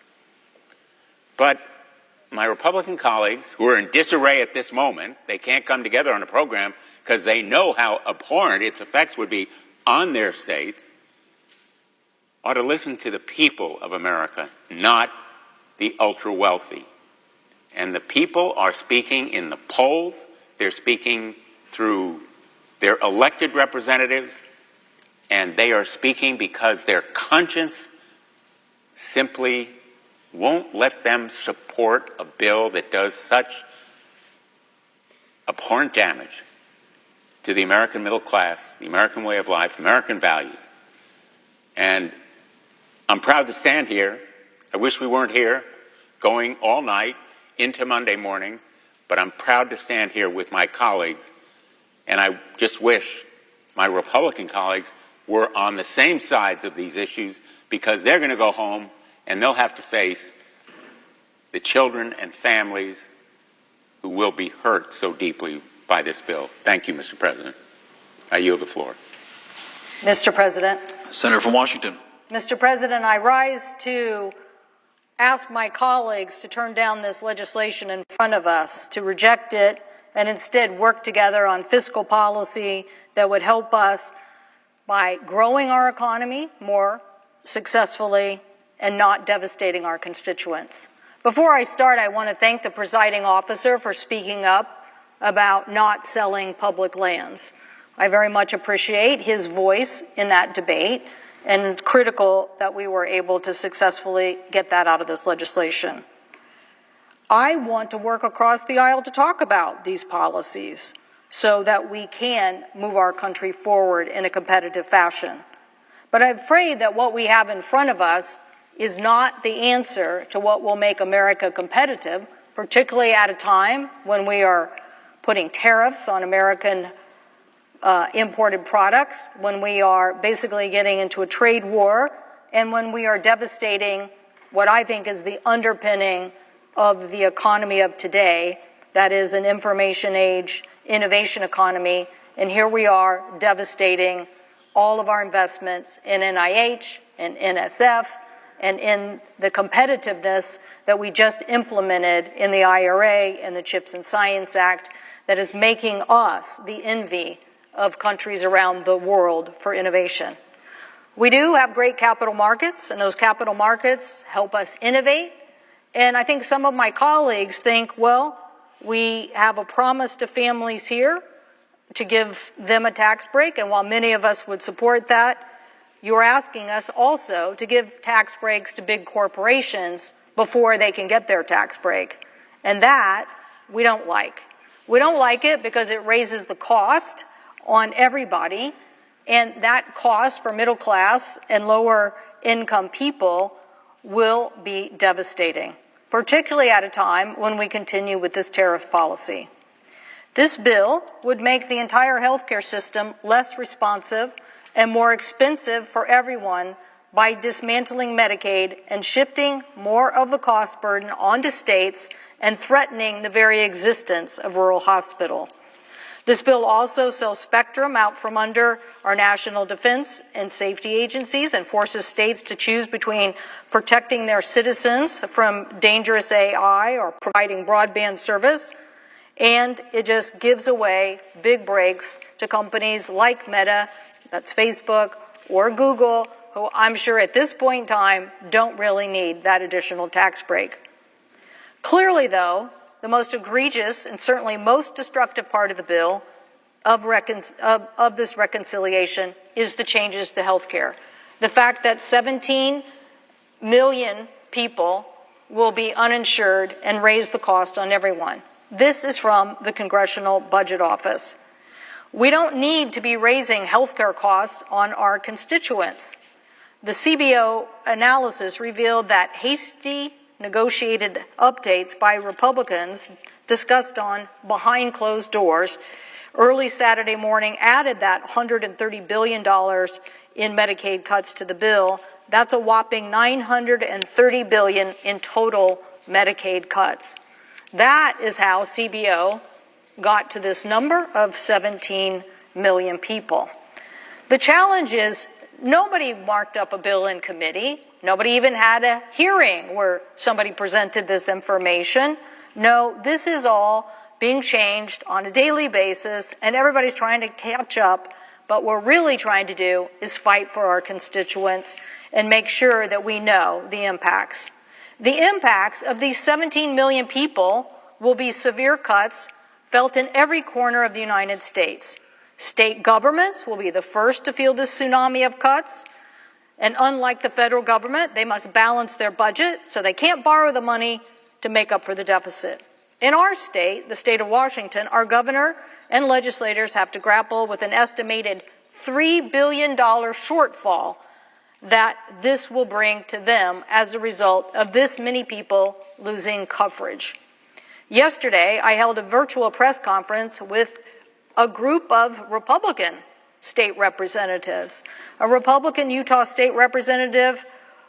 But my Republican colleagues, who are in disarray at this moment, they can't come together on a program because they know how abhorrent its effects would be on their states, ought to listen to the people of America, not the ultra-wealthy. And the people are speaking in the polls. They're speaking through their elected representatives, and they are speaking because their conscience simply won't let them support a bill that does such abhorrent damage to the American middle class, the American way of life, American values. And I'm proud to stand here. I wish we weren't here going all night into Monday morning, but I'm proud to stand here with my colleagues, and I just wish my Republican colleagues were on the same sides of these issues, because they're going to go home and they'll have to face the children and families who will be hurt so deeply by this bill. Thank you, Mr. President. I yield the floor. Mr. President. Senator from Washington. Mr. President, I rise to ask my colleagues to turn down this legislation in front of us, to reject it, and instead work together on fiscal policy that would help us by growing our economy more successfully and not devastating our constituents. Before I start, I want to thank the presiding officer for speaking up about not selling public lands. I very much appreciate his voice in that debate, and it's critical that we were able to successfully get that out of this legislation. I want to work across the aisle to talk about these policies so that we can move our country forward in a competitive fashion. But I'm afraid that what we have in front of us is not the answer to what will make America competitive, particularly at a time when we are putting tariffs on American imported products, when we are basically getting into a trade war, and when we are devastating what I think is the underpinning of the economy of today, that is an information age, innovation economy, and here we are devastating all of our investments in NIH and NSF and in the competitiveness that we just implemented in the IRA and the CHIPS and Science Act that is making us the envy of countries around the world for innovation. We do have great capital markets, and those capital markets help us innovate. And I think some of my colleagues think, well, we have a promise to families here to give them a tax break, and while many of us would support that, you're asking us also to give tax breaks to big corporations before they can get their tax break. And that we don't like. We don't like it because it raises the cost on everybody, and that cost for middle class and lower income people will be devastating, particularly at a time when we continue with this tariff policy. This bill would make the entire healthcare system less responsive and more expensive for everyone by dismantling Medicaid and shifting more of the cost burden onto states and threatening the very existence of rural hospital. This bill also sells spectrum out from under our national defense and safety agencies and forces states to choose between protecting their citizens from dangerous AI or providing broadband service. And it just gives away big breaks to companies like Meta, that's Facebook, or Google, who I'm sure at this point in time don't really need that additional tax break. Clearly, though, the most egregious and certainly most destructive part of the bill of this reconciliation is the changes to health care. The fact that 17 million people will be uninsured and raise the cost on everyone. This is from the Congressional Budget Office. We don't need to be raising health care costs on our constituents. The CBO analysis revealed that hasty negotiated updates by Republicans discussed on behind closed doors early Saturday morning added that $130 billion in Medicaid cuts to the bill. That's a whopping $930 billion in total Medicaid cuts. That is how CBO got to this number of 17 million people. The challenge is nobody marked up a bill in committee. Nobody even had a hearing where somebody presented this information. No, this is all being changed on a daily basis, and everybody's trying to catch up. But what we're really trying to do is fight for our constituents and make sure that we know the impacts. The impacts of these 17 million people will be severe cuts felt in every corner of the United States. State governments will be the first to feel this tsunami of cuts. And unlike the federal government, they must balance their budget, so they can't borrow the money to make up for the deficit. In our state, the state of Washington, our governor and legislators have to grapple with an estimated $3 billion shortfall that this will bring to them as a result of this many people losing coverage. Yesterday, I held a virtual press conference with a group of Republican state representatives. A Republican Utah state representative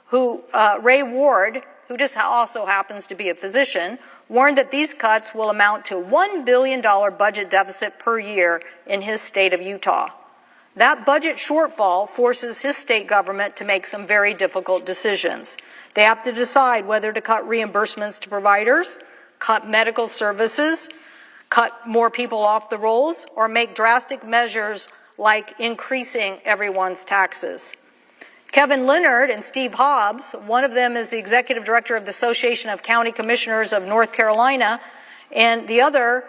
who, Ray Ward, who just also happens to be a physician, warned that these cuts will amount to $1 billion budget deficit per year in his state of Utah. That budget shortfall forces his state government to make some very difficult decisions. They have to decide whether to cut reimbursements to providers, cut medical services, cut more people off the rolls, or make drastic measures like increasing everyone's taxes. Kevin Leonard and Steve Hobbs, one of them is the executive director of the Association of County Commissioners of North Carolina, and the other,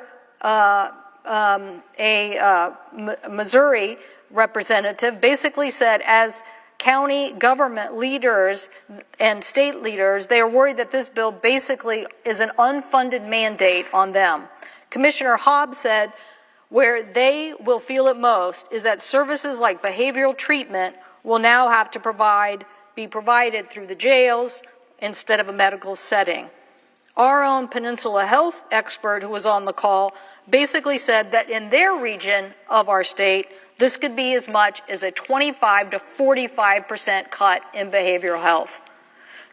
Missouri representative, basically said as county government leaders and state leaders, they are worried that this bill basically is an unfunded mandate on them. Commissioner Hobbs said where they will feel it most is that services like behavioral treatment will now have to be provided through the jails instead of a medical setting. Our own Peninsula Health expert who was on the call basically said that in their region of our state, this could be as much as a 25 to 45% cut in behavioral health.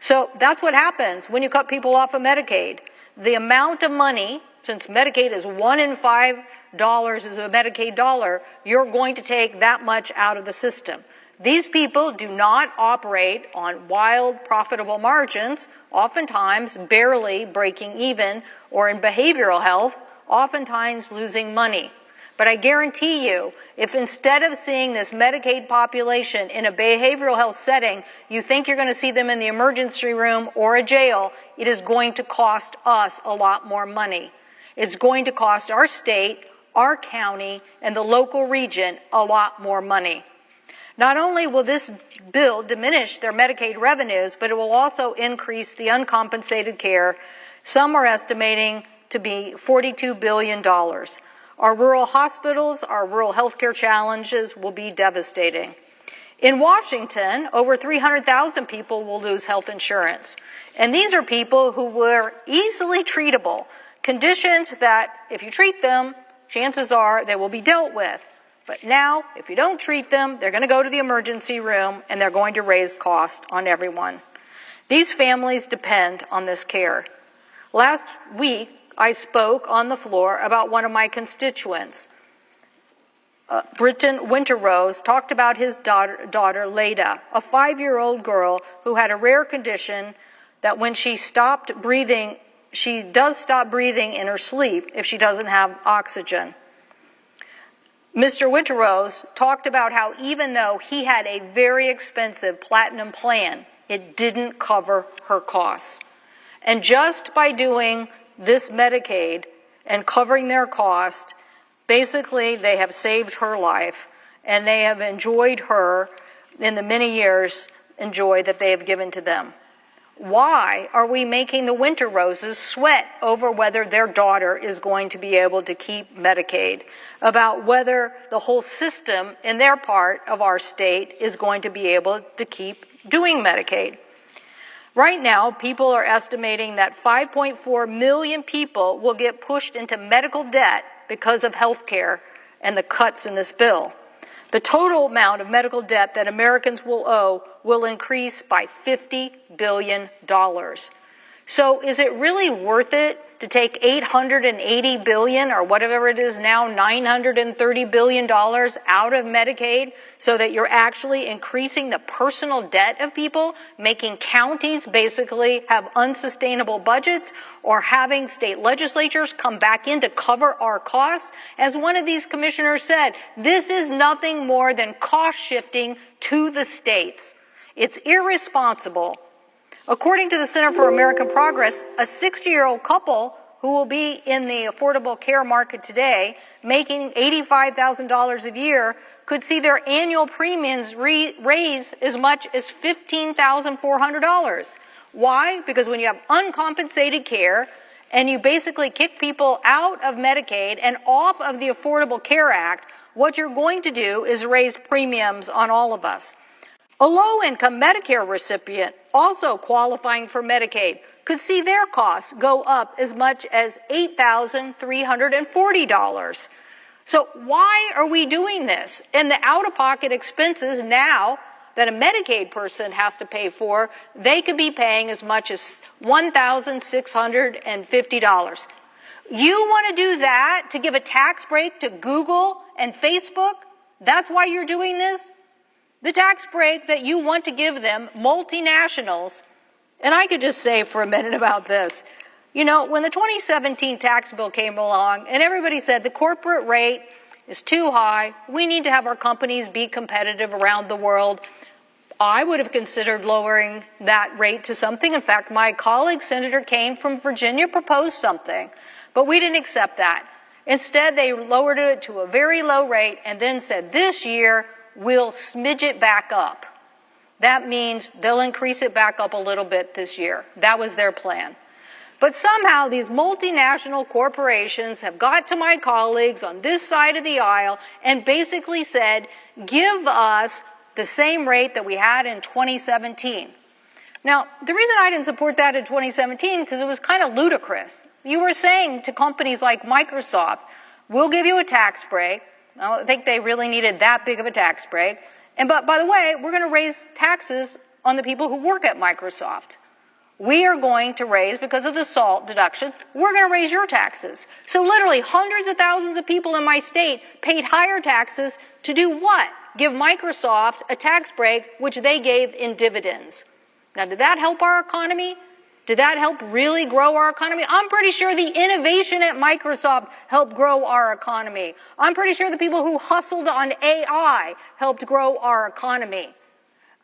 So that's what happens when you cut people off of Medicaid. The amount of money, since Medicaid is $1 in $5 is a Medicaid dollar, you're going to take that much out of the system. These people do not operate on wild, profitable margins, oftentimes barely breaking even, or in behavioral health, oftentimes losing money. But I guarantee you, if instead of seeing this Medicaid population in a behavioral health setting, you think you're going to see them in the emergency room or a jail, it is going to cost us a lot more money. It's going to cost our state, our county, and the local region a lot more money. Not only will this bill diminish their Medicaid revenues, but it will also increase the uncompensated care. Some are estimating to be $42 billion. Our rural hospitals, our rural healthcare challenges will be devastating. In Washington, over 300,000 people will lose health insurance. And these are people who were easily treatable, conditions that if you treat them, chances are they will be dealt with. But now, if you don't treat them, they're going to go to the emergency room and they're going to raise costs on everyone. These families depend on this care. Last week, I spoke on the floor about one of my constituents. Britton Winterrose talked about his daughter Leda, a 5-year-old girl who had a rare condition that when she stopped breathing, she does stop breathing in her sleep if she doesn't have oxygen. Mr. Winterrose talked about how even though he had a very expensive platinum plan, it didn't cover her costs. And just by doing this Medicaid and covering their cost, basically they have saved her life and they have enjoyed her in the many years that they have given to them. Why are we making the Winterroses sweat over whether their daughter is going to be able to keep Medicaid, about whether the whole system in their part of our state is going to be able to keep doing Medicaid? Right now, people are estimating that 5.4 million people will get pushed into medical debt because of health care and the cuts in this bill. The total amount of medical debt that Americans will owe will increase by $50 billion. So is it really worth it to take $880 billion or whatever it is now, $930 billion out of Medicaid so that you're actually increasing the personal debt of people, making counties basically have unsustainable budgets, or having state legislatures come back in to cover our costs? As one of these commissioners said, this is nothing more than cost shifting to the states. It's irresponsible. According to the Center for American Progress, a 60-year-old couple who will be in the affordable care market today, making $85,000 a year, could see their annual premiums raise as much as $15,400. Why? Because when you have uncompensated care and you basically kick people out of Medicaid and off of the Affordable Care Act, what you're going to do is raise premiums on all of us. A low-income Medicare recipient also qualifying for Medicaid could see their costs go up as much as $8,340. So why are we doing this? And the out-of-pocket expenses now that a Medicaid person has to pay for, they could be paying as much as $1,650. You want to do that to give a tax break to Google and Facebook? That's why you're doing this? The tax break that you want to give them, multinationals, and I could just say for a minute about this. You know, when the 2017 tax bill came along and everybody said the corporate rate is too high, we need to have our companies be competitive around the world, I would have considered lowering that rate to something. In fact, my colleague, Senator Kane from Virginia, proposed something, but we didn't accept that. Instead, they lowered it to a very low rate and then said this year we'll smidge it back up. That means they'll increase it back up a little bit this year. That was their plan. But somehow these multinational corporations have got to my colleagues on this side of the aisle and basically said, give us the same rate that we had in 2017. Now, the reason I didn't support that in 2017 because it was kind of ludicrous. You were saying to companies like Microsoft, we'll give you a tax break. I don't think they really needed that big of a tax break. But by the way, we're going to raise taxes on the people who work at Microsoft. We are going to raise, because of the SALT deduction, we're going to raise your taxes. So literally hundreds of thousands of people in my state paid higher taxes to do what? Give Microsoft a tax break, which they gave in dividends. Now, did that help our economy? Did that help really grow our economy? I'm pretty sure the innovation at Microsoft helped grow our economy. I'm pretty sure the people who hustled on AI helped grow our economy.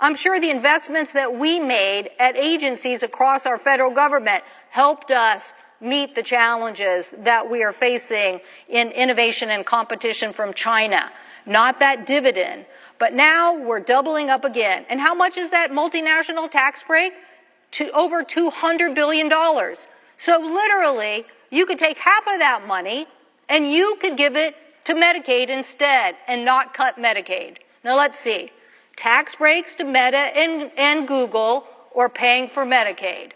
I'm sure the investments that we made at agencies across our federal government helped us meet the challenges that we are facing in innovation and competition from China. Not that dividend, but now we're doubling up again. And how much is that multinational tax break? To over $200 billion. So literally, you could take half of that money and you could give it to Medicaid instead and not cut Medicaid. Now let's see. Tax breaks to Meta and Google or paying for Medicaid.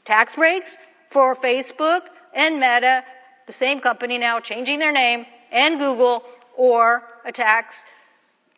Tax breaks for Facebook and Meta, the same company now changing their name, and Google, or a tax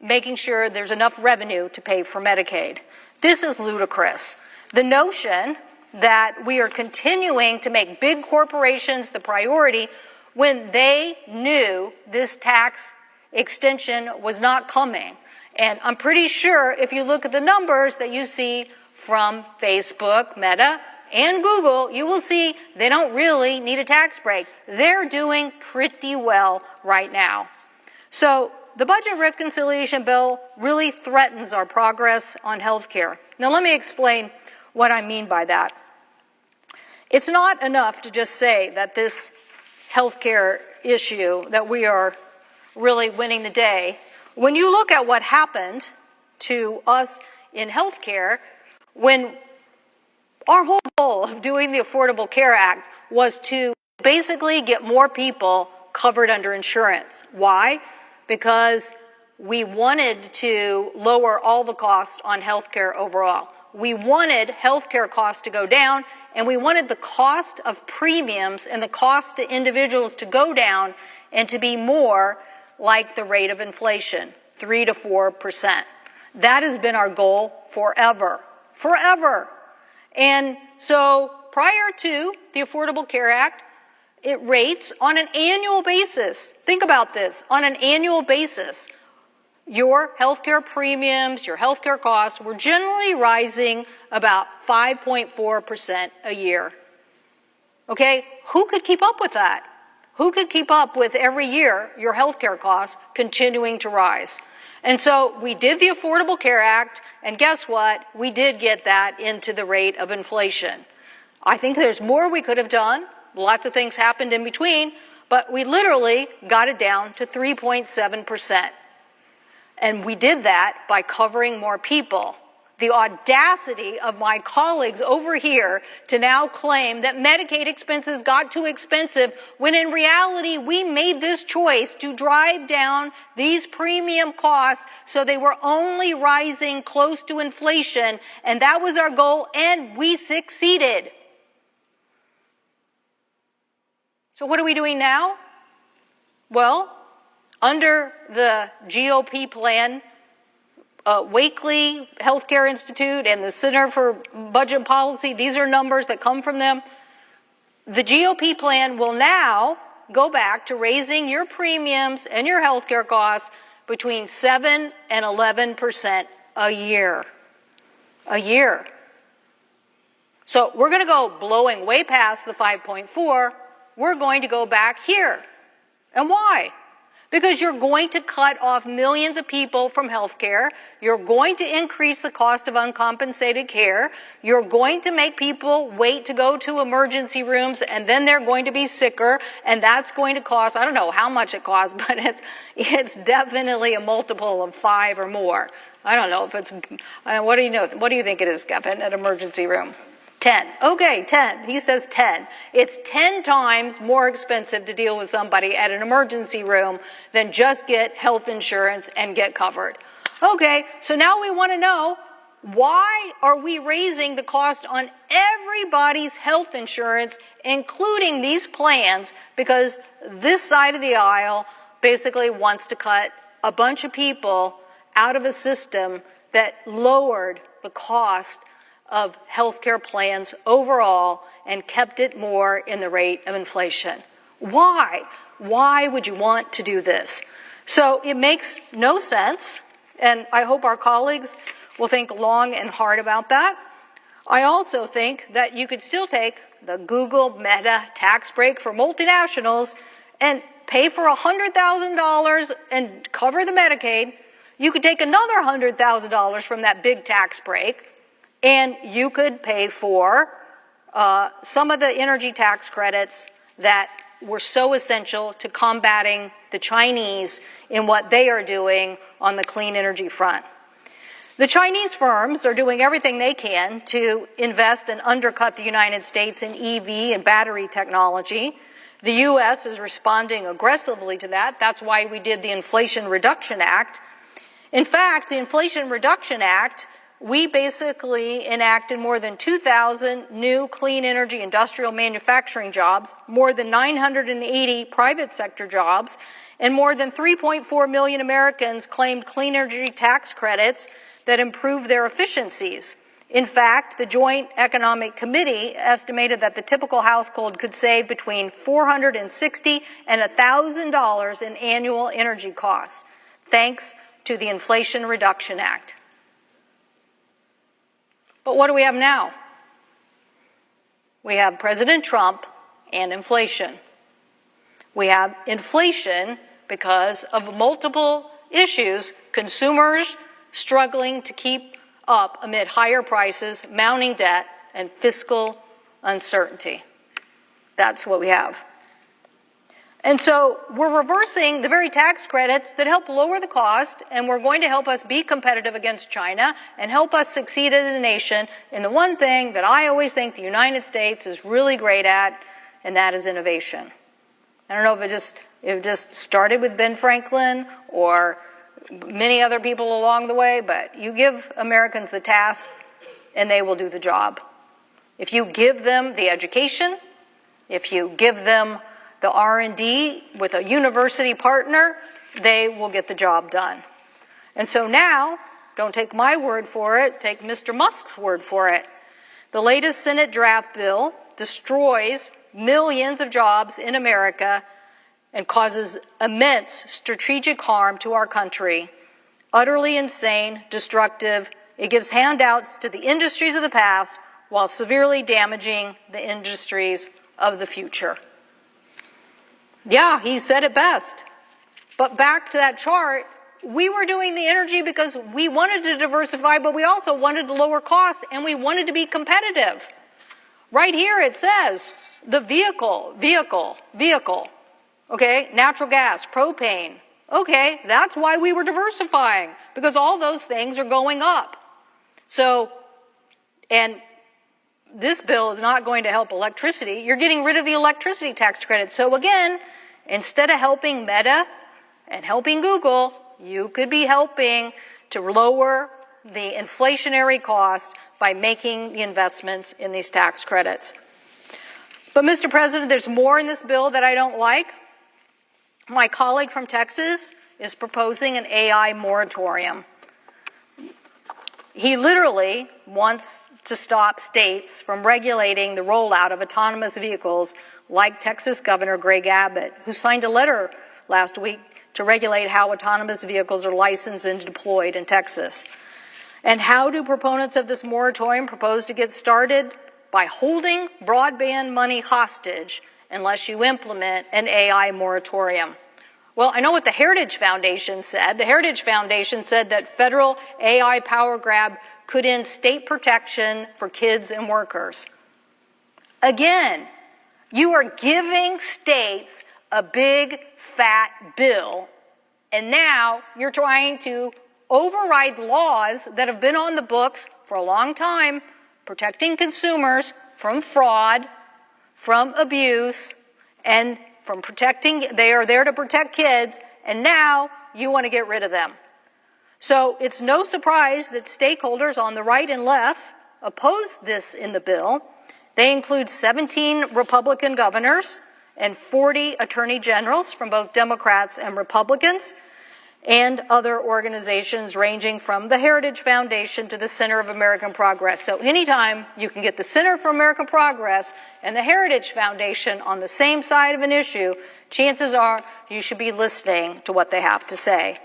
making sure there's enough revenue to pay for Medicaid. This is ludicrous. The notion that we are continuing to make big corporations the priority when they knew this tax extension was not coming. And I'm pretty sure if you look at the numbers that you see from Facebook, Meta, and Google, you will see they don't really need a tax break. They're doing pretty well right now. So the budget reconciliation bill really threatens our progress on health care. Now let me explain what I mean by that. It's not enough to just say that this health care issue, that we are really winning the day. When you look at what happened to us in health care, when our whole goal of doing the Affordable Care Act was to basically get more people covered under insurance. Why? Because we wanted to lower all the costs on health care overall. We wanted health care costs to go down, and we wanted the cost of premiums and the cost to individuals to go down and to be more like the rate of inflation, 3 to 4%. That has been our goal forever. Forever. And so prior to the Affordable Care Act, it rates on an annual basis. Think about this. On an annual basis, your healthcare premiums, your healthcare costs were generally rising about 5.4% a year. Okay? Who could keep up with that? Who could keep up with every year your healthcare costs continuing to rise? And so we did the Affordable Care Act, and guess what? We did get that into the rate of inflation. I think there's more we could have done. Lots of things happened in between, but we literally got it down to 3.7%. And we did that by covering more people. The audacity of my colleagues over here to now claim that Medicaid expenses got too expensive, when in reality we made this choice to drive down these premium costs so they were only rising close to inflation, and that was our goal, and we succeeded. So what are we doing now? Well, under the GOP plan, Wakely Healthcare Institute and the Center for Budget Policy, these are numbers that come from them. The GOP plan will now go back to raising your premiums and your healthcare costs between 7 and 11% a year. A year. So we're going to go blowing way past the 5.4. We're going to go back here. And why? Because you're going to cut off millions of people from health care. You're going to increase the cost of uncompensated care. You're going to make people wait to go to emergency rooms, and then they're going to be sicker, and that's going to cost, I don't know how much it costs, but it's definitely a multiple of 5 or more. I don't know if it's, what do you know? What do you think it is, Kevin, at emergency room? 10. Okay, 10. He says 10. It's 10 times more expensive to deal with somebody at an emergency room than just get health insurance and get covered. Okay, so now we want to know, why are we raising the cost on everybody's health insurance, including these plans? Because this side of the aisle basically wants to cut a bunch of people out of a system that lowered the cost of healthcare plans overall and kept it more in the rate of inflation. Why? Why would you want to do this? So it makes no sense, and I hope our colleagues will think long and hard about that. I also think that you could still take the Google Meta tax break for multinationals and pay for $100,000 and cover the Medicaid. You could take another $100,000 from that big tax break, and you could pay for some of the energy tax credits that were so essential to combating the Chinese in what they are doing on the clean energy front. The Chinese firms are doing everything they can to invest and undercut the United States in EV and battery technology. The U.S. is responding aggressively to that. That's why we did the Inflation Reduction Act. In fact, the Inflation Reduction Act, we basically enacted more than 2,000 new clean energy industrial manufacturing jobs, more than 980 private sector jobs, and more than 3.4 million Americans claimed clean energy tax credits that improve their efficiencies. In fact, the Joint Economic Committee estimated that the typical household could save between $460 and $1,000 in annual energy costs, thanks to the Inflation Reduction Act. But what do we have now? We have President Trump and inflation. We have inflation because of multiple issues, consumers struggling to keep up amid higher prices, mounting debt, and fiscal uncertainty. That's what we have. And so we're reversing the very tax credits that help lower the cost, and we're going to help us be competitive against China and help us succeed as a nation in the one thing that I always think the United States is really great at, and that is innovation. I don't know if it just started with Ben Franklin or many other people along the way, but you give Americans the task and they will do the job. If you give them the education, if you give them the R&D with a university partner, they will get the job done. And so now, don't take my word for it, take Mr. Musk's word for it. The latest Senate draft bill destroys millions of jobs in America and causes immense strategic harm to our country. Utterly insane, destructive. It gives handouts to the industries of the past while severely damaging the industries of the future. Yeah, he said it best. But back to that chart, we were doing the energy because we wanted to diversify, but we also wanted to lower costs and we wanted to be competitive. Right here it says the vehicle. Okay, natural gas, propane. Okay, that's why we were diversifying, because all those things are going up. So, and this bill is not going to help electricity. You're getting rid of the electricity tax credit. So again, instead of helping Meta and helping Google, you could be helping to lower the inflationary cost by making the investments in these tax credits. But Mr. President, there's more in this bill that I don't like. My colleague from Texas is proposing an AI moratorium. He literally wants to stop states from regulating the rollout of autonomous vehicles, like Texas Governor Greg Abbott, who signed a letter last week to regulate how autonomous vehicles are licensed and deployed in Texas. And how do proponents of this moratorium propose to get started? By holding broadband money hostage unless you implement an AI moratorium. Well, I know what the Heritage Foundation said. The Heritage Foundation said that federal AI power grab could end state protection for kids and workers. Again, you are giving states a big, fat bill, and now you're trying to override laws that have been on the books for a long time, protecting consumers from fraud, from abuse, and from protecting, they are there to protect kids, and now you want to get rid of them. So it's no surprise that stakeholders on the right and left oppose this in the bill. They include 17 Republican governors and 40 attorney generals from both Democrats and Republicans, and other organizations ranging from the Heritage Foundation to the Center of American Progress. So anytime you can get the Center for American Progress and the Heritage Foundation on the same side of an issue, chances are you should be listening to what they have to say.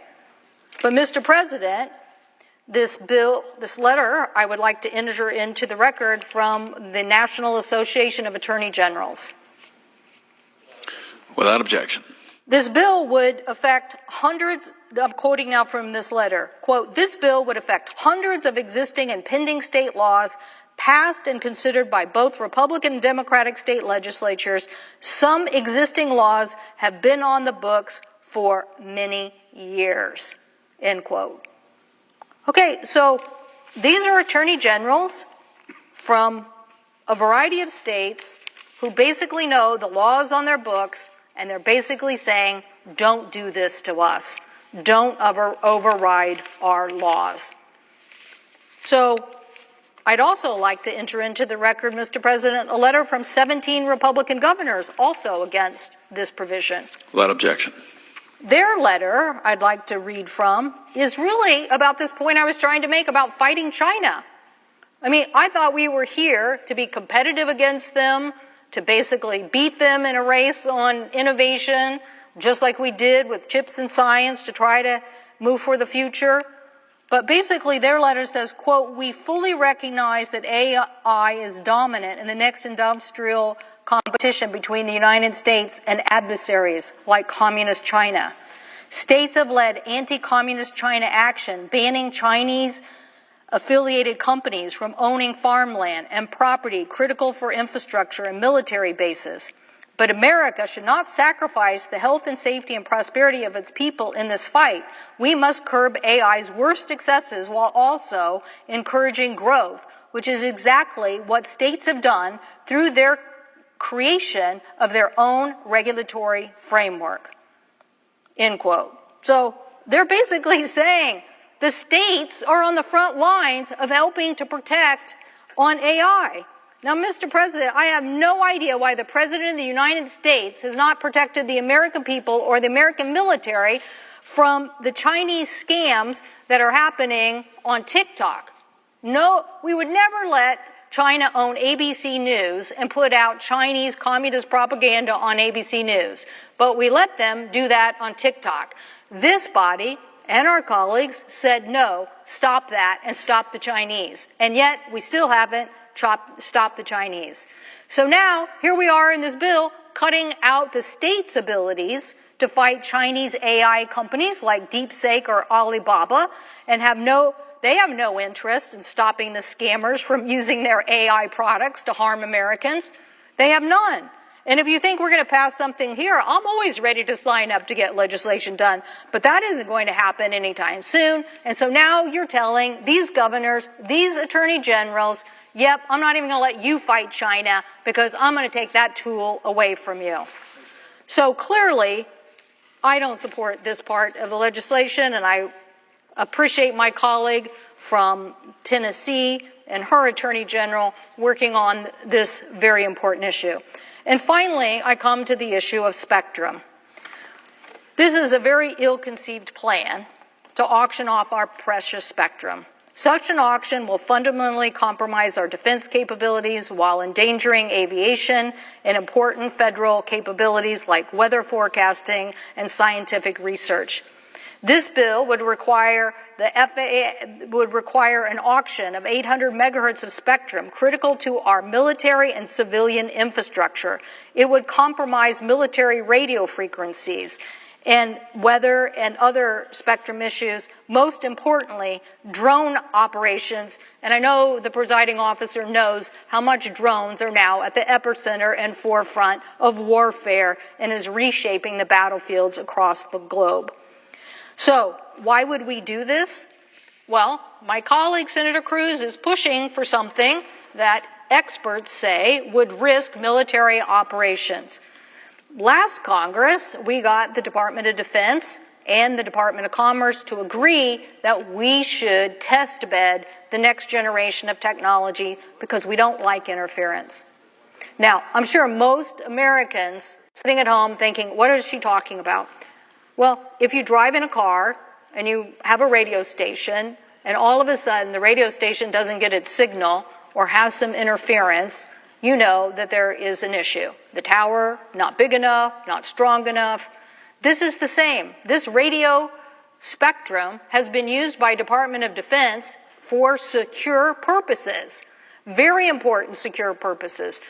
But Mr. President, this bill, this letter, I would like to enter into the record from the National Association of Attorney Generals. Without objection. This bill would affect hundreds, I'm quoting now from this letter, quote, this bill would affect hundreds of existing and pending state laws passed and considered by both Republican and Democratic state legislatures. Some existing laws have been on the books for many years, end quote. Okay, so these are attorney generals from a variety of states who basically know the laws on their books, and they're basically saying, don't do this to us. Don't override our laws. So I'd also like to enter into the record, Mr. President, a letter from 17 Republican governors also against this provision. Without objection. Their letter, I'd like to read from, is really about this point I was trying to make about fighting China. I mean, I thought we were here to be competitive against them, to basically beat them in a race on innovation, just like we did with chips and science to try to move for the future. But basically their letter says, quote, we fully recognize that AI is dominant in the next industrial competition between the United States and adversaries like Communist China. States have led anti-Communist China action, banning Chinese affiliated companies from owning farmland and property critical for infrastructure and military bases. But America should not sacrifice the health and safety and prosperity of its people in this fight. We must curb AI's worst excesses while also encouraging growth, which is exactly what states have done through their creation of their own regulatory framework. End quote. So they're basically saying the states are on the front lines of helping to protect on AI. Now, Mr. President, I have no idea why the President of the United States has not protected the American people or the American military from the Chinese scams that are happening on TikTok. No, we would never let China own ABC News and put out Chinese communist propaganda on ABC News, but we let them do that on TikTok. This body and our colleagues said no, stop that and stop the Chinese. And yet we still haven't stopped the Chinese. So now here we are in this bill cutting out the state's abilities to fight Chinese AI companies like DeepSeek or Alibaba and they have no interest in stopping the scammers from using their AI products to harm Americans. They have none. And if you think we're going to pass something here, I'm always ready to sign up to get legislation done. But that isn't going to happen anytime soon. And so now you're telling these governors, these attorney generals, yep, I'm not even going to let you fight China because I'm going to take that tool away from you. So clearly, I don't support this part of the legislation, and I appreciate my colleague from Tennessee and her attorney general working on this very important issue. And finally, I come to the issue of spectrum. This is a very ill-conceived plan to auction off our precious spectrum. Such an auction will fundamentally compromise our defense capabilities while endangering aviation and important federal capabilities like weather forecasting and scientific research. This bill would require the FAA would require an auction of 800 megahertz of spectrum critical to our military and civilian infrastructure. It would compromise military radio frequencies and weather and other spectrum issues, most importantly, drone operations. And I know the presiding officer knows how much drones are now at the epicenter and forefront of warfare and is reshaping the battlefields across the globe. So why would we do this? Well, my colleague, Senator Cruz, is pushing for something that experts say would risk military operations. Last Congress, we got the Department of Defense and the Department of Commerce to agree that we should test bed the next generation of technology because we don't like interference. Now, I'm sure most Americans sitting at home thinking, what is she talking about? Well, if you drive in a car and you have a radio station and all of a sudden the radio station doesn't get its signal or has some interference, you know that there is an issue. The tower, not big enough, not strong enough. This is the same. This radio spectrum has been used by Department of Defense for secure purposes, very important secure purposes.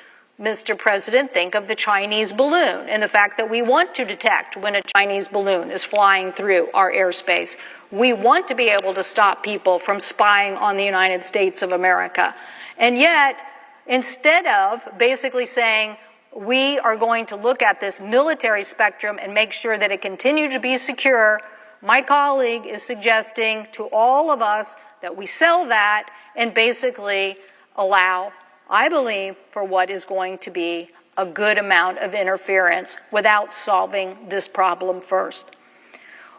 Mr. President, think of the Chinese balloon and the fact that we want to detect when a Chinese balloon is flying through our airspace. We want to be able to stop people from spying on the United States of America. And yet, instead of basically saying we are going to look at this military spectrum and make sure that it continues to be secure, my colleague is suggesting to all of us that we sell that and basically allow, I believe, for what is going to be a good amount of interference without solving this problem first.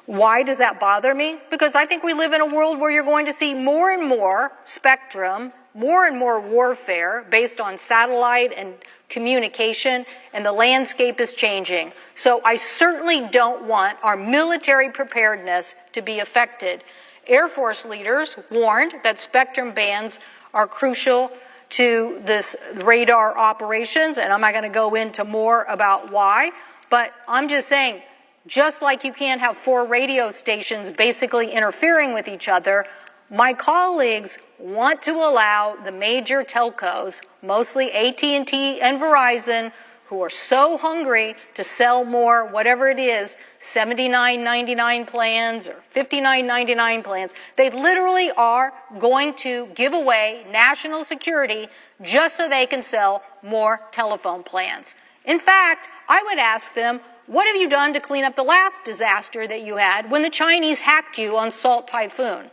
Why does that bother me? Because I think we live in a world where you're going to see more and more spectrum, more and more warfare based on satellite and communication, and the landscape is changing. So I certainly don't want our military preparedness to be affected. Air Force leaders warned that spectrum bands are crucial to this radar operations, and I'm not going to go into more about why, but I'm just saying, just like you can't have 4 radio stations basically interfering with each other, my colleagues want to allow the major telcos, mostly AT&T and Verizon, who are so hungry to sell more, whatever it is, $79.99 plans or $59.99 plans. They literally are going to give away national security just so they can sell more telephone plans. In fact, I would ask them, what have you done to clean up the last disaster that you had when the Chinese hacked you on Salt Typhoon?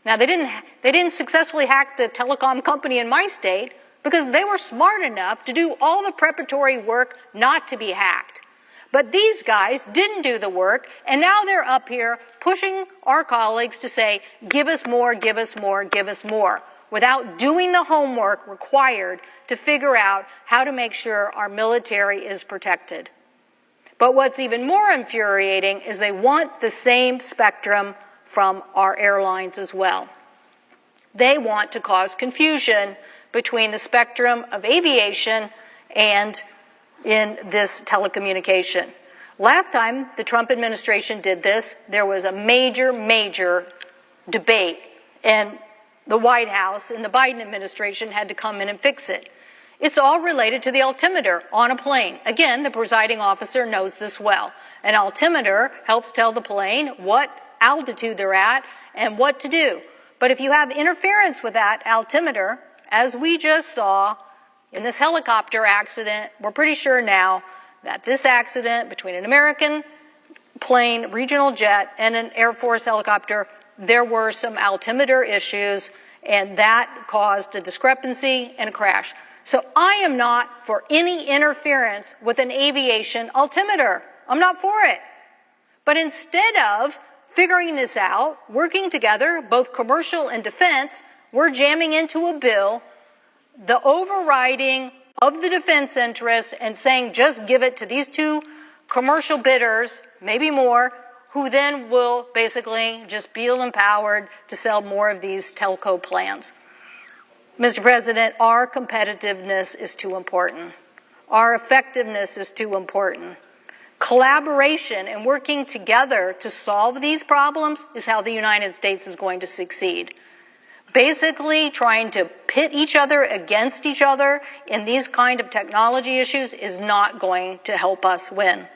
Now, they didn't successfully hack the telecom company in my state because they were smart enough to do all the preparatory work not to be hacked. But these guys didn't do the work, and now they're up here pushing our colleagues to say, give us more, give us more, give us more, without doing the homework required to figure out how to make sure our military is protected. But what's even more infuriating is they want the same spectrum from our airlines as well. They want to cause confusion between the spectrum of aviation and in this telecommunication. Last time the Trump administration did this, there was a major debate, and the White House and the Biden administration had to come in and fix it. It's all related to the altimeter on a plane. Again, the presiding officer knows this well. An altimeter helps tell the plane what altitude they're at and what to do. But if you have interference with that altimeter, as we just saw in this helicopter accident, we're pretty sure now that this accident between an American plane, regional jet, and an Air Force helicopter, there were some altimeter issues, and that caused a discrepancy and a crash. So I am not for any interference with an aviation altimeter. I'm not for it. But instead of figuring this out, working together, both commercial and defense, we're jamming into a bill the overriding of the defense interests and saying just give it to these 2 commercial bidders, maybe more, who then will basically just feel empowered to sell more of these telco plans. Mr. President, our competitiveness is too important. Our effectiveness is too important. Collaboration and working together to solve these problems is how the United States is going to succeed. Basically, trying to pit each other against each other in these kind of technology issues is not going to help us win.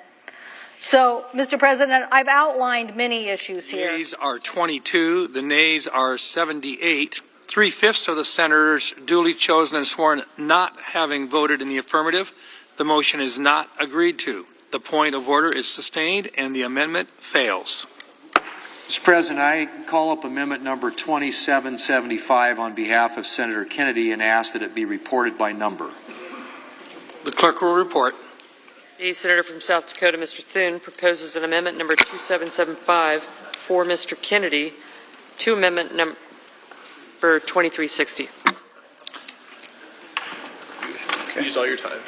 So, Mr. President, I've outlined many issues here. The yeas are 22, the nays are 78. 3/5 of the senators duly chosen and sworn not having voted in the affirmative. The motion is not agreed to. The point of order is sustained and the amendment fails. Mr. President, I call up amendment number 2775 on behalf of Senator Kennedy and ask that it be reported by number. The clerk will report. The senator from South Dakota, Mr. Thune, proposes an amendment number 2775 for Mr. Kennedy to amendment number 2360. Okay. Use all your time.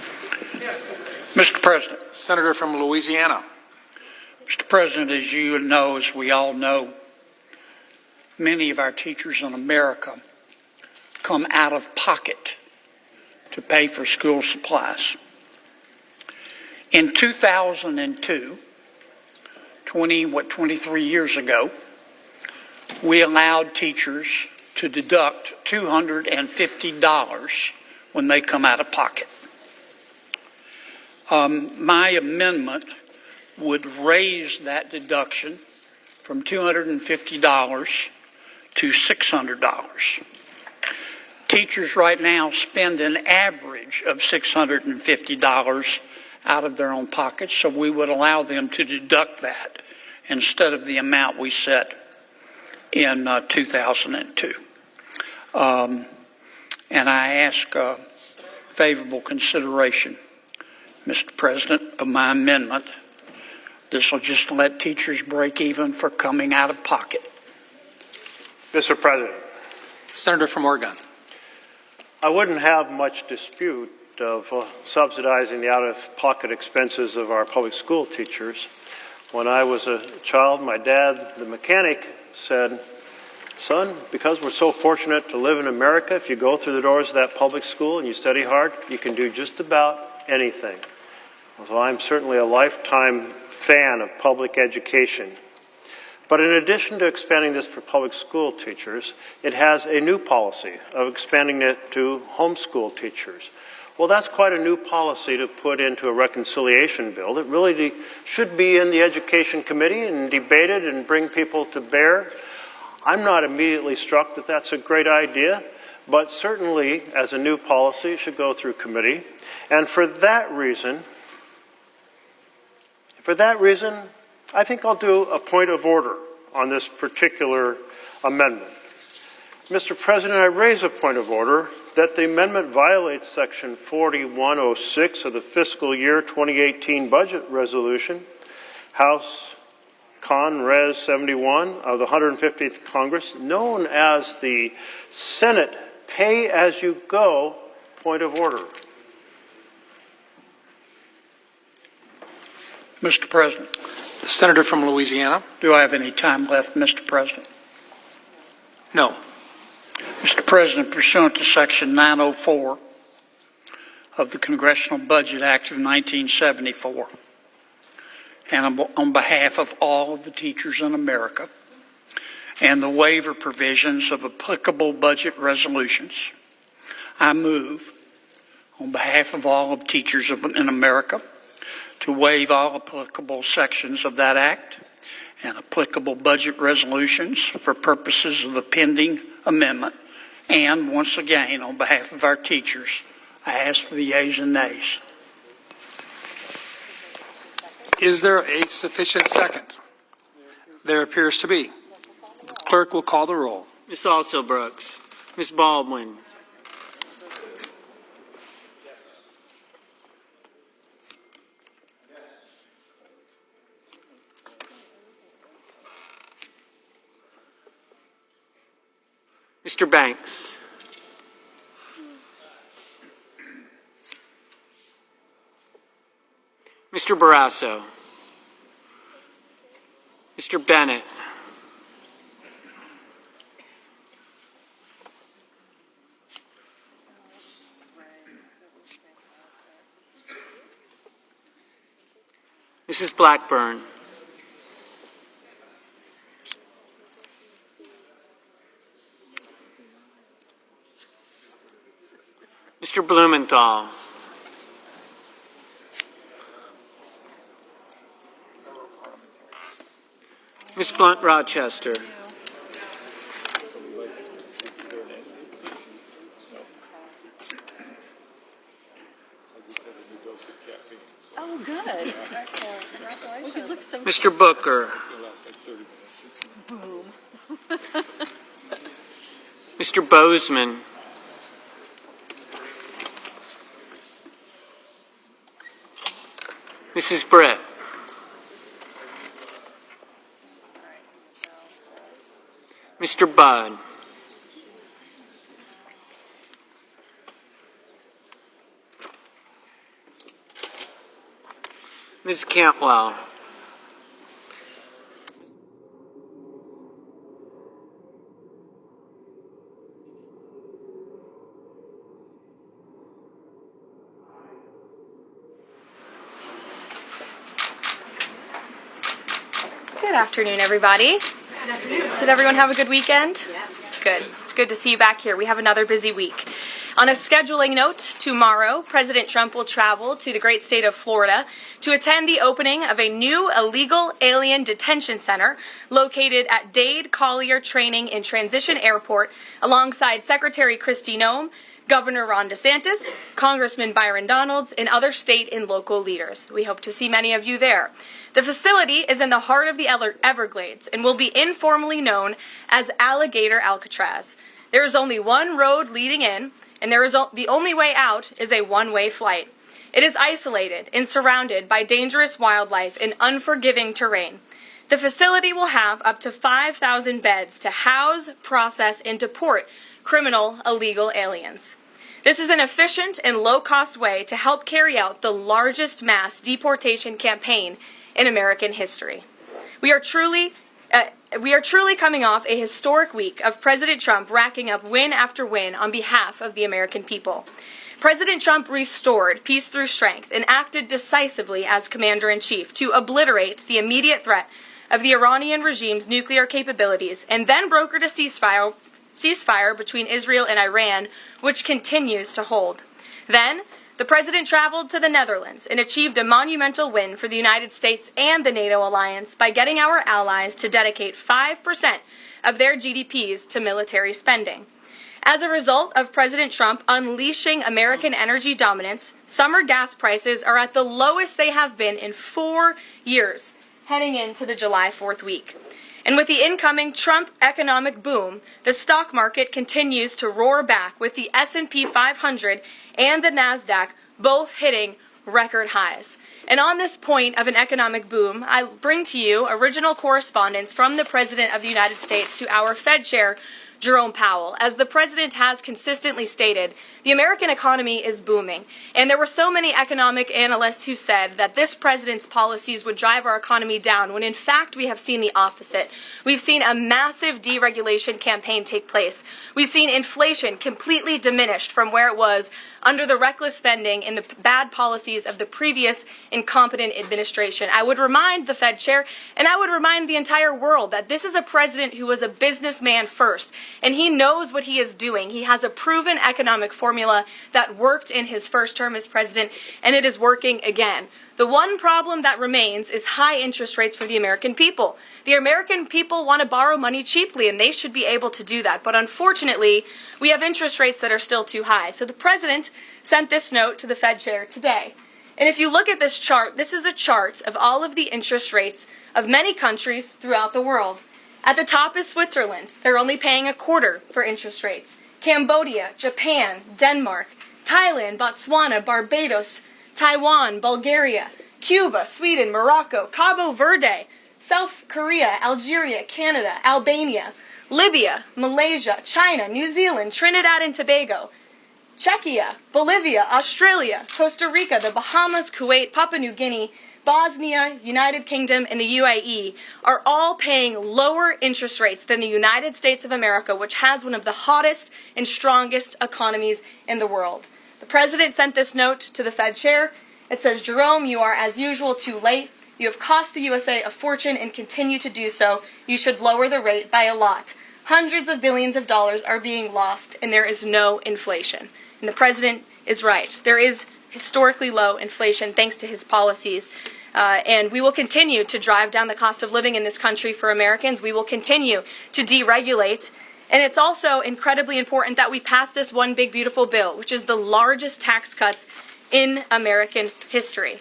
Mr. President. Senator from Louisiana. Mr. President, as you know, as we all know, many of our teachers in America come out of pocket to pay for school supplies. In 2002, 23 years ago, we allowed teachers to deduct $250 when they come out of pocket. My amendment would raise that deduction from $250 to $600. Teachers right now spend an average of $650 out of their own pockets, so we would allow them to deduct that instead of the amount we set in 2002. And I ask favorable consideration, Mr. President, of my amendment. This will just let teachers break even for coming out of pocket. Mr. President. Senator from Oregon. I wouldn't have much dispute of subsidizing the out-of-pocket expenses of our public school teachers. When I was a child, my dad, the mechanic, said, son, because we're so fortunate to live in America, if you go through the doors of that public school and you study hard, you can do just about anything. So I'm certainly a lifetime fan of public education. But in addition to expanding this for public school teachers, it has a new policy of expanding it to homeschool teachers. Well, that's quite a new policy to put into a reconciliation bill that really should be in the Education Committee and debated and bring people to bear. I'm not immediately struck that that's a great idea, but certainly as a new policy, it should go through committee. And for that reason, I think I'll do a point of order on this particular amendment. Mr. President, I raise a point of order that the amendment violates Section 4106 of the fiscal year 2018 budget resolution, House Con Res 71 of the 150th Congress, known as the Senate Pay-As-You-Go point of order. Mr. President. The senator from Louisiana. Do I have any time left, Mr. President? No. Mr. President, pursuant to Section 904 of the Congressional Budget Act of 1974, and on behalf of all of the teachers in America, and the waiver provisions of applicable budget resolutions, I move, on behalf of all of teachers in America, to waive all applicable sections of that act and applicable budget resolutions for purposes of the pending amendment. And once again, on behalf of our teachers, I ask for the yeas and nays. Is there a sufficient second? There appears to be. The clerk will call the roll. Ms. Also Brooks. Ms. Baldwin. Mr. Banks. Mr. Barrasso. Mr. Bennett. Mrs. Blackburn. Mr. Blumenthal. Ms. Blunt Rochester. Oh, good. Excellent. Congratulations. Mr. Booker. Boom. Mr. Bozeman. Mrs. Brett. Mr. Budd. Ms. Cantwell. Good afternoon, everybody. Good afternoon. Did everyone have a good weekend? Yes. Good. It's good to see you back here. We have another busy week. On a scheduling note, tomorrow, President Trump will travel to the great state of Florida to attend the opening of a new illegal alien detention center located at Dade Collier Training and Transition Airport alongside Secretary Kristi Noem, Governor Ron DeSantis, Congressman Byron Donalds, and other state and local leaders. We hope to see many of you there. The facility is in the heart of the Everglades and will be informally known as Alligator Alcatraz. There is only one road leading in, and the only way out is a one-way flight. It is isolated and surrounded by dangerous wildlife and unforgiving terrain. The facility will have up to 5,000 beds to house, process, and deport criminal illegal aliens. This is an efficient and low-cost way to help carry out the largest mass deportation campaign in American history. We are truly We are truly coming off a historic week of President Trump racking up win after win on behalf of the American people. President Trump restored peace through strength and acted decisively as commander-in-chief to obliterate the immediate threat of the Iranian regime's nuclear capabilities and then brokered a ceasefire between Israel and Iran, which continues to hold. Then, the president traveled to the Netherlands and achieved a monumental win for the United States and the NATO alliance by getting our allies to dedicate 5% of their GDPs to military spending. As a result of President Trump unleashing American energy dominance, summer gas prices are at the lowest they have been in 4 years, heading into the July 4th week. And with the incoming Trump economic boom, the stock market continues to roar back, with the S&P 500 and the NASDAQ both hitting record highs. And on this point of an economic boom, I bring to you original correspondence from the President of the United States to our Fed Chair, Jerome Powell. As the president has consistently stated, the American economy is booming. And there were so many economic analysts who said that this president's policies would drive our economy down, when in fact we have seen the opposite. We've seen a massive deregulation campaign take place. We've seen inflation completely diminished from where it was under the reckless spending and the bad policies of the previous incompetent administration. I would remind the Fed chair, and I would remind the entire world, that this is a president who was a businessman first, and he knows what he is doing. He has a proven economic formula that worked in his first term as president, and it is working again. The one problem that remains is high interest rates for the American people. The American people want to borrow money cheaply, and they should be able to do that. But unfortunately, we have interest rates that are still too high. So the president sent this note to the Fed chair today. And if you look at this chart, this is a chart of all of the interest rates of many countries throughout the world. At the top is Switzerland. They're only paying a quarter for interest rates. Cambodia, Japan, Denmark, Thailand, Botswana, Barbados, Taiwan, Bulgaria, Cuba, Sweden, Morocco, Cabo Verde, South Korea, Algeria, Canada, Albania, Libya, Malaysia, China, New Zealand, Trinidad and Tobago, Czechia, Bolivia, Australia, Costa Rica, the Bahamas, Kuwait, Papua New Guinea, Bosnia, United Kingdom, and the UAE are all paying lower interest rates than the United States of America, which has one of the hottest and strongest economies in the world. The president sent this note to the Fed chair. It says, Jerome, you are as usual too late. You have cost the USA a fortune and continue to do so. You should lower the rate by a lot. Hundreds of billions of dollars are being lost, and there is no inflation. And the president is right. There is historically low inflation thanks to his policies. And we will continue to drive down the cost of living in this country for Americans. We will continue to deregulate. And it's also incredibly important that we pass this one big beautiful bill, which is the largest tax cuts in American history.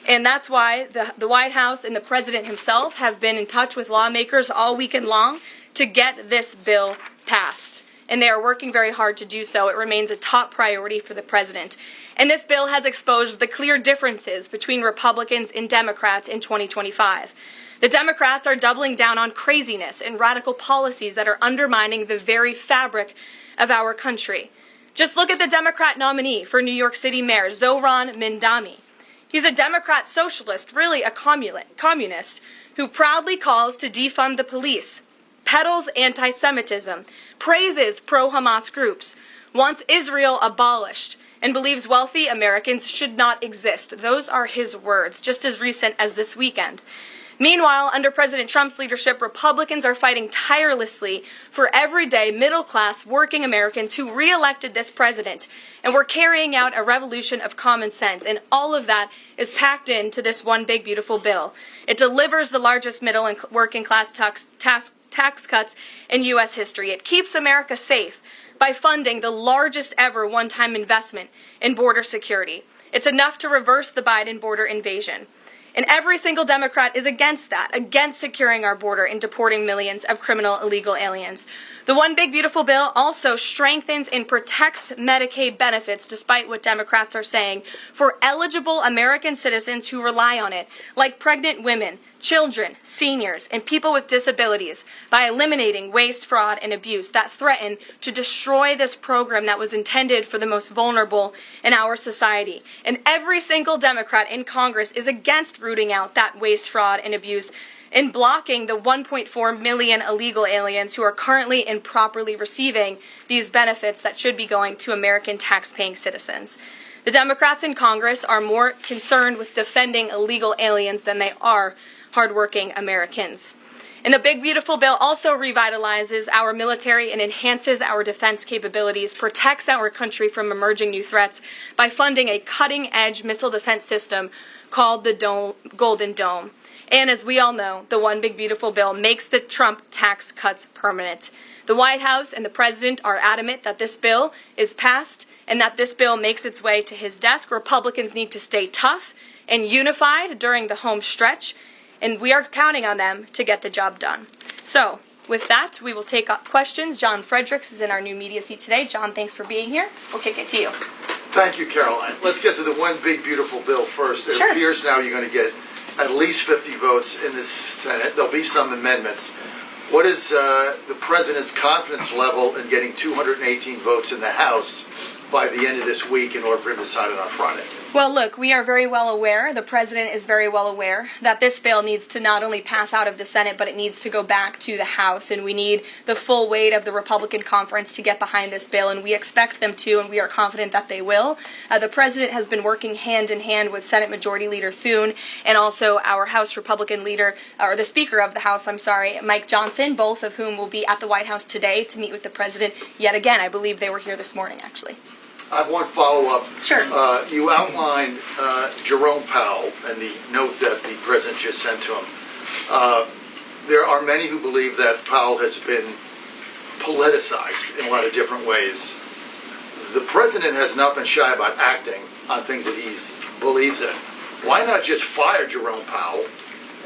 And that's why the White House and the president himself have been in touch with lawmakers all weekend long to get this bill passed. And they are working very hard to do so. It remains a top priority for the president. And this bill has exposed the clear differences between Republicans and Democrats in 2025. The Democrats are doubling down on craziness and radical policies that are undermining the very fabric of our country. Just look at the Democrat nominee for New York City Mayor, Zohran Mamdani. He's a Democrat socialist, really a communist, who proudly calls to defund the police, peddles anti-Semitism, praises pro-Hamas groups, wants Israel abolished, and believes wealthy Americans should not exist. Those are his words, just as recent as this weekend. Meanwhile, under President Trump's leadership, Republicans are fighting tirelessly for everyday, middle-class, working Americans who re-elected this president. And we're carrying out a revolution of common sense. And all of that is packed into this one big, beautiful bill. It delivers the largest middle and working class tax cuts in U.S. history. It keeps America safe by funding the largest ever one-time investment in border security. It's enough to reverse the Biden border invasion. And every single Democrat is against that, against securing our border and deporting millions of criminal illegal aliens. The one big beautiful bill also strengthens and protects Medicaid benefits, despite what Democrats are saying, for eligible American citizens who rely on it, like pregnant women, children, seniors, and people with disabilities by eliminating waste, fraud, and abuse that threaten to destroy this program that was intended for the most vulnerable in our society. And every single Democrat in Congress is against rooting out that waste, fraud, and abuse in blocking the 1.4 million illegal aliens who are currently improperly receiving these benefits that should be going to American tax-paying citizens. The Democrats in Congress are more concerned with defending illegal aliens than they are hardworking Americans. And the big, beautiful bill also revitalizes our military and enhances our defense capabilities, protects our country from emerging new threats by funding a cutting-edge missile defense system called the Golden Dome. And as we all know, the one big, beautiful bill makes the Trump tax cuts permanent. The White House and the President are adamant that this bill is passed and that this bill makes its way to his desk. Republicans need to stay tough and unified during the home stretch, and we are counting on them to get the job done. So, with that, we will take up questions. John Fredericks is in our new media seat today. John, thanks for being here. We'll kick it to you. Thank you, Caroline. Let's get to the one big, beautiful bill first. It appears now you're going to get at least 50 votes in the Senate. There'll be some amendments. What is the President's confidence level in getting 218 votes in the House by the end of this week in order for him to sign it on Friday? Well, look, we are very well aware, the President is very well aware, that this bill needs to not only pass out of the Senate, but it needs to go back to the House, and we need the full weight of the Republican conference to get behind this bill, and we expect them to, and we are confident that they will. The President has been working hand in hand with Senate Majority Leader Thune and also our House Republican leader, or the Speaker of the House, Mike Johnson, both of whom will be at the White House today to meet with the President yet again. I believe they were here this morning, actually. I have one follow-up. Sure. You outlined Jerome Powell and the note that the President just sent to him. There are many who believe that Powell has been politicized in a lot of different ways. The President has not been shy about acting on things that he believes in. Why not just fire Jerome Powell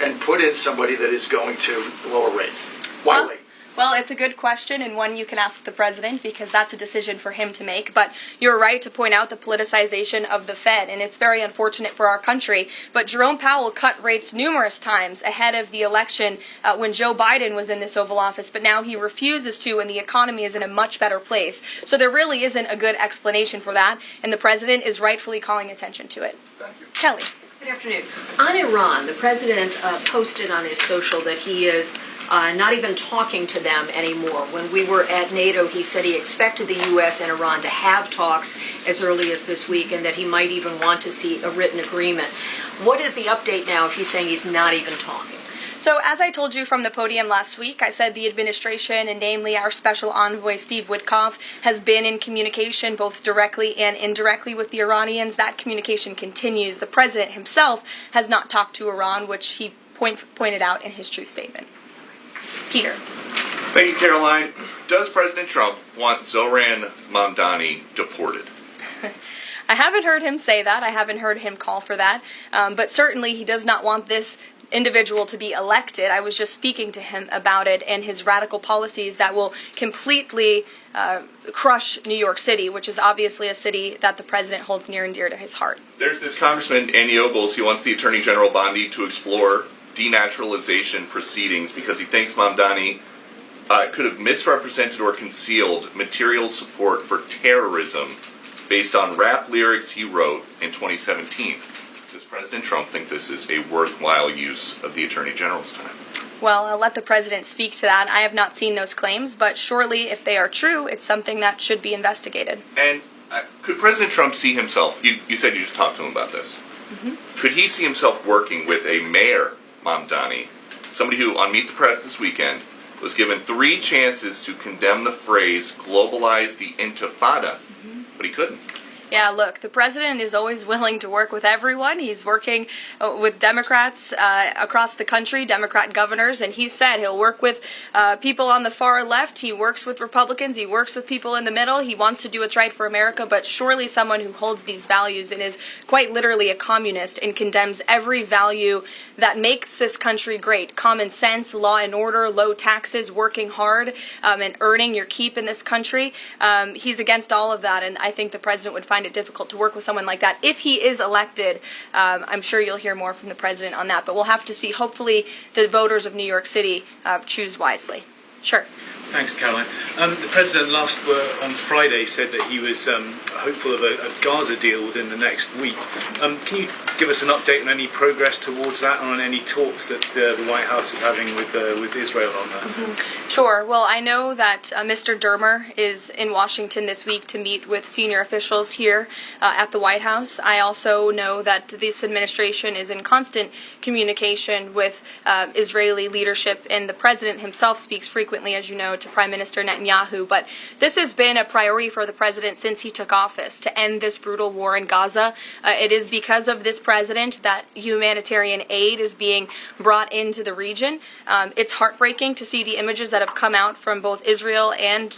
and put in somebody that is going to lower rates? Why wait? Well, it's a good question, and one you can ask the President, because that's a decision for him to make. But you're right to point out the politicization of the Fed, and it's very unfortunate for our country. But Jerome Powell cut rates numerous times ahead of the election when Joe Biden was in this Oval Office, but now he refuses to, and the economy is in a much better place. So there really isn't a good explanation for that, and the President is rightfully calling attention to it. Thank you. Kelly. Good afternoon. On Iran, the President posted on his social that he is not even talking to them anymore. When we were at NATO, he said he expected the U.S. and Iran to have talks as early as this week and that he might even want to see a written agreement. What is the update now if he's saying he's not even talking? So as I told you from the podium last week, I said the administration, and namely our special envoy Steve Witkoff, has been in communication both directly and indirectly with the Iranians. That communication continues. The President himself has not talked to Iran, which he pointed out in his truth statement. Peter. Thank you, Caroline. Does President Trump want Zohran Mamdani deported? I haven't heard him say that. I haven't heard him call for that. But certainly he does not want this individual to be elected. I was just speaking to him about it and his radical policies that will completely crush New York City, which is obviously a city that the President holds near and dear to his heart. There's this Congressman, Andy Ogles, he wants the Attorney General Bondi to explore denaturalization proceedings because he thinks Mamdani could have misrepresented or concealed material support for terrorism based on rap lyrics he wrote in 2017. Does President Trump think this is a worthwhile use of the Attorney General's time? Well, I'll let the President speak to that. I have not seen those claims, but surely if they are true, it's something that should be investigated. And could President Trump see himself, you said you just talked to him about this, could he see himself working with a Mayor Mamdani, somebody who, on Meet the Press this weekend, was given 3 chances to condemn the phrase, globalize the intifada, but he couldn't? Yeah, look, the President is always willing to work with everyone. He's working with Democrats across the country, Democrat governors, and he said he'll work with people on the far left. He works with Republicans. He works with people in the middle. He wants to do what's right for America, but surely someone who holds these values and is quite literally a communist and condemns every value that makes this country great. Common sense, law and order, low taxes, working hard, and earning your keep in this country. He's against all of that, and I think the President would find find it difficult to work with someone like that. If he is elected, I'm sure you'll hear more from the president on that, but we'll have to see. Hopefully the voters of New York City choose wisely. Sure. Thanks, Caroline. The President on Friday said that he was hopeful of a Gaza deal within the next week. Can you give us an update on any progress towards that, and on any talks that the White House is having with Israel on that? Mm-hmm. Sure. Well, I know that Mr. Dermer is in Washington this week to meet with senior officials here at the White House. I also know that this administration is in constant communication with Israeli leadership, and the president himself speaks frequently, as you know, to Prime Minister Netanyahu. But this has been a priority for the president since he took office, to end this brutal war in Gaza. It is because of this president that humanitarian aid is being brought into the region. It's heartbreaking to see the images that have come out from both Israel and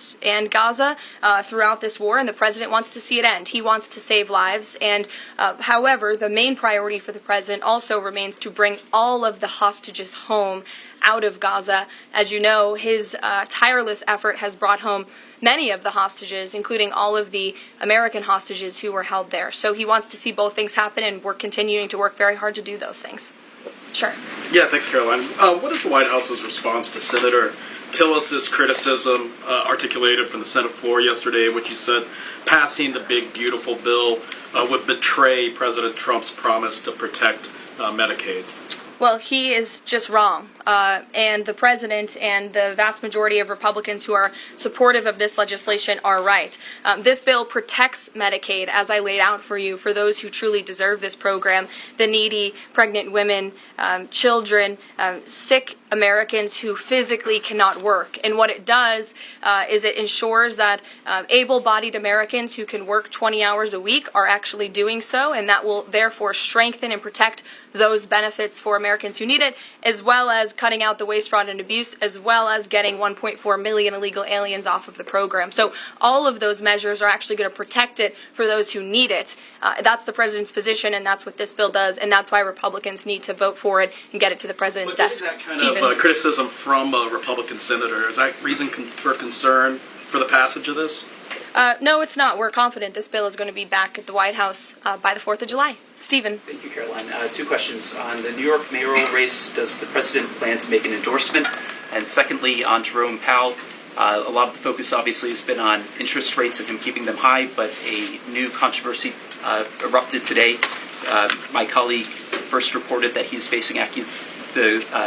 Gaza throughout this war, and the president wants to see it end. He wants to save lives. And however, the main priority for the president also remains to bring all of the hostages home out of Gaza. As you know, his tireless effort has brought home many of the hostages, including all of the American hostages who were held there. So he wants to see both things happen, and we're continuing to work very hard to do those things. Sure. Yeah, thanks, Caroline. What is the White House's response to Senator Tillis's criticism articulated from the Senate floor yesterday, in which he said passing the big, beautiful bill would betray President Trump's promise to protect Medicaid? Well, he is just wrong. And the president and the vast majority of Republicans who are supportive of this legislation are right. This bill protects Medicaid, as I laid out for you, for those who truly deserve this program, the needy, pregnant women, children, sick Americans who physically cannot work. And what it does is it ensures that able-bodied Americans who can work 20 hours a week are actually doing so, and that will therefore strengthen and protect those benefits for Americans who need it, as well as cutting out the waste, fraud, and abuse, as well as getting 1.4 million illegal aliens off of the program. So all of those measures are actually going to protect it for those who need it. That's the president's position, and that's what this bill does, and that's why Republicans need to vote for it and get it to the president's desk. That kind of criticism from a Republican senator, is that reason for concern for the passage of this? No, it's not. We're confident this bill is going to be back at the White House by the 4th of July. Stephen. Thank you, Caroline. Two questions. On the New York mayoral race, does the president plan to make an endorsement? And secondly, on Jerome Powell, a lot of the focus obviously has been on interest rates and him keeping them high, but a new controversy erupted today. My colleague first reported that he's facing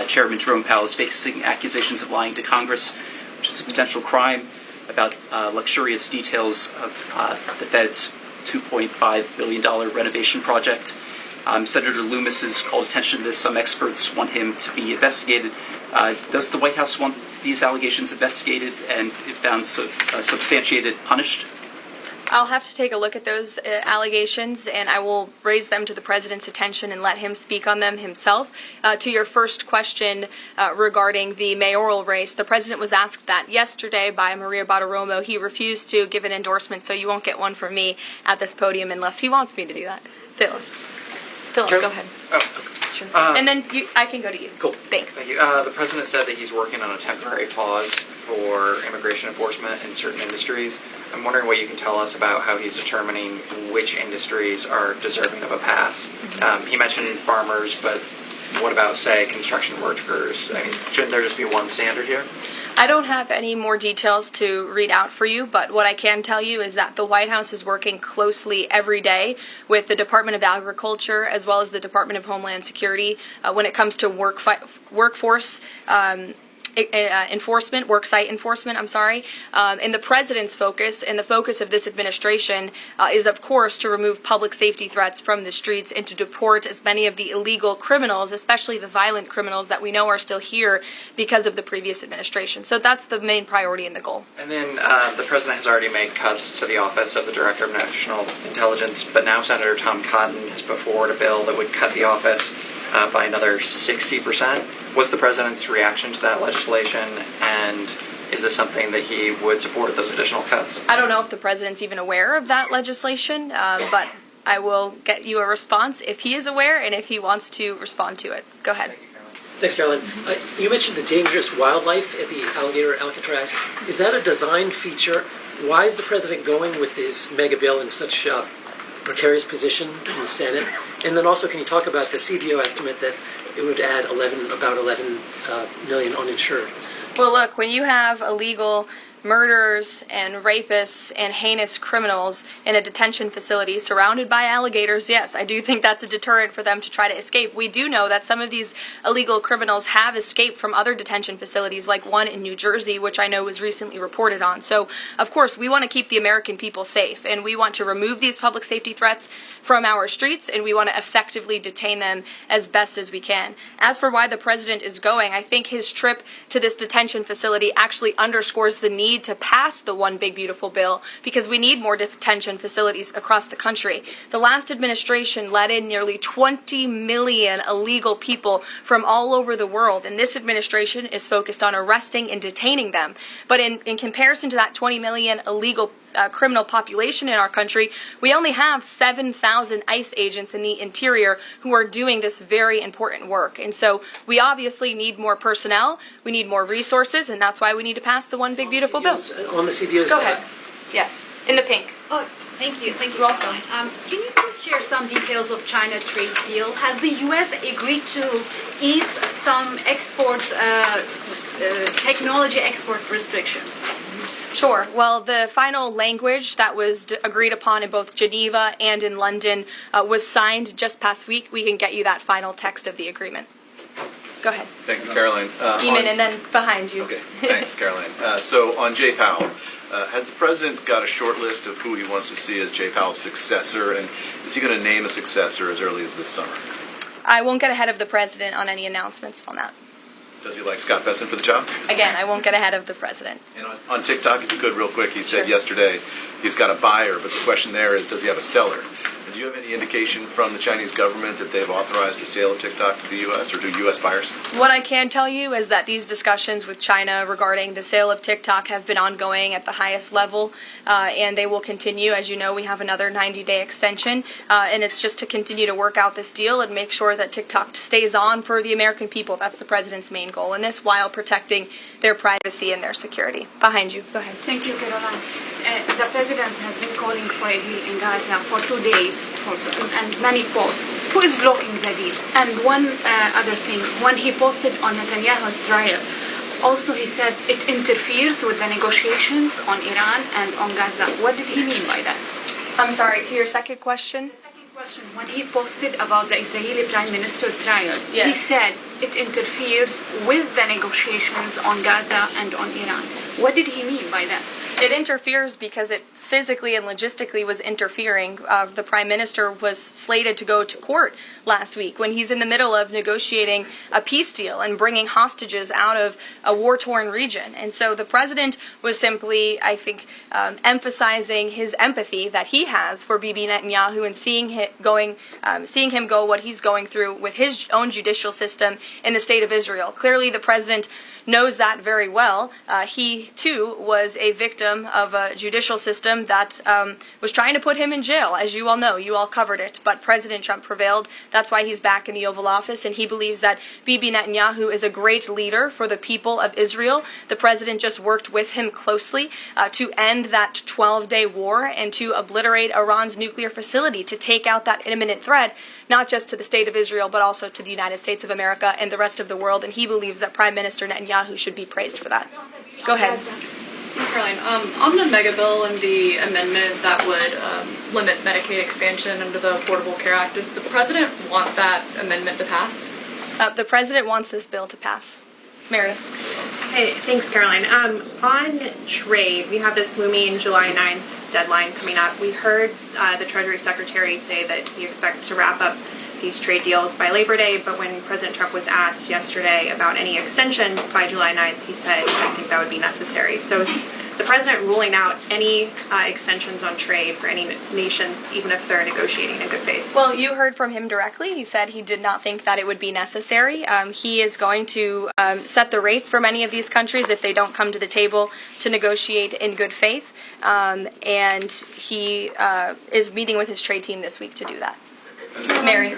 Chairman Jerome Powell is facing accusations of lying to Congress, which is a potential crime, about luxurious details of the Fed's $2.5 billion renovation project. Senator Loomis has called attention to this. Some experts want him to be investigated. Does the White House want these allegations investigated and, if found substantiated, punished? I'll have to take a look at those allegations, and I will raise them to the president's attention and let him speak on them himself. To your first question regarding the mayoral race, the president was asked that yesterday by Maria Bartiromo. He refused to give an endorsement, so you won't get one from me at this podium unless he wants me to do that. Phil, go ahead. Oh, okay. Sure. And then I can go to you. Cool. Thanks. Thank you. The president said that he's working on a temporary pause for immigration enforcement in certain industries. I'm wondering what you can tell us about how he's determining which industries are deserving of a pass. He mentioned farmers, but what about, say, construction workers? I mean, shouldn't there just be one standard here? I don't have any more details to read out for you, but what I can tell you is that the White House is working closely every day with the Department of Agriculture as well as the Department of Homeland Security when it comes to workforce enforcement, worksite enforcement, and the president's focus and the focus of this administration is, of course, to remove public safety threats from the streets and to deport as many of the illegal criminals, especially the violent criminals that we know are still here because of the previous administration. So that's the main priority and the goal. And then the president has already made cuts to the Office of the Director of National Intelligence, but now Senator Tom Cotton has put forward a bill that would cut the office by another 60%. What's the president's reaction to that legislation, and is this something that he would support, those additional cuts? I don't know if the president's even aware of that legislation, but I will get you a response if he is aware and if he wants to respond to it. Go ahead. Thanks, Caroline. You mentioned the dangerous wildlife at the alligator Alcatraz. Is that a design feature? Why is the president going with this mega bill in such precarious position in the Senate? And then also, can you talk about the CBO estimate that it would add about 11 million uninsured? Well, look, when you have illegal murderers and rapists and heinous criminals in a detention facility surrounded by alligators, yes, I do think that's a deterrent for them to try to escape. We do know that some of these illegal criminals have escaped from other detention facilities, like one in New Jersey, which I know was recently reported on. So, of course, we want to keep the American people safe, and we want to remove these public safety threats from our streets, and we want to effectively detain them as best as we can. As for why the president is going, I think his trip to this detention facility actually underscores the need to pass the One Big Beautiful Bill, because we need more detention facilities across the country. The last administration let in nearly 20 million illegal people from all over the world, and this administration is focused on arresting and detaining them. But in comparison to that 20 million illegal criminal population in our country, we only have 7,000 ICE agents in the interior who are doing this very important work. And so we obviously need more personnel, we need more resources, and that's why we need to pass the One Big Beautiful Bill. On the CBO's Go ahead. Yes, in the pink. Oh, thank you. Thank you, Caroline. Can you please share some details of China trade deal? Has the U.S. agreed to ease some technology export restrictions? Sure. Well, the final language that was agreed upon in both Geneva and in London was signed just past week. We can get you that final text of the agreement. Go ahead. Thank you, Caroline. Eamon, and then behind you. Okay, thanks, Caroline. So on Jay Powell, has the president got a short list of who he wants to see as Jay Powell's successor, and is he going to name a successor as early as this summer? I won't get ahead of the president on any announcements on that. Does he like Scott Besson for the job? Again, I won't get ahead of the president. And on TikTok, if you could, real quick, he said yesterday he's got a buyer, but the question there is, does he have a seller? And do you have any indication from the Chinese government that they've authorized a sale of TikTok to the U.S. or to U.S. buyers? What I can tell you is that these discussions with China regarding the sale of TikTok have been ongoing at the highest level, and they will continue. As you know, we have another 90-day extension, and it's just to continue to work out this deal and make sure that TikTok stays on for the American people. That's the president's main goal in this, while protecting their privacy and their security. Behind you. Go ahead. Thank you, Caroline. The president has been calling for a deal in Gaza for 2 days and many posts. Who is blocking the deal? And one other thing, when he posted on Netanyahu's trial, also he said it interferes with the negotiations on Iran and on Gaza. What did he mean by that? I'm sorry, to your second question? When he posted about the Israeli Prime Minister trial, yes, he said it interferes with the negotiations on Gaza and on Iran. What did he mean by that? It interferes because it physically and logistically was interfering. The Prime Minister was slated to go to court last week when he's in the middle of negotiating a peace deal and bringing hostages out of a war-torn region. And so the President was simply, I think, emphasizing his empathy that he has for Bibi Netanyahu and seeing him go what he's going through with his own judicial system in the state of Israel. Clearly, the President knows that very well. He, too, was a victim of a judicial system that was trying to put him in jail, as you all know. You all covered it. But President Trump prevailed. That's why he's back in the Oval Office, and he believes that Bibi Netanyahu is a great leader for the people of Israel. The President just worked with him closely to end that 12-day war and to obliterate Iran's nuclear facility, to take out that imminent threat, not just to the state of Israel, but also to the United States of America and the rest of the world. And he believes that Prime Minister Netanyahu should be praised for that. Go ahead. Thanks, Caroline. On the mega bill and the amendment that would limit Medicaid expansion under the Affordable Care Act, does the president want that amendment to pass? The president wants this bill to pass. Meredith. Hey, thanks, Caroline. On trade, we have this looming July 9th deadline coming up. We heard the Treasury Secretary say that he expects to wrap up these trade deals by Labor Day, but when President Trump was asked yesterday about any extensions by July 9th, he said, I think that would be necessary. So is the president ruling out any extensions on trade for any nations, even if they're negotiating in good faith? Well, you heard from him directly. He said he did not think that it would be necessary. He is going to set the rates for many of these countries if they don't come to the table to negotiate in good faith. And he is meeting with his trade team this week to do that. Mary.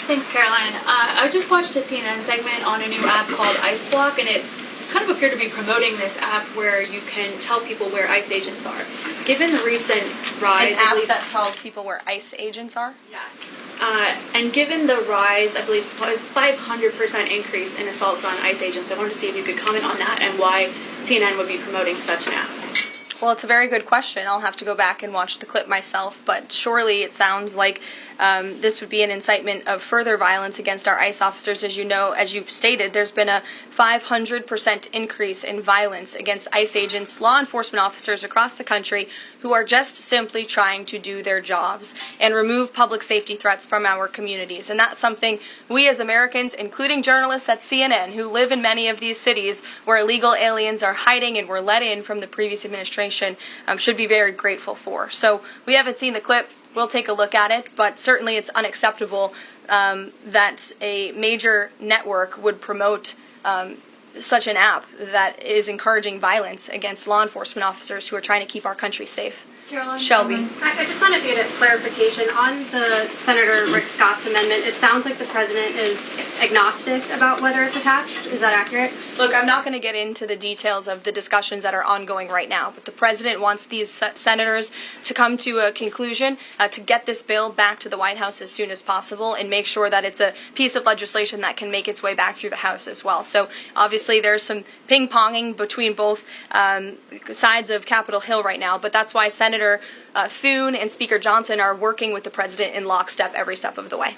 Thanks, Caroline. I just watched a CNN segment on a new app called Ice Block, and it kind of appear to be promoting this app where you can tell people where ICE agents are. Given the recent rise, An app that tells people where ICE agents are? Yes. And given the rise, I believe 500% increase in assaults on ICE agents, I wanted to see if you could comment on that and why CNN would be promoting such an app. Well, it's a very good question. I'll have to go back and watch the clip myself, but surely it sounds like this would be an incitement of further violence against our ICE officers. As you know, as you stated, there's been a 500% increase in violence against ICE agents, law enforcement officers across the country who are just simply trying to do their jobs and remove public safety threats from our communities. And that's something we as Americans, including journalists at CNN who live in many of these cities where illegal aliens are hiding and were let in from the previous administration, should be very grateful for. So we haven't seen the clip. We'll take a look at it, but certainly it's unacceptable that a major network would promote such an app that is encouraging violence against law enforcement officers who are trying to keep our country safe. Caroline, Shelby. I just wanted to get a clarification on the Senator Rick Scott's amendment. It sounds like the president is agnostic about whether it's attached. Is that accurate? Look, I'm not going to get into the details of the discussions that are ongoing right now, but the president wants these senators to come to a conclusion, to get this bill back to the White House as soon as possible and make sure that it's a piece of legislation that can make its way back through the House as well. So obviously there's some ping-ponging between both sides of Capitol Hill right now, but that's why Senator Thune and Speaker Johnson are working with the president in lockstep every step of the way.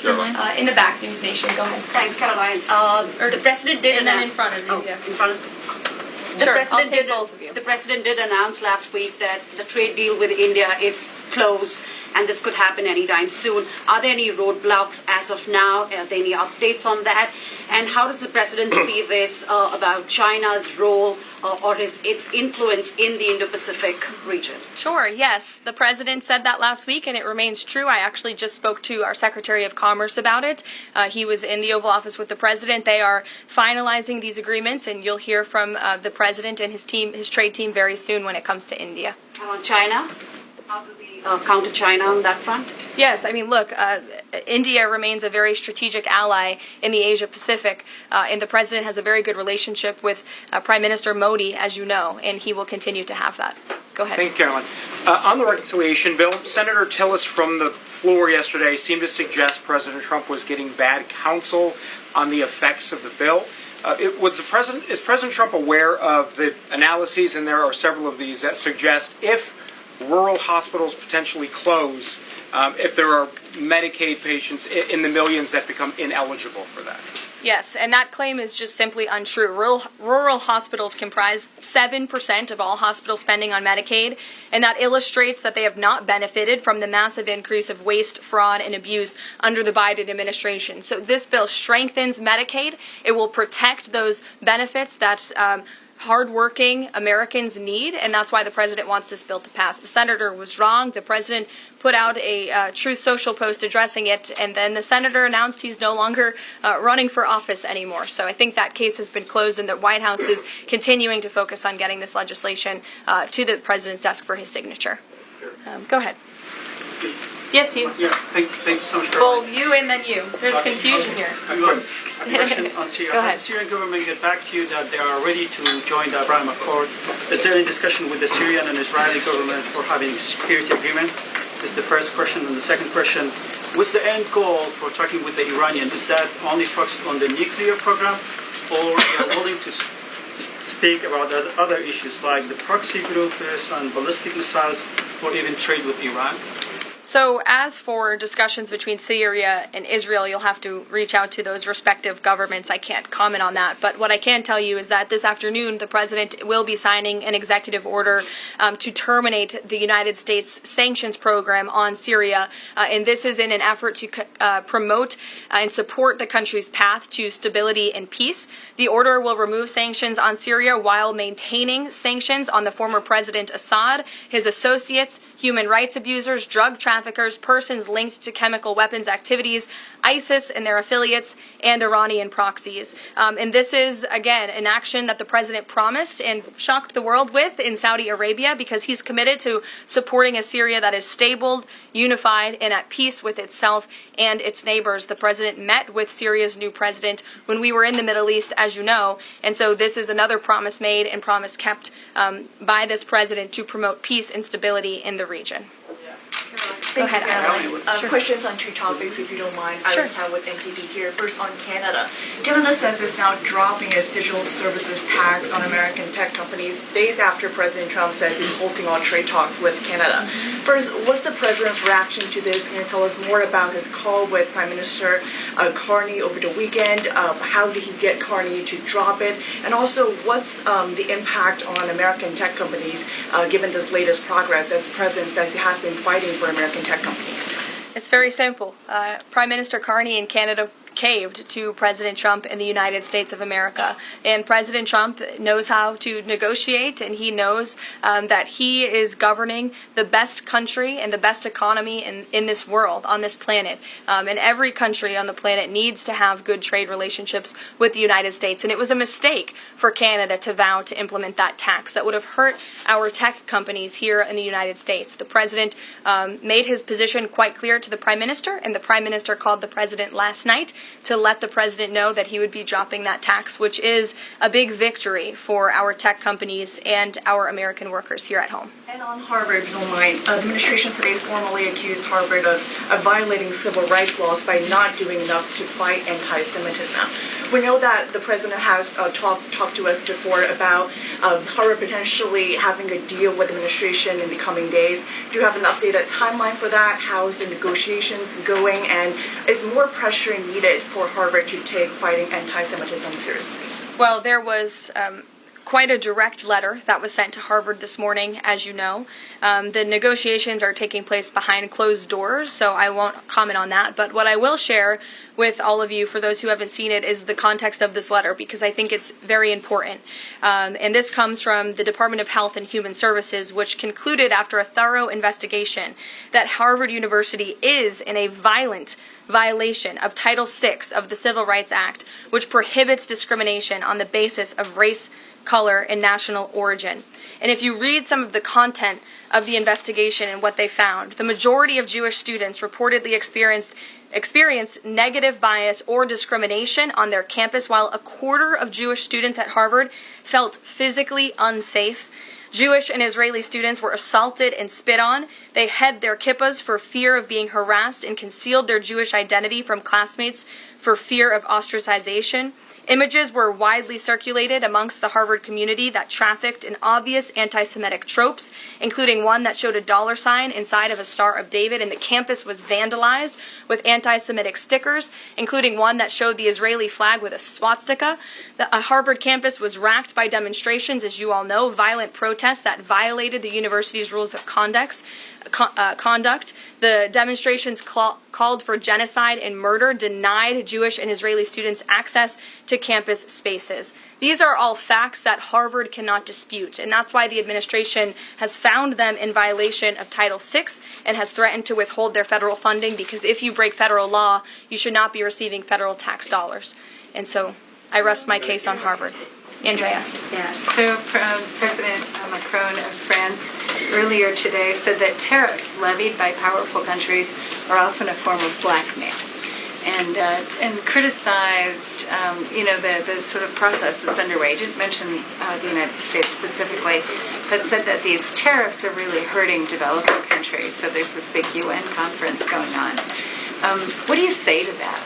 In the back, News Nation, go ahead. Thanks, Caroline. The president did and then announce, in front of you, yes. in front of Sure, I'll take both of you. The president did announce last week that the trade deal with India is closed and this could happen anytime soon. Are there any roadblocks as of now? Are there any updates on that? And how does the president see this about China's role or its influence in the Indo-Pacific region? Sure, yes. The president said that last week, and it remains true. I actually just spoke to our Secretary of Commerce about it. He was in the Oval Office with the president. They are finalizing these agreements, and you'll hear from the president and his team, his trade team, very soon when it comes to India. And on China? How do we counter China on that front? Yes, I mean, look, India remains a very strategic ally in the Asia Pacific, and the president has a very good relationship with Prime Minister Modi, as you know, and he will continue to have that. Go ahead. Thank you, Caroline. On the reconciliation bill, Senator Tillis from the floor yesterday seemed to suggest President Trump was getting bad counsel on the effects of the bill. Is President Trump aware of the analyses, and there are several of these, that suggest if rural hospitals potentially close, if there are Medicaid patients in the millions that become ineligible for that? Yes, and that claim is just simply untrue. Rural hospitals comprise 7% of all hospital spending on Medicaid, and that illustrates that they have not benefited from the massive increase of waste, fraud, and abuse under the Biden administration. So this bill strengthens Medicaid. It will protect those benefits that hardworking Americans need, and that's why the president wants this bill to pass. The senator was wrong. The president put out a Truth Social post addressing it, and then the senator announced he's no longer running for office anymore. So I think that case has been closed, and the White House is continuing to focus on getting this legislation to the president's desk for his signature. Go ahead. Yes, you. Yeah, thank you so much. Well, you and then you. There's confusion here. A question on Syria. Go ahead. Has the Syrian government get back to you that they are ready to join the Abraham Accord? Is there any discussion with the Syrian and Israeli government for having a security agreement? This is the first question. And the second question, what's the end goal for talking with the Iranian? Is that only focused on the nuclear program, or they are willing to speak about other issues like the proxy groups and ballistic missiles, or even trade with Iran? So as for discussions between Syria and Israel, you'll have to reach out to those respective governments. I can't comment on that. But what I can tell you is that this afternoon, the president will be signing an executive order to terminate the United States sanctions program on Syria. And this is in an effort to promote and support the country's path to stability and peace. The order will remove sanctions on Syria while maintaining sanctions on the former President Assad, his associates, human rights abusers, drug traffickers, traffickers, persons linked to chemical weapons activities, ISIS and their affiliates, and Iranian proxies. And this is, again, an action that the president promised and shocked the world with in Saudi Arabia, because he's committed to supporting a Syria that is stable, unified, and at peace with itself and its neighbors. The president met with Syria's new president when we were in the Middle East, as you know, and so this is another promise made and promise kept by this president to promote peace and stability in the region. Go ahead, Alice. Sure. Questions on two topics, if you don't mind. I will start with NTD here. First, on Canada. Canada says it's now dropping its digital services tax on American tech companies days after President Trump says he's halting all trade talks with Canada. First, what's the president's reaction to this? Can you tell us more about his call with Prime Minister Carney over the weekend? How did he get Carney to drop it? And also, what's the impact on American tech companies given this latest progress, as the president says he has been fighting for American tech companies? It's very simple. Prime Minister Carney in Canada caved to President Trump in the United States of America. And President Trump knows how to negotiate, and he knows that he is governing the best country and the best economy in this world, on this planet. And every country on the planet needs to have good trade relationships with the United States. And it was a mistake for Canada to vow to implement that tax. That would have hurt our tech companies here in the United States. The president made his position quite clear to the Prime Minister, and the Prime Minister called the president last night to let the president know that he would be dropping that tax, which is a big victory for our tech companies and our American workers here at home. And on Harvard, if you don't mind, the administration today formally accused Harvard of violating civil rights laws by not doing enough to fight anti-Semitism. We know that the president has talked to us before about Harvard potentially having a deal with the administration in the coming days. Do you have an updated timeline for that? How is the negotiations going? And is more pressure needed for Harvard to take fighting anti-Semitism seriously? Well, there was quite a direct letter that was sent to Harvard this morning, as you know. The negotiations are taking place behind closed doors, so I won't comment on that. But what I will share with all of you, for those who haven't seen it, is the context of this letter, because I think it's very important. And this comes from the Department of Health and Human Services, which concluded after a thorough investigation that Harvard University is in a violent violation of Title VI of the Civil Rights Act, which prohibits discrimination on the basis of race, color, and national origin. And if you read some of the content of the investigation and what they found, the majority of Jewish students reportedly experienced negative bias or discrimination on their campus, while a quarter of Jewish students at Harvard felt physically unsafe. Jewish and Israeli students were assaulted and spit on. They hid their kippahs for fear of being harassed and concealed their Jewish identity from classmates for fear of ostracization. Images were widely circulated amongst the Harvard community that trafficked in obvious anti-Semitic tropes, including one that showed a dollar sign inside of a Star of David, and the campus was vandalized with anti-Semitic stickers, including one that showed the Israeli flag with a swastika. The Harvard campus was racked by demonstrations, as you all know, violent protests that violated the university's rules of conduct. The demonstrations called for genocide and murder, denied Jewish and Israeli students access to campus spaces. These are all facts that Harvard cannot dispute, and that's why the administration has found them in violation of Title VI and has threatened to withhold their federal funding, because if you break federal law, you should not be receiving federal tax dollars. And so I rest my case on Harvard. Andrea. Yeah, so President Macron of France earlier today said that tariffs levied by powerful countries are often a form of blackmail, and criticized the sort of process that's underway. He didn't mention the United States specifically, but said that these tariffs are really hurting developing countries. So there's this big UN conference going on. What do you say to that?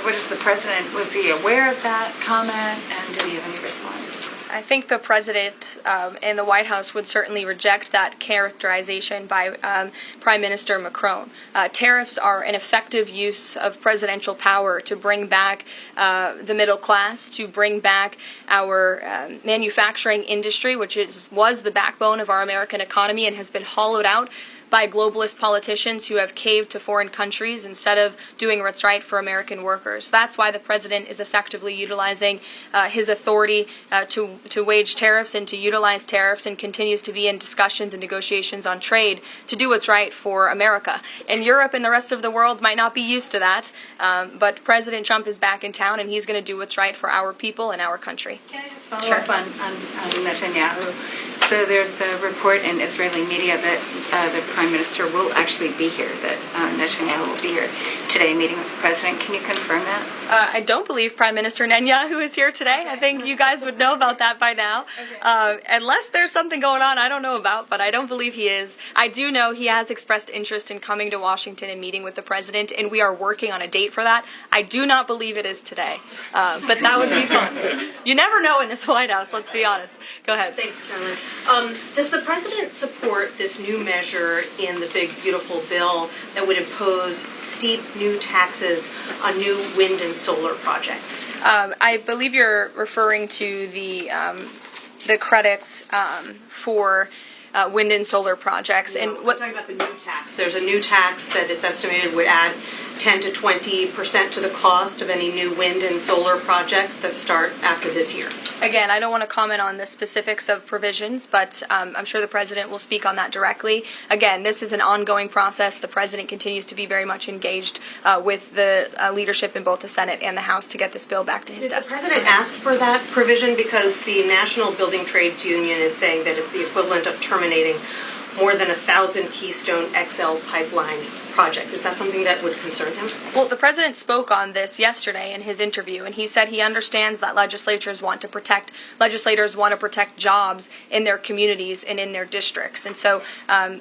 What is the president, was he aware of that comment, and did he have any response? I think the president and the White House would certainly reject that characterization by Prime Minister Macron. Tariffs are an effective use of presidential power to bring back the middle class, to bring back our manufacturing industry, which was the backbone of our American economy and has been hollowed out by globalist politicians who have caved to foreign countries instead of doing what's right for American workers. That's why the president is effectively utilizing his authority to wage tariffs and to utilize tariffs, and continues to be in discussions and negotiations on trade to do what's right for America. And Europe and the rest of the world might not be used to that, but President Trump is back in town, and he's going to do what's right for our people and our country. Can I just follow up on Netanyahu? So there's a report in Israeli media that the Prime Minister will actually be here, that Netanyahu will be here today meeting with the President. Can you confirm that? I don't believe Prime Minister Netanyahu is here today. I think you guys would know about that by now. Unless there's something going on I don't know about, but I don't believe he is. I do know he has expressed interest in coming to Washington and meeting with the President, and we are working on a date for that. I do not believe it is today, but that would be fun. You never know in this White House, let's be honest. Go ahead. Thanks, Caroline. Does the President support this new measure in the big, beautiful bill that would impose steep new taxes on new wind and solar projects? I believe you're referring to the credits for wind and solar projects. No, and what I'm talking about the new tax. There's a new tax that it's estimated would add 10 to 20% to the cost of any new wind and solar projects that start after this year. Again, I don't want to comment on the specifics of provisions, but I'm sure the President will speak on that directly. Again, this is an ongoing process. The President continues to be very much engaged with the leadership in both the Senate and the House to get this bill back to his desk. Did the President ask for that provision? Because the National Building Trades Union is saying that it's the equivalent of terminating more than 1,000 Keystone XL pipeline projects. Is that something that would concern him? Well, the President spoke on this yesterday in his interview, and he said he understands that legislators want to protect jobs in their communities and in their districts. And so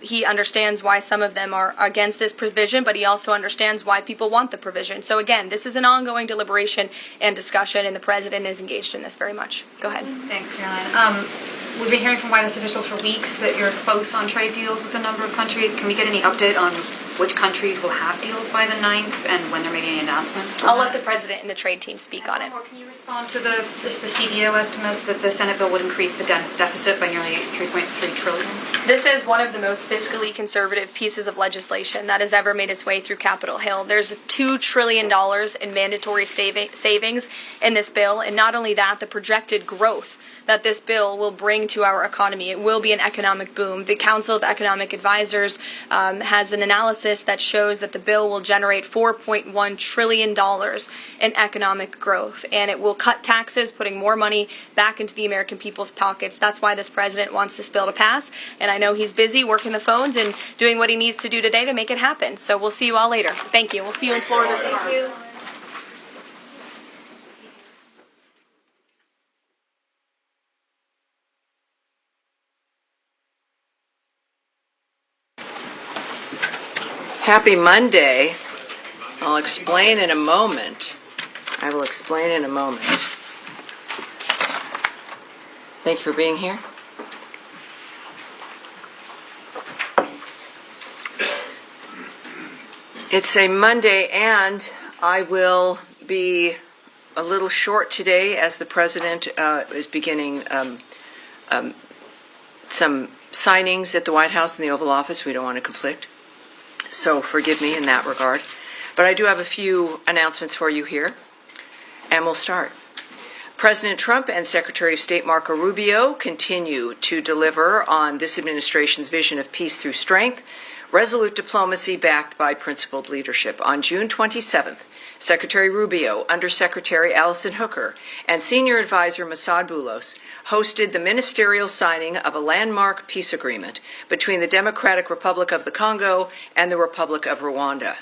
he understands why some of them are against this provision, but he also understands why people want the provision. So again, this is an ongoing deliberation and discussion, and the President is engaged in this very much. Go ahead. Thanks, Caroline. We've been hearing from White House officials for weeks that you're close on trade deals with a number of countries. Can we get any update on which countries will have deals by the 9th and when they're making any announcements? I'll let the President and the trade team speak on it. Can you respond to the CBO estimate that the Senate bill would increase the deficit by nearly $3.3 trillion? This is one of the most fiscally conservative pieces of legislation that has ever made its way through Capitol Hill. There's $2 trillion in mandatory savings in this bill, and not only that, the projected growth that this bill will bring to our economy. It will be an economic boom. The Council of Economic Advisors has an analysis that shows that the bill will generate $4.1 trillion in economic growth, and it will cut taxes, putting more money back into the American people's pockets. That's why this president wants this bill to pass, and I know he's busy working the phones and doing what he needs to do today to make it happen. So we'll see you all later. Thank you. We'll see you in Florida tomorrow. Thank you. Happy Monday. I'll explain in a moment. I will explain in a moment. Thank you for being here. It's a Monday, and I will be a little short today as the President is beginning some signings at the White House and the Oval Office. We don't want to conflict. So forgive me in that regard. But I do have a few announcements for you here, and we'll start. President Trump and Secretary of State Marco Rubio continue to deliver on this administration's vision of peace through strength, resolute diplomacy backed by principled leadership. On June 27th, Secretary Rubio, Undersecretary Allison Hooker, and Senior Advisor Massad Boulos hosted the ministerial signing of a landmark peace agreement between the Democratic Republic of the Congo and the Republic of Rwanda.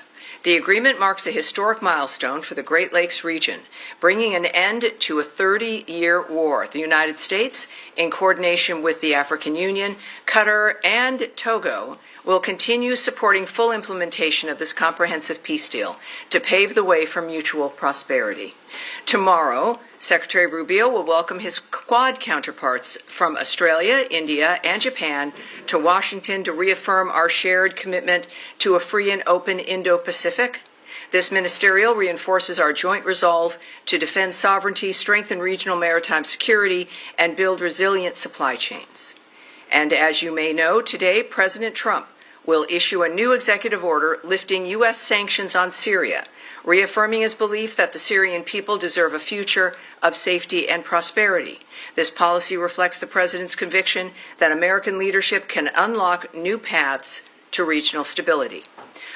The agreement marks a historic milestone for the Great Lakes region, bringing an end to a 30-year war. The United States, in coordination with the African Union, Qatar, and Togo, will continue supporting full implementation of this comprehensive peace deal to pave the way for mutual prosperity. Tomorrow, Secretary Rubio will welcome his Quad counterparts from Australia, India, and Japan to Washington to reaffirm our shared commitment to a free and open Indo-Pacific. This ministerial reinforces our joint resolve to defend sovereignty, strengthen regional maritime security, and build resilient supply chains. And as you may know, today, President Trump will issue a new executive order lifting U.S. sanctions on Syria, reaffirming his belief that the Syrian people deserve a future of safety and prosperity. This policy reflects the President's conviction that American leadership can unlock new paths to regional stability.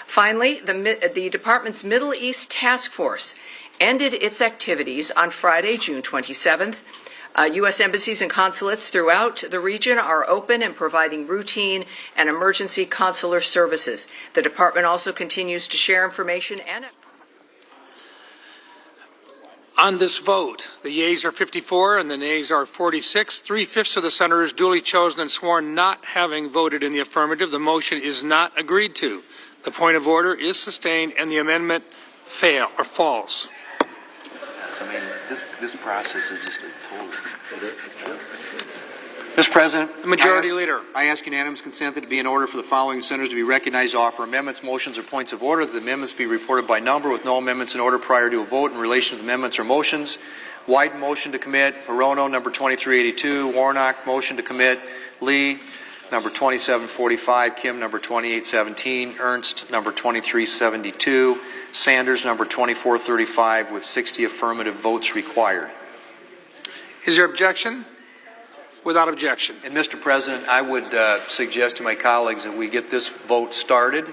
Finally, the Department's Middle East Task Force ended its activities on Friday, June 27th. U.S. embassies and consulates throughout the region are open and providing routine and emergency consular services. The Department also continues to share information and... On this vote, the yeas are 54 and the nays are 46. 3/5 of the senators duly chosen and sworn not having voted in the affirmative. The motion is not agreed to. The point of order is sustained and the amendment falls. I mean, this process is just a total... Mr. President, the Majority Leader. I ask unanimous consent that it be in order for the following senators to be recognized to offer amendments, motions, or points of order. That the amendments be reported by number with no amendments in order prior to a vote in relation to the amendments or motions. Wyden motion to commit. Hirono, number 2382. Warnock motion to commit. Lee, number 2745. Kim, number 2817. Ernst, number 2372. Sanders, number 2435, with 60 affirmative votes required. Is there objection? Without objection. And Mr. President, I would suggest to my colleagues that we get this vote started,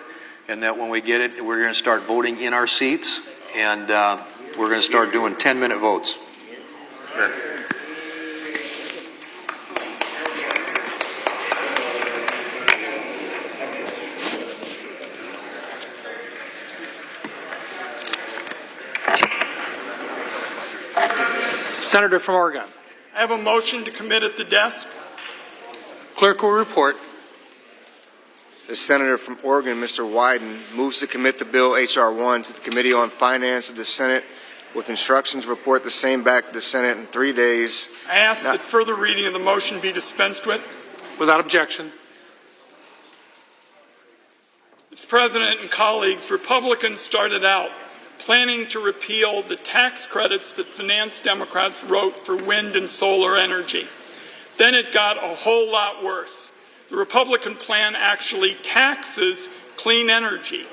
and that when we get it, we're going to start voting in our seats, and we're going to start doing 10-minute votes. Sure. Senator from Oregon. I have a motion to commit at the desk. Clerk will report. The senator from Oregon, Mr. Wyden, moves to commit the bill H.R. 1 to the Committee on Finance of the Senate with instructions to report the same back to the Senate in 3 days. I ask that further reading of the motion be dispensed with. Without objection. Mr. President and colleagues, Republicans started out planning to repeal the tax credits that finance Democrats wrote for wind and solar energy. Then it got a whole lot worse. The Republican plan actually taxes clean energy.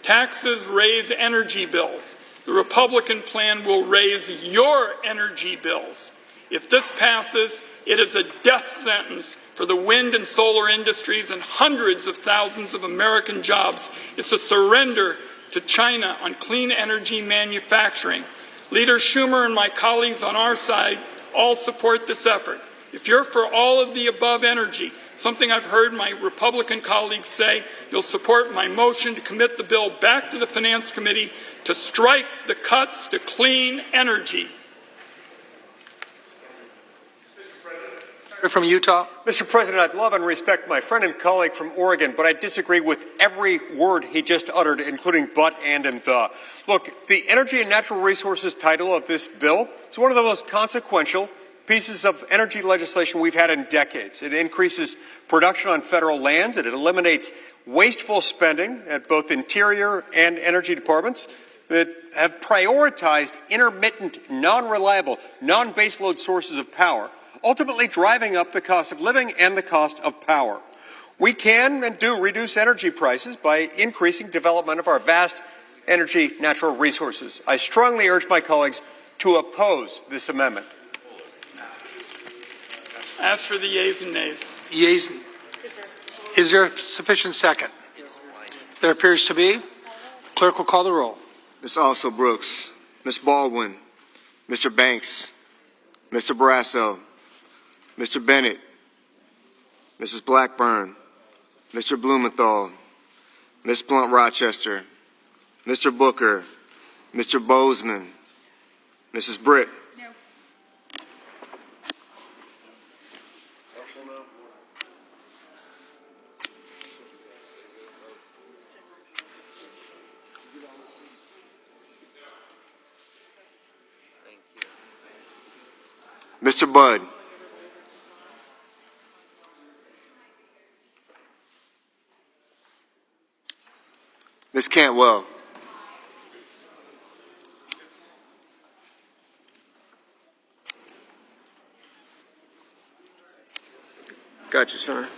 Taxes raise energy bills. The Republican plan will raise your energy bills. If this passes, it is a death sentence for the wind and solar industries and hundreds of thousands of American jobs. It's a surrender to China on clean energy manufacturing. Leader Schumer and my colleagues on our side all support this effort. If you're for all of the above energy, something I've heard my Republican colleagues say, you'll support my motion to commit the bill back to the Finance Committee to strike the cuts to clean energy. From Utah. Mr. President, I'd love and respect my friend and colleague from Oregon, but I disagree with every word he just uttered, including but, and the. Look, the Energy and Natural Resources title of this bill is one of the most consequential pieces of energy legislation we've had in decades. It increases production on federal lands, and it eliminates wasteful spending at both Interior and Energy departments that have prioritized intermittent, non-reliable, non-baseload sources of power, ultimately driving up the cost of living and the cost of power. We can and do reduce energy prices by increasing development of our vast energy natural resources. I strongly urge my colleagues to oppose this amendment. As for the yeas and nays. Yeas. Is there sufficient second? There appears to be. The clerk will call the roll. Ms. Also Brooks, Ms. Baldwin, Mr. Banks, Mr. Barrasso, Mr. Bennett, Mrs. Blackburn, Mr. Blumenthal, Ms. Blunt Rochester, Mr. Booker, Mr. Bozeman, Mrs. Britt. No. Mr. Budd. Ms. Cantwell. Got you, sir.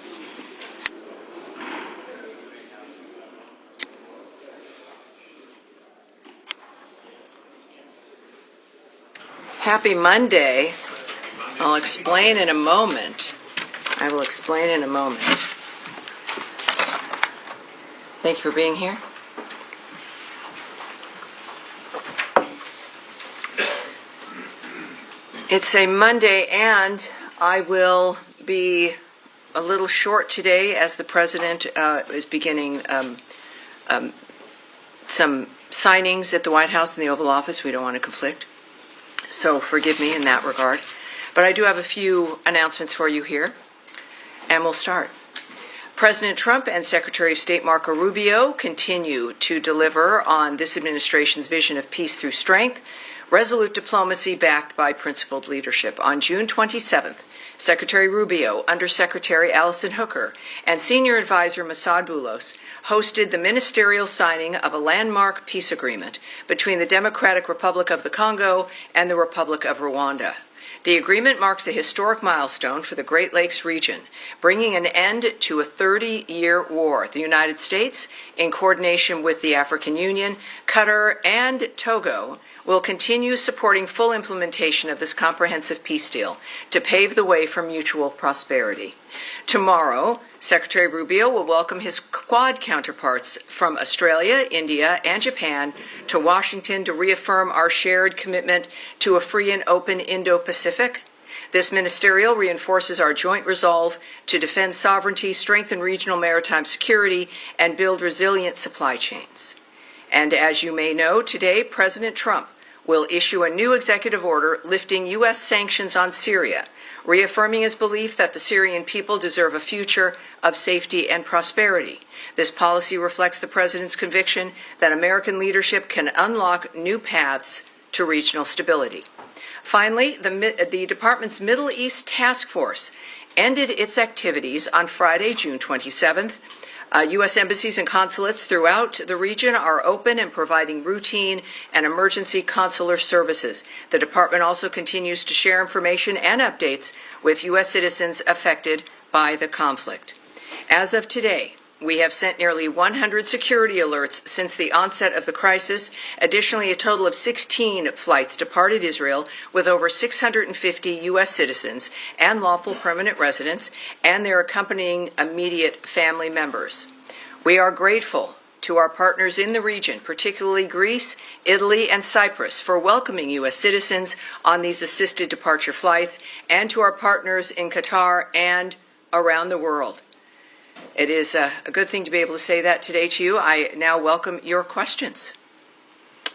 Happy Monday. I'll explain in a moment. I will explain in a moment. Thank you for being here. It's a Monday, and I will be a little short today as the President is beginning some signings at the White House and the Oval Office. We don't want to conflict, so forgive me in that regard. But I do have a few announcements for you here, and we'll start. President Trump and Secretary of State Marco Rubio continue to deliver on this administration's vision of peace through strength, resolute diplomacy backed by principled leadership. On June 27th, Secretary Rubio, Undersecretary Allison Hooker, and Senior Advisor Massad Boulos hosted the ministerial signing of a landmark peace agreement between the Democratic Republic of the Congo and the Republic of Rwanda. The agreement marks a historic milestone for the Great Lakes region, bringing an end to a 30-year war. The United States, in coordination with the African Union, Qatar, and Togo, will continue supporting full implementation of this comprehensive peace deal to pave the way for mutual prosperity. Tomorrow, Secretary Rubio will welcome his Quad counterparts from Australia, India, and Japan to Washington to reaffirm our shared commitment to a free and open Indo-Pacific. This ministerial reinforces our joint resolve to defend sovereignty, strengthen regional maritime security, and build resilient supply chains. And as you may know, today, President Trump will issue a new executive order lifting U.S. sanctions on Syria, reaffirming his belief that the Syrian people deserve a future of safety and prosperity. This policy reflects the President's conviction that American leadership can unlock new paths to regional stability. Finally, the Department's Middle East Task Force ended its activities on Friday, June 27th. U.S. embassies and consulates throughout the region are open and providing routine and emergency consular services. The department also continues to share information and updates with U.S. citizens affected by the conflict. As of today, we have sent nearly 100 security alerts since the onset of the crisis. Additionally, a total of 16 flights departed Israel with over 650 U.S. citizens and lawful permanent residents and their accompanying immediate family members. We are grateful to our partners in the region, particularly Greece, Italy, and Cyprus, for welcoming U.S. citizens on these assisted departure flights, and to our partners in Qatar and around the world. It is a good thing to be able to say that today to you. I now welcome your questions.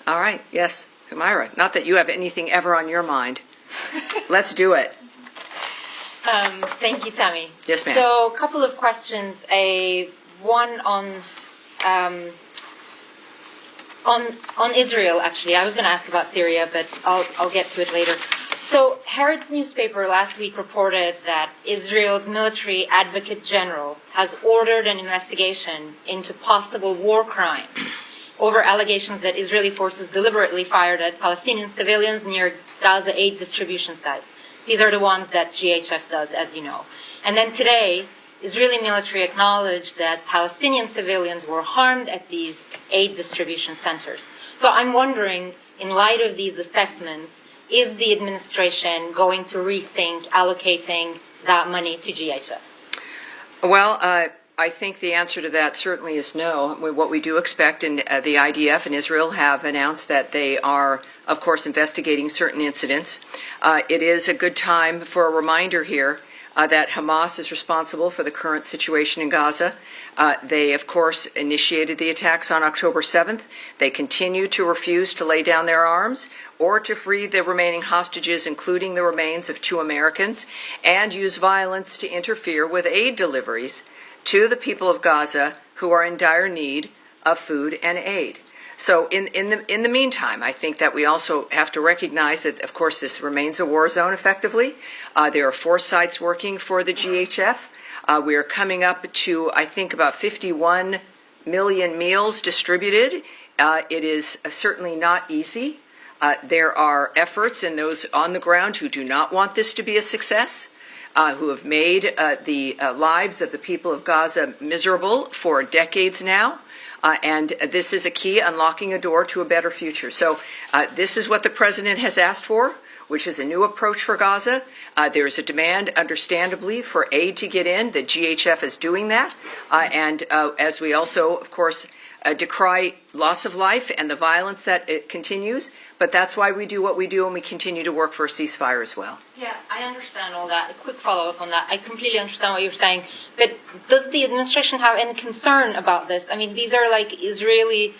All right, yes, Humaira. Not that you have anything ever on your mind. Let's do it. Thank you, Tammy. Yes, ma'am. So, a couple of questions. One on Israel, actually. I was going to ask about Syria, but I'll get to it later. So, Haaretz newspaper last week reported that Israel's military advocate general has ordered an investigation into possible war crimes over allegations that Israeli forces deliberately fired at Palestinian civilians near Gaza aid distribution sites. These are the ones that GHF does, as you know. And then today, Israeli military acknowledged that Palestinian civilians were harmed at these aid distribution centers. So I'm wondering, in light of these assessments, is the administration going to rethink allocating that money to GHF? Well, I think the answer to that certainly is no. What we do expect, and the IDF and Israel have announced that they are, of course, investigating certain incidents. It is a good time for a reminder here that Hamas is responsible for the current situation in Gaza. They, of course, initiated the attacks on October 7th. They continue to refuse to lay down their arms or to free the remaining hostages, including the remains of 2 Americans, and use violence to interfere with aid deliveries to the people of Gaza who are in dire need of food and aid. So in the meantime, I think that we also have to recognize that, of course, this remains a war zone effectively. There are 4 sites working for the GHF. We are coming up to, I think, about 51 million meals distributed. It is certainly not easy. There are efforts in those on the ground who do not want this to be a success, who have made the lives of the people of Gaza miserable for decades now. And this is a key, unlocking a door to a better future. So this is what the President has asked for. which is a new approach for Gaza. There's a demand, understandably, for aid to get in. The GHF is doing that. And as we also, of course, decry loss of life and the violence that it continues. But that's why we do what we do, and we continue to work for a ceasefire as well. Yeah, I understand all that. A quick follow-up on that. I completely understand what you're saying. But does the administration have any concern about this? I mean, these are Israeli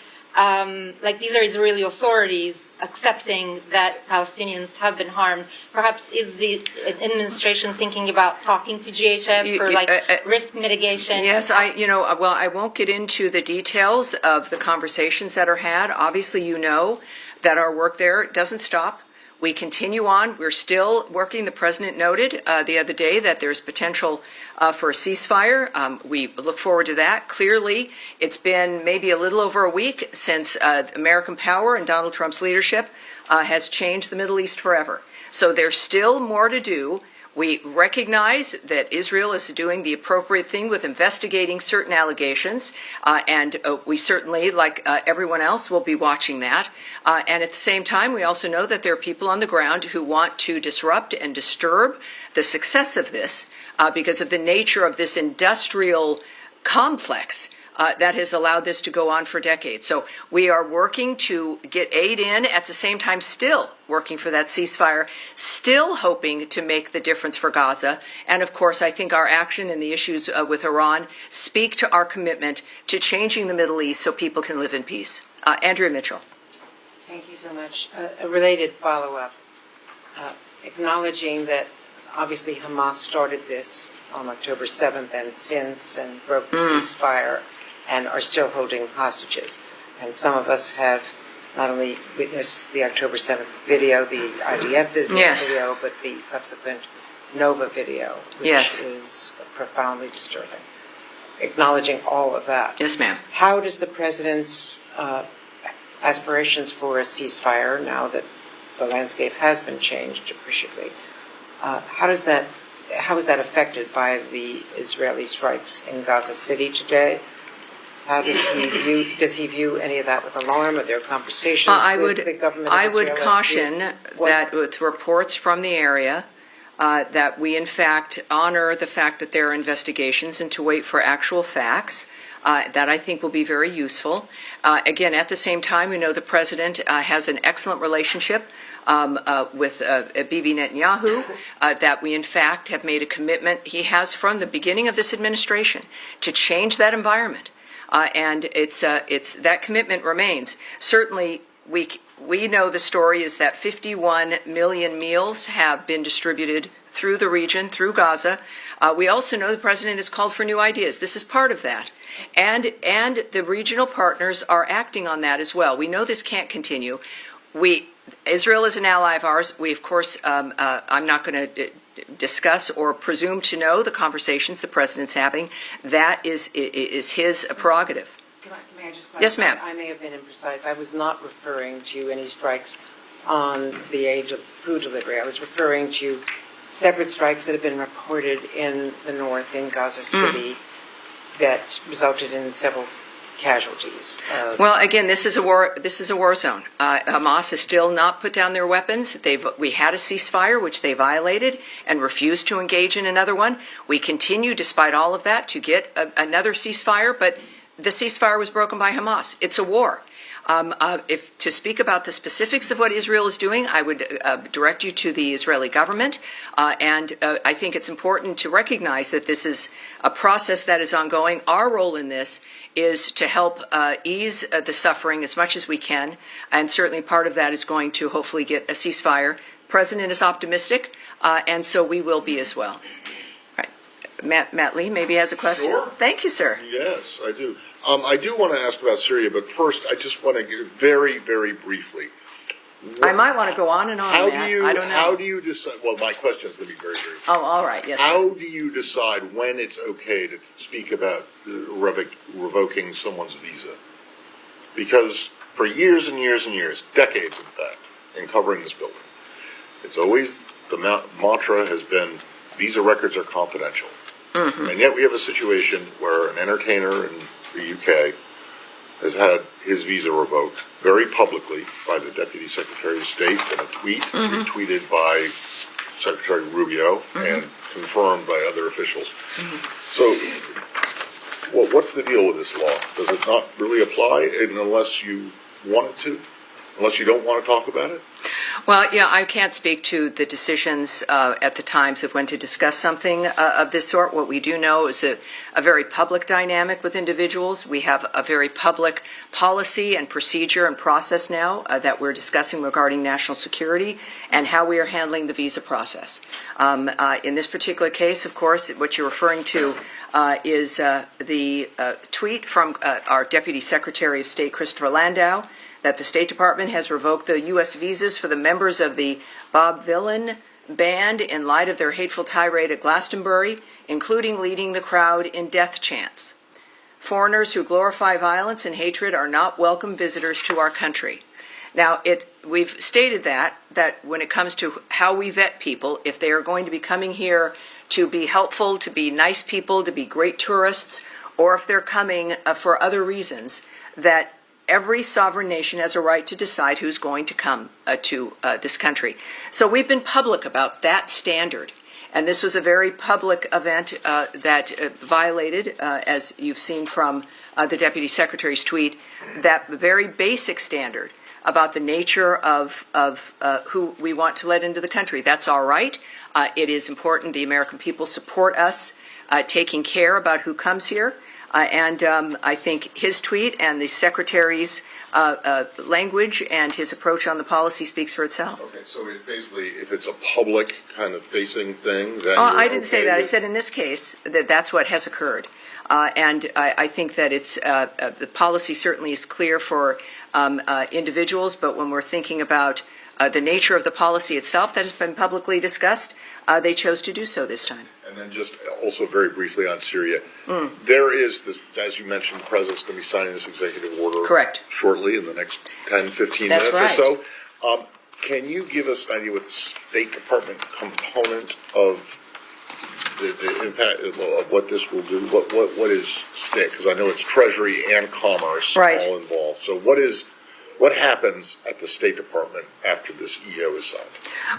authorities accepting that Palestinians have been harmed. Perhaps is the administration thinking about talking to GHF for risk mitigation? Yes, I won't get into the details of the conversations that are had. Obviously, that our work there doesn't stop. We continue on. We're still working. The president noted the other day that there's potential for a ceasefire. We look forward to that. Clearly, it's been maybe a little over a week since American power and Donald Trump's leadership has changed the Middle East forever. So there's still more to do. We recognize that Israel is doing the appropriate thing with investigating certain allegations, and we certainly, like everyone else, will be watching that. And at the same time, we also know that there are people on the ground who want to disrupt and disturb the success of this because of the nature of this industrial complex that has allowed this to go on for decades. So we are working to get aid in, at the same time still working for that ceasefire, still hoping to make the difference for Gaza. And of course, I think our action and the issues with Iran speak to our commitment to changing the Middle East so people can live in peace. Andrea Mitchell. Thank you so much. A related follow-up, acknowledging that obviously Hamas started this on October 7th and broke the ceasefire and are still holding hostages. And some of us have not only witnessed the October 7th video, the IDF video, but the subsequent Nova video, which is profoundly disturbing. Acknowledging all of that. Yes, ma'am. How does the president's aspirations for a ceasefire, now that the landscape has been changed appreciably, how is that affected by the Israeli strikes in Gaza City today? How does he view any of that with alarm? Are there conversations with the government of Israel? I would caution that with reports from the area, that we in fact honor the fact that there are investigations and to wait for actual facts. That I think will be very useful. Again, at the same time, we know the president has an excellent relationship with Bibi Netanyahu, that we in fact have made a commitment he has from the beginning of this administration to change that environment. And it's that commitment remains. Certainly, we know the story is that 51 million meals have been distributed through the region, through Gaza. We also know the president has called for new ideas. This is part of that. And the regional partners are acting on that as well. We know this can't continue. Israel is an ally of ours. We, of course, I'm not going to discuss or presume to know the conversations the president's having. That is his prerogative. May I just clarify? Yes, ma'am. I may have been imprecise. I was not referring to any strikes on the age of food delivery. I was referring to separate strikes that have been reported in the north, in Gaza City, that resulted in several casualties. Well, again, this is a war zone. Hamas has still not put down their weapons. We had a ceasefire, which they violated, and refused to engage in another one. We continue, despite all of that, to get another ceasefire, but the ceasefire was broken by Hamas. It's a war. If to speak about the specifics of what Israel is doing, I would direct you to the Israeli government. And I think it's important to recognize that this is a process that is ongoing. Our role in this is to help ease the suffering as much as we can. And certainly part of that is going to hopefully get a ceasefire. The president is optimistic, and so we will be as well. Right. Matt Lee maybe has a question. Sure. Thank you, sir. Yes, I do. I do want to ask about Syria, but first I just want to give very, very briefly. I might want to go on and on, Matt. I don't know. How do you decide? Well, my question is going to be very brief. Oh, all right. Yes. How do you decide when it's okay to speak about revoking someone's visa? Because for years and years and years, decades in fact, in covering this building, it's always the mantra has been visa records are confidential. Mm-hmm. And yet we have a situation where an entertainer in the UK has had his visa revoked very publicly by the Deputy Secretary of State in a tweet, retweeted by Secretary Rubio and confirmed by other officials. So what's the deal with this law? Does it not really apply unless you want it to? Unless you don't want to talk about it? Well, yeah, I can't speak to the decisions at the times of when to discuss something of this sort. What we do know is a very public dynamic with individuals. We have a very public policy and procedure and process now that we're discussing regarding national security and how we are handling the visa process. In this particular case, of course, what you're referring to is the tweet from our Deputy Secretary of State, Christopher Landau, that the State Department has revoked the U.S. visas for the members of the Bob Dylan band in light of their hateful tirade at Glastonbury, including leading the crowd in death chants. Foreigners who glorify violence and hatred are not welcome visitors to our country. Now, we've stated that when it comes to how we vet people, if they are going to be coming here to be helpful, to be nice people, to be great tourists, or if they're coming for other reasons, that every sovereign nation has a right to decide who's going to come to this country. So we've been public about that standard. And this was a very public event that violated, as you've seen from the Deputy Secretary's tweet, that very basic standard about the nature of who we want to let into the country. That's all right. It is important the American people support us taking care about who comes here. And I think his tweet and the Secretary's language and his approach on the policy speaks for itself. Okay, so basically, if it's a public kind of facing thing, then I didn't say that. I said in this case that's what has occurred. And I think that it's the policy certainly is clear for individuals, but when we're thinking about the nature of the policy itself that has been publicly discussed, they chose to do so this time. And then just also very briefly on Syria, there is this, as you mentioned, the president's going to be signing this executive order shortly in the next 10, 15 minutes or so. Can you give us an idea what the State Department component of the impact of what this will do? What is state? Because I know it's Treasury and Commerce all involved. So what happens at the State Department after this EO is signed?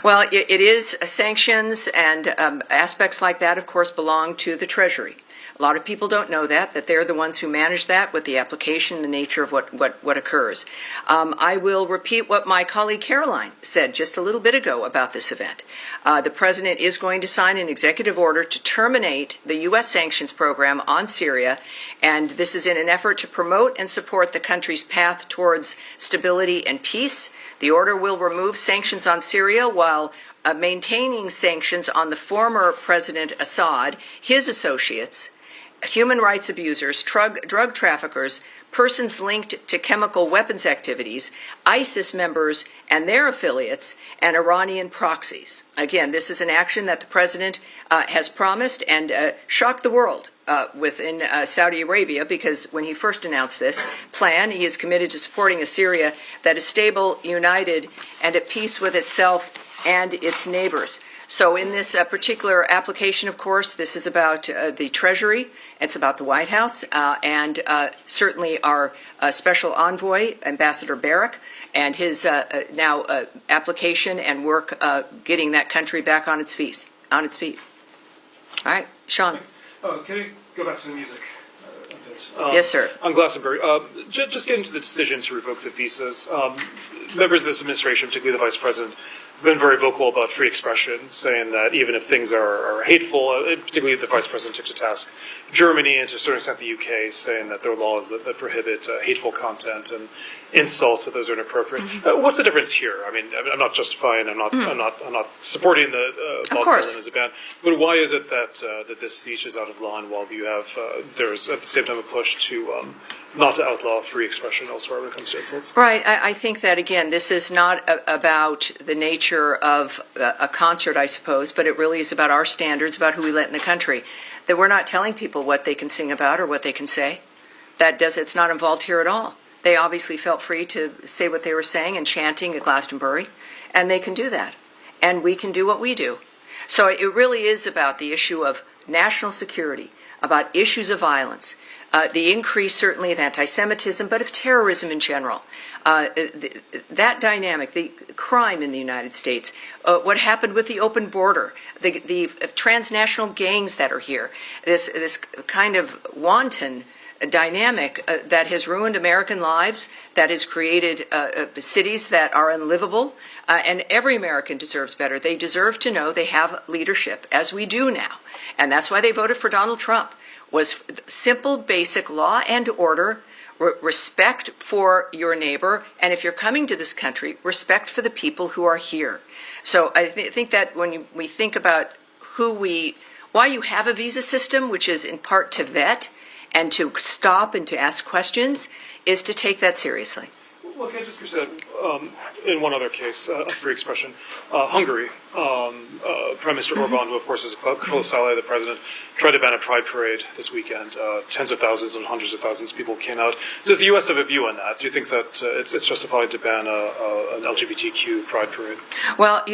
Well, it is sanctions and aspects like that, of course, belong to the Treasury. A lot of people don't know that they're the ones who manage that with the application, the nature of what occurs. I will repeat what my colleague Caroline said just a little bit ago about this event. The President is going to sign an executive order to terminate the U.S. sanctions program on Syria, and this is in an effort to promote and support the country's path towards stability and peace. The order will remove sanctions on Syria while maintaining sanctions on the former President Assad, his associates, human rights abusers, drug traffickers, persons linked to chemical weapons activities, ISIS members and their affiliates, and Iranian proxies. Again, this is an action that the President has promised and shocked the world within Saudi Arabia, because when he first announced this plan, he is committed to supporting a Syria that is stable, united, and at peace with itself and its neighbors. So in this particular application, of course, this is about the Treasury, it's about the White House, and certainly our special envoy, Ambassador Barrack, and his now application and work getting that country back on its feet. All right, Sean. Can I go back to the music a bit? Yes, sir. On Glastonbury, just getting to the decision to revoke the visas, members of this administration, particularly the Vice President, have been very vocal about free expression, saying that even if things are hateful, particularly the Vice President took to task Germany and to a certain extent the UK, saying that there are laws that prohibit hateful content and insults, that those are inappropriate. What's the difference here? I mean, I'm not justifying, I'm not supporting the Bob Dylan as a band, but why is it that this speech is out of line while you have there's at the same time a push to not to outlaw free expression elsewhere when it comes to insults? Right. I think that, again, this is not about the nature of a concert, I suppose, but it really is about our standards, about who we let in the country. That we're not telling people what they can sing about or what they can say. It's not involved here at all. They obviously felt free to say what they were saying and chanting at Glastonbury, and they can do that. And we can do what we do. So it really is about the issue of national security, about issues of violence, the increase certainly of anti-Semitism, but of terrorism in general. That dynamic, the crime in the United States, what happened with the open border, the transnational gangs that are here, this kind of wanton dynamic that has ruined American lives, that has created cities that are unlivable, and every American deserves better. They deserve to know they have leadership, as we do now, and that's why they voted for Donald Trump. Was simple, basic law and order, respect for your neighbor, and if you're coming to this country, respect for the people who are here. So I think that when we think about why you have a visa system, which is in part to vet and to stop and to ask questions, is to take that seriously. Well, can I just present in one other case, a free expression, Hungary, Prime Minister Orban, who of course is a close ally of the president, tried to ban a pride parade this weekend. Tens of thousands and hundreds of thousands of people came out. Does the U.S. have a view on that? Do you think that it's justified to ban an LGBTQ pride parade? Well,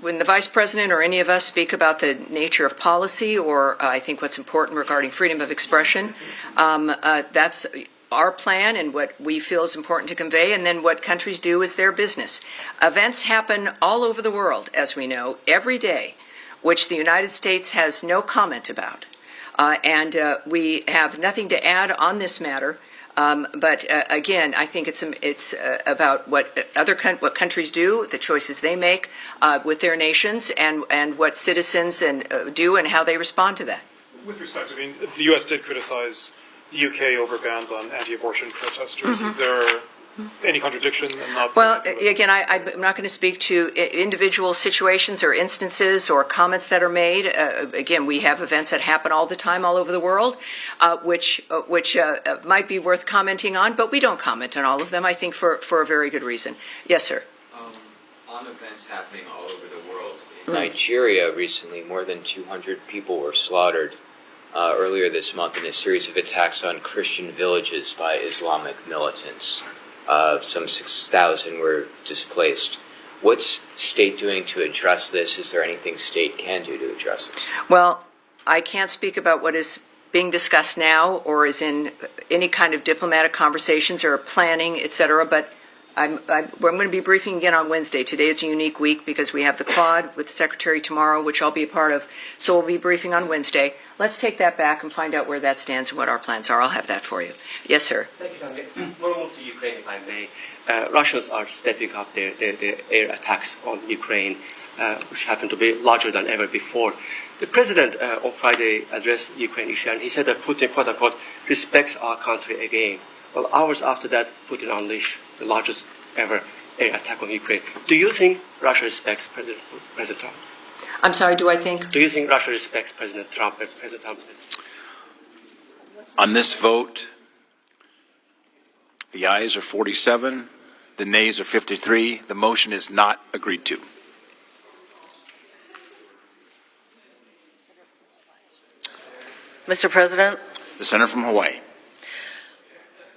when the vice president or any of us speak about the nature of policy, or I think what's important regarding freedom of expression, that's our plan and what we feel is important to convey, and then what countries do is their business. Events happen all over the world, as we know, every day, which the United States has no comment about. And we have nothing to add on this matter. But again, I think it's about what countries do, the choices they make with their nations, and what citizens do and how they respond to that. With respect, I mean, the U.S. did criticize the UK over bans on anti-abortion protesters. Is there any contradiction in not? Well, again, I'm not going to speak to individual situations or instances or comments that are made. Again, we have events that happen all the time all over the world, which might be worth commenting on, but we don't comment on all of them, I think, for a very good reason. Yes, sir. On events happening all over the world, in Nigeria recently, more than 200 people were slaughtered earlier this month in a series of attacks on Christian villages by Islamic militants. Some 6,000 were displaced. What's state doing to address this? Is there anything state can do to address this? Well, I can't speak about what is being discussed now or is in any kind of diplomatic conversations or planning, et cetera, but I'm going to be briefing again on Wednesday. Today is a unique week because we have the Quad with the Secretary tomorrow, which I'll be a part of. So we'll be briefing on Wednesday. Let's take that back and find out where that stands and what our plans are. I'll have that for you. Yes, sir. Thank you, Tony. We'll move to Ukraine, if I may. Russians are stepping up their air attacks on Ukraine, which happen to be larger than ever before. The president on Friday addressed the Ukraine issue, and he said that Putin, quote unquote, respects our country again. Well, hours after that, Putin unleashed the largest ever air attack on Ukraine. Do you think Russia respects President Trump? I'm sorry, do I think? Do you think Russia respects President Trump as President Trump said? On this vote, the ayes are 47, the nays are 53. The motion is not agreed to. Mr. President. The senator from Hawaii.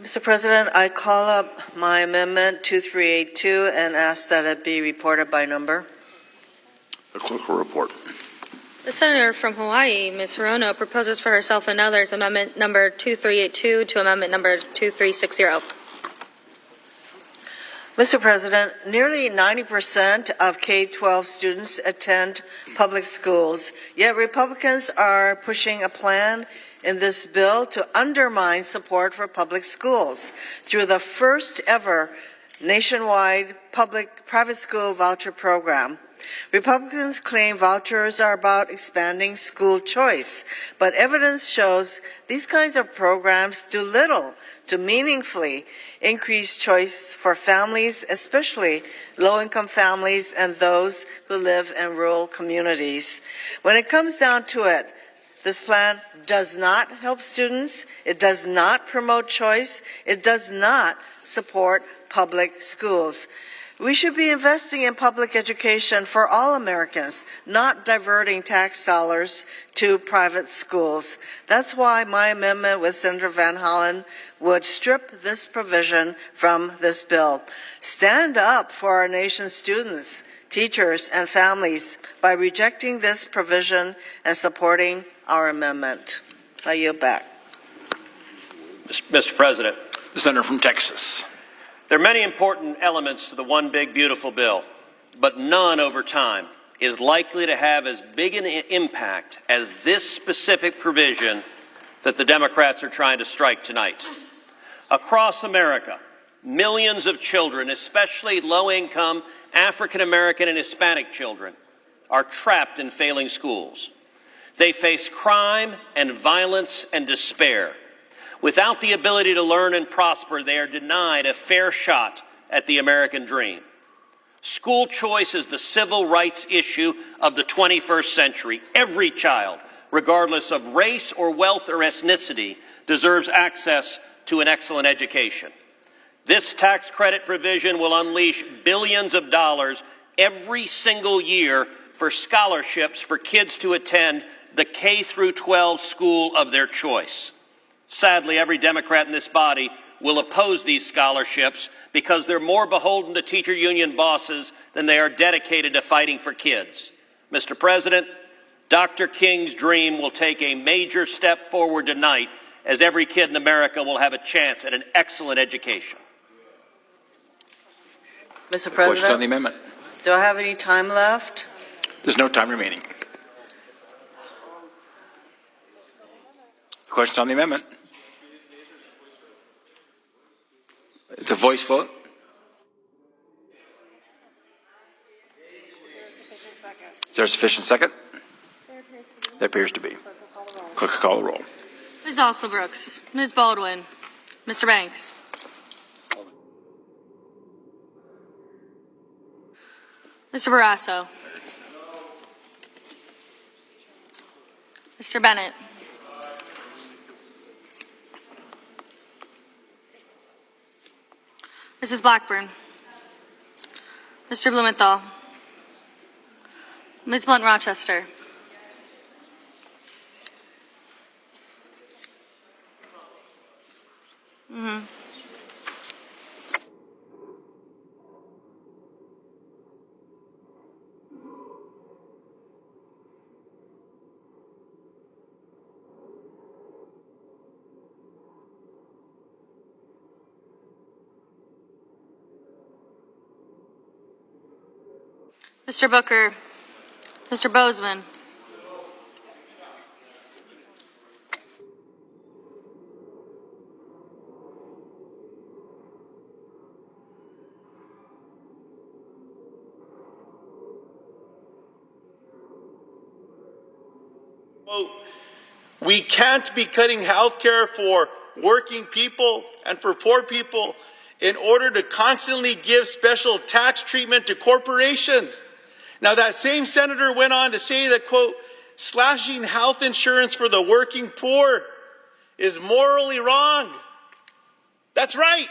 Mr. President, I call up my amendment 2382 and ask that it be reported by number. The clerk will report. The senator from Hawaii, Ms. Hirono, proposes for herself and others amendment number 2382 to amendment number 2360. Mr. President, nearly 90% of K-12 students attend public schools, yet Republicans are pushing a plan in this bill to undermine support for public schools through the first ever nationwide private school voucher program. Republicans claim vouchers are about expanding school choice, but evidence shows these kinds of programs do little to meaningfully increase choice for families, especially low-income families and those who live in rural communities. When it comes down to it, this plan does not help students, it does not promote choice, it does not support public schools. We should be investing in public education for all Americans, not diverting tax dollars to private schools. That's why my amendment with Senator Van Hollen would strip this provision from this bill. Stand up for our nation's students, teachers, and families by rejecting this provision and supporting our amendment. I yield back. Mr. President, The senator from Texas. there are many important elements to the one big beautiful bill, but none over time is likely to have as big an impact as this specific provision that the Democrats are trying to strike tonight. Across America, millions of children, especially low-income African American and Hispanic children, are trapped in failing schools. They face crime and violence and despair. Without the ability to learn and prosper, they are denied a fair shot at the American dream. School choice is the civil rights issue of the 21st century. Every child, regardless of race or wealth or ethnicity, deserves access to an excellent education. This tax credit provision will unleash billions of dollars every single year for scholarships for kids to attend the K through 12 school of their choice. Sadly, every Democrat in this body will oppose these scholarships because they're more beholden to teacher union bosses than they are dedicated to fighting for kids. Mr. President, Dr. King's dream will take a major step forward tonight, as every kid in America will have a chance at an excellent education. Mr. Questions on the President, amendment? do I have any time left? There's no time remaining. Questions on the amendment? It's a voice vote. Is there a sufficient second? There appears to be. Clerk will call the roll. Ms. Osselbrooks, Ms. Baldwin, Mr. Banks. Mr. Barrasso. Mr. Bennett. Mrs. Blackburn. Mr. Blumenthal. Ms. Blunt Rochester. Mr. Booker. Mr. Bozeman. We can't be cutting health care for working people and for poor people in order to constantly give special tax treatment to corporations. Now, that same senator went on to say that, quote, slashing health insurance for the working poor is morally wrong. That's right.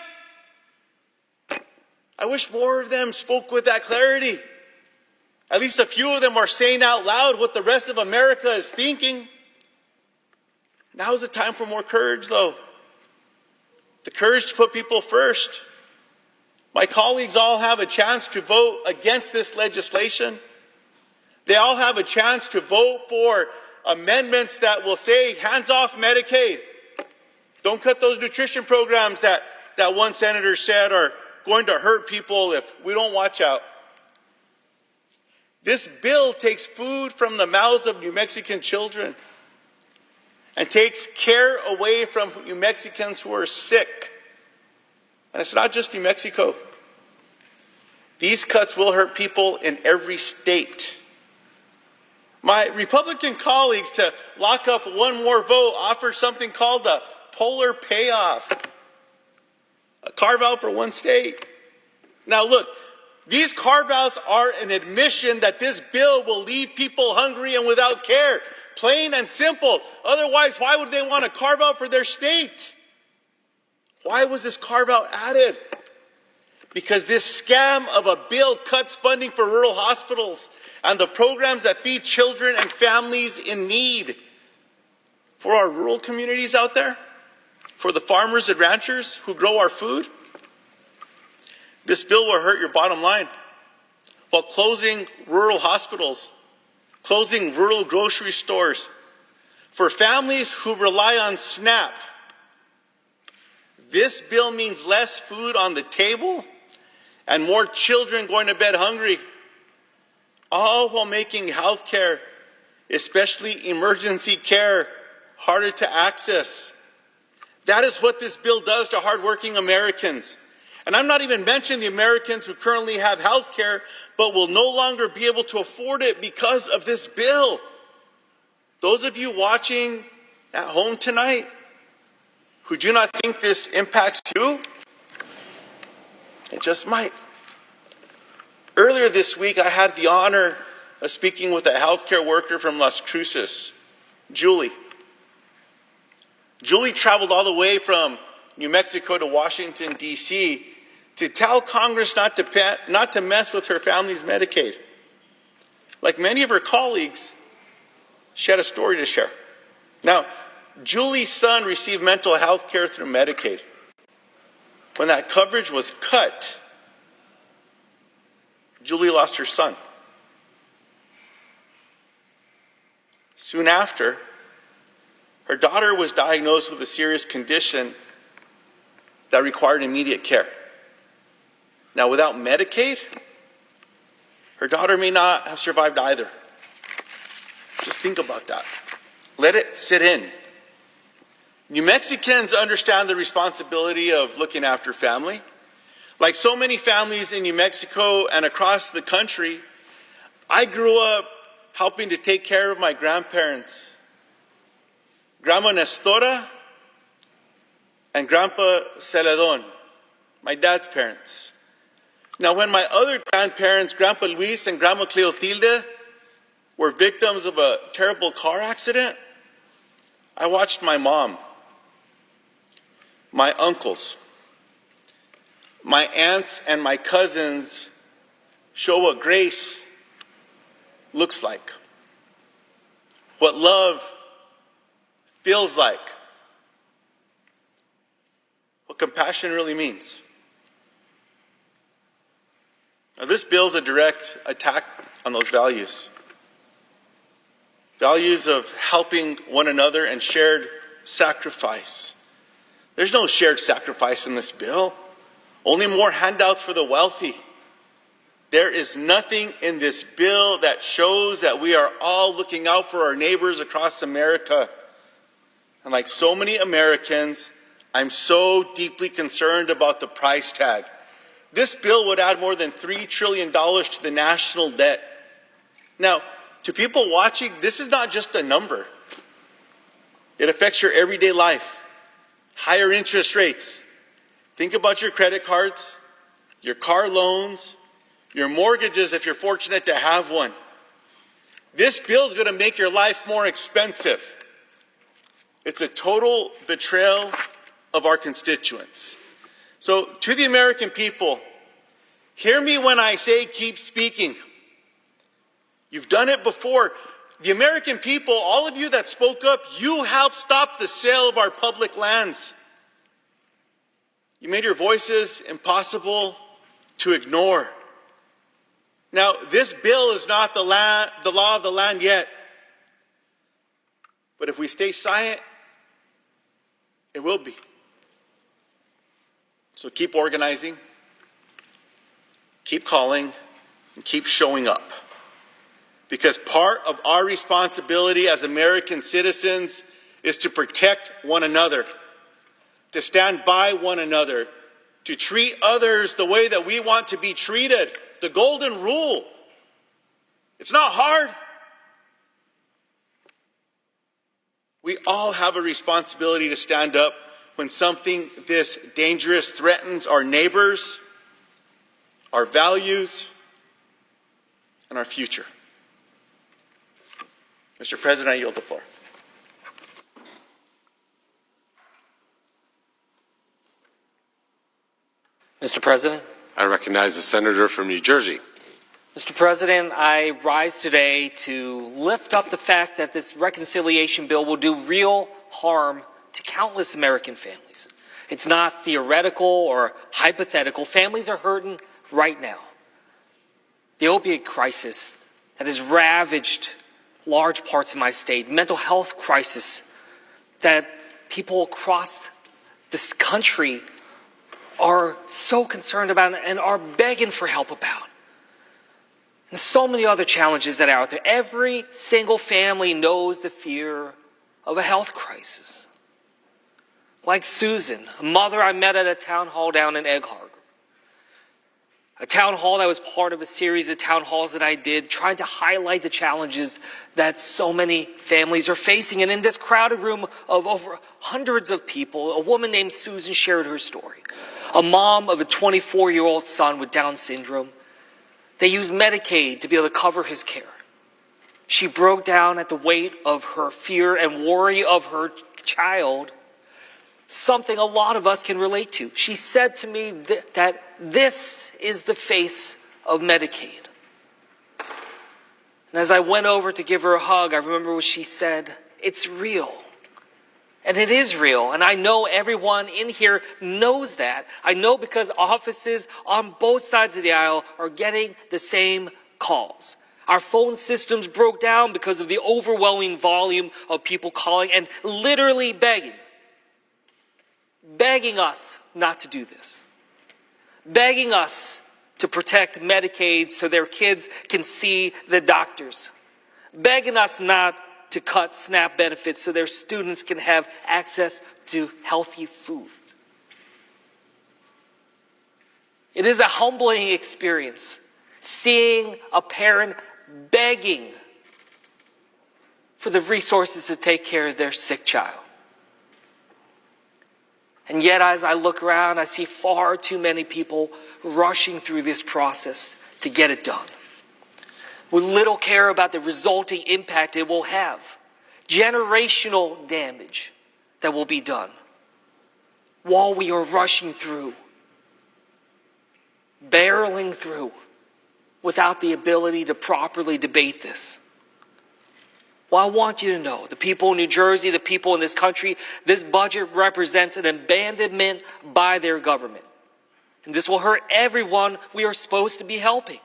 I wish more of them spoke with that clarity. At least a few of them are saying out loud what the rest of America is thinking. Now is the time for more courage, though. The courage to put people first. My colleagues all have a chance to vote against this legislation. They all have a chance to vote for amendments that will say, hands off Medicaid. Don't cut those nutrition programs that one senator said are going to hurt people if we don't watch out. This bill takes food from the mouths of New Mexican children and takes care away from New Mexicans who are sick. And it's not just New Mexico. These cuts will hurt people in every state. My Republican colleagues, to lock up one more vote, offered something called the polar payoff, a carve-out for one state. Now look, these carve-outs are an admission that this bill will leave people hungry and without care. Plain and simple. Otherwise, why would they want to carve out for their state? Why was this carve out added? Because this scam of a bill cuts funding for rural hospitals and the programs that feed children and families in need. For our rural communities out there, for the farmers and ranchers who grow our food, this bill will hurt your bottom line while closing rural hospitals, closing rural grocery stores, For families who rely on SNAP, this bill means less food on the table and more children going to bed hungry, all while making health care, especially emergency care, harder to access. That is what this bill does to hardworking Americans. And I'm not even mentioning the Americans who currently have health care but will no longer be able to afford it because of this bill. Those of you watching at home tonight who do not think this impacts you, it just might. Earlier this week, I had the honor of speaking with a healthcare worker from Las Cruces, Julie. Julie traveled all the way from New Mexico to Washington, D.C. to tell Congress not to mess with her family's Medicaid. Like many of her colleagues, she had a story to share. Now, Julie's son received mental health care through Medicaid. When that coverage was cut, Julie lost her son. Soon after, her daughter was diagnosed with a serious condition that required immediate care. Now, without Medicaid, her daughter may not have survived either. Just think about that. Let it sit in. New Mexicans understand the responsibility of looking after family. Like so many families in New Mexico and across the country, I grew up helping to take care of my grandparents, Grandma Nestora and Grandpa Celedon, my dad's parents. Now, when my other grandparents, Grandpa Luis and Grandma Cleotilde, were victims of a terrible car accident, I watched my mom, my uncles, my aunts, and my cousins show what grace looks like, what love feels like, what compassion really means. Now, this bill is a direct attack on those values. Values of helping one another and shared sacrifice. There's no shared sacrifice in this bill. Only more handouts for the wealthy. There is nothing in this bill that shows that we are all looking out for our neighbors across America. And like so many Americans, I'm so deeply concerned about the price tag. This bill would add more than $3 trillion to the national debt. Now, to people watching, this is not just a number. It affects your everyday life. Higher interest rates. Think about your credit cards, your car loans, your mortgages if you're fortunate to have one. This bill is going to make your life more expensive. It's a total betrayal of our constituents. So, to the American people, hear me when I say keep speaking. You've done it before. The American people, all of you that spoke up, you helped stop the sale of our public lands. You made your voices impossible to ignore. Now, this bill is not the law of the land yet. But if we stay silent, it will be. So keep organizing, keep calling, and keep showing up. Because part of our responsibility as American citizens is to protect one another, to stand by one another, to treat others the way that we want to be treated. The golden rule. It's not hard. We all have a responsibility to stand up when something this dangerous threatens our neighbors, our values, and our future. Mr. President, I yield the floor. Mr. President. I recognize the senator from New Jersey. Mr. President, I rise today to lift up the fact that this reconciliation bill will do real harm to countless American families. It's not theoretical or hypothetical. Families are hurting right now. The opioid crisis that has ravaged large parts of my state, mental health crisis that people across this country are so concerned about and are begging for help about. And so many other challenges that are out there. Every single family knows the fear of a health crisis. Like Susan, a mother I met at a town hall down in Egg Harbor. A town hall that was part of a series of town halls that I did, trying to highlight the challenges that so many families are facing. And in this crowded room of over hundreds of people, a woman named Susan shared her story. A mom of a 24-year-old son with Down syndrome. They used Medicaid to be able to cover his care. She broke down at the weight of her fear and worry of her child, something a lot of us can relate to. She said to me that this is the face of Medicaid. And as I went over to give her a hug, I remember what she said, "It's real." And it is real. And I know everyone in here knows that. I know because offices on both sides of the aisle are getting the same calls. Our phone systems broke down because of the overwhelming volume of people calling and literally begging us not to do this. Begging us to protect Medicaid so their kids can see the doctors. Begging us not to cut SNAP benefits so their students can have access to healthy food. It is a humbling experience seeing a parent begging for the resources to take care of their sick child. And yet, as I look around, I see far too many people rushing through this process to get it done, with little care about the resulting impact it will have, generational damage that will be done, while we are rushing through, barreling through, without the ability to properly debate this. Well, I want you to know, the people in New Jersey, the people in this country, this budget represents an abandonment by their government. And this will hurt everyone we are supposed to be helping.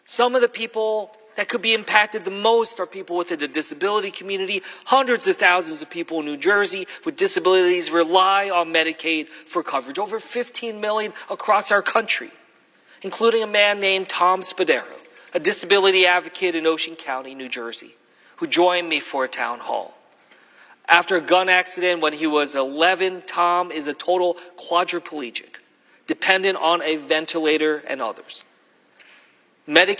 Some of the people that could be impacted the most are people within the disability community. Hundreds of thousands of people in New Jersey with disabilities rely on Medicaid for coverage. Over 15 million across our country, including a man named Tom Spadaro, a disability advocate in Ocean County, New Jersey, who joined me for a town hall. After a gun accident when he was 11, Tom is a total quadriplegic, dependent on a ventilator and others. Medicaid